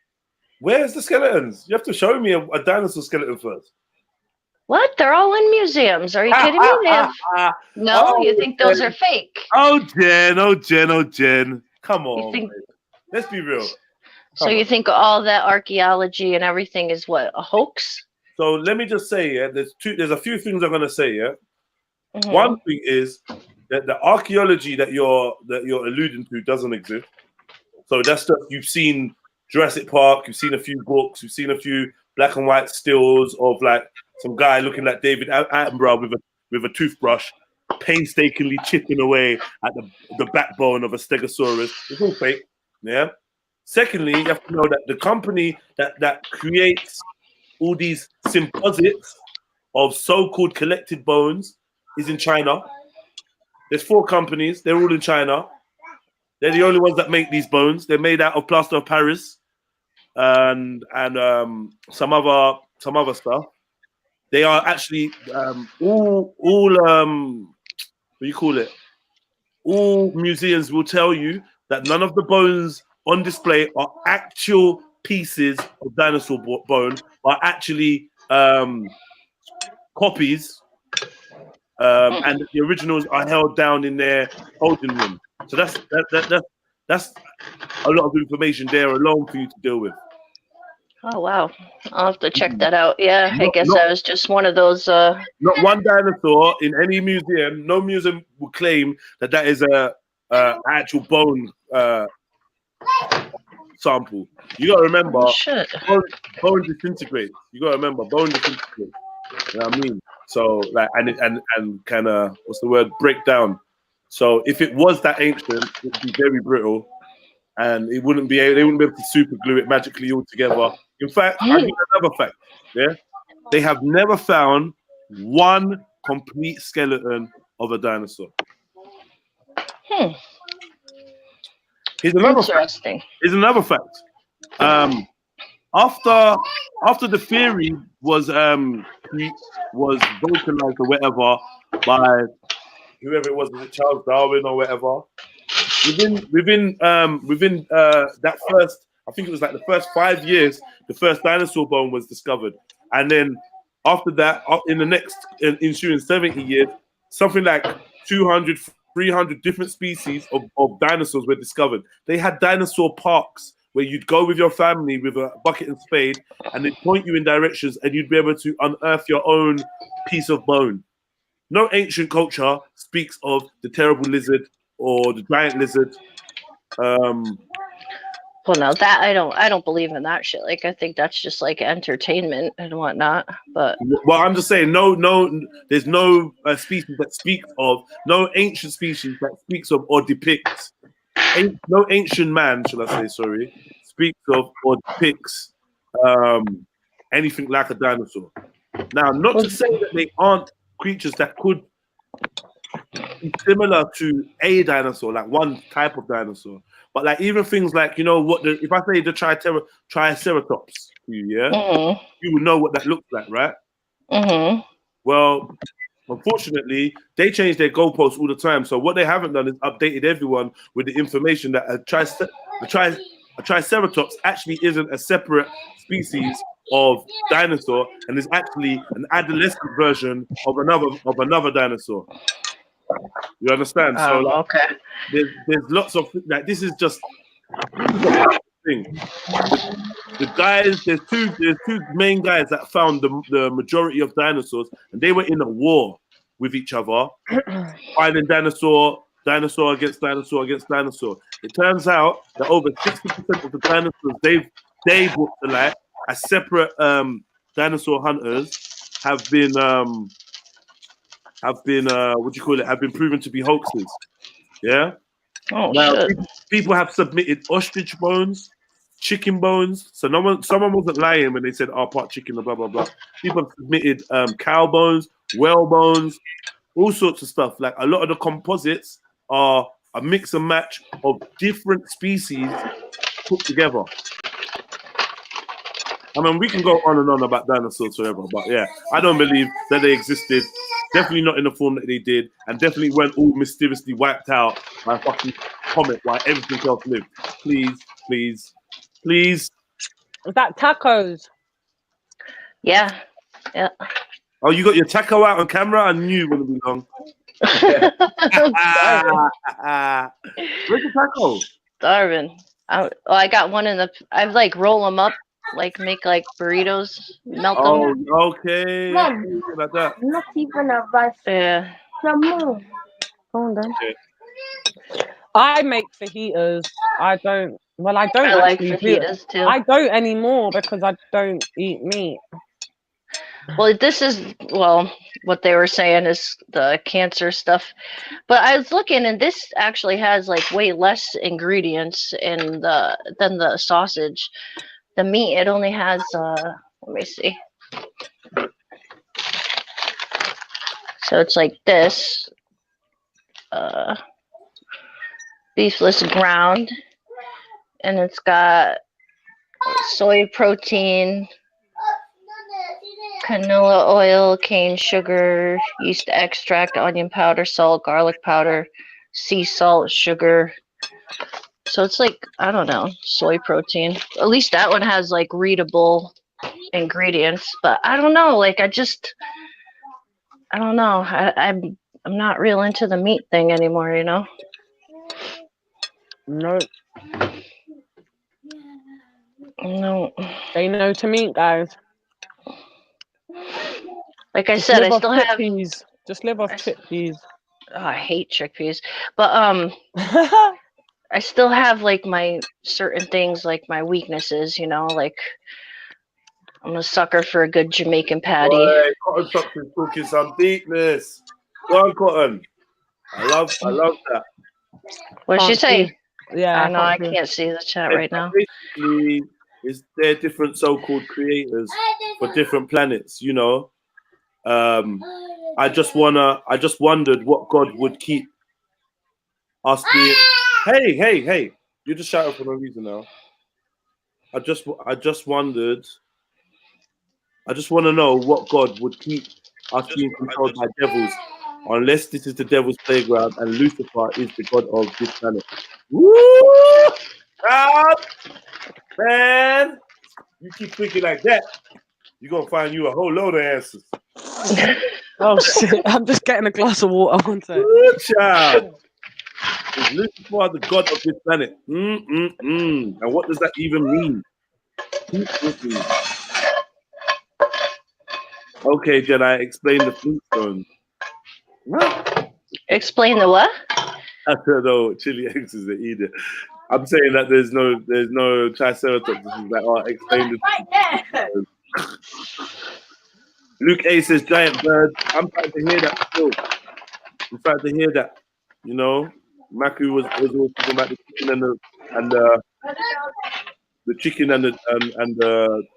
Where's the skeletons? You have to show me a dinosaur skeleton first. What? They're all in museums. Are you kidding me? No, you think those are fake? Oh, Jen. Come on. Let's be real. So you think all that archaeology and everything is what, a hoax? So let me just say, yeah, there's a few things I'm gonna say, yeah. Mm-hmm. One thing is that the archaeology that you're alluding to doesn't exist. So that's stuff you've seen Jurassic Park, you've seen a few books, you've seen a few black and white stills of like some guy looking like David Attenborough with a toothbrush, painstakingly chipping away at the backbone of a stegosaurus. It's all fake, yeah. Secondly, you have to know that the company that creates all these symposites of so-called collected bones is in China. There's 4 companies, they're all in China. They're the only ones that make these bones. They're made out of plaster of Paris and some other stuff. They are actually all what do you call it? All museums will tell you that none of the bones on display are actual pieces of dinosaur bone, are actually copies, and the originals are held down in their holding room. So that's a lot of information there alone for you to deal with. Oh wow, I'll have to check that out. Yeah, I guess I was just one of those. Not one dinosaur in any museum. No museum will claim that is a actual bone sample. You gotta remember, bone disintegrates. You gotta remember, bone disintegrates. You know what I mean? So like, and kind of what's the word? Break down. So if it was that ancient, it would be very brittle, and they wouldn't be able to super glue it magically all together. In fact, I'll give you another fact. Yeah, they have never found one complete skeleton of a dinosaur. Here's another Interesting. fact. After the theory was vocalized or whatever by whoever it was Charles Darwin or whatever, within that first, I think it was like the first 5 years, the first dinosaur bone was discovered, and then after that, in the next ensuing 70 years, something like 200, 300 different species of dinosaurs were discovered. They had dinosaur parks where you'd go with your family with a bucket and spade, and they'd point you in directions, and you'd be able to unearth your own piece of bone. No ancient culture speaks of the terrible lizard or the giant lizard. Well, no, that I don't believe in that shit. Like, I think that's just like entertainment and whatnot. But well, I'm just saying, there's no species that speaks of, no ancient species that speaks of or depicts, no ancient man, shall I say, sorry, speaks of or depicts anything like a dinosaur. Now, not to say that they aren't creatures that could be similar to a dinosaur, like one type of dinosaur. But like even things like, you know, if I say the Triceratops, yeah, you would know what that looks like, right? Mm-hmm. Well, unfortunately, they change their goalposts all the time. So what they haven't done is updated everyone with the information that a triceratops actually isn't a separate species of dinosaur, and is actually an adolescent version of another dinosaur. You understand? So like, okay. there's lots of like this is a thing. The guys, there's two main guys that found the majority of dinosaurs, and they were in a war with each other, fighting dinosaur against dinosaur against dinosaur. It turns out that over 60% of the dinosaurs they brought to light as separate dinosaur hunters have been what do you call it? Have been proven to be hoaxes. Yeah. Oh, now, shit. people have submitted ostrich bones, chicken bones. So someone wasn't lying when they said, "Oh, part chicken," blah blah blah. People have submitted cow bones, whale bones, all sorts of stuff. Like a lot of the composites are a mix and match of different species put together. I mean, we can go on and on about dinosaurs forever, but yeah, I don't believe that they existed. Definitely not in the form that they did, and definitely weren't all mysteriously wiped out by a fucking comet while everything else lived. Please, please, please. Is that tacos? Yeah. Yeah. Oh, you got your taco out on camera? I knew it wouldn't be long. Where's the taco? Starving. I got one in the. I like roll them up, like make like burritos, melt them. Oh, okay. Mom, like that. not even a rice. Yeah. Hold on. Okay. I make fajitas. I don't. Well, I don't I like actually fajitas too. I don't anymore because I don't eat meat. Well, this is what they were saying is the cancer stuff, but I was looking, and this actually has like way less ingredients than the sausage. The meat, it only has let me see. So it's like this, beefless ground, and it's got soy protein, canola oil, cane sugar, yeast extract, onion powder, salt, garlic powder, sea salt, sugar. So it's like, I don't know, soy protein. At least that one has like readable ingredients, but I don't know. Like I don't know. I'm not real into the meat thing anymore, you know? No. No. Say no to meat, guys. Like I Just said, live I off still have. chickpeas. Just live off chickpeas. Oh, I hate chickpeas, but I still have like my certain things, like my weaknesses. You know, like I'm a sucker for a good Jamaican patty. Boy, Cotton Socks is talking some deepness. Go on, Cotton. I love that. What did she say? Yeah, I know I can't see the chat right now. Basically, they're different so-called creators for different planets. You know, I just wondered what God would keep us being. Hey! You just shouted for no reason now. I just wondered. I just want to know what God would keep us being controlled by devils, unless this is the devil's playground and Lucifer is the god of this planet. Woo! Man, you keep thinking like that, you're gonna find you a whole load of answers. Oh shit! I'm just getting a glass of water. One second. Good child. Is Lucifer the god of this planet? And what does that even mean? Okay, Jedi, explain the Flintstones. What? Explain the what? I don't know. Chili eggs is the either. I'm saying that there's no triceratops. This is like, explain the Luke A says giant bird. I'm starting to hear that still. I'm starting to hear that. You know, Maku was always talking about the chicken the chicken and the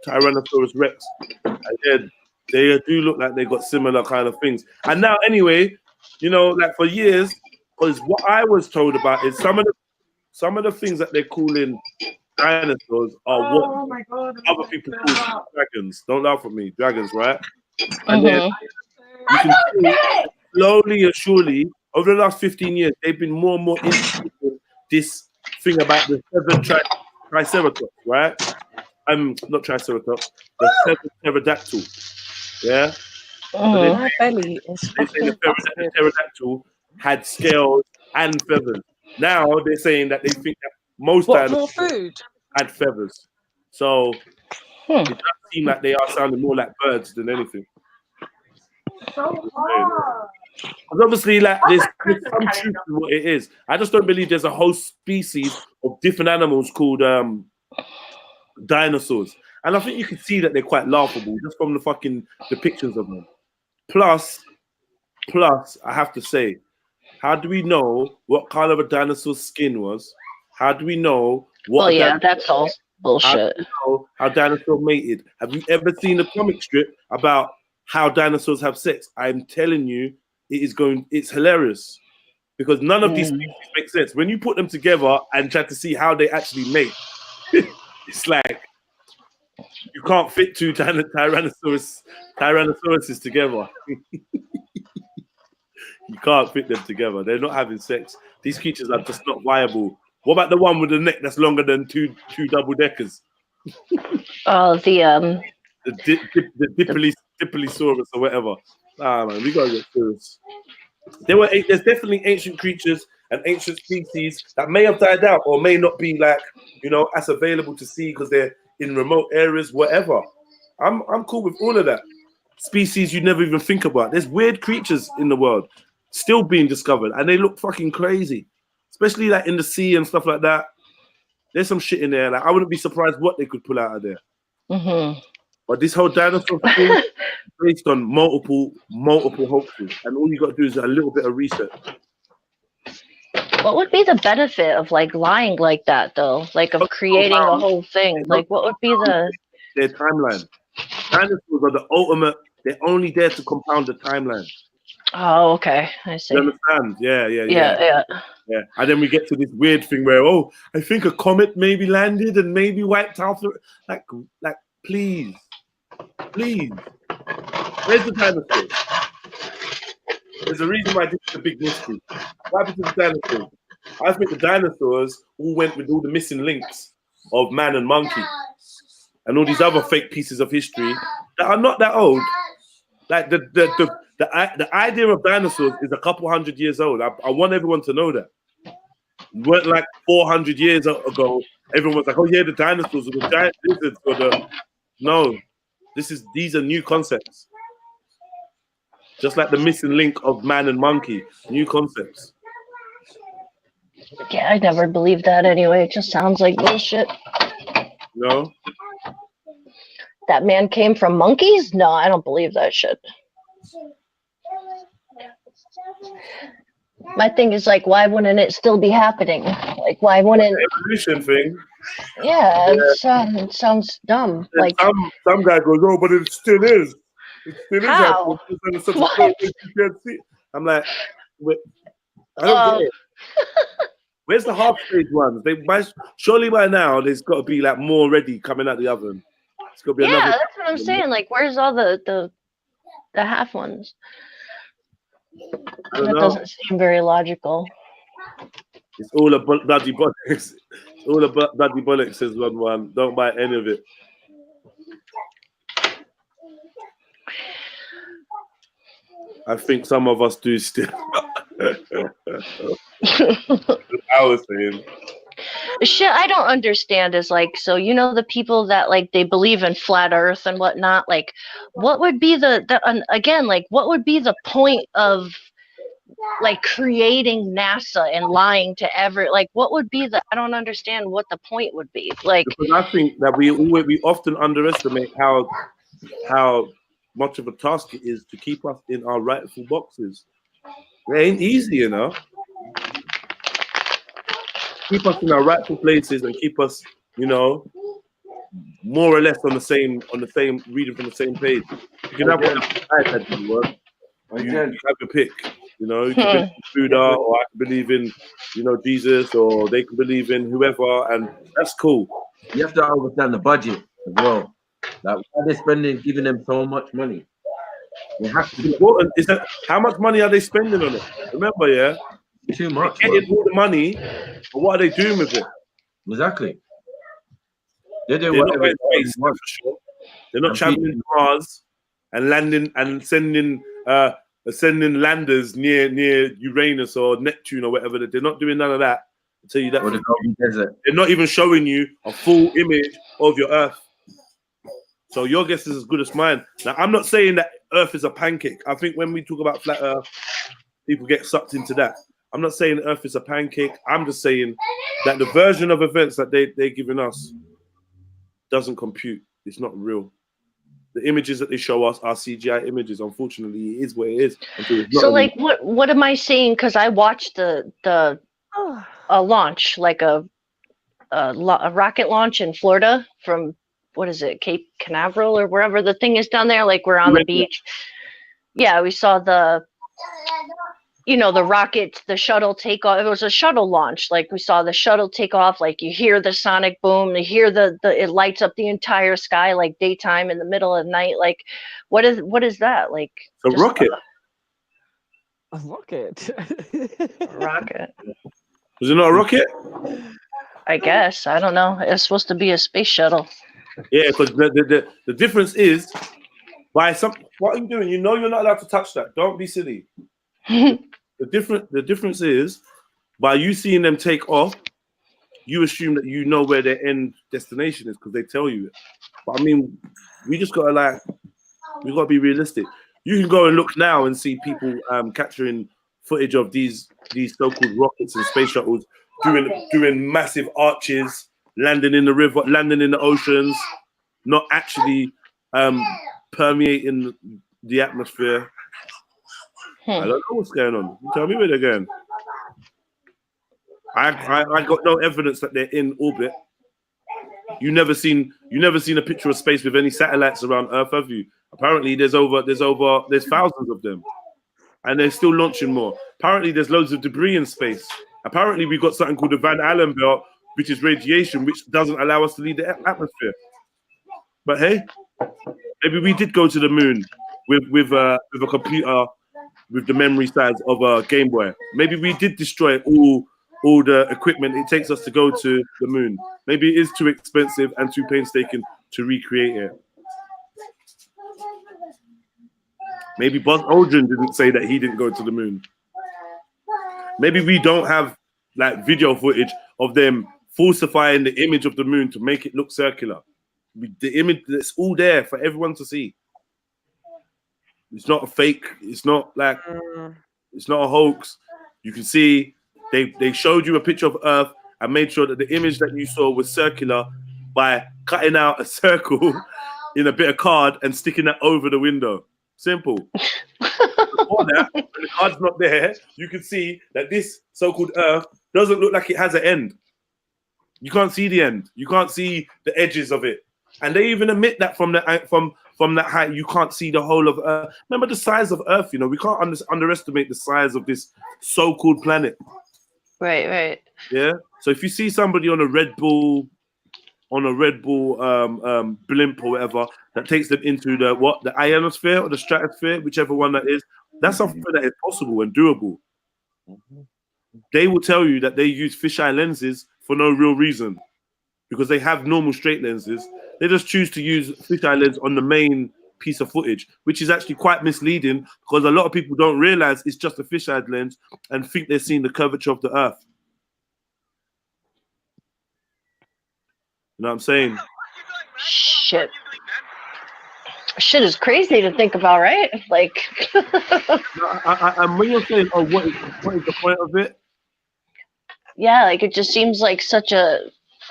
Tyrannosaurus Rex. And they do look like they got similar kind of things. And now, anyway, you know, like for years, because what I was told about is some of the things that they're calling dinosaurs are what other people call dragons. Don't laugh at me, dragons, right? And then you can see slowly and surely over the last 15 years, they've been more and more interested in this thing about the 7 tribes Triceratops, right? Not Triceratops, the pterodactyl. Yeah. So My belly is they say the fucking busted. pterodactyl had scales and feathers. Now they're saying that they think that most What, more dinosaurs food? had feathers. So it does seem like they are sounding more like birds than anything. So hard. Because obviously, like there's some truth to what it is. I just don't believe there's a whole species of different animals called dinosaurs. And I think you can see that they're quite laughable just from the fucking depictions of them. Plus, I have to say, how do we know what kind of a dinosaur's skin was? How do we know what? Well, yeah, that's all bullshit. How do we know how dinosaur mated? Have you ever seen a comic strip about how dinosaurs have sex? I'm telling you, it's hilarious because none of these species make sense. When you put them together and try to see how they actually mate, it's like you can't fit two Tyrannosauruses together. You can't fit them together. They're not having sex. These creatures are just not viable. What about the one with the neck that's longer than two double deckers? Oh, the Dipliosaurus or whatever. Ah man, we gotta get serious. There's definitely ancient creatures and ancient species that may have died out or may not be like, you know, as available to see because they're in remote areas, whatever. I'm cool with all of that. Species you never even think about. There's weird creatures in the world still being discovered and they look fucking crazy, especially like in the sea and stuff like that. There's some shit in there. Like I wouldn't be surprised what they could pull out of there. But this whole dinosaur thing is based on multiple hoaxes, and all you got to do is a little bit of research. What would be the benefit of like lying like that though? Like of creating a whole thing? Like what would be their timeline? Dinosaurs are the ultimate. They're only there to compound the timeline. Oh, okay. I see. You understand? Yeah. Yeah. And then we get to this weird thing where, I think a comet maybe landed and maybe wiped out. Like, please. Where's the dinosaurs? There's a reason why this is a big mystery. What happened to the dinosaurs? I think the dinosaurs all went with all the missing links of man and monkey and all these other fake pieces of history that are not that old. Like the idea of dinosaurs is a couple hundred years old. I want everyone to know that. It weren't like 400 years ago. Everyone was like, "Oh yeah, the dinosaurs or the giant lizards or the." No, these are new concepts. Just like the missing link of man and monkey, new concepts. Yeah, I never believed that anyway. It just sounds like bullshit. No. That man came from monkeys? No, I don't believe that shit. My thing is like, why wouldn't it still be happening? Like, why wouldn't the evolution thing? Yeah, it sounds dumb. And like some guy goes, "Oh, but it still is. It still is how? I'm like, I don't get it. Where's the half stage ones? Surely by now there's got to be like more ready coming out the oven. It's got to be another. That's what I'm saying. Like, where's all the half ones? That doesn't seem very logical. It's all a bloody bollocks. It's all a bloody bollocks, says one. Don't buy any of it. I think some of us do still. I was saying. The shit I don't understand is like, so you know the people that like they believe in flat Earth and whatnot. Like, what would be again? Like, what would be the point of like creating NASA and lying to like? What would be I don't understand what the point would be. Like, because I think that we often underestimate how much of a task it is to keep us in our rightful boxes. It ain't easy, you know. Keep us in our rightful places and keep us, you know, more or less on the same reading from the same page. You can have one iPad if you want. You have your pick. You know, you can believe in Buddha, or I can believe in, you know, Jesus, or they can believe in whoever, and that's cool. You have to understand the budget as well. Like, why are they giving them so much money? They have to. Important is that how much money are they spending on it? Remember, yeah, too much. They're getting all the money, but what are they doing with it? Exactly. They're doing They're not whatever going the to hell space, they that's want. for sure. They're not And traveling to Mars and landing and sending landers near Uranus or Neptune or whatever. They're not doing none of that. I'll tell you that. Or the Gobi Desert. They're not even showing you a full image of your Earth. So your guess is as good as mine. Now, I'm not saying that Earth is a pancake. I think when we talk about flat Earth, people get sucked into that. I'm not saying Earth is a pancake. I'm just saying that the version of events that they're giving us doesn't compute. It's not real. The images that they show us are CGI images. Unfortunately, it is what it is. So, like, what am I seeing? Because I watched the launch, like a rocket launch in Florida from, what is it, Cape Canaveral or wherever the thing is down there. Like, we're on the beach. Yeah, we saw the rocket, the shuttle take off. It was a shuttle launch. Like, we saw the shuttle take off. Like, you hear the sonic boom. You hear it lights up the entire sky, like daytime in the middle of the night. Like, what is that? Like, a rocket. A rocket. Rocket. Was it not a rocket? I guess. I don't know. It's supposed to be a space shuttle. Yeah, because the difference is what are you doing? You know you're not allowed to touch that. Don't be silly. The difference is by you seeing them take off, you assume that you know where their end destination is because they tell you it. But I mean, we gotta be realistic. You can go and look now and see people capturing footage of these so-called rockets and space shuttles doing massive arches, landing in the river, landing in the oceans, not actually permeating the atmosphere. I don't know what's going on. You tell me where they're going. I got no evidence that they're in orbit. You never seen a picture of space with any satellites around Earth, have you? Apparently, there's thousands of them, and they're still launching more. Apparently, there's loads of debris in space. Apparently, we've got something called the Van Allen belt, which is radiation, which doesn't allow us to leave the atmosphere. But hey, maybe we did go to the moon with a computer with the memory size of a Game Boy. Maybe we did destroy all the equipment it takes us to go to the moon. Maybe it is too expensive and too painstaking to recreate it. Maybe Buzz Aldrin didn't say that he didn't go to the moon. Maybe we don't have like video footage of them falsifying the image of the moon to make it look circular. The image that's all there for everyone to see. It's not a fake. It's not like it's not a hoax. You can see they showed you a picture of Earth and made sure that the image that you saw was circular by cutting out a circle in a bit of card and sticking that over the window. Simple. Before that, when the card's not there, you can see that this so-called Earth doesn't look like it has an end. You can't see the end. You can't see the edges of it. And they even admit that from that height, you can't see the whole of Earth. Remember the size of Earth, we can't underestimate the size of this so-called planet. Right. Yeah. So if you see somebody on a Red Bull blimp or whatever that takes them into the ionosphere or the stratosphere, whichever one that is, that's something that is possible and doable. They will tell you that they use fisheye lenses for no real reason because they have normal straight lenses. They just choose to use fisheye lens on the main piece of footage, which is actually quite misleading because a lot of people don't realize it's just a fisheye lens and think they're seeing the curvature of the Earth. You know what I'm saying? Shit is crazy to think about, right? Like, and when you're saying, "Oh, what is the point of it?" Yeah, like it just seems like such a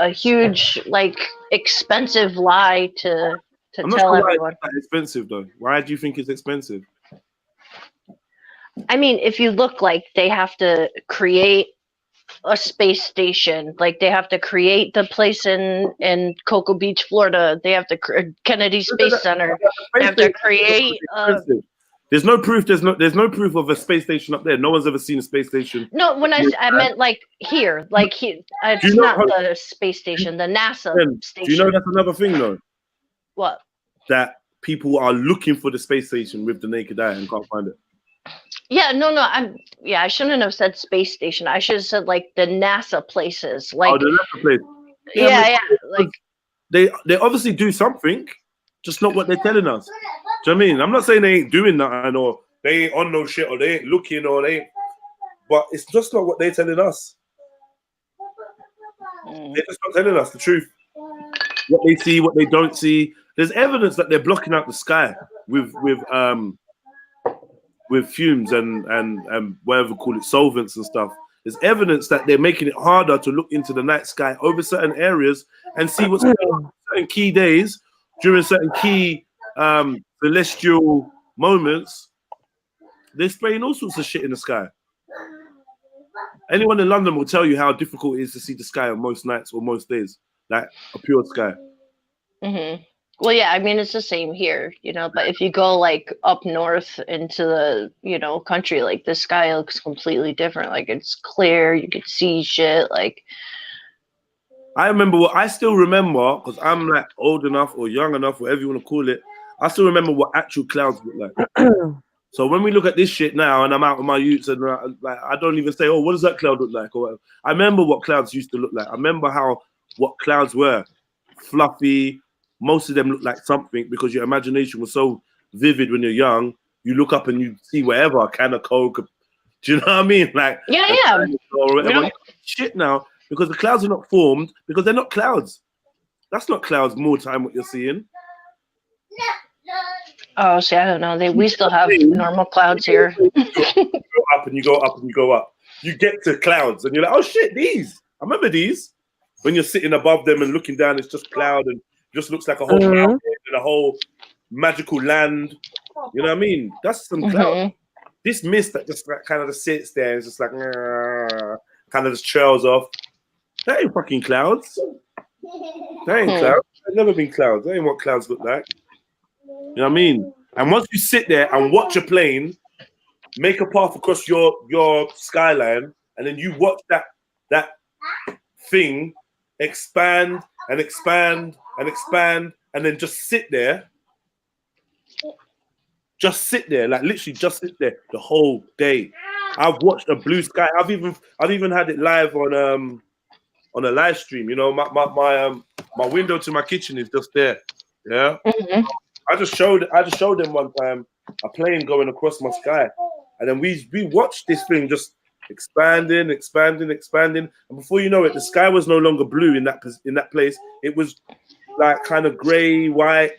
huge, like, expensive lie to tell everyone. It's that expensive though. Why do you think it's expensive? I mean, if you look, like, they have to create a space station, like they have to create the place in Cocoa Beach, Florida. They have to Kennedy Space Center. They have to create. There's no proof. There's no proof of a space station up there. No one's ever seen a space station. No, when I meant like here, it's not the space station, the NASA station. Do you know that's another thing though? What? That people are looking for the space station with the naked eye and can't find it. Yeah, no, I shouldn't have said space station. I should have said like the NASA places. Like, the NASA place. Yeah, like they obviously do something, just not what they're telling us. Do you know what I mean? I'm not saying they ain't doing nothing or they ain't on no shit or they ain't looking or they ain't, but it's just not what they're telling us. They're just not telling us the truth. What they see, what they don't see. There's evidence that they're blocking out the sky with fumes and whatever call it, solvents and stuff. There's evidence that they're making it harder to look into the night sky over certain areas and see what's going on on certain key days during certain key celestial moments. They're spraying all sorts of shit in the sky. Anyone in London will tell you how difficult it is to see the sky on most nights or most days, like a pure sky. Mm-hmm. Well, yeah, I mean, it's the same here, you know, but if you go like up north into the, you know, country, like the sky looks completely different. Like it's clear, you can see shit. Like, I still remember, because I'm like old enough or young enough, whatever you want to call it, I still remember what actual clouds look like. So when we look at this shit now and I'm out with my youths and like, I don't even say, oh, what does that cloud look like? Or whatever. I remember what clouds used to look like. I remember what clouds were. Fluffy. Most of them look like something because your imagination was so vivid when you're young. You look up and you see whatever, a can of Coke. Do you know what I mean? Like, yeah. Or whatever. Yeah. Shit now, because the clouds are not formed, because they're not clouds. That's not clouds more time what you're seeing. Oh, see, I don't know. We still have normal clouds here. You go up and you go up and you go up. You get to clouds and you're like, oh shit, these. I remember these. When you're sitting above them and looking down, it's just cloud and just looks like a whole mountain and a whole magical land. You know what I mean? That's some cloud. This mist that just like, kind of just sits there and it's just like kind of just trails off. That ain't fucking clouds. That ain't clouds. There's never been clouds. That ain't what clouds look like. You know what I mean? And once you sit there and watch a plane make a path across your skyline, and then you watch that thing expand and expand and expand, and then just sit there. Just sit there, like literally just sit there the whole day. I've watched a blue sky. I've even had it live on a live stream. You know, my window to my kitchen is just there. Yeah. I just showed them one time a plane going across my sky, and then we watched this thing just expanding, and before you know it, the sky was no longer blue in that place. It was like kind of grey, white,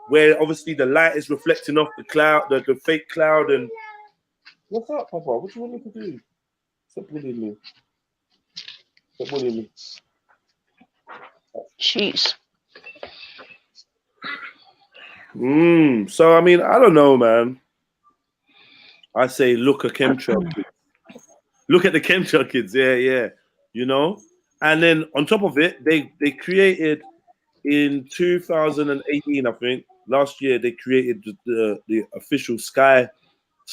where obviously the light is reflecting off the cloud, the fake cloud. And what's up, Papa? What do you want me to do? Stop bullying me. Stop bullying me. Jeez. So I mean, I don't know, man. I say look at chemtrail kids. Look at the chemtrail kids, yeah. You know? And then on top of it, they created in 2018, I think, last year, they created the official sky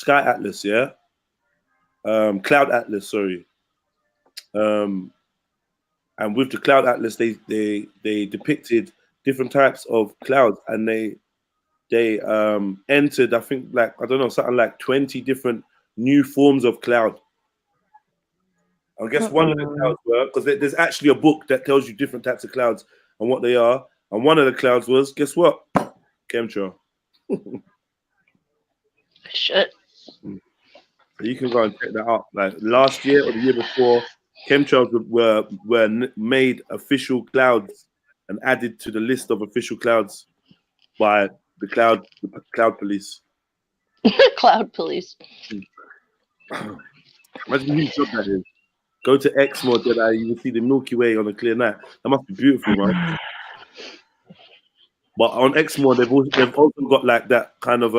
atlas, yeah? Cloud atlas, sorry. And with the cloud atlas, they depicted different types of clouds, and they entered, I think, like, I don't know, something like 20 different new forms of cloud. I guess one of the clouds were, because there's actually a book that tells you different types of clouds and what they are. And one of the clouds was, guess what? Chemtrail. Shit. So you can go and check that out. Like last year or the year before, chemtrails were made official clouds and added to the list of official clouds by the cloud police. Cloud police. Imagine whose job that is. Go to Exmoor, Jedi, you will see the Milky Way on a clear night. That must be beautiful, man. But on Exmoor, they've also got like that kind of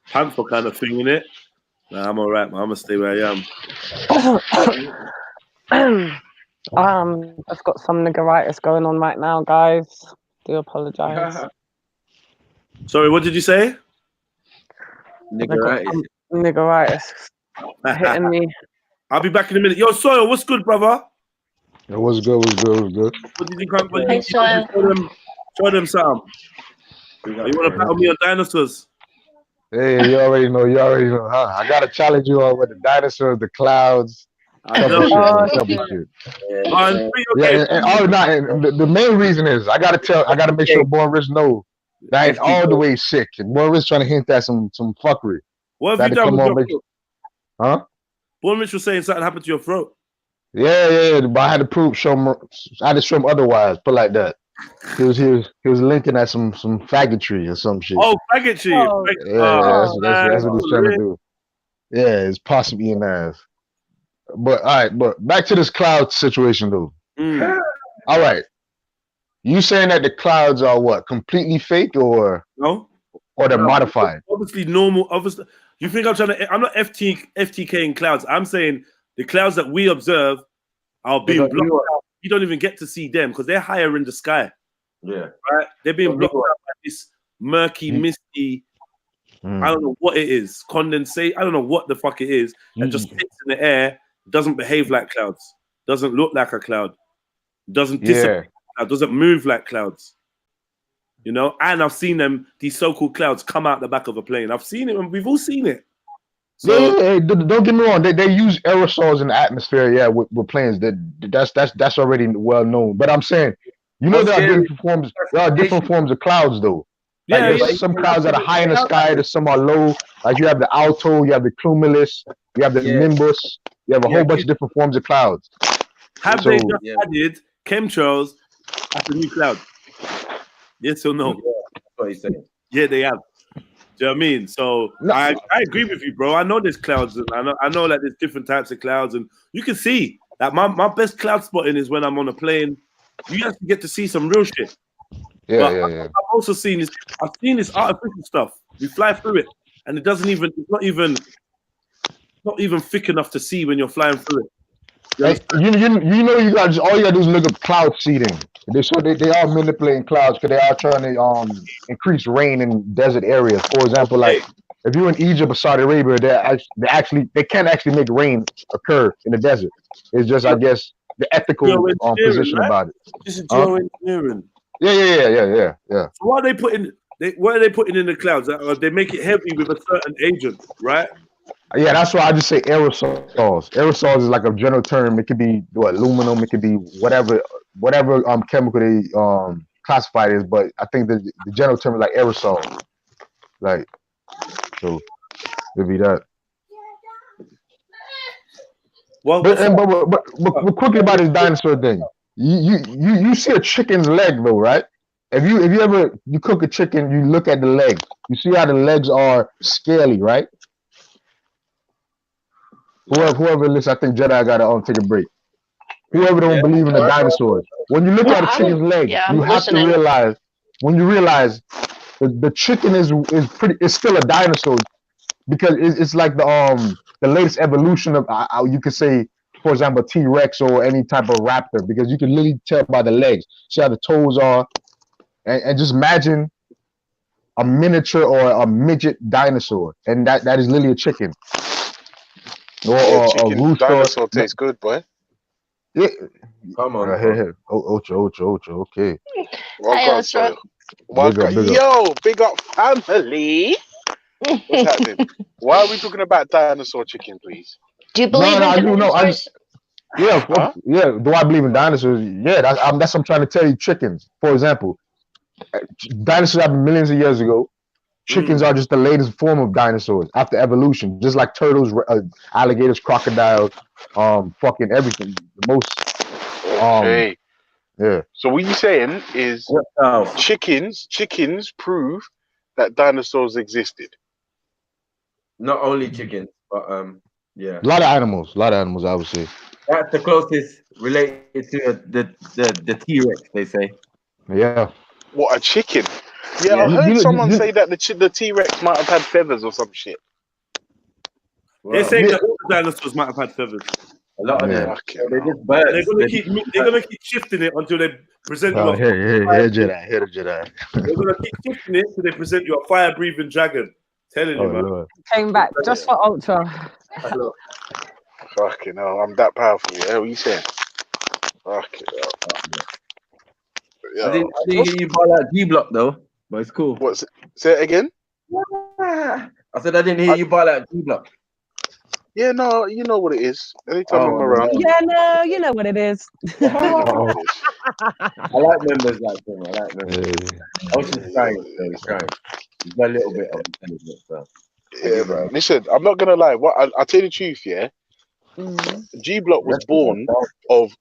panther kind of thing in it. Nah, I'm all right, man. I'm gonna stay where I am. I've got some niggeritis going on right now, guys. Do apologize. Sorry, what did you say? Niggeritis hitting me. I'll be back in a minute. Yo, Soil, what's good, brother? It was good. What did you come? Show them something. You want to battle me on dinosaurs? Hey, you already know, huh? I gotta challenge you on with the dinosaurs, the clouds. I know. Selfish shit. The main reason is I gotta make sure Born Rich know that I ain't all the way sick. And Born Rich trying to hint at some fuckery. What have you done with your throat? Huh? Born Rich was saying something happened to your throat. Yeah, but I had to show him otherwise. Put like that. He was linking at some faggotry or some shit. Oh, faggotry. Yeah, that's what he's trying to do. Yeah, it's possibly an ass. But all right, but back to this cloud situation though. All right. You saying that the clouds are what? Completely fake or they're modified? Obviously normal. Obviously, you think I'm not FTKing clouds. I'm saying the clouds that we observe are being blocked out. You don't even get to see them because they're higher in the sky. Yeah. Right? They're being blocked out by this murky, misty, I don't know what it is. Condensate. I don't know what the fuck it is. That just sits in the air. Doesn't behave like clouds. Doesn't look like a cloud. Doesn't dissipate. Doesn't move like clouds. You know. And I've seen these so-called clouds come out the back of a plane. I've seen it, and we've all seen it. So don't get me wrong. They use aerosols in the atmosphere. Yeah, with planes. That's already well known. But I'm saying, you know, there are different forms of clouds though. Like there's some clouds that are high in the sky, there's some are low. Like you have the alto, you have the cumulus, you have the nimbus, you have a whole bunch of different forms of clouds. Have they just added chemtrails as a new cloud? Yes or no? That's what he's saying. Yeah, they have. Do you know what I mean? So I agree with you, bro. I know there's clouds, and I know like there's different types of clouds, and you can see that my best cloud spotting is when I'm on a plane. You actually get to see some real shit. Yeah. I've also seen this. I've seen this artificial stuff. We fly through it, and it doesn't even. It's not even thick enough to see when you're flying through it. You know, you got all you gotta do is look at cloud seeding. They are manipulating clouds because they are trying to increase rain in desert areas. For example, like if you're in Egypt or Saudi Arabia, they can't actually make rain occur in the desert. It's just I guess the ethical position about it. This is geoengineering. Yeah. So what are they putting? What are they putting in the clouds? They make it heavy with a certain agent, right? Yeah, that's why I just say aerosols. Aerosols is like a general term. It could be aluminum. It could be whatever chemical they classify it as. But I think the general term is like aerosol. Like, so it'd be that. Well, but quickly about this dinosaur thing. You see a chicken's leg though, right? If you ever cook a chicken, you look at the legs. You see how the legs are scaly, right? Whoever listens, I think Jedi gotta take a break. Whoever don't believe in the dinosaurs, when you look at a chicken's leg, you have to realize the chicken is still a dinosaur because it's like the latest evolution of you could say, for example, T-Rex or any type of raptor, because you can literally tell by the legs, see how the toes are, and just imagine a miniature or a midget dinosaur, and that is literally a chicken. Chicken dinosaur tastes good, boy. Yeah. Come on. Here. Ocho. Okay. Welcome. Big up family. What's happening? Why are we talking about dinosaur chicken, please? Do you believe in dinosaurs? Yeah. Do I believe in dinosaurs? Yeah, that's what I'm trying to tell you. Chickens, for example, dinosaurs happened millions of years ago. Chickens are just the latest form of dinosaurs after evolution, just like turtles, alligators, crocodiles, fucking everything. The most. Okay. Yeah. So what you saying is chickens prove that dinosaurs existed. Not only chickens, but yeah. A lot of animals, I would say. That's the closest related to the T-Rex, they say. Yeah. What, a chicken? Yeah, I heard someone say that the T-Rex might have had feathers or some shit. They're saying that all the dinosaurs might have had feathers. A lot of them. They're just birds. They're gonna keep shifting it until they present you. Here, Jedi. They're gonna keep shifting it until they present you a fire-breathing dragon. Telling you, man. Lord. Came back just for Ultra. Fucking hell, I'm that powerful. Yeah, what are you saying? Fucking hell. I didn't hear you buy that G-Block though, but it's cool. Say it again? I said I didn't hear you buy that G-Block. Yeah, no, you know what it is. Anytime I'm Oh around, no. Yeah, no, you know what it is. you know what it is. I like members like him. I like members. Hey. Ocean's trying, so he's trying. He's got a little bit of intelligence, so I Yeah, give man. him. Listen, I'm not gonna lie. What I'll tell you the truth, yeah. Mm. G Block was That's born of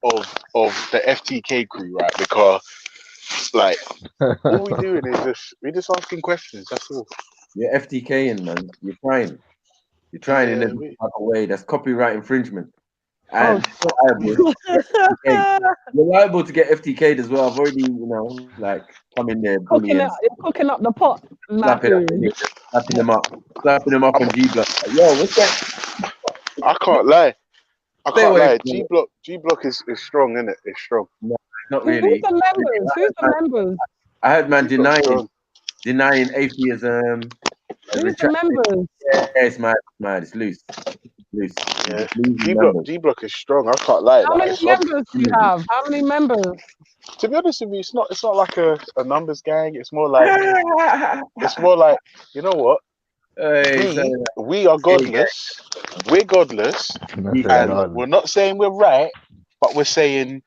the FTK crew, right? Because like all we doing is we just asking questions. That's all. You're FTKing, man. You're trying. You're trying in Yeah, every type of way. That's copyright infringement. Oh, And you're liable to get FTK'd. You're liable to get FTK'd as well. I've already, like come in there bullying, you're cooking up the pot, slapping up, Maku. slapping them up on G Block. Like, yo, what's that? I can't lie. I Stay can't away lie. from it. G Block is strong, isn't it? It's strong. No, not Who's really. the members? Who's the members? I heard man G Block's denying atheism. Who's the members? Yeah, it's mad. It's loose. Yeah. Losing G Block is strong. I can't lie. How Like, many it's not, members do you have? How many members? to be honest with you, it's not like a numbers gang. It's more like you know what? We are godless. We're godless, and we're not saying we're right, but we're saying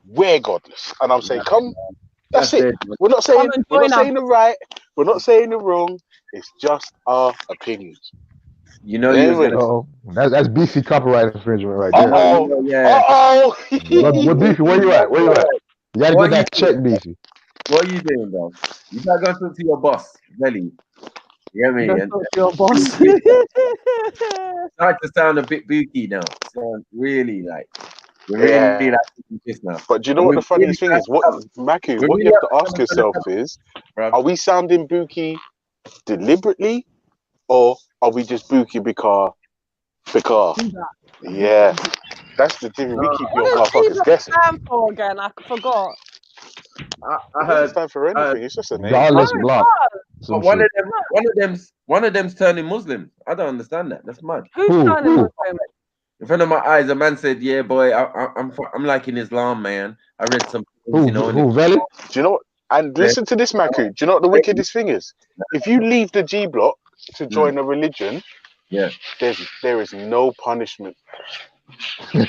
we're godless. And I'm saying, come, that's it. We're not saying the right. We're not saying the wrong. It's just our opinions. You know you was gonna. Oh, that's beefy copyright infringement right there. Uh-oh. What beefy? Where you at? Where you at? You gotta get that check, beefy. What are you doing, bro? You gotta go talk to your boss, Nelly. You get me? Go And talk to your boss. start to sound a bit booky now. Sound really like we're really like this now. But do you know what the funniest thing is? Maku, what you have to ask yourself is, are we sounding booky deliberately, or are we just booky because? Yeah, that's the thing. We keep your motherfuckers guessing. Stand for again? I forgot. I heard. It doesn't stand for anything. It's just a name. Godless block. But one of them's turning Muslim. I don't understand that. That's mad. Who's turning Muslim? In front of my eyes, a man said, "Yeah, boy, I'm liking Islam, man. I read some things, Who, Veli? Do you know what? And listen to this, Maku. Do you know what the wickedest thing is? If you leave the G Block to join a religion, there is no punishment. I'm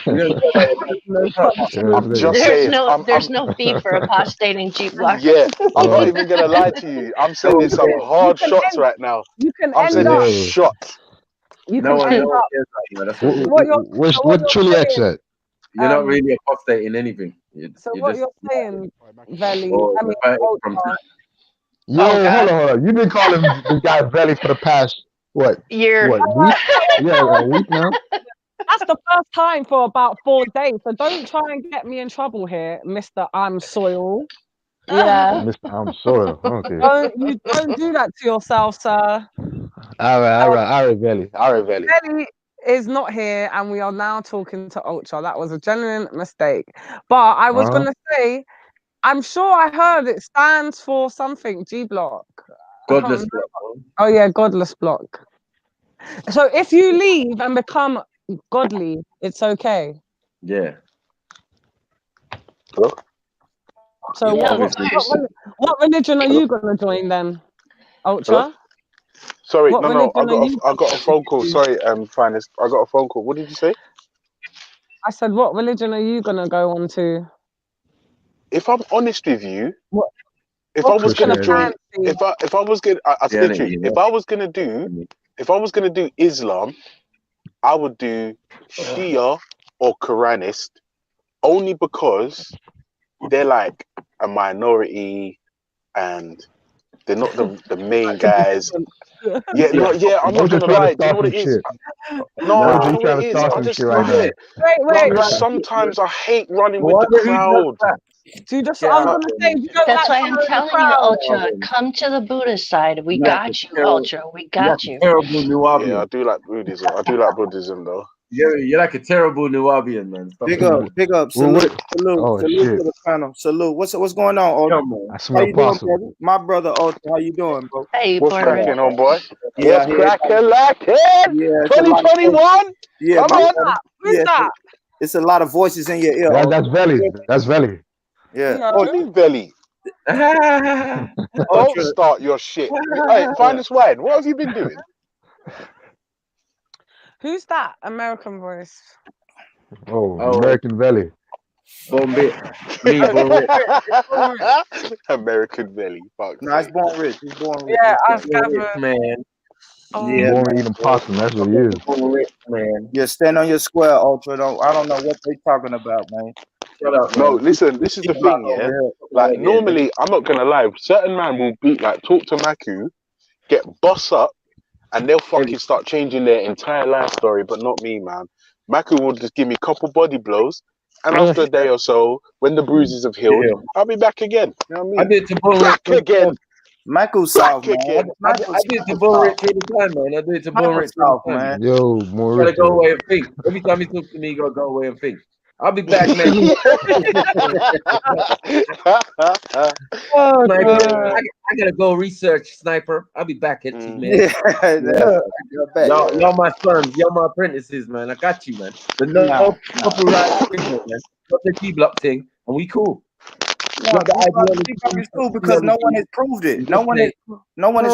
just saying. There's no fee for apostating G Block. Yeah, I'm not even gonna lie to you. I'm sending some hard shots right now. I'm sending shots. You can end up. What Chili X at? You're not really apostating anything. You're saying, Veli? Yo, hold on. You've been calling this guy Veli for the past year? Week? Yeah, a week now. That's the first time for about 4 days. So don't try and get me in trouble here, Mr. I'm Soil. Yeah. Mr. I'm Soil. Okay. Don't do that to yourself, sir. All right, Veli. Veli is not here, and we are now talking to Ultra. That was a genuine mistake. But I was going to say, I'm sure I heard it stands for something, G Block. Godless block. Oh, yeah, Godless Block. So if you leave and become godly, it's okay. Yeah. Hello? So what religion are you going to join then, Ultra? Hello? Sorry, I got a phone call. Sorry, Finest. I got a phone call. What did you say? I said, what religion are you going to go on to? If I'm honest with you, if I was going to join, if I was going, I tell you the truth. If I was going to do Islam, I would do Shia or Quranist, only because they're like a minority and they're not the main guys. I'm not gonna lie. Do you know what it is? No, do you know what it is? I just wait. Sometimes I hate running with the crowd. That's why I'm telling you, Ultra, come to the Buddhist side. We got you, Ultra. We got you. Terrible Nubian. Yeah, I do like Buddhism. I do like Buddhism though. You're like a terrible Nubian, man. Big up. Salute to the panel. Salute. What's going on, Ultra? How you doing, brother? My brother, Ultra. How you doing, bro? Hey, what's cracking, homeboy? Yeah, what's cracking, lacking? Yeah, 2021. Yeah, come on. Who's that? It's a lot of voices in your ear. That's Veli. That's Veli. Yeah. Oh, you Veli. Don't start your shit. Hey, find this wine. What have you been doing? Who's that American voice? Oh, American Valley. Bombay. Me, Bombay. American Valley. Fuck. No, it's Born Rich. It's Born Rich. Yeah, I've Born Rich, gathered. man. Yeah, Born man. eating possum. That's what he is. Born Rich, man. Yeah, stand on your square, Ultra. I don't know what they talking about, man. Shut up, No, man. listen, this is the thing, yeah. Like, normally, I'm not gonna lie, certain man will be like, talk to Maku, get boss up, and they'll fucking start changing their entire life story, but not me, man. Maku will just give me a couple body blows, and after a day or so, when the bruises have healed, I'll be back again. You know what I mean? I did to Born Back Rich again. Michael South, man. I did to Born Rich all the time, man. I did to Born Rich all the time, man. Yo, You more gotta rich. go away and think. Every time he talks to me, you gotta go away and think. I'll be back, man. Oh, Sniper, God. I gotta go research, Sniper. I'll be back at you, man. Yeah. Y'all my sons, y'all my apprentices, man. I got you, man. The no copyright infringement, man. Got the G-block thing, and we cool. Got the ideology. It's cool because no one has proved it. No one has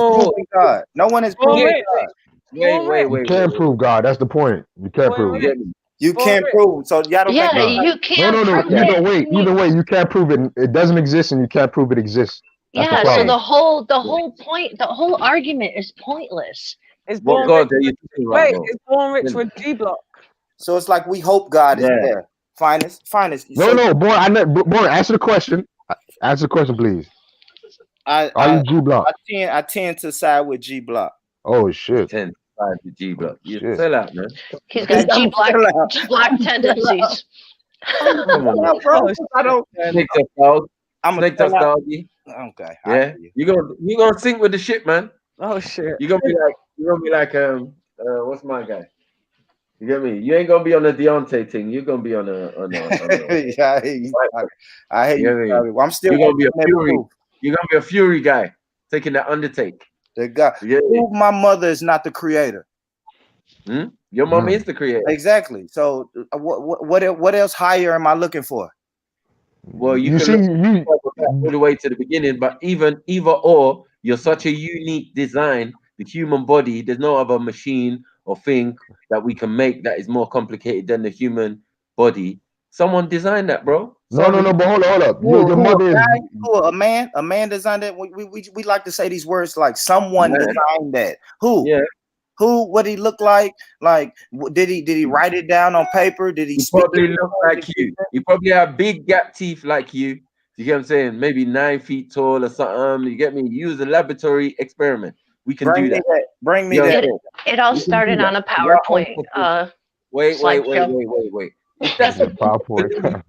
proven God. No one has proven God. Wait. You can't prove God. That's the point. You can't prove it. You can't prove. So y'all don't think you can't No. prove it. Either way, you can't prove it. It doesn't exist, and you can't prove it exists. That's Yeah, the so problem. the whole point, the whole argument is pointless. It's What Born God Rich. are you talking about, Wait, though? it's Born Rich with G-block. So it's like we hope God is there. Finest. No, boy. Boy, answer the question. Answer the question, please. Are you G Block? I tend to side with G Block. Oh shit. 10 side to G Block. You Shit. sell out, man. He's got G Block tendencies. Come on, man. Bro, I don't. Snake test dog. I'm a Snake test sellout. doggy. Okay. Yeah. You gonna sync with the shit, man. Oh shit. You're gonna be like what's my guy? You get me? You ain't gonna be on a Deontay thing. You're gonna be on a Yeah, I hate you. Well, I'm still You're gonna be a Fury. proof. You're gonna be a Fury guy taking that Undertake. The guy. Prove my mother is not the creator. Your mom is the creator. Exactly. So what else higher am I looking for? Well, you can look all the way to the beginning, but either or, you're such a unique design. The human body, there's no other machine or thing that we can make that is more complicated than the human body. Someone designed that, bro. No, but hold up. Your mother is a man designed that. We like to say these words like someone designed that. Who? Yeah. Who? What did he look like? Like, did he write it down on paper? Did he probably look like you? He probably have big gap teeth like you. You get what I'm saying? Maybe 9 feet tall or something. You get me? Use a laboratory experiment. We can do that. Bring me that. It all started on a PowerPoint. Wait. That's a PowerPoint.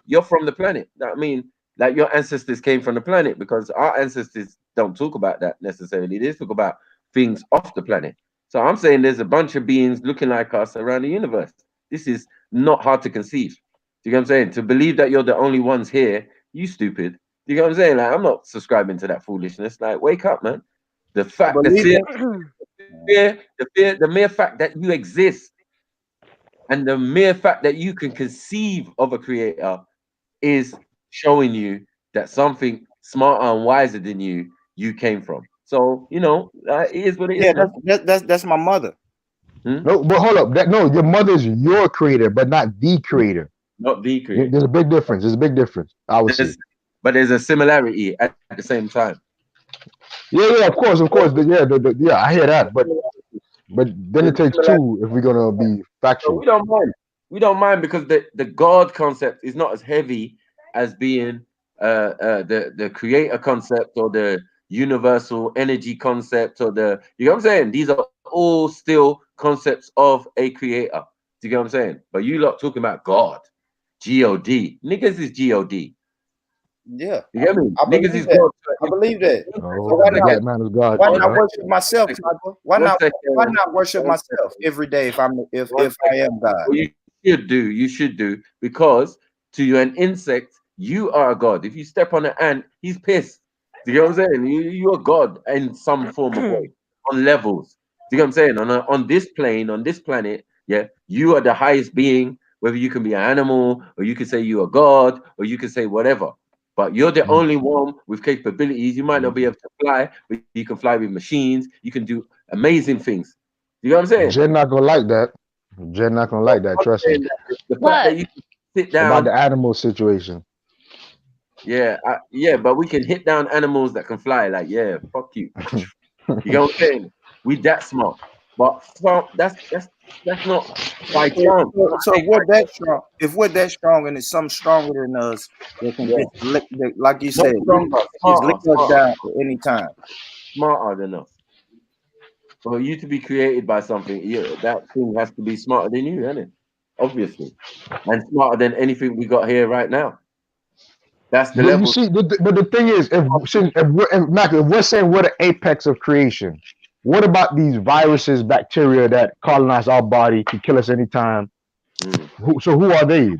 You're from the planet. I mean, like your ancestors came from the planet, because our ancestors don't talk about that necessarily. They talk about things off the planet. So I'm saying there's a bunch of beings looking like us around the universe. This is not hard to conceive. Do you get what I'm saying? To believe that you're the only ones here, you stupid. Do you get what I'm saying? Like, I'm not subscribing to that foolishness. Like, wake up, man. The fact, the mere fact that you exist, and the mere fact that you can conceive of a creator is showing you that something smarter and wiser than you came from. So, it is what it is. Yeah, that's my mother. No, but hold up. Your mother is your creator, but not the creator. Not the creator. There's a big difference. I would say. But there's a similarity at the same time. Yeah, of course. Yeah, I hear that. But then it takes two if we're gonna be factual. So we don't mind. We don't mind because the God concept is not as heavy as being the creator concept or the universal energy concept or you know what I'm saying? These are all still concepts of a creator. Do you get what I'm saying? But you lot talking about God, G-O-D. Niggas is G-O-D. Yeah. You get me? Niggas is God. I believe that. So why not worship myself? Why not worship myself every day if I am God? Well, you should do, because to an insect, you are a god. If you step on an ant, he's pissed. Do you know what I'm saying? You're God in some form of way, on levels. Do you know what I'm saying? On this plane, on this planet, yeah, you are the highest being, whether you can be an animal, or you can say you are God, or you can say whatever. But you're the only one with capabilities. You might not be able to fly, but you can fly with machines. You can do amazing things. You know what I'm saying? Jen not gonna like that. Jen not gonna like that. Trust me. The fact that you can sit down About the animal situation. Yeah, yeah, but we can hit down animals that can fly. Like, yeah, fuck you. You know what I'm saying? We that smart, but that's not by chance. So if we're that strong, and it's something stronger than us that can Yeah. just like you Not said, stronger, just lick us smarter, down at any time. smarter than us. For you to be created by something, that thing has to be smarter than you, isn't it? Obviously, and smarter than anything we got here right now. That's the But you level. see, but the thing is, Mac, if we're saying we're the apex of creation, what about these viruses, bacteria that colonize our body, can kill us anytime? So who are they?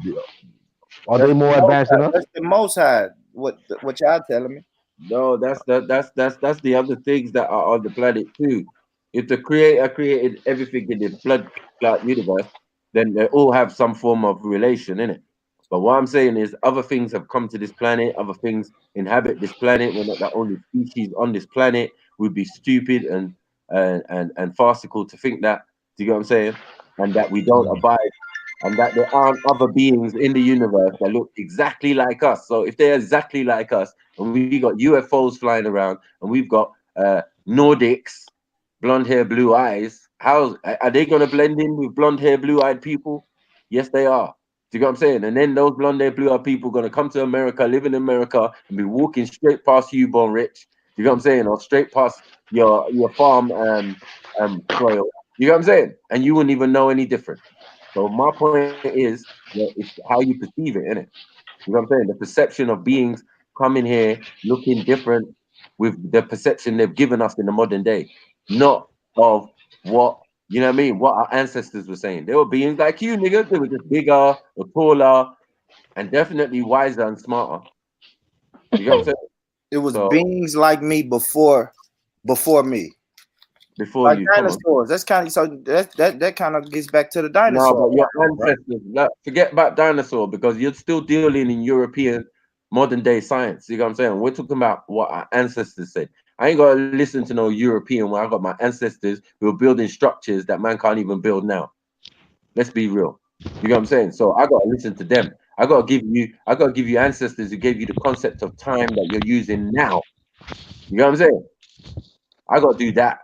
Are they more advanced than us? That's the Most High. What y'all telling me? No, that's the other things that are on the planet too. If the creator created everything in the blood clot universe, then they all have some form of relation in it. But what I'm saying is other things have come to this planet, other things inhabit this planet. We're not the only species on this planet. We'd be stupid and farcical to think that. Do you get what I'm saying? And that we don't abide, and that there aren't other beings in the universe that look exactly like us. So if they're exactly like us, and we got UFOs flying around, and we've got Nordics, blonde hair, blue eyes, how are they going to blend in with blonde hair, blue eyed people? Yes, they are. Do you get what I'm saying? And then those blonde hair, blue eyed people are going to come to America, live in America, and be walking straight past you, Born Rich. Do you get what I'm saying? Or straight past your farm soil. You get what I'm saying? And you wouldn't even know any different. So my point is that it's how you perceive it, innit? You know what I'm saying? The perception of beings coming here looking different with the perception they've given us in the modern day, not of what, you know what I mean, what our ancestors were saying. They were beings like you, nigga. They were just bigger or taller and definitely wiser and smarter. You know what I'm saying? It was beings like me before me. Before like you, dinosaurs. That's kind of that kind of gets back to the dinosaur. No, but your ancestors, like, forget about dinosaur because you're still dealing in European modern day science. You know what I'm saying? We're talking about what our ancestors said. I ain't got to listen to no European where I got my ancestors who are building structures that man can't even build now. Let's be real. You know what I'm saying? So I got to listen to them. I got to give you ancestors who gave you the concept of time that you're using now. You know what I'm saying? I got to do that.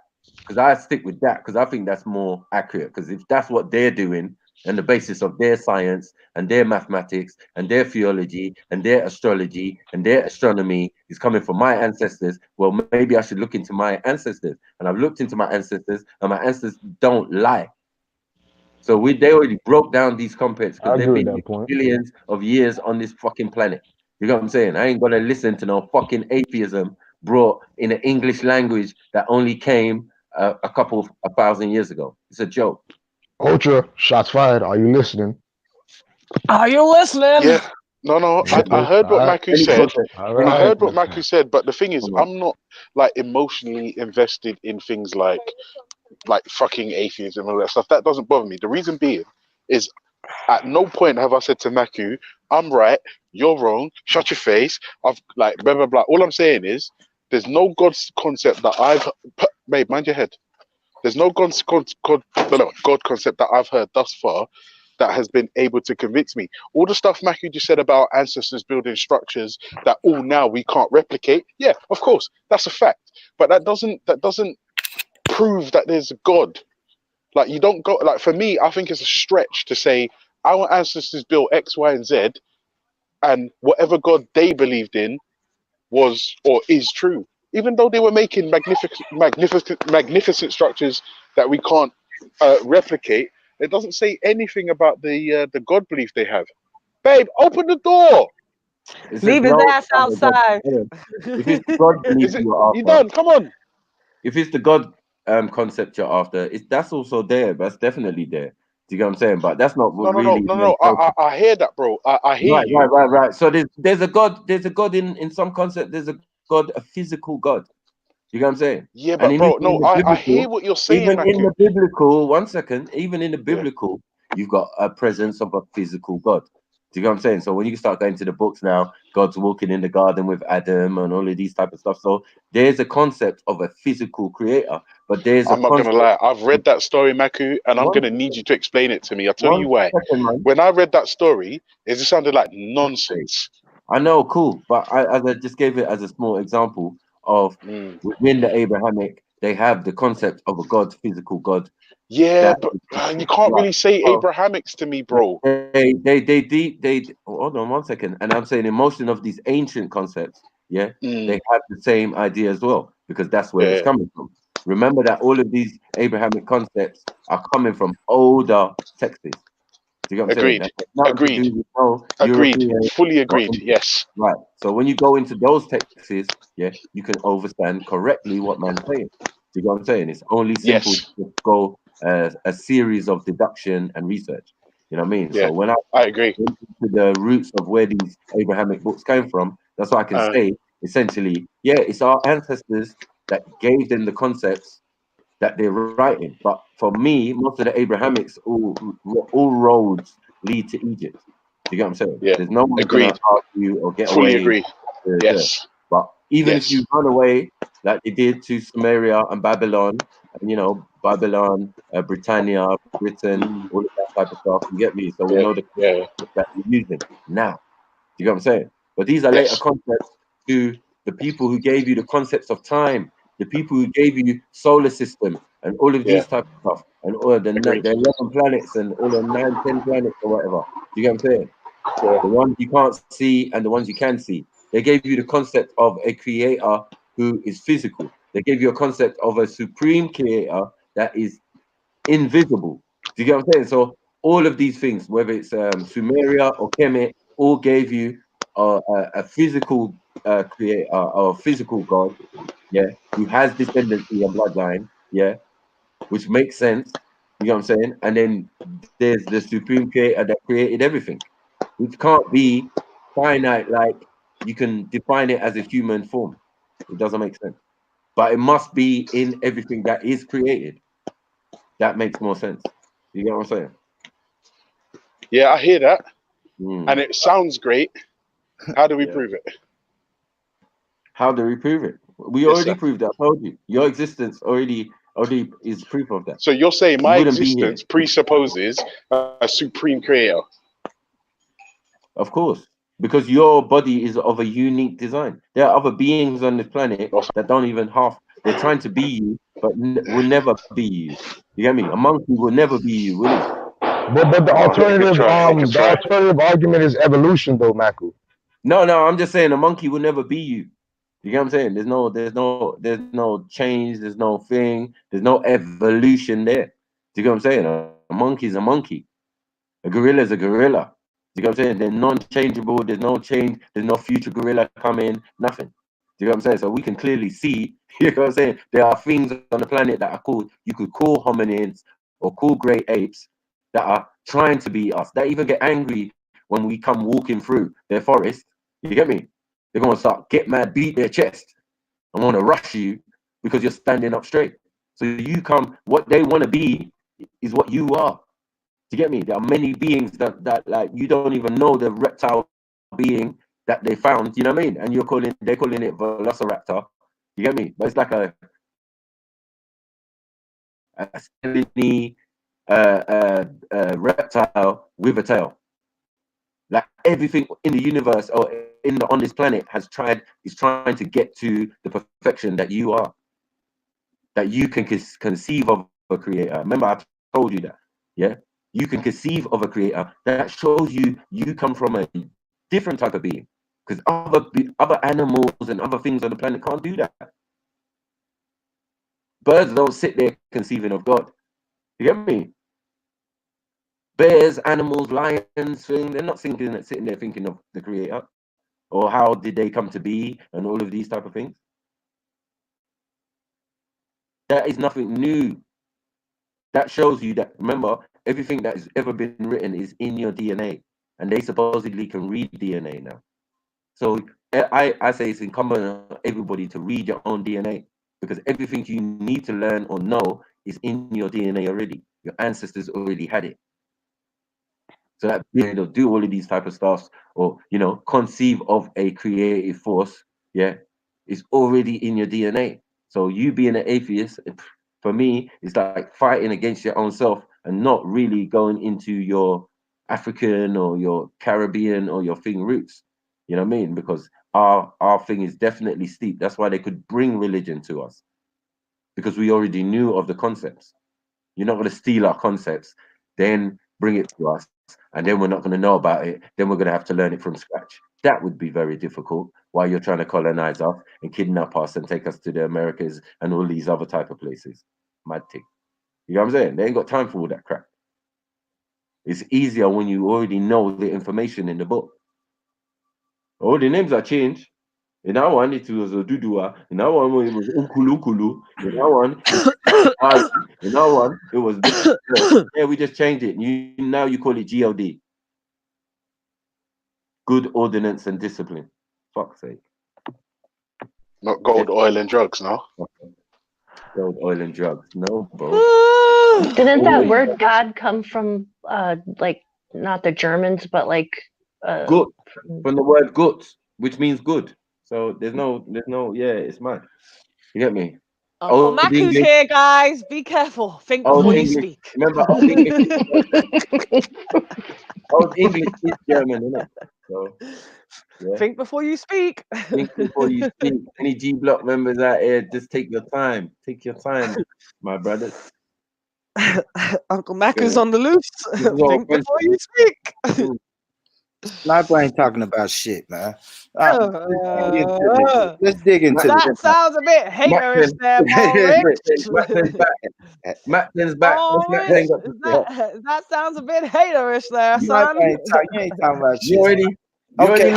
Because I stick with that because I think that's more accurate. Because if that's what they're doing and the basis of their science and their mathematics and their theology and their astrology and their astronomy is coming from my ancestors, well, maybe I should look into my ancestors. And I've looked into my ancestors and my ancestors don't lie. So they already broke down these concepts because they've been billions of years on this fucking planet. You know what I'm saying? I ain't gonna listen to no fucking atheism brought in an English language that only came a couple of 1,000 years ago. It's a joke. Ultra, shots fired. Are you listening? Are you listening? Yeah. No. I heard what Maku said. I heard what Maku said, but the thing is, I'm not like emotionally invested in things like fucking atheism and all that stuff. That doesn't bother me. The reason being is at no point have I said to Maku, I'm right, you're wrong, shut your face. I've like blah blah blah. All I'm saying is there's no God's concept that I've made, mind your head. There's no God concept that I've heard thus far that has been able to convince me. All the stuff Maku just said about ancestors building structures that all now we can't replicate. Yeah, of course, that's a fact. But that doesn't prove that there's a God. Like you don't go like for me, I think it's a stretch to say our ancestors built X, Y, and Z, and whatever God they believed in was or is true. Even though they were making magnificent structures that we can't replicate, it doesn't say anything about the God belief they have. Babe, open the door. Leave his ass outside. If it's the God belief you're after, you done? Come on. If it's the God concept you're after, that's also there. That's definitely there. Do you get what I'm saying? But that's not what No. I hear that, bro. I hear you. Right. So there's a God. There's a God in some concept. There's a God, a physical God. You know what I'm saying? Yeah, but bro, no, I hear what you're saying. Even in the biblical, 1 second. Even in the biblical, you've got a presence of a physical God. Do you know what I'm saying? So when you start going to the books now, God's walking in the garden with Adam and all of these type of stuff. So there's a concept of a physical creator, but there's a I'm not gonna concept. lie. I've read that story, Maku, and I'm One gonna need you to explain it to me. I'll tell you one why. second, man. When I read that story, it just sounded like nonsense. I know, cool, but as I just gave it as a small example of within the Abrahamic, they have the concept of a God, physical God. Yeah, That but you can't really say well, Abrahamics to me, bro. they hold on 1 second, and I'm saying in most of these ancient concepts, yeah, they have the same idea as well because that's where it's Yeah, coming from. Remember that all of these Abrahamic concepts are coming from older texts. Do you get what I'm saying? agreed, That has nothing to agreed, do with no agreed, European fully or agreed. Yes, right. So when you go into those texts, yeah, you can understand correctly what man's saying. Do you get what I'm saying? It's only simple yes, to go a series of deduction and research. You know what I mean? yeah, So when I I agree. went into the roots of where these Abrahamic books came from, that's what I can say. Essentially, yeah, it's our ancestors that gave them the concepts that they're writing. But for me, most of the Abrahamics, all roads lead to Egypt. Do you get what I'm saying? Yeah, There's no one's gonna agreed, argue or get fully away. agree. Yes, But even if yes, you run away, like they did to Samaria and Babylon, and Babylon, Britannia, Britain, all of that type of stuff. You get me? So we yeah, know the yeah, concepts that we're using now. Do you get what I'm saying? But these are later yes, concepts to the people who gave you the concepts of time, the people who gave you solar system and all of yeah, these type of stuff, and all agreed. the 11 planets and all the 9, 10 planets or whatever. Do you get what I'm saying? Yeah, The ones you can't see and the ones you can see. They gave you the concept of a creator who is physical. They gave you a concept of a supreme creator that is invisible. Do you get what I'm saying? So all of these things, whether it's Sumeria or Kemet, all gave you a physical creator or physical god, yeah, who has descendancy and bloodline, yeah, which makes sense. You know what I'm saying? And then there's the supreme creator that created everything, which can't be finite. Like you can define it as a human form. It doesn't make sense, but it must be in everything that is created. That makes more sense. You get what I'm saying? yeah, I hear that, and Mm. it sounds great. How do we Yeah. prove it? How do we prove it? We Yes, already sir. proved that. I told you. Your existence already is proof of that. So you're saying You my wouldn't be here. existence presupposes a supreme creator? Of course. Because your body is of a unique design. There are other beings on this planet that don't even they're trying to be you, but will never be you. You get me? A monkey will never be you, will he? But the Oh, they could alternative try. They could the try. alternative argument is evolution though, Maku. No, I'm just saying a monkey will never be you. You get what I'm saying? There's no change, there's no thing, there's no evolution there. Do you get what I'm saying? A monkey's a monkey. A gorilla is a gorilla. Do you get what I'm saying? They're non-changeable, there's no change, there's no future gorilla coming, nothing. Do you get what I'm saying? So we can clearly see, you know what I'm saying? There are things on the planet that are called, you could call hominids or call great apes that are trying to be us, that even get angry when we come walking through their forest. You get me? They're gonna start get mad, beat their chest, and want to rush you because you're standing up straight. So you come, what they want to be is what you are. Do you get me? There are many beings that like you don't even know the reptile being that they found. You know what I mean? And they're calling it Velociraptor. You get me? But it's like a skinny reptile with a tail. Like everything in the universe or on this planet is trying to get to the perfection that you are, that you can conceive of a creator. Remember, I told you that. Yeah, you can conceive of a creator. That shows you come from a different type of being, because other animals and other things on the planet can't do that. Birds don't sit there conceiving of God. You get me? Bears, animals, lions, they're not sitting there thinking of the creator or how did they come to be and all of these type of things. That is nothing new. That shows you that, remember, everything that has ever been written is in your DNA, and they supposedly can read DNA now. So I say it's incumbent on everybody to read your own DNA, because everything you need to learn or know is in your DNA already. Your ancestors already had it. So that they'll do all of these type of stuff, or conceive of a creative force. Yeah, it's already in your DNA. So you being an atheist, for me, it's like fighting against your own self and not really going into your African or your Caribbean or your thing roots. You know what I mean? Because our thing is definitely steep. That's why they could bring religion to us, because we already knew of the concepts. You're not going to steal our concepts, then bring it to us, and then we're not going to know about it. Then we're going to have to learn it from scratch. That would be very difficult while you're trying to colonize us and kidnap us and take us to the Americas and all these other type of places. Mad thing. You know what I'm saying? They ain't got time for all that crap. It's easier when you already know the information in the book. All the names are changed. In that one, it was a Dudua. In that one, it was Ukulukulu. In that one, in that one, it was yeah, we just changed it. Now you call it GOD. Good ordinance and discipline. Fuck's sake. Not gold, oil, and drugs, no? Gold, oil, and drugs. No, bro. Didn't that word God come from like not the Germans, but like good, from the word gut, which means good. So there's no, yeah, it's mad. You get me? Uncle Mac is here, guys. Be careful. Think before you speak. Remember, Old English. Old English is German, isn't it? So, yeah. Think before you speak. Think before you speak. Any G Block members out here, just take your time. Take your time, my brothers. Uncle Mac is on the loose. Think before you speak. Sniper ain't talking about shit, man. Let's dig into that. This. Sounds a bit haterish there, Macklин's back. That sounds a bit haterish there, son. You ain't talking about shit. You already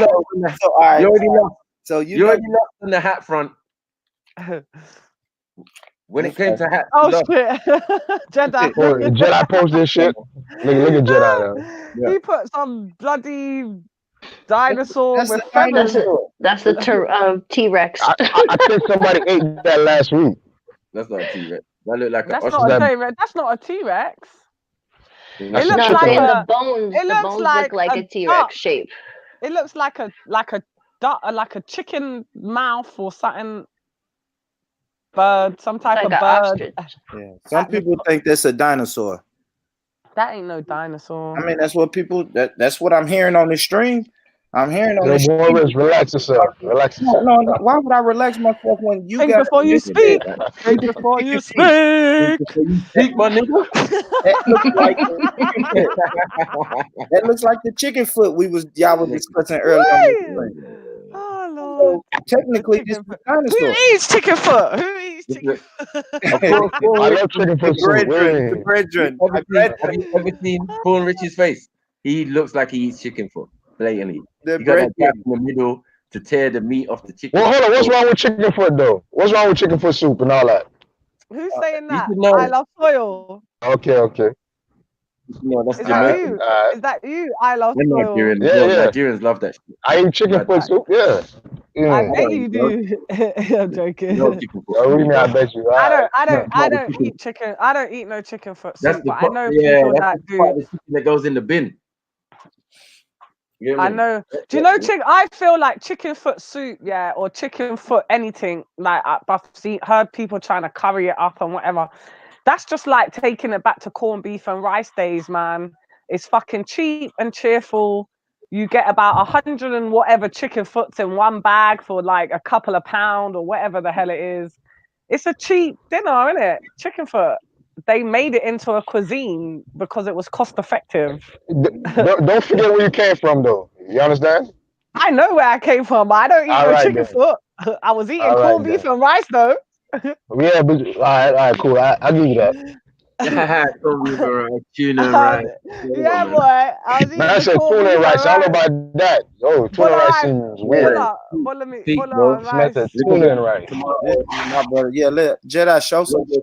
lost. So you already lost in the hat front. When it came to hats, shit. Jedi. Jedi posted this shit. Look at Jedi. He put some bloody dinosaur with feathers. That's the T-Rex. I think somebody ate that last week. That's not a T-Rex. That looked like That's not a T-Rex. That's not a T-Rex. It looks like the bones. The bones look like a T-Rex shape. It looks like a chicken mouth or something. Bird, some type of bird. Yeah. Some people think that's a dinosaur. That ain't no dinosaur. I mean, that's what people. That's what I'm hearing on the stream. I'm hearing on the stream. Relax yourself. Relax yourself. No. Why would I relax myself when you think before you speak? Think before you speak. Speak, my nigga. That looks like the chicken foot y'all were discussing earlier. Oh Lord! So, technically, this is a dinosaur. Who eats chicken foot? Who eats chicken foot? I love chicken foot. The brethren. Have you ever seen Paul Rich's face? He looks like he eats chicken foot, blatantly. You got that gap in the middle to tear the meat off the chicken. Well, hold on. What's wrong with chicken foot, though? What's wrong with chicken foot soup and all that? Who's saying that? I love soil. Okay. No, that's Is that you? Is that you? I love soil. Nigerians love that shit. I eat chicken foot soup. Yeah. I bet you do. I'm joking. I bet you. I don't eat chicken. I don't eat no chicken foot soup. But I know people that do. That goes in the bin. I know. Do you know chicken? I feel like chicken foot soup, or chicken foot anything. Like I've heard people trying to curry it up and whatever. That's just like taking it back to corned beef and rice days, man. It's fucking cheap and cheerful. You get about 100 and whatever chicken foots in one bag for like a couple of pounds or whatever the hell it is. It's a cheap dinner, isn't it? Chicken foot. They made it into a cuisine because it was cost effective. Don't forget where you came from, though. You understand? I know where I came from, but I don't eat chicken foot. I was eating corned beef and rice, though. Yeah, but all right, cool. I'll give you that. Tuna rice. Yeah, boy. I was eating tuna and rice. I don't know about that. Oh, tuna rice seems weird. Follow me. Tuna and rice. Yeah, let Jedi show some shit.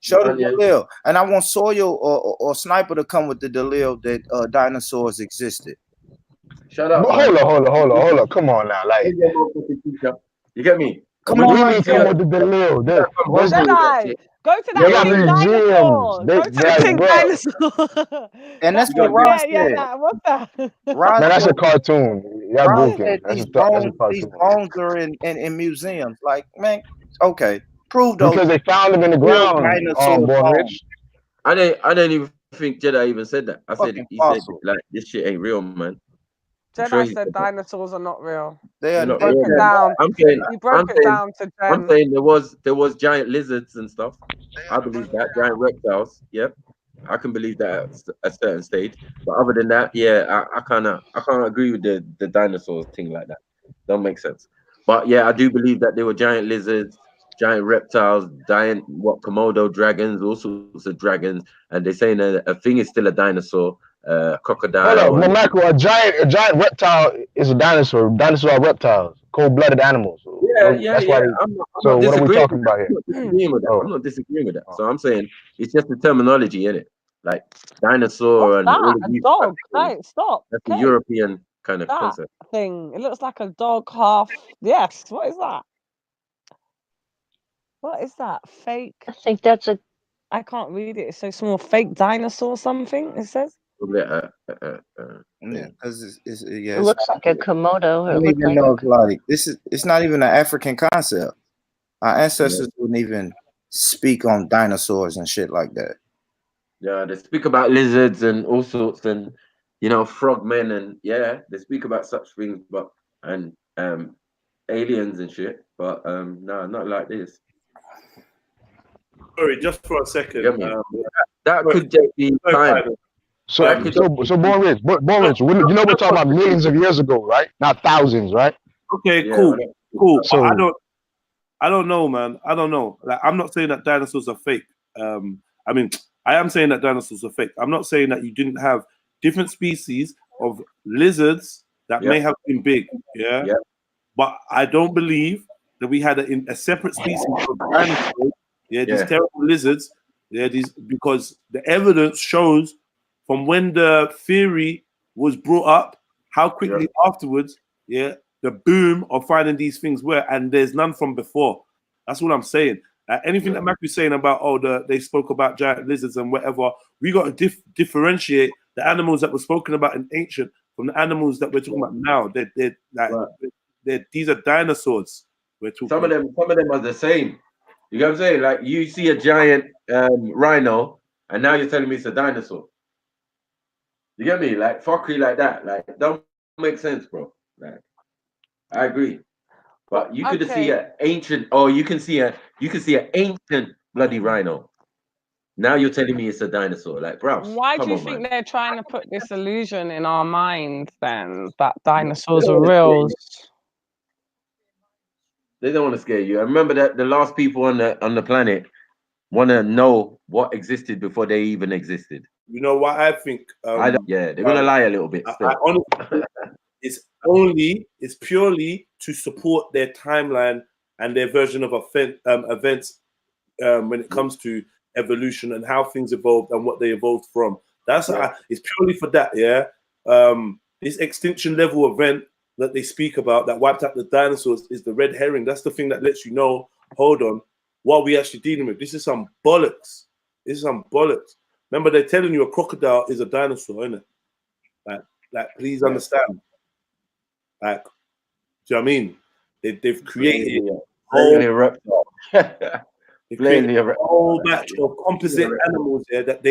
Show the Dalil. And I want Soil or Sniper to come with the Dalil that dinosaurs existed. Shut up. Hold on. Come on now. Like, you get me? Come What do on, you like mean come with the Delil? Those Jedi, go to they that got pink museums. dinosaur. They Go to the like, pink bro. dinosaur. and that's That what pink, Ron yeah, said. that. What's that? Ron Man, that's said, a cartoon. Y'all Ron joking. said That's a these cartoon. bones are in museums. Like, man, okay, prove those Because they found them in the real ground, dinosaur Born bones. Rich. I don't even think Jedi even said that. I said Fucking he said fossil. like this shit ain't real, man. I'm Jedi sure he said said that. dinosaurs are not real. They are They're not Broke real, it man. down. I'm saying He broke it down to I'm Jen. saying there was giant lizards and stuff. I believe that giant reptiles. Yep, I can believe that at a certain stage. But other than that, yeah, I can't agree with the dinosaurs thing like that. Don't make sense. But yeah, I do believe that there were giant lizards, giant reptiles, giant Komodo dragons, all sorts of dragons, and they're saying a thing is still a dinosaur, Hold up, crocodile. And Michael, a giant reptile is a dinosaur. Dinosaurs are reptiles, cold-blooded animals. That's why. I'm So not what are we disagreeing talking with that. about here? I'm not disagreeing with that. So I'm saying it's just the terminology in it, like dinosaur What's and all that? of A these type of dog? things. Hey, stop. That's a Kate. European kind of That concept. thing. It looks like a dog half. Yes. What is that? What is that? Fake. I think that's a. I can't read it. It's so small. Fake dinosaur something. It says. Yeah, because It looks like a Komodo. I It don't looked even like know a. if like it's not even an African concept. Our ancestors wouldn't even speak on dinosaurs and shit like that. Yeah, they speak about lizards and all sorts, and frogmen, and yeah, they speak about such things, but and aliens and shit, but no, not like this. Sorry, just for a second. You get me? That could just be time. So Born Rich, you know we're talking about millions of years ago, right? Not thousands, right? Okay, Yeah, cool. So But I don't know, man. I don't know. Like, I'm not saying that dinosaurs are fake. I mean, I am saying that dinosaurs are fake. I'm not saying that you didn't have different species of lizards that may have been big, yeah. But I don't believe that we had a separate species of dinosaurs, these terrible lizards, these, because the evidence shows from when the theory was brought up, how quickly afterwards, the boom of finding these things were, and there's none from before. That's what I'm saying. Anything that Matthew's saying about, they spoke about giant lizards and whatever, we got to differentiate the animals that were spoken about in ancient from the animals that we're talking about now. These are dinosaurs. We're talking. Some of them are the same. You know what I'm saying? Like you see a giant rhino, and now you're telling me it's a dinosaur. You get me? Like fuckery like that. Like don't make sense, bro. Like I agree. But you could see an ancient, or you can see an ancient bloody rhino. Now you're telling me it's a dinosaur. Like, bro, Why do you think they're trying to put this illusion in our minds then that dinosaurs are real? They don't want to scare you. I remember that the last people on the planet want to know what existed before they even existed. You know what I think? They're gonna lie a little bit. Honestly, it's purely to support their timeline and their version of events when it comes to evolution and how things evolved and what they evolved from. It's purely for that. This extinction level event that they speak about that wiped out the dinosaurs is the red herring. That's the thing that lets you know, hold on, what are we actually dealing with? This is some bollocks. Remember, they're telling you a crocodile is a dinosaur, isn't it? Like, please understand. Like, do you know what I mean? They've created a whole batch of composite animals there that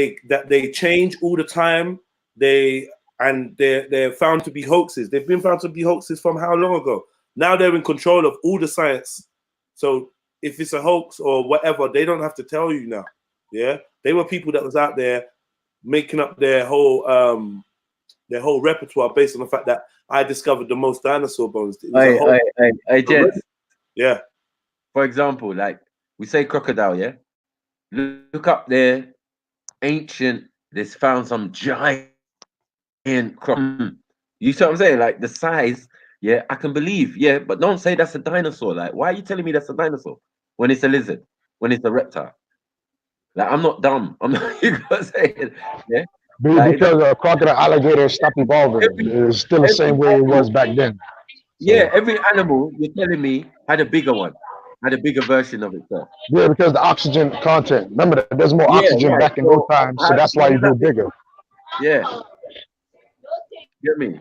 they change all the time. They're found to be hoaxes. They've been found to be hoaxes from how long ago? Now they're in control of all the science. So if it's a hoax or whatever, they don't have to tell you now. Yeah, they were people that was out there making up their whole repertoire based on the fact that I discovered the most dinosaur bones. Hey, Jed. Yeah. For example, like we say crocodile, yeah? Look up there, ancient, there's found some giant crocodile. You see what I'm saying? Like the size, yeah, I can believe, yeah, but don't say that's a dinosaur. Like, why are you telling me that's a dinosaur when it's a lizard, when it's a reptile? Like, I'm not dumb. I'm not, you know what I'm saying? Yeah. Because a crocodile alligator stopped evolving. It's still the same way it was back then. Yeah, every animal you're telling me had a bigger one. Had a bigger version of itself. Yeah, because the oxygen content. Remember that there's more oxygen right. back in those times, so that's why you how grew bigger. Yeah. Get me?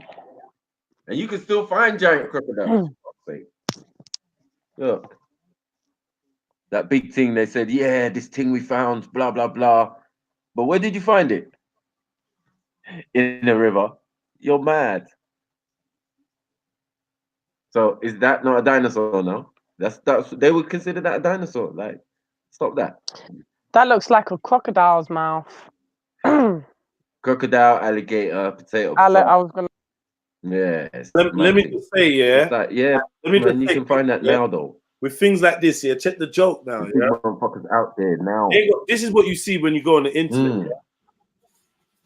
And you can still find giant crocodiles. Look. That big thing, they said, yeah, this thing we found, blah, blah, blah. But where did you find it? In a river. You're mad. So is that not a dinosaur now? That's they would consider that a dinosaur. Like, stop that. That looks like a crocodile's mouth. Crocodile, alligator, potato. I was gonna. Yeah. Let me just say, yeah. It's like, yeah, let me man, just you say, can find that now, though. With things like this, yeah. Check the joke now, yeah. Motherfuckers out there now. This is what you see when you go on the internet, yeah?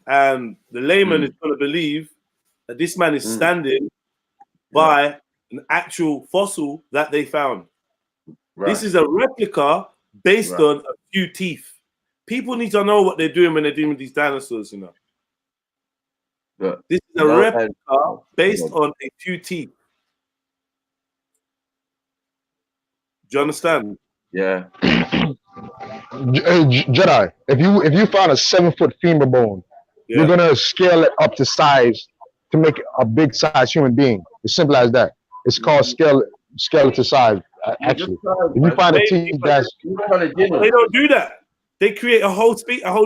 And the layman is going to believe that this man is standing by an actual fossil that they found. Right. This is a replica based on a few teeth. People need to know what they're doing when they're dealing with these dinosaurs, you know. This is a replica based on a few teeth. Do you understand? Yeah. Jedi, if you found a 7-foot femur bone, you're gonna scale it up to size to make it a big size human being. It's simple as that. It's called scale it to size. Actually, if you find a teeth that's they don't do that. They create a whole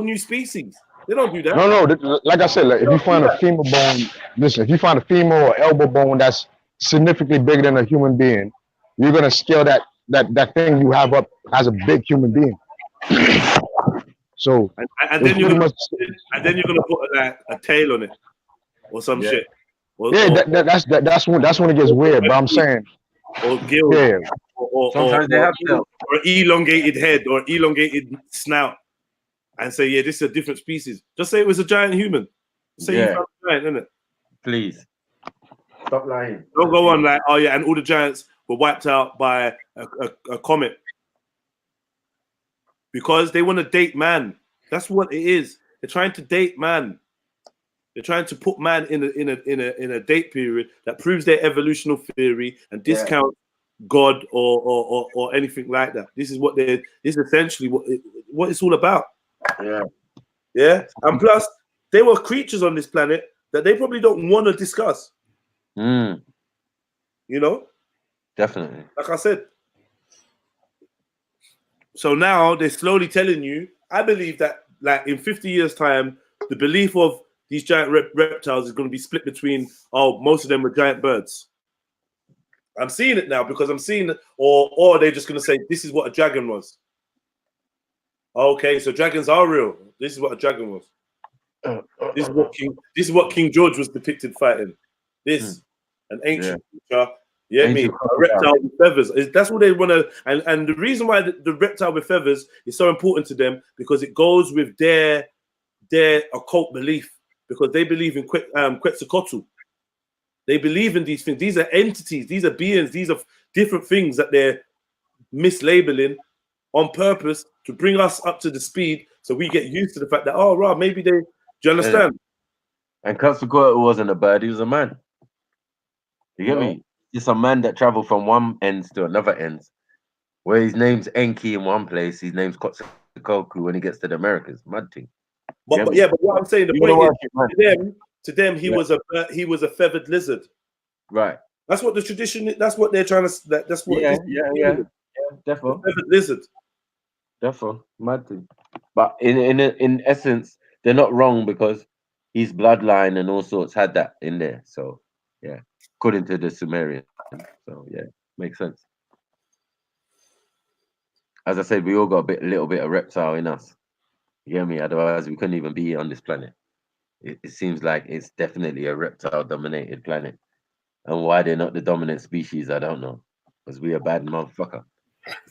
new species. They don't do that. No. Like I said, if you find a femur bone, listen. If you find a femur or elbow bone that's significantly bigger than a human being, you're gonna scale that thing you have up as a big human being. So and then you're gonna put like a tail on it or some shit. That's when it gets weird. But I'm saying, or gills, or elongated head or elongated snout, and say, yeah, this is a different species. Just say it was a giant human. Say you found a giant, innit? Please stop lying. Don't go on like, oh yeah, and all the giants were wiped out by a comet. Because they want to date man. That's what it is. They're trying to date man. They're trying to put man in a date period that proves their evolutionary theory and discount God or anything like that. This is what this is essentially what it's all about. Yeah. And plus, there were creatures on this planet that they probably don't want to discuss. You know? Definitely. Like I said. So now they're slowly telling you, I believe that like in 50 years' time, the belief of these giant reptiles is going to be split between, most of them were giant birds. I'm seeing it now because I'm seeing it, or they're just going to say, this is what a dragon was. Okay, so dragons are real. This is what a dragon was. This is what King George was depicted fighting. This, an ancient creature. Yeah, a reptile with feathers. That's what they want to. And the reason why the reptile with feathers is so important to them because it goes with their occult belief because they believe in Quetzalcoatl. They believe in these things. These are entities. These are beings. These are different things that they're mislabeling on purpose to bring us up to the speed so we get used to the fact that maybe they. Do you understand? And Quetzalcoatl wasn't a bird. He was a man. You get me? It's a man that traveled from one end to another end. Where his name's Enki in one place, his name's Quetzalcoatl when he gets to the Americas. Mad thing. But what I'm saying, the point is, to them, he was a feathered lizard. Right. That's what the tradition. That's what they're trying to. That's what. Yeah. Definitely. Feathered lizard. Definitely. Mad thing. But in essence, they're not wrong because his bloodline and all sorts had that in there. So yeah. According to the Sumerian. So yeah, makes sense. As I said, we all got a little bit of reptile in us. You hear me? Otherwise, we couldn't even be on this planet. It seems like it's definitely a reptile-dominated planet. And why they're not the dominant species, I don't know. Because we a bad motherfucker.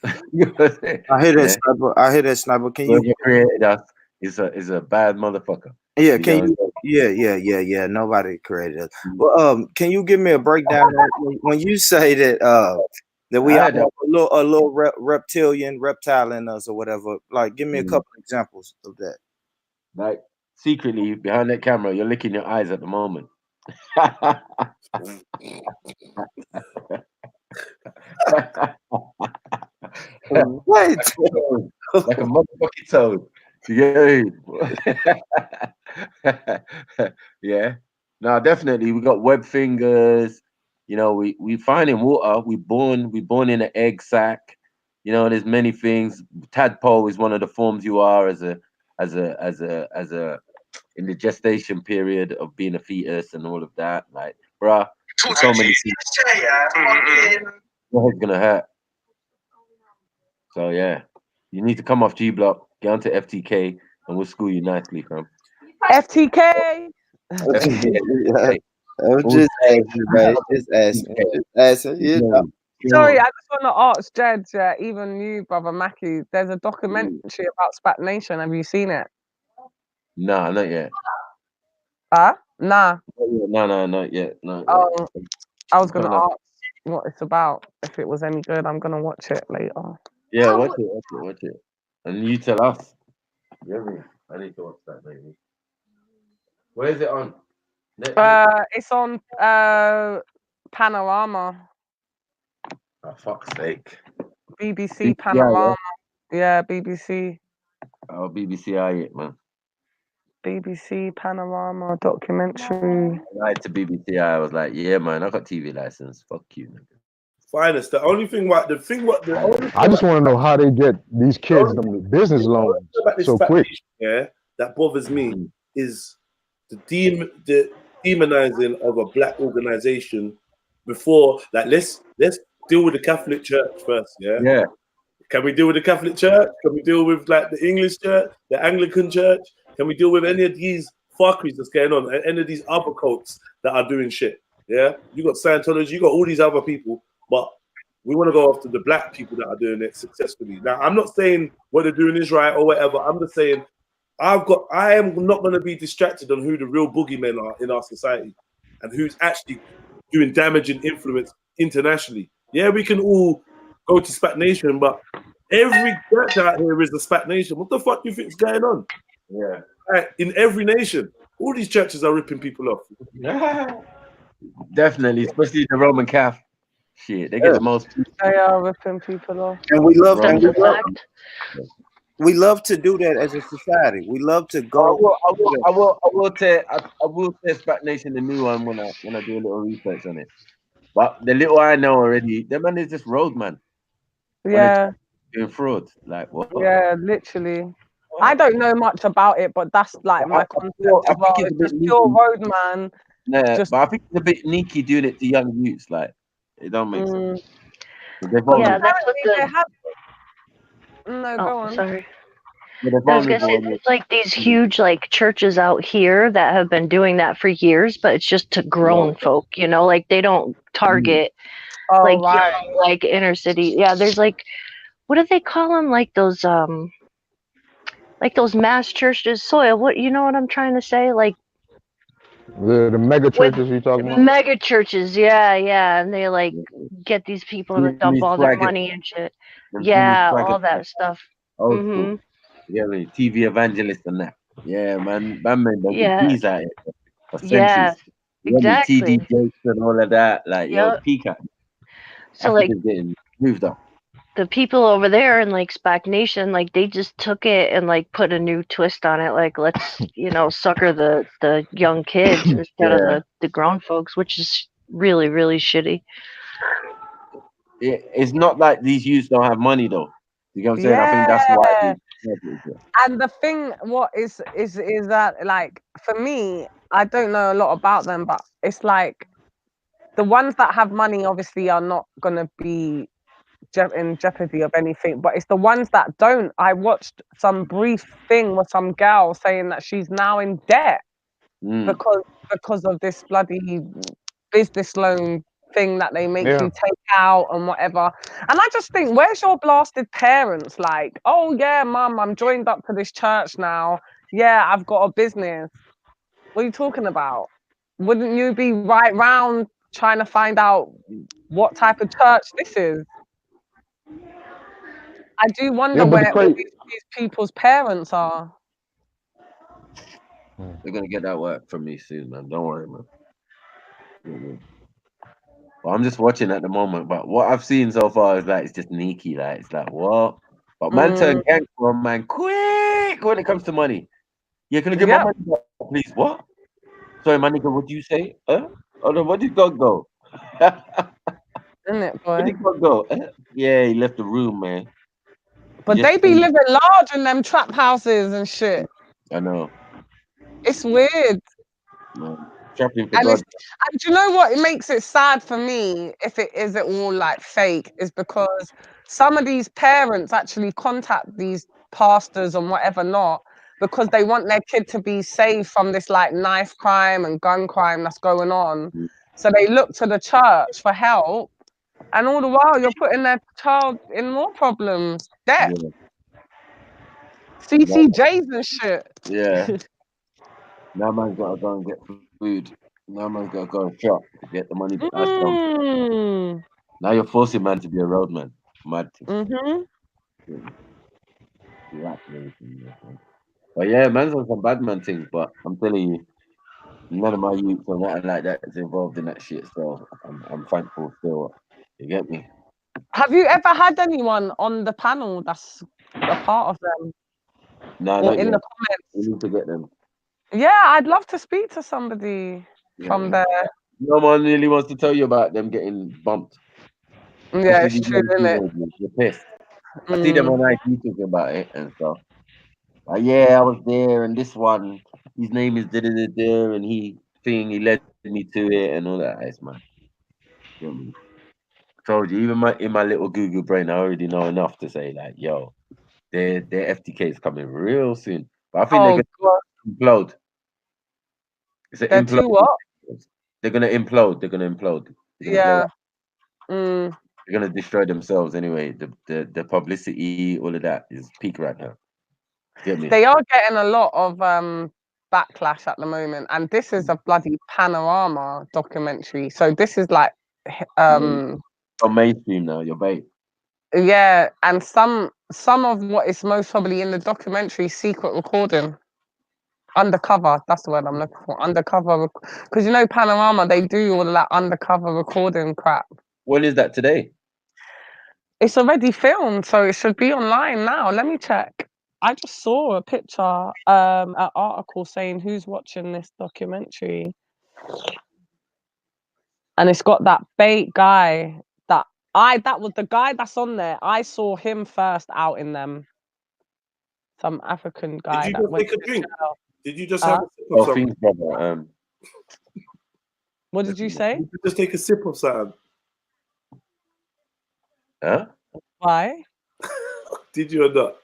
I hear that, Sniper. I hear that, Sniper. Can Whoever you created us is a bad motherfucker. Yeah, yeah. Nobody created us. Well, can you give me a breakdown when you say that that we have a little reptile in us or whatever? Like, give me a couple examples of that. Like secretly behind that camera, you're licking your eyes at the moment. What? Like a motherfucking toad. Yeah. Yeah. No, definitely. We got web fingers. You know, we find in water. We born in an egg sac. You know, there's many things. Tadpole is one of the forms you are as a in the gestation period of being a fetus and all of that. Like, bruh, there's so many things. Your head's gonna hurt. So yeah, you need to come off G Block, get onto FTK, and we'll school you nicely, fam. FTK. FTK. I'm just asking, man. Just asking. Just asking. You know. Sorry, I just want to ask Jed, even you, brother Mackie. There's a documentary about Spat Nation. Have you seen it? Nah, not yet. Huh? Nah. No, not yet. No. Oh, I was gonna ask what it's about. If it was any good, I'm gonna watch it later. Yeah, watch it. And you tell us. Yeah, I need to watch that maybe. Where is it on? Netflix? It's on Panorama. Oh, fuck's sake. BBC Panorama. Yeah, BBC. Oh, BBC I it, man. BBC Panorama documentary. I lied to BBC I was like, yeah, man, I got TV license. Fuck you, nigga. Finest. The only thing, what the only I just want to know how they get these kids them business loans about this so quick. yeah, that bothers me is the demonizing of a black organization before. Like, let's deal with the Catholic Church first. Yeah. Can we deal with the Catholic Church? Can we deal with like the English Church, the Anglican Church? Can we deal with any of these fuckeries that's going on, and any of these other cults that are doing shit? Yeah, you got Scientology, you got all these other people, but we want to go after the black people that are doing it successfully. Now, I'm not saying what they're doing is right or whatever. I'm just saying I am not going to be distracted on who the real boogeymen are in our society and who's actually doing damaging influence internationally. Yeah, we can all go to Spat Nation, but every church out here is a Spat Nation. What the fuck do you think is going on? Yeah. Right, in every nation, all these churches are ripping people off. Definitely, especially the Roman Catholic. Shit, they get the most. They are ripping people off. And we love That's a fact. we love to do that as a society. We love to go. I will say Spat Nation the new one when I do a little research on it. But the little I know already, the man is just road man. Yeah. Doing fraud. Like what? Yeah, literally. I don't know much about it, but that's like my concept as well. It's just pure road man. Yeah, but I think it's a bit sneaky doing it to young youths. Like, it don't make sense. Yeah, that's what the. No, go on. Sorry. I was gonna say there's like these huge like churches out here that have been doing that for years, but it's just to grown folk, you know, like they don't target young, like inner city. Yeah, there's like, what do they call them? Like those mass churches. Soil. What, you know what I'm trying to say? Like the mega churches you talking about? mega churches, yeah, and they like get these people to dump all their money and shit. Yeah, all that stuff. Mm-hmm. Yeah, TV evangelist and that. Yeah, man, Yeah. these out here for centuries. Yeah, exactly. TD Jakes and all of that, like yo, peacock. So like getting moved up. the people over there in like Spac Nation, like they just took it and like put a new twist on it. Like let's sucker the young kids instead of the grown folks, which is really really shitty. It's not like these youths don't have money though. You know what I'm saying? I think that's why. And the thing, what is that like for me? I don't know a lot about them, but it's like the ones that have money obviously are not gonna be in jeopardy of anything, but it's the ones that don't. I watched some brief thing with some girl saying that she's now in debt because of this bloody business loan thing that they make you take out and whatever. And I just think, where's your blasted parents? Like, oh yeah, mum, I'm joined up to this church now. Yeah, I've got a business. What are you talking about? Wouldn't you be right round trying to find out what type of church this is? I do wonder where all these people's parents are. They're gonna get that work from me soon, man. Don't worry, man. But I'm just watching at the moment. But what I've seen so far is like it's just sneaky. Like it's like what? But man turn gangster, man, quick when it comes to money. Yeah, can I get my money back, please? What? Sorry, my nigga, what do you say? Oh no, where did God go? Isn't it, Where boy? did God go? Yeah, he left the room, man. But Yes, they be living large in them trap houses and shit. I know. It's weird. Man. Trapping for And God. do you know what? It makes it sad for me if it isn't all like fake, is because some of these parents actually contact these pastors and whatever not because they want their kid to be saved from this like knife crime and gun crime that's going on. So they look to the church for help, and all the while you're putting their child in more problems, debt, CCJs and shit. Yeah. Now man's gotta go and get food. Now man's gotta go and shop to get the money out of Mm. Now you're forcing man to be a roadman. Mad thing. Mm-hmm. But yeah, man's on some bad man things, but I'm telling you, none of my youth or nothing like that is involved in that shit. So I'm thankful still. You get me? Have you ever had anyone on the panel that's a part of them? No, Or not in yet. the comments? We need to get them. Yeah, I'd love to speak to somebody from there. No one really wants to tell you about them getting bumped. Yeah, Especially it's these true, young isn't it? teenagers. You're pissed. I see them on IT talking about it and stuff. Like, yeah, I was there, and this one, his name is da da da da, and he led me to it, and all that. It's man. You know what I mean? I told you, even in my little Google brain, I already know enough to say like, yo, their FTK is coming real soon. But I think they're God. gonna implode. It's an They're too implode. what? They're gonna implode. They're gonna implode. They're gonna blow Yeah. up. They're gonna destroy themselves anyway. The publicity, all of that is peak right now. Get me? They are getting a lot of backlash at the moment, and this is a bloody panorama documentary. So this is like On mainstream now, you're bait. yeah, and some of what is most probably in the documentary secret recording. Undercover, that's the word I'm looking for. Undercover, because you know Panorama, they do all of that undercover recording crap. When is that today? It's already filmed, so it should be online now. Let me check. I just saw a picture, an article saying who's watching this documentary, and it's got that bait guy that was the guy that's on there. I saw him first out in them. Some African guy Did you that just went take a to drink? jail. Did you just have a sip of Oh, something? things, brother. What did you say? Did you just take a sip of something? Huh? Why? Did you or not?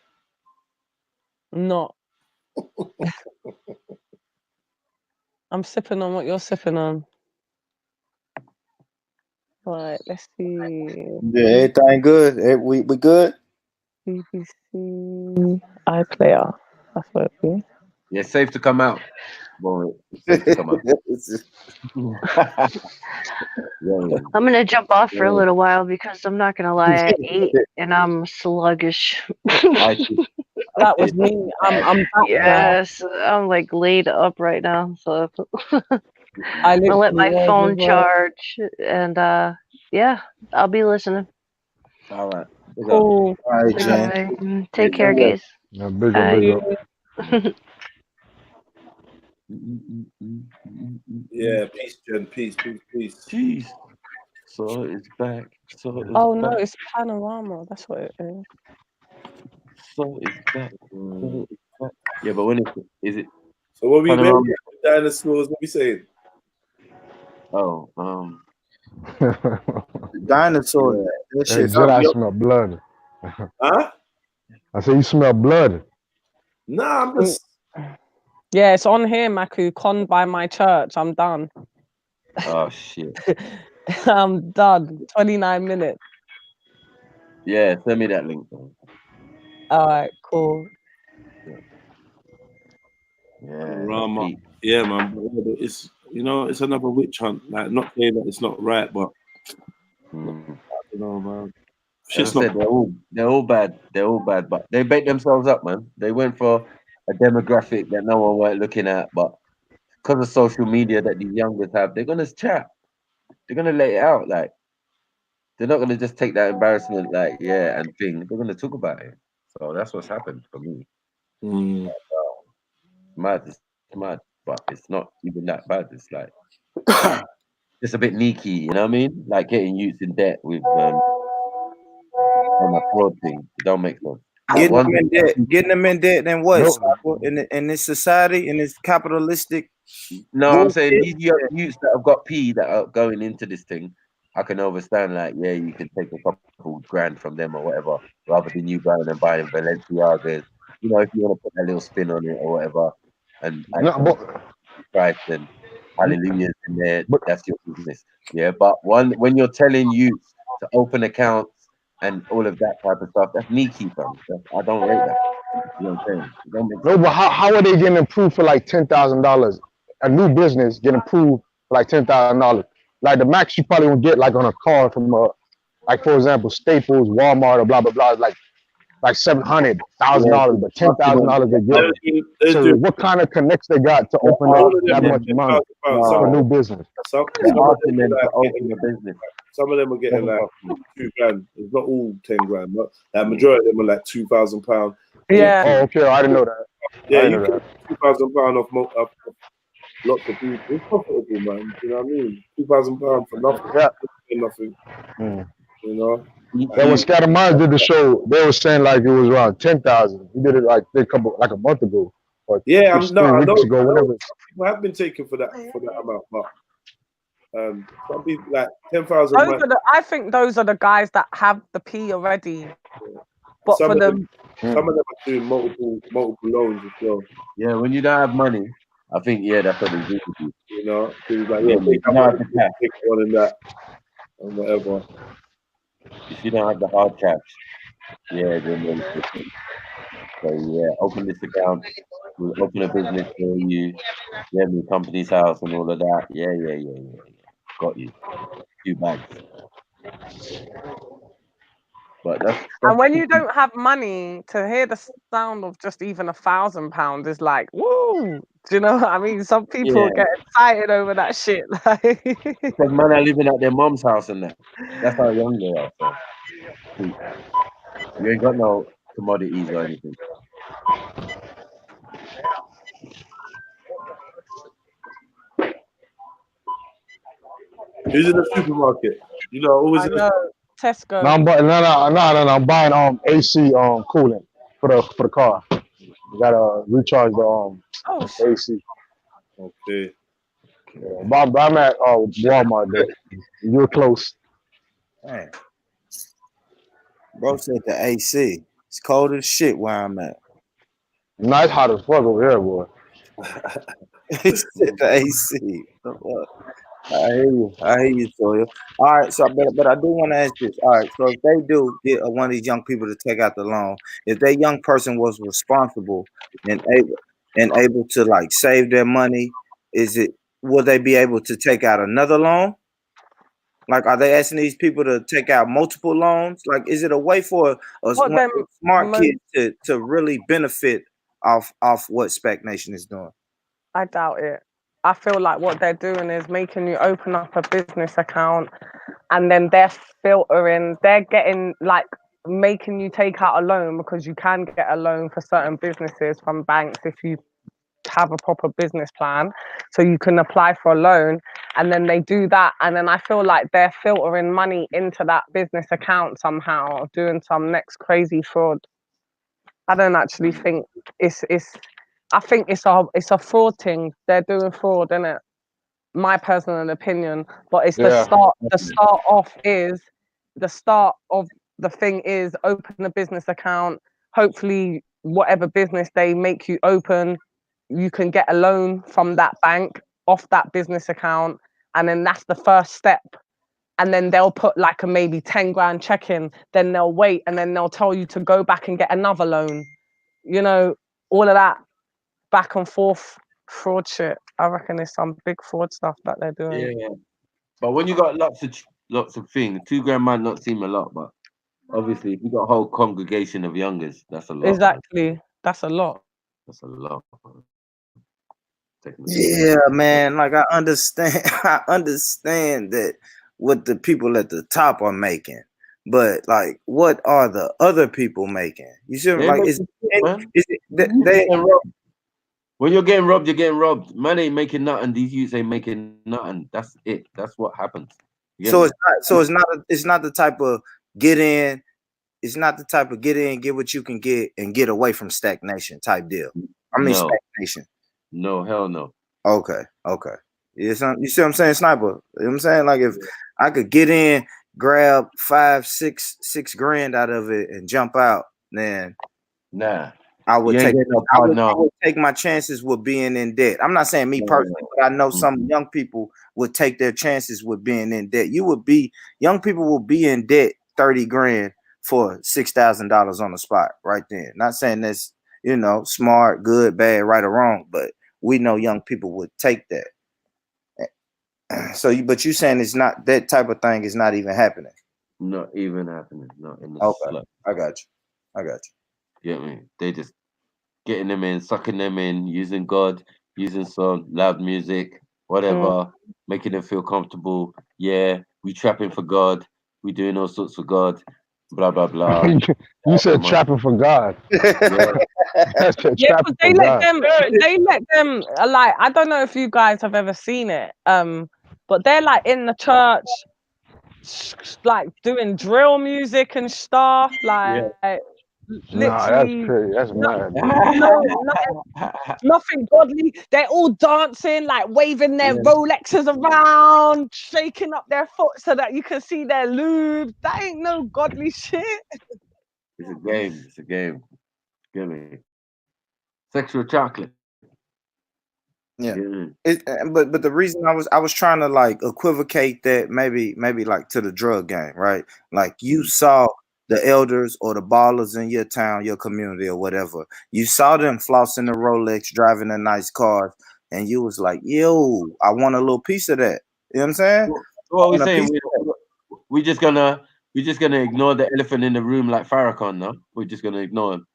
Not. I'm sipping on what you're sipping on. Right, let's see. Yeah, everything good. We good. BBC iPlayer. That's what it is. Yeah, it's safe to come out. Well, it's safe to come out. I'm gonna jump off for a little while because I'm not gonna lie, I ate and I'm sluggish. That was me. I'm back now. Yes, I'm like laid up right now. So I I'll let my literally was phone as well. charge and yeah, I'll be listening. All right. Cool. All right, All Jen. right. Take care, guys. Yeah, big Bye. up. Yeah, peace, Jen. Peace. Jeez. So it's back. So it's Oh no, back. it's Panorama. That's what it is. So it's back. So it's back. Yeah, but when is it? So what we Panorama? dinosaurs? What we saying? Oh, Dinosaurs. That Hey, shit. Jen, I smell blood. Huh? I say you smell blood. Nah, I'm just. Yeah, it's on here, Maku. Conned by my church. I'm done. Oh shit. I'm done. 29 minutes. Yeah, send me that link. Man. All right, cool. Yeah, Rama. Yeah, man. It's it's another witch hunt. Like, not saying that it's not right, but I don't know, man. As I said, they're all bad. They're all bad, but they bait themselves up, man. They went for a demographic that no one weren't looking at, but because of social media that these youngers have, they're gonna chat. they're gonna let it out. Like they're not gonna just take that embarrassment, like and thing. They're gonna talk about it. So that's what's happened for me. It's mad, but it's not even that bad. It's like it's a bit sneaky, you know what I mean? Like getting youths in debt with on a fraud thing. It don't make sense. Getting them in debt, then what? In this society, in this capitalistic. No, I'm saying these youths that have got P that are going into this thing, I can understand. Like, you can take a couple grand from them or whatever, rather than you going and buying Balenciagas. You know, if you want to put a little spin on it or whatever, and Christ and hallelujahs in there, that's your business. Yeah, but when you're telling youths to open accounts and all of that type of stuff, that's sneaky, fam. I don't rate that. You know what I'm saying? It don't make No, sense. but how are they getting approved for like $10,000? A new business getting approved for like $10,000. Like the max you probably will get like on a car from like for example Staples, Walmart, or blah blah blah, like $700,000, but $10,000 they get. So what kind of connects they got to open up that much money for new business? Some of them are getting like £2,000. It's not all 10 grand. But like majority of them are like £2,000. Yeah. Oh, okay. I didn't know that. Yeah, you get £2,000 off lots of people. It's profitable, man. You know what I mean? £2,000 for nothing. Yeah. Nothing. You know. Yeah, when Scatter Minds did the show, they were saying like it was around 10,000. He did it like a month ago, or 3 weeks ago, whatever. People have been taken for that amount, but some people like 10,000. I think those are the guys that have the P already. But some for them, some of them are doing multiple loans as well. Yeah, when you don't have money, I think that's what they do. You know, because like you don't have the cash. take one and that and whatever. If you don't have the hard cash, then so open this account. We'll open a business for you. The company's house and all of that. Yeah. Got you. 2 bags. But that's and when you don't have money, to hear the sound of just even £1,000 is like, woo! Do you know what I mean? Some people get excited over that shit. Because man are living at their mom's house and that. That's how young they are. So. You ain't got no commodities or anything. Who's in the supermarket? You know, always in the Tesco. No, I'm buying AC coolant for the car. You gotta recharge the AC. Okay. Yeah, but I'm at Walmart though. You're close. Hey. Bro said the AC. It's cold as shit where I'm at. Nice hot as fuck over here, boy. He said the AC. I hear you, Sawyer. All right, so but I do want to ask this. All right, so if they do get one of these young people to take out the loan, if that young person was responsible and able to like save their money, will they be able to take out another loan? Like, are they asking these people to take out multiple loans? Like, is it a way for a smart kid to really benefit off what Spec Nation is doing? I doubt it. I feel like what they're doing is making you open up a business account, and then they're filtering. They're getting like making you take out a loan, because you can get a loan for certain businesses from banks if you have a proper business plan, so you can apply for a loan, and then they do that, and then I feel like they're filtering money into that business account somehow, doing some next crazy fraud. I don't actually think I think it's a fraud thing. They're doing fraud, isn't it? My personal opinion, but it's the start. The start of the thing is open a business account. Hopefully, whatever business they make you open, you can get a loan from that bank off that business account, and then that's the first step. And then they'll put like a maybe 10 grand check in. Then they'll wait, and then they'll tell you to go back and get another loan. You know, all of that back and forth fraud shit. I reckon there's some big fraud stuff that they're doing. Yeah, but when you got lots of things, 2 grand might not seem a lot, but obviously if you got a whole congregation of youngers, that's a lot. Exactly, that's a lot. That's a lot. Technically. Yeah, man. Like I understand, I understand that what the people at the top are making, but like, what are the other people making? You see, They like, make it, man. is it You they? getting robbed. When you're getting robbed, you're getting robbed. Man ain't making nothing. These youths ain't making nothing. That's it. That's what happens. You get So me? it's not. So it's not the type of get in. It's not the type of get in, get what you can get, and get away from stagnation type deal. I mean No. stagnation. No, hell no. Okay. You see what I'm saying, Sniper? You know what I'm saying? Like if I could get in, grab 5, 6 grand out of it and jump out, then nah. I would You ain't take getting no I card would, I now. would take my chances with being in debt. I'm not saying me personally, but I know some young people would take their chances with being in debt. Young people will be in debt 30 grand for $6,000 on the spot right then. Not saying that's, smart, good, bad, right or wrong, but we know young people would take that. So, but you saying it's not that type of thing is not even happening. Not even happening. Not in the Okay, slut. I got you. Get me? They just getting them in, sucking them in, using God, using some loud music, whatever, making them feel comfortable. Yeah, we trapping for God. We doing all sorts for God. Blah blah blah. You said trapping for God. Yeah. I said Yeah, trapping because for God. they let them like, I don't know if you guys have ever seen it, but they're like in the church, like doing drill music and stuff, like Nah, that's literally crazy. That's mad. nothing godly. They're all dancing, like waving their Rolexes around, shaking up their foot so that you can see their lube. That ain't no godly shit. It's a game. It's a game. Get me? Sexual chocolate. Yeah. But the reason I was trying to like equivocate that maybe like to the drug game, right? Like you saw the elders or the ballers in your town, your community or whatever. You saw them flossing the Rolex, driving a nice car, and you was like, yo, I want a little piece of that. You know what I'm saying? What we saying? We're just gonna ignore the elephant in the room like Farrakhan, no? We're just gonna ignore him.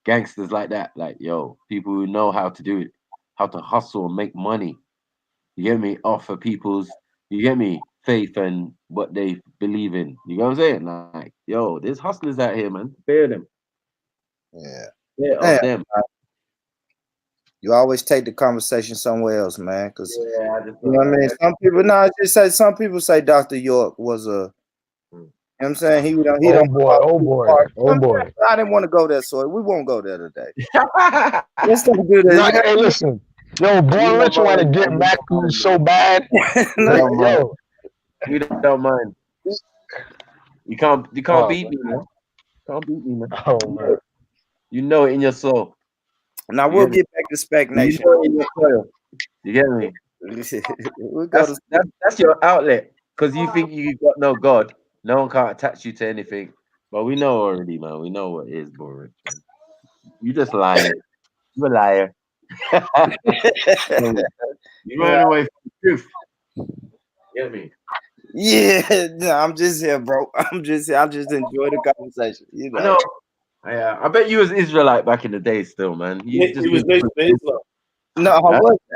Gangsters like that. Like, yo, people who know how to do it, how to hustle and make money. You get me? Offer people's, you get me? Faith and what they believe in. You know what I'm saying? Like, yo, there's hustlers out here, man. Bear them. Yeah. Yeah, of them. You always take the conversation somewhere else, man. Because I just you know what I mean. Some people, I just say some people say Dr. York was a. You know what I'm saying? He don't. Oh boy. I didn't want to go there, so we won't go there today. Let's don't do Nah, that. hey, listen. Yo, Boy Rich want to get Matthews so bad. Yo, we don't mind. You can't beat me, man. Can't beat me, man. Oh man. You know it in your soul. Now we'll get back to stagnation. You know it in your soul. You get me? That's your outlet. Because you think you got no God. No one can't attach you to anything. But we know already, man. We know what is boring. You just lying. You're a liar. You ran away from the truth. Get me? Yeah, no, I'm just here, bro. I just enjoy the conversation. You know. I know. Yeah, I bet you was Israelite back in the day, still, man. He was based in Islam. No,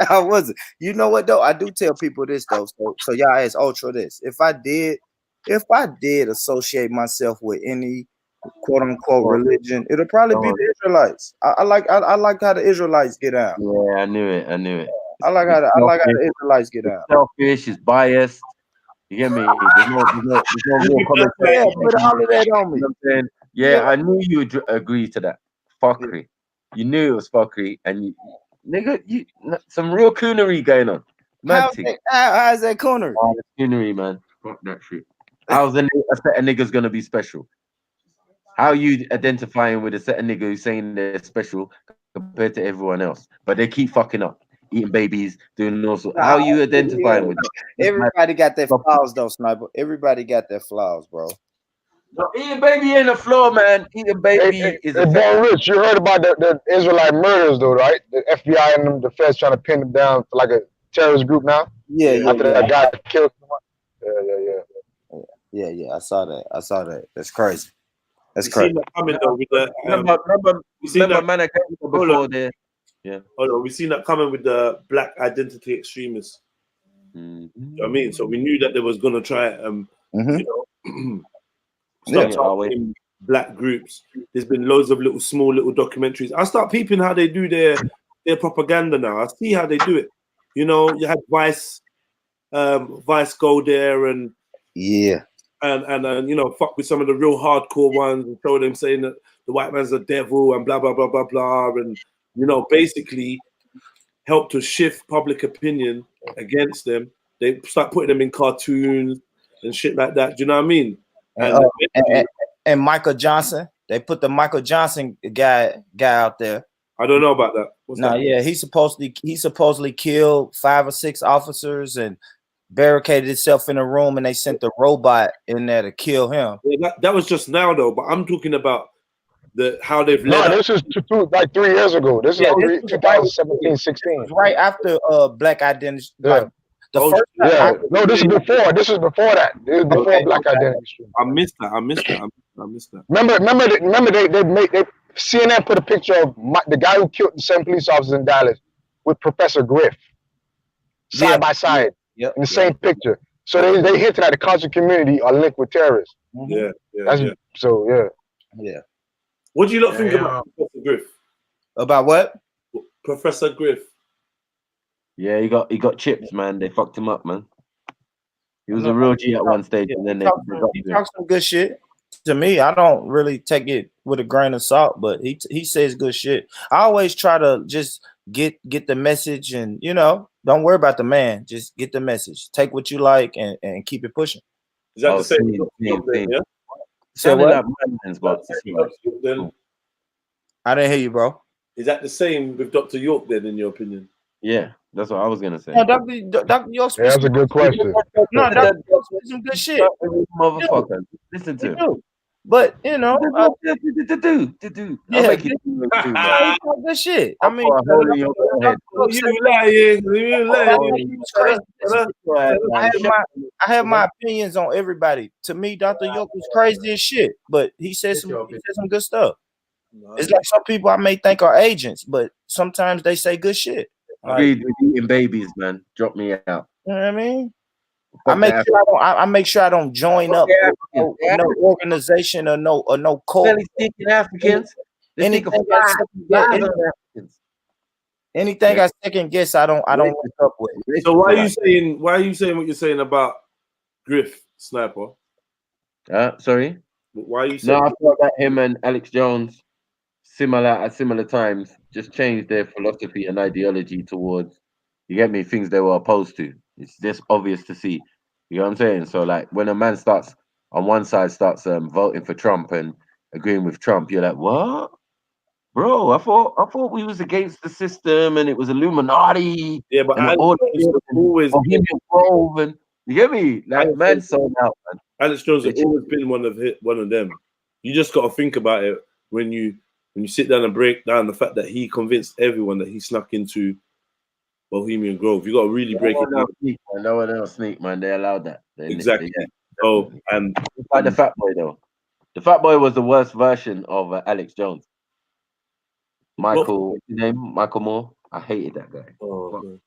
I wasn't. You know what though? I do tell people this though. So y'all ask Ultra this. If I did associate myself with any quote unquote religion, it'll probably be the Israelites. I like how the Israelites get out. Yeah, I knew it. I like how the Israelites get out. Selfish, is biased. You get me? There's no real common sense. Yeah, put all of that on me. You know what I'm saying? Yeah, I knew you would agree to that. Fuckery. You knew it was fuckery, and you some real coonery going on. How's that coonery? Oh, coonery, man. Fuck that shit. How's a set of niggas gonna be special? How you identifying with a set of niggas who's saying they're special compared to everyone else, but they keep fucking up, eating babies, doing all sorts. How you identifying with them? Everybody got their flaws, though, Sniper. Everybody got their flaws, bro. No, eating baby in the floor, man. Eating baby is a Boy Rich, you heard about the Israelite murders though, right? The FBI and them, the feds trying to pin them down for like a terrorist group now. After that guy killed someone. Yeah. I saw that. That's crazy. That's You crazy. seen that coming though with the remember man I came before there. Yeah. Oh no, we've seen that coming with the black identity extremists. You know what I mean? So we knew that they was gonna try you know start targeting black groups. There's been loads of small little documentaries. I start peeping how they do their propaganda now. I see how they do it. You know, you had Vice go there and yeah, and you know, fuck with some of the real hardcore ones and show them saying that the white man's a devil and blah blah blah blah blah, and you know, basically help to shift public opinion against them. They start putting them in cartoons and shit like that. Do you know what I mean? And Michael Johnson, they put the Michael Johnson guy out there. I don't know about that. Yeah, he supposedly killed 5 or 6 officers and barricaded himself in a room, and they sent the robot in there to kill him. Yeah, that was just now though, but I'm talking about how they've led. No, this is like 3 years ago. This is like 2017, 16. Right after Black Identity. Yeah. Like, the first time no, this is before. This is before that. This is before Black Identity. I missed that. Remember they CNN put a picture of the guy who killed the 7 police officers in Dallas with Professor Griff side by side in the same picture. So they hinted at the conscious community are linked with terrorists. Yeah. So yeah. What do you lot think about Professor Griff? About what? Professor Griff. Yeah, he got chips, man. They fucked him up, man. He was a real G at one stage, and then he talks some good shit. To me, I don't really take it with a grain of salt, but he says good shit. I always try to just get the message, and you know, don't worry about the man. Just get the message. Take what you like and keep it pushing. Is that the same? Yeah. So what? I didn't hear you, bro. Is that the same with Dr. York then, in your opinion? Yeah, that's what I was gonna say. No, Dr. York. Yeah, that's a good question. No, Dr. York says some good shit. Motherfucker, listen to him. But you know, yeah, good shit. I mean, I have my opinions on everybody. To me, Dr. York was crazy as shit, but he said some good stuff. It's like some people I may think are agents, but sometimes they say good shit. Agreed with eating babies, man. Drop me out. You know what I mean? I make sure I don't join up with no organization or no cult. Africans. Anything I second guess, I don't link up with. So why are you saying what you're saying about Griff, Sniper? Sorry. Why are you saying? No, I thought that him and Alex Jones, at similar times, just changed their philosophy and ideology towards, you get me, things they were opposed to. It's just obvious to see. You know what I'm saying? So like when a man starts on one side voting for Trump and agreeing with Trump, you're like, what? Bro, I thought we was against the system and it was Illuminati. Yeah, but Alex Jones Grove and you get me? Like man sold out, man. Alex Jones has always been one of them. You just gotta think about it when you sit down and break down the fact that he convinced everyone that he snuck into Bohemian Grove. You got to really break it down. No one else sneak, man. They allowed that. Exactly. So, and it's like the Fat Boy though. The Fat Boy was the worst version of Alex Jones. Michael, what's his name? Michael Moore. I hated that guy. You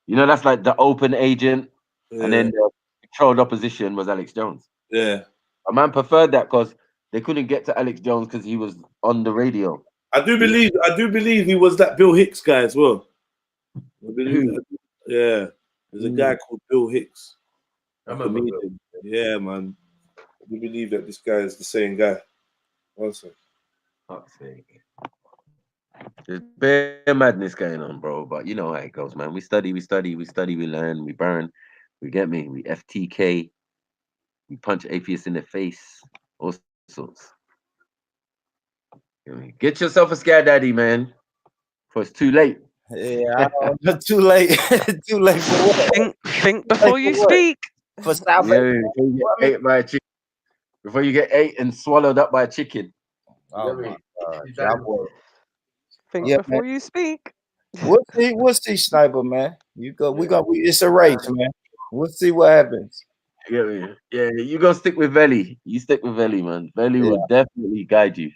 know, that's like the open agent, and then the controlled opposition was Alex Jones. Yeah. A man preferred that because they couldn't get to Alex Jones because he was on the radio. I do believe he was that Bill Hicks guy as well. Yeah, there's a guy called Bill Hicks. I remember Bill. Yeah, man. I do believe that this guy is the same guy. One second. Fuck's sake. There's bare madness going on, bro. But you know how it goes, man. We study, we learn, we burn. We get me? We FTK. We punch atheists in the face. All sorts. Get yourself a scare daddy, man. Before it's too late. Yeah, too late. Too late for what? Think before you speak. For salvation. Before you get ate and swallowed up by a chicken. Oh my God. Think before you speak. We'll see, Sniper, man. It's a race, man. We'll see what happens. Yeah, you go stick with Veli. You stick with Veli, man. Veli will definitely guide you.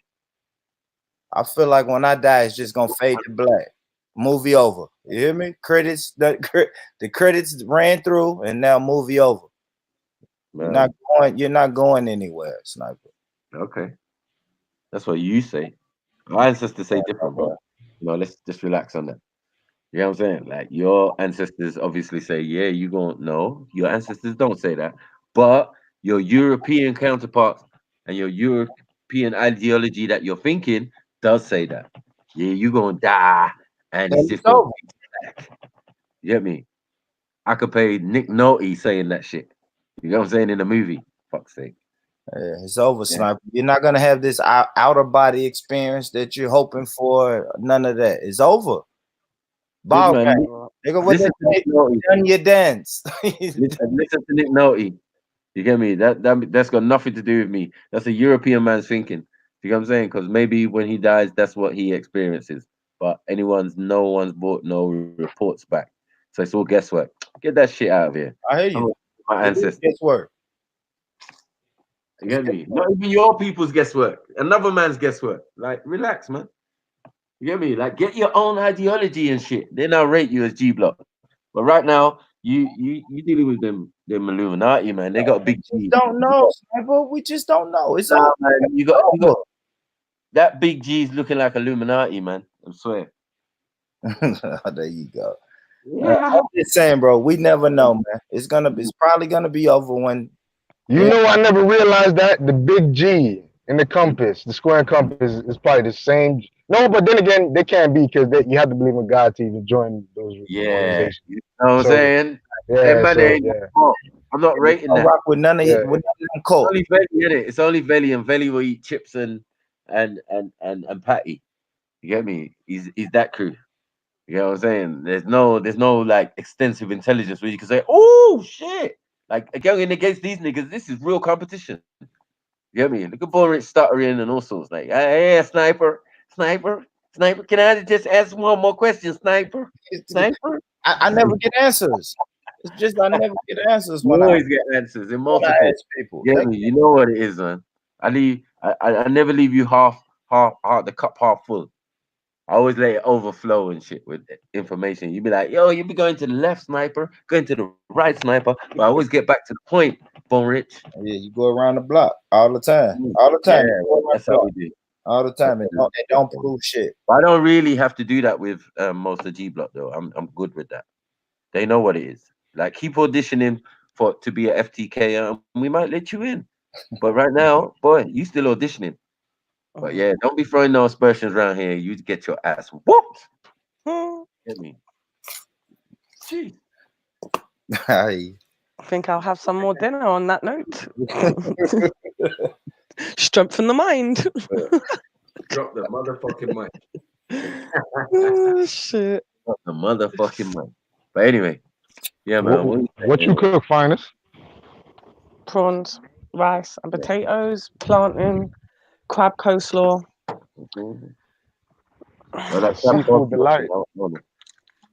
I feel like when I die, it's just gonna fade to black. Movie over. You hear me? Credits. The credits ran through, and now movie over. You're not going. You're not going anywhere, Sniper. Okay, that's what you say. My ancestors say different, bro. You know, let's just relax on that. You know what I'm saying? Like your ancestors obviously say, yeah, you gonna know. Your ancestors don't say that, but your European counterparts and your European ideology that you're thinking does say that. Yeah, you gonna die, and it's just gonna be back. You get me? I could pay Nick Nolte saying that shit. You know what I'm saying in the movie? Fuck's sake. Yeah, it's over, Sniper. You're not gonna have this outer body experience that you're hoping for. None of that. It's over. Ball Man, game. Nigga, what listen to Nick Nolte. done your dance. listen to Nick Nolte. You get me? That's got nothing to do with me. That's a European man's thinking. You get what I'm saying? Because maybe when he dies, that's what he experiences. But no one's brought no reports back. So it's all guesswork. Get that shit out of here. I hear you. My ancestors. Guesswork. You get me? Not even your people's guesswork. Another man's guesswork. Like, relax, man. You get me? Like, get your own ideology and shit. Then I'll rate you as G Block. But right now, you dealing with them Illuminati, man. They got a big G. Don't know, Sniper. We just don't know. It's all man. You got that big G's looking like Illuminati, man. I swear. There you go. Yeah. I'm just saying, bro. We never know, man. It's probably gonna be over when. You know, I never realized that the big G in the compass, the square compass, is probably the same. No, but then again, they can't be because you have to believe in God to even join those organizations. You know what I'm saying? I'm not rating that. Rock with none of them cults. It's only Veli, innit? It's only Veli, and Veli will eat chips and patty. You get me? He's that crew. You know what I'm saying? There's no like extensive intelligence where you can say, oh shit. Like going against these niggas, this is real competition. You get me? Look at Boris stuttering and all sorts. Like, hey, sniper. Can I just ask one more question, sniper? I never get answers. It's just I never get answers You when always get answers in multiple people. Get me? You know what it is, man. I never leave you half the cup half full. I always let it overflow and shit with information. You be like, yo, you be going to the left, sniper, going to the right, sniper. But I always get back to the point, Bone Rich. Yeah, you go around the block all the time. All the time. Yeah, that's how we do. All the time. It don't prove shit. But I don't really have to do that with most of G Block though. I'm good with that. They know what it is. Like keep auditioning to be a FTK and we might let you in. But right now, boy, you still auditioning. But yeah, don't be throwing no aspersions around here. You get your ass whooped. Get me? Jeez. I think I'll have some more dinner on that note. Strengthen the mind. Drop the motherfucking mic. Oh, shit. Drop the motherfucking mic. But anyway, yeah, man. What you cook, Finest? Prawns, rice, and potatoes, plantain, crab coleslaw. Well, that Seafood delight.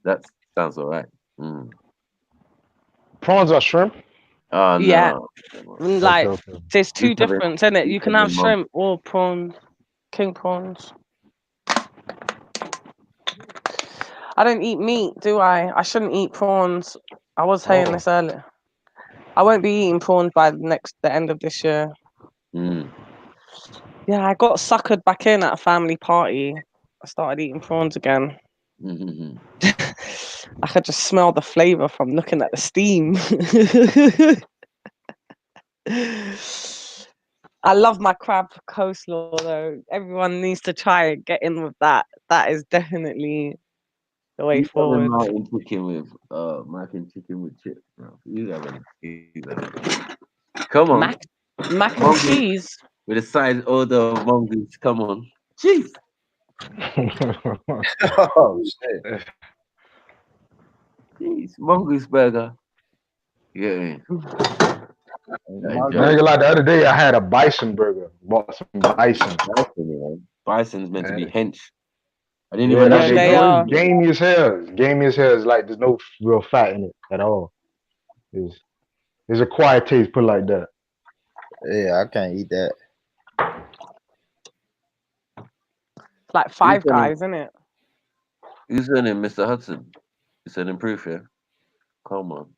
That sounds all right. Mm. Prawns are shrimp? Oh, no. Yeah. Like, Okay. there's two different, isn't it? You can have shrimp or prawns, king prawns. I don't eat meat, do I? I shouldn't eat prawns. I was saying this earlier. I won't be eating prawns by the end of this year. Mm. Yeah, I got suckered back in at a family party. I started eating prawns again. Mm-hmm. I could just smell the flavor from looking at the steam. I love my crab coleslaw though. Everyone needs to try it. Get in with that. That is definitely the way forward. Mountain chicken with mac and chicken with chips, bro. Come on. Mac and cheese. With a side order of mongoose. Come on. Jeez. Oh shit. Jeez. Mongoose burger. Yeah. I ain't gonna lie, the other day I had a bison burger. Bought some bison. Bison's meant to be hench. I Yeah, didn't even know they are gamey as hell. Gamey as hell. It's like there's no real fat in it at all. There's a quiet taste, put it like that. Yeah, I can't eat that. Like Five Guys, isn't it? Who's sending Mr. Hudson? You sending proof, yeah? Come on.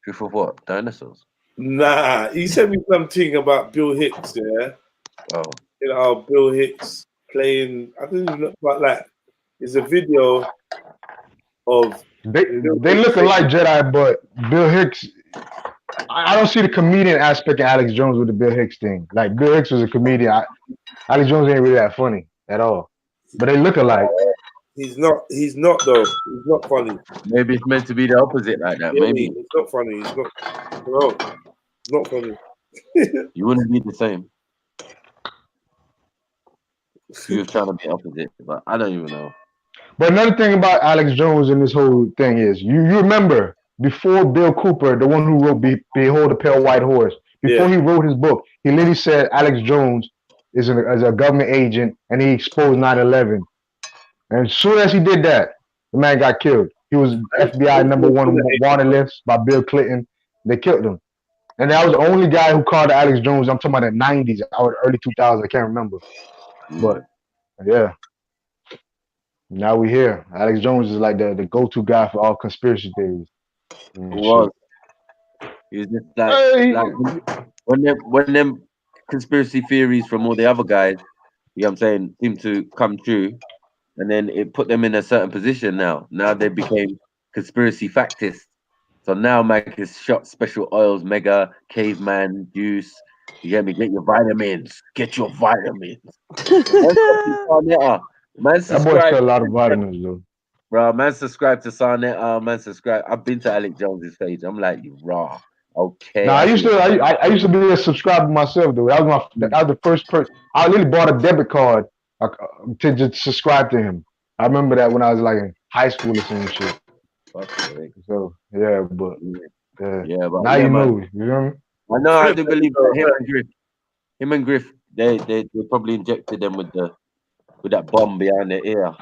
Proof of what? Dinosaurs? Nah, he sent me something about Bill Hicks, yeah? Oh. You know, Bill Hicks playing, I don't even know, but like, it's a video of They Bill they Hicks looking like Jedi, but Bill Hicks. I don't see the comedian aspect of Alex Jones with the Bill Hicks thing. Like Bill Hicks was a comedian. Alex Jones ain't really that funny at all. But they look alike. He's not though. He's not funny. Maybe it's meant to be the opposite like that. Yeah, Maybe. it's not funny. He's not, no, it's not funny. You wouldn't be the same. He was trying to be opposite, but I don't even know. But another thing about Alex Jones and this whole thing is, you remember before Bill Cooper, the one who wrote Behold the Pale White Horse, before he wrote his book, he literally said Alex Jones is a government agent and he exposed 9/11. And as soon as he did that, the man got killed. He was FBI #1 wanted list by Bill Clinton. They killed him. And that was the only guy who called Alex Jones. I'm talking about the 90s or early 2000s. I can't remember. But yeah. Now we here. Alex Jones is like the go-to guy for all conspiracy theories. He was just like when them conspiracy theories from all the other guys, you know what I'm saying, seem to come true, and then it put them in a certain position now. Now they became conspiracy factists. So now Mike is shot special oils, mega, caveman, juice. You get me? Get your vitamins. Get your vitamins. Man, That boy still a lot of vitamins though. Bro, man, subscribe to Sarnetta. Man, subscribe. I've been to Alex Jones's page. I'm like, you raw. Okay. Now I used to be a subscriber myself though. That was the first person. I literally bought a debit card to just subscribe to him. I remember that when I was like in high school or some shit. So yeah, but but now yeah, you man. know. You know I know. I do believe that him and Griff, they probably injected them with that bomb behind their ear.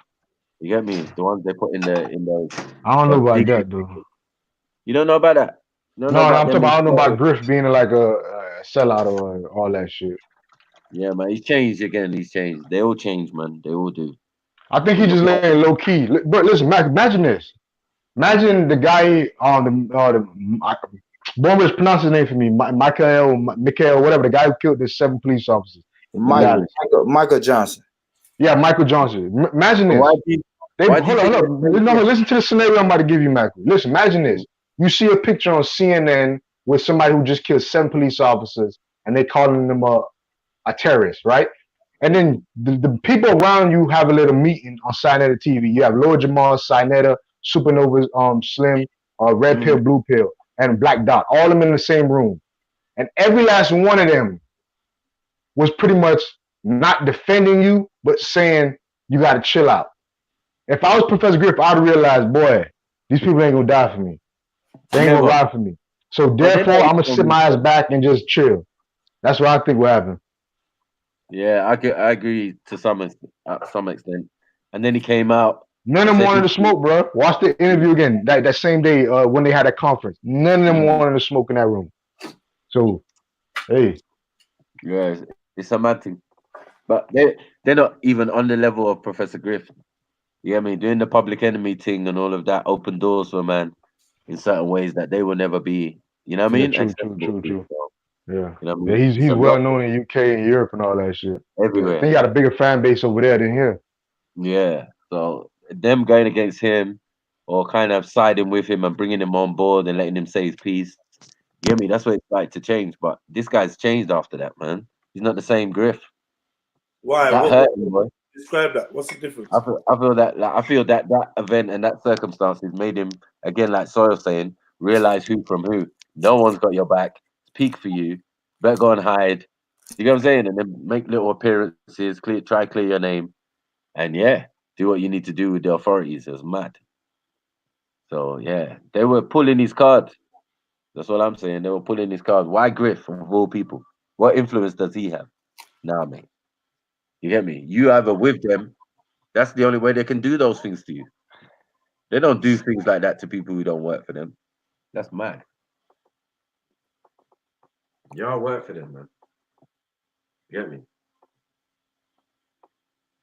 You get me? The ones they put in the. I don't know about that though. You don't know about that? No, I'm talking about, I don't know about Griff being like a sellout or all that shit. Yeah, man, he's changed again. He's changed. They all change, man. They all do. I think he just laying low key. But listen, imagine this. Imagine the guy on Boy pronounce his name for me. Michael, whatever, the guy who killed the 7 police officers. Michael Johnson. Yeah, Michael Johnson. Imagine this. Hold on. Listen to the scenario I'm about to give you, Michael. Listen, imagine this. You see a picture on CNN with somebody who just killed 7 police officers and they calling them a terrorist, right? And then the people around you have a little meeting on Sinetta TV. You have Lord Jamal, Sinetta, Supernovas, Slim, Red Pill, Blue Pill, and Black Dot, all of them in the same room. And every last one of them was pretty much not defending you, but saying you got to chill out. If I was Professor Griff, I'd realize, boy, these people ain't gonna die for me. They ain't gonna ride for me. So therefore, I'm gonna sit my ass back and just chill. That's what I think will happen. Yeah, I agree to some extent. And then he came out. None of them wanted to smoke, bro. Watch the interview again. That same day when they had a conference. None of them wanted to smoke in that room. So, hey. Yeah, it's a mad thing. But they're not even on the level of Professor Griff. You know what I mean? Doing the public enemy thing and all of that open doors for a man in certain ways that they will never be. You know what I mean? True. So, yeah. You know what I mean? He's well known in UK and Europe and all that shit. Everywhere. I think he got a bigger fan base over there than here. Yeah. So them going against him or kind of siding with him and bringing him on board and letting him say his piece. You get me? That's what it's like to change. But this guy's changed after that, man. He's not the same Griff. Why? That hurt him, boy. Describe that. What's the difference? I feel that event and that circumstances made him, again, like Soil saying, realize who from who. No one's got your back. It's peak for you. Better go and hide. You know what I'm saying? And then make little appearances, try clear your name. And yeah, do what you need to do with the authorities. It was mad. So yeah, they were pulling his card. That's what I'm saying. They were pulling his card. Why Griff of all people? What influence does he have? Nah, mate. You get me? You either with them. That's the only way they can do those things to you. They don't do things like that to people who don't work for them. That's mad. Y'all work for them, man. You get me?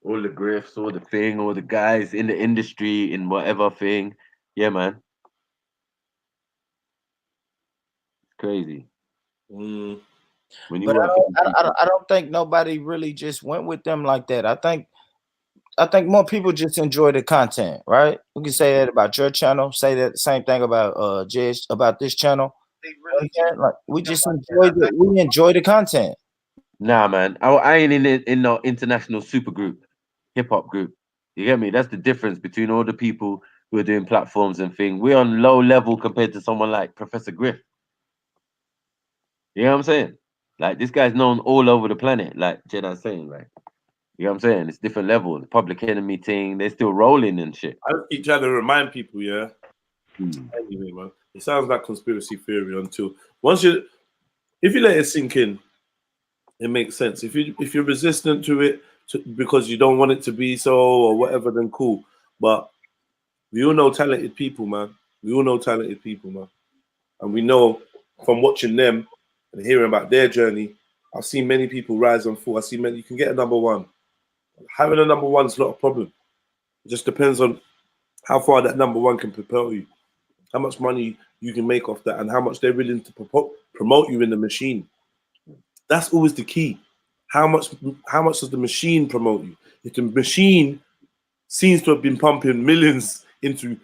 All the grifts, all the thing, all the guys in the industry, in whatever thing. Yeah, man. Crazy. Mm. When you But work for these people. I don't think nobody really just went with them like that. I think more people just enjoy the content, right? We can say that about your channel. Say that same thing about Jez, about this channel. Like we just enjoy the content. Nah, man. I ain't in no international super group, hip hop group. You get me? That's the difference between all the people who are doing platforms and thing. We're on low level compared to someone like Professor Griff. You know what I'm saying? Like this guy's known all over the planet. Like Jedi's saying, like, you know what I'm saying? It's different levels. The Public Enemy thing, they're still rolling and shit. I keep trying to remind people, yeah. Anyway, man, it sounds like conspiracy theory until if you let it sink in, it makes sense. If you're resistant to it because you don't want it to be so or whatever, then cool. But we all know talented people, man. We all know talented people, man, and we know from watching them and hearing about their journey. I've seen many people rise and fall. I see many. You can get a number one. Having a number one is not a problem. It just depends on how far that number one can propel you, how much money you can make off that, and how much they're willing to promote you in the machine. That's always the key. How much does the machine promote you? If the machine seems to have been pumping millions into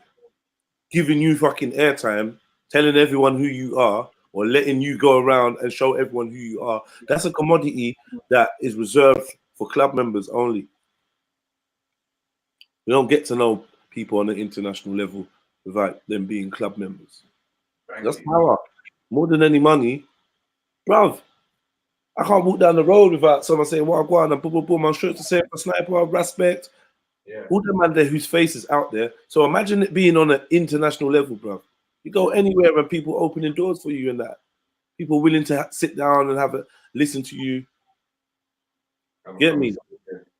giving you fucking airtime, telling everyone who you are, or letting you go around and show everyone who you are, that's a commodity that is reserved for club members only. We don't get to know people on an international level without them being club members. That's power. More than any money. Bruv, I can't walk down the road without someone saying, what I go on and boom, boom, boom, I'm sure to say for sniper, respect. Yeah. All the man there whose face is out there. So imagine it being on an international level, bruv. You go anywhere and people opening doors for you and that. People willing to sit down and listen to you. Get me?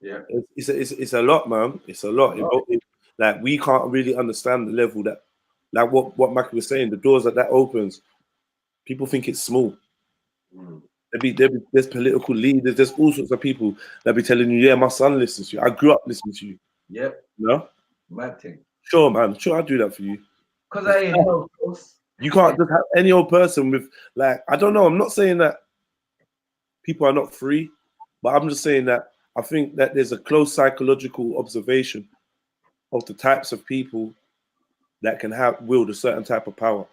Yeah. It's a lot, man. It's a lot. Like we can't really understand the level that, like what Mackie was saying, the doors that opens. People think it's small. There's political leaders. There's all sorts of people that be telling you, yeah, my son listens to you. I grew up listening to you. Yep. No. Mad thing. Sure, man. Sure, I'll do that for you. Because I ain't no close. You can't just have any old person with, like, I don't know. I'm not saying that people are not free, but I'm just saying that I think that there's a close psychological observation of the types of people that can wield a certain type of power.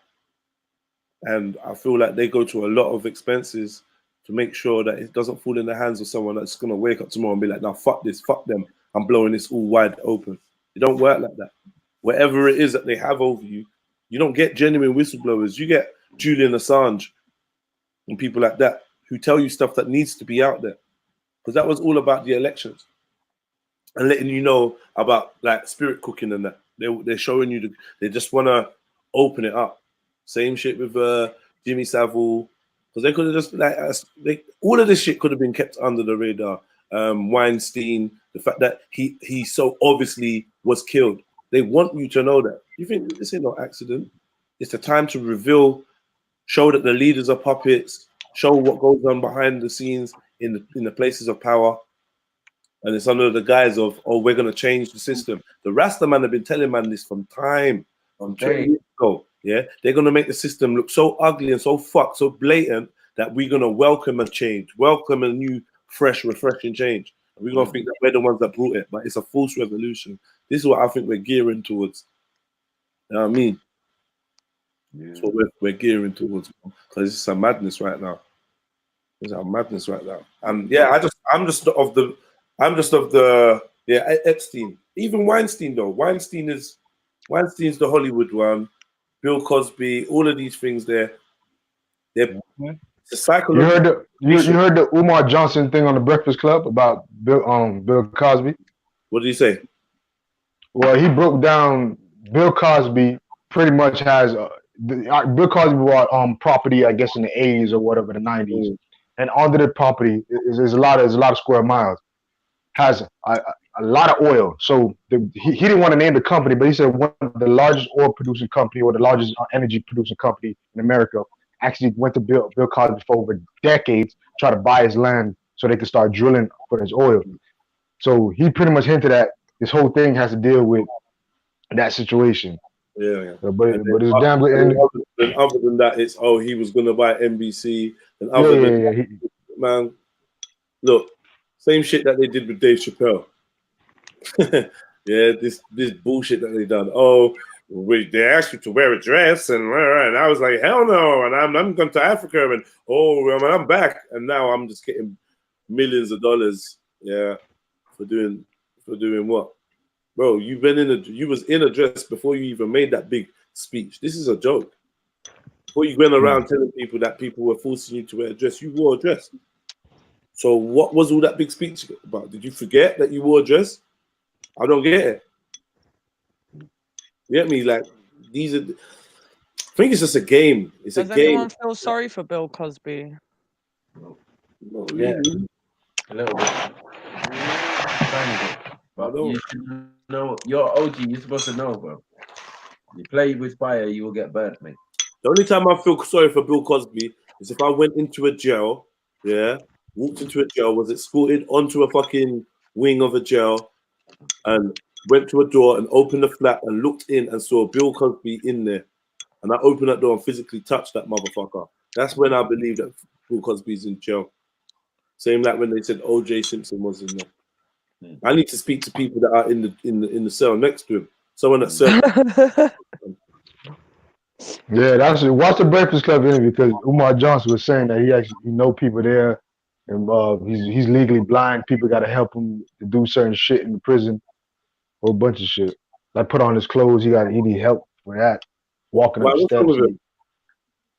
And I feel like they go to a lot of expenses to make sure that it doesn't fall in the hands of someone that's going to wake up tomorrow and be like, now, fuck this, fuck them. I'm blowing this all wide open. It don't work like that. Whatever it is that they have over you, you don't get genuine whistleblowers. You get Julian Assange and people like that who tell you stuff that needs to be out there. Because that was all about the elections and letting you know about like spirit cooking and that. They're showing you, they just want to open it up. Same shit with Jimmy Savile. Because they could have just, all of this shit could have been kept under the radar. Weinstein, the fact that he so obviously was killed. They want you to know that. You think this ain't no accident. It's the time to reveal, show that the leaders are puppets, show what goes on behind the scenes in the places of power. And it's under the guise of, oh, we're going to change the system. The Rasta man have been telling man this from 20 years ago. Yeah, they're going to make the system look so ugly and so fucked, so blatant that we're going to welcome a change, welcome a new, fresh, refreshing change. And we're going to think that we're the ones that brought it, but it's a false revolution. This is what I think we're gearing towards. You know what I mean? Yeah. That's what we're gearing towards, because it's a madness right now. It's a madness right now. And yeah, I'm just of the Epstein. Even Weinstein though. Weinstein's the Hollywood one. Bill Cosby, all of these things they're it's a psychological. You heard the Umar Johnson thing on the Breakfast Club about Bill Cosby? What did he say? Well, he broke down Bill Cosby pretty much has Bill Cosby bought property, I guess, in the 80s or whatever, the 90s. And under the property is a lot of square miles. Has a lot of oil. So he didn't want to name the company, but he said one of the largest oil producing company or the largest energy producing company in America actually went to Bill Cosby for over decades, try to buy his land so they could start drilling for his oil. So he pretty much hinted at this whole thing has to deal with that situation. Yeah. But And it's a damn good ending. then other than that, it's he was gonna buy NBC, and Yeah, other than yeah, that, man, look, same shit that they did with Dave Chappelle. Yeah, this bullshit that they done. Oh, they asked you to wear a dress, and I was like, hell no, and I'm going to Africa, and I'm back, and now I'm just getting millions of dollars, yeah, for doing what, bro? You was in a dress before you even made that big speech. This is a joke. Before you went around telling people that people were forcing you to wear a dress, you wore a dress. So what was all that big speech about? Did you forget that you wore a dress? I don't get it. You get me? Like, these are. I think it's just a game. It's Does a game. anyone feel sorry for Bill Cosby? Not Yeah, really. a little bit. Tiny bit. But you should know, you're OG, you're supposed to know, bro. You play with fire, you will get burnt, mate. The only time I feel sorry for Bill Cosby is if I went into a jail, walked into a jail, was escorted onto a fucking wing of a jail, and went to a door and opened the flap and looked in and saw Bill Cosby in there. And I opened that door and physically touched that motherfucker. That's when I believe that Bill Cosby's in jail. Same like when they said O.J. Simpson was in there. I need to speak to people that are in the cell next to him. Someone that served. Yeah, that's it. Watch the Breakfast Club interview because Umar Johnson was saying that he know people there, and he's legally blind. People got to help him to do certain shit in the prison, a whole bunch of shit. Like put on his clothes, he need help for that. Walking up What's wrong steps. with him?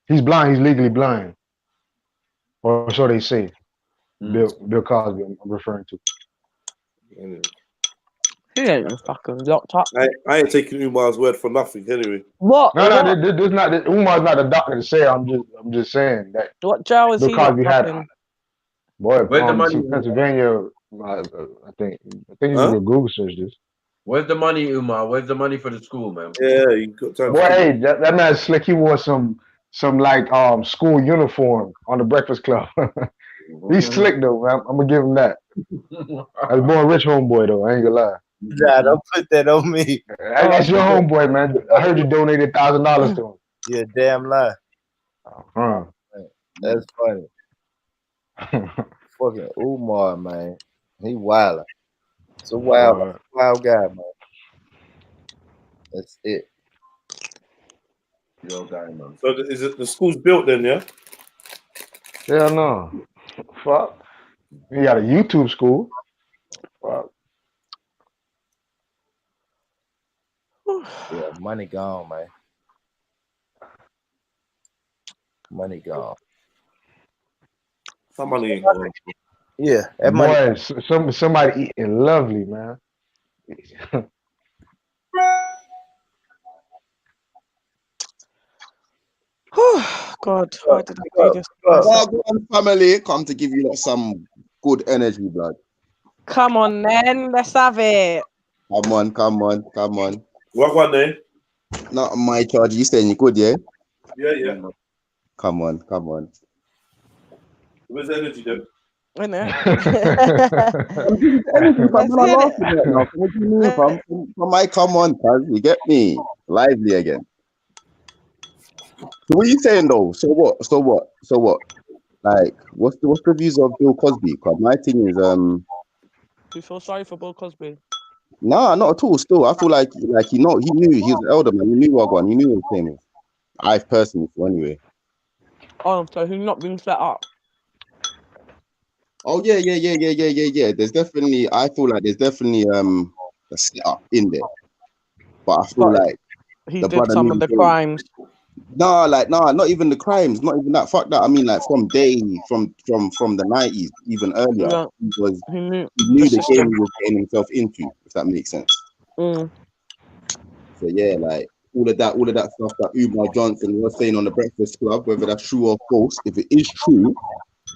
He's blind. He's legally blind, or so they say. Bill Cosby, I'm referring to. He ain't fucking locked up. I ain't taking Umar's word for nothing anyway. What? No, this not. Umar's not a doctor to say. I'm just saying that. What jail is Bill he Cosby locked up had. in? Boy, Where's the money? Pennsylvania. I think you can Google search this. Where's the money, Umar? Where's the money for the school, man? Yeah, you got time. Boy, hey, that man's slick. He wore some like school uniform on the Breakfast Club. He's slick though, man. I'm gonna give him that. That's born rich homeboy though. I ain't gonna lie. Nah, don't put that on me. That's your homeboy, man. I heard you donated $1,000 to him. Yeah, damn lie. Huh. That's funny. Fucking Umar, man. He wild. It's a wild guy, man. That's it. Yo, guy, man. So is it the school's built then? Yeah. Yeah, no. Fuck. You got a YouTube school. Fuck. Yeah, money gone, man. Money gone. Some money ain't gone. Yeah, that money. Boy, somebody eating lovely, man. God, why did I do this? One family come to give you some good energy, blood. Come on, then. Let's have it. Come on. What one name? Not my charge. You saying you good, yeah? Yeah. Come on. Where's the energy then? In there. What do you mean, fam? From my come on, cuz you get me lively again. So what are you saying though? So what? Like, what's the views of Bill Cosby? Cause my thing is, Do you feel sorry for Bill Cosby? nah, not at all. Still, I feel like he knew he was an elder man. He knew what one. He knew what his name was. I personally feel anyway. Oh, so he's not been set up. Oh yeah. There's definitely. I feel like there's definitely a setup in there, but I feel like he did some of the crimes. Nah, not even the crimes, not even that. Fuck that. I mean, like from the 90s, even earlier, he knew the game he was getting himself into, if that makes sense. So yeah, like all of that stuff that Umar Johnson was saying on the Breakfast Club, whether that's true or false, if it is true,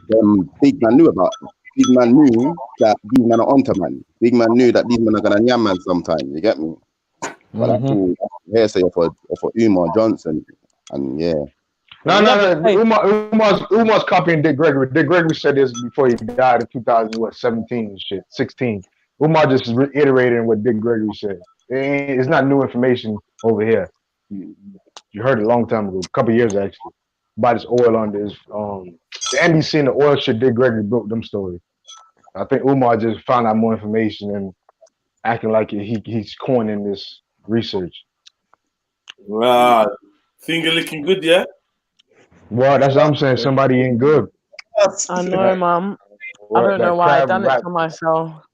then Big Man knew about it. Big Man knew that these men are onto man. Big Man knew that these men are gonna yam man sometimes. You get me? But that's all hearsay for Umar Johnson. And yeah. No. Umar's copying Dick Gregory. Dick Gregory said this before he died in 2017 and shit, 16. Umar just reiterating what Dick Gregory said. It's not new information over here. You heard it a long time ago, a couple years actually, about this oil on this. The NBC and the oil shit, Dick Gregory broke them stories. I think Umar just found out more information and acting like he's coining this research. Wow. Finger looking good, yeah? Well, that's what I'm saying. Somebody ain't good. I know, Mum. I don't know why I done it to myself.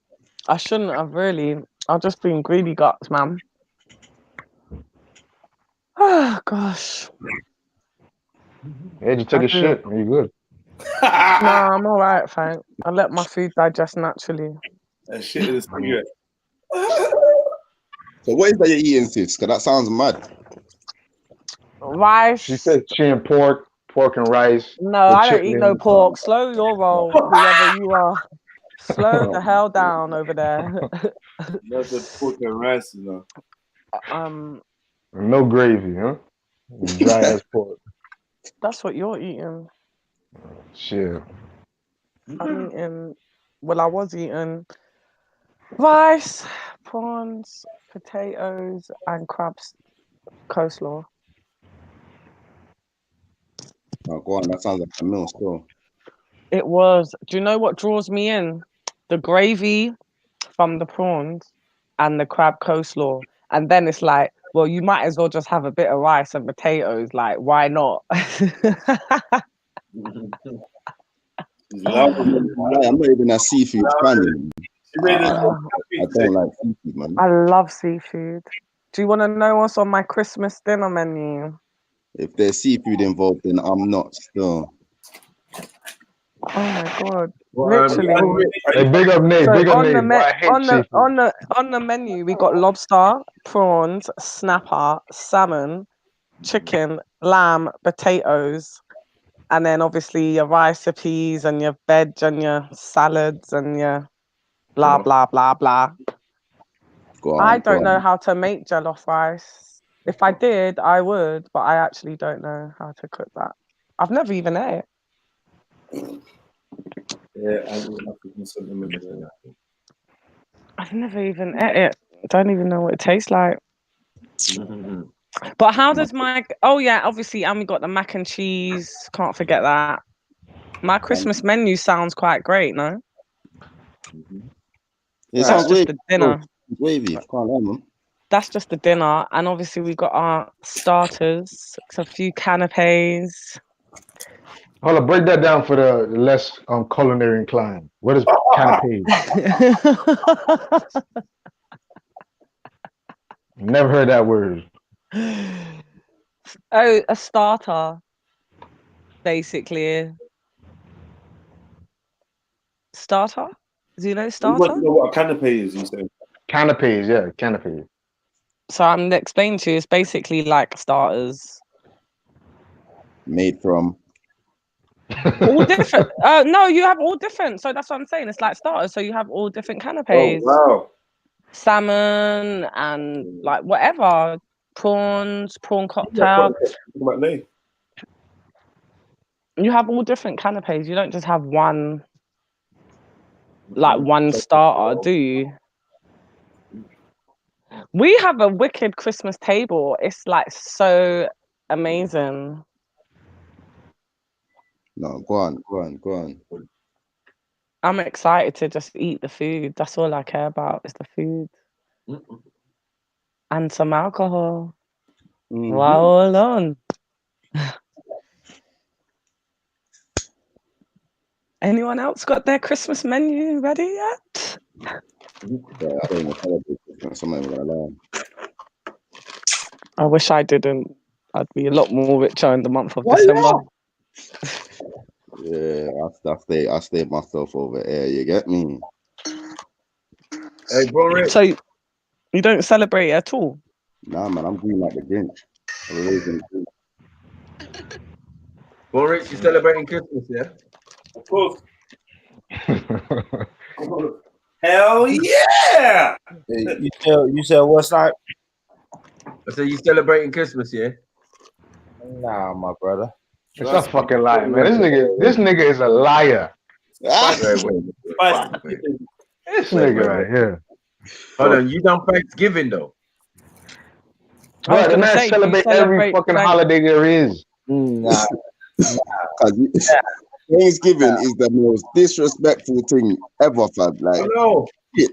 I shouldn't have really. I've just been greedy guts, man. Oh gosh. Yeah, just take a shit. Are you good? No, I'm all right, thanks. I let my food digest naturally. That shit is cigarette. So what is that you're eating, sis? Because that sounds mad. Rice. She said she and pork and rice. No, I don't eat no pork. Slow your roll, whoever you are. Slow the hell down over there. That's the pork and rice, you know. No gravy, huh? Dry ass pork. That's what you're eating. Shit. I'm eating. Well, I was eating rice, prawns, potatoes, and crabs coleslaw. Oh, go on. That sounds like a meal still. It was. Do you know what draws me in? The gravy from the prawns and the crab coleslaw. And then it's like, well, you might as well just have a bit of rice and potatoes. Like, why not? I'm not even a seafood fan. I don't like seafood, man. I love seafood. Do you want to know what's on my Christmas dinner menu? If there's seafood involved, then I'm not still. Oh my god! Literally. Hey, big up Nate. So Big up on Nate. on the menu, we got lobster, prawns, snapper, salmon, chicken, lamb, potatoes, and then obviously your recipes and your veg and your salads and your blah blah blah blah. I don't know how to make jollof rice. If I did, I would, but I actually don't know how to cook that. I've never even ate it. Yeah, I've never even ate it. I don't even know what it tastes like. But how does my... Oh, yeah, obviously, and we got the mac and cheese. Can't forget that. My Christmas menu sounds quite great, no? It That's just the dinner. Wavy. I can't lie, man. That's just the dinner. And obviously, we got our starters. A few canapes. Hold on, break that down for the less culinary inclined. What is canapé? Never heard that word. Oh, a starter, basically. Starter? Do you know starter? You want to know what a canapé is, you say? Canapés, yeah, canapés. So I'm explaining to you, it's basically like starters. Made from... all different. No, you have all different. So that's what I'm saying. It's like starters. So you have all different canapes. Oh, wow. Salmon and like whatever. Prawns, prawn cocktail. You have all different canapes. You don't just have one, like one starter, do you? We have a wicked Christmas table. It's like so amazing. No, go on. I'm excited to just eat the food. That's all I care about is the food. And some alcohol. Wow, hold on. Anyone else got their Christmas menu ready yet? Yeah, I don't even celebrate Christmas. I'm not even gonna lie. I wish I didn't. I'd be a lot more richer in the month of December. Yeah, I stay myself over here. You get me? Hey, bro, so you don't celebrate at all? Nah, man, I'm green like the Grinch. Well, Rich, you celebrating Christmas, yeah? Of course. Hell yeah! You said what's not? I said you celebrating Christmas, yeah? Nah, my brother. It's a fucking lie, man. This nigga is a liar. This nigga right here. Hold on, you done Thanksgiving though? I was Bro, the gonna man say, do you celebrate every celebrate fucking holiday there is. Nah. Thanksgiving is the most disrespectful thing ever, fam. Like, know. shit.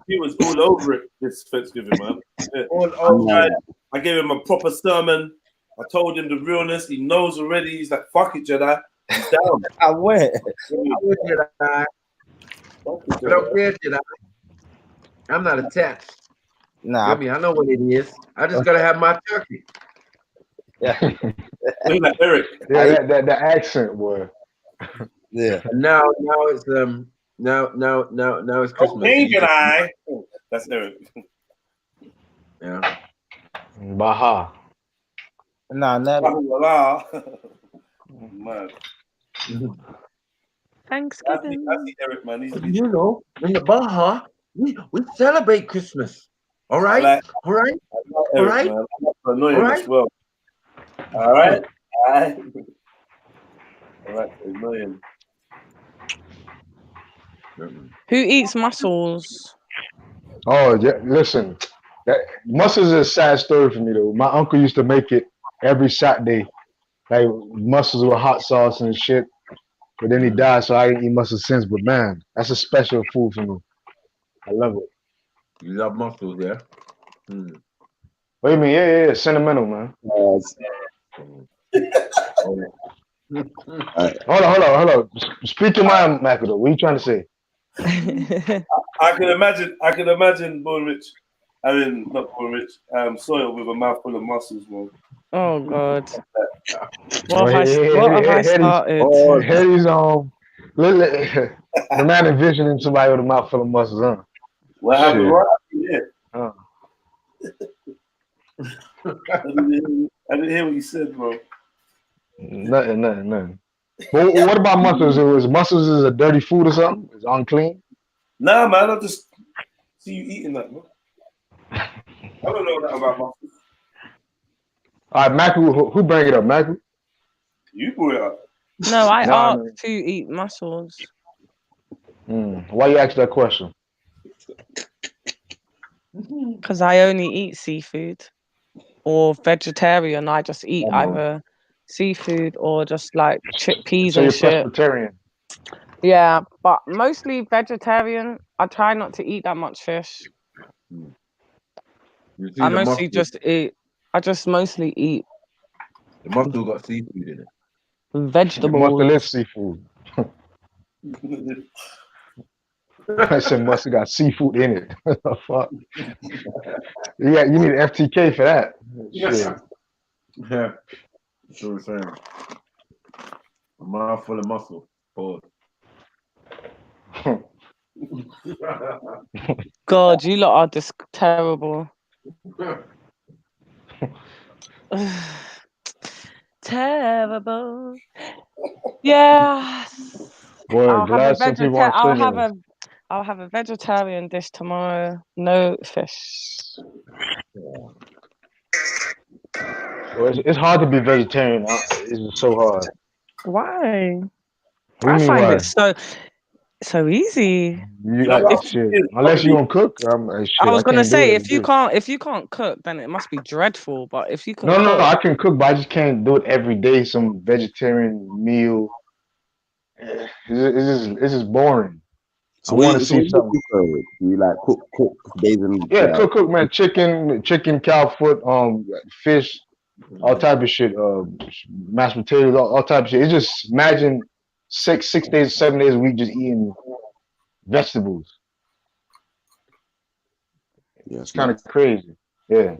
He was all over it this Thanksgiving, man. Yeah. All over it. I gave him a proper sermon. I told him the realness. He knows already. He's like, fuck it, Jedi. He's down. I went. I don't care, Jedi. I'm not attached. Nah. I mean, I know what it is. I just gotta have my turkey. Yeah. Look like Eric. Yeah, that accent, boy. Yeah. And now it's now it's Christmas. Okay, Jedi. That's Eric. Yeah. Baha. Nah, never. Man. Thanksgiving. I see Eric, man. You know, in the Baja, we celebrate Christmas. All right, all right, all Eric, right, man. I'm not to annoy all him right. as well. All right. All right. All right. Annoy him. Who eats mussels? Oh, yeah, listen. That mussels is a sad story for me though. My uncle used to make it every Saturday, like mussels with hot sauce and shit. But then he died, so I didn't eat mussels since. But man, that's a special food for me. I love it. You love mussels, yeah? What do you mean? Yeah, sentimental, man. Hold on. Speak your mind, Mackle. What are you trying to say? I can imagine Bullrich. I mean, not Bullrich. Soil with a mouthful of mussels, man. Oh God. What have I started? Oh, Hetty's the man envisioning somebody with a mouthful of mussels, huh? What happened? Right? Yeah. Oh. I didn't hear what you said, bro. Nothing. But what about mussels? Mussels is a dirty food or something? It's unclean? Nah, man. I just see you eating that, man. I don't know that about mussels. All right, Mackle, who bring it up? Mackle? You brought it up. No, I asked to eat mussels. Why you ask that question? Because I only eat seafood or vegetarian. I just eat either seafood or just like chickpeas So and you're shit. pescatarian? Yeah, but mostly vegetarian. I try not to eat that much fish. I mostly just eat. I just mostly eat. The mussel got seafood in it. Vegetables. Mussel is seafood. I said mussel got seafood in it. Fuck. You need an FTK for that. Shit. Yeah. That's what we're saying. A mouthful of muscle. Pause. God, you lot are just terrible. Terrible. Yeah. Well, glad some people aren't I'll have a vegetarian dish tomorrow. No fish. Well, it's hard to be vegetarian. It's just so hard. Why? What do you mean, find why? it so easy. Shit. Unless you don't cook, shit, I was gonna can't say do it if you can't cook, then it must be dreadful. But if you can, no, I can cook, but I just can't do it every day. Some vegetarian meal. It's just boring. So I want to see something. You like cook, bathing? Yeah, cook, man. Chicken, cow foot, fish, all type of shit. Mashed potatoes, all type of shit. It's just imagine 6 days, 7 days a week just eating vegetables. Yeah, it's kind of crazy. Yeah.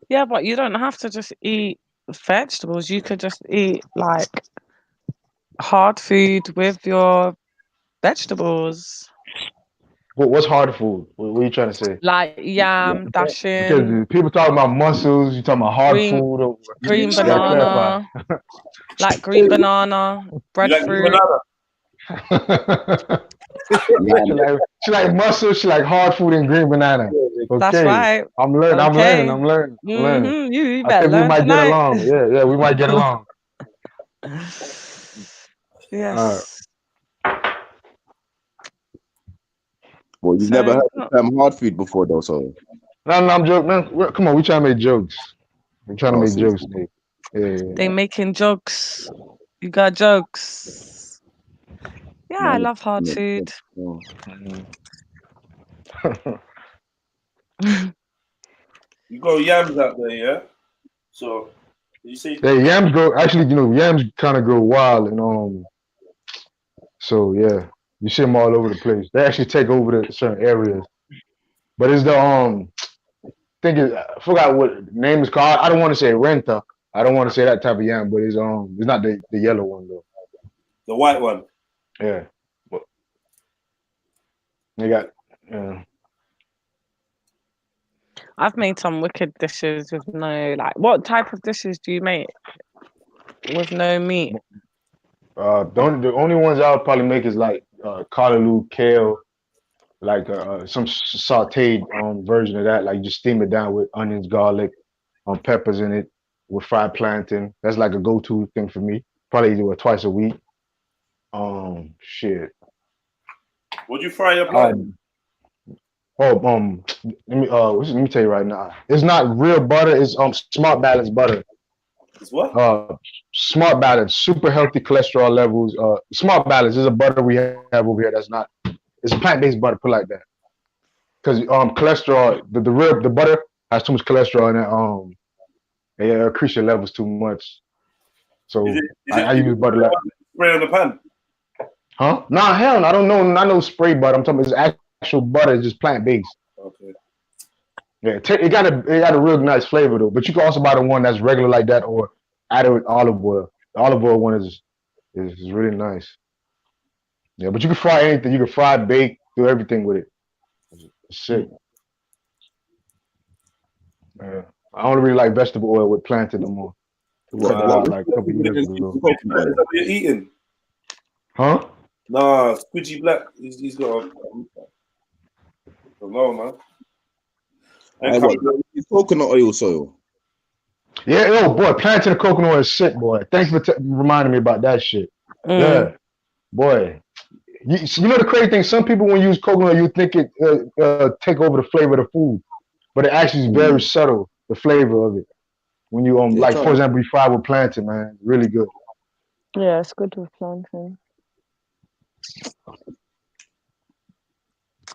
Yeah, but you don't have to just eat vegetables. You could just eat like hard food with your vegetables. What's hard food? What are you trying to say? Like yam, dashing. Because people talking about mussels, you talking about hard food. Green banana. Like green banana, breadfruit. She like mussels, she like hard food and green banana. Okay. That's right. I'm learning. You I better think we learn might tonight. get along. Yeah, we might get along. Yes. Well, you've never heard the term hard food before, though, so. No, I'm joking, man. Come on, we trying to make jokes. We're trying to make jokes, Nate. Yeah. They making jokes. You got jokes. Yeah, I love hard food. You got yams out there, yeah? So you say yams grow actually, yams kind of grow wild and so yeah, you see them all over the place. They actually take over the certain areas. But it's the I forgot what the name is called. I don't want to say renta. I don't want to say that type of yam, but it's not the yellow one though. The white one. Yeah. But they got I've made some wicked dishes with no what type of dishes do you make with no meat? The only ones I would probably make is like callaloo, kale, like some sauteed version of that. Like you just steam it down with onions, garlic, peppers in it with fried plantain. That's like a go-to thing for me. Probably do it twice a week. Shit. Would you fry your plantain? Let me tell you right now. It's not real butter. It's Smart Balance butter. It's what? Smart Balance, super healthy cholesterol levels. Smart Balance is a butter we have over here. That's not. It's a plant-based butter. Put it like that. Because cholesterol, the butter has too much cholesterol in it. It increase your levels too much. So I use butter like. Spray on the pan. Huh? Nah, hell no. I don't know. Not no spray butter. I'm talking about it's actual butter. It's just plant-based. Okay. Yeah, it got a real nice flavor though. But you can also buy the one that's regular like that or add it with olive oil. The olive oil one is really nice. Yeah, but you can fry anything. You can fry, bake, do everything with it. It's sick. Yeah. I don't really like vegetable oil with plantain no more. Like a couple years ago. Is that what you're eating? Huh? Nah, Squidgy Black. He's got a low, man. It's coconut oil soil. Yeah, boy, plantain and coconut oil is sick, boy. Thanks for reminding me about that shit. Yeah, boy. You know the crazy thing? Some people when you use coconut, you think it take over the flavor of the food, but it actually is very subtle. The flavor of it. When you for example, you fry with plantain, man, really good. Yeah, it's good with plantain.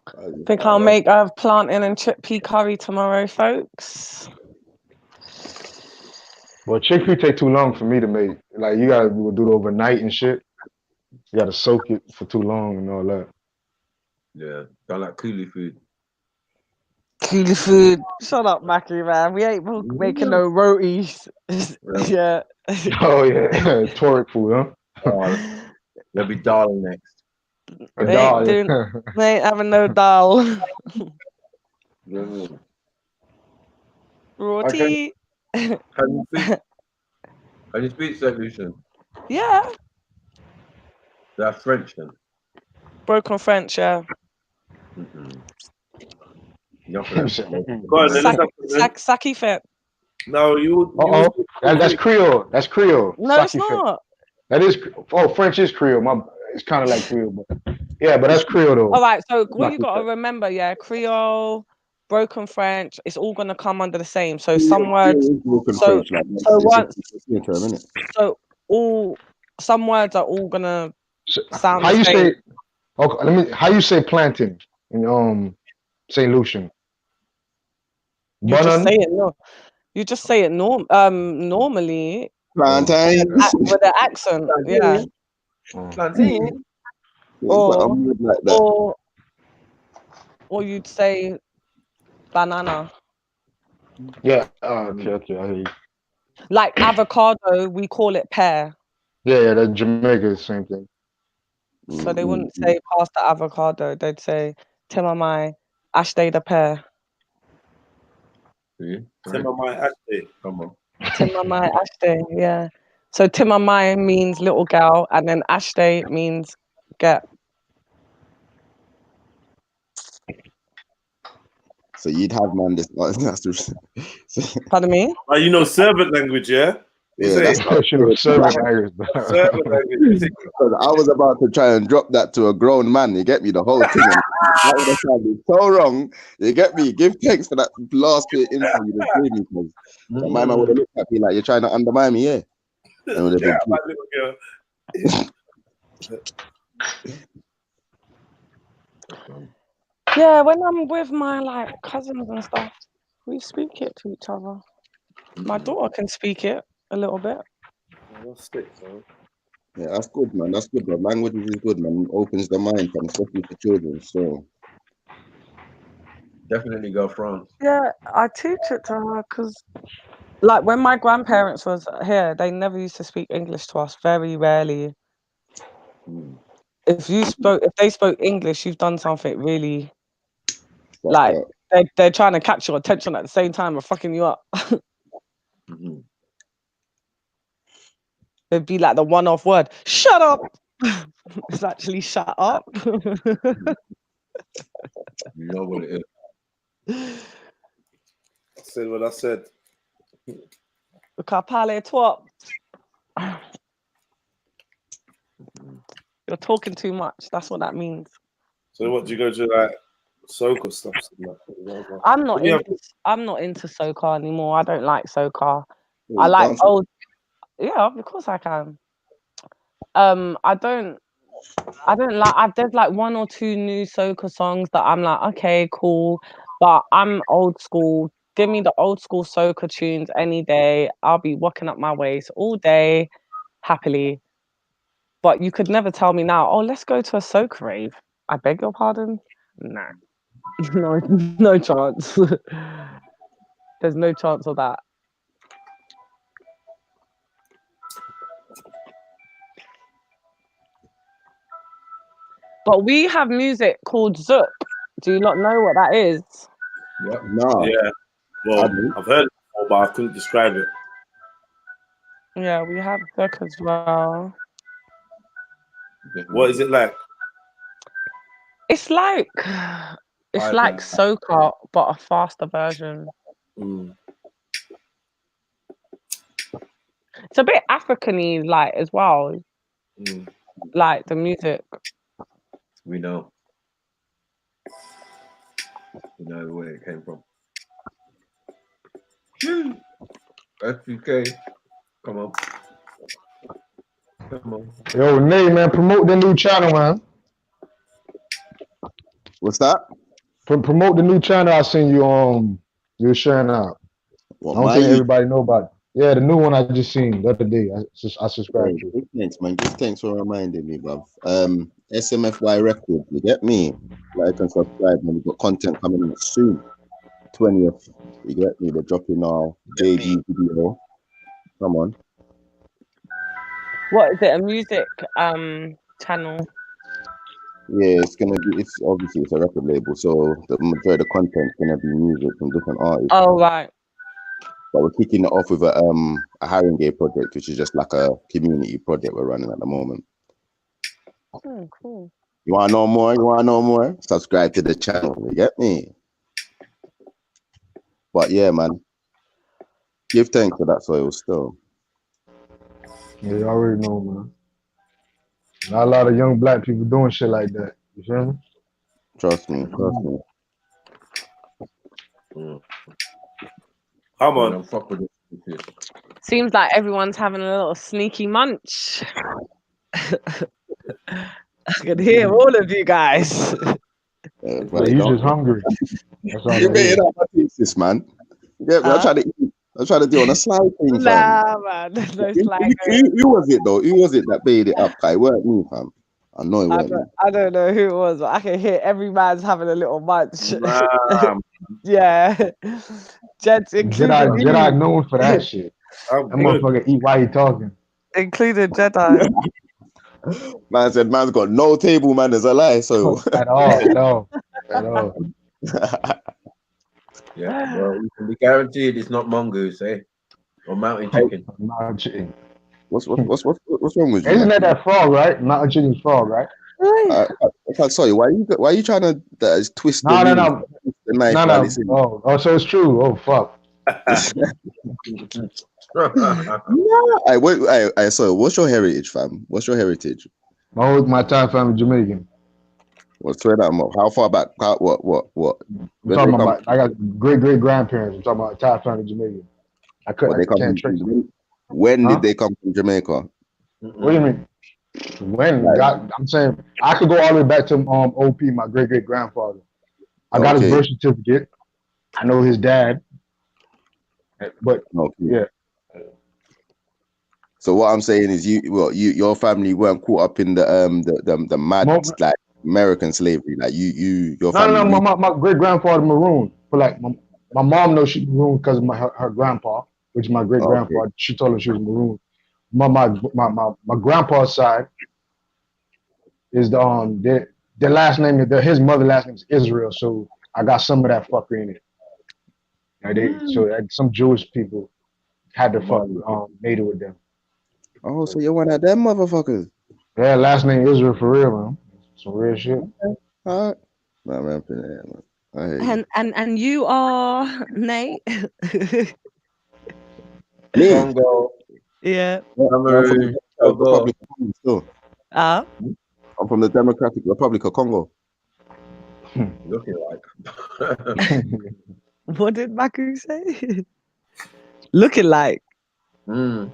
I think I'll make plantain and chickpea curry tomorrow, folks. Well, chickpea take too long for me to make. Like you gotta do it overnight and shit. You gotta soak it for too long and all that. Yeah, don't like coolie food. Coolie food. Shut up, Mackie, man. We ain't making no rotis. Yeah. Oh yeah, Toric food, huh? There'll be dal next. They ain't having no dal. Roti. Can you speak solution? Yeah. That's French then. Broken French, yeah. Saki fit. No, you. That's Creole. That's Creole. No, it's not. That is. Oh, French is Creole. It's kind of like Creole, but yeah, but that's Creole though. All right. So what you got to remember, yeah, Creole, Broken French, it's all gonna come under the same. So some words. Some words are all gonna sound. How the you same. say? Okay, how you say plantain in St. Lucian? You just say it. No, you just say it normally. Plantain with an accent, yeah. Plantain. Or you'd say banana. Yeah. Okay. I hear you. Like avocado, we call it pear. Yeah. That's Jamaica, the same thing. So they wouldn't say pass the avocado. They'd say Timamai, Ashday the pear. Timamai Ashday. Come on. Timamai Ashday, yeah. So Timamai means little gal, and then Ashday means get. So you'd have man this. Pardon me? You know servant language, yeah? Yeah, that's not servant language. Because I was about to try and drop that to a grown man. You get me? The whole thing. And that would have sounded so wrong. You get me? Give thanks for that last bit of info you just gave me. Because my man would have looked at me like, you're trying to undermine me, yeah? And it would have been my little girl. Yeah, when I'm with my like cousins and stuff, we speak it to each other. My daughter can speak it a little bit. That's sick, man. Yeah, that's good, man. That's good, man. Language is good, man. It opens the mind, man, especially for children. So definitely go France. Yeah, I teach it to her because, like, when my grandparents was here, they never used to speak English to us. Very rarely. If they spoke English, you've done something really. Like they're trying to catch your attention at the same time of fucking you up. It'd be like the one-off word. Shut up. It's actually shut up. You know what it is. I said what I said. Parle toi. You're talking too much. That's what that means. So what do you go to like soca stuff? I'm not into soca anymore. I don't like soca. I like old. Yeah, of course I can. I don't like. There's like one or two new soca songs that I'm like, okay, cool. But I'm old school. Give me the old school soca tunes any day. I'll be walking up my waist all day, happily. But you could never tell me now, oh, let's go to a soca rave. I beg your pardon? Nah. No chance. There's no chance of that. But we have music called Zouk. Do you not know what that is? No. Yeah. Well, I've heard it before, but I couldn't describe it. Yeah, we have Zouk as well. What is it like? It's like soca, but a faster version. It's a bit African-y, like, as well. Like the music. We know. We know where it came from. FPK. Come on. Come on. Yo, Nate, man, promote the new channel, man. What's that? Promote the new channel I seen you you're sharing out. I don't think everybody know about it. Yeah, the new one I just seen the other day. I subscribed to. Thanks, man. Just thanks for reminding me, bruv. SMFY Record, you get me? Like and subscribe, man. We've got content coming in soon. 20th, you get me? They're dropping our debut video. Come on. What is it? A music channel? Yeah, it's obviously it's a record label, so the majority of the content is gonna be music from different artists. Oh right. But we're kicking it off with a Haringey project, which is just like a community project we're running at the moment. Cool. You wanna know more? You wanna know more? Subscribe to the channel, you get me? But yeah, man. Give thanks for that soil still. Yeah, you already know, man. Not a lot of young black people doing shit like that. You feel me? Trust me. Come on. Seems like everyone's having a little sneaky munch. I can hear all of you guys. He's just hungry. You made up my thesis, man. Yeah, I'm trying to eat. I'm trying to do on a slide thing, fam. Nah, man. No slide. Who was it though? Who was it that made it up? It weren't me, fam. I know it weren't me. I don't know who it was, but I can hear every man's having a little munch. Yeah. Jed's included. Jedi known for that shit. That motherfucker eat while he talking. Included Jedi. Man said man's got no table manners, a lie. So at all. Yeah, well, you can be guaranteed it's not mongoose, eh? Or mountain chicken. Mountain chicken. What's wrong with you? Isn't that frog, right? Mountain chicken's frog, right? Sorry, why are you trying to twist No. the knife? Oh, so it's true. Oh fuck. Yeah. So what's your heritage, fam? What's your heritage? My entire family Jamaican. What's that? How far back? What? I'm talking about. I got great grandparents. I'm talking about entire family Jamaican. I can't trace them. When did they come from Jamaica? What do you mean? When? Like, I'm saying I could go all the way back to OP, my great grandfather. I got his birth certificate. I know his dad. But yeah. So what I'm saying is, your family weren't caught up in the mad like American slavery. Like your family. No. My great grandfather marooned. But like my mom knows she's marooned because of her grandpa, which is my great grandfather. She told her she was marooned. My grandpa's side is their last name is his mother's last name is Israel. So I got some of that fucker in it. Some Jewish people had to fuck made it with them. Oh, so you're one of them motherfuckers. Yeah, last name Israel for real, man. Some real shit. All right. Nah, man, And you are Nate. Me? Congo. Yeah. Cameroon. Togo. I'm from the Democratic Republic of Congo. Looking like. What did Maku say? Looking like. No,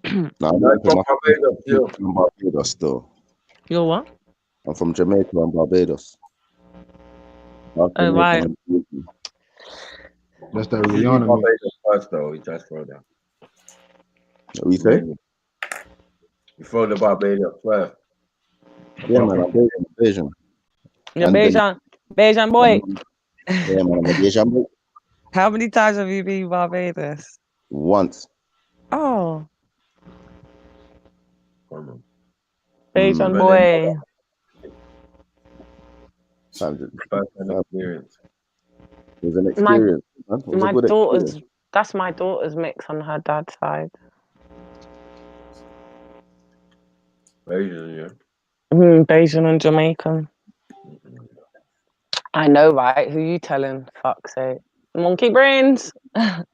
I'm from Barbados still. You're what? I'm from Jamaica and Barbados. Oh, right. That's that Rihanna. Barbados first, though. We just throw that. What you say? You throw the Barbados first. Yeah, man. I'm Bayesian. You're Bayesian boy. Yeah, man. I'm a Bayesian boy. How many times have you been in Barbados? Once. Oh. Bayesian boy. Experience. It was an experience. My daughter's. That's my daughter's mix on her dad's side. Bayesian, yeah. Bayesian and Jamaican. I know, right? Who you telling? Fuck's sake. Monkey brains. When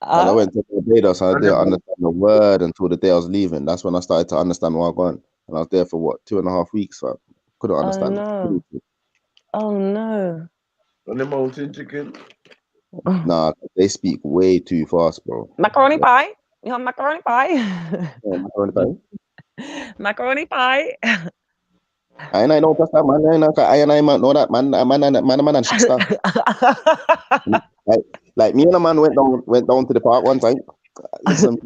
I went to Barbados, I didn't understand the word until the day I was leaving. That's when I started to understand where I'm going. And I was there for 2.5 weeks. So I couldn't understand. Oh no. On the mountain chicken. Nah, they speak way too fast, bro. Macaroni pie. You have macaroni pie. Yeah, macaroni pie. Macaroni pie. I know that's that man. I know that man stuff. Like me and a man went down to the park one time. Listen,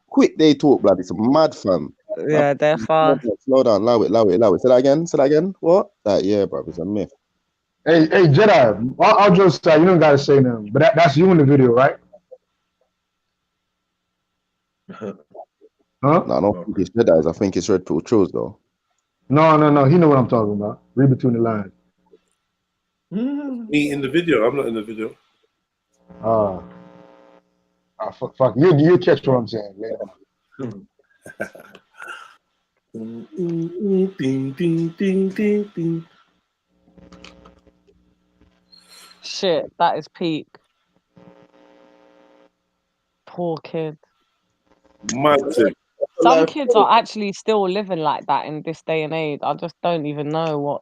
quick they talk, blood. It's mad, fam. Yeah, they're fast. Slow down, allow it. Say that again. What? Yeah, bro. It's a myth. Hey, Jedi. I'll just you don't gotta say nothing, but that's you in the video, right? Huh? No, I don't think it's Jedi's. I think it's Red Pill Trills, though. No. He know what I'm talking about. Read between the lines. Me in the video. I'm not in the video. Fuck. You catch what I'm saying later. Ding. Shit, that is peak. Poor kid. Some kids are actually still living like that in this day and age. I just don't even know what.